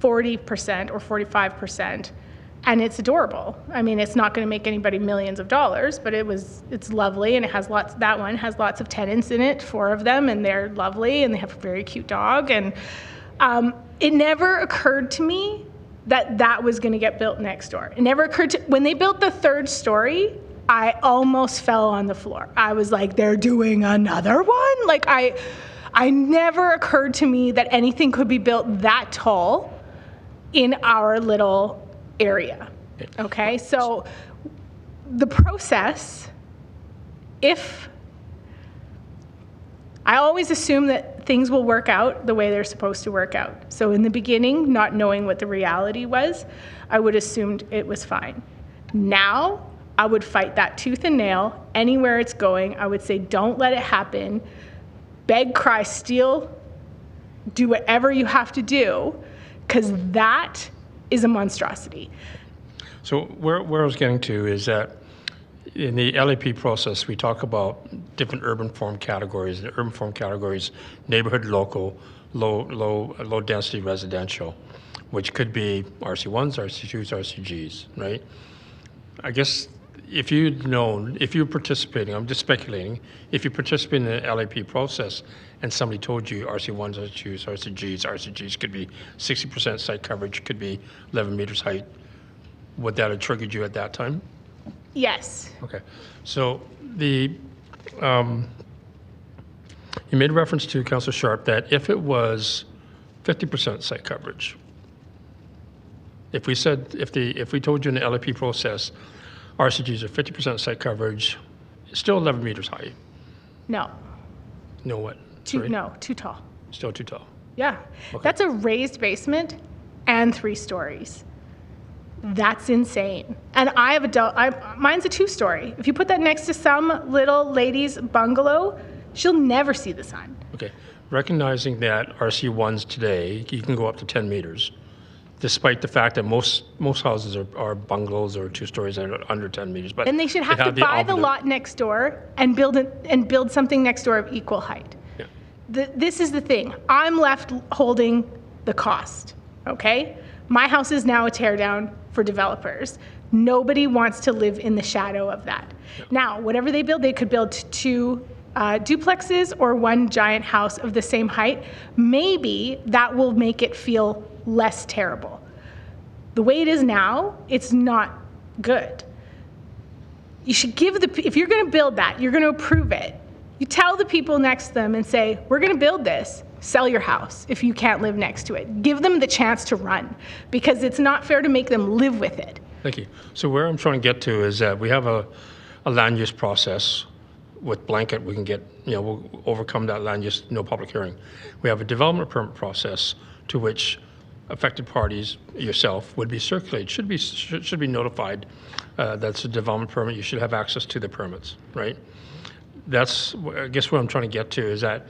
or 45%, and it's adorable. I mean, it's not going to make anybody millions of dollars, but it's lovely, and it has lots. That one has lots of tenants in it, 4 of them, and they're lovely, and they have a very cute dog. And it never occurred to me that was going to get built next door. It never occurred to when they built the 3rd story. I almost fell on the floor. I was like, they're doing another one? Like, I never occurred to me that anything could be built that tall in our little area. Okay, so the process, I always assume that things will work out the way they're supposed to work out. So in the beginning, not knowing what the reality was, I would assumed it was fine. Now, I would fight that tooth and nail. Anywhere it's going, I would say, don't let it happen. Beg, cry, steal, do whatever you have to do, because that is a monstrosity. So where I was getting to is that in the LAP process, we talk about different urban form categories. The urban form categories: neighborhood local, low density residential, which could be RC1s, RC2s, RCGs, right? I guess if you're participating, I'm just speculating, if you participate in the LAP process and somebody told you RC1s, RC2s, RCGs could be 60% site coverage, could be 11 meters height, would that have triggered you at that time? Yes. Okay. So you made reference to, Councillor Sharp, that if it was 50% site coverage, if we told you in the LAP process, RCGs are 50% site coverage, it's still 11 meters high. No. No what? No, too tall. Still too tall. Yeah. Okay. That's a raised basement and 3 stories. That's insane. And I have mine's a 2-story. If you put that next to some little lady's bungalow, she'll never see the sun. Okay. Recognizing that RC1s today, you can go up to 10 meters, despite the fact that most houses are bungalows or 2 stories that are under 10 meters. But then they should have to buy the lot next door and build something next door of equal height. Yeah. This is the thing. I'm left holding the cost, okay? My house is now a tear down for developers. Nobody wants to live in the shadow of that. Yeah. Now, whatever they build, they could build 2 duplexes or 1 giant house of the same height. Maybe that will make it feel less terrible. The way it is now, it's not good. You should if you're going to build that, you're going to approve it. You tell the people next to them and say, we're going to build this. Sell your house if you can't live next to it. Give them the chance to run, because it's not fair to make them live with it. Thank you. So where I'm trying to get to is that we have a land use process. With blanket, we can we'll overcome that land use, no public hearing. We have a development permit process to which affected parties, yourself, would be circulated, should be notified that's a development permit. You should have access to the permits, right? That's, I guess, what I'm trying to get to is that,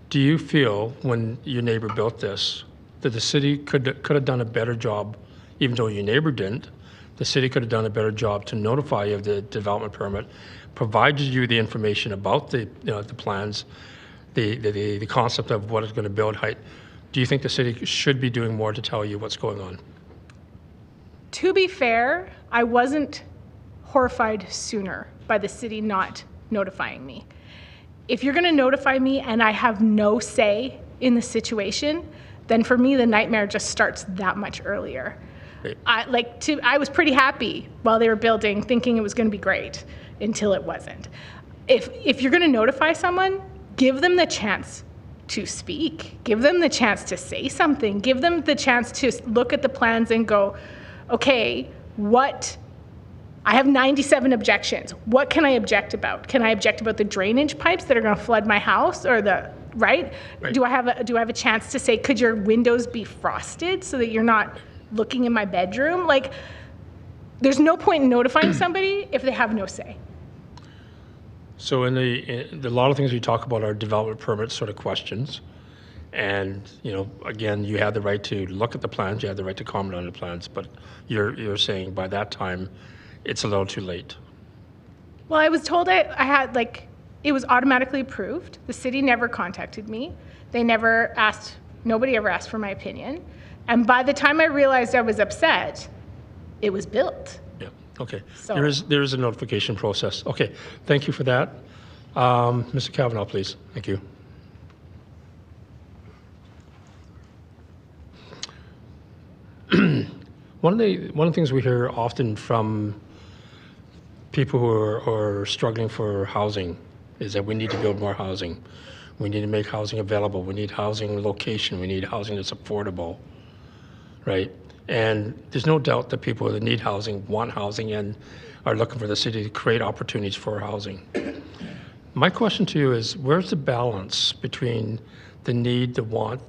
do you feel when your neighbor built this that the city could have done a better job, even though your neighbor didn't? The city could have done a better job to notify you of the development permit, provided you the information about the plans, the concept of what it's going to build height. Do you think the city should be doing more to tell you what's going on? To be fair, I wasn't horrified sooner by the city not notifying me. If you're going to notify me and I have no say in the situation, then for me the nightmare just starts that much earlier. Right. I was pretty happy while they were building, thinking it was going to be great, until it wasn't. If you're going to notify someone, give them the chance to speak. Give them the chance to say something. Give them the chance to look at the plans and go, okay, I have 97 objections. What can I object about? Can I object about the drainage pipes that are going to flood my house, or right? Do I have a chance to say, could your windows be frosted so that you're not looking in my bedroom? Like, there's no point in notifying somebody if they have no say. So in a lot of things we talk about are development permit sort of questions. And, again, you have the right to look at the plans, you have the right to comment on the plans, but you're saying by that time, it's a little too late. Well, I was told I had, it was automatically approved. The city never contacted me. Nobody ever asked for my opinion. And by the time I realized I was upset, it was built. Yeah, okay. So- There is a notification process. Okay, thank you for that. Mr. Kavanaugh, please. Thank you. One of the things we hear often from people who are struggling for housing is that we need to build more housing. We need to make housing available. We need housing location. We need housing that's affordable, right? And there's no doubt that people that need housing want housing and are looking for the city to create opportunities for housing. My question to you is, where's the balance between the need, the want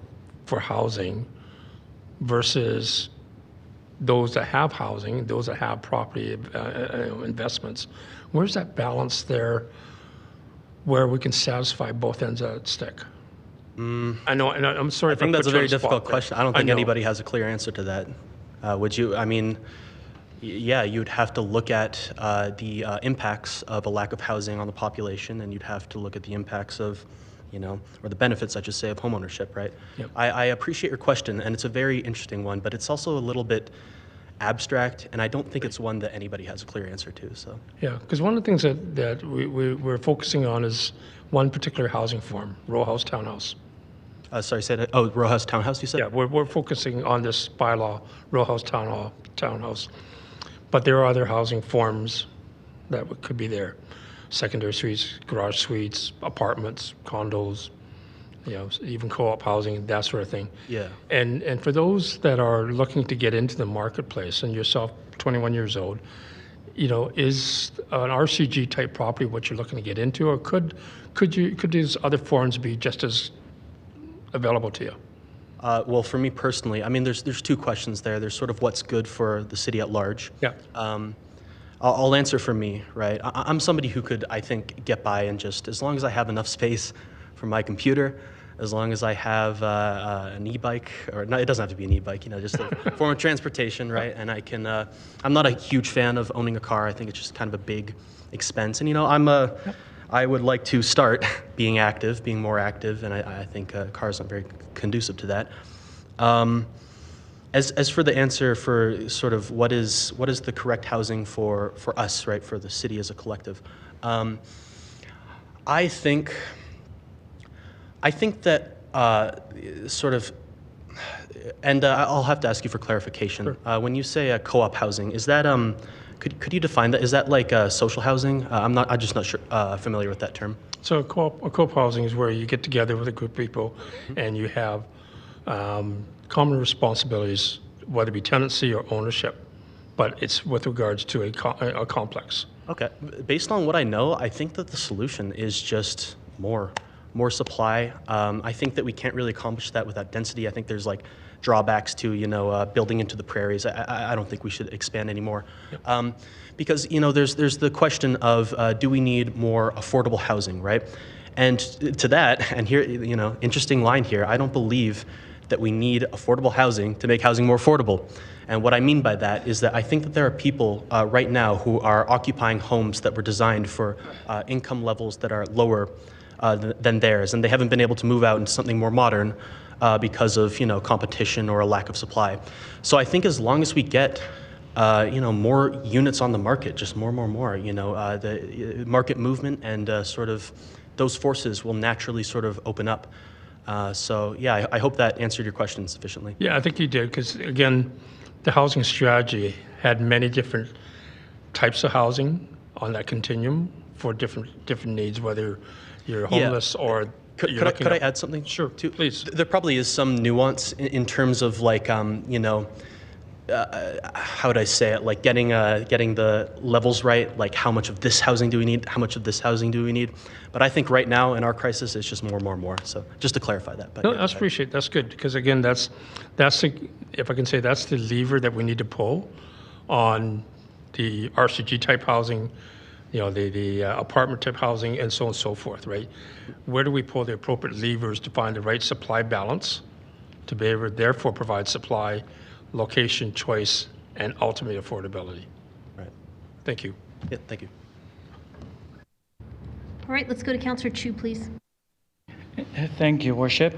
for housing versus those that have housing, those that have property investments? Where's that balance there where we can satisfy both ends of that stick? I know, and I'm sorry. I think that's a very difficult question. I don't think anybody has a clear answer to that. Would you? I mean, yeah, you'd have to look at the impacts of a lack of housing on the population, and you'd have to look at the impacts of, or the benefits, I should say, of homeownership, right? Yep. I appreciate your question, and it's a very interesting one, but it's also a little bit abstract, and I don't think it's one that anybody has a clear answer to. So. Yeah, because one of the things that we're focusing on is one particular housing form, row house, townhouse. Sorry, say that. Oh, row house, townhouse, you said? Yeah, we're focusing on this bylaw, row house, townhouse. But there are other housing forms that could be there. Secondary suites, garage suites, apartments, condos, even co-op housing, that sort of thing. Yeah. And for those that are looking to get into the marketplace, and yourself, 21 years old, is an RCG type property what you're looking to get into, or could these other forms be just as available to you? Well, for me personally, I mean, there's two questions there. There's sort of what's good for the city at large. Yeah. I'll answer for me, right? I'm somebody who could, I think, get by and just, as long as I have enough space for my computer, as long as I have an e-bike, or no, it doesn't have to be an e-bike, just a form of transportation, right? And I can, I'm not a huge fan of owning a car. I think it's just kind of a big expense. And, I would like to start being more active, and I think cars aren't very conducive to that. As for the answer for sort of what is the correct housing for us, right, for the city as a collective, I think that sort of, and I'll have to ask you for clarification. Sure. When you say co-op housing, is that could you define that? Is that like social housing? I'm just not sure familiar with that term. So co-op housing is where you get together with a group of people, and you have common responsibilities, whether it be tenancy or ownership, but it's with regards to a complex. Okay. Based on what I know, I think that the solution is just more supply. I think that we can't really accomplish that without density. I think there's drawbacks to building into the prairies. I don't think we should expand anymore. Yep. Because there's the question of do we need more affordable housing, right? And to that, and here interesting line here, I don't believe that we need affordable housing to make housing more affordable. And what I mean by that is that I think that there are people right now who are occupying homes that were designed for income levels that are lower than theirs, and they haven't been able to move out into something more modern because of competition or a lack of supply. So I think as long as we get more units on the market, just more, the market movement and sort of those forces will naturally sort of open up. So yeah, I hope that answered your question sufficiently. Yeah, I think you did, because again, the housing strategy had many different types of housing on that continuum for different needs, whether you're homeless or Could I add something? Sure, too? please. There probably is some nuance in terms of like, you know, how would I say it? Like getting the levels right. Like how much of this housing do we need? How much of this housing do we need? But I think right now in our crisis, it's just more. So just to clarify that. But No, yeah, that's appreciate. That's good because again, that's the, if I can say, that's the lever that we need to pull on the RCG type housing, you know, the apartment type housing, and so on and so forth, right? Where do we pull the appropriate levers to find the right supply balance to be able to therefore provide supply, location, choice, and ultimately affordability? Right. Thank you. Yeah, thank you. All right, let's go to Councillor Chu, please. Thank you, Worship.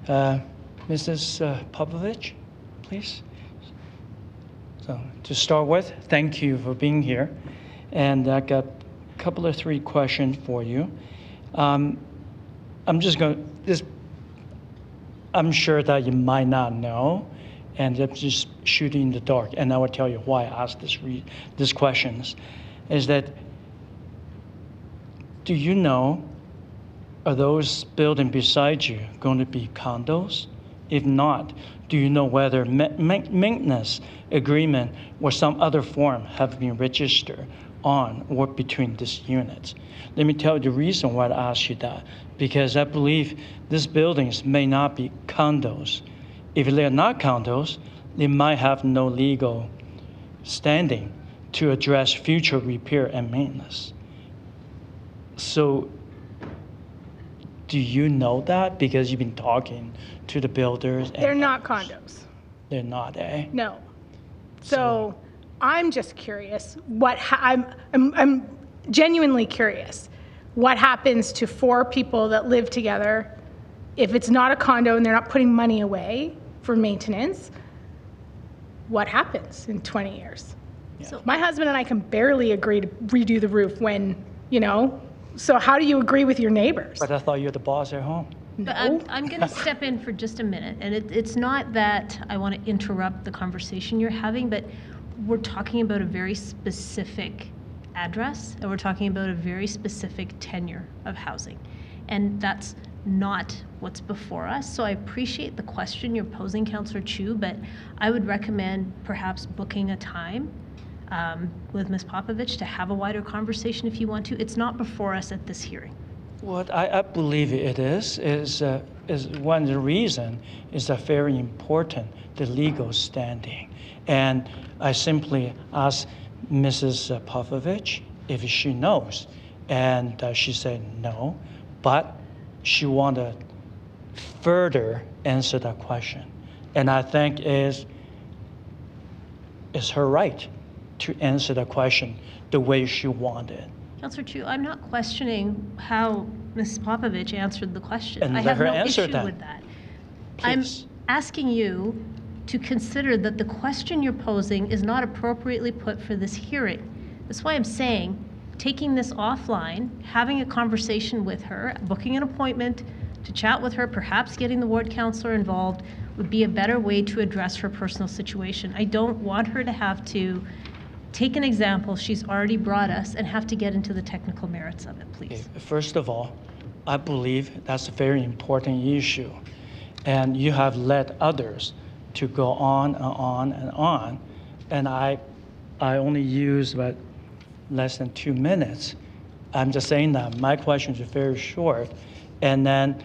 Mrs. Popovich, please. So to start with, thank you for being here. And I got a couple of 3 questions for you. I'm sure that you might not know, and I'm just shooting in the dark. And I will tell you why I asked these questions. Is that, do you know, are those buildings beside you going to be condos? If not, do you know whether maintenance agreement or some other form have been registered on or between these units? Let me tell you the reason why I asked you that, because I believe these buildings may not be condos. If they're not condos, they might have no legal standing to address future repair and maintenance. So do you know that because you've been talking to the builders? They're not condos. They're not, eh? No. So I'm just curious. I'm genuinely curious. What happens to 4 people that live together if it's not a condo and they're not putting money away for maintenance? What happens in 20 years? Yeah. So my husband and I can barely agree to redo the roof when, you know. So how do you agree with your neighbors? But I thought you were the boss at home. But I'm going to step in for just a minute. And it's not that I want to interrupt the conversation you're having, but we're talking about a very specific address, and we're talking about a very specific tenure of housing. And that's not what's before us. So I appreciate the question you're posing, Councillor Chu, but I would recommend perhaps booking a time with Ms. Popovich to have a wider conversation if you want to. It's not before us at this hearing. What I believe it is one of the reason is that very important, the legal standing. And I simply asked Mrs. Popovich if she knows, and she said no, but she wanted to further answer that question. And I think it's her right to answer the question the way she wanted. Councillor Chu, I'm not questioning how Ms. Popovich answered the question. And I let have her no answer issue that. with that. Please. I'm asking you to consider that the question you're posing is not appropriately put for this hearing. That's why I'm saying taking this offline, having a conversation with her, booking an appointment to chat with her, perhaps getting the ward councillor involved would be a better way to address her personal situation. I don't want her to have to take an example she's already brought us and have to get into the technical merits of it, please. Okay. First of all, I believe that's a very important issue. And you have led others to go on and on and on. And I only used about less than 2 minutes. I'm just saying that my questions are very short. And then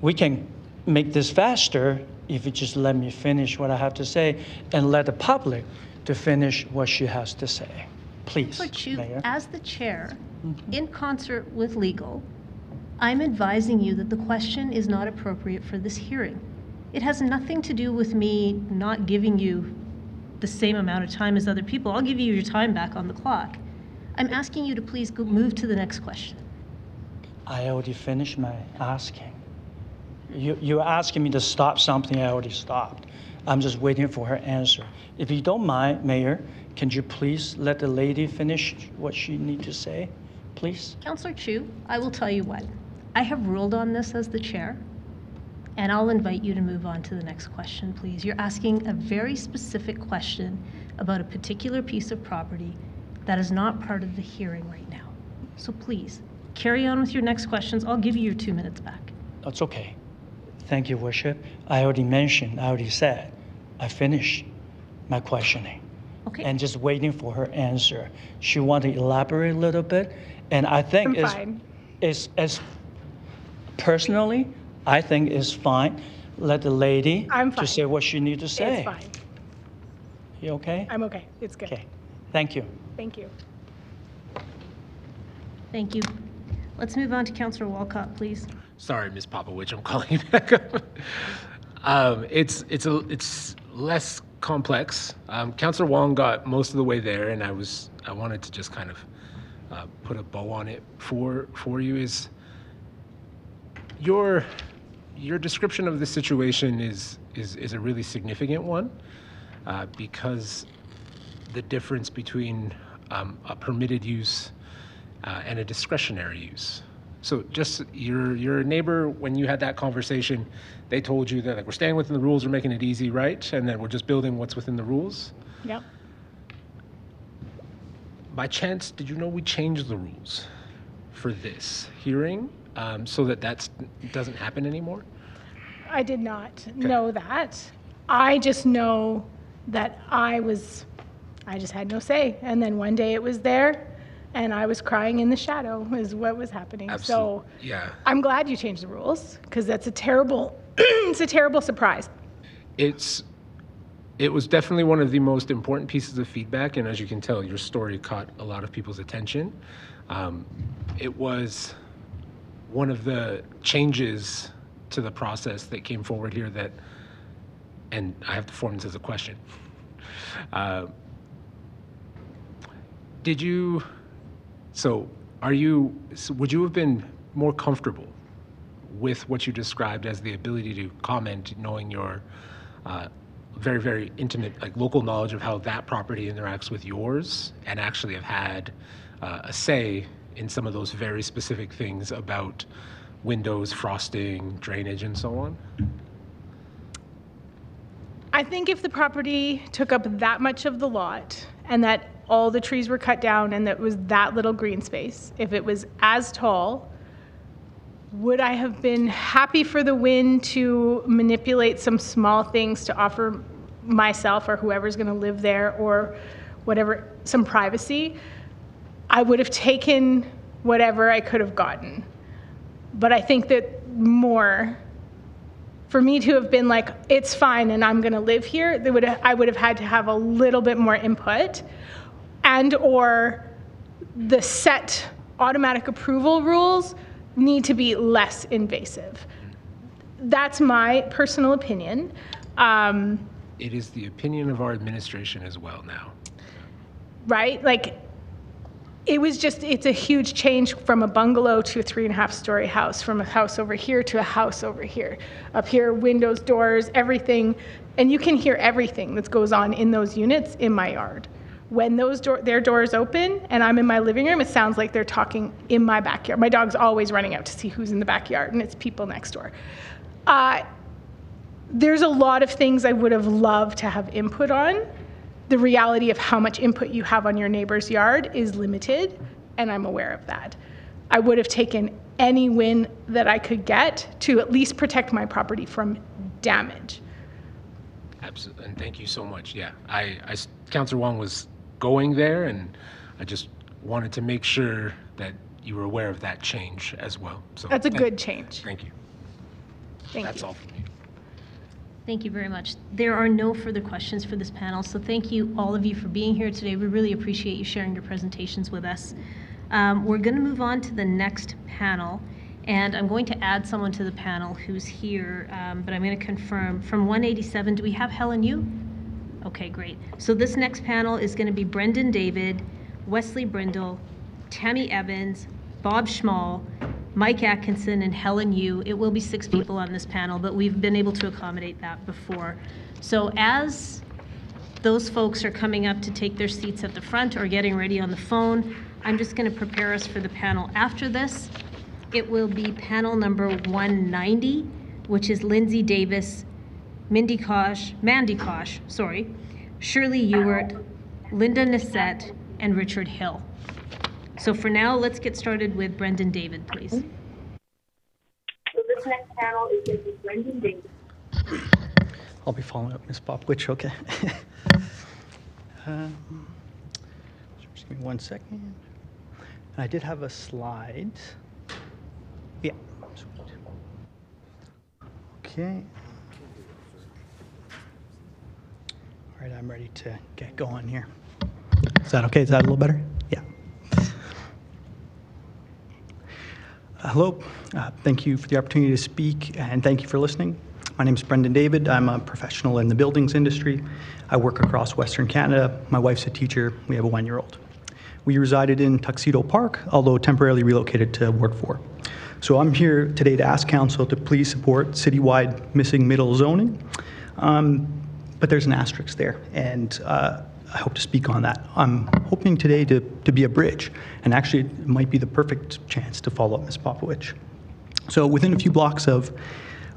we can make this faster if you just let me finish what I have to say and let the public to finish what she has to say. Please, Mayor. As the chair, in concert with legal, I'm advising you that the question is not appropriate for this hearing. It has nothing to do with me not giving you the same amount of time as other people. I'll give you your time back on the clock. I'm asking you to please go move to the next question. I already finished my asking. You're asking me to stop something I already stopped. I'm just waiting for her answer. If you don't mind, Mayor, can you please let the lady finish what she needs to say, please? Councillor Chu, I will tell you what. I have ruled on this as the chair, and I'll invite you to move on to the next question, please. You're asking a very specific question about a particular piece of property that is not part of the hearing right now. So please, carry on with your next questions. I'll give you your 2 minutes back. That's okay. Thank you, Worship. I already said, I finished my questioning. Okay. And just waiting for her answer. She wanted to elaborate a little bit, and I think it's as personally, I think it's fine. Let the lady to say what she needs to say. It's fine. You okay? I'm okay. It's good. Okay. Thank you. Thank you. Thank you. Let's move on to Councillor Walcott, please. Sorry, Ms. Popowich, I'm calling you back up. It's less complex. Councillor Wong got most of the way there, and I wanted to just kind of put a bow on it for you. Is your description of the situation is a really significant one, because the difference between a permitted use and a discretionary use. So just your neighbor, when you had that conversation, they told you that, like, we're staying within the rules, we're making it easy, right? And then we're just building what's within the rules. Yep. By chance, did you know we changed the rules for this hearing so that doesn't happen anymore? I did not know that. I just know that I just had no say. And then one day it was there, and I was crying in the shadow is what was happening. Absolutely. So Yeah. I'm glad you changed the rules, because that's a terrible, it's a terrible surprise. It was definitely one of the most important pieces of feedback, and as you can tell, your story caught a lot of people's attention. It was one of the changes to the process that came forward here that, and I have to form this as a question. Would you have been more comfortable with what you described as the ability to comment, knowing your very, very intimate, like, local knowledge of how that property interacts with yours, and actually have had a say in some of those very specific things about windows, frosting, drainage, and so on? I think if the property took up that much of the lot, and that all the trees were cut down, and that was that little green space, if it was as tall, would I have been happy for the wind to manipulate some small things to offer myself or whoever's going to live there, or whatever, some privacy? I would have taken whatever I could have gotten. But I think that more, for me to have been like, it's fine and I'm going to live here, I would have had to have a little bit more input, and or the set automatic approval rules need to be less invasive. That's my personal opinion. It is the opinion of our administration as well now. Right? Like, it's a huge change from a bungalow to a 3.5-story house, from a house over here to a house over here. Up here, windows, doors, everything. And you can hear everything that goes on in those units in my yard. When their doors open and I'm in my living room, it sounds like they're talking in my backyard. My dog's always running out to see who's in the backyard, and it's people next door. There's a lot of things I would have loved to have input on. The reality of how much input you have on your neighbor's yard is limited, and I'm aware of that. I would have taken any win that I could get to at least protect my property from damage. Absolutely, and thank you so much. Yeah, Councillor Wong was going there, and I just wanted to make sure that you were aware of that change as well. So that's a good change. Thank you. That's all for me. Thank you very much. There are no further questions for this panel, so thank you, all of you, for being here today. We really appreciate you sharing your presentations with us. We're going to move on to the next panel, and I'm going to add someone to the panel who's here, but I'm going to confirm. From 187, do we have Helen Yu? Okay, great. So this next panel is going to be Brendan David, Wesley Brindle, Tammy Evans, Bob Schmall, Mike Atkinson, and Helen Yu. It will be 6 people on this panel, but we've been able to accommodate that before. So as those folks are coming up to take their seats at the front or getting ready on the phone, I'm just going to prepare us for the panel after this. It will be panel number 190, which is Lindsay Davis, Mandy Kosh, Shirley Ewart, Linda Nissette, and Richard Hill. So for now, let's get started with Brendan David, please. next panel is Mrs. Brendan David. I'll be following up Ms. Popwich, okay. Just give me 1 second. And I did have a slide. Yeah. Okay. All right, I'm ready to get going here. Is that okay? Is that a little better? Yeah. Hello. Thank you for the opportunity to speak, and thank you for listening. My name is Brendan David. I'm a professional in the buildings industry. I work across Western Canada. My wife's a teacher. We have a 1-year-old. We resided in Tuxedo Park, although temporarily relocated to Ward 4. So I'm here today to ask Council to please support citywide missing middle zoning. But there's an asterisk there, and I hope to speak on that. I'm hoping today to be a bridge, and actually it might be the perfect chance to follow up Ms. Popowich. So within a few blocks of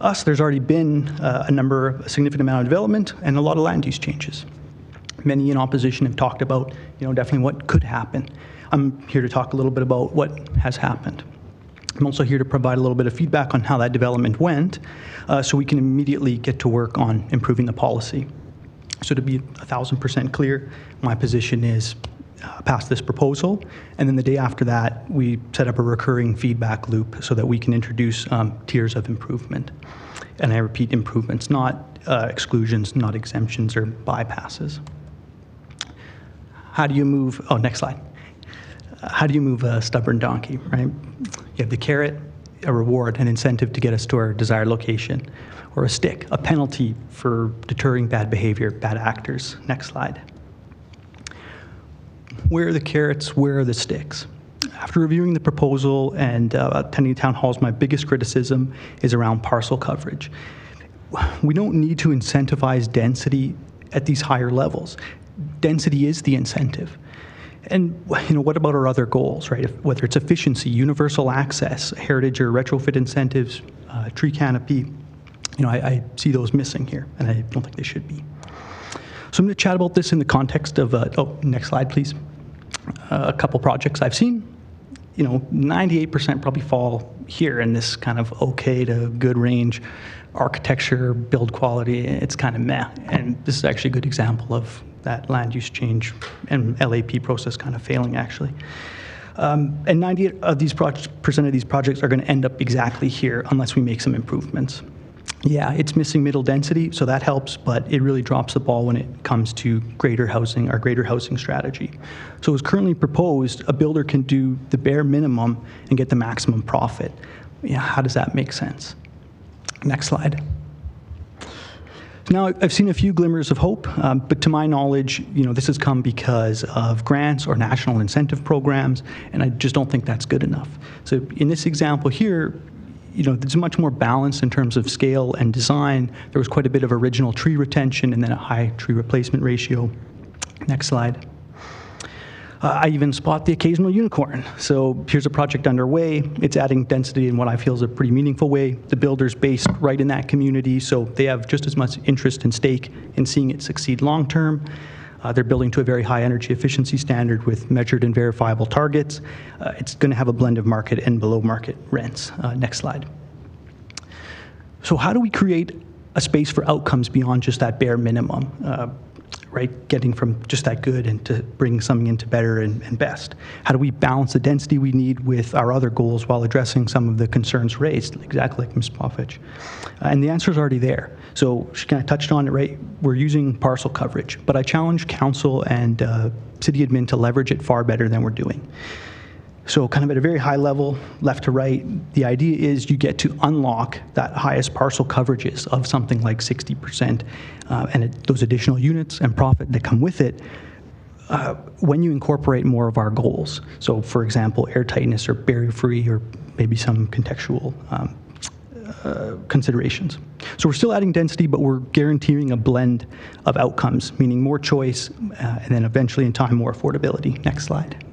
us, there's already been a significant amount of development and a lot of land use changes. Many in opposition have talked about, definitely what could happen. I'm here to talk a little bit about what has happened. I'm also here to provide a little bit of feedback on how that development went, so we can immediately get to work on improving the policy. So to be 1,000% clear, my position is pass this proposal, and then the day after that, we set up a recurring feedback loop so that we can introduce tiers of improvement. And I repeat, improvements, not exclusions, not exemptions or bypasses. How do you move, next slide. How do you move a stubborn donkey, right? You have the carrot, a reward, an incentive to get us to our desired location, or a stick, a penalty for deterring bad behavior, bad actors. Next slide. Where are the carrots? Where are the sticks? After reviewing the proposal and attending town halls, my biggest criticism is around parcel coverage. We don't need to incentivize density at these higher levels. Density is the incentive. And what about our other goals, right? Whether it's efficiency, universal access, heritage or retrofit incentives, tree canopy, I see those missing here, and I don't think they should be. So I'm going to chat about this in the context of, next slide, please. A couple projects I've seen. 98% probably fall here in this kind of okay to good range. Architecture, build quality, it's kind of meh. And this is actually a good example of that land use change and LAP process kind of failing, actually. And 98% of these projects are going to end up exactly here unless we make some improvements. Yeah, it's missing middle density, so that helps, but it really drops the ball when it comes to greater housing strategy. So as currently proposed, a builder can do the bare minimum and get the maximum profit. How does that make sense? Next slide. Now, I've seen a few glimmers of hope, but to my knowledge, this has come because of grants or national incentive programs, and I just don't think that's good enough. So in this example here, there's much more balance in terms of scale and design. There was quite a bit of original tree retention and then a high tree replacement ratio. Next slide. I even spot the occasional unicorn. So here's a project underway. It's adding density in what I feel is a pretty meaningful way. The builder's based right in that community, so they have just as much interest and stake in seeing it succeed long term. They're building to a very high energy efficiency standard with measured and verifiable targets. It's going to have a blend of market and below market rents. Next slide. So how do we create a space for outcomes beyond just that bare minimum, right? Getting from just that good and to bring something into better and best. How do we balance the density we need with our other goals while addressing some of the concerns raised, exactly like Ms. Poffich? And the answer is already there. So she kind of touched on it, right? We're using parcel coverage, but I challenge council and city admin to leverage it far better than we're doing. So kind of at a very high level, left to right, the idea is you get to unlock that highest parcel coverages of something like 60%, and those additional units and profit that come with it when you incorporate more of our goals. So for example, air tightness or barrier-free or maybe some contextual considerations. So we're still adding density, but we're guaranteeing a blend of outcomes, meaning more choice, and then eventually in time, more affordability. Next slide.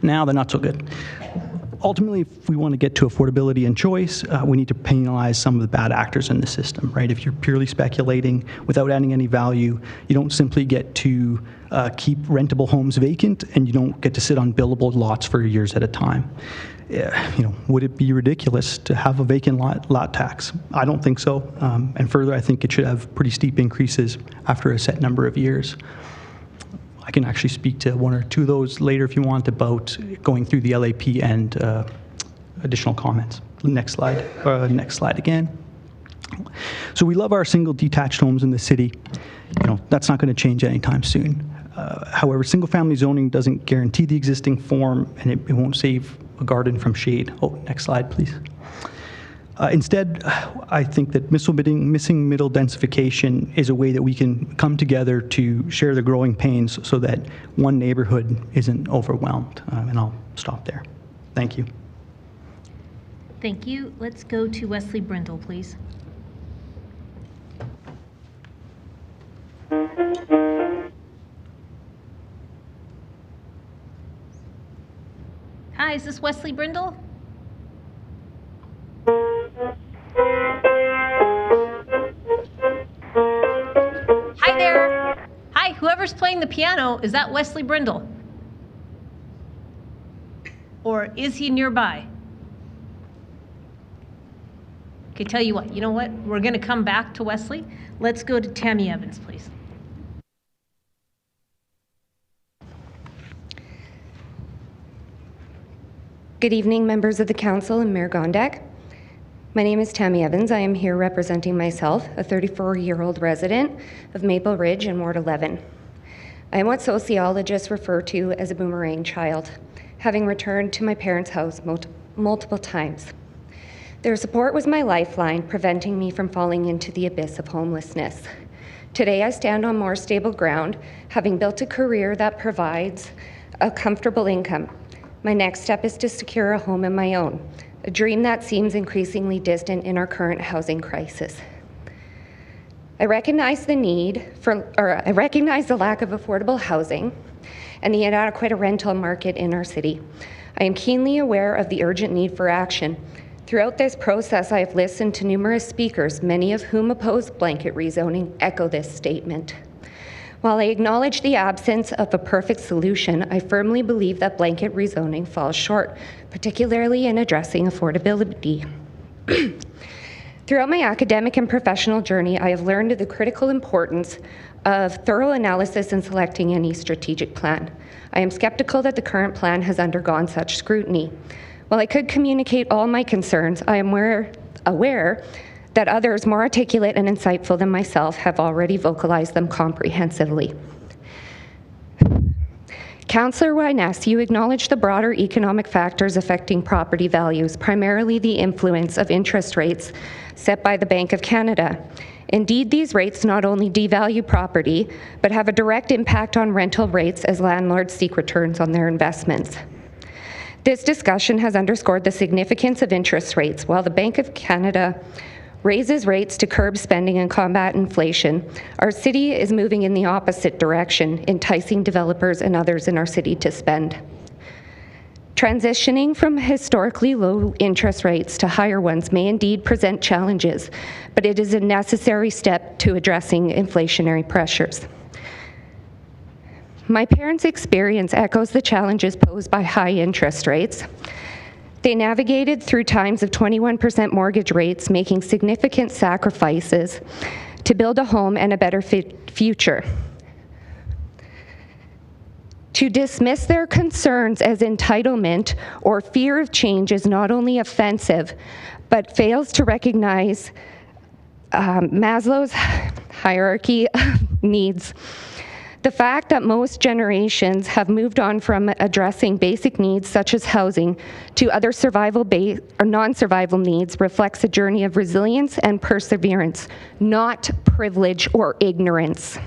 Now they're not so good. Ultimately, if we want to get to affordability and choice, we need to penalize some of the bad actors in the system, right? If you're purely speculating without adding any value, you don't simply get to keep rentable homes vacant, and you don't get to sit on buildable lots for years at a time. would it be ridiculous to have a vacant lot tax? I don't think so. And further, I think it should have pretty steep increases after a set number of years. I can actually speak to one or two of those later if you want about going through the LAP and additional comments. Next slide. Next slide again. So we love our single detached homes in the city. That's not going to change anytime soon. However, single-family zoning doesn't guarantee the existing form, and it won't save a garden from shade. Oh, next slide, please. Instead, I think that missing middle densification is a way that we can come together to share the growing pains so that one neighborhood isn't overwhelmed. And I'll stop there. Thank you. Thank you. Let's go to Wesley Brindle, please. Hi, is this Wesley Brindle? Hi there. Hi, whoever's playing the piano, is that Wesley Brindle? Or is he nearby? Okay, tell you what, you know what? We're going to come back to Wesley. Let's go to Tammy Evans, please. Good evening, members of the council and Mayor Gondek. My name is Tammy Evans. I am here representing myself, a 34-year-old resident of Maple Ridge in Ward 11. I am what sociologists refer to as a boomerang child, having returned to my parents' house multiple times. Their support was my lifeline, preventing me from falling into the abyss of homelessness. Today, I stand on more stable ground, having built a career that provides a comfortable income. My next step is to secure a home of my own, a dream that seems increasingly distant in our current housing crisis. I recognize the lack of affordable housing and the inadequate rental market in our city. I am keenly aware of the urgent need for action. Throughout this process, I have listened to numerous speakers, many of whom oppose blanket rezoning, echo this statement. While I acknowledge the absence of a perfect solution, I firmly believe that blanket rezoning falls short, particularly in addressing affordability. Throughout my academic and professional journey, I have learned the critical importance of thorough analysis in selecting any strategic plan. I am skeptical that the current plan has undergone such scrutiny. While I could communicate all my concerns, I am aware that others more articulate and insightful than myself have already vocalized them comprehensively. Councillor Wyness, you acknowledged the broader economic factors affecting property values, primarily the influence of interest rates set by the Bank of Canada. Indeed, these rates not only devalue property, but have a direct impact on rental rates as landlords seek returns on their investments. This discussion has underscored the significance of interest rates. While the Bank of Canada raises rates to curb spending and combat inflation, our city is moving in the opposite direction, enticing developers and others in our city to spend. Transitioning from historically low interest rates to higher ones may indeed present challenges, but it is a necessary step to addressing inflationary pressures. My parents' experience echoes the challenges posed by high interest rates. They navigated through times of 21% mortgage rates, making significant sacrifices to build a home and a better future. To dismiss their concerns as entitlement or fear of change is not only offensive, but fails to recognize Maslow's hierarchy of needs. The fact that most generations have moved on from addressing basic needs such as housing to other non-survival needs reflects a journey of resilience and perseverance, not privilege or ignorance.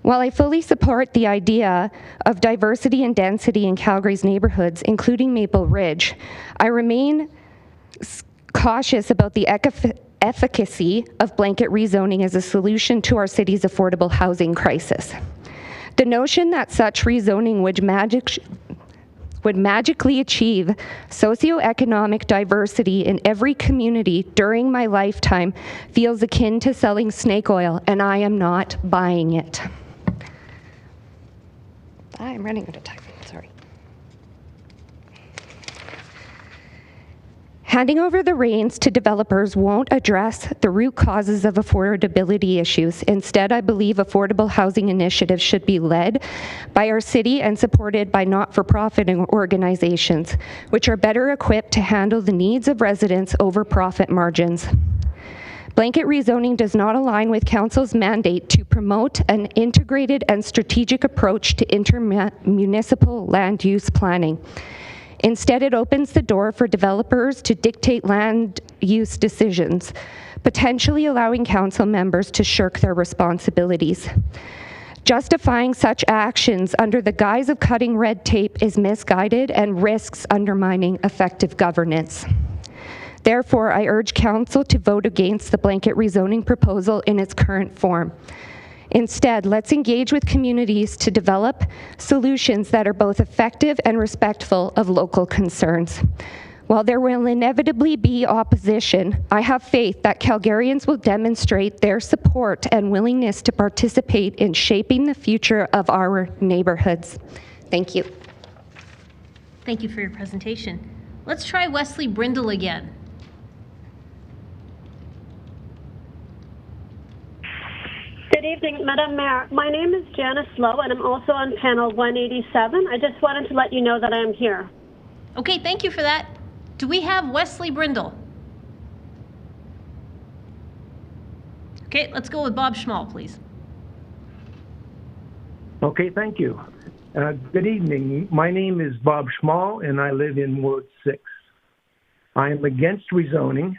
While I fully support the idea of diversity and density in Calgary's neighborhoods, including Maple Ridge, I remain cautious about the efficacy of blanket rezoning as a solution to our city's affordable housing crisis. The notion that such rezoning would magically achieve socioeconomic diversity in every community during my lifetime feels akin to selling snake oil, and I am not buying it. I'm running out of time, sorry. Handing over the reins to developers won't address the root causes of affordability issues. Instead, I believe affordable housing initiatives should be led by our city and supported by not-for-profit organizations, which are better equipped to handle the needs of residents over profit margins. Blanket rezoning does not align with Council's mandate to promote an integrated and strategic approach to intermunicipal land use planning. Instead, it opens the door for developers to dictate land use decisions, potentially allowing council members to shirk their responsibilities. Justifying such actions under the guise of cutting red tape is misguided and risks undermining effective governance. Therefore, I urge Council to vote against the blanket rezoning proposal in its current form. Instead, let's engage with communities to develop solutions that are both effective and respectful of local concerns. While there will inevitably be opposition, I have faith that Calgarians will demonstrate their support and willingness to participate in shaping the future of our neighborhoods. Thank you. Thank you for your presentation. Let's try Wesley Brindle again. Good evening, Madam Mayor. My name is Janice Lowe, and I'm also on panel 187. I just wanted to let you know that I am here. Okay, thank you for that. Do we have Wesley Brindle? Okay, let's go with Bob Schmall, please. Okay, thank you. Good evening. My name is Bob Schmall, and I live in Ward 6. I am against rezoning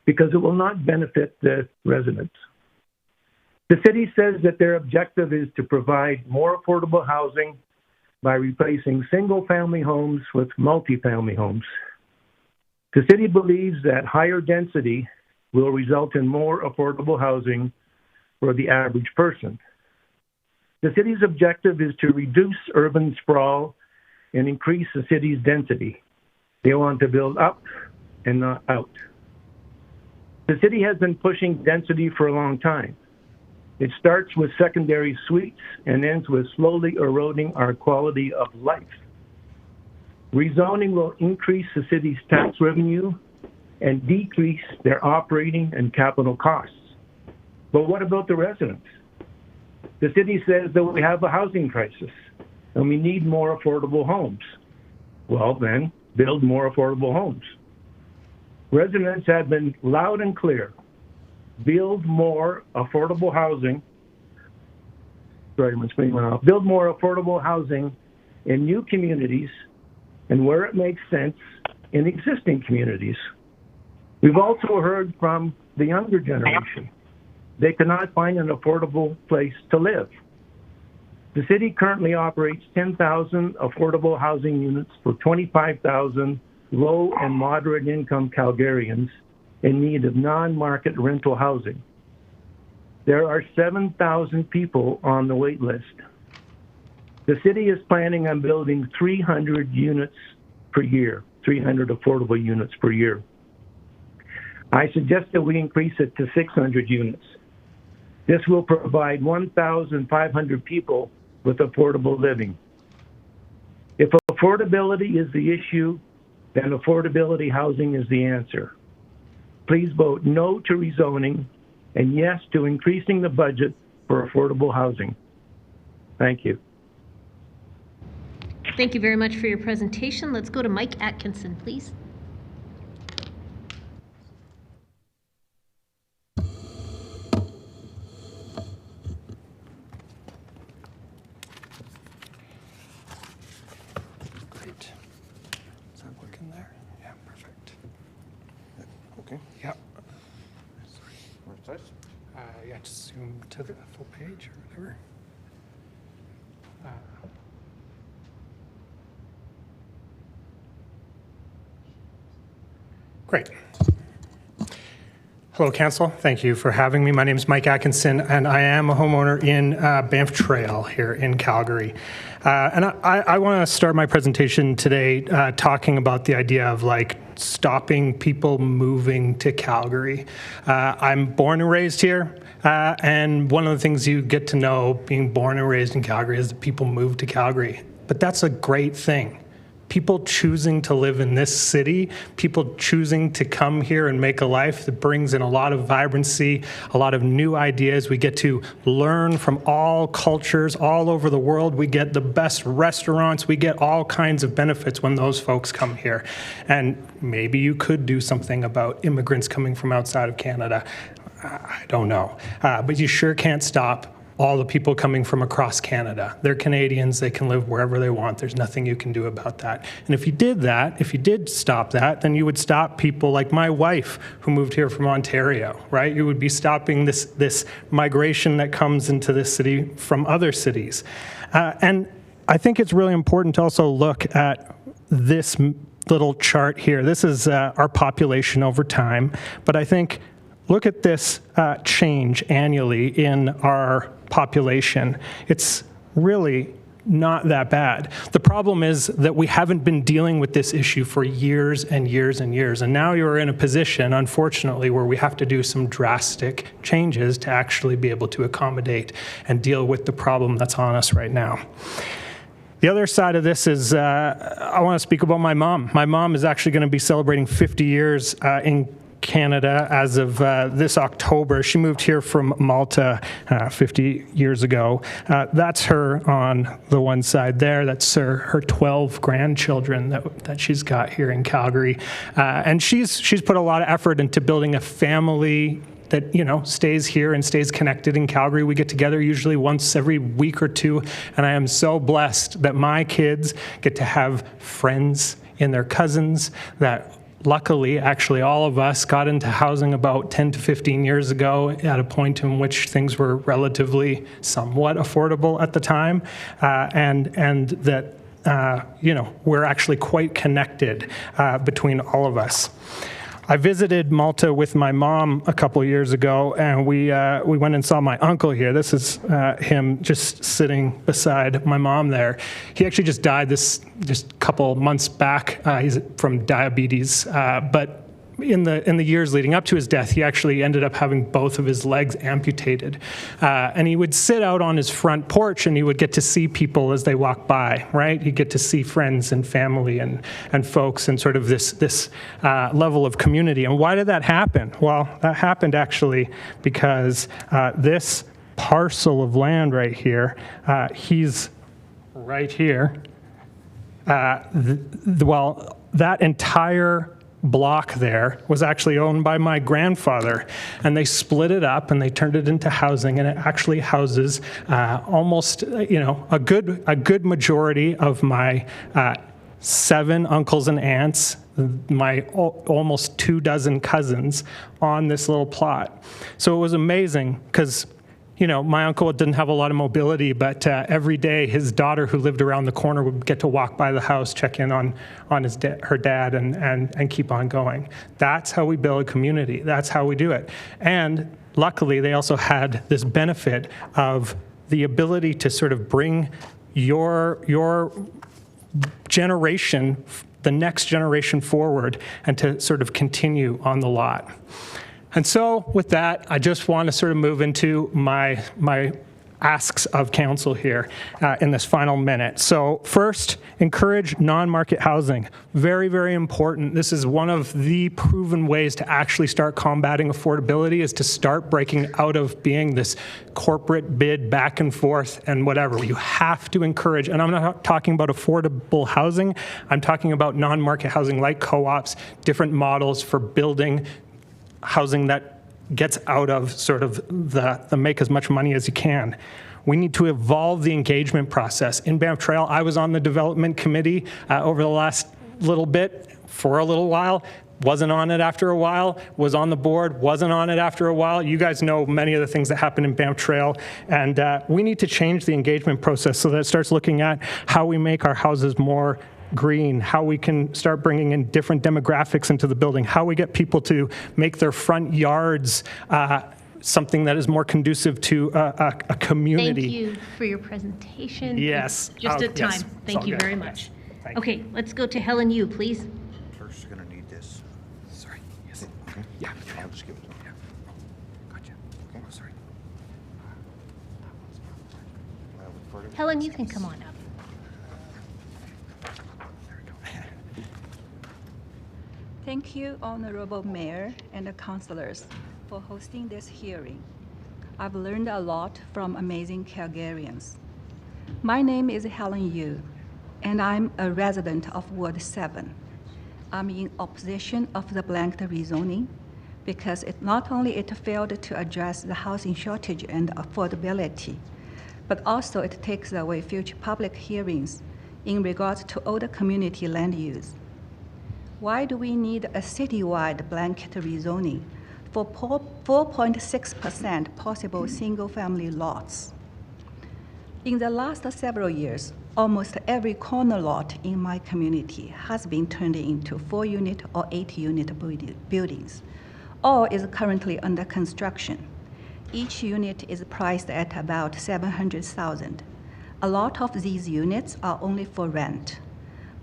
because it will not benefit the residents. The city says that their objective is to provide more affordable housing by replacing single-family homes with multi-family homes. The city believes that higher density will result in more affordable housing for the average person. The city's objective is to reduce urban sprawl and increase the city's density. They want to build up and not out. The city has been pushing density for a long time. It starts with secondary suites and ends with slowly eroding our quality of life. Rezoning will increase the city's tax revenue and decrease their operating and capital costs. But what about the residents? The city says that we have a housing crisis and we need more affordable homes. Well, then, build more affordable homes. Residents have been loud and clear. Build more affordable housing. Sorry, my screen went off. Build more affordable housing in new communities and where it makes sense in existing communities. We've also heard from the younger generation. They cannot find an affordable place to live. The city currently operates 10,000 affordable housing units for 25,000 low and moderate income Calgarians in need of non-market rental housing. There are 7,000 people on the wait list. The city is planning on building 300 units per year, 300 affordable units per year. I suggest that we increase it to 600 units. This will provide 1,500 people with affordable living. If affordability is the issue, then affordability housing is the answer. Please vote no to rezoning and yes to increasing the budget for affordable housing. Thank you. Thank you very much for your presentation. Let's go to Mike Atkinson, please. Great. Is that working there? Yeah, perfect. Okay, yeah. Yeah, just zoom to the full page or whatever. Great. Hello, Council. Thank you for having me. My name is Mike Atkinson, and I am a homeowner in Banff Trail here in Calgary. And I want to start my presentation today talking about the idea of like stopping people moving to Calgary. I'm born and raised here, and one of the things you get to know being born and raised in Calgary is that people move to Calgary. But that's a great thing. people choosing to live in this city, people choosing to come here and make a life that brings in a lot of vibrancy, a lot of new ideas. We get to learn from all cultures all over the world. We get the best restaurants. We get all kinds of benefits when those folks come here. And maybe you could do something about immigrants coming from outside of Canada. I don't know. But you sure can't stop all the people coming from across Canada. They're Canadians, they can live wherever they want. There's nothing you can do about that. And if you did that, if you did stop that, then you would stop people like my wife who moved here from Ontario, right? You would be stopping this migration that comes into this city from other cities. And I think it's really important to also look at this little chart here. This is our population over time, but I think look at this change annually in our population. It's really not that bad. The problem is that we haven't been dealing with this issue for years and years and years. And now you're in a position, unfortunately, where we have to do some drastic changes to actually be able to accommodate and deal with the problem that's on us right now. The other side of this is I want to speak about my mom. My mom is actually going to be celebrating 50 years in Canada as of this October. She moved here from Malta 50 years ago. That's her on the one side there. That's her 12 grandchildren that she's got here in Calgary. And she's put a lot of effort into building a family that, you know, stays here and stays connected in Calgary. We get together usually once every week or two, and I am so blessed that my kids get to have friends in their cousins that luckily, actually, all of us got into housing about 10 to 15 years ago at a point in which things were relatively somewhat affordable at the time, and that, you know, we're actually quite connected between all of us. I visited Malta with my mom a couple years ago, and we went and saw my uncle here. This is him just sitting beside my mom there. He actually just died just a couple months back. He's from diabetes, but in the years leading up to his death, he actually ended up having both of his legs amputated. And he would sit out on his front porch and he would get to see people as they walk by, right? He'd get to see friends and family and folks and sort of this level of community. And why did that happen? Well, that happened actually because this parcel of land right here, he's right here. Well, that entire block there was actually owned by my grandfather, and they split it up and they turned it into housing, and it actually houses almost, you know, a good majority of my 7 uncles and aunts, my almost 24 cousins on this little plot. So it was amazing because, you know, my uncle didn't have a lot of mobility, but every day his daughter, who lived around the corner, would get to walk by the house, check in on her dad, and keep on going. That's how we build a community. That's how we do it. And luckily, they also had this benefit of the ability to sort of bring your generation, the next generation forward, and to sort of continue on the lot. And so with that, I just want to sort of move into my asks of council here in this final minute. So first, encourage non-market housing. Very, very important. This is one of the proven ways to actually start combating affordability, is to start breaking out of being this corporate bid back and forth and whatever. You have to encourage, and I'm not talking about affordable housing, I'm talking about non-market housing like co-ops, different models for building housing that gets out of sort of the make as much money as you can. We need to evolve the engagement process. In Banff Trail, I was on the development committee over the last little bit for a little while, wasn't on it after a while, was on the board, wasn't on it after a while. You guys know many of the things that happen in Banff Trail, and we need to change the engagement process so that it starts looking at how we make our houses more green, how we can start bringing in different demographics into the building, how we get people to make their front yards something that is more conducive to a community. Thank you for your presentation. Yes. It's just at time. Yes. Thank you very much. Okay, let's go to Helen Yu, please. First, you're going to need this. Sorry. Yes. Okay. Yeah, I'll just give it to him. Yeah. Gotcha. Okay. Oh, sorry. Helen, you can come on up. Thank you, Honorable Mayor and the councilors, for hosting this hearing. I've learned a lot from amazing Calgarians. My name is Helen Yu, and I'm a resident of Ward 7. I'm in opposition of the blanket rezoning because not only it failed to address the housing shortage and affordability, but also it takes away future public hearings in regards to older community land use. Why do we need a citywide blanket rezoning for 4.6% possible single-family lots? In the last several years, almost every corner lot in my community has been turned into 4-unit or 8-unit buildings, or is currently under construction. Each unit is priced at about $700,000. A lot of these units are only for rent.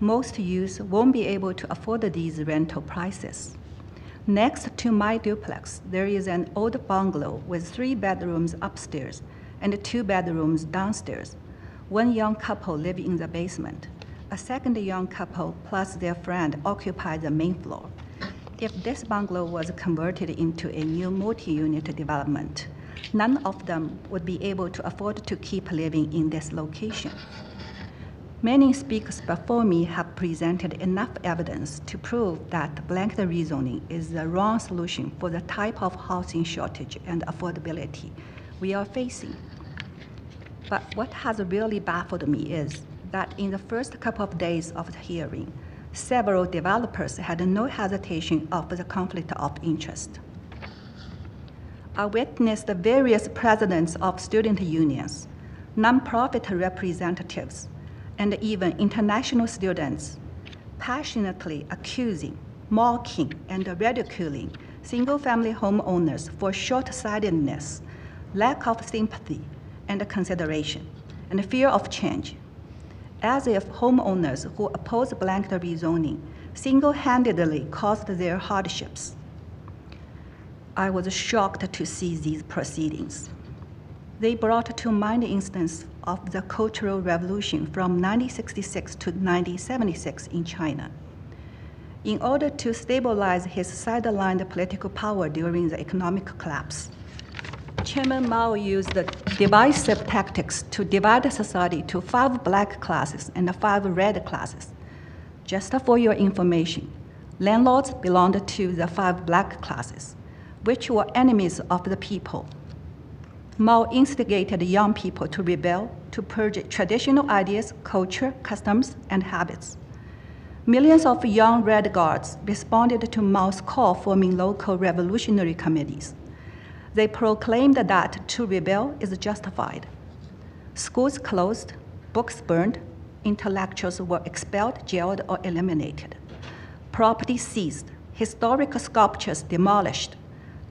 Most youths won't be able to afford these rental prices. Next to my duplex, there is an old bungalow with 3 bedrooms upstairs and 2 bedrooms downstairs. One young couple live in the basement. A second young couple plus their friend occupy the main floor. If this bungalow was converted into a new multi-unit development, none of them would be able to afford to keep living in this location. Many speakers before me have presented enough evidence to prove that blanket rezoning is the wrong solution for the type of housing shortage and affordability we are facing. But what has really baffled me is that in the first couple of days of the hearing, several developers had no hesitation of the conflict of interest. I witnessed the various presidents of student unions, nonprofit representatives, and even international students passionately accusing, mocking, and ridiculing single-family homeowners for short-sightedness, lack of sympathy and consideration, and fear of change, as if homeowners who oppose blanket rezoning single-handedly caused their hardships. I was shocked to see these proceedings. They brought to mind the instance of the Cultural Revolution from 1966 to 1976 in China. In order to stabilize his sidelined political power during the economic collapse, Chairman Mao used the divisive tactics to divide society to 5 black classes and 5 red classes. Just for your information, landlords belonged to the 5 black classes, which were enemies of the people. Mao instigated young people to rebel, to purge traditional ideas, culture, customs, and habits. Millions of young Red Guards responded to Mao's call, forming local revolutionary committees. They proclaimed that to rebel is justified. Schools closed, books burned, intellectuals were expelled, jailed, or eliminated. Property seized, historic sculptures demolished,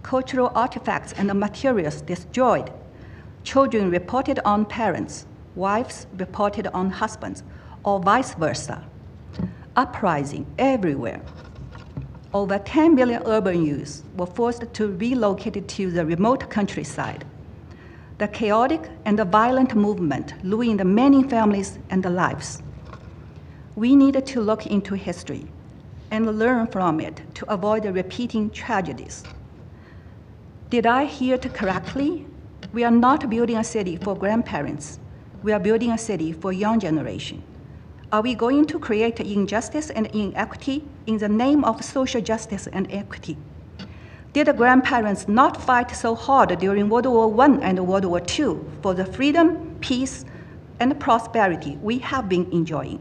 cultural artifacts and materials destroyed. Children reported on parents, wives reported on husbands, or vice versa. Uprising everywhere. Over 10 million urban youths were forced to relocate to the remote countryside. The chaotic and the violent movement ruined many families and lives. We need to look into history and learn from it to avoid repeating tragedies. Did I hear it correctly? We are not building a city for grandparents. We are building a city for young generation. Are we going to create injustice and inequity in the name of social justice and equity? Did the grandparents not fight so hard during World War I and World War II for the freedom, peace, and prosperity we have been enjoying?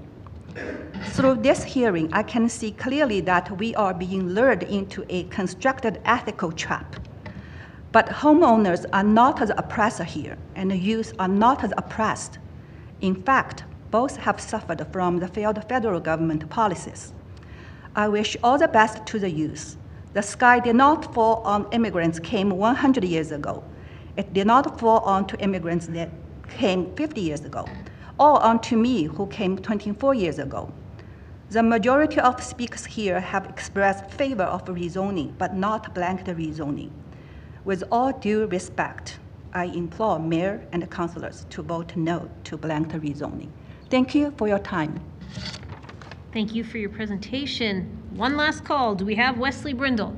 Through this hearing, I can see clearly that we are being lured into a constructed ethical trap. But homeowners are not the oppressor here, and the youth are not the oppressed. In fact, both have suffered from the failed federal government policies. I wish all the best to the youth. The sky did not fall on immigrants came 100 years ago. It did not fall onto immigrants that came 50 years ago, or onto me who came 24 years ago. The majority of speakers here have expressed favor of rezoning, but not blanket rezoning. With all due respect, I implore mayor and councilors to vote no to blanket rezoning. Thank you for your time. Thank you for your presentation. One last call. Do we have Wesley Brindle?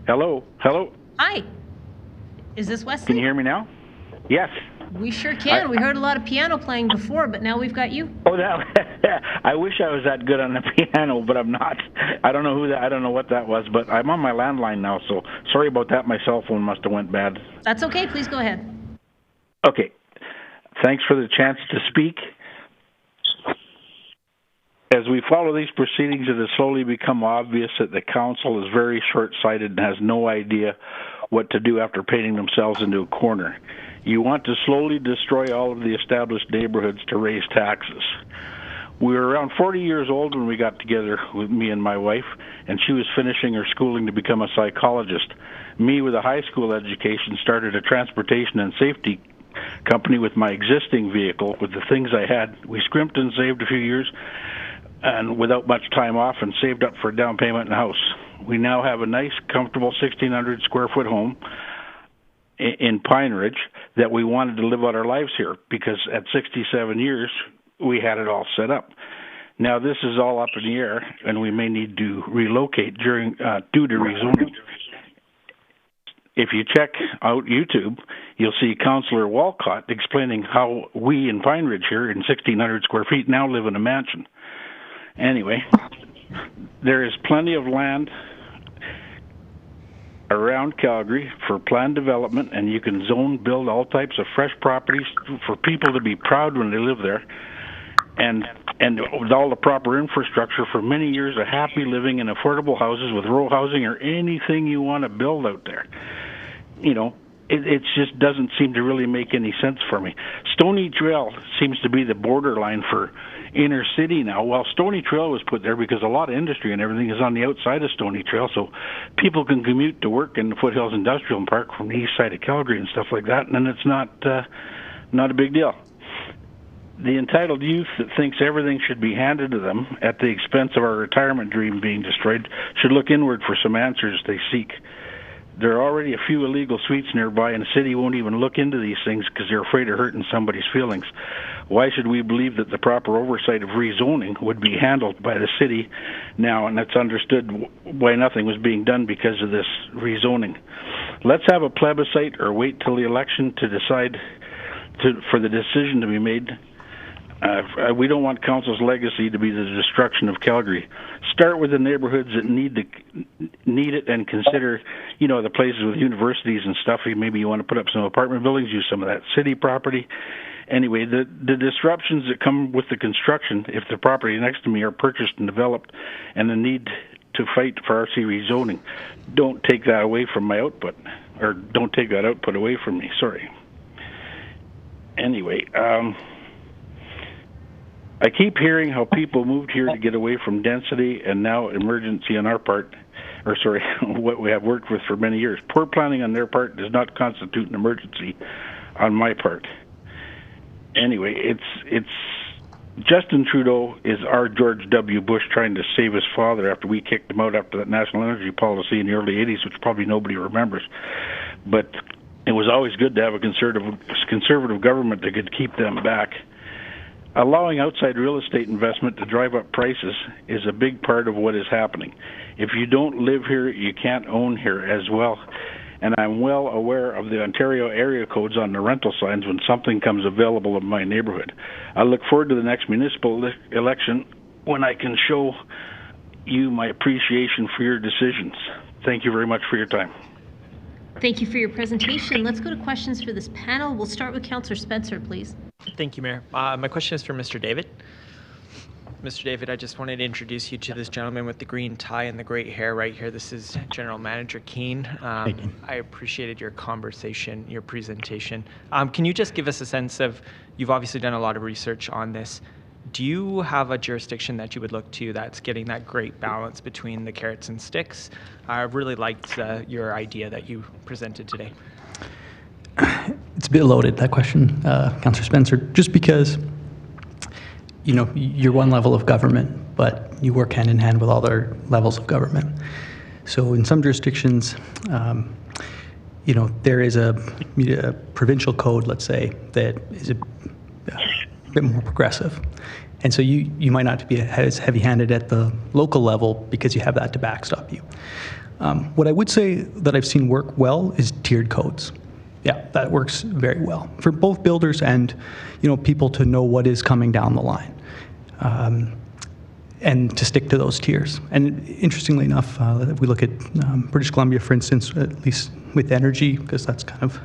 Hello. Hello. Hi. Is this Wesley? Can you hear me now? Yes. We sure can. We heard a lot of piano playing before, but now we've got you. Oh, that. I wish I was that good on the piano, but I'm not. I don't know who that. I don't know what that was, but I'm on my landline now, so sorry about that. My cell phone must have went bad. That's okay. Please go ahead. Okay. Thanks for the chance to speak. As we follow these proceedings, it has slowly become obvious that the council is very short-sighted and has no idea what to do after painting themselves into a corner. You want to slowly destroy all of the established neighborhoods to raise taxes. We were around 40 years old when we got together with me and my wife, and she was finishing her schooling to become a psychologist. Me, with a high school education, started a transportation and safety company with my existing vehicle, with the things I had. We scrimped and saved a few years, and without much time off, and saved up for a down payment in a house. We now have a nice, comfortable 1,600 square foot home in Pine Ridge that we wanted to live out our lives here, because at 67 years, we had it all set up. Now this is all up in the air, and we may need to relocate due to rezoning. If you check out YouTube, you'll see Councillor Walcott explaining how we in Pine Ridge here in 1,600 square feet now live in a mansion. Anyway, there is plenty of land around Calgary for planned development, and you can zone, build all types of fresh properties for people to be proud when they live there, and with all the proper infrastructure for many years of happy living in affordable houses with row housing or anything you want to build out there. You know, it just doesn't seem to really make any sense for me. Stony Trail seems to be the borderline for inner city now. Well, Stony Trail was put there because a lot of industry and everything is on the outside of Stony Trail, so people can commute to work in the Foothills Industrial Park from the east side of Calgary and stuff like that, and then it's not a big deal. The entitled youth that thinks everything should be handed to them at the expense of our retirement dream being destroyed should look inward for some answers they seek. There are already a few illegal suites nearby, and the city won't even look into these things because they're afraid of hurting somebody's feelings. Why should we believe that the proper oversight of rezoning would be handled by the city now, and it's understood why nothing was being done because of this rezoning? Let's have a plebiscite or wait till the election to decide for the decision to be made. We don't want council's legacy to be the destruction of Calgary. Start with the neighborhoods that need it, and consider, you know, the places with universities and stuff. Maybe you want to put up some apartment buildings, use some of that city property. Anyway, the disruptions that come with the construction, if the property next to me are purchased and developed, and the need to fight for RC rezoning, don't take that away from my output, or don't take that output away from me. Sorry. Anyway, I keep hearing how people moved here to get away from density and now emergency on our part, or sorry, what we have worked with for many years. Poor planning on their part does not constitute an emergency on my part. Anyway, it's Justin Trudeau is our George W. Bush trying to save his father after we kicked him out after that national energy policy in the early 80s, which probably nobody remembers. But it was always good to have a conservative government that could keep them back. Allowing outside real estate investment to drive up prices is a big part of what is happening. If you don't live here, you can't own here as well. And I'm well aware of the Ontario area codes on the rental signs when something comes available in my neighborhood. I look forward to the next municipal election when I can show you my appreciation for your decisions. Thank you very much for your time. Thank you for your presentation. Let's go to questions for this panel. We'll start with Councillor Spencer, please. Thank you, Mayor. My question is for Mr. David. Mr. David, I just wanted to introduce you to this gentleman with the green tie and the great hair right here. This is General Manager Keane. I appreciated your conversation, your presentation. Can you just give us a sense of, you've obviously done a lot of research on this. Do you have a jurisdiction that you would look to that's getting that great balance between the carrots and sticks? I really liked your idea that you presented today. It's a bit loaded, that question, Councillor Spencer, just because, you know, you're one level of government, but you work hand in hand with other levels of government. So in some jurisdictions, you know, there is a provincial code, let's say, that is bit more progressive. And so you might not be as heavy-handed at the local level because you have that to backstop you. What I would say that I've seen work well is tiered codes. Yeah, that works very well for both builders and, people to know what is coming down the line, and to stick to those tiers. And interestingly enough, if we look at British Columbia, for instance, at least with energy, because that's kind of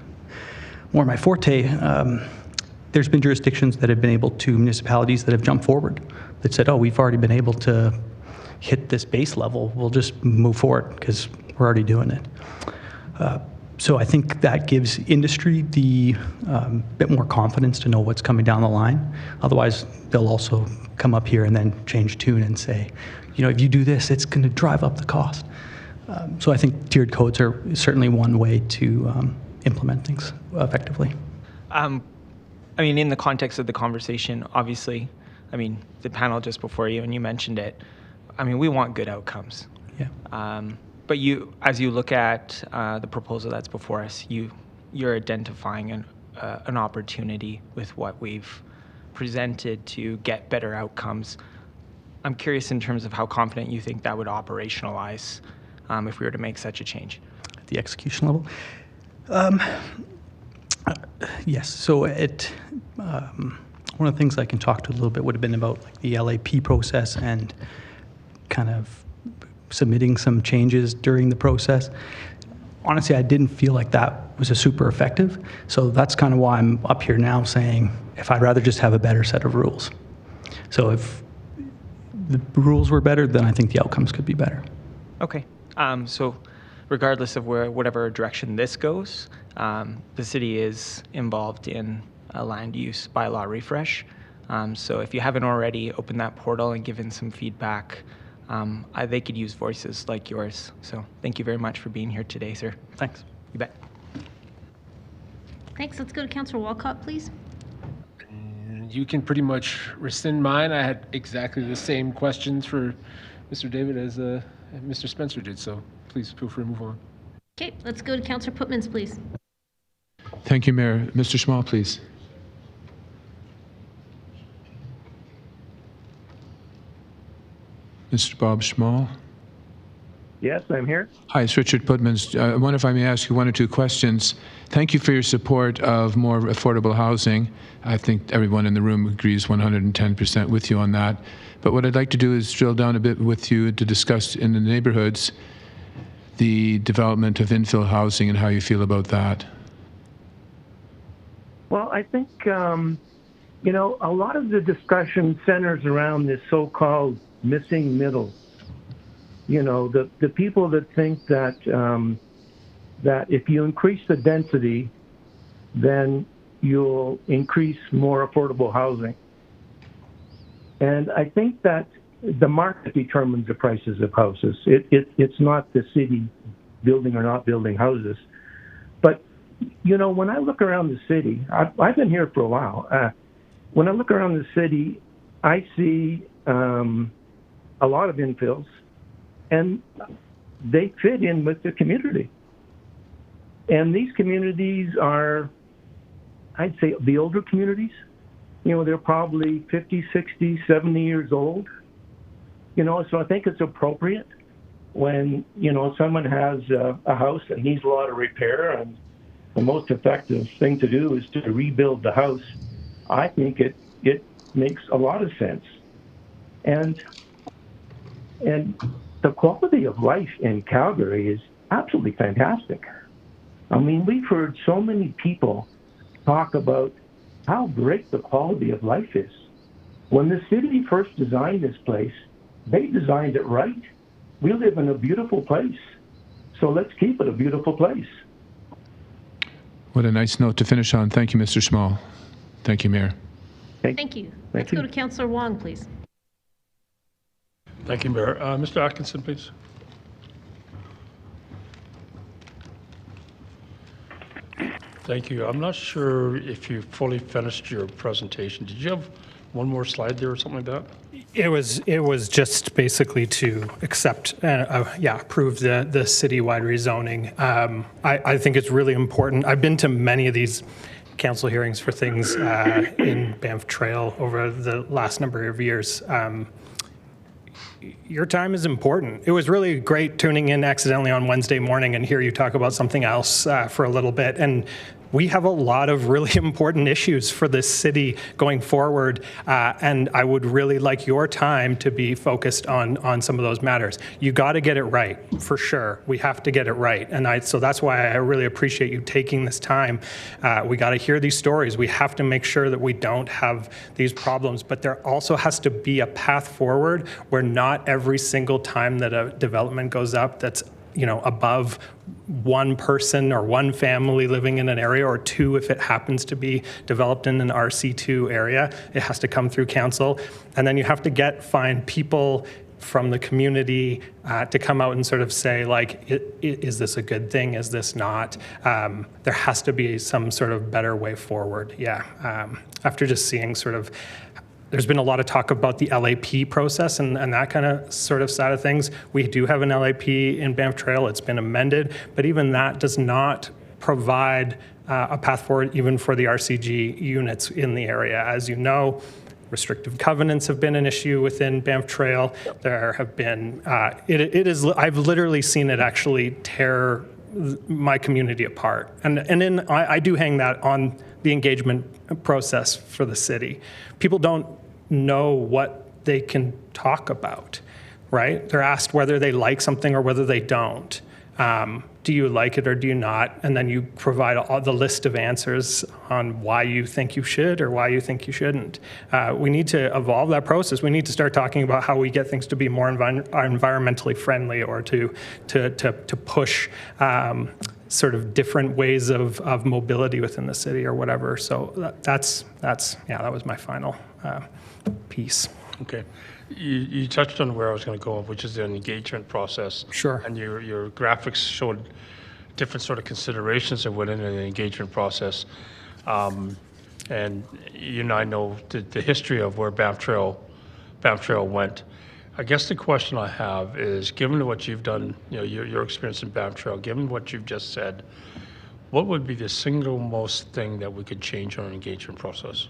more my forte, there's been jurisdictions that have been able to, municipalities that have jumped forward, that said, oh, we've already been able to hit this base level, we'll just move forward because we're already doing it. So I think that gives industry the bit more confidence to know what's coming down the line. Otherwise, they'll also come up here and then change tune and say, if you do this, it's going to drive up the cost. So I think tiered codes are certainly one way to implement things effectively. In the context of the conversation, obviously, the panel just before you, and you mentioned it, we want good outcomes. Yeah. But as you look at the proposal that's before us, you're identifying an opportunity with what we've presented to get better outcomes. I'm curious in terms of how confident you think that would operationalize if we were to make such a change. At the execution level? Yes. So one of the things I can talk to a little bit would have been about the LAP process and kind of submitting some changes during the process. Honestly, I didn't feel like that was a super effective. So that's kind of why I'm up here now saying, if I'd rather just have a better set of rules. So if the rules were better, then I think the outcomes could be better. Okay. So regardless of whatever direction this goes, the city is involved in a land use bylaw refresh. So if you haven't already, open that portal and given some feedback. They could use voices like yours. So thank you very much for being here today, sir. Thanks. You bet. Thanks. Let's go to Councillor Walcott, please. And you can pretty much rescind mine. I had exactly the same questions for Mr. David as Mr. Spencer did, so please feel free to move on. Okay, let's go to Councillor Putmans, please. Thank you, Mayor. Mr. Schmall, please. Mr. Bob Schmall. Yes, I'm here. Hi, it's Richard Putmans. I wonder if I may ask you one or two questions. Thank you for your support of more affordable housing. I think everyone in the room agrees 110% with you on that. But what I'd like to do is drill down a bit with you to discuss in the neighborhoods the development of infill housing and how you feel about that. Well, I think, a lot of the discussion centers around this so-called missing middle. The people that think that that if you increase the density, then you'll increase more affordable housing. And I think that the market determines the prices of houses. It's not the city building or not building houses. But, when I look around the city, I've been here for a while. When I look around the city, I see a lot of infills, and they fit in with the community. And these communities are, I'd say, the older communities. They're probably 50, 60, 70 years old. So I think it's appropriate when, someone has a house that needs a lot of repair, and the most effective thing to do is to rebuild the house. I think it makes a lot of sense. And the quality of life in Calgary is absolutely fantastic. We've heard so many people talk about how great the quality of life is. When the city first designed this place, they designed it right. We live in a beautiful place, so let's keep it a beautiful place. What a nice note to finish on. Thank you, Mr. Schmall. Thank you, Mayor. Thank you. Let's go to Councillor Wong, please. Thank you, Mayor. Mr. Atkinson, please. Thank you. I'm not sure if you fully finished your presentation. Did you have one more slide there or something like that? It was just basically to accept, approve the citywide rezoning. I think it's really important. I've been to many of these council hearings for things in Banff Trail over the last number of years. Your time is important. It was really great tuning in accidentally on Wednesday morning and hear you talk about something else for a little bit. And we have a lot of really important issues for this city going forward, and I would really like your time to be focused on some of those matters. You got to get it right, for sure. We have to get it right, and so that's why I really appreciate you taking this time. We got to hear these stories. We have to make sure that we don't have these problems, but there also has to be a path forward where not every single time that a development goes up that's above one person or one family living in an area, or two if it happens to be developed in an RC2 area. It has to come through council. And then you have to find people from the community to come out and sort of say, like, is this a good thing? Is this not? There has to be some sort of better way forward. Yeah. After just seeing sort of, there's been a lot of talk about the LAP process and that kind of sort of side of things. We do have an LAP in Banff Trail. It's been amended, but even that does not provide a path forward even for the RCG units in the area. As you know, restrictive covenants have been an issue within Banff Trail. There have been, I've literally seen it actually tear my community apart. And I do hang that on the engagement process for the city. People don't know what they can talk about, right? They're asked whether they like something or whether they don't. Do you like it or do you not? And then you provide all the list of answers on why you think you should or why you think you shouldn't. We need to evolve that process. We need to start talking about how we get things to be more environmentally friendly, or to push sort of different ways of mobility within the city or whatever. So that was my final piece. Okay. You touched on where I was going to go, which is the engagement process. Sure. And your graphics showed different sort of considerations that went into the engagement process. And you and I know the history of where Banff Trail went. I guess the question I have is, given what you've done, your experience in Banff Trail, given what you've just said, what would be the single most thing that we could change on an engagement process?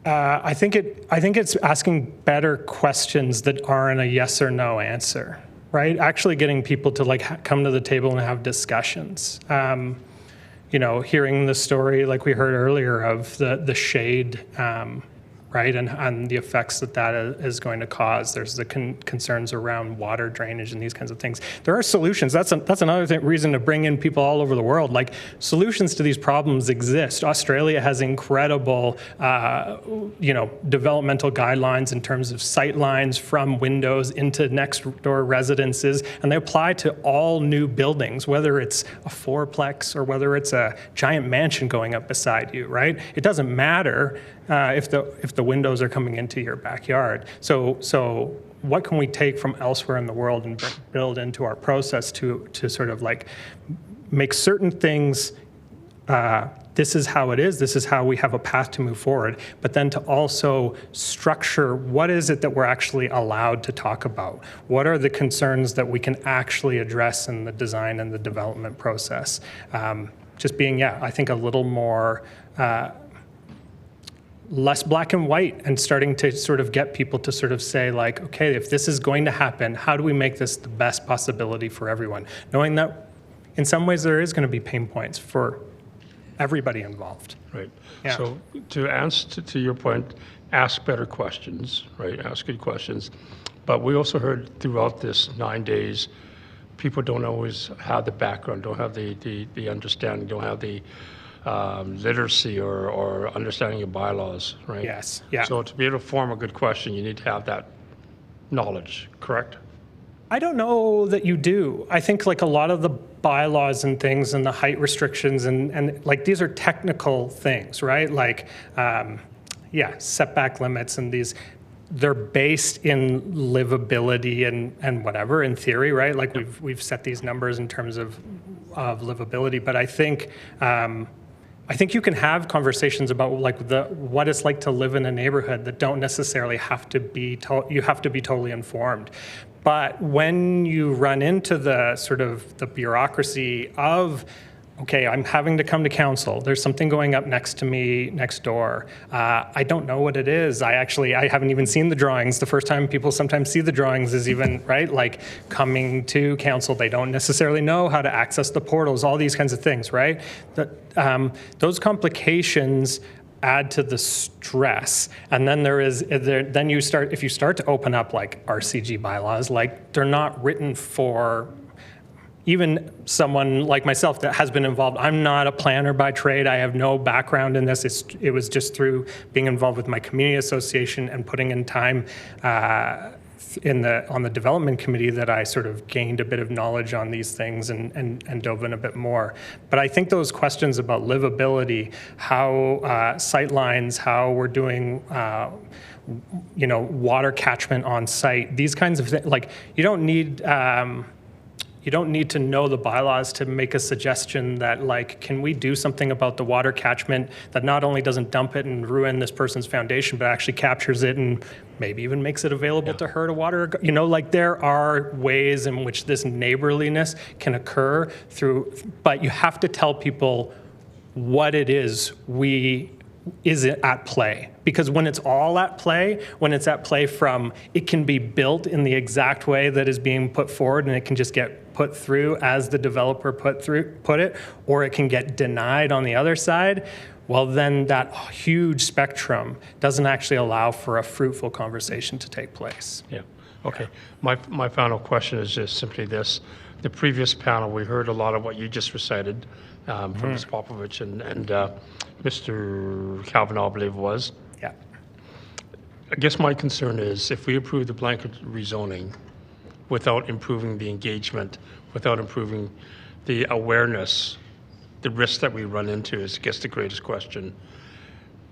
I think it's asking better questions that aren't a yes or no answer, right? Actually getting people to come to the table and have discussions. Hearing the story like we heard earlier of the shade, right, and the effects that is going to cause. There's the concerns around water drainage and these kinds of things. There are solutions. That's another reason to bring in people all over the world. Like, solutions to these problems exist. Australia has incredible, developmental guidelines in terms of sight lines from windows into next door residences, and they apply to all new buildings, whether it's a fourplex or whether it's a giant mansion going up beside you, right? It doesn't matter if the windows are coming into your backyard. So what can we take from elsewhere in the world and build into our process to sort of make certain things, this is how it is, this is how we have a path to move forward, but then to also structure what is it that we're actually allowed to talk about? What are the concerns that we can actually address in the design and the development process? Just being, I think a little more less black and white, and starting to sort of get people to sort of say, like, okay, if this is going to happen, how do we make this the best possibility for everyone? Knowing that in some ways there is going to be pain points for everybody involved. Right. Yeah. So to answer to your point, ask better questions, right? Ask good questions. But we also heard throughout this 9 days, people don't always have the background, don't have the understanding, don't have the literacy or understanding of bylaws, right? Yes. Yeah. So to be able to form a good question, you need to have that knowledge, correct? I don't know that you do. I think a lot of the bylaws and things and the height restrictions and these are technical things, right? Setback limits and these, they're based in livability and whatever in theory, right? We've set these numbers in terms of livability, but I think you can have conversations about what it's like to live in a neighborhood that don't necessarily have to be you have to be totally informed. But when you run into the sort of the bureaucracy of okay, I'm having to come to council. There's something going up next to me, next door. I don't know what it is. I haven't even seen the drawings. The first time people sometimes see the drawings is even, right, like coming to council. They don't necessarily know how to access the portals, all these kinds of things, right? Those complications add to the stress. And then then if you start to open up like RCG bylaws, like they're not written for even someone like myself that has been involved. I'm not a planner by trade. I have no background in this. It was just through being involved with my community association and putting in time on the development committee that I sort of gained a bit of knowledge on these things and dove in a bit more. But I think those questions about livability, how sight lines, how we're doing water catchment on site, these kinds of things, like you don't need to know the bylaws to make a suggestion that, like, can we do something about the water catchment that not only doesn't dump it and ruin this person's foundation, but actually captures it and maybe even makes it available to her to water. Like there are ways in which this neighborliness can occur but you have to tell people what it is is it at play? Because when it's all at play, when it's at play from, it can be built in the exact way that is being put forward and it can just get put through as the developer put it, or it can get denied on the other side, well then that huge spectrum doesn't actually allow for a fruitful conversation to take place. Yeah, okay. My final question is just simply this. The previous panel, we heard a lot of what you just recited from Ms. Popovich and Mr. Calvin, I believe it was. Yeah. I guess my concern is if we approve the blanket rezoning without improving the engagement, without improving the awareness, the risk that we run into is, I guess, the greatest question.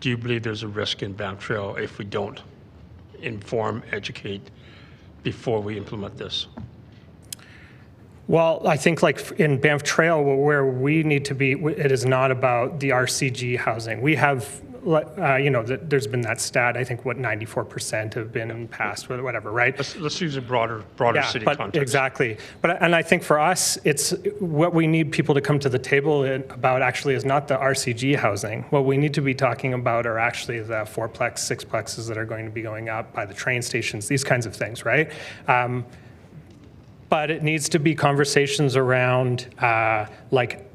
Do you believe there's a risk in Banff Trail if we don't inform, educate before we implement this? Well, I think like in Banff Trail, where we need to be, it is not about the RCG housing. We have, there's been that stat, I think, 94% have been passed, whatever, right? Let's use a broader city context. Exactly. And I think for us, it's what we need people to come to the table about actually is not the RCG housing. What we need to be talking about are actually the fourplex, sixplexes that are going to be going up by the train stations, these kinds of things, right? But it needs to be conversations around like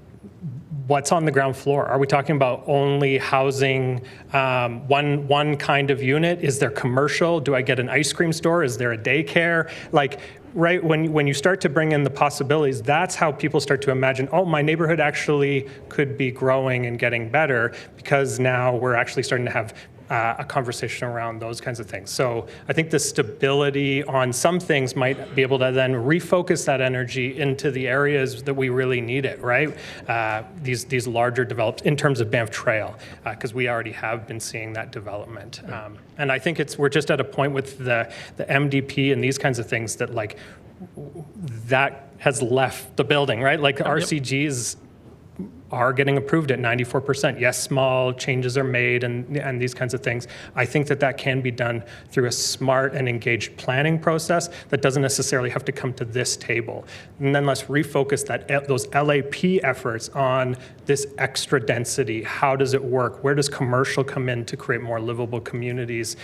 what's on the ground floor. Are we talking about only housing one kind of unit? Is there commercial? Do I get an ice cream store? Is there a daycare? Like, right, when you start to bring in the possibilities, that's how people start to imagine, oh, my neighborhood actually could be growing and getting better because now we're actually starting to have a conversation around those kinds of things. So I think the stability on some things might be able to then refocus that energy into the areas that we really need it, right? These larger developed in terms of Banff Trail, because we already have been seeing that development. And I think we're just at a point with the MDP and these kinds of things that like that has left the building, right? Like RCGs are getting approved at 94%. Yes, small changes are made and these kinds of things. I think that can be done through a smart and engaged planning process that doesn't necessarily have to come to this table. And then let's refocus those LAP efforts on this extra density. How does it work? Where does commercial come in to create more livable communities?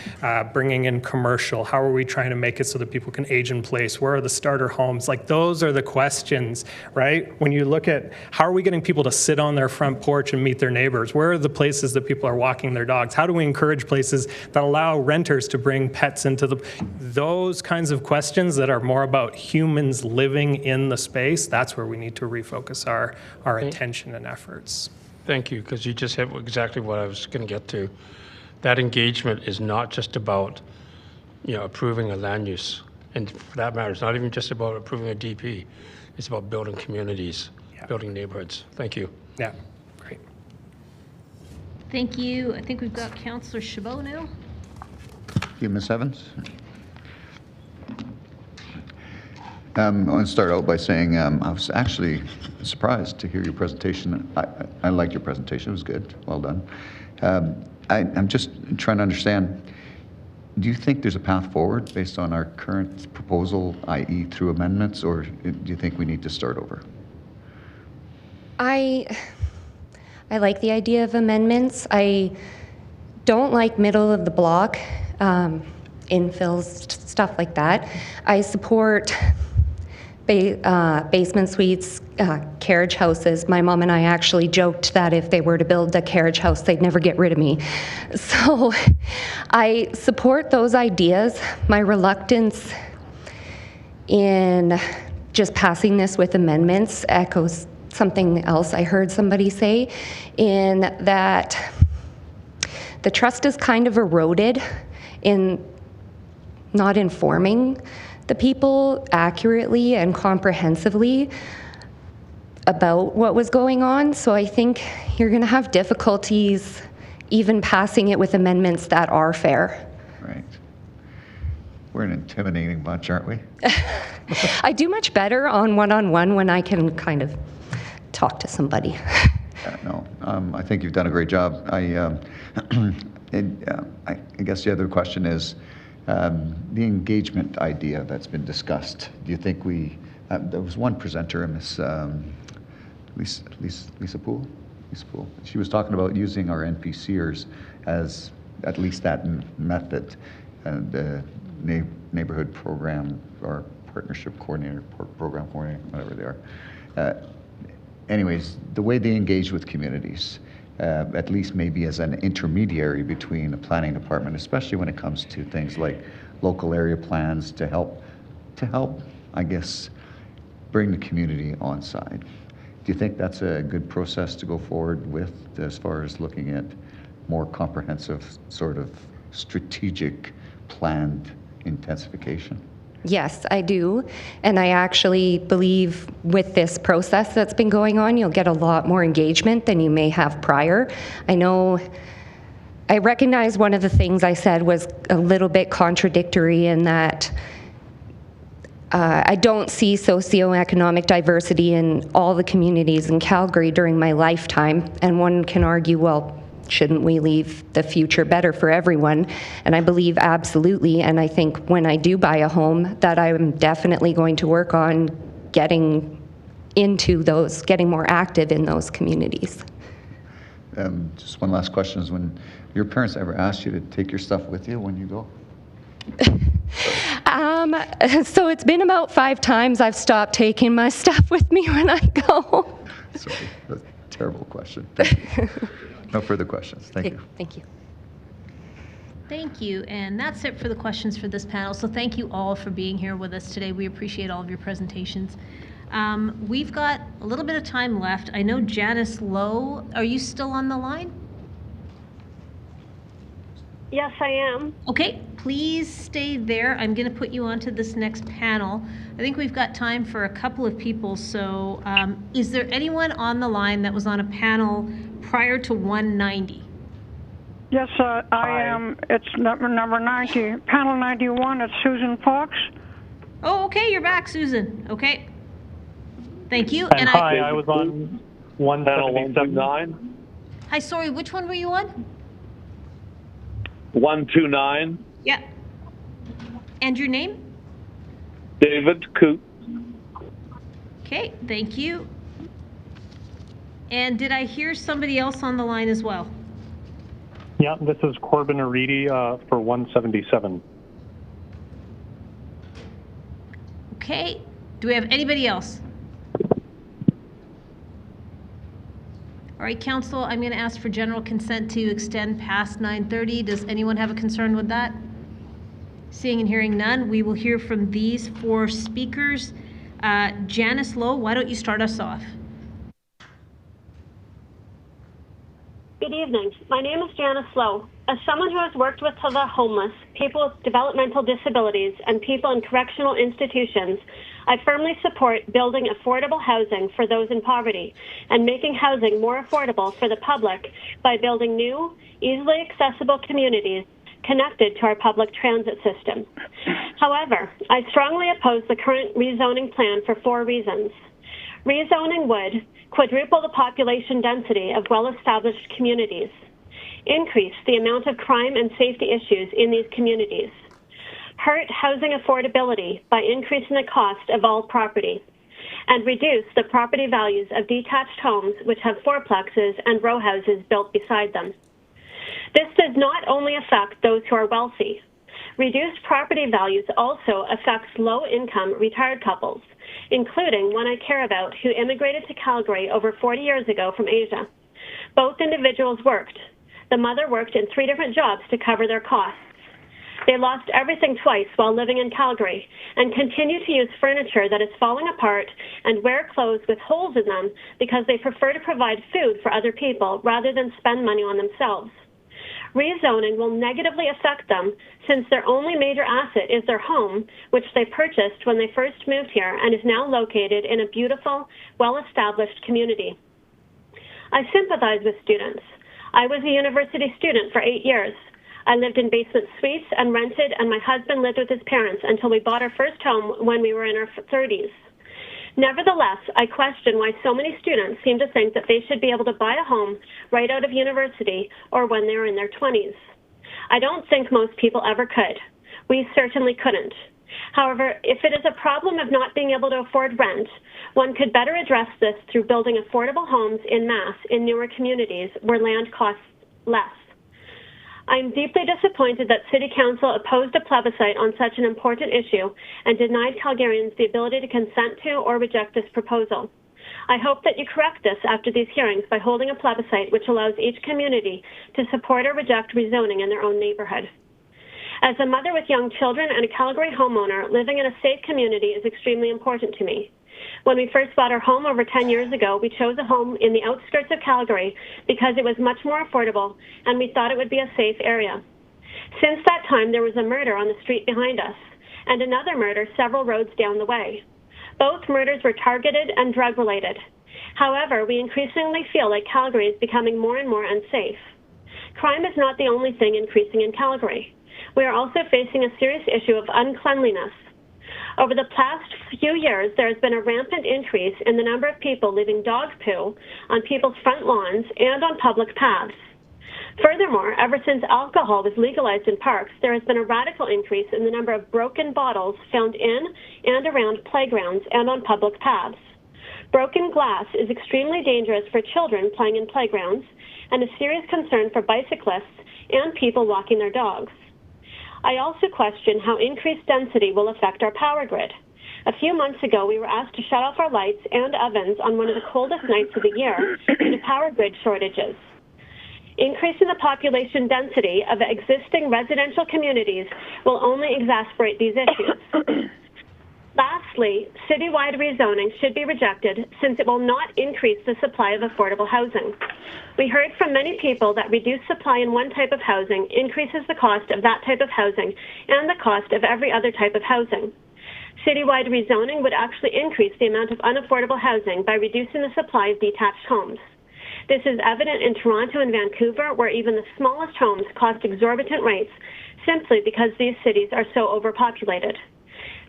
Bringing in commercial, how are we trying to make it so that people can age in place? Where are the starter homes? Like those are the questions, right? When you look at how are we getting people to sit on their front porch and meet their neighbors? Where are the places that people are walking their dogs? How do we encourage places that allow renters to bring pets into those kinds of questions that are more about humans living in the space? That's where we need to refocus our attention and efforts. Thank you, because you just hit exactly what I was going to get to. That engagement is not just about, approving a land use, and for that matter, it's not even just about approving a DP. It's about building communities, building neighborhoods. Thank you. Yeah, great. Thank you. I think we've got Councillor Chabot now. Thank you, Ms. Evans. I want to start out by saying I was actually surprised to hear your presentation. I liked your presentation. It was good. Well done. I'm just trying to understand, do you think there's a path forward based on our current proposal, i.e. through amendments, or do you think we need to start over? I like the idea of amendments. I don't like middle of the block infills, stuff like that. I support basement suites, carriage houses. My mom and I actually joked that if they were to build a carriage house, they'd never get rid of me. So I support those ideas. My reluctance in just passing this with amendments echoes something else I heard somebody say, in that the trust is kind of eroded in not informing the people accurately and comprehensively about what was going on. So I think you're going to have difficulties even passing it with amendments that are fair. Right. We're an intimidating bunch, aren't we? I do much better on one-on-one when I can kind of talk to somebody. No, I think you've done a great job. I guess the other question is the engagement idea that's been discussed. Do you think there was one presenter, Miss Lisa Poole? She was talking about using our NPCers as at least that method, the neighborhood program or partnership coordinator, program coordinator, whatever they are. Anyways, the way they engage with communities, at least maybe as an intermediary between a planning department, especially when it comes to things like local area plans to help, I guess, bring the community on side. Do you think that's a good process to go forward with as far as looking at more comprehensive sort of strategic planned intensification? Yes, I do. And I actually believe with this process that's been going on, you'll get a lot more engagement than you may have prior. I recognize one of the things I said was a little bit contradictory in that I don't see socioeconomic diversity in all the communities in Calgary during my lifetime. And one can argue, well, shouldn't we leave the future better for everyone? And I believe absolutely. And I think when I do buy a home, that I'm definitely going to work on getting more active in those communities. Just one last question is, when your parents ever asked you to take your stuff with you when you go? So it's been about 5 times I've stopped taking my stuff with me when I go. Sorry, that's a terrible question. Thank you. No further questions. Thank you. Thank you. Thank you. And that's it for the questions for this panel. So thank you all for being here with us today. We appreciate all of your presentations. We've got a little bit of time left. I know Janice Lowe, are you still on the line? Yes, I am. Okay, please stay there. I'm going to put you onto this next panel. I think we've got time for a couple of people. So is there anyone on the line that was on a panel prior to 190? Yes, I am. It's number 90, panel 91. It's Susan Fox. Oh, okay, you're back, Susan. Okay. Thank you. And hi, I was on 179. Hi, sorry, which one were you on? 129. Yeah. And your name? David Coote. Okay, thank you. And did I hear somebody else on the line as well? Yeah, this is Corbin Aridi for 177. Okay. Do we have anybody else? All right, Council, I'm going to ask for general consent to extend past 9:30. Does anyone have a concern with that? Seeing and hearing none, we will hear from these 4 speakers. Janice Lowe, why don't you start us off? Good evening. My name is Janice Lowe. As someone who has worked with the homeless, people with developmental disabilities, and people in correctional institutions, I firmly support building affordable housing for those in poverty and making housing more affordable for the public by building new, easily accessible communities connected to our public transit system. However, I strongly oppose the current rezoning plan for 4 reasons. Rezoning would quadruple the population density of well-established communities, increase the amount of crime and safety issues in these communities, hurt housing affordability by increasing the cost of all property, and reduce the property values of detached homes which have fourplexes and row houses built beside them. This does not only affect those who are wealthy. Reduced property values also affects low-income retired couples, including one I care about who immigrated to Calgary over 40 years ago from Asia. Both individuals worked. The mother worked in 3 different jobs to cover their costs. They lost everything twice while living in Calgary and continue to use furniture that is falling apart and wear clothes with holes in them because they prefer to provide food for other people rather than spend money on themselves. Rezoning will negatively affect them since their only major asset is their home, which they purchased when they first moved here and is now located in a beautiful, well-established community. I sympathize with students. I was a university student for 8 years. I lived in basement suites and rented, and my husband lived with his parents until we bought our first home when we were in our 30s. Nevertheless, I question why so many students seem to think that they should be able to buy a home right out of university or when they're in their 20s. I don't think most people ever could. We certainly couldn't. However, if it is a problem of not being able to afford rent, one could better address this through building affordable homes en masse in newer communities where land costs less. I am deeply disappointed that City Council opposed a plebiscite on such an important issue and denied Calgarians the ability to consent to or reject this proposal. I hope that you correct this after these hearings by holding a plebiscite which allows each community to support or reject rezoning in their own neighborhood. As a mother with young children and a Calgary homeowner, living in a safe community is extremely important to me. When we first bought our home over 10 years ago, we chose a home in the outskirts of Calgary because it was much more affordable and we thought it would be a safe area. Since that time, there was a murder on the street behind us and another murder several roads down the way. Both murders were targeted and drug-related. However, we increasingly feel like Calgary is becoming more and more unsafe. Crime is not the only thing increasing in Calgary. We are also facing a serious issue of uncleanliness. Over the past few years, there has been a rampant increase in the number of people leaving dog poo on people's front lawns and on public paths. Furthermore, ever since alcohol was legalized in parks, there has been a radical increase in the number of broken bottles found in and around playgrounds and on public paths. Broken glass is extremely dangerous for children playing in playgrounds and a serious concern for bicyclists and people walking their dogs. I also question how increased density will affect our power grid. A few months ago, we were asked to shut off our lights and ovens on one of the coldest nights of the year due to power grid shortages. Increasing the population density of existing residential communities will only exacerbate these issues. Lastly, citywide rezoning should be rejected since it will not increase the supply of affordable housing. We heard from many people that reduced supply in one type of housing increases the cost of that type of housing and the cost of every other type of housing. Citywide rezoning would actually increase the amount of unaffordable housing by reducing the supply of detached homes. This is evident in Toronto and Vancouver, where even the smallest homes cost exorbitant rates simply because these cities are so overpopulated.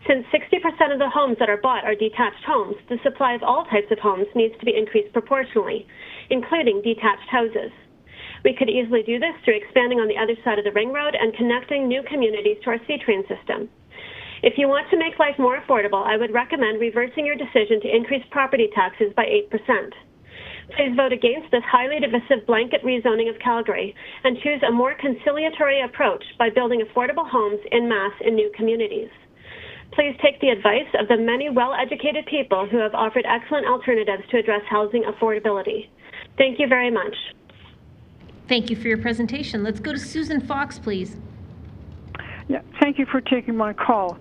Since 60% of the homes that are bought are detached homes, the supply of all types of homes needs to be increased proportionally, including detached houses. We could easily do this through expanding on the other side of the ring road and connecting new communities to our C-train system. If you want to make life more affordable, I would recommend reversing your decision to increase property taxes by 8%. Please vote against this highly divisive blanket rezoning of Calgary and choose a more conciliatory approach by building affordable homes en masse in new communities. Please take the advice of the many well-educated people who have offered excellent alternatives to address housing affordability. Thank you very much. Thank you for your presentation. Let's go to Susan Fox, please. Yeah, thank you for taking my call.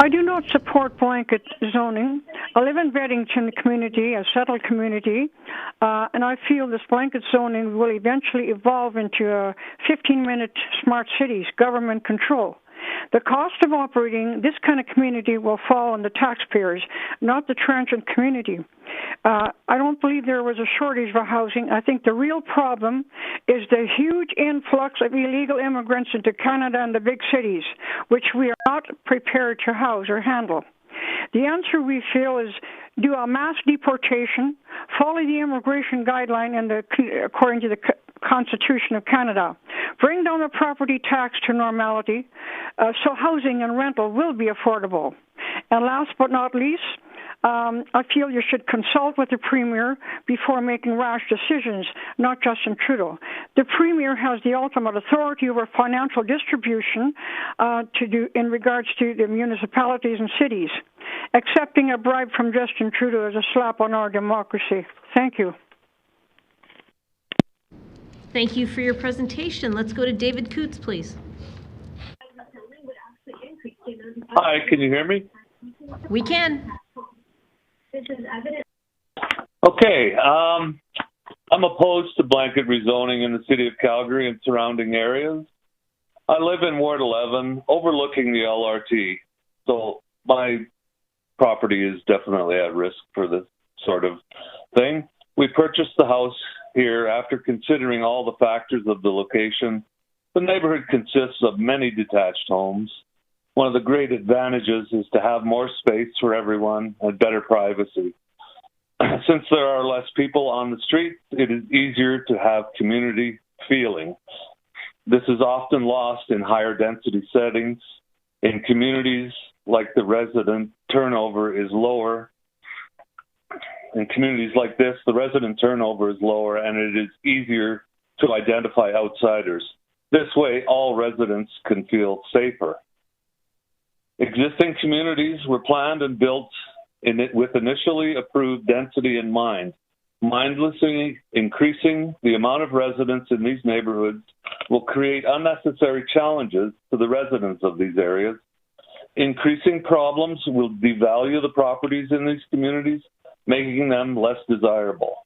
I do not support blanket zoning. I live in Beddington community, a settled community, and I feel this blanket zoning will eventually evolve into a 15-minute smart cities, government control. The cost of operating this kind of community will fall on the taxpayers, not the transient community. I don't believe there was a shortage of housing. I think the real problem is the huge influx of illegal immigrants into Canada and the big cities, which we are not prepared to house or handle. The answer, we feel, is do a mass deportation, follow the immigration guideline according to the Constitution of Canada, bring down the property tax to normality so housing and rental will be affordable. And last but not least, I feel you should consult with the Premier before making rash decisions, not Justin Trudeau. The Premier has the ultimate authority over financial distribution in regards to the municipalities and cities. Accepting a bribe from Justin Trudeau is a slap on our democracy. Thank you. Thank you for your presentation. Let's go to David Coots, please. Hi, can you hear me? We can. Okay, I'm opposed to blanket rezoning in the city of Calgary and surrounding areas. I live in Ward 11, overlooking the LRT, so my property is definitely at risk for this sort of thing. We purchased the house here after considering all the factors of the location. The neighborhood consists of many detached homes. One of the great advantages is to have more space for everyone and better privacy. Since there are less people on the street, it is easier to have community feeling. This is often lost in higher density settings. In communities like the resident turnover is lower. In communities like this, the resident turnover is lower and it is easier to identify outsiders. This way, all residents can feel safer. Existing communities were planned and built with initially approved density in mind. Mindlessly increasing the amount of residents in these neighborhoods will create unnecessary challenges to the residents of these areas. Increasing problems will devalue the properties in these communities, making them less desirable.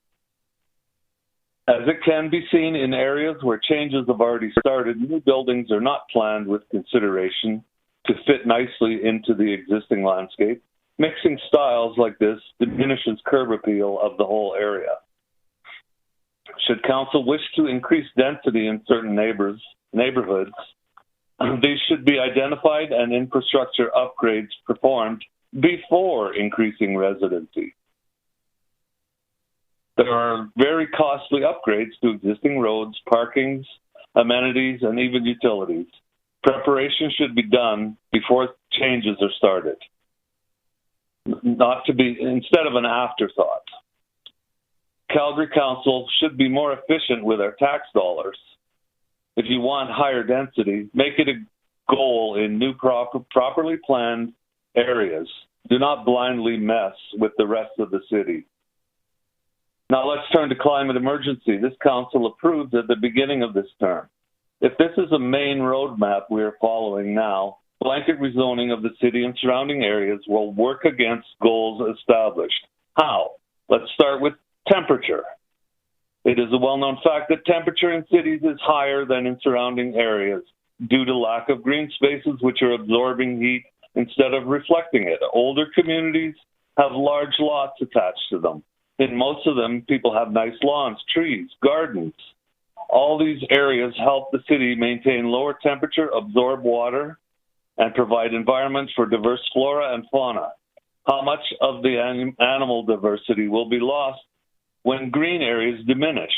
As it can be seen in areas where changes have already started, new buildings are not planned with consideration to fit nicely into the existing landscape. Mixing styles like this diminishes curb appeal of the whole area. Should council wish to increase density in certain neighborhoods, these should be identified and infrastructure upgrades performed before increasing residency. There are very costly upgrades to existing roads, parkings, amenities, and even utilities. Preparation should be done before changes are started, not to be instead of an afterthought. Calgary Council should be more efficient with our tax dollars. If you want higher density, make it a goal in new properly planned areas. Do not blindly mess with the rest of the city. Now let's turn to climate emergency. This council approved at the beginning of this term. If this is a main roadmap we are following now, blanket rezoning of the city and surrounding areas will work against goals established. How? Let's start with temperature. It is a well-known fact that temperature in cities is higher than in surrounding areas due to lack of green spaces which are absorbing heat instead of reflecting it. Older communities have large lots attached to them. In most of them, people have nice lawns, trees, gardens. All these areas help the city maintain lower temperature, absorb water, and provide environments for diverse flora and fauna. How much of the animal diversity will be lost when green areas diminish?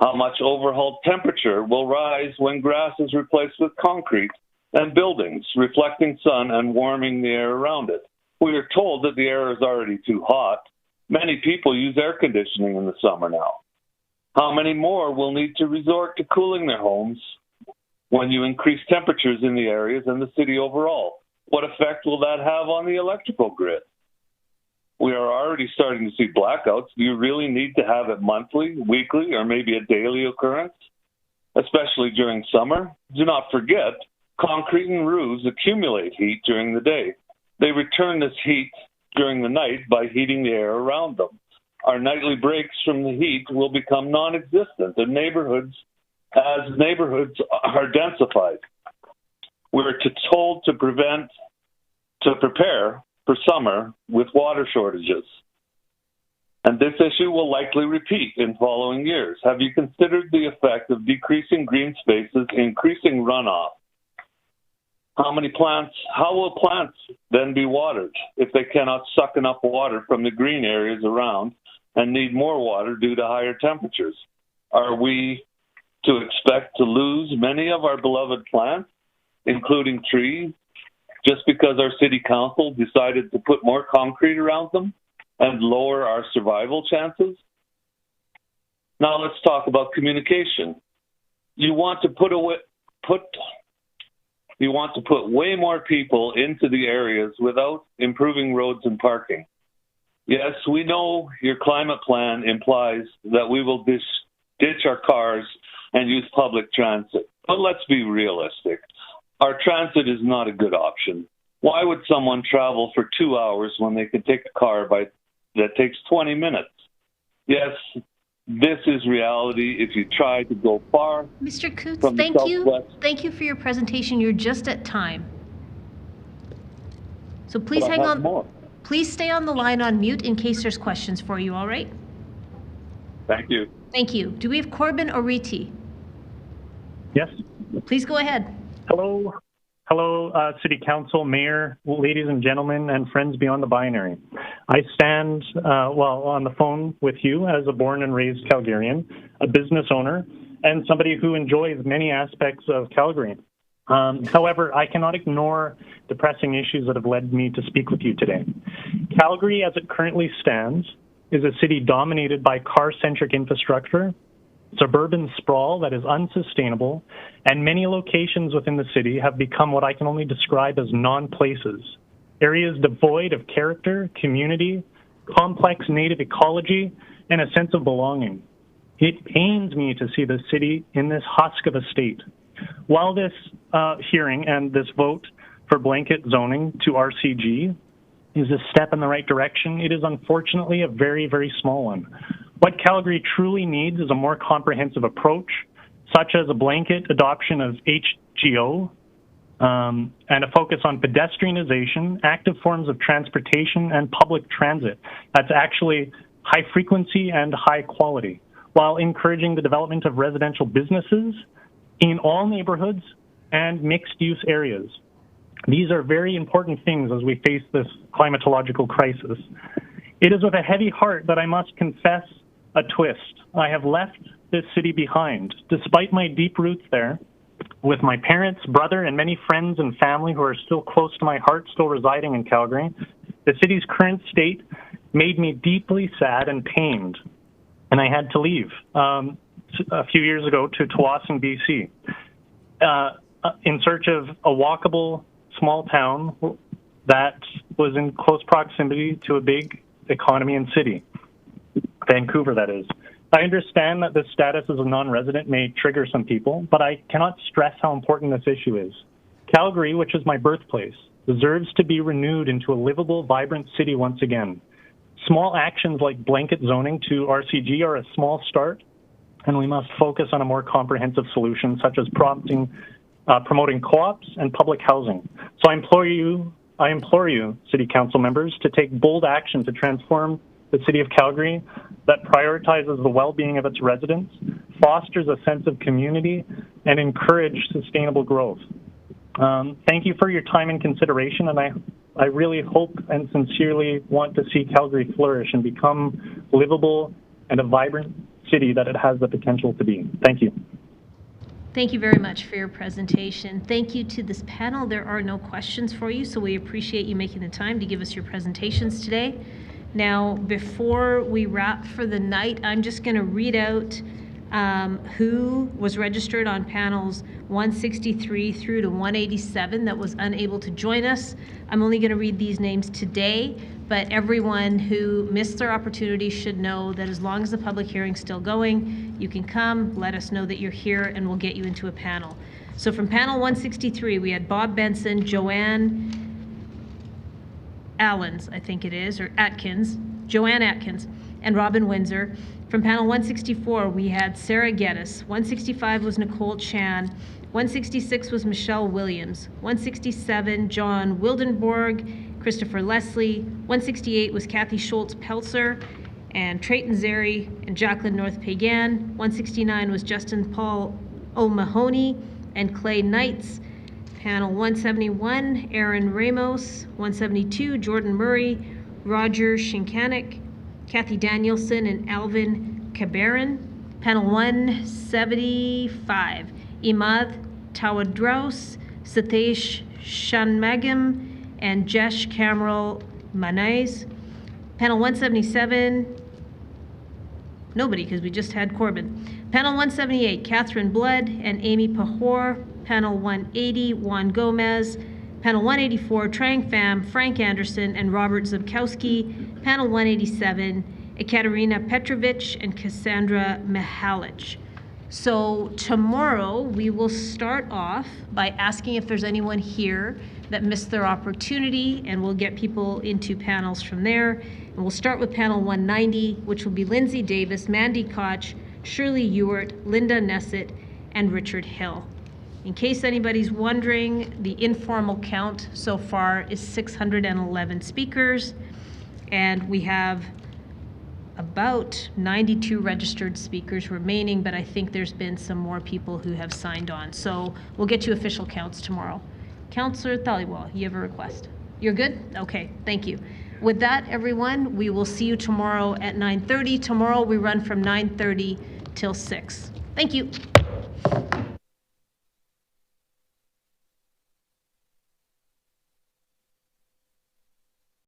How much overall temperature will rise when grass is replaced with concrete and buildings, reflecting sun and warming the air around it? We are told that the air is already too hot. Many people use air conditioning in the summer now. How many more will need to resort to cooling their homes when you increase temperatures in the areas and the city overall? What effect will that have on the electrical grid? We are already starting to see blackouts. Do you really need to have it monthly, weekly, or maybe a daily occurrence, especially during summer? Do not forget, concrete and roofs accumulate heat during the day. They return this heat during the night by heating the air around them. Our nightly breaks from the heat will become non-existent in neighborhoods as neighborhoods are densified. We're told to prepare for summer with water shortages. And this issue will likely repeat in following years. Have you considered the effect of decreasing green spaces, increasing runoff? How will plants then be watered if they cannot suck enough water from the green areas around and need more water due to higher temperatures? Are we to expect to lose many of our beloved plants, including trees, just because our city council decided to put more concrete around them and lower our survival chances? Now let's talk about communication. You want to put way more people into the areas without improving roads and parking. Yes, we know your climate plan implies that we will ditch our cars and use public transit. But let's be realistic. Our transit is not a good option. Why would someone travel for 2 hours when they can take a car that takes 20 minutes? Yes, this is reality if you try to go far. Mr. Coots, from the thank you. southwest. Thank you for your presentation. You're just at time. So please But I hang have on. more. Please stay on the line on mute in case there's questions for you, all right? Thank you. Thank you. Do we have Corbin or Riti? Yes. Please go ahead. Hello. Hello, City Council, Mayor, ladies and gentlemen, and friends beyond the binary. I stand, on the phone with you as a born and raised Calgarian, a business owner, and somebody who enjoys many aspects of Calgary. However, I cannot ignore the pressing issues that have led me to speak with you today. Calgary, as it currently stands, is a city dominated by car-centric infrastructure, suburban sprawl that is unsustainable, and many locations within the city have become what I can only describe as non-places, areas devoid of character, community, complex native ecology, and a sense of belonging. It pains me to see the city in this husk of a state. While this hearing and this vote for blanket zoning to RCG is a step in the right direction, it is unfortunately a very, very small one. What Calgary truly needs is a more comprehensive approach, such as a blanket adoption of HGO and a focus on pedestrianization, active forms of transportation, and public transit that's actually high frequency and high quality, while encouraging the development of residential businesses in all neighborhoods and mixed-use areas. These are very important things as we face this climatological crisis. It is with a heavy heart that I must confess a twist. I have left this city behind, despite my deep roots there, with my parents, brother, and many friends and family who are still close to my heart, still residing in Calgary. The city's current state made me deeply sad and pained, and I had to leave a few years ago to Tsawwassen, BC, in search of a walkable small town that was in close proximity to a big economy and city. Vancouver, that is. I understand that this status as a non-resident may trigger some people, but I cannot stress how important this issue is. Calgary, which is my birthplace, deserves to be renewed into a livable, vibrant city once again. Small actions like blanket zoning to RCG are a small start, and we must focus on a more comprehensive solution, such as promoting co-ops and public housing. So I implore you, City Council members, to take bold action to transform the City of Calgary that prioritizes the well-being of its residents, fosters a sense of community, and encourage sustainable growth. Thank you for your time and consideration, and I really hope and sincerely want to see Calgary flourish and become livable and a vibrant city that it has the potential to be. Thank you. Thank you very much for your presentation. Thank you to this panel. There are no questions for you, so we appreciate you making the time to give us your presentations today. Now, before we wrap for the night, I'm just going to read out who was registered on panels 163 through to 187 that was unable to join us. I'm only going to read these names today, but everyone who missed their opportunity should know that as long as the public hearing's still going, you can come, let us know that you're here, and we'll get you into a panel. So from panel 163, we had Bob Benson, Joanne Allens, I think it is, or Atkins, Joanne Atkins, and Robin Windsor. From panel 164, we had Sarah Geddes. 165 was Nicole Chan. 166 was Michelle Williams. 167, John Wildenborg, Christopher Leslie. 168 was Kathy Schultz-Peltzer, and Trayton Zeri, and Jacqueline North Pagan. 169 was Justin Paul O'Mahony and Clay Knights. Panel 171, Aaron Ramos. 172, Jordan Murray, Roger Shinkanik, Kathy Danielson, and Alvin Cabaran. Panel 175, Imad Tawadros, Satesh Shanmugam and Jesh Kamal Manais. Panel 177, nobody, because we just had Corbin. Panel 178, Catherine Blood and Amy Pahor. Panel 180, Juan Gomez. Panel 184, Trang Pham, Frank Anderson, and Robert Zubkowski. Panel 187, Ekaterina Petrovich and Cassandra Mihalic. So tomorrow we will start off by asking if there's anyone here that missed their opportunity, and we'll get people into panels from there. And we'll start with panel 190, which will be Lindsay Davis, Mandy Koch, Shirley Ewart, Linda Nessett, and Richard Hill. In case anybody's wondering, the informal count so far is 611 speakers, and we have about 92 registered speakers remaining, but I think there's been some more people who have signed on. So we'll get you official counts tomorrow. Councillor Thaliwal, you have a request? You're good? Okay, thank you. With that, everyone, we will see you tomorrow at 9:30. Tomorrow we run from 9:30 till 6. Thank you.